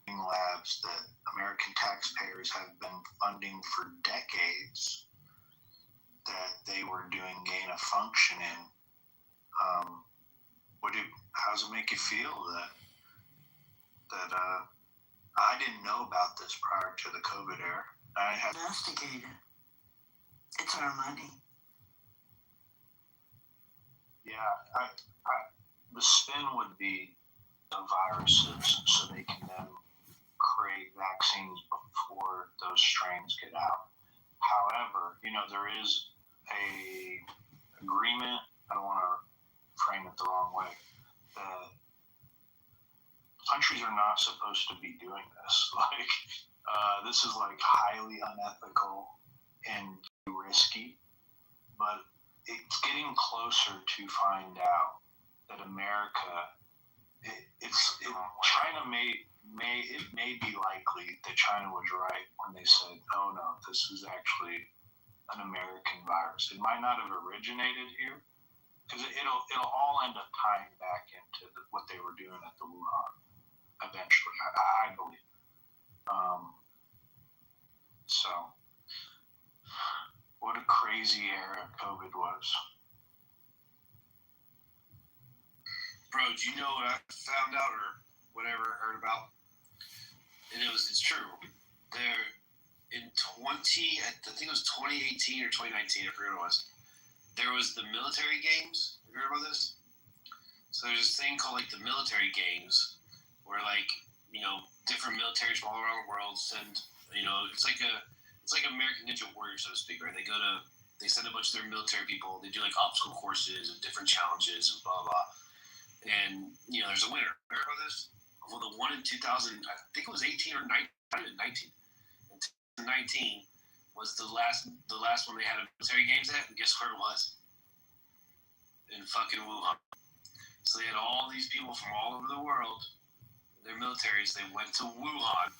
Labs that American taxpayers have been funding for decades, that they were doing gain of function in. How does it make you feel that I didn't know about this prior to the COVID era? I had investigated. It's our money. Yeah, the spin would be the viruses, so they can then create vaccines before those strains get out. However, there is a agreement. I don't want to frame it the wrong way. That countries are not supposed to be doing this. This is highly unethical and risky, but it's getting closer to find out that America China may be likely that China was right when they said, "Oh no, this is actually an American virus." It might not have originated here, because it'll all end up tying back into what they were doing at the Wuhan eventually. I believe. So, what a crazy era COVID was. Bro, do you know what I found out or whatever heard about? And it's true. There in I think it was 2018 or 2019, I forget what it was. There was the military games. Have you heard about this? So there's this thing called like the military games, where like different militaries from all around the world send it's like American Ninja Warrior, so to speak, right? They send a bunch of their military people. They do like obstacle courses and different challenges and blah blah. And there's a winner. Heard about this? Well, the one in 2000, I think it was 18 or 19. And 2019 was the last one they had a military games at, and guess where it was? In fucking Wuhan. So they had all these people from all over the world, their militaries. They went to Wuhan,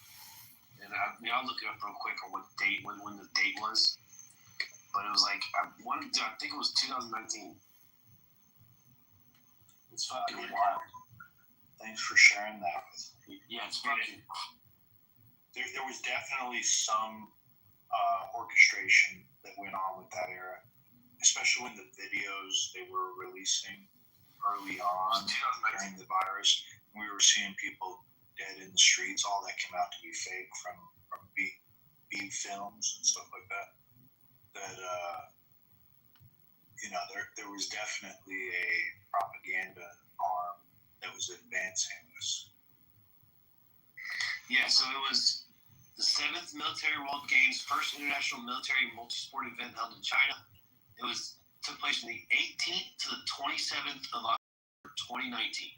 and I'll look it up real quick on what date when the date was. But it was like I think it was 2019. It's fucking wild. Thanks for sharing that with me. Yeah, it's fucking. There was definitely some orchestration that went on with that era, especially when the videos they were releasing early on during the virus. We were seeing people dead in the streets. All that came out to be fake from B films and stuff like that. That there was definitely a propaganda arm that was advancing this. Yeah, so it was the 7th Military World Games, first international military multi-sport event held in China. It took place from the 18th to the 27th of October 2019.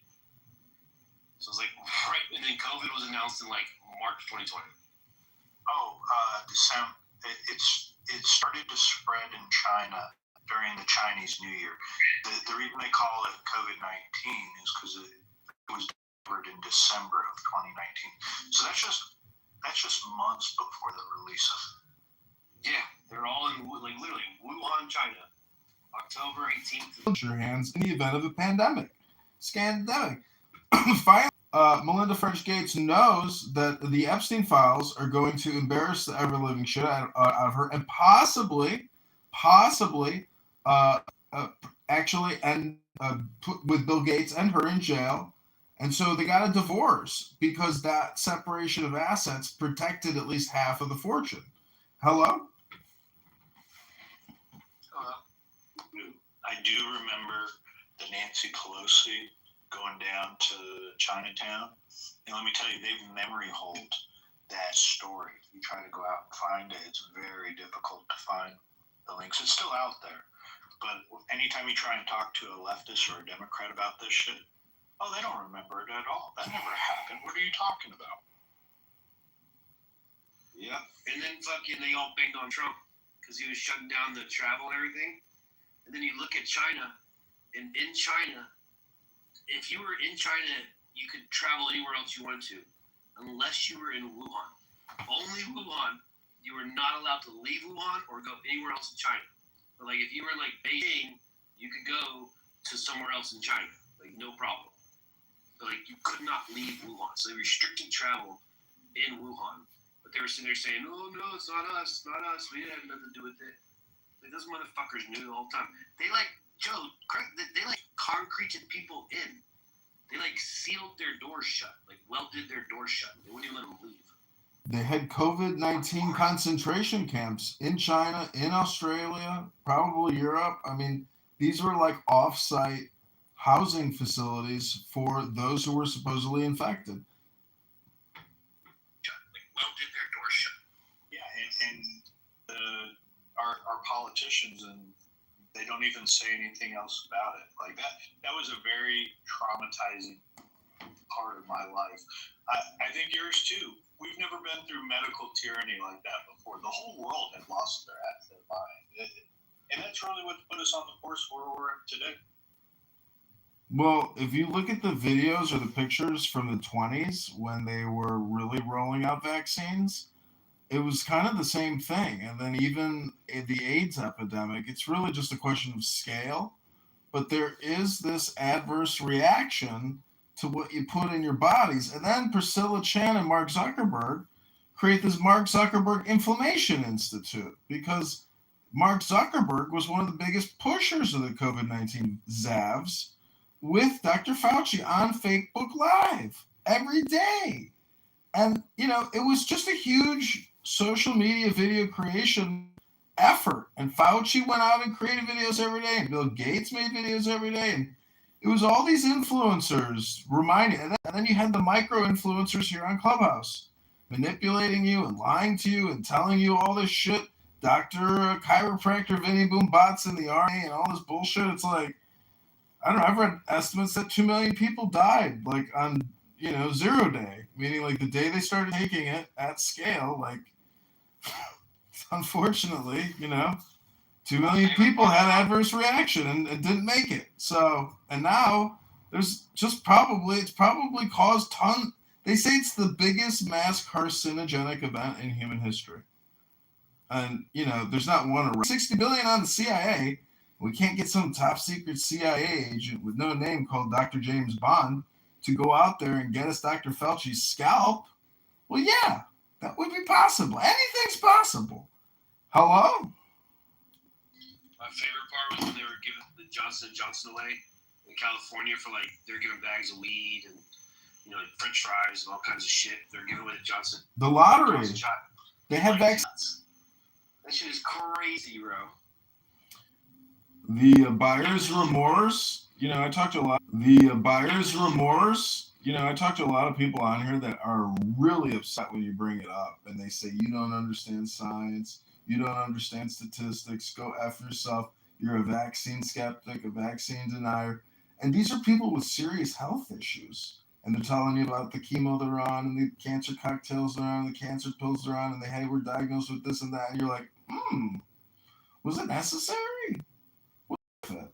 So it was like right, and then COVID was announced in like March 2020. December. It started to spread in China during the Chinese New Year. The reason they call it COVID-19 is because it was delivered in December of 2019. So that's just months before the release of it. Yeah, they're all in like literally Wuhan, China, October 18th. Your hands in the event of a pandemic. Scandemic. Finally, Melinda French Gates knows that the Epstein files are going to embarrass the ever-living shit out of her, and possibly, actually end with Bill Gates and her in jail. And so they got a divorce because that separation of assets protected at least half of the fortune. Hello? I do remember the Nancy Pelosi going down to Chinatown. And let me tell you, they've memory hold that story. If you try to go out and find it, it's very difficult to find the links. It's still out there. But anytime you try and talk to a leftist or a Democrat about this shit, they don't remember it at all. That never happened. What are you talking about? Yeah. And then fucking they all banged on Trump because he was shutting down the travel and everything. And then you look at China, and in China, if you were in China, you could travel anywhere else you wanted to, unless you were in Wuhan. Only Wuhan. You were not allowed to leave Wuhan or go anywhere else in China. But like if you were in like Beijing, you could go to somewhere else in China, like no problem. But like you could not leave Wuhan, so they restricted travel in Wuhan. But they were sitting there saying, "Oh no, it's not us, We had nothing to do with it." Like those motherfuckers knew the whole time. They like they like concreted people in. They like sealed their doors shut, like welded their doors shut. They wouldn't even let them leave. They had COVID-19 concentration camps in China, in Australia, probably Europe. I mean, these were like off-site housing facilities for those who were supposedly infected. Like welded their doors shut. Yeah, and our politicians, and they don't even say anything else about it. Like that was a very traumatizing part of my life. I think yours too. We've never been through medical tyranny like that before. The whole world had lost their mind. And that's really what put us on the course where we're at today. Well, if you look at the videos or the pictures from the 20s when they were really rolling out vaccines, it was kind of the same thing. And then even in the AIDS epidemic, it's really just a question of scale. But there is this adverse reaction to what you put in your bodies. And then Priscilla Chan and Mark Zuckerberg create this Mark Zuckerberg Inflammation Institute because Mark Zuckerberg was one of the biggest pushers of the COVID 19 ZAVs with Dr. Fauci on Facebook Live every day. And, it was just a huge social media video creation effort. And Fauci went out and created videos every day, and Bill Gates made videos every day. And it was all these influencers reminding, and then you had the micro influencers here on Clubhouse manipulating you and lying to you and telling you all this shit. Dr. Chiropractor Vinny Boom Bots in the army and all this bullshit. It's like, I don't know, I've read estimates that 2 million people died, like on, 0 day, meaning like the day they started taking it at scale, like, unfortunately, 2 million people had adverse reaction and didn't make it. So, and now there's just it's probably caused they say it's the biggest mass carcinogenic event in human history. And, there's not one around. 60 billion on the CIA. We can't get some top secret CIA agent with no name called Dr. James Bond to go out there and get us Dr. Fauci's scalp. Well, yeah, that would be possible. Anything's possible. Hello? My favorite part was when they were giving the Johnson & Johnson away in California for they're giving bags of weed and, French fries and all kinds of shit. They're giving away the Johnson. The lottery. Johnson shot. They had vaccines. That shit is crazy, bro. The buyer's remorse. I talked to a lot. The buyer's remorse. I talked to a lot of people on here that are really upset when you bring it up. And they say, you don't understand science. You don't understand statistics. Go F yourself. You're a vaccine skeptic, a vaccine denier. And these are people with serious health issues. And they're telling you about the chemo they're on and the cancer cocktails they're on, the cancer pills they're on, and hey, we're diagnosed with this and that. And you're like, was it necessary? What's it?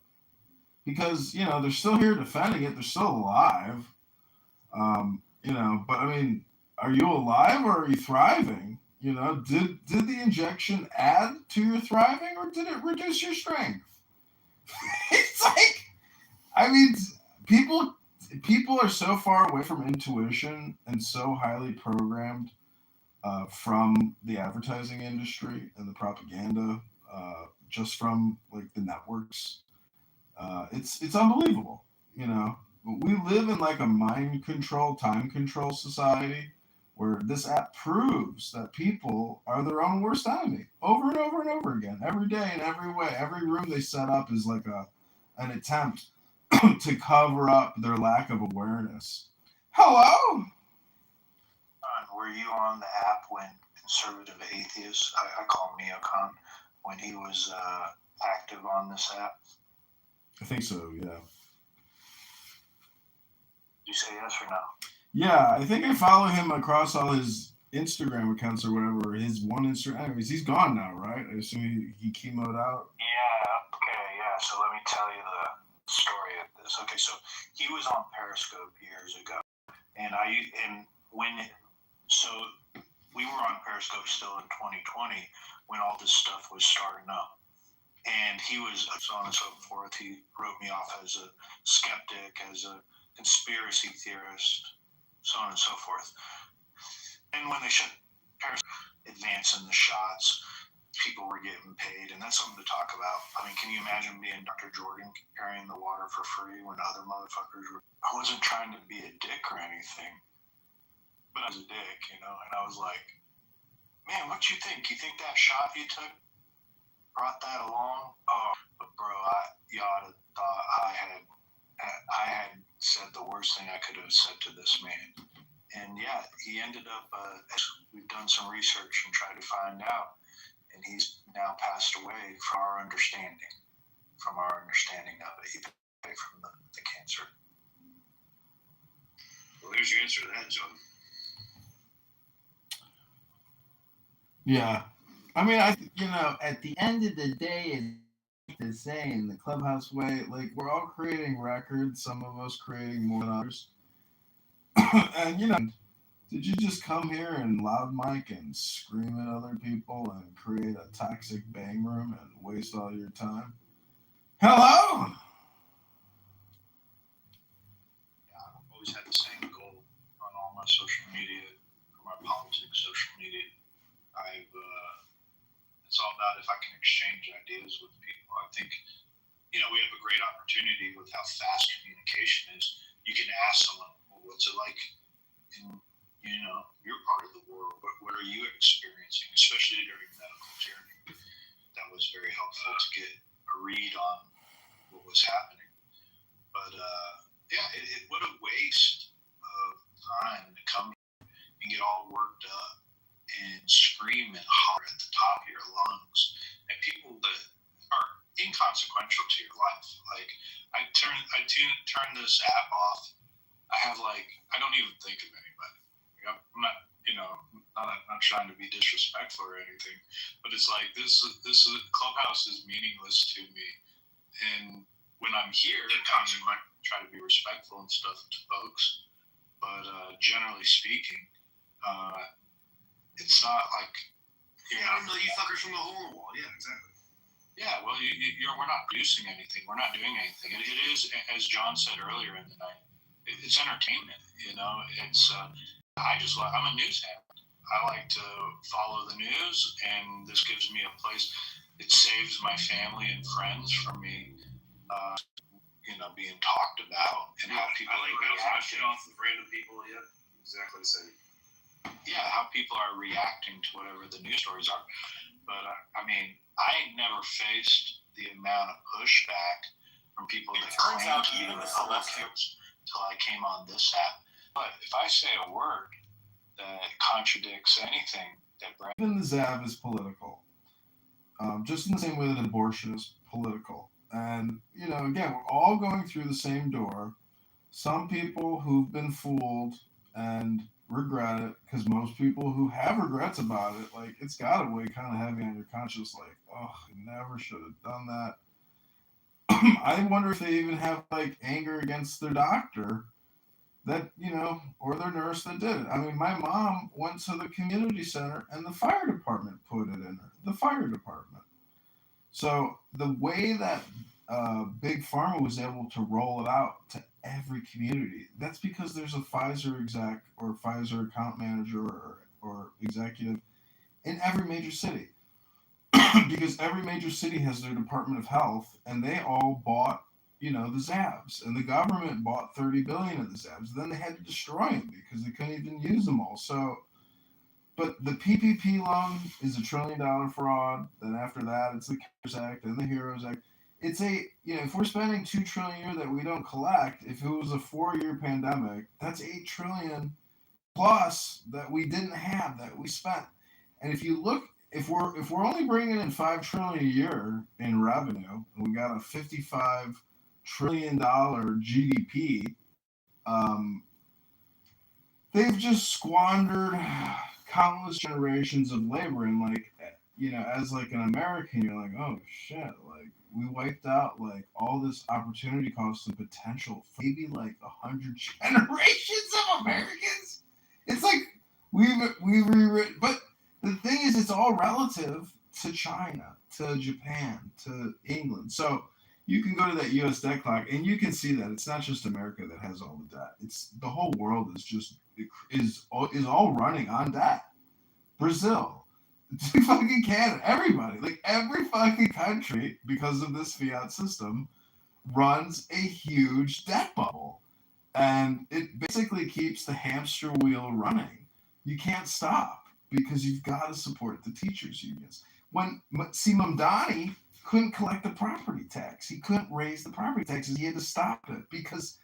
Because, they're still here defending it. They're still alive. But I mean, are you alive or are you thriving? Did the injection add to your thriving or did it reduce your strength? It's like, I mean, people are so far away from intuition and so highly programmed from the advertising industry and the propaganda, just from like the networks. It's unbelievable. We live in like a mind control, time control society where this app proves that people are their own worst enemy over and over and over again, every day in every way. Every room they set up is like an attempt to cover up their lack of awareness. Hello? Were you on the app when conservative atheists, I call him Neocon, when he was active on this app? I think so, yeah. You say yes or no? Yeah, I think I follow him across all his Instagram accounts or whatever. His one Instagram. Anyways, he's gone now, right? I assume he chemoed out. Yeah, okay, yeah. So let me tell you the story of this. Okay, so he was on Periscope years ago. So we were on Periscope still in 2020 when all this stuff was starting up. And he was so on and so forth. He wrote me off as a skeptic, as a conspiracy theorist, so on and so forth. And when they shut Periscope, advancing the shots, people were getting paid, and that's something to talk about. I mean, can you imagine being Dr. Jordan carrying the water for free when other motherfuckers were? I wasn't trying to be a dick or anything, but I was a dick, and I was like, man, what you think? You think that shot you took brought that along? Oh, but bro, you ought to thought I had said the worst thing I could have said to this man. And yeah, he ended up, we've done some research and tried to find out, and he's now passed away from our understanding of it. He passed away from the cancer. Well, here's your answer to that, John. Yeah. I mean, at the end of the day, They say in the Clubhouse way, like we're all creating records, some of us creating more than others. And did you just come here and loud mic and scream at other people and create a toxic bang room and waste all your time? Hello? Yeah, I've always had the same goal on all my social media, for my politics, social media. It's all about if I can exchange ideas with people. I think, we have a great opportunity with how fast communication is. You can ask someone, well, what's it like in, your part of the world? What are you experiencing, especially during medical tyranny? That was very helpful to get a read on what was happening. But, what a waste of time to come and get all worked up and scream and holler at the top of your lungs at people that are inconsequential to your life. Like I turn this app off. I don't even think of anybody. I'm not trying to be disrespectful or anything, but it's like this Clubhouse is meaningless to me. And when I'm here, I try to be respectful and stuff to folks, but generally speaking, it's not like you fuckers from the hole in the wall. Yeah, exactly. Yeah, well, we're not producing anything. We're not doing anything. It is, as John said earlier in the night, it's entertainment. It's I'm a news hound. I like to follow the news, and this gives me a place. It saves my family and friends from me, being talked about and how people are reacting. Off with random people. Yeah, exactly the same. Yeah, how people are reacting to whatever the news stories are. But I never faced the amount of pushback from people that claim to be Republicans until I came on this app. But if I say a word that contradicts anything that even the ZAV is political, just in the same way that abortion is political. And again, we're all going through the same door. Some people who've been fooled and regret it, because most people who have regrets about it, like it's got to weigh kind of heavy on your conscience, like, oh, I never should have done that. I wonder if they even have like anger against their doctor that, or their nurse that did it. I mean, my mom went to the community center and the fire department put it in her. The fire department. So the way that Big Pharma was able to roll it out to every community, that's because there's a Pfizer exec or Pfizer account manager or executive in every major city. Because every major city has their Department of Health, and they all bought, the ZABs, and the government bought 30 billion of the ZABs. Then they had to destroy them because they couldn't even use them all. So, but the PPP loan is $1 trillion fraud. Then after that, it's the CARES Act and the HEROES Act. It's if we're spending $2 trillion a year that we don't collect, if it was a 4-year pandemic, that's $8 trillion plus that we didn't have that we spent. And if you look, if we're only bringing in $5 trillion a year in revenue, and we got a $55 trillion GDP, they've just squandered countless generations of labor. And as like an American, you're like, oh shit, like we wiped out like all this opportunity cost and potential for maybe like 100 generations of Americans. It's like we've rewritten, but the thing is, it's all relative to China, to Japan, to England. So you can go to that U.S. debt clock, and you can see that it's not just America that has all the debt. It's the whole world is all running on debt. Brazil, fucking Canada, everybody, like every fucking country, because of this fiat system, runs a huge debt bubble, and it basically keeps the hamster wheel running. You can't stop, because you've got to support the teachers' unions. When Mamdani couldn't collect the property tax, he couldn't raise the property taxes. He had to stop it because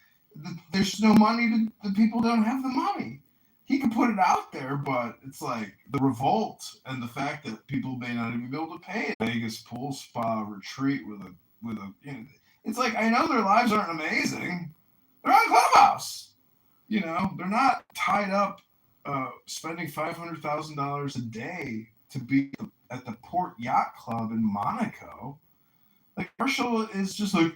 there's no money. The people don't have the money. He could put it out there, but it's like the revolt and the fact that people may not even be able to pay it. Vegas pool spa retreat with a it's like, I know their lives aren't amazing. They're on Clubhouse. They're not tied up spending $500,000 a day to be at the Port Yacht Club in Monaco. Like Marshall is just like,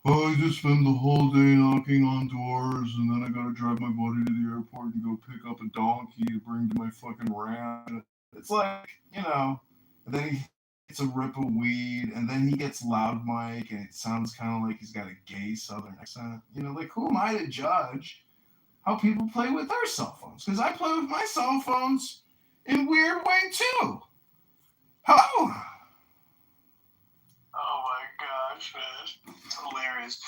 oh, I just spend the whole day knocking on doors, and then I gotta drive my buddy to the airport and go pick up a donkey to bring to my fucking ranch. It's like, and then he gets a rip of weed, and then he gets loud mic, and it sounds kind of like he's got a gay southern accent. Like, who am I to judge how people play with their cell phones? Because I play with my cell phones in weird way too. Hello. Oh my gosh, man. It's hilarious.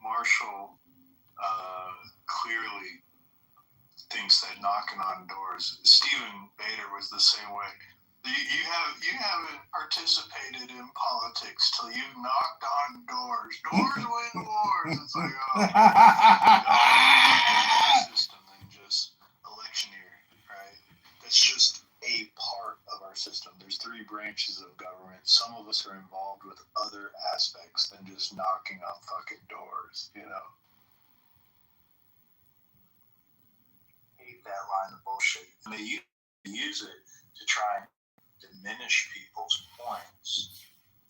Marshall clearly thinks that knocking on doors. Stephen Bader was the same way. You haven't participated in politics till you've knocked on doors. Doors win wars. It's like, system than just electioneer, right? That's just a part of our system. There's 3 branches of government. Some of us are involved with other aspects than just knocking on fucking doors, Hate that line of bullshit. And they use it to try and diminish people's points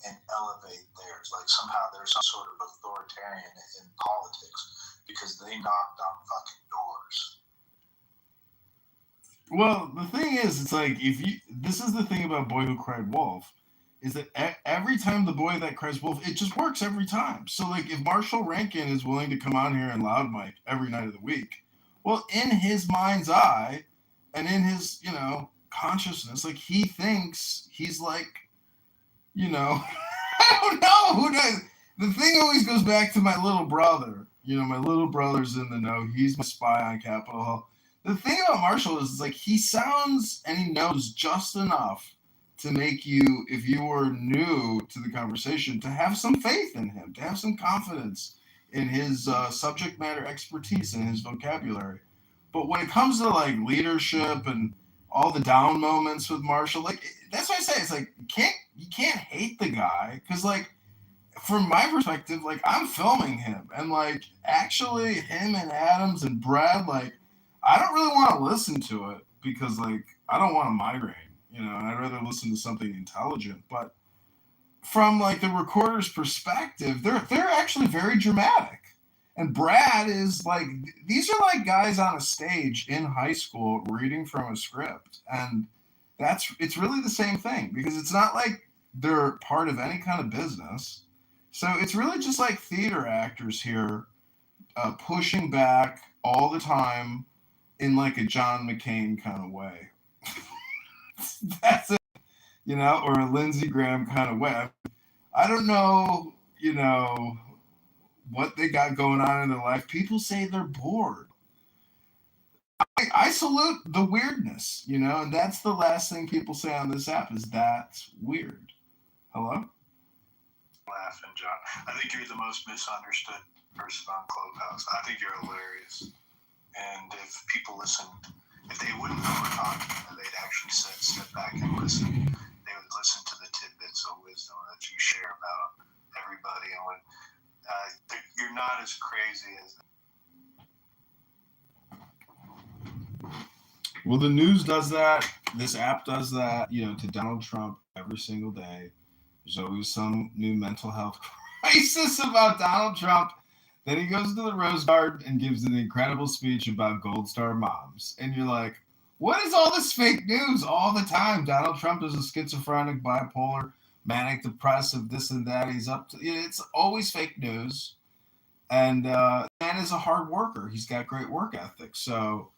and elevate theirs. Like somehow there's some sort of authoritarian in politics because they knocked on fucking doors. Well, the thing is, it's like this is the thing about Boy Who Cried Wolf, is that every time the boy that cries wolf, it just works every time. So like if Marshall Rankin is willing to come on here and loud mic every night of the week, well, in his mind's eye and in his, consciousness, like he thinks he's like, I don't know who does. The thing always goes back to my little brother. My little brother's in the know. He's my spy on Capitol Hill. The thing about Marshall is like he sounds and he knows just enough to make you, if you were new to the conversation, to have some faith in him, to have some confidence in his subject matter expertise and his vocabulary. But when it comes to like leadership and all the down moments with Marshall, like that's what I say. It's like you can't hate the guy because like from my perspective, like I'm filming him and like actually him and Adams and Brad, like I don't really want to listen to it because like I don't want a migraine, and I'd rather listen to something intelligent. But from like the recorder's perspective, they're actually very dramatic. And Brad is like, these are like guys on a stage in high school reading from a script. And it's really the same thing because it's not like they're part of any kind of business. So it's really just like theater actors here pushing back all the time in like a John McCain kind of way. That's it, or a Lindsey Graham kind of way. I don't know, what they got going on in their life. People say they're bored. I salute the weirdness, and that's the last thing people say on this app is that's weird. Hello? Laughing, John. I think you're the most misunderstood person on Clubhouse. I think you're hilarious. And if people listened, if they wouldn't know we're talking, they'd actually step back and listen. They would listen to the tidbits of wisdom that you share about everybody and when you're not as crazy as. Well, the news does that. This app does that, to Donald Trump every single day. There's always some new mental health crisis about Donald Trump. Then he goes to the Rose Garden and gives an incredible speech about Gold Star moms. And you're like, what is all this fake news all the time? Donald Trump is a schizophrenic, bipolar, manic depressive, this and that. He's up to it's always fake news. And man is a hard worker. He's got great work ethic. So,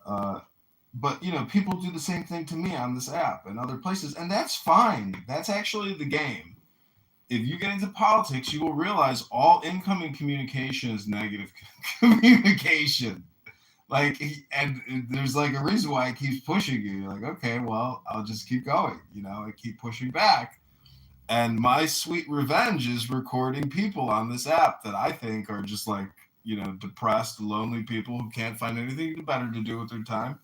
but people do the same thing to me on this app and other places, and that's fine. That's actually the game. If you get into politics, you will realize all incoming communication is negative communication. Like, and there's like a reason why it keeps pushing you. You're like, okay, well, I'll just keep going. I keep pushing back. And my sweet revenge is recording people on this app that I think are just like, depressed, lonely people who can't find anything better to do with their time.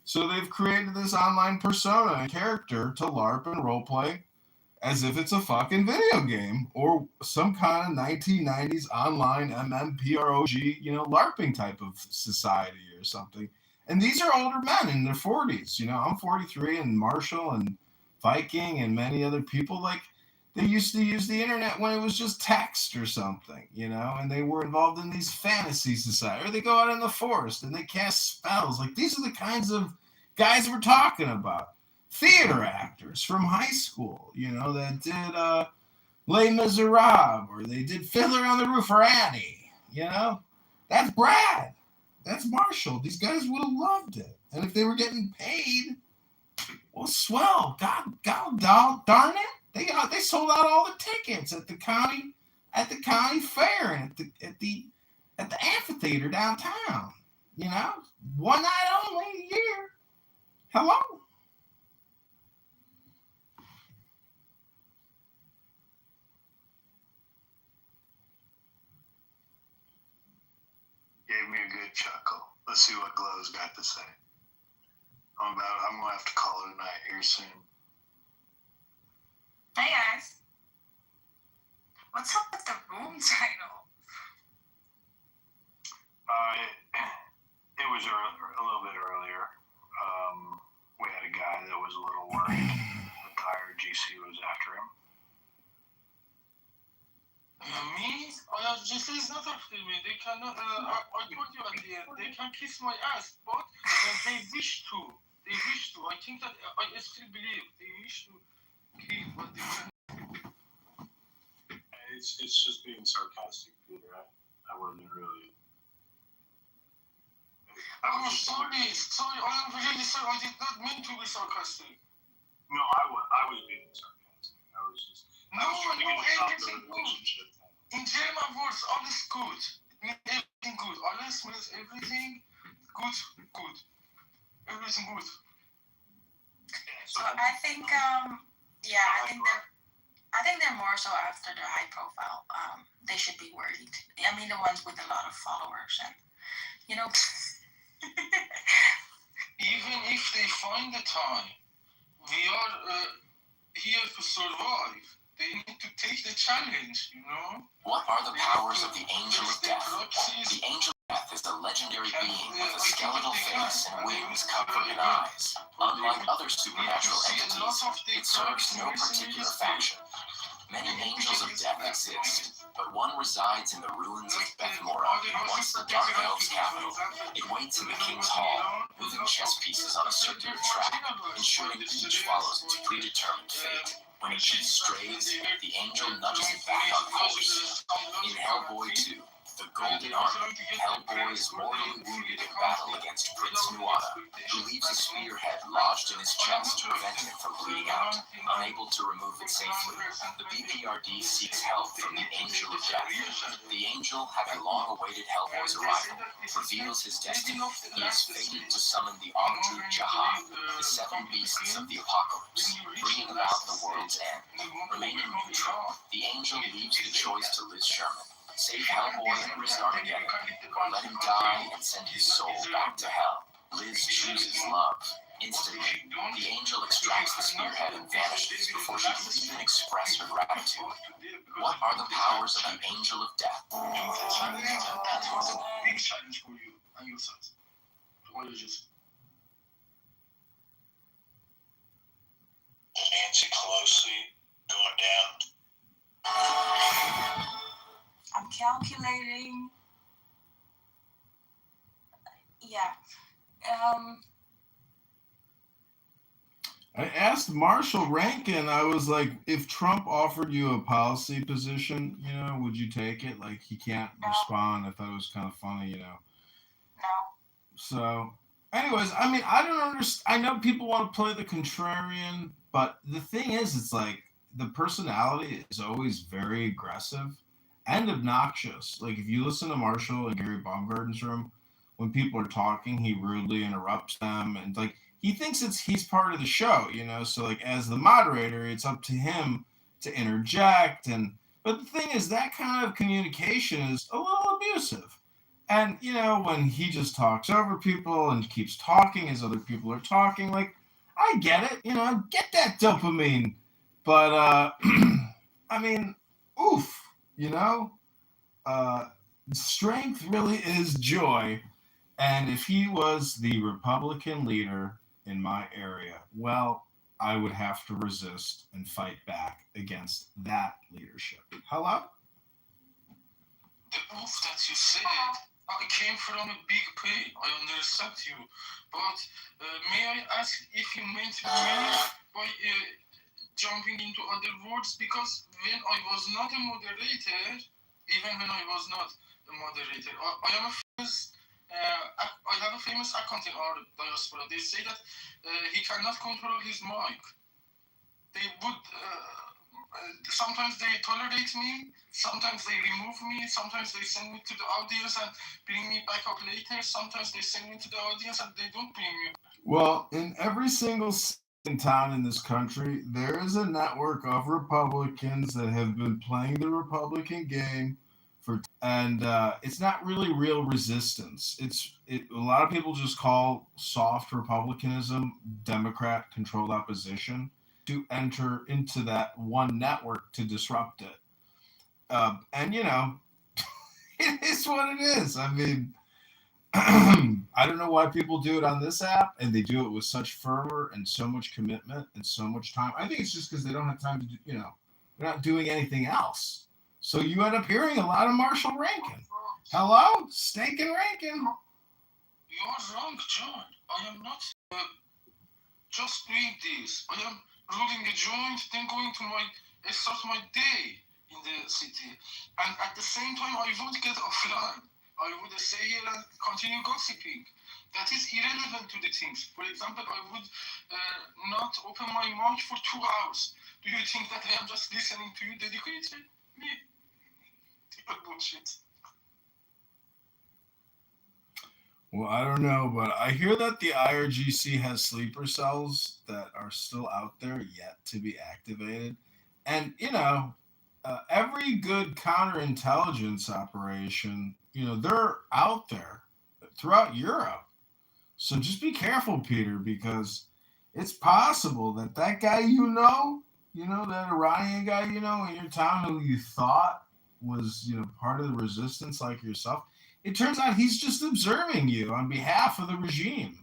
So they've created this online persona and character to LARP and roleplay as if it's a fucking video game or some kind of 1990s online MMPROG, LARPing type of society or something. And these are older men in their 40s. I'm 43 and Marshall and Viking and many other people, like, they used to use the internet when it was just text or something, and they were involved in these fantasy society, or they go out in the forest and they cast spells. Like, these are the kinds of guys we're talking about. Theater actors from high school, that did Les Miserables, or they did Fiddler on the Roof, or Annie, That's Brad. That's Marshall. These guys would have loved it. And if they were getting paid, well, swell. God darn it. They sold out all the tickets at the county fair and at the amphitheater downtown. One night only a year. Hello. Gave me a good chuckle. Let's see what Glow's got to say. I'm gonna have to call it a night here soon. Hey guys. What's up with the room title? It was a little bit earlier. We had a guy that was a little worried that the IRGC was after him. Me? GC is not after me. They cannot. I told you at the end. They can kiss my ass, but they wish to. I think that I still believe they wish to kill, but they can. It's just being sarcastic, Peter. I wasn't really. Oh, sorry. I am really sorry. I did not mean to be sarcastic. No, I was being sarcastic. I was trying to get the relationship. In German words, all is good. It means everything good. Alles means everything good. Everything good. So I think, I think they're more so after the high profile. They should be worried. I mean, the ones with a lot of followers and, Even if they find the time, we are here to survive. They need to take the challenge, What are the powers of the Angel of Death? The Angel of Death is a legendary being with a skeletal face and wings covering eyes. Unlike other supernatural entities, it serves no particular faction. Many angels of death exist, but one resides in the ruins of Bethmora, once the Dark Elves' capital. It waits in the King's Hall, moving chess pieces on a circular track, ensuring each follows its predetermined fate. When a piece strays, the angel nudges it back on course. In Hellboy 2, The Golden Army, Hellboy is mortally wounded in battle against Prince Nuada, who leaves a spearhead lodged in his chest to prevent him from bleeding out. Unable to remove it safely, the BPRD seeks help from the Angel of Death. The Angel, having long awaited Hellboy's arrival, reveals his destiny. He is fated to summon the Ogdru Jahad, the seven beasts of the apocalypse, bringing about the world's end. Remaining neutral, the Angel leaves the choice to Liz Sherman. Save Hellboy and risk Armageddon, or let him die and send his soul back to hell. Liz chooses love. Instantly, the Angel extracts the spearhead and vanishes before she can even express her gratitude. What are the powers of the Angel of Death? Big challenge for you and your sons. What did you say? Nancy Pelosi going down. I'm calculating. Yeah. I asked Marshall Rankin, I was like, if Trump offered you a policy position, would you take it? Like, he can't respond. I thought it was kind of funny, No. So, anyways, I mean, I don't understand. I know people want to play the contrarian, but the thing is, it's like the personality is always very aggressive and obnoxious. Like, if you listen to Marshall and Gary Baumgarten's room, when people are talking, he rudely interrupts them, and like he thinks he's part of the show, So like as the moderator, it's up to him to interject. But the thing is, that kind of communication is a little abusive. And when he just talks over people and keeps talking as other people are talking, like I get it, get that dopamine, but I mean, oof. Strength really is joy. And if he was the Republican leader in my area, well, I would have to resist and fight back against that leadership. Hello? The oath that you said, I came from a big pain. I understand you. But may I ask if you meant me by jumping into other words? Because when I was not a moderator, even when I was not a moderator, I am a famous, I have a famous account in our diaspora. They say that he cannot control his mic. They would, sometimes they tolerate me, sometimes they remove me, sometimes they send me to the audience and bring me back up later, sometimes they send me to the audience and they don't bring me. Well, in every single town in this country, there is a network of Republicans that have been playing the Republican game and it's not really real resistance. A lot of people just call soft Republicanism Democrat controlled opposition to enter into that one network to disrupt it. And it is what it is. I mean, I don't know why people do it on this app, and they do it with such fervor and so much commitment and so much time. I think it's just because they don't have time to do, they're not doing anything else. So you end up hearing a lot of Marshall Rankin. Hello? Steak and Rankin. You're wrong, John. I am not just doing this. I am rolling a joint, then going to start my day in the city. And at the same time, I won't get offline. I would stay here and continue gossiping. That is irrelevant to the things. For example, I would not open my mic for 2 hours. Do you think that I am just listening to you dedicated? Me. Bullshit. Well, I don't know, but I hear that the IRGC has sleeper cells that are still out there yet to be activated. And, every good counterintelligence operation, they're out there throughout Europe. So just be careful, Peter, because it's possible that guy that Iranian guy in your town who you thought was, part of the resistance like yourself, it turns out he's just observing you on behalf of the regime.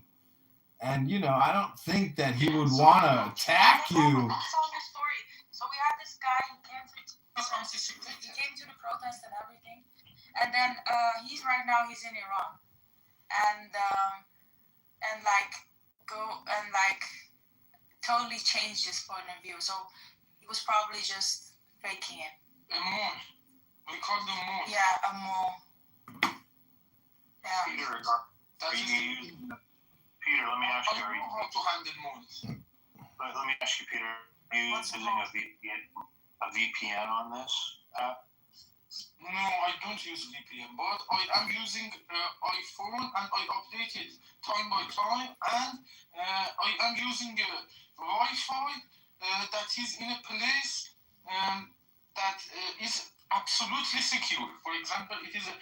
And, I don't think that he would want to attack you. I saw your story. So we had this guy who came to the protest and everything. And then he's in Iran. And totally changed his point of view. So he was probably just faking it. A mole. We call them moles. Yeah, a mole. Yeah. Peter, let me ask you. I don't know how to handle moles. Let me ask you, Peter. Are you using a VPN on this app? No, I don't use VPN, but I am using iPhone and I update it time by time, and I am using Wi-Fi that is in a place that is absolutely secure. For example, it is a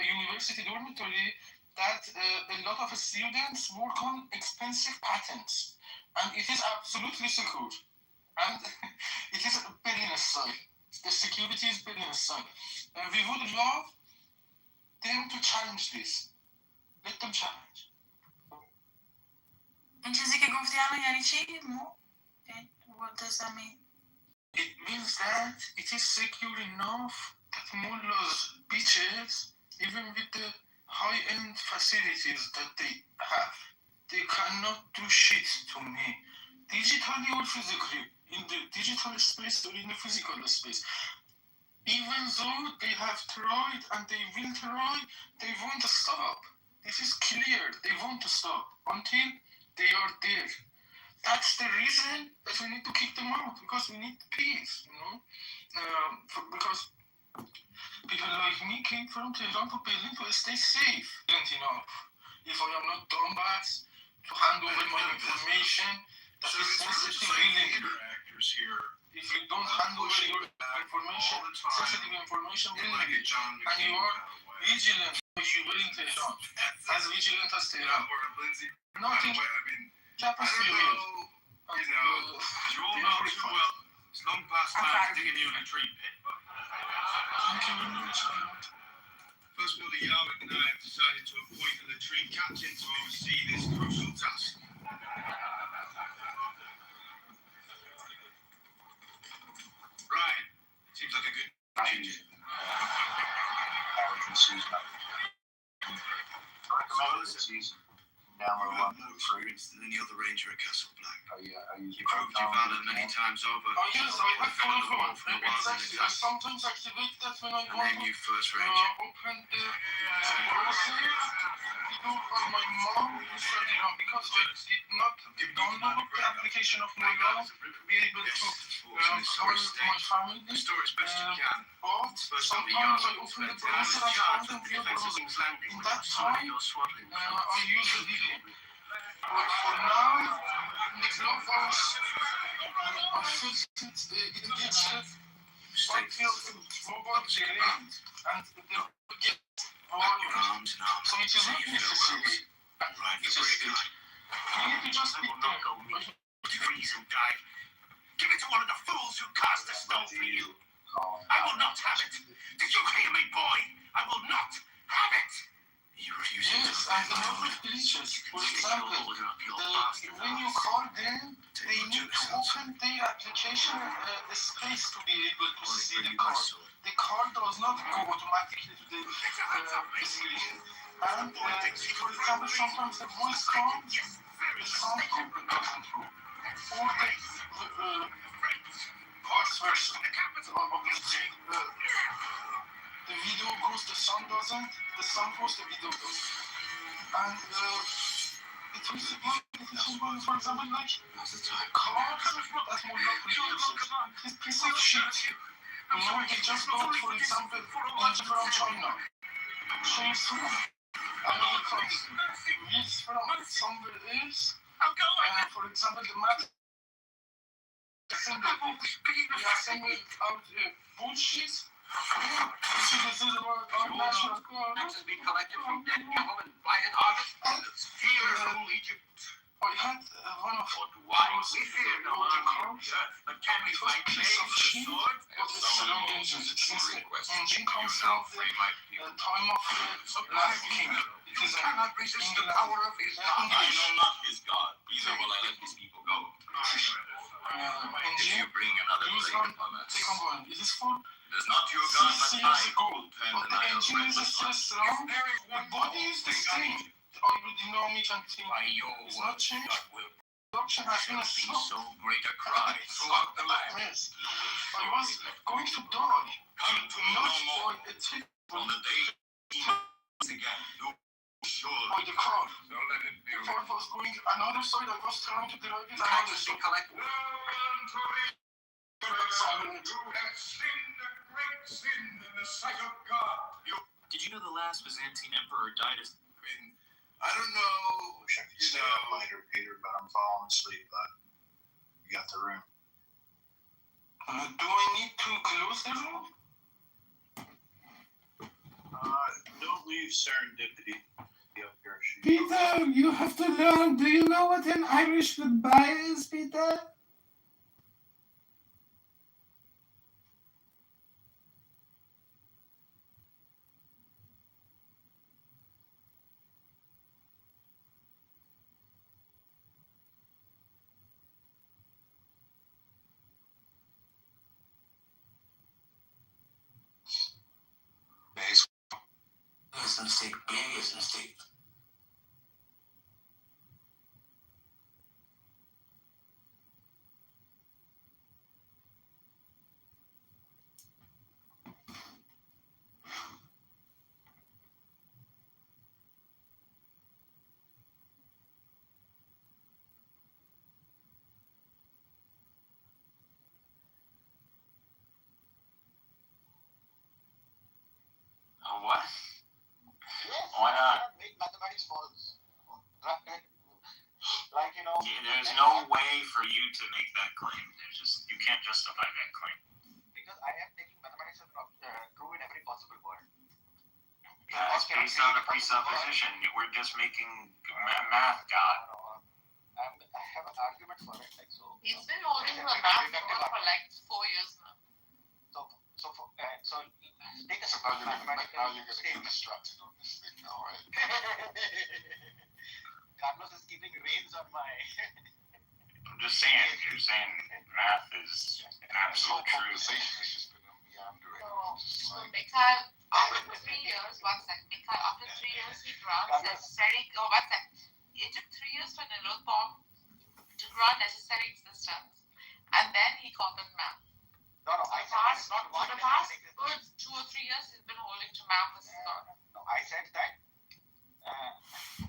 university dormitory that a lot of students work on expensive patents, and it is absolutely secure, and it is very necessary. The security is very necessary. We would love them to challenge this. Let them challenge. این چیزی که گفتی الان یعنی چی؟ What does that mean? It means that it is secure enough that mullahs, bitches, even with the high-end facilities that they have, they cannot do shit to me, digitally or physically, in the digital space or in the physical space. Even though they have tried and they will try, they won't stop. This is clear. They won't stop until they are there. That's the reason that we need to kick them out, because we need peace, because people like me came from Tehran to Berlin to stay safe. Enough. If I am not dumbass to hand over my information, that is sensitive actors here. If you don't hand over your information, sensitive information willingly, and you are vigilant, if you will in Tehran, as vigilant as Tehran, nothing happens to you. You all know too well, it's long past time digging you in a tree pit. Thank you very much. First of all, the Yarmouth and I have decided to appoint a latrine captain to oversee this crucial task. Seems like a good change. Download one. More experience than any other ranger at Castle Black. You You proved your valor many times over. Oh yes, I have Fell in the followed wall her. from the wild Exactly. I sometimes activate that when I and want then to you first ranger. open the browser. Go on my mom Instagram because I did not download the application of my mom to be able to call my family. Restore as best you can. But sometimes I open the browser and find them via browser. In that time, I use the video. But for now, in the clubhouse, I fixed it, it gets until mobile game and the get Arms and arms. so it is not necessary. Right It's for just break. you need to just be there. Freeze and die. Give it to one of the fools who cast the stone for you. I will not have it. Did you hear me, boy? I will not have it. You refuse to. Yes, and the number of glitches. For example, when you call them, they need to open their application space to be able to see the card. The card does not go automatically to the facility. And for example, sometimes the voice call, the sound call doesn't go. Or the vice versa. The video goes, the sound doesn't. The sound goes, the video goes. And it is good. For example, like cards, that's more local. This piece of shit. You know, they just bought, for example, from China. Change to Americans. Yes, from somewhere else. For example, the math. We assembled out bullshit. This is our national card. Taxes being collected from dead cattle and violent harvest. Fear from Egypt. I had one of Why? We fear no harm. But can we fight piece of shit. sword? But it's still engine. Since the engine comes out the time of last king. It is Cannot resist the power of his God. I know not his God. Neither will I let these people go. If you bring another plague upon us, second one. Is this for it is not your God, but 6 I years ago? who can But the deny engine is still strong. The body is the same. Aerodynamic and thing. By your It's not word, changed. God will Production has been be stopped. so great a cry throughout the land. Yes. I was going to die. Come to me Not no more. by a trick, On the day again, you sure. by the car. Don't let it be. The car was going another side. I was trying to drive it another Taxes side. being collected. Learn to be. You have sinned a great sin in the sight of God. Did you know the last Byzantine emperor died as... I don't know. Wish I could stay up later, Peter, but I'm falling asleep. But you got the room. Do I need to close the room? Don't leave serendipity. Be up here. Peter, you have to learn. Do you know what an Irish goodbye is, Peter? It's a mistake. Yeah, it's a mistake. What? Yes. Why not? Make mathematics false. Right? Like, you know. Yeah, there's no way for you to make that claim. You can't justify that claim. Because I am taking mathematics as true in every possible word. That's based on a presupposition. We're just making math God. I have an argument for it, like so. He's been holding the math for like 4 years now. So take a suppose mathematical. Now you're going to get distracted on this thing now, right? Carlos is keeping reins on my. I'm just saying, you're saying math is absolute truth. It's just been So Mikhail, after 3 years, after 3 years he grants necessary, it took 3 years for Nilotpong to grant necessary existence, and then he called them ma'am. No, I said it's not one. For the past good 2 or 3 years, he's been holding to ma'am as God. No, I said that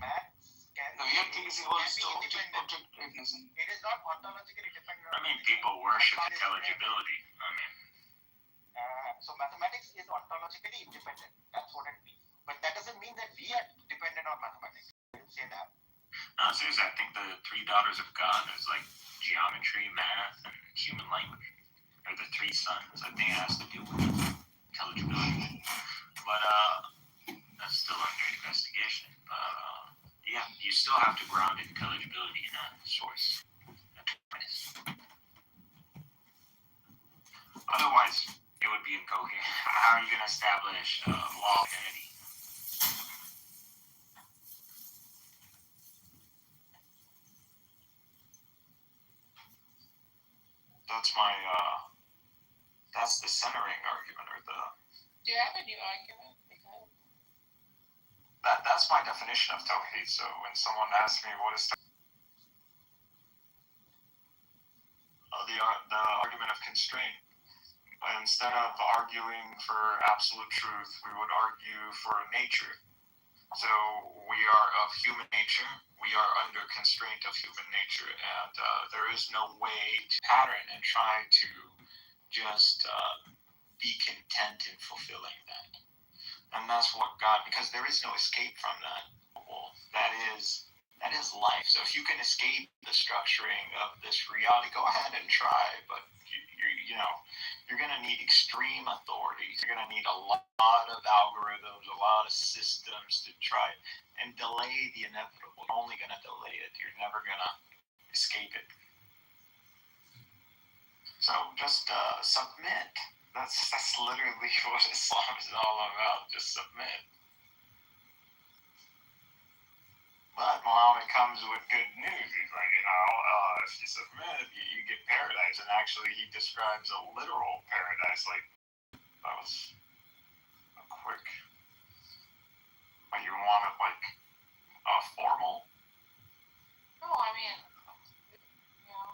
man can No, your thing is independent. It is not ontologically dependent. I mean, people worship intelligibility. I mean, so mathematics is ontologically independent. That's what it means. But that doesn't mean that we are dependent on mathematics. I didn't say that. no, seriously, I think the three daughters of God is like geometry, math, and human language. Or the three sons. I think it has to do with intelligibility. But that's still under investigation. Yeah, you still have to ground intelligibility in a source. Otherwise, it would be incoherent. How are you going to establish law of identity? That's my, that's the centering argument, or the... Do you have a new argument? That's my definition of Tawheed. So when someone asks me what is the argument of constraint, instead of arguing for absolute truth, we would argue for nature. So we are of human nature, we are under constraint of human nature, and there is no way to pattern and try to just be content in fulfilling that. And that's what God, because there is no escape from that. Well, that is life. So if you can escape the structuring of this reality, go ahead and try, but you're going to need extreme authority. You're going to need a lot of algorithms, a lot of systems to try and delay the inevitable. You're only going to delay it. You're never going to escape it. So just submit. That's literally what Islam is all about. Just submit. But Muhammad comes with good news. He's like, if you submit, you get paradise. And actually, he describes a literal paradise. Like, that was a quick. But you want it like formal? No, I mean, yeah.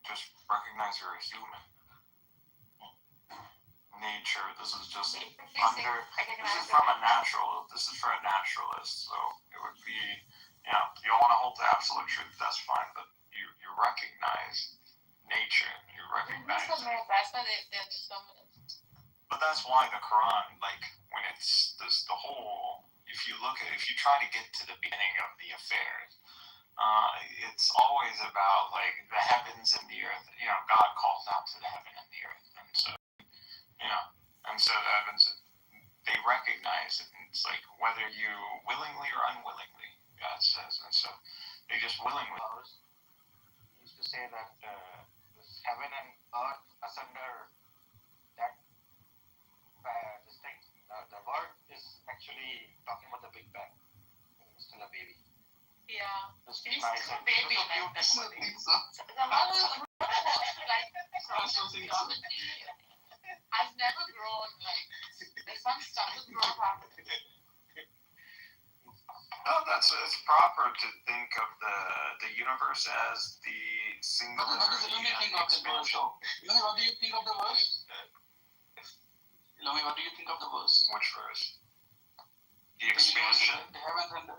Just recognize you're a human. Nature. This is just this is from a natural. This is for a naturalist. So it would be, you don't want to hold to absolute truth. That's fine, but you recognize nature. You recognize. That's why they're determined. But that's why the Quran, like when it's this, the whole. If you try to get to the beginning of the affair, it's always about like the heavens and the earth. God calls out to the heaven and the earth, and so. And so the heavens, they recognize it. It's like whether you willingly or unwillingly, God says. And so they just willingly. He used to say that this heaven and earth asunder, that this thing, the word is actually talking about the Big Bang. It's still a baby. Yeah. It's nice and baby. so cute. The one who like has never grown, like, there's some stuff that grows up. No, it's proper to think of the universe as the singularity and expansion. What do you think of the verse? Ilami, what do you think of the verse? Which verse? The expansion? The heavens and the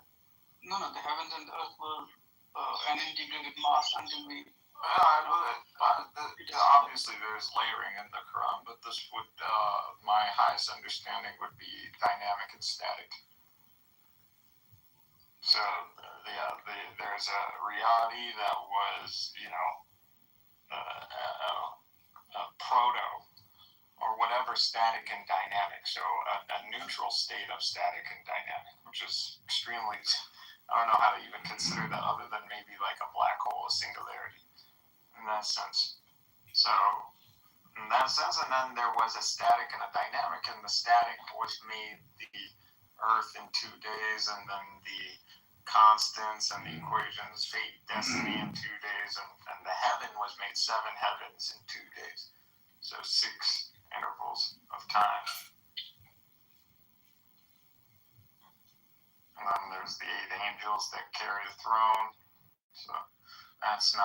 earth were an integrated mass until we... Obviously, there's layering in the Quran, but this would, my highest understanding would be dynamic and static. So, there's a reality that was, proto, or whatever, static and dynamic. So, a neutral state of static and dynamic, which is extremely, I don't know how to even consider that other than maybe like a black hole, a singularity. In that sense. So, in that sense, and then there was a static and a dynamic, and the static was made the earth in 2 days, and then the constants and the equations, fate, destiny in 2 days, and the heaven was made 7 heavens in 2 days. So 6 intervals of time. And then there's the 8 angels that carry the throne. So that's 9.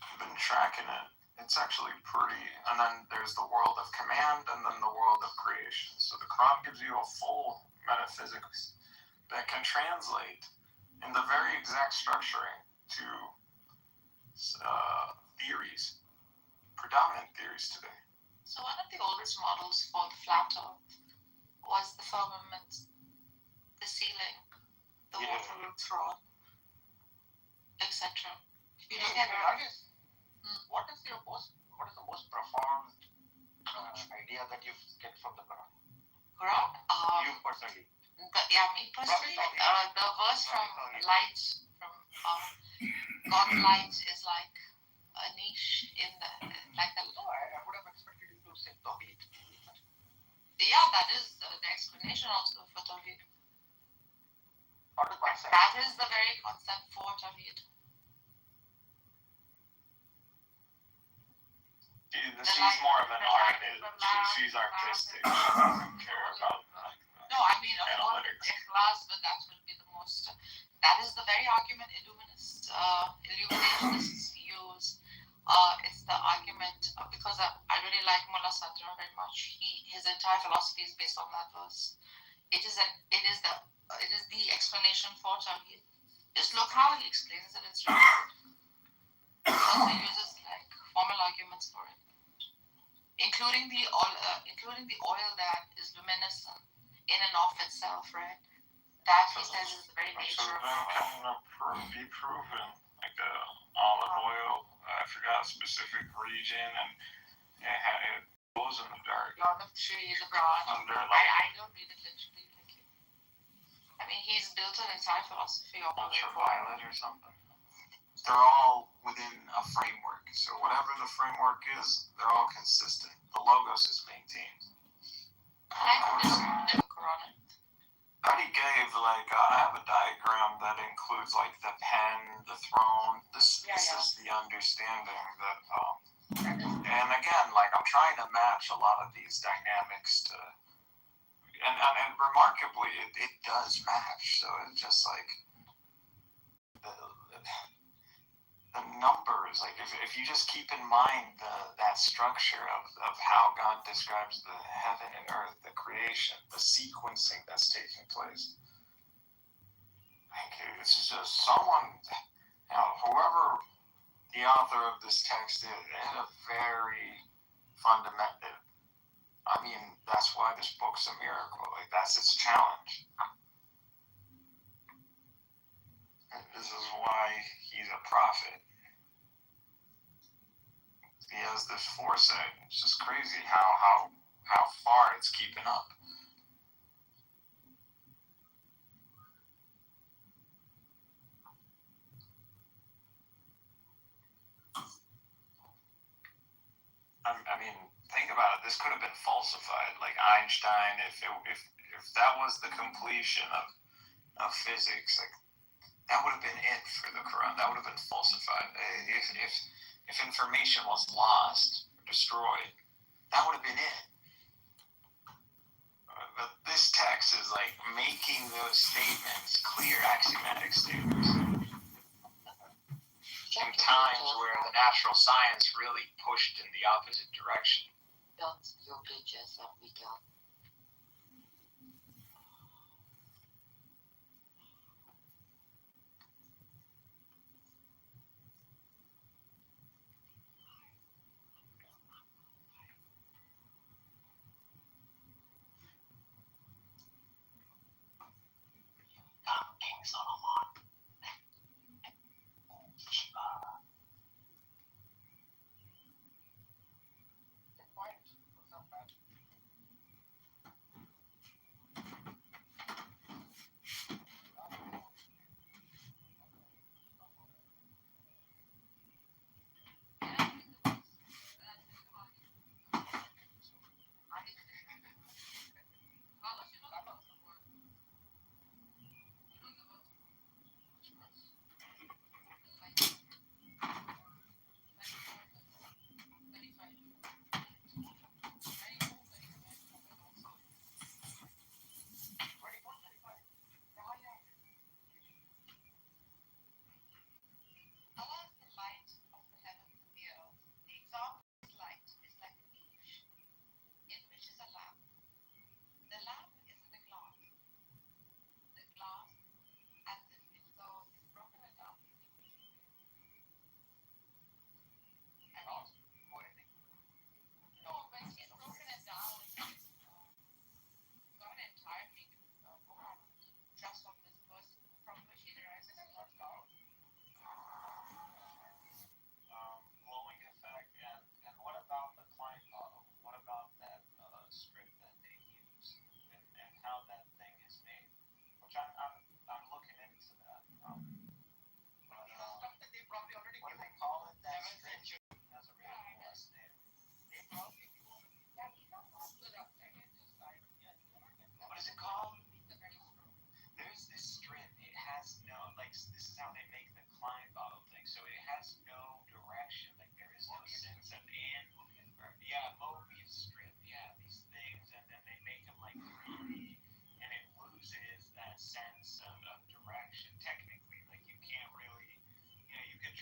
I've been tracking it. It's actually pretty. And then there's the world of command and then the world of creation. So the Quran gives you a full metaphysics that can translate in the very exact structuring to theories, predominant theories today. So one of the oldest models for the flat earth was the firmament, the ceiling, the water throne, etc. If you look at it, what is the most profound idea that you get from the Quran? Quran? You personally. Me personally, the verse from light, from God's light is like a niche in the, like the Lord. I would have expected you to say Tawheed. Yeah, that is the explanation also for Tawheed. That is the very concept for Tawheed. She's more of an artist. She's artistic. She doesn't care about no, I mean, of course, ikhlas, but that would be the most. That is the very argument illuminists use. It's the argument because I really like Mullah Sadra very much. His entire philosophy is based on that verse. It is the explanation for Tawheed. Just look how he explains it. It's really good. He also uses like formal arguments for it, including the oil that is luminescent in and of itself, right? That he says is the very nature of it. Can be proven, like olive oil. I forgot a specific region, and it glows in the dark. Lord of Tree, the broad. I don't read it literally. I mean, he's built an entire philosophy of ultraviolet or something. They're all within a framework. So whatever the framework is, they're all consistent. The logos is maintained. I already gave I have a diagram that includes the pen, the throne. This is the understanding that, and again, I'm trying to match a lot of these dynamics to, and remarkably, it does match. So it's just the numbers, if you just keep in mind that structure of how God describes the heaven and earth, the creation, the sequencing that's taking place. This is just someone, whoever the author of this text is, it had a very fundamental, that's why this book's a miracle. That's its challenge. And this is why he's a prophet. He has this foresight. It's just crazy how far it's keeping up. Think about it. This could have been falsified. Like Einstein, if that was the completion of physics, that would have been it for the Quran. That would have been falsified. If information was lost or destroyed, that would have been it. But this text is making those statements clear axiomatic statements. In times where the natural science really pushed in the opposite direction. Your pictures of Miguel. King Solomon.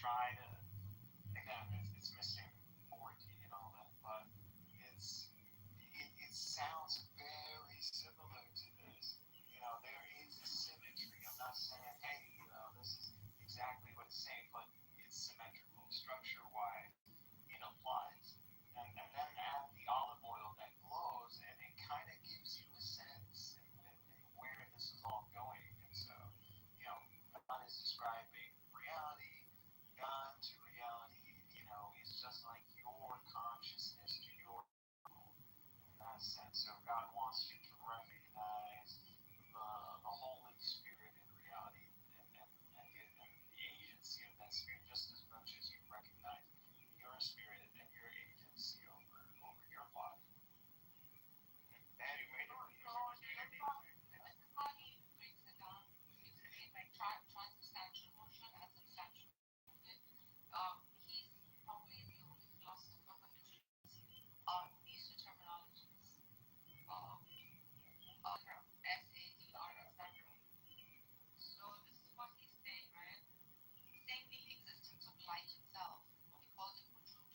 try to, again, it's missing 4D and all that, but it sounds very similar to this. You know, there is a symmetry. I'm not saying, hey, you know, this is exactly what it's saying, but it's symmetrical, structure-wise. It applies. And then add the olive oil that glows, and it kind of gives you a sense in where this is all going. And so, you know, God is describing reality. God to reality, you know, is just like your consciousness to your soul in that sense. So God wants you to recognize the Holy Spirit in reality and the agency of that Spirit just as much as you recognize your spirit and your agency over your body. This is how he breaks it down. He uses it like transubstantial motion and substantial. He's probably the only philosopher who introduced these two terminologies. SADR, etc. So this is what he's saying, right? He's saying the existence of light itself. He calls it wujud.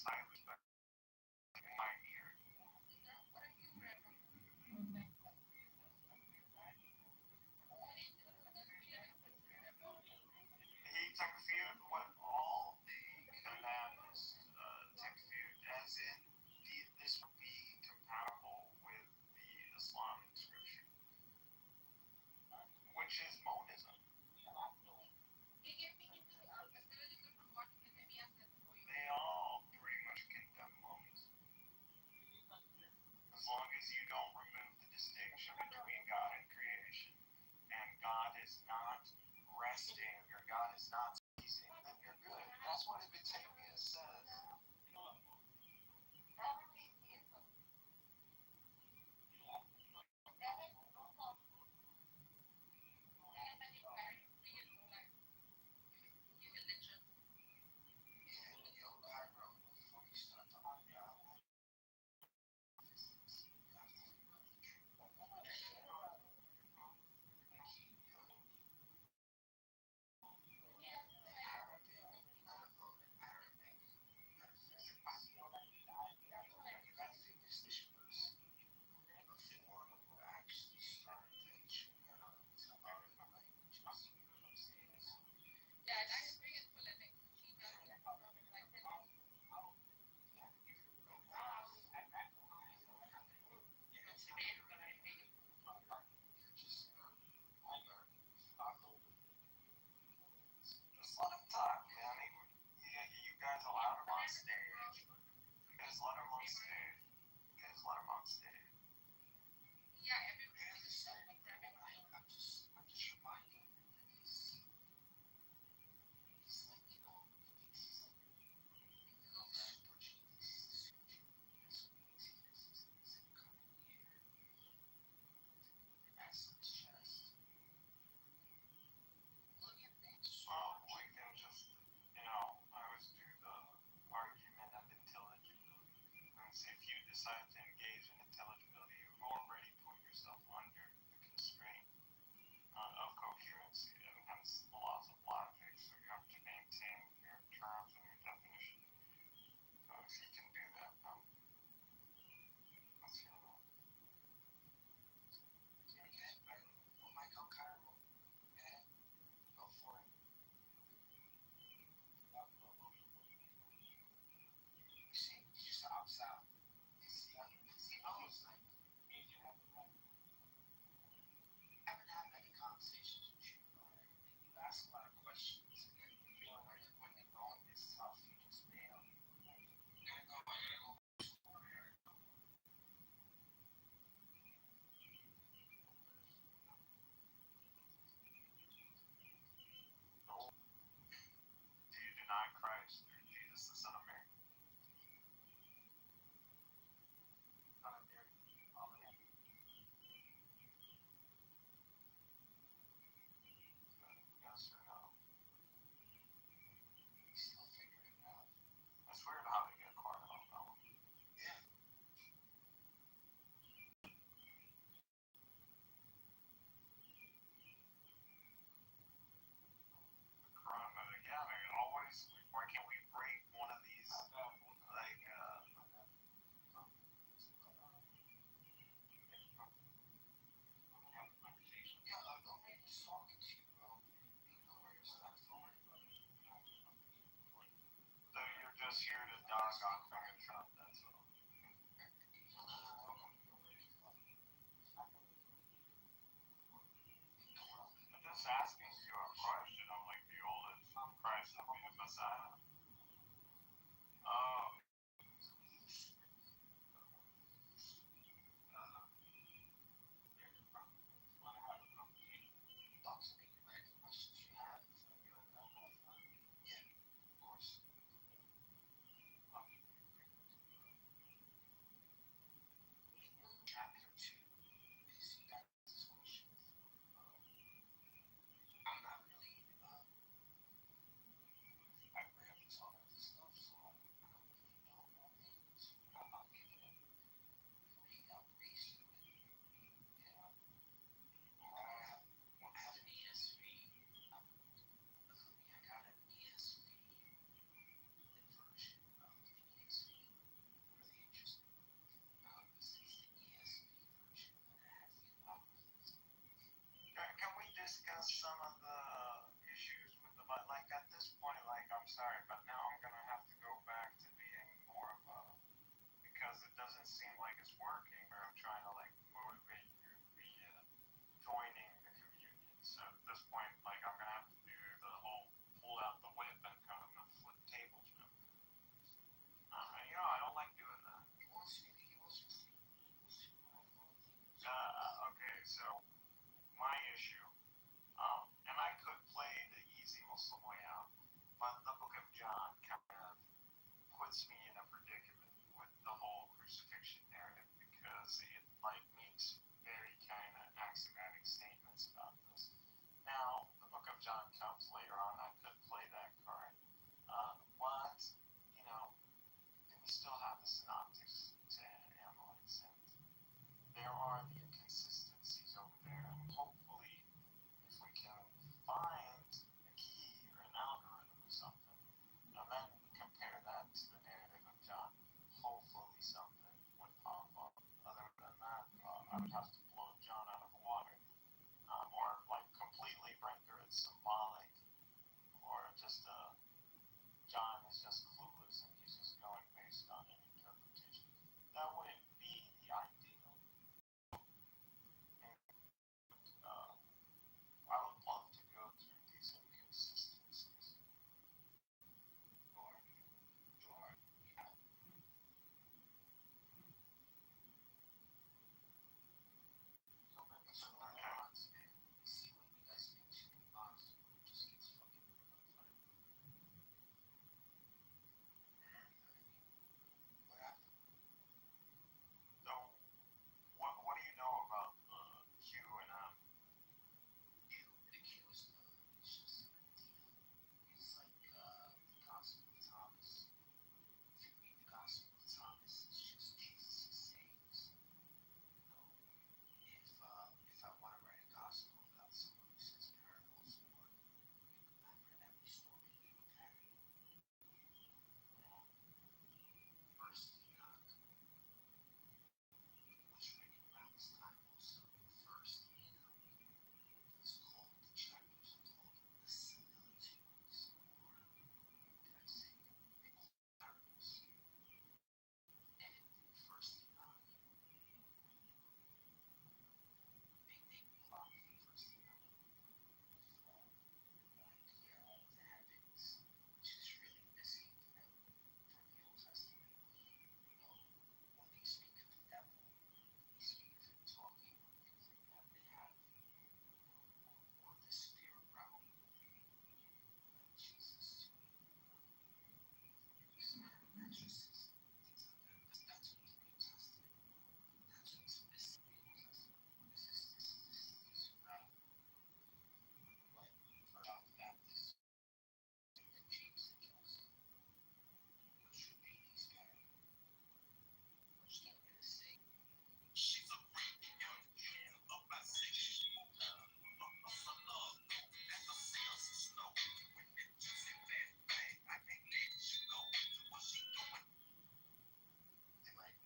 I respect my ear. He takfired what all the commandments takfired, as in this would be compatible with the Islamic scripture, which is monism. They all pretty much condemn monism. As long as you don't remove the distinction between God and creation, and God is not resting, or God is not ceasing, then you're good. That's what Ibn Taymiyyah says. Just let him talk, man. You guys allowed him on stage. You guys let him on stage. You guys let him on stage. Yeah, everybody is so I'm just reminding him that he's like, he thinks he's like, super genius. This means he's coming here. Essence chest. Well, we can just, I always do the argument of intelligibility. And see, if you decide to engage in intelligibility, you've already put yourself under the constraint of coherency, and hence the laws of logic. So you have to maintain your terms and your definition. So if you can do that, that's your law. Well, Michael Cairo, yeah, go for it. You see, he's just outside. You see, he knows, like, you haven't had many conversations with you about everything. You ask a lot of questions, and you feel like when you're going this tough, you just bail. Like, I gotta go. Do you deny Christ or Jesus, the Son of Mary? Son of Mary. Yes or no? He's still figuring it out. That's weird how they get caught up, though. Yeah. Again, always, why can't we break one of these, like, yeah, nobody's talking to you, bro. So you're just here to dog on Donald Trump, that's all. I'm just asking you a question. I'm like, the oldest Christ to be the Messiah? Oh. Chapter 2 is you got this question. some of the issues with the like at this point, like I'm sorry, but now I'm gonna have to go back to being more of a because it doesn't seem like it's working. Or I'm trying to like motivate you joining the communion. So at this point, like I'm gonna have to do the whole pull out the whip and kind of flip tables. I don't like doing that. Okay, so my issue, and I could play the easy Muslim way out, but the Book of John kind of puts me in a predicament with the whole crucifixion narrative because it like makes very kind of axiomatic statements about this. Now, the Book of John comes later on. I could play that card, but we still have the synoptics to analyze, and there are the inconsistencies over there. And hopefully, if we can find a key or an algorithm or something, and then compare that to the narrative of John, hopefully something would pop up. Other than that, I would have to blow John out of the water, or like completely render it symbolic, or just John is just clueless and he's just going based on an interpretation. That wouldn't be the ideal. I would love to go through these inconsistencies. So, what do you know about Q and M? The Q is it's just an idea. It's like the Gospel of Thomas. If you read the Gospel of Thomas, it's just Jesus' sayings. If I want to write a gospel about someone who says parables, or for every story you carry, first Enoch was written around this time also. First Enoch is called the chapters are called the similitudes, or did I say parables? And first Enoch, they belong from first Enoch. The heavens, which is really missing from the Old Testament. When they speak of the devil, they speak of him talking, things like that. They have, or the spirit realm, like Jesus to exorcism, things like that. That's what the New Testament, that's what's missing in the New Testament. This realm, like for John the Baptist and James and Joseph, which should be these guys, which they're going to say. She's a freak, young kid, up by 6 years old. Some love, and the sales snow. When the juicy bad bag, I can't let you go. What she doing? They like,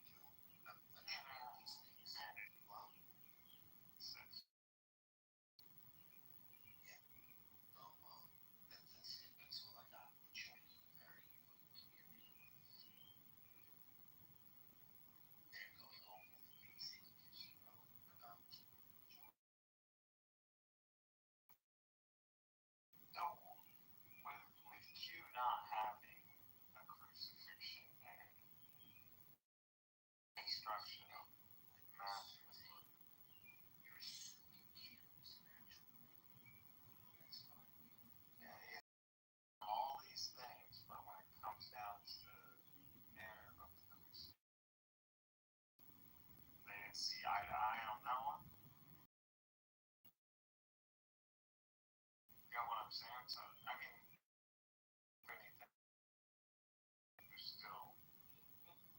these things. Well, yeah. Well, that's it. That's all I got. Very they're going over the things that you wrote about. So, with Q not having a crucifixion and construction of Matthew, You're assuming Q is an actual that's fine. yeah, all these things, but when it comes down to the narrative of the crucifixion, they didn't see eye to eye on that one. You get what I'm saying? So, I mean, anything, there's still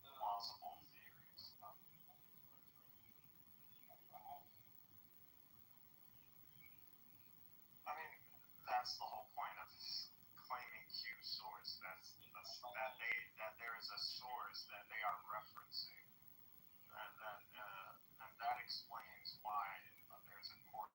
plausible theories. I mean, that's the whole point of claiming Q source. That there is a source that they are referencing, and that explains why there's a court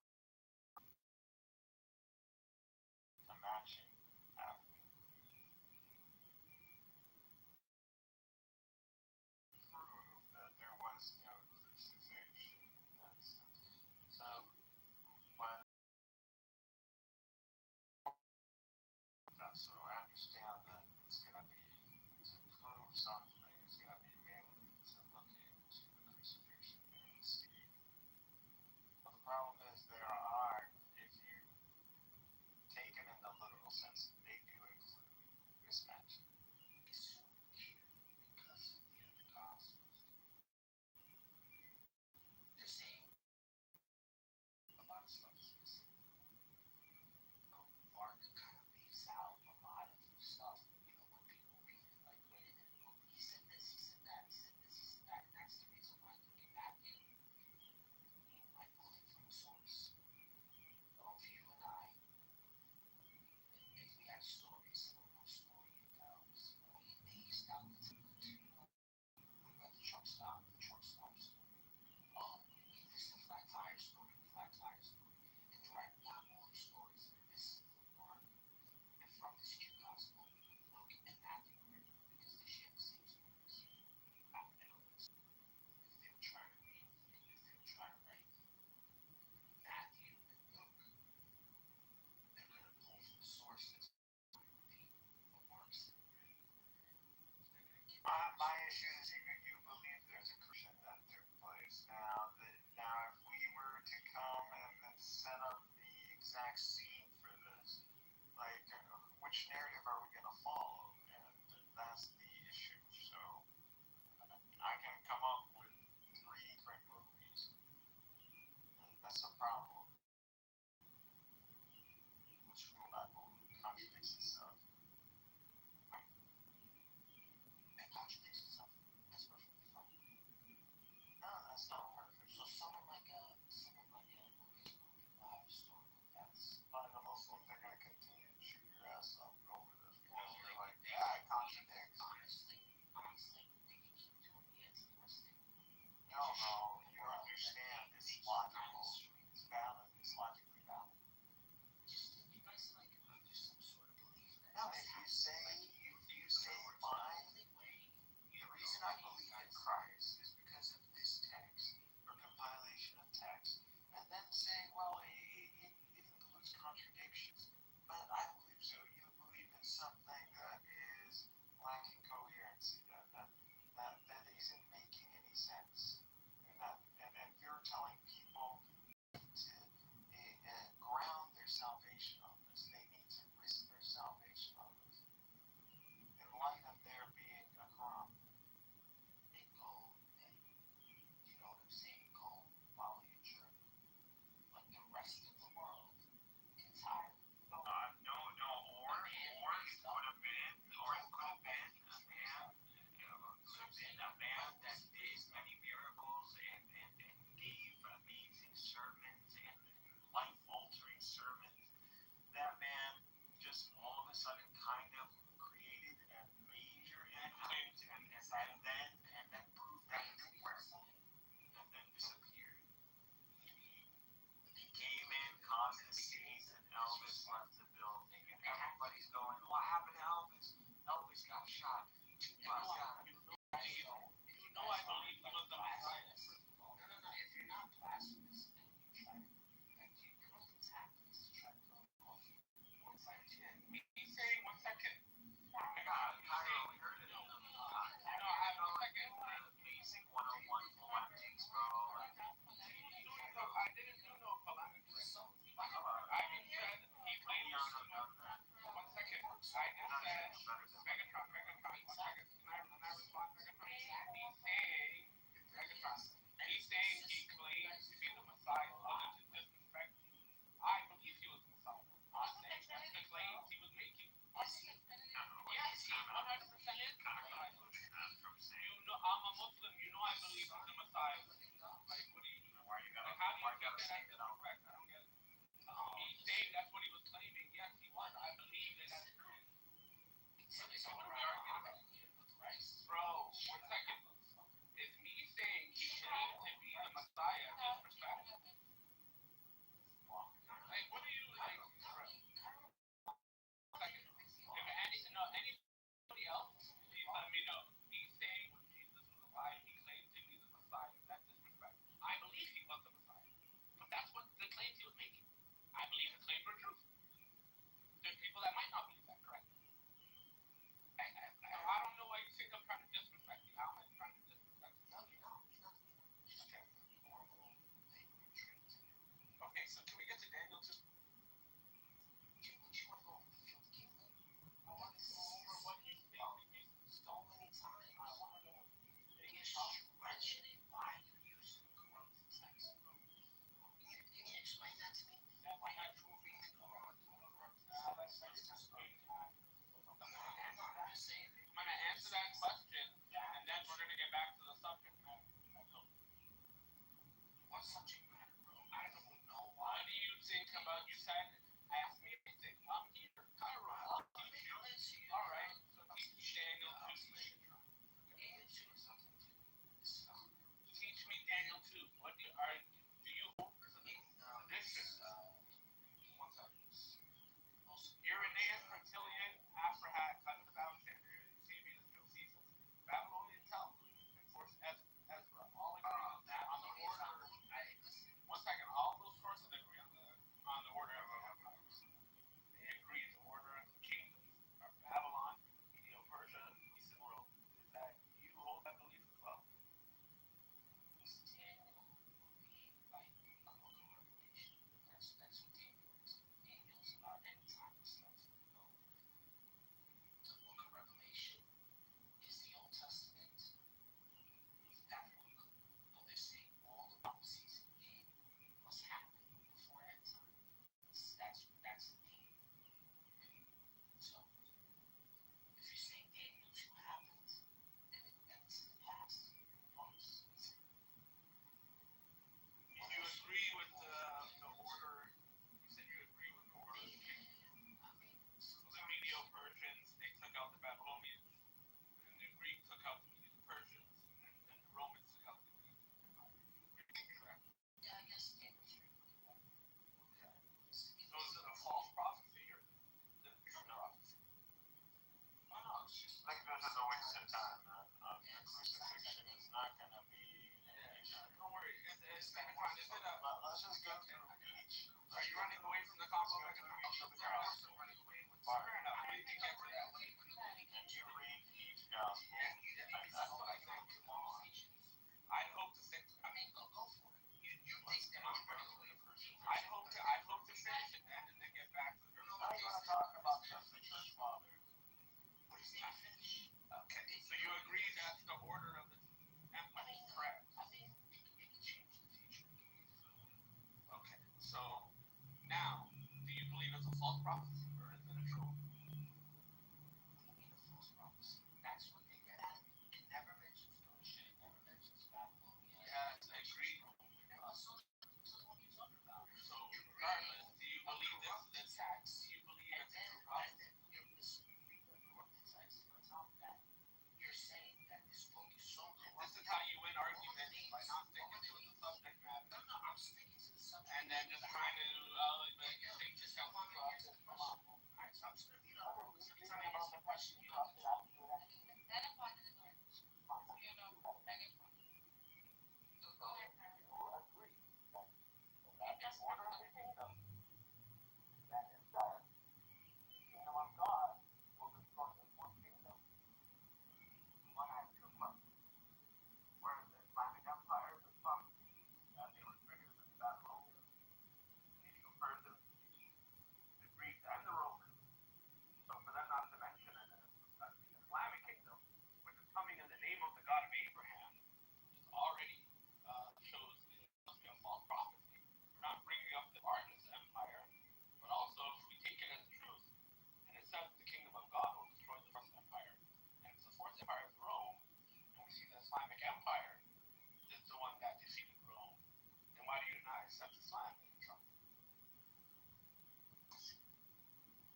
My issue is you believe there's a corruption that took place. Now, if we were to come and then set up the exact scene for this, like, which narrative are we going to follow? And that's the issue. So, I can come up with 3 different movies. And that's the problem. Which will not contradicts itself. It contradicts itself. That's perfectly fine. No, that's not perfect. So someone like a historical deaths. But the Muslims are going to continue to shoot your ass up over this because you're like, yeah, it contradicts. Honestly, they can keep doing it. It's interesting. No, you understand. It's logical. It's valid. Okay, so you agree that's the order of the empire, correct? Okay, so now, do you believe it's a false prophecy or is it a true? That's what they get at. It never mentions Persia. It never mentions Babylonia. Yes, I agree. So what are you talking about? So regardless, do you believe this? Do you believe it's a true prophecy? You're saying that this book is so corrupt. This is how you win arguments by not sticking to the subject matter. No, I'm sticking to the subject. And then just trying to Just I want to answer the question. Alright, so I'm just gonna every time I ask a question, you have to ask me that. Coming in the name of the God of Abraham is already shows it must be a false prophecy. We're not bringing up the Barnabas Empire, but also if we take it as truth, and it says the kingdom of God will destroy the first empire, and it's the fourth empire is Rome, and we see the Islamic Empire is the one that defeated Rome. Then why do you not accept Islam in Trump?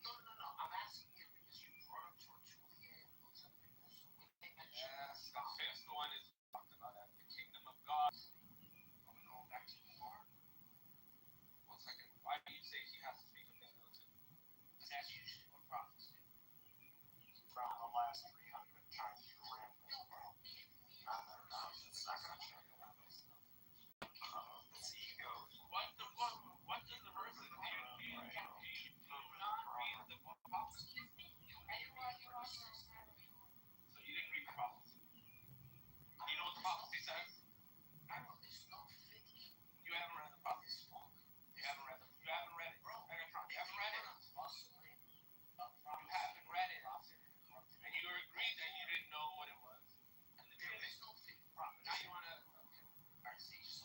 No. I'm asking you because you brought up Tertullian and those other people. So they mentioned Yes, the fifth one is talked about as the kingdom of God. Are we going back to war? 1 second. Why do you say he has to speak of this militant? Because that's usually what prophets do. From the last 300 times you ran this world. It's not going to change about this stuff. It's ego. What does the verse say? Do you not read the book of prophecy? So you didn't read the prophecy. You know what the prophecy says? There's no fig. You haven't read the prophecy. You haven't read it. You haven't read it. You haven't read it. You haven't read it. And you agreed that you didn't know what it was. And there is no fig prophet. Now you want to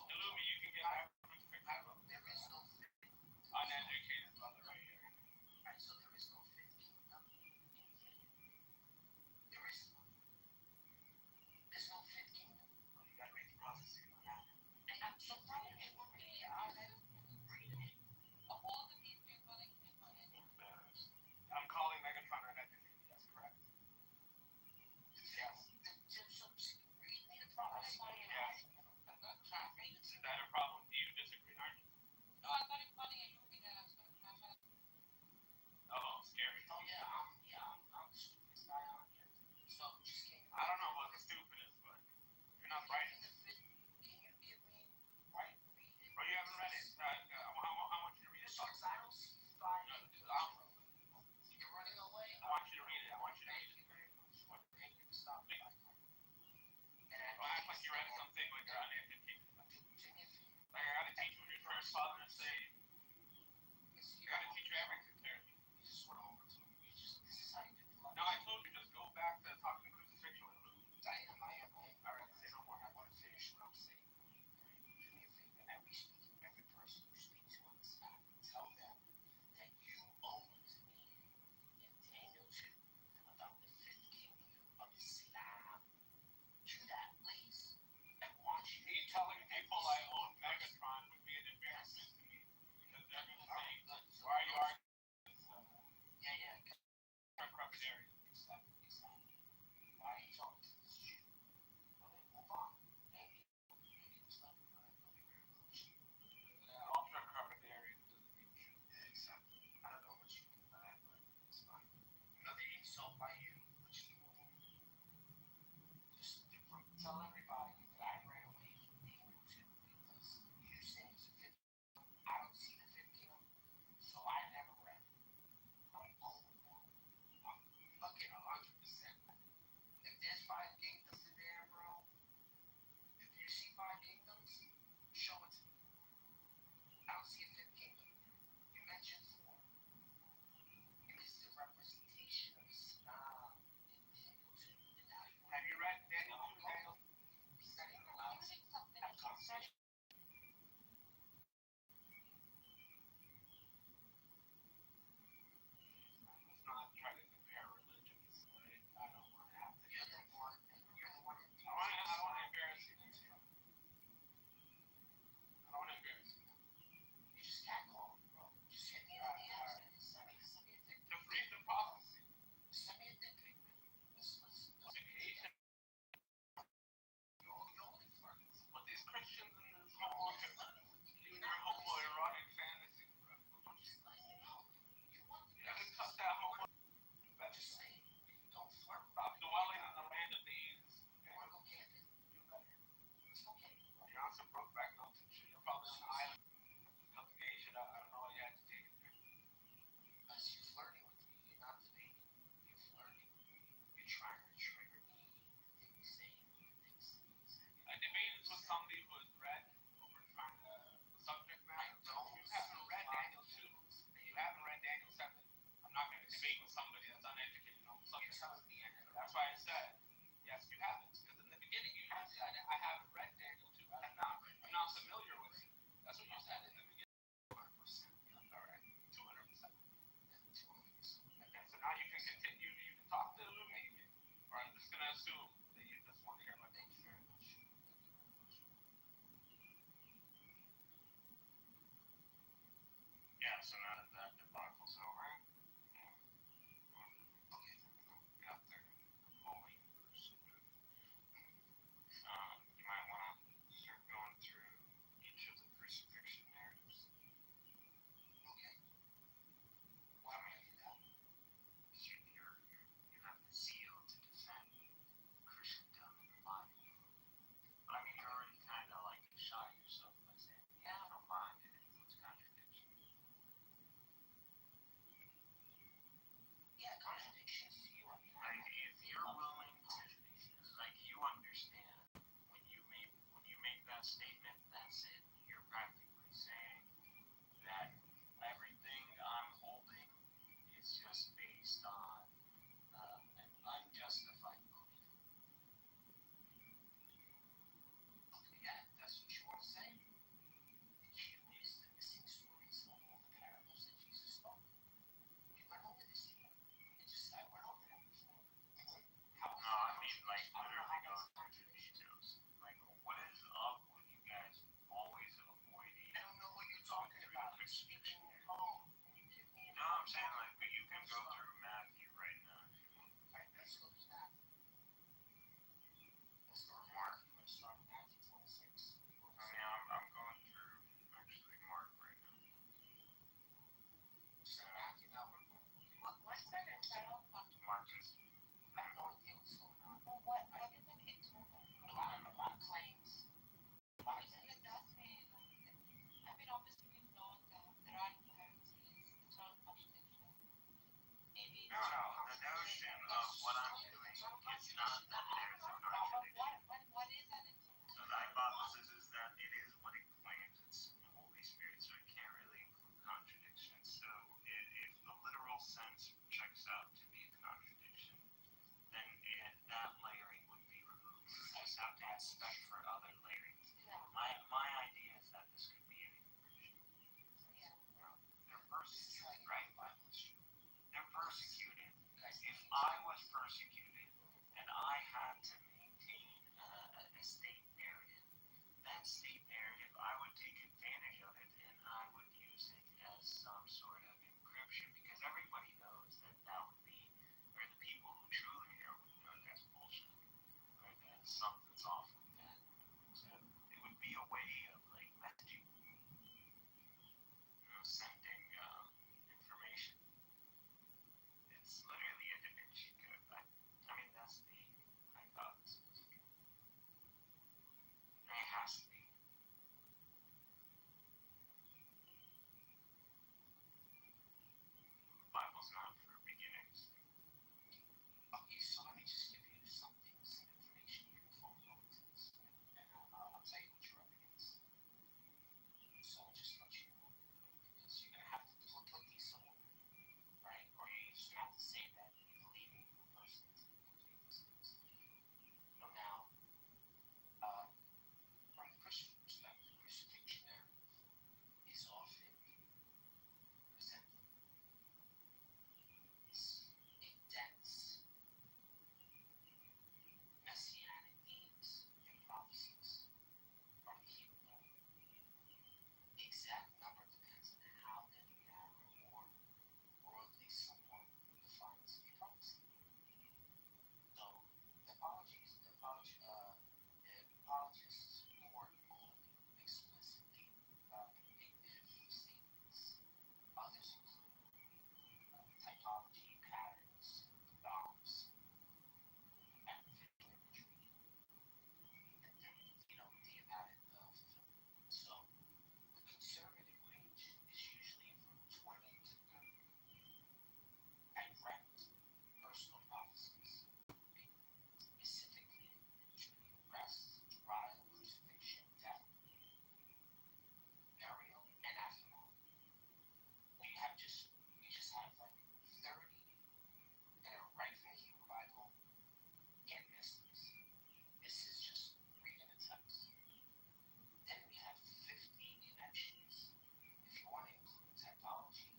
Illumi, you can get back to crucifixion. There is no fig. Uneducated brother right here. Alright, so there is no fig kingdom. There is no. There's no fifth kingdom. Well, you got to read the prophecy on that. And I'm so proud of it. Of all the people you're calling I'm calling Megatron uneducated. That's correct. Yes. So read me the prophecy. Yes. Is that a problem? Do you disagree, aren't you? No, I thought he was calling it Yuki that I was going to crash out. Oh, scary. Oh yeah, I'm the stupidest guy on here. So just kidding. I don't know what the stupidest, but you're not right. Can you give me right? Read it. Bro, you haven't read it. I want you to read it. Because I don't see fire. You're running away. I want you to read it. I want you to read it. Thank you very much. Thank you for stopping by. Well, act like you read something when you're uneducated. Do me a favor. Like I gotta teach you what your church father is saying. I gotta teach you everything clearly. You just went over to me. This is how you do the No, I told you, just go back to talking crucifixion with Luke. I am. Alright, say no more. I want to finish what I'm saying. Do me a favor. Every person you speak to on this app, tell them that you owned me in Daniel 2 about the fifth kingdom of Islam. Do that, please. And watch Me telling people I own Megatron would be an embarrassment to me. Because they're gonna say, why are you arguing? Yeah. Crepidarian. Exactly. Why are you talking to this Jew? Well, then move on. Maybe you stop it, right? I'll be very much. Ultra Crepidarian doesn't mean Jew. Yeah, exactly. I don't know what you mean by that, but it's fine. Another insult by you, which is normal. Just tell everybody that I ran away from Daniel 2 because you say it's a fifth kingdom. I don't see the fifth kingdom, so I never ran. I'm over that. I'm fucking 100%. If there's 5 kingdoms in there, bro, if you see 5 kingdoms, show it to me. I don't see a fifth kingdom. You mentioned 4. It is the representation of Islam in No, the notion of what I'm doing is not that there's a contradiction. What is that? So the hypothesis is that it is what it claims. It's the Holy Spirit, so it can't really include contradictions. So if the literal sense checks out to be a contradiction, then that layering would be removed. You just have to inspect for other layerings. My idea is that this could be an inversion. They're persecuted, right? They're persecuted. If I was persecuted and I had to maintain a state narrative, that state narrative, I would take advantage of it and I would use it as some sort of encryption, because everybody knows that that would be, or the people who truly know that's bullshit, or that something's off with that. So it would be a way of like messaging, sending information. It's literally a Da Vinci code. I mean, that's the hypothesis. It has to be. The Bible's not for beginners. Okay, so let me just give you some information here before we go into this. And I'll tell you what you're up against. So just let you know, because you're going to have to put these somewhere, right? Or you're just going to have to say that you believe in the person to complete these things. So now, from the Christian perspective, crucifixion narrative is often presented as a dense messianic themes and prophecies from the Hebrew Bible. The exact number depends on how narrow or at least somewhat defines a prophecy. So the apologists more explicitly predictive statements. Others include typology, patterns, doms, and visual imagery, and then, thematic fulfillment. So the conservative range is usually from 20 to 30. Direct personal prophecies, specifically featuring arrest, trial, crucifixion, death, burial, and aftermath. You just have like 30 that are right from the Hebrew Bible and mystics. This is just reading the text. Then we have 50 connections. If you want to include typology,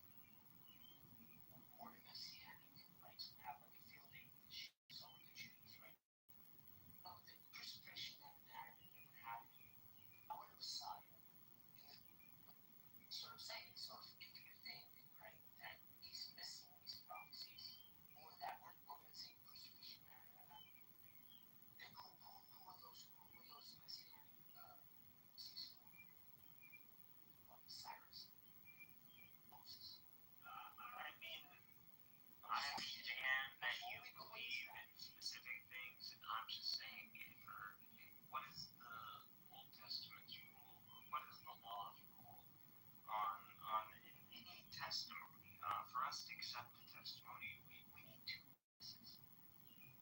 or the messianic, right? So have like a field day with someone to choose, right? No, the crucifixion that narrative never happened. I would have Messiah. That's what I'm saying. So if you think, right, that he's missing these prophecies, or that we're going to take crucifixion narrative out, then who are those messianic prophecies for? What, Cyrus? Moses? I mean, I understand that you believe in specific things, and I'm just saying, what is the Old Testament's rule? What is the law's rule on any testimony? For us to accept the testimony, we need two witnesses. We need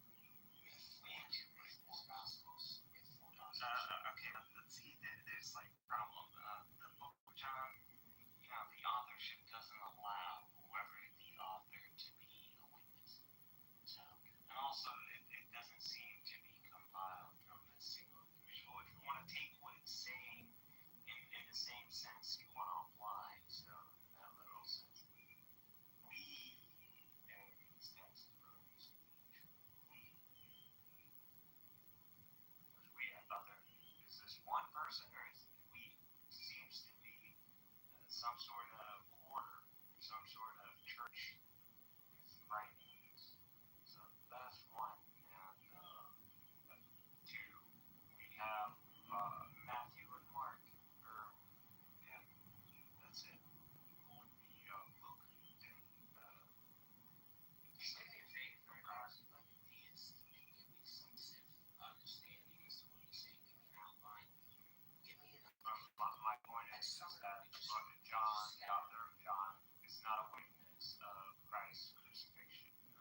two witnesses. Gospels. Okay, let's see. There's like a problem. The book of John, the authorship doesn't allow whoever the author to be a witness. So, and also, it doesn't seem to be compiled from a single individual. If you want to take what it's saying in the same sense you want to apply, so in that literal sense, we know these texts are we have other. Is this one person, or is it we? Seems to be some sort of order, some sort of church writings. So that's one. And two, we have Matthew and Mark. That's it. Would be Luke and Just give me a favor, guys. Like a deist, and give me some understanding as to what you're saying. Give me an outline. Give me an my point is that the book of John, the author of John, is not a witness of Christ's crucifixion.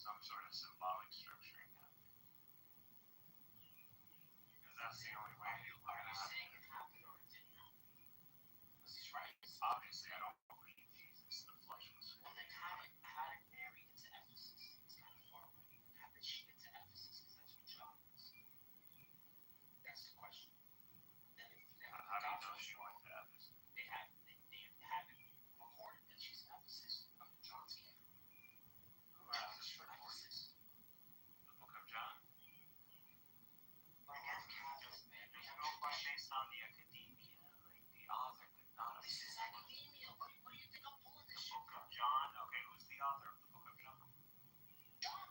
some sort of symbolic structuring happening. Because that's the only way you're going to happen. He's right. Obviously, I don't believe Jesus, the flesh was. Well, then how did Mary get to Ephesus? It's kind of far away. How did she get to Ephesus? Because that's what John was. That's the question. Then if How do you know she went to Ephesus? They have it recorded that she's in Ephesus under John's care. Who has this recorded? The book of John? Well, that's Catholic, man. There's no by based on the academia. Like, the author could not have. This is academia. What do you think I'm pulling this shit Book from? of John? Okay, who's the author of the book of John? John.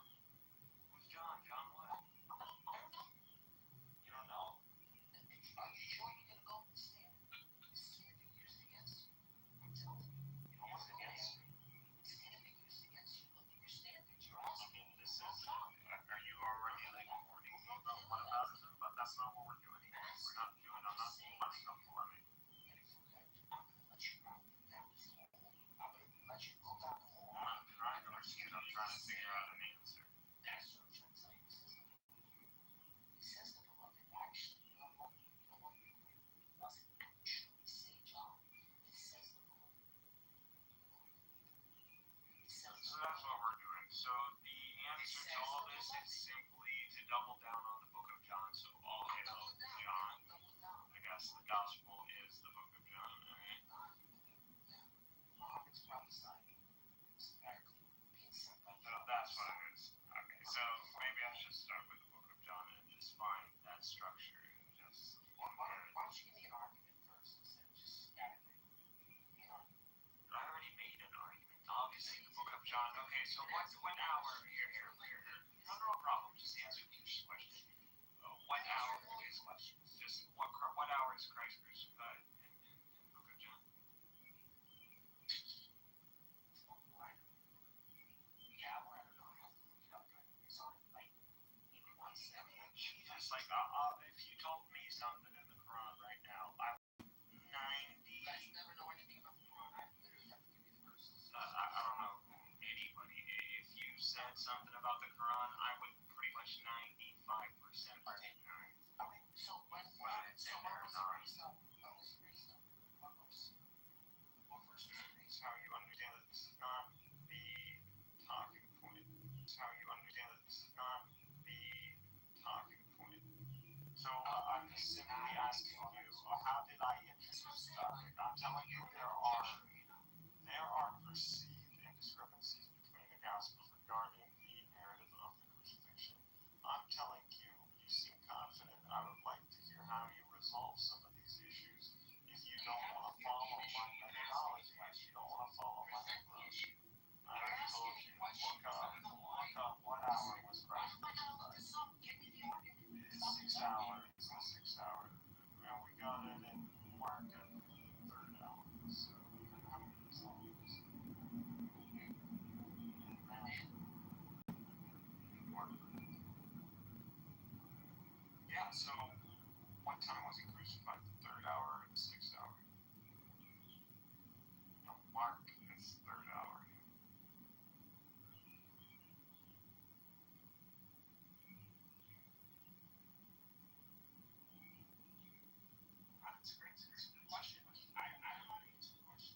Who's John? John what? I don't know. You don't know? Are you sure you're going to go and stand? This is going to be used against you. I'm telling you. You know what's against me? It's going to be used against you. Look at your standards. You're I asking. mean, this is. Are you already like warning me about what about it? But that's not what we're doing here. We're not doing. I'm not saying no polemic. I'm going to let you go down this hole. I'm going to let you go down the hole. I'm not trying to refute. I'm trying to figure out an answer. That's what I'm trying to tell you. He says the beloved. Actually, you know what? He doesn't actually say John. He says the beloved. He says So that's what we're doing. So the answer to all this is simply to double down on the book of John. So all hail John. I guess the gospel is the book of John. Alright. Muhammad's prophesied. It's miracle being sent by So that's what it is. Okay. So maybe I should start with the book of John and just find that structure and just. Why don't you give me an argument first instead of just static? You know, I already made an argument. Obviously, the book of John. Okay, so what hour? Here. No problem. Just answer the question. What hour is just what hour is Christ crucified in the book of John? yeah, well, I don't know. I have to look it up. It's on like maybe 1 second. Just like if you told me something in the Quran right now, I would 90. You guys never know anything about the Quran. I literally have to give you the verses. I don't know anybody. If you said something about the Quran, I would pretty much 95% take 9. Okay, so when was the reason? What verse was the reason? It's how you understand that this is not the talking point. It's how you understand that this is not the talking point. So I'm just simply asking you, how did I introduce the topic? I'm telling you there are perceived indiscrepancies between the Gospels regarding the narrative of the crucifixion. I'm telling you, you seem confident. I would like to hear how you resolve some of these issues. If you don't want to follow my methodology, if you don't want to follow my approach, I already told you, look up what hour was Christ crucified. It's 6 hours. It's the 6th hour. And we got it in Mark at the 3rd hour. So how do we resolve this? Yeah, so what time was he crucified? The 3rd hour or the 6th hour? No, Mark, it's 3rd hour. It's a great question. I don't know how to answer the question.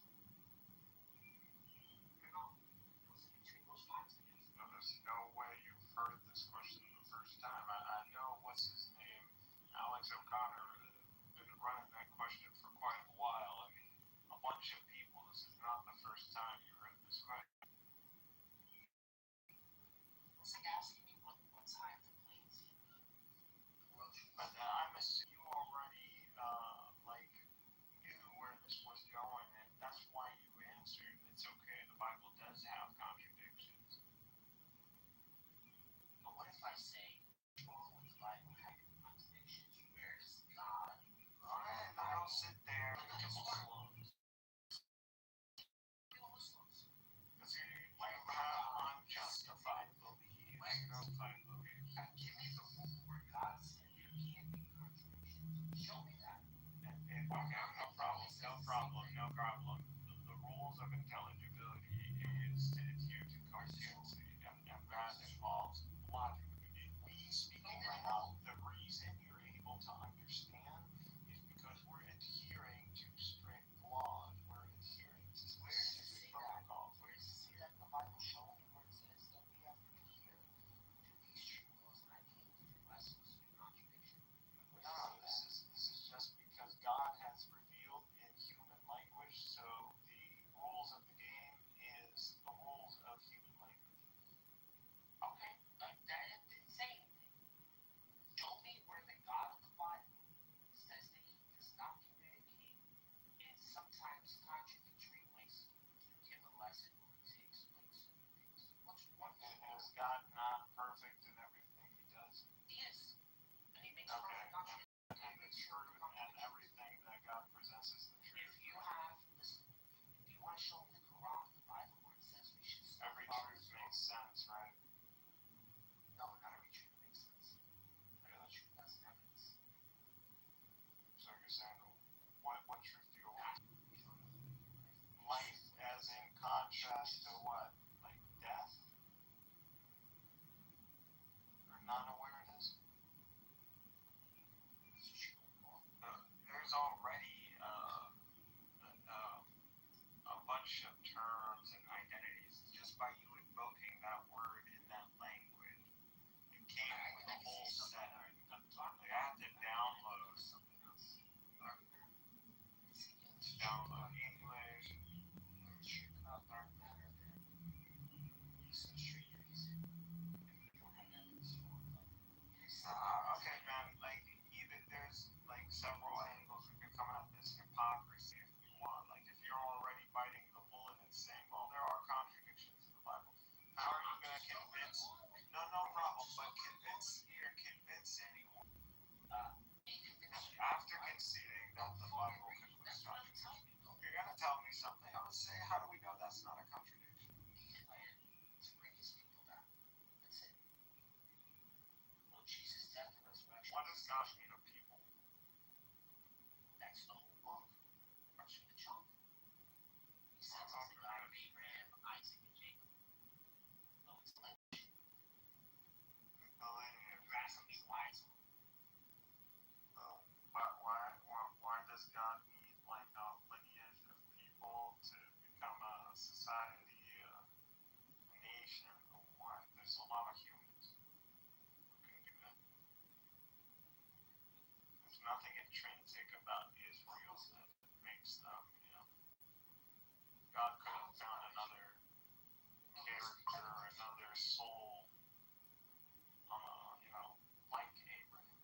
No, there's no way you've heard this question the first time. I know what's his name, Alex O'Connor, been running that question for quite a while. I mean, a bunch of people. This is not the first time you heard this question. It's like asking me what time the planes hit the world. But I'm assuming you already knew where this was going, and that's why you answered. It's okay. The Bible does have contradictions. But what if I say, well, the Bible has contradictions? Where is God? Alright, now sit there. Muslims. Because you have unjustified beliefs. Give me the rule where God said there can't be sometimes contradictory ways to give a lesson or to explain certain things. What's one thing? Is God not perfect in everything he does? He is. And he makes Okay. perfect doctrine. And the truth and everything that God presents is the truth. If you have, listen, if you want to show me the Quran, the Bible, where it says we should still Every follow truth makes sense, right? No, not every truth makes sense. Every truth has evidence. So you're saying, what truth do you hold? Life as in contrast to what? Like death? Or non-awareness? There's already a bunch of terms and identities just by you invoking that word in that language. It came with a whole set. They had to download English. Okay, man. Like even there's like several angles we can come at this hypocrisy if we want. Like if you're already biting the bullet and saying, well, there are contradictions in the Bible. How are you going to convince? No problem. But convince anyone after conceding that the Bible concludes contradictions. You're going to tell me something. I would say, how do we know that's not a contradiction? To bring his people down. That's it. Well, Jesus' death and resurrection. What does God mean of people? That's the whole book. Starts from the jump. He says it's the God of Abraham, Isaac, and Jacob. No, it's the lineage. You're asking me why it's Why does God need like a lineage of people to become a society, a nation? Why? There's a lot of humans who can do that. There's nothing intrinsic about Israel that makes them, God could have found another character, another soul, like Abraham.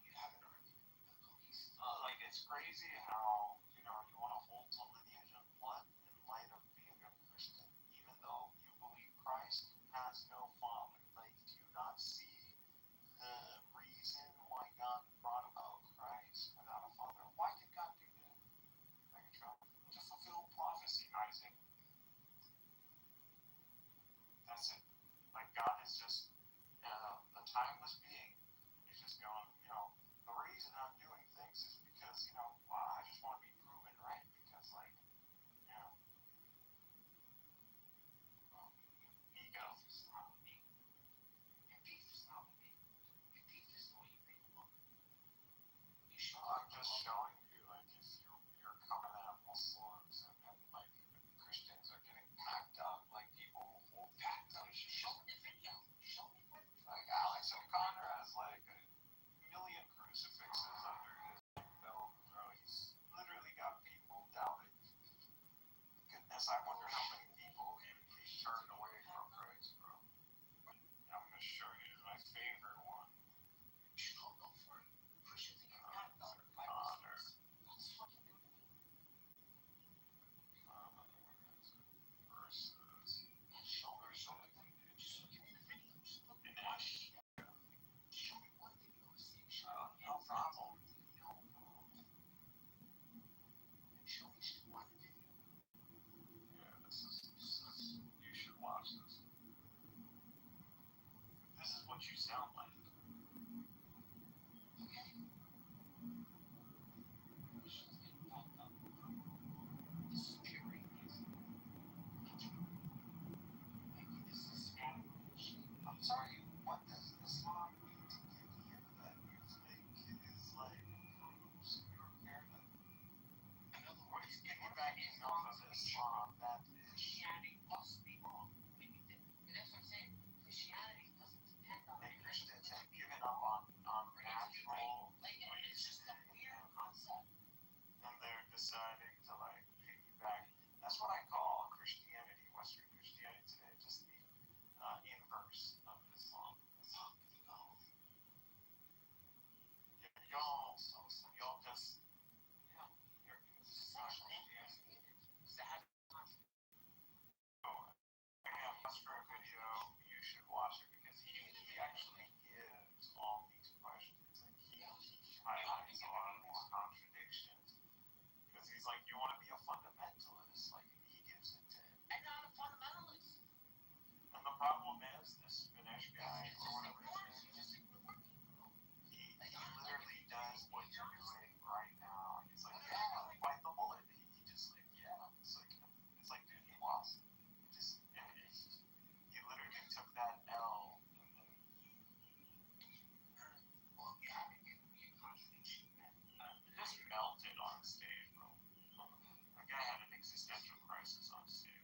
You haven't argued the police. Like it's crazy how you want to hold to lineage and blood in light of being a Christian, even though you believe Christ has no father. Like, do you not see the reason why God brought about Christ without a father? Why did God do that? To fulfill prophecy, Isaac. That's it. Like God is just the timeless being. He's just going, the reason I'm doing things is because, I just want to be proven right because, like, ego. Beef is not with me. Your beef is not with me. Your beef is the way you read the book. You should. I'm just showing you, like, you're coming at Muslims and like Christians are getting packed up. Like people will packed up. Show me the video. Show me what. Like Alex O'Connor has like a million crucifixes under his belt, bro. He's literally got people doubting. Goodness, I wonder how many people he's turned away from Christ, bro. I'm gonna show you my favorite one. You should all go for it. Christians think it's not about Connor. That's fucking new to me. Versus. Show me them. Just give me the video. Just look and watch. Show me one video to see. No problem. Show me just one video. Yeah, this is. You should watch this. This is what you sound like. Okay. Christians get fucked up. This is pure atheism. Maybe this is adoration. I'm sorry, what does Islam mean to give you that you think is like proves your character? In other What words, do you get back enough of Islam that is? Christianity must be wrong. Maybe that's what I'm saying. Christianity doesn't depend on That Christians have given up on natural like it's just a weird concept. and they're deciding to like piggyback. That's what I call Christianity, Western Christianity today, just the inverse of Islam. Fuck no. Yeah, y'all just, you're again, that's for a video. You should watch it because he actually gives all these questions and he highlights a lot of these contradictions because he's like, you want to be a fundamentalist, like he gives it to him. I'm not a fundamentalist. And the problem is this Ganesh guy or whatever his name is, he literally does what you're doing right now. He's like, yeah, bite the bullet. He just like, yeah. It's like, dude, he lost. He literally took that L. Just melted on stage, bro. A guy had an existential crisis on stage.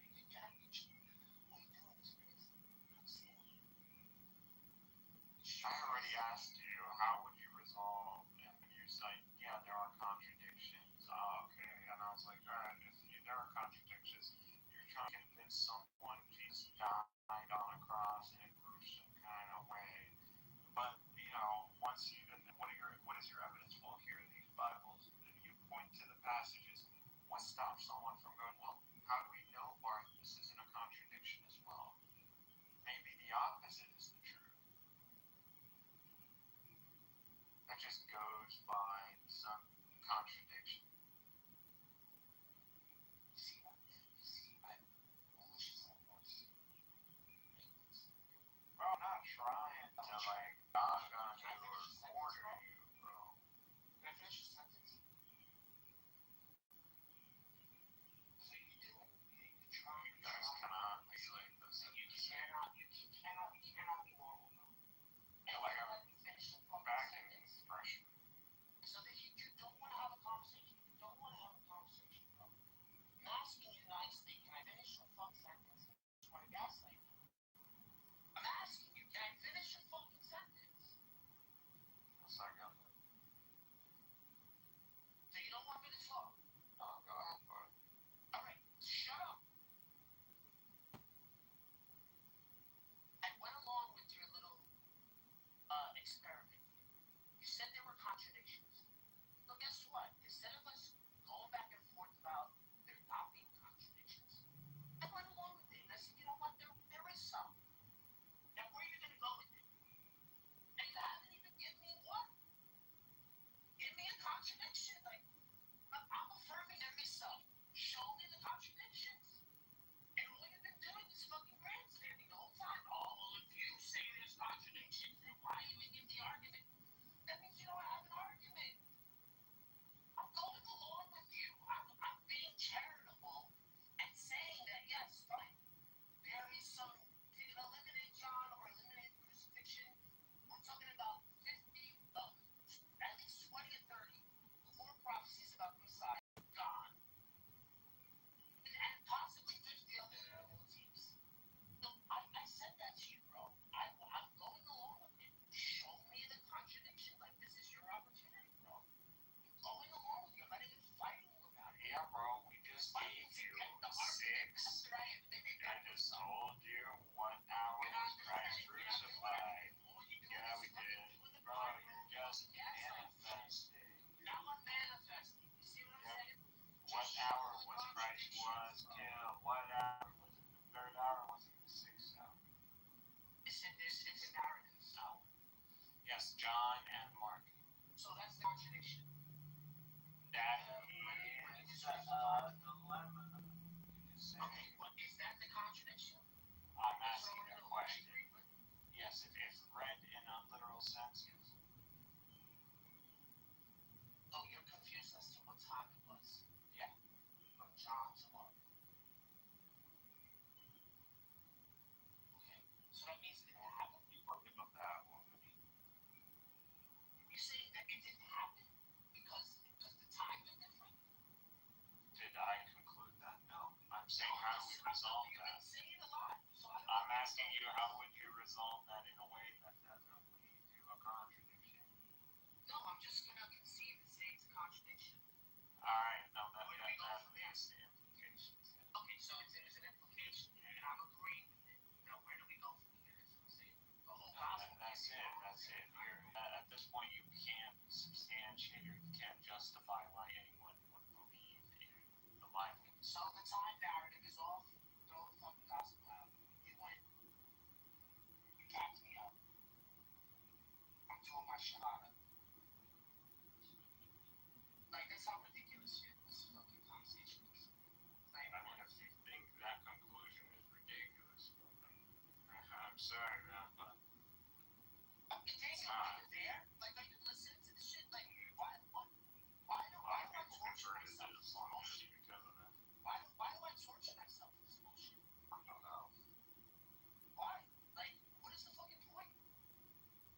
I already asked you, how would you resolve? And you said, yeah, there are contradictions. Oh, okay. And I was like, all right, if there are contradictions, you're trying to convince someone Jesus died on a cross in a gruesome kind of way. But, once you, what is your evidence? Well, here are these Bibles, and you point to the passages. What stops someone from going, well, how do we know, Bart, this isn't a contradiction as well? Maybe the opposite is the truth. That just goes by some contradiction. Bro, I'm not trying to knock on you or corner you, bro. Can I finish your sentence? So you guys cannot be like this. You cannot be normal, bro. Yeah, like I'm back in freshman. So that you don't want to have a conversation. You don't want to have a conversation, bro. I'm asking you nicely, can I finish your fucking sentence? I just want to gaslight you. I'm asking you, can I finish your fucking sentence? Yes, I got it. So you don't want me to talk? No, go ahead, bud. Alright, shut up. I went along with your little experiment. You said there were contradictions. So guess what? Instead of us going back and forth about there not being contradictions, I went along with it. And I said, you know what? There is some. Now, where are you going to go with it? And you haven't even given me what? Give me a contradiction. Like, I'm affirming there is some. Show me the contradictions. And all you've been doing is fucking grandstanding the whole time. Oh, if you say there's contradictions, then why even give the argument? That means you don't have an argument. I'm going along with you. I'm being charitable and saying that, yes, fine. There is some, if you're going to eliminate John or eliminate the crucifixion, we're talking about 50, at least 20 or 30 core prophecies about the Messiah gone. And possibly 50 other motifs. No, I said that to you, bro. I'm going along with it. Show me the contradiction. Like, this is your opportunity, bro. I'm going along with you. I'm not even fighting you about it. Yeah, bro, we just gave you 6. I just told you what hour was Christ crucified. Yeah, we did. Bro, you're just manifesting. Now I'm manifesting. You see what I'm saying? What hour was Christ killed? What hour was it? The 3rd hour or was it the 6th hour? It's a narrative, so. Yes, John and Mark. So that's the contradiction. That is a dilemma. Okay, what is that the contradiction? I'm asking a question. Yes, if read in a literal sense, yes. Oh, you're confused as to what time it was. Yeah. From John to Mark. Okay, so that means it didn't happen. You talking about that one? You're saying that it didn't happen because the times are different? Did I conclude that? No. I'm saying how do we resolve that? You've been saying a lot. So I'm asking you how would you resolve that in a way that doesn't lead to a contradiction? No, I'm just going to concede and say it's a contradiction. Alright, no, that is the implications. Okay, so if there's an implication and I'm agreeing with it, now where do we go from here? That's what I'm saying. The whole gospel. That's it. At this point, you can't substantiate justify why anyone would believe in the Bible. So the time narrative is off. Throw the fucking gospel out. You win. You backed me up. I'm doing my shahada. Like, that's how ridiculous shit this fucking conversation is. Like, I mean, if you think that conclusion is ridiculous, I'm sorry, man, but Daniel, are you there? Like, are you listening to the shit? Like, why do I torture myself with this bullshit? because of that. Why do I torture myself with this bullshit? I don't know. Why? Like, what is the fucking point?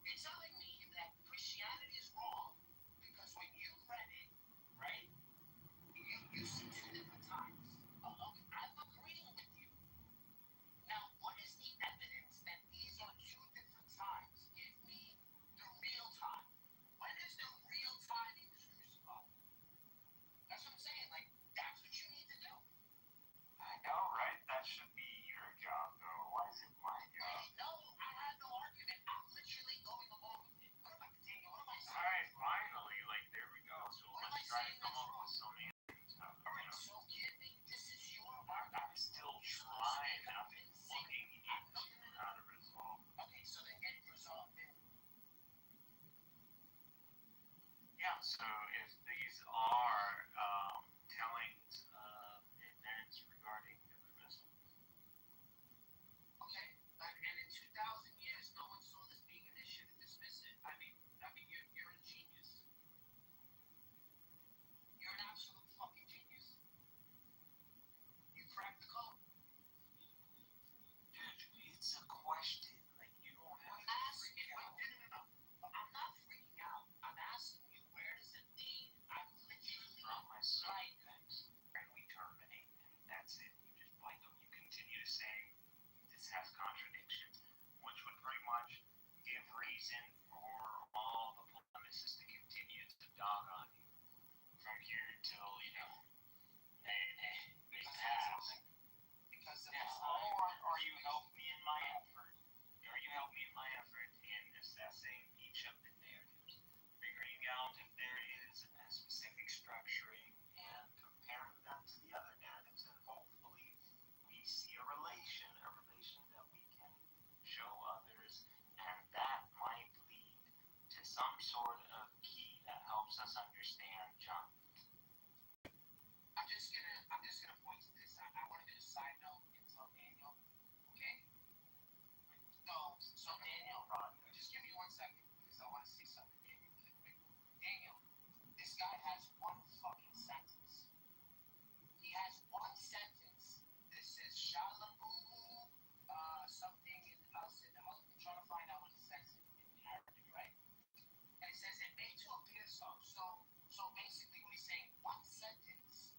You're telling me that Christianity is wrong because when you read it, right, you see two different times. I'm agreeing with you. Now, what is the evidence that these are two different times? Give me the real time. When is the real time he was crucified? That's what I'm saying. Like, that's what you need to do. I know, right? That should be your job, though. Why is it my job? No, I had no argument. I'm literally going along with it. What am I saying? Alright, finally, like, there we go. So let's try to come up with some answers. Alright, so give me. This is your argument. I'm still trying. I'm looking into how to resolve. Okay, so then get resolved then. Yeah, so if these are tellings of events regarding the missile. Okay, and in 2,000 years, no one saw this being an issue to dismiss it. I mean, you're a genius. You're an absolute fucking genius. You cracked the code. Dude, it's a question. Like, you don't have to freak out. No. I'm not freaking out. I'm asking you, where does it lead? I'm literally From my right. things. And we terminate, and that's it. You just like them. You continue to say this has contradictions, which would pretty much give reason for all the polemicists to continue to dog on you from here till, they pass. Because Or you help me in my effort. Or you help me in my effort in assessing each of the narratives, figuring out if there is a specific structuring, and comparing them to the other narratives, and hopefully we see a relation that we can show others, and that might lead to some sort of key that helps us understand John. I'm just gonna point to this. I want to do a side note and tell Daniel, okay? So Daniel, just give me 1 second because I want to say something to Daniel really quick. Daniel, this guy has one fucking sentence. He has one sentence that says Shalabubu, something in us, and I'm trying to find out what it says in Arabic, right? And it says it made to appear so. So basically what he's saying, one sentence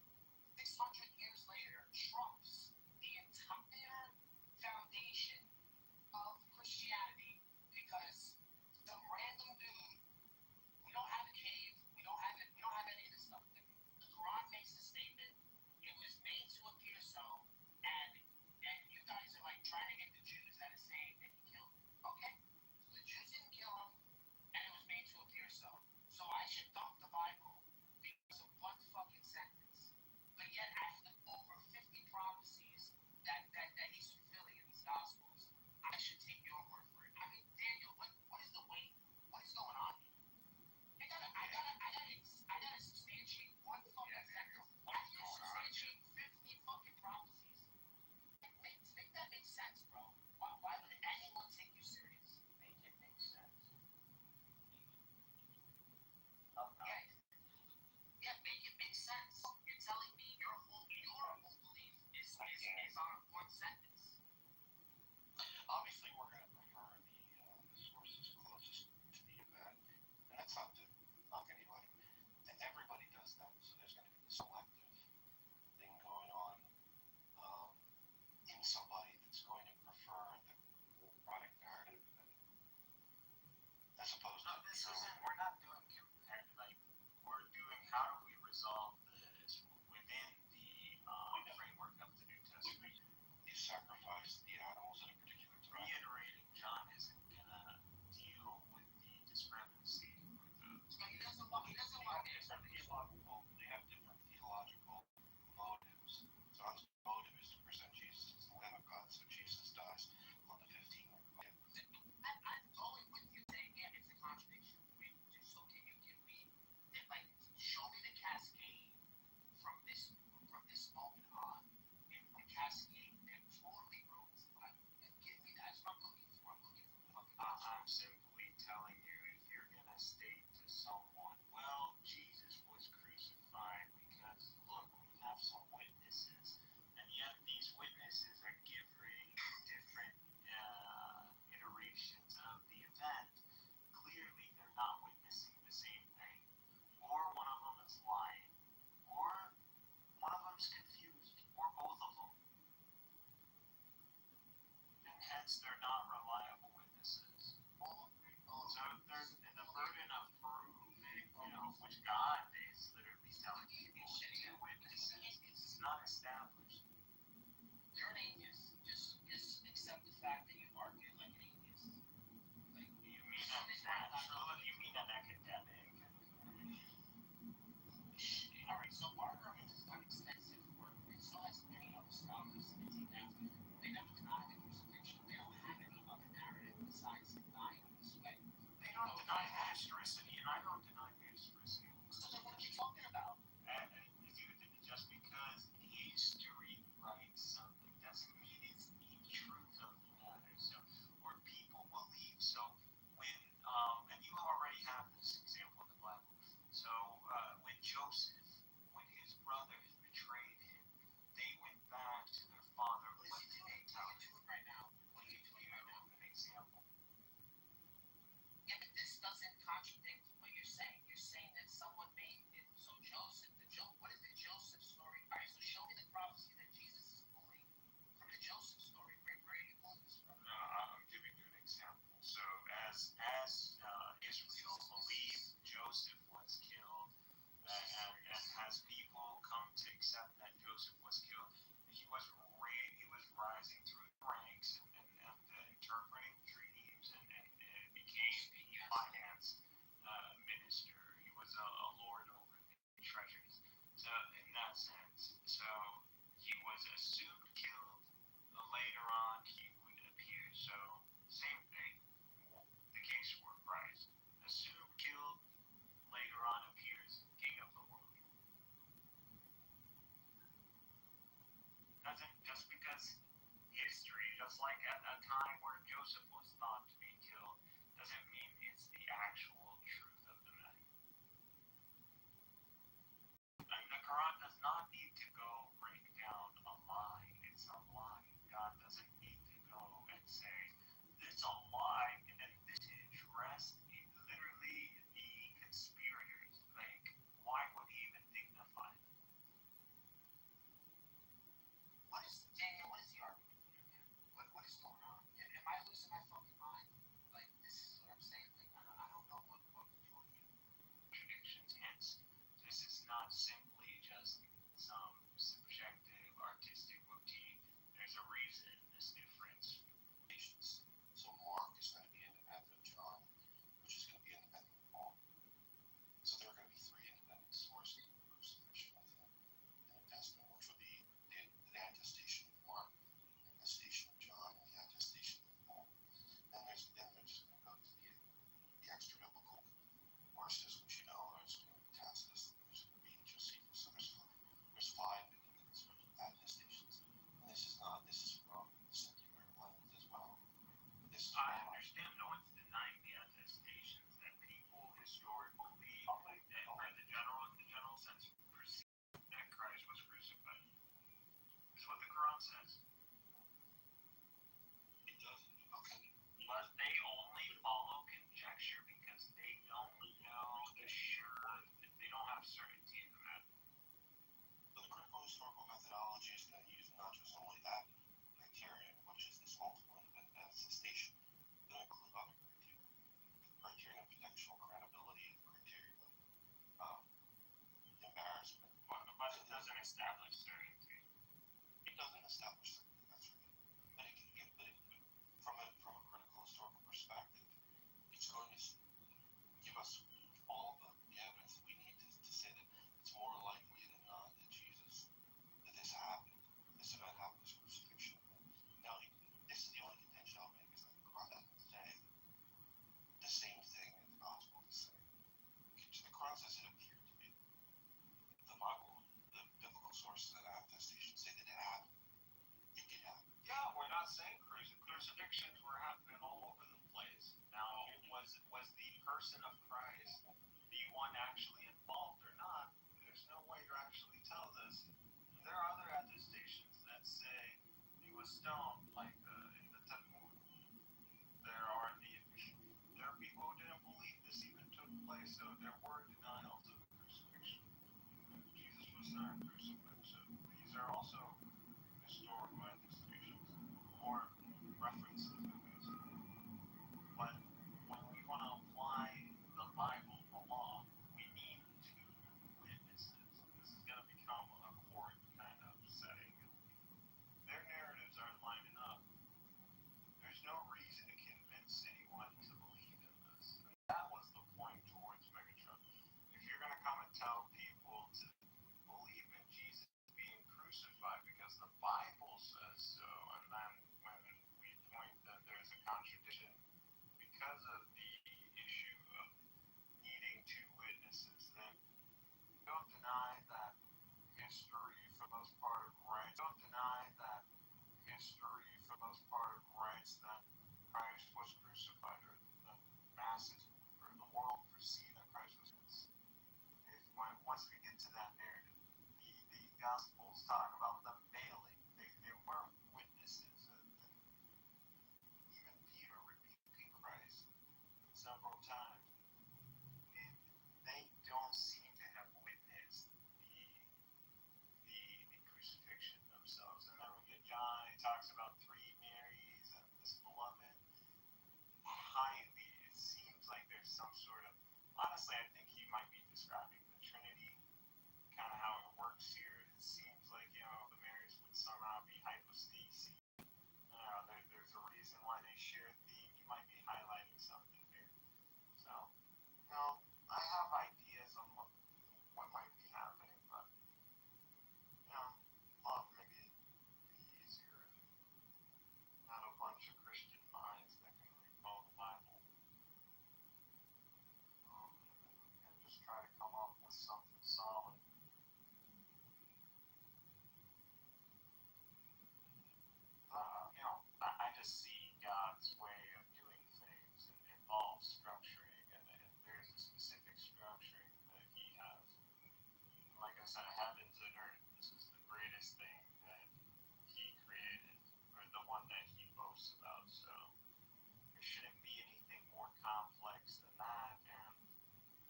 600 years later trumps the entire foundation of Christianity because some random dude, we don't have a cave, we don't have any of this stuff. The Quran makes a statement, it was made to appear so, and you guys are like trying to get the Jews that are saying that he killed him. Okay, so the Jews didn't kill him, and it was made to appear so. So I should dump the Bible because of one fucking sentence. But yet, sense, they're not reliable witnesses. So there's the burden of proof, which God is literally telling people to witnesses. It's not established. You're an atheist. Just accept the fact that you argue like an atheist. Like You mean an academic? all right, so our argument is not extensive work. It still has many other scholars that take after. They never deny the crucifixion. They don't have any other narrative besides dying this way. They don't deny historicity, and I don't deny historicity. So then what are you talking about? And just because history writes something doesn't mean it's the truth of the matter. So, or people believe. So when and you already have this example in the Bible. So when Joseph, when his brothers betrayed him, they went back to their father. What did they tell him? Right now. What do you do an example? Yeah, but this doesn't contradict what you're saying. You're saying that someone made it. So Joseph, what is the Joseph story? All right, so show me the prophecy that Jesus is pulling from the Joseph story. Where are you pulling this from? No, I'm giving you an example. So as Israel believed Joseph was killed, and as people come to accept that Joseph was killed, he was rising through the ranks and interpreting dreams and became a finance minister. He was a lord over the treasuries. So in that sense, so he was assumed killed. Later on, he would appear. So same thing. The case for Christ. Assumed killed. Later on appears King of the world. Doesn't just because history, just like at a time where Joseph was thought to be killed, doesn't mean it's the actual truth of the matter. And the Quran does not need to go break down a lie. It's a lie. God doesn't need to go and say, it's a lie, and then this is addressed literally the conspirators. Like, why would he even dignify them? What is the argument here? What is going on? Am I losing my fucking mind? Like, this is what I'm saying. Like, I don't know what we're doing here. Contradictions. Hence, this is not simply just some subjective artistic motif. There's a reason this difference. So Mark is going to be independent of John, which is going to be independent of Paul. So there are going to be three independent sources of crucifixion within the New Testament, which would be the attestation of Mark, the attestation of John, and the attestation of Paul. Then they're just going to go to the extra biblical sources, which there's going to be Tacitus, there's going to be Josephus. So there's five independent sources of attestations. And this is from the secular lens as well. I understand. No one's denying the attestations that people historically, in the general sense, perceive that Christ was crucified. Is what the Quran says. It doesn't. Okay. But they only follow conjecture because they don't know they don't have certainty in the matter. So the critical historical methodology is going to use not just only that criterion, which is this multiple independent attestation, but include other criteria. The criterion of potential credibility, the criterion of embarrassment. But it doesn't establish certainty. It doesn't establish certainty, that's right. But from a critical historical perspective, it's going to give us all the evidence that we need to say that it's more likely than not that this happened. This event happened, this crucifixion. Now, this is the only contention I'll make is that the Quran doesn't say the same thing that the Gospel is saying. The Quran says it appeared to be. The Bible, the biblical sources of attestation say that it happened. It did happen. Yeah, we're not saying crucifixions were happening all over the place. Now, was the person of Christ the one actually involved or not? There's no way to actually tell this. There are other attestations that say he was stoned, like in the Talmud. There are people who didn't believe this even took place, so there were denials of the crucifixion. Jesus was not crucified, so these are also historical attestations or references. history, for the most part, writes that Christ was crucified, or the masses or the world perceive that Christ was crucified. Once we get to that narrative, the Gospels talk about them bailing. They weren't witnesses. Even Peter rebuking Christ several times. They don't seem to have witnessed the crucifixion themselves. And then we get John, he talks about three Marys and this beloved. Highly, it seems like there's some sort of, honestly, I think he might be describing the Trinity, kind of how it works here. It seems like, the Marys would somehow be hypostasis. There's a reason why they share a theme. He might be highlighting something here. So, I have ideas on what might be happening, but, maybe it'd be easier if you have a bunch of Christian minds that can recall the Bible, and just try to come up with something solid. I just see God's way of doing things involves structuring, and there's a specific structuring that He has. Like I said, heavens and earth, this is the greatest thing that He created, or the one that He boasts about. So there shouldn't be anything more complex than that, and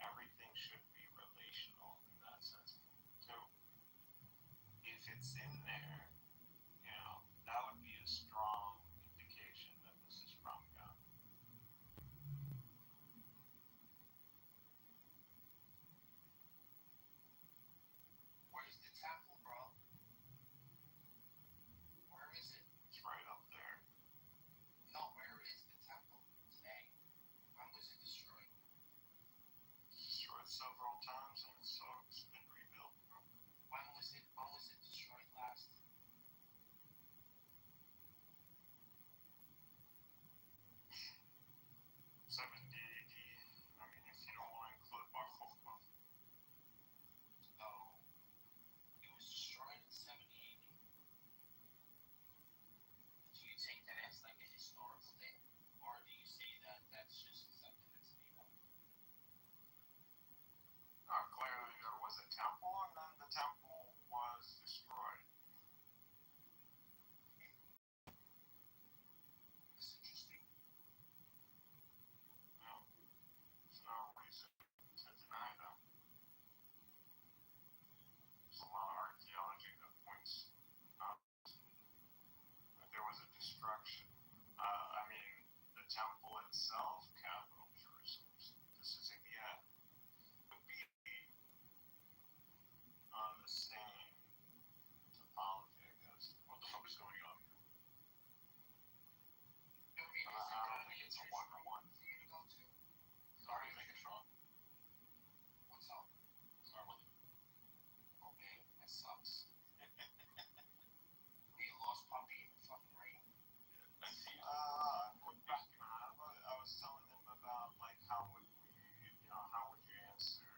everything should be relational in that sense. So if it's in there, that would be a strong indication that this is from God. Where's the temple, bro? Where is it? It's right up there. No, where is the temple today? When was it destroyed? It's destroyed several times, and it's been rebuilt, bro. When was it destroyed last? 70 AD. I mean, if you don't want to include Bar Kokhba. So, it was destroyed in 70 AD. Do you take that as like a historical date? Or do you say that that's just something that's made up? Clearly there was a temple, and then the temple was destroyed. That's interesting. There's no reason to deny that. There's a lot of archaeology that points out that there was a destruction. The temple itself, capital Jerusalem. This is again would be on the same topology, I guess. What the fuck is going on here? I don't think it's a one-to-one. For you to go to? Sorry, make it strong. What's up? Start with it. Okay, that sucks. Were you a lost puppy in the fucking rain? I was telling them about how would you answer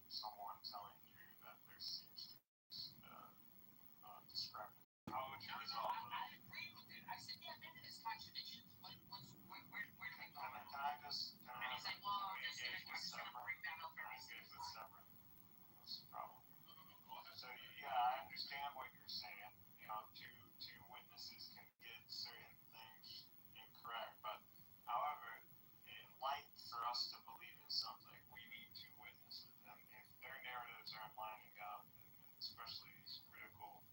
someone telling you that there seems to be discrepancy? How would you resolve it? I agree with it. I said, yeah, maybe there's contradictions. Where do they go? Can I just And he's like, well, I'm just gonna bring that up. Engage with separate. That's the problem. So I understand what you're saying. Two witnesses can get certain things incorrect, but however, in light for us to believe in something, we need two witnesses, and if their narratives aren't lining up, and especially these critical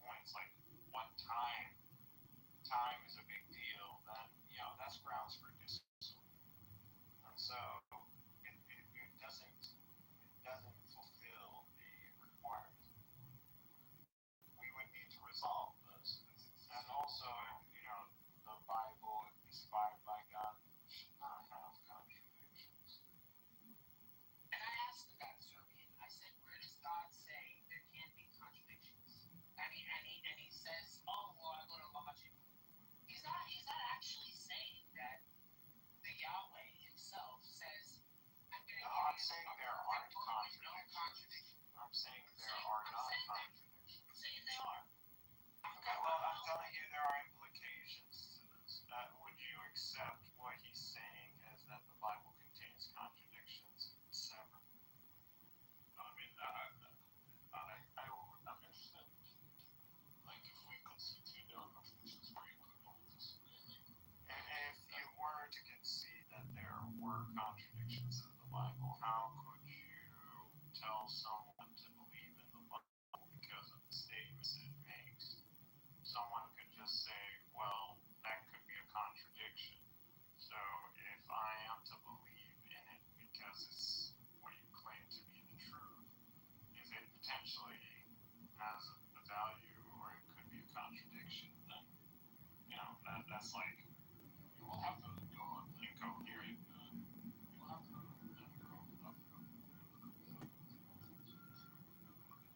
points like what time is a big deal, then that's grounds for dismissal. And so it doesn't fulfill the requirement. We would need to resolve this. And also, the Bible, inspired by God, should not have contradictions. And I asked the guy, Serbian, I said, where does God say there can't be contradictions? And he says, oh, well, I go to logic. were contradictions in the Bible. How could you tell someone to believe in the Bible because of the statements it makes? Someone could just say, well, that could be a contradiction. So if I am to believe in it because it's what you claim to be the truth, if it potentially has a value or it could be a contradiction, then that's like you will have to go incoherent.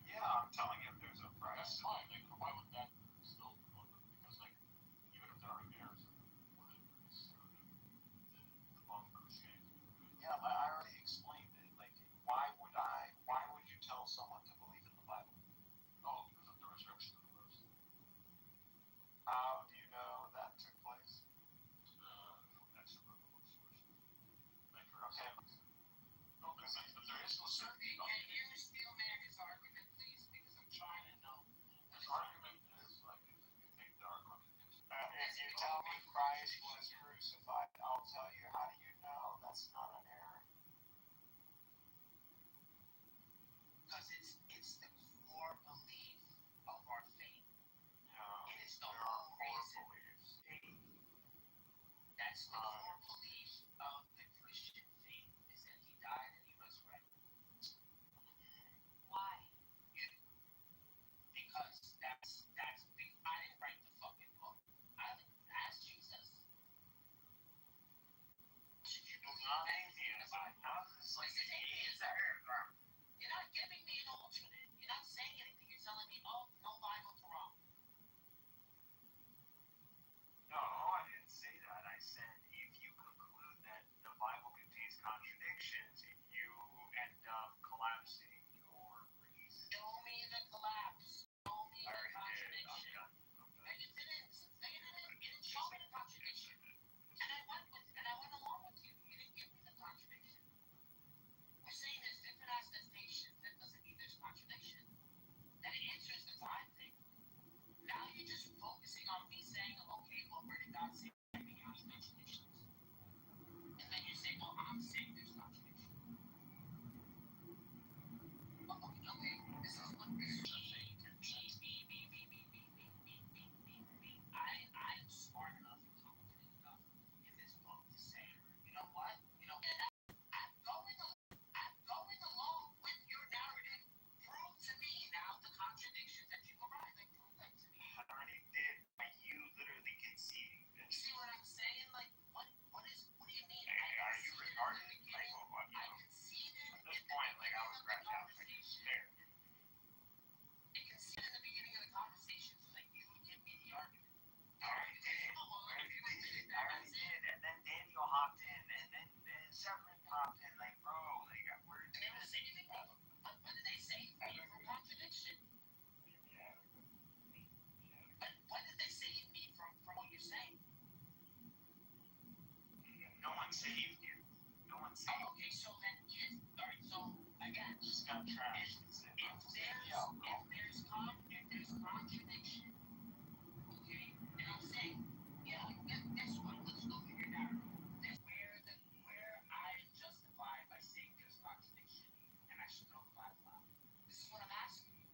Yeah, I'm telling you, if there's a price. That's fine. Like, why would that still? Because like, even if there are errors, yeah, I already explained it. Like, why would you tell someone to believe in the Bible? Oh, because of the resurrection of the person. How do you know that took place? That's a biblical source. Okay. No, but there is no certainty. Can you steel man his argument, please? Because I'm trying to know. His argument is like, if you think there are contradictions. If you tell me Christ was crucified, I'll tell you. How do you know that's not an error? Because it's the core belief of our faith. Yeah, It is the there are whole core reason. beliefs. That's the core belief of the Christian faith, is that he died and he resurrected. Why? Because that's big. I didn't write the fucking book. I asked Jesus. Should you believe anything in the Bible? This is atheism. You're not giving me an alternate. You're not saying anything. You're telling me, oh, no Bible, Quran. No, I didn't say that. I said if you conclude that the Bible contains contradictions, you end up collapsing your reason. Show me the collapse. Show me the contradiction. No, you didn't. You didn't show me the contradiction. And I went along with you. You didn't give me the contradiction. We're saying there's different attestations. That doesn't mean there's contradiction. That answers the time thing. Now you're just focusing on me saying, okay, well, where did God say beyond contradictions? And then you say, well, I'm saying there's contradiction. Okay, this is what this is saying. I'm smart enough and competent enough in this book to say, you know what? And I'm going along with your narrative. Prove to me now the contradictions that you arrived at. Prove that to me. I already did. You literally conceding this. See what I'm saying? Like, what do you mean? Are you retarded? Like, what? I conceded At this point, like, I was grabbed out. Like, there. I conceded in the beginning of the conversation so that you would give me the argument. I already did. And then Daniel hopped in, and then Severin popped in. Like, bro, like, we're They don't say anything wrong. What did they say? For contradiction. But what did they save me from what you're saying? No one saved you. No one saved you. Okay, so then, alright, so, again, Just got trashed. if there's contradiction, okay, and I'm saying, guess what? Let's go through your narrative. That's where I am justified by saying there's contradiction, and I should throw the Bible out. This is what I'm asking you.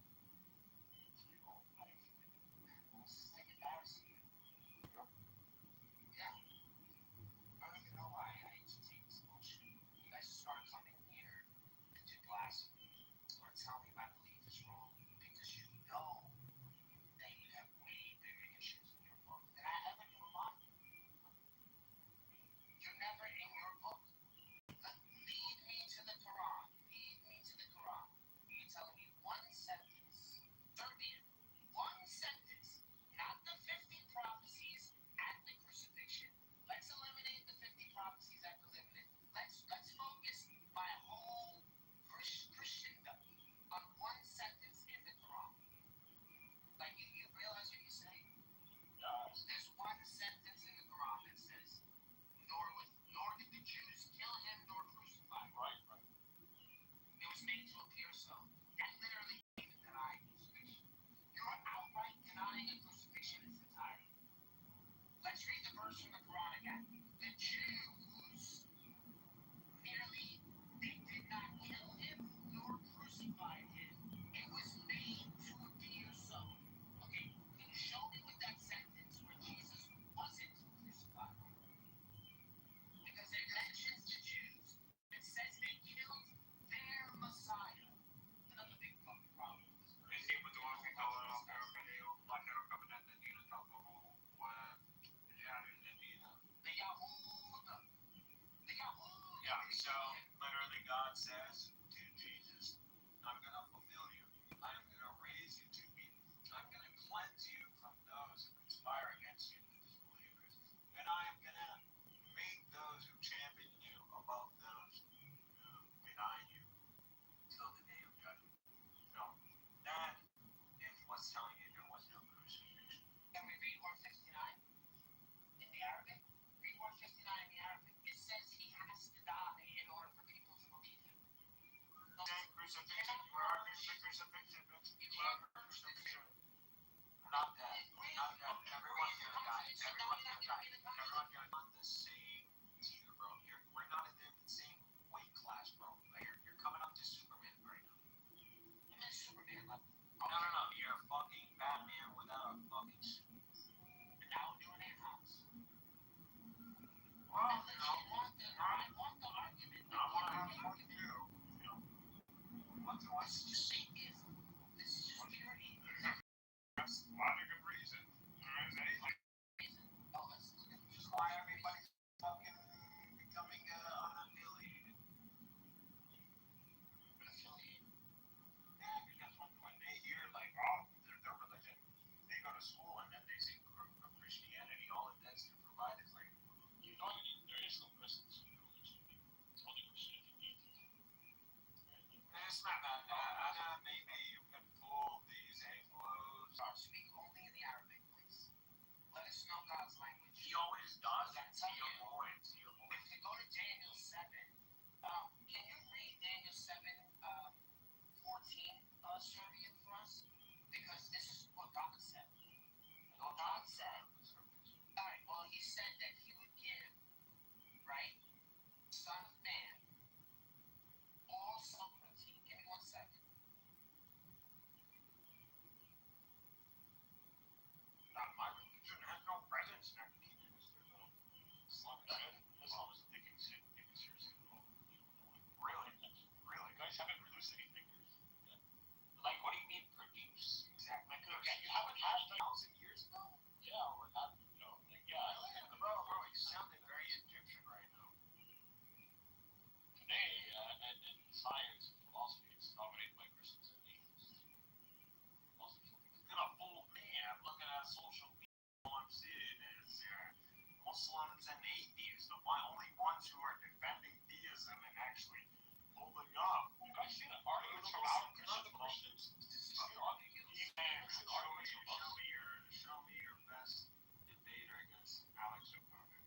This is like embarrassing you. Yeah. I don't even know why I entertain this bullshit. You guys just start coming here and do blasphemy or says to Jesus, I'm going to fulfill you. I am going to raise you to me. I'm going to cleanse you from those who conspire against you, the disbelievers. And I am going to make those who champion you above those who deny you till the day of judgment. So that is what's telling you there was no crucifixion. Can we read 159 in the Arabic? Read 159 in the Arabic. It says he has to die in order for people to believe him. Crucifixion. You are crucifixion. You are crucifixion. Not that. Not that. Everyone's gonna die. Everyone's gonna die. Everyone's gonna die on the same tier, bro. We're not in the same weight class, bro. Like, you're coming up to Superman right now. I'm not Superman level. No. You're a fucking Batman without a fucking suit. And now we're doing air hops. Well, I want the argument. I want to have fun too. This is just atheism. This is just pure atheism. That's logic of reason. Oh, let's look at Which is why everybody's fucking becoming unaffiliated. Yeah, because when they hear like, oh, their religion, they go to school and then they see Christianity, all it does to provide is like, You know, there is no presence in religion. It's only Christianity. it's not that. Maybe you can fool these Anglos. speak only in the Arabic, please. Let us know God's language. He always does. That's He avoids. If you go to Daniel 7, can you read Daniel 7, 14, Serbian for us? Because this is what God said. What God said. Alright, well, he said that he would give, right, Son of Man, all sovereignty. Give me 1 second. Not my religion has no presence in our communities. Islam is taking seriously at all. Really? You guys haven't produced anything. Like, what do you mean produce? Exactly. You haven't had 1,000 years ago? Yeah, or have you know? Like, yeah. Bro, you sounded very Egyptian right now. Today, in science and philosophy, it's dominated by Christians and atheists. It's gonna fool me. I'm looking at social media. All I'm seeing is Muslims and atheists, the only ones who are defending theism and actually holding up. You guys seen an article about Christians? Show me your best debater against Alex O'Connor.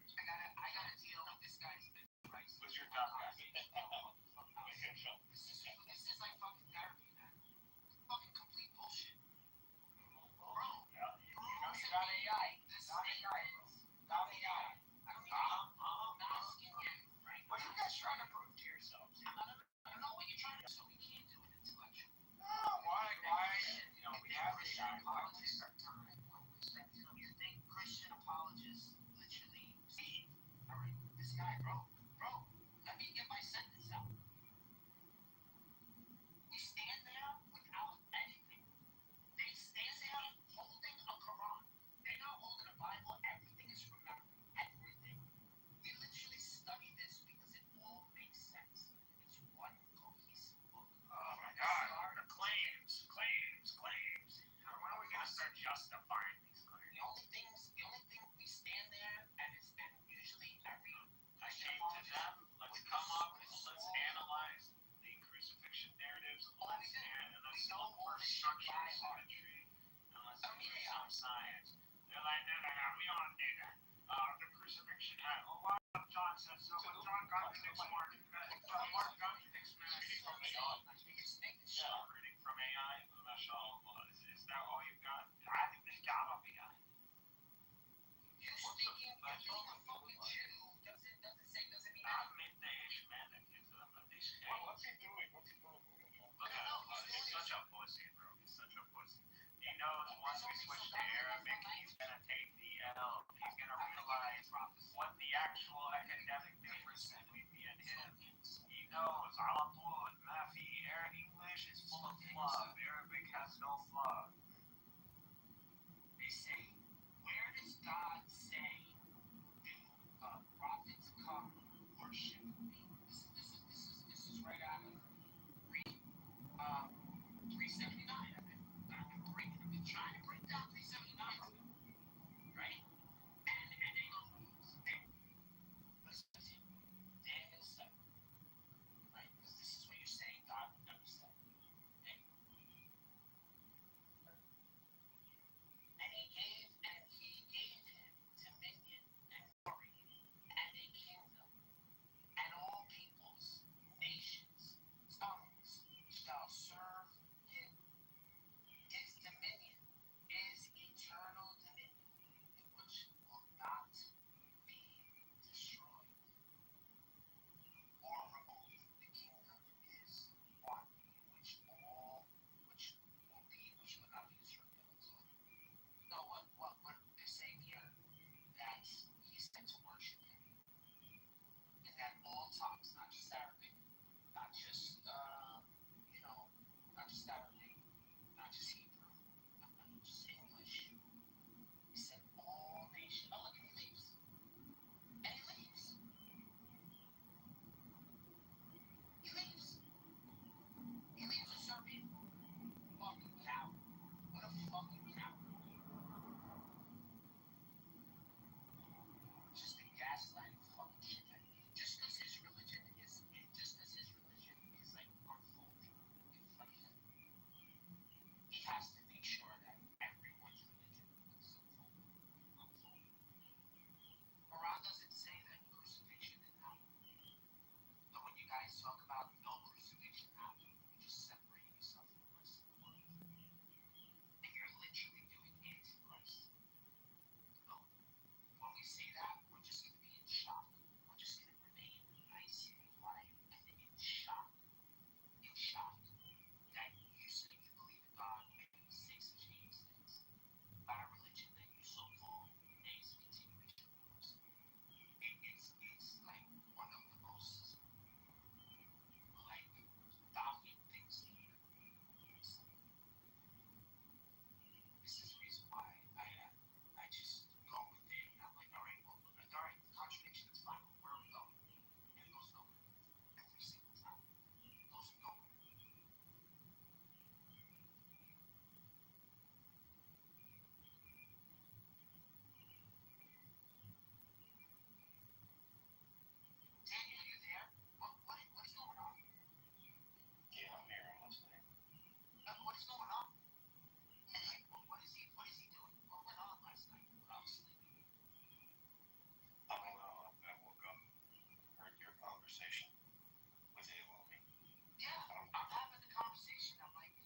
I gotta deal with this guy's right. Who's your top guy? This is like fucking therapy, man. Fucking complete bullshit. Bro, You got AI. this is AI, bro. Got AI. I don't even know. I'm asking you, right? What are you guys trying to prove to yourselves? I don't know what you're trying to do, so we can't do it intellectually. Why? We have AI. Why would we start time? You think Christian apologists literally see? All right, this guy, bro, let me get my sentence out. We stand there without anything. They stand there holding a Quran. They're not holding a Bible. Everything is from memory. Everything. We literally study this because it all makes sense. It's one cohesive book. Oh my God! The claims. When are we gonna start justifying these claims? The only thing we stand there and usually every I came to them. Let's come up. Let's analyze the crucifixion narratives. Let's look for structural symmetry. And let's do some science. They're like, no, we don't do that. The crucifixion had. Oh, why John said so? But John contradicts Mark. Mark contradicts Matt. Reading from AI. Is that all you got? I think there's gotta be AI. you speaking a fucking Jew doesn't mean I'm midday-ish man. What's he doing? Look at him. He's such a pussy, bro. He's such a pussy. He knows once we switch to Arabic, he's gonna take the L. He's gonna realize what the actual academic difference between me and him. He knows. Al-Atul, Mafi, English is full of fluff. Arabic has no fluff. They say, where does God say do prophets come worship me? This is right out of talk about no crucifixion happening, you're just separating yourself from the rest of the world. And you're literally doing antichrist. No. When we say that, we're just going to be in shock. We're just going to remain nice and quiet and in shock. In shock. That you say you believe in God and you say such heinous things about a religion that you so-called is a continuation of yours. It's like one of the most like dominant things to hear. This is the reason why I just go with it. And I'm like, all right, contradiction is fine. Where are we going? And it goes nowhere. Every single time. It goes nowhere. Danny, are you there? What is going on? Yeah, I'm here. I'm listening. What is going on? Like, what is he doing? What went on last night when I was sleeping? I don't know. I woke up, heard your conversation with Alomi. Yeah, I'm having the conversation. I'm like,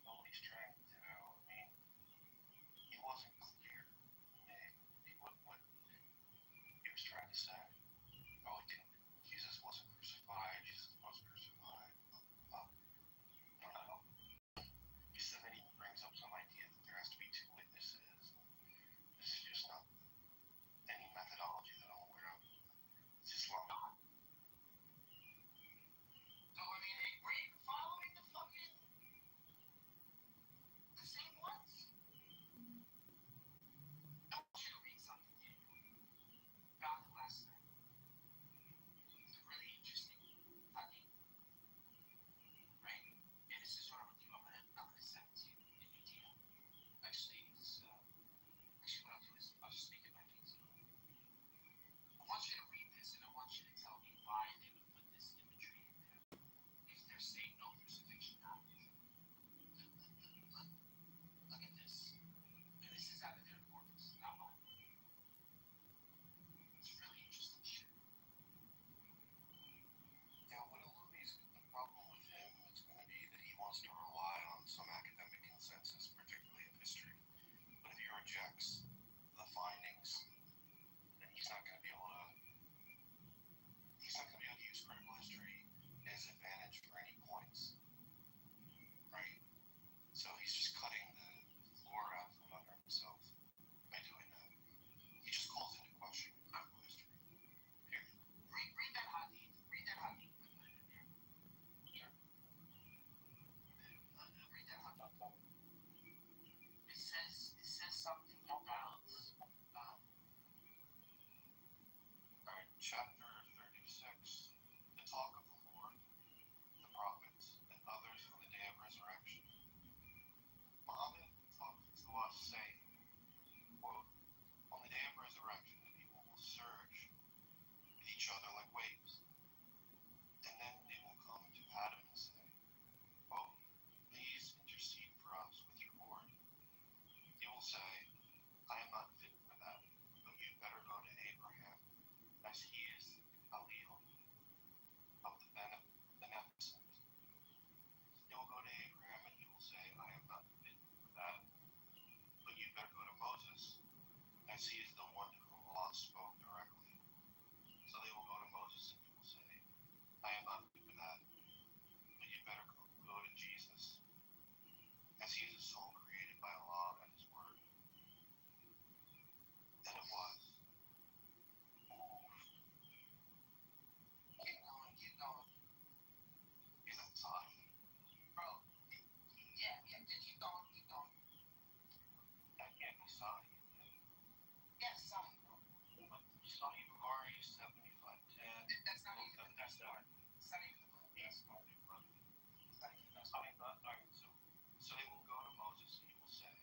Nobody's trying to. I mean, he wasn't clear. What he was trying to say. Oh, he didn't. Jesus wasn't crucified. Jesus was crucified. I don't know. He said that he brings up some idea that there has to be two witnesses. This is just not any methodology that I'm aware of. It's Islam. so I mean, we're even following the fucking the same ones. I want you to read something, Daniel, about the last night. It's really interesting. I think, right? And this is what I'm gonna do. I'm gonna send it to you in your DM. Actually, what I'll do is I'll just make it my pizza. I want you to read this, and I want you to tell me why they would put this imagery in there if they're saying no crucifixion happened. Look at this. And this is out of their corpus, not mine. It's really interesting shit. Yeah, what Alomi's the problem with him is going to be that he wants to rely on some academic consensus, particularly of history. But if he rejects the findings, then he's not going to be able to use critical history to his advantage for any points. Right? So he's just cutting the floor out from under himself by doing that. He just calls into question critical history. Period. Read that hadith. Read that hadith. Put it in there. Sure. Read that hadith. It says something about Alright, chapter 36, the talk of the Lord, the prophets, and others on the day of resurrection. Muhammad talked to us saying, quote, on the day of resurrection, the people will surge with each other like waves. And then they will come to Adam and say, quote, please intercede for us with your Lord. He will say, I am not fit for that, but you'd better go to Abraham, as he is Khalil of the beneficent. He will go to Abraham and he will say, I am not fit for that, but you'd better go to Moses, as he is the one to whom Allah spoke directly. So they will go to Moses and he will say, I am not fit for that, but you'd better go to Jesus, as he is a soul created by Allah and his word. And it was. Keep going. Is that Sahih? Bro, yeah, keep going. That can't be Sahih. Yeah, Sahih, bro. Sahih Bukhari 7510. That's not even the best part. It's not even the best. Yes, Sahih Bukhari. Alright, so they will go to Moses and he will say,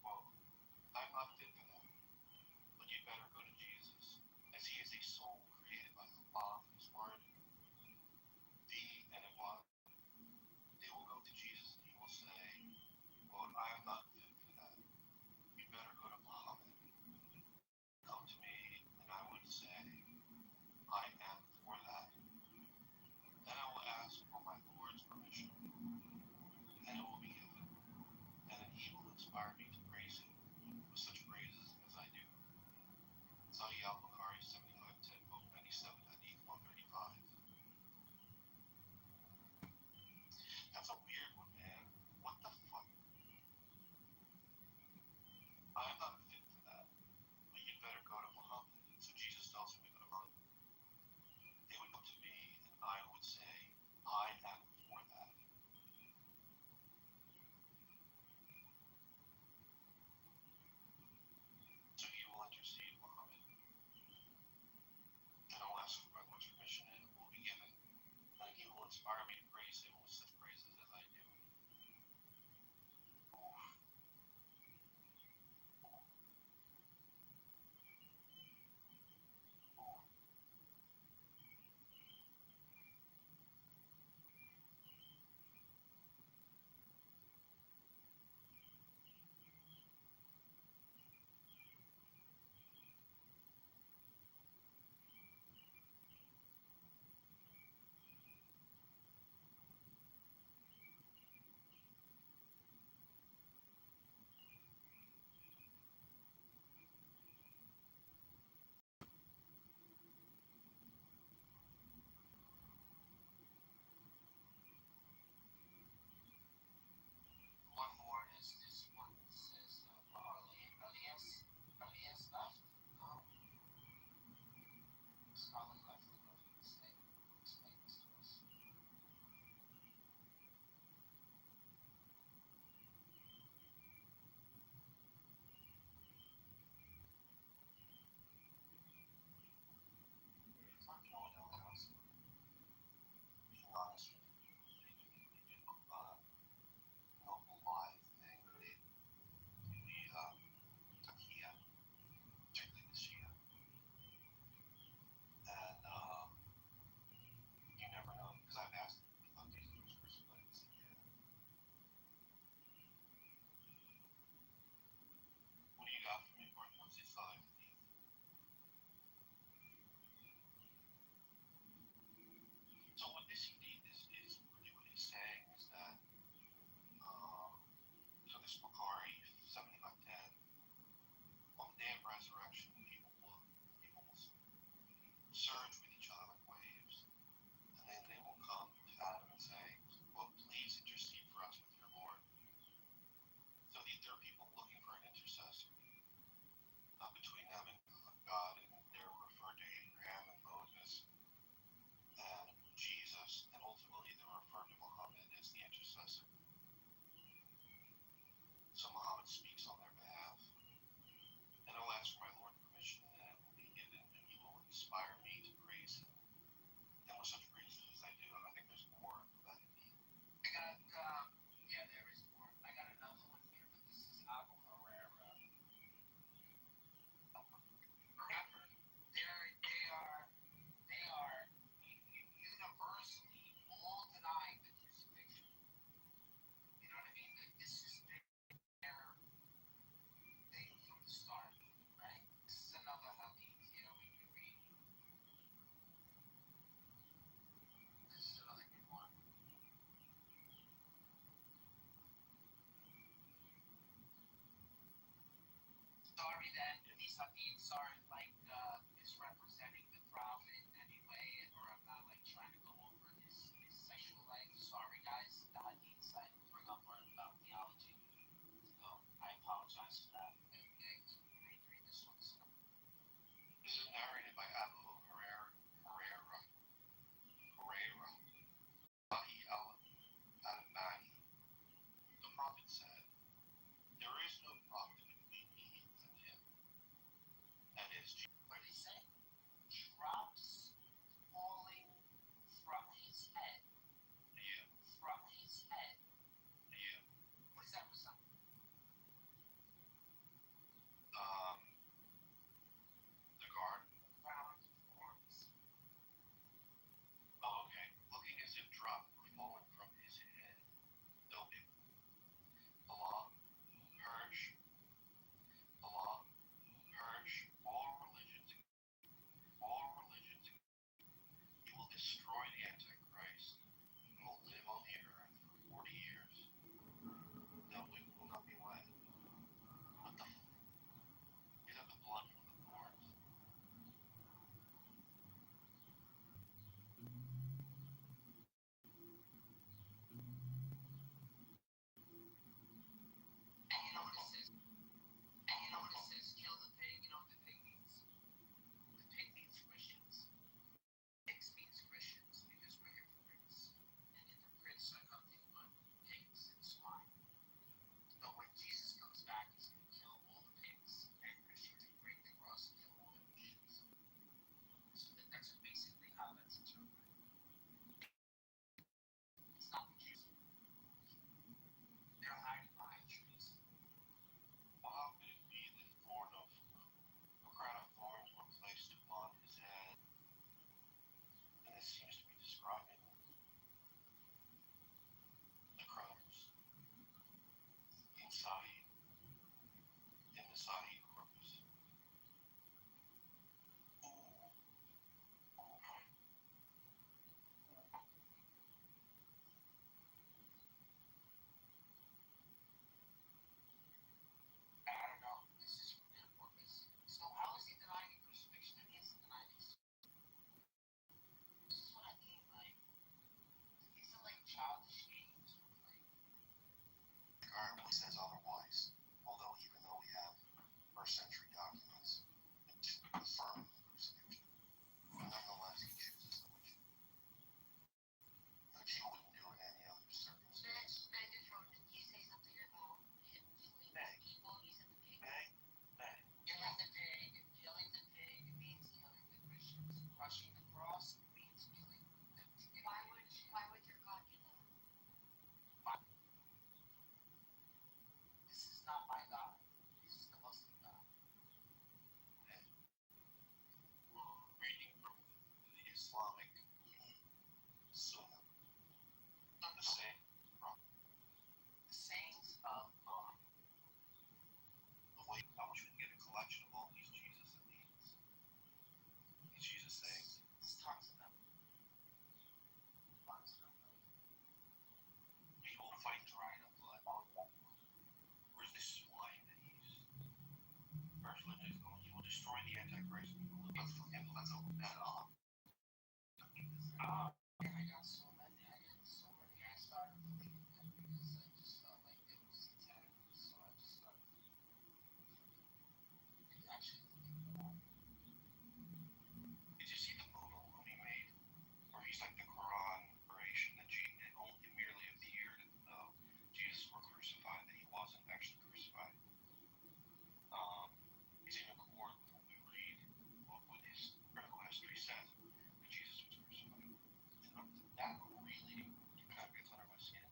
well, I'm not fit for that, but you'd better go to Jesus, as he is a soul created by Allah and his word. And it was. They will go to Jesus and he will say, quote, I am not fit for that. You'd better go to Muhammad, I am for that. Then I will ask for my Lord's permission, and it will be given. And then he will inspire me to praise him with such praises as I do. Sadi al-Bukhari 7510, book 97, hadith 135. That's a weird one, man. What the fuck? I'm not fit for that. But you'd better go to Muhammad. So Jesus tells him to go to Muhammad. They would come to me, and I would say, I am for that. So he will intercede Muhammad. And I will ask for my Lord's permission, and it will be given. And he will inspire me to praise him with such praises as I do. One more is this one that says, Elias left? No. Scarlet left to go to the state. Explain this to us. It's not no one else. Being honest with you, they do noble life thing in the Turkiya, particularly the Shia. And you never know, because I've asked them if they thought Jesus was crucified, and they said, yeah. What do you got for me, Mark, once you saw it? So what this indeed is really what he's saying is that, so this Bukhari 7510, on the day of resurrection, people will surge with each other like waves, and then they will come to Adam and say, well, please intercede for us with your Lord. So there are people looking for an intercessor between them and God, and they're referred to Abraham and Moses and Jesus, and ultimately they're referred to Muhammad as the intercessor. So Muhammad speaks on their behalf. And I'll ask for my Lord permission, and it will be given, and he will inspire me to praise him. And with such praises as I do, and I think there's more of that in me. I got, yeah, there is more. I got another one here, but this is Abu Herrera. Remember, they are universally all denying the crucifixion. You know what I mean? This is their thing from the start, right? This is another hadith here we can read. This is another good one. Sorry that these hadiths aren't like misrepresenting the prophet in any way, or I'm not like trying to go over his sexual life. Sorry guys, the hadiths I bring up are about theology. So I apologize for that. Okay, read this one. This is narrated by Abu Herrera. The prophet said, there is no prophet between me and him. That is Jesus. What did he say? Drops falling from his head. Yeah. arch religion. He will destroy the Antichrist. Let's open that up. I got so many. I started believing that because I just felt like it was satanic. So I just started actually believing more. Did you see the photo Rooney made? Where he's like the Quran narration that only merely appeared though Jesus were crucified, that he wasn't actually crucified. It's in accord with what we read, what his critical history says, that Jesus was crucified. And that really kind of gets under my skin.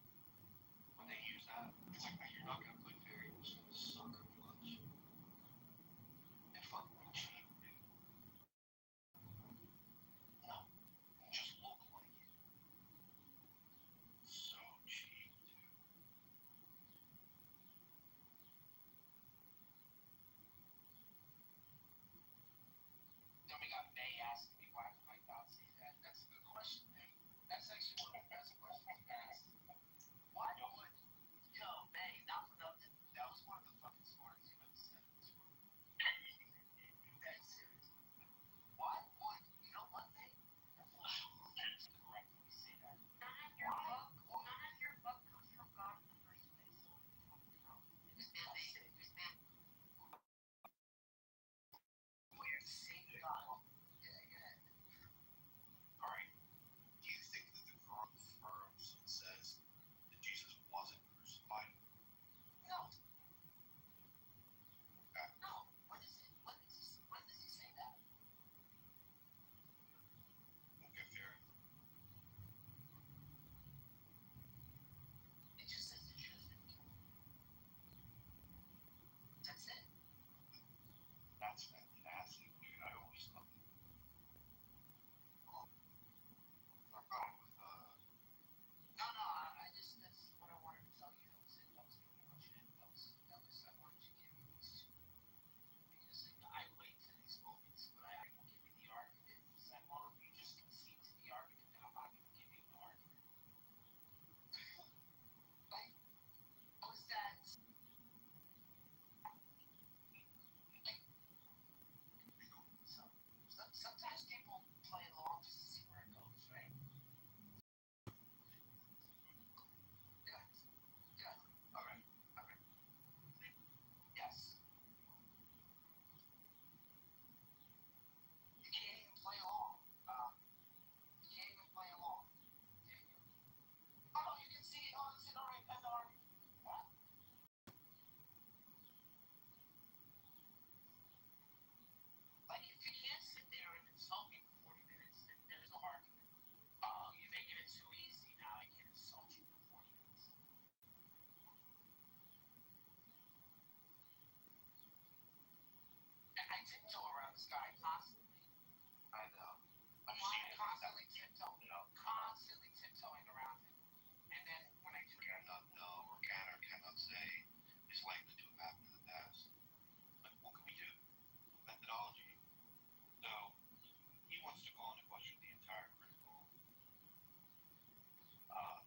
When they use that, it's like, you're not going to put variables in the sucker punch. And fucking cheap, dude. No, just look like it. So cheap, dude. Then we got May asking me why did my God say that. That's a good question, May. That's actually one of the best questions you asked. Why would May? That was one of the fucking smartest you've ever said in this room. That's serious. Why would May? That's correct when we say that. None of your book comes from God in the first place. We're the same God. Alright, do you think that the Quran affirms and says that Jesus wasn't crucified? No. Okay. No. When does he say that? Okay, fair enough. It just says the Jews didn't kill him. That's it. That's fantastic, dude. I always loved it. I'm going with, No, that's what I wanted to tell you. That was it. That was pretty much it. I wanted to give you these two. Because I wait for these moments, but I will give you the argument. It's like, well, if you just concede to the argument, then I'm not going to give you the argument. Like, how is that? Sometimes people play along just to see where it goes, right? Yeah. All right. Yes. You can't even play along. You can't even play along. Oh, no, you can see. Oh, it's all right. That's all right. What? Like, if you can't sit there and insult me for 40 minutes, then there's no argument. You're making it too easy now. I can't insult you for 40 minutes. I tiptoe around this guy constantly. I know. I'm constantly tiptoeing around him. And then when I do, cannot know or can or cannot say is likely to have happened in the past. But what can we do? Methodology. So he wants to call into question the entire critical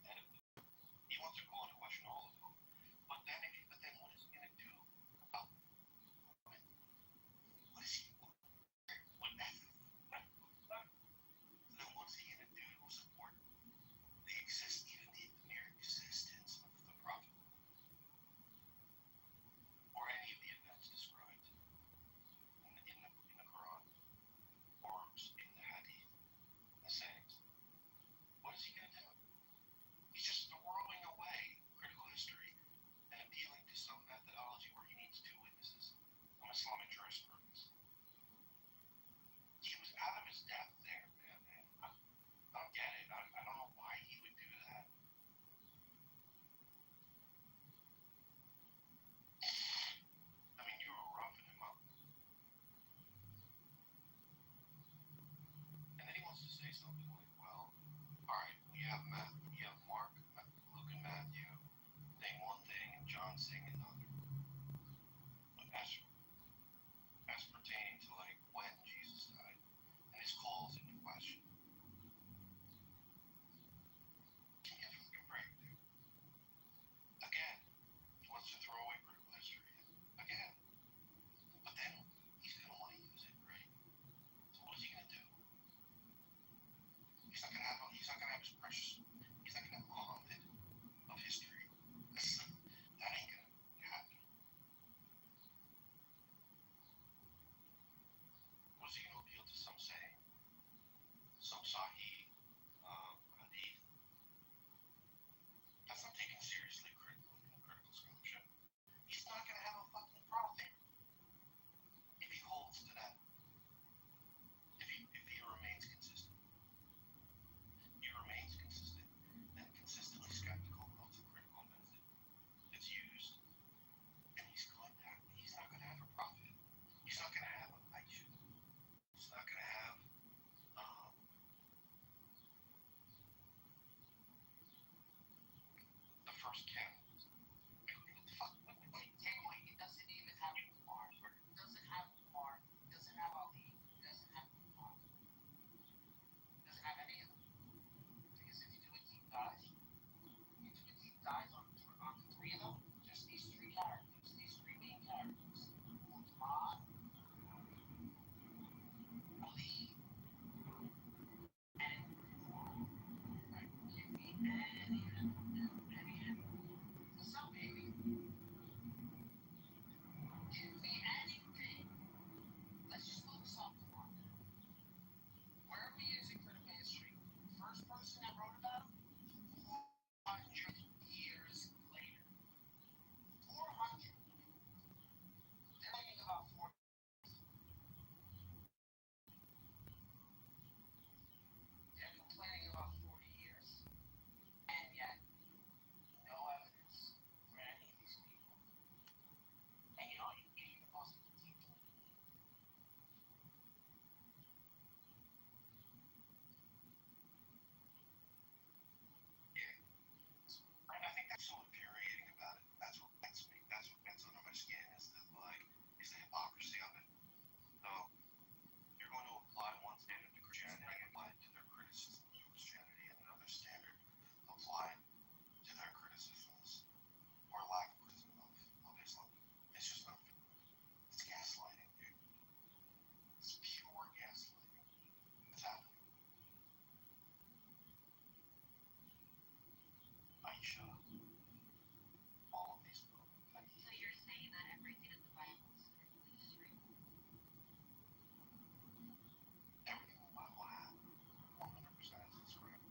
edit. He wants to call into question all of them. But then what is he gonna do about what is he then what's he gonna do to support even the mere existence of the prophet? Or any of the events described in the Quran, or in the Hadith, the sayings. What is he going to do? He's just throwing away critical history and appealing to some methodology where he needs two witnesses from Islamic jurisprudence. He was out of his depth there, man. I don't get it. I don't know why he would do that. I mean, you were roughing him up. And then he wants to say something like, well, alright, we have Mark, Luke and Matthew saying one thing and John saying another. But as pertaining to like when Jesus died and his calls into question. Can you fucking break, dude? Again, he wants to throw away critical history. Again. But then farms cattle. It doesn't even have a farm. It doesn't have a farm. It doesn't have a lead. It doesn't have a farm. It doesn't have any of them. Because if you do a deep dive, on the three of them, just these three characters, these three main characters. Ultron, Ali, and right? Give me any of them. What's up, baby? Give me anything. Let's just focus on Thor. Where are we using critical history? First person that wrote about him? 400 years later. 400. They're talking about 4. They're complaining about 40 years. And yet, no evidence for any of these people. And you know, it even goes into detail. I think that's so infuriating about it. That's what gets me. That's what gets under my skin is the hypocrisy of it. So you're going to apply one standard to Christianity and apply it to their criticisms of Christianity, and another standard applied to their criticisms or lack of criticism of Islam. It's just not. It's gaslighting, dude. It's pure gaslighting. It's happening. Aisha, all of these people. So you're saying that everything in the Bible is critical history? Everything in the Bible had 100% is correct.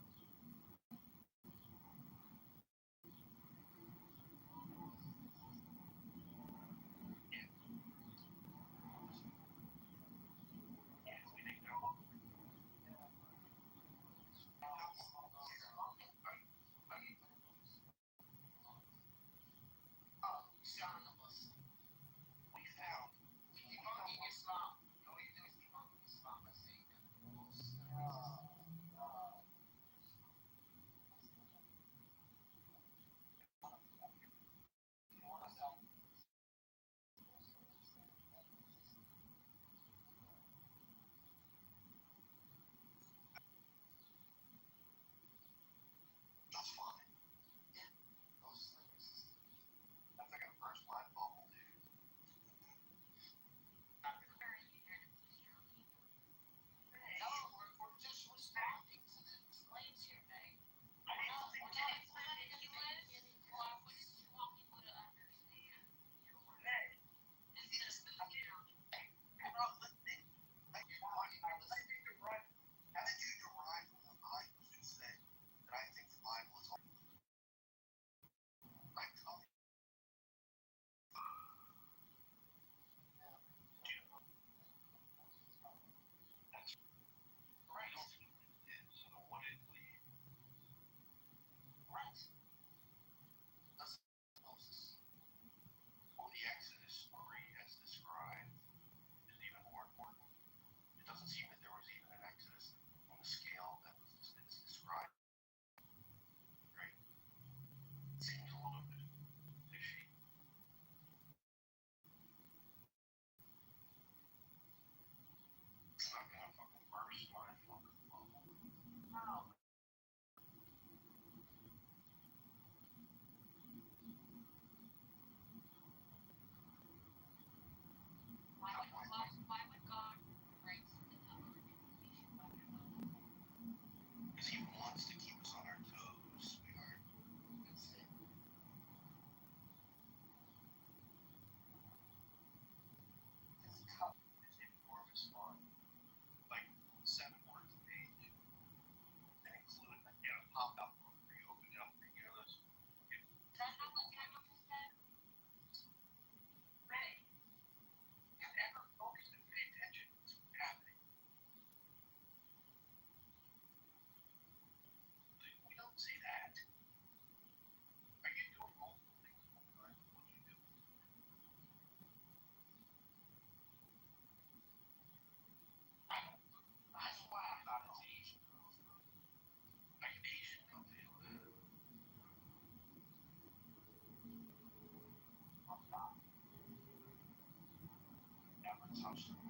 much.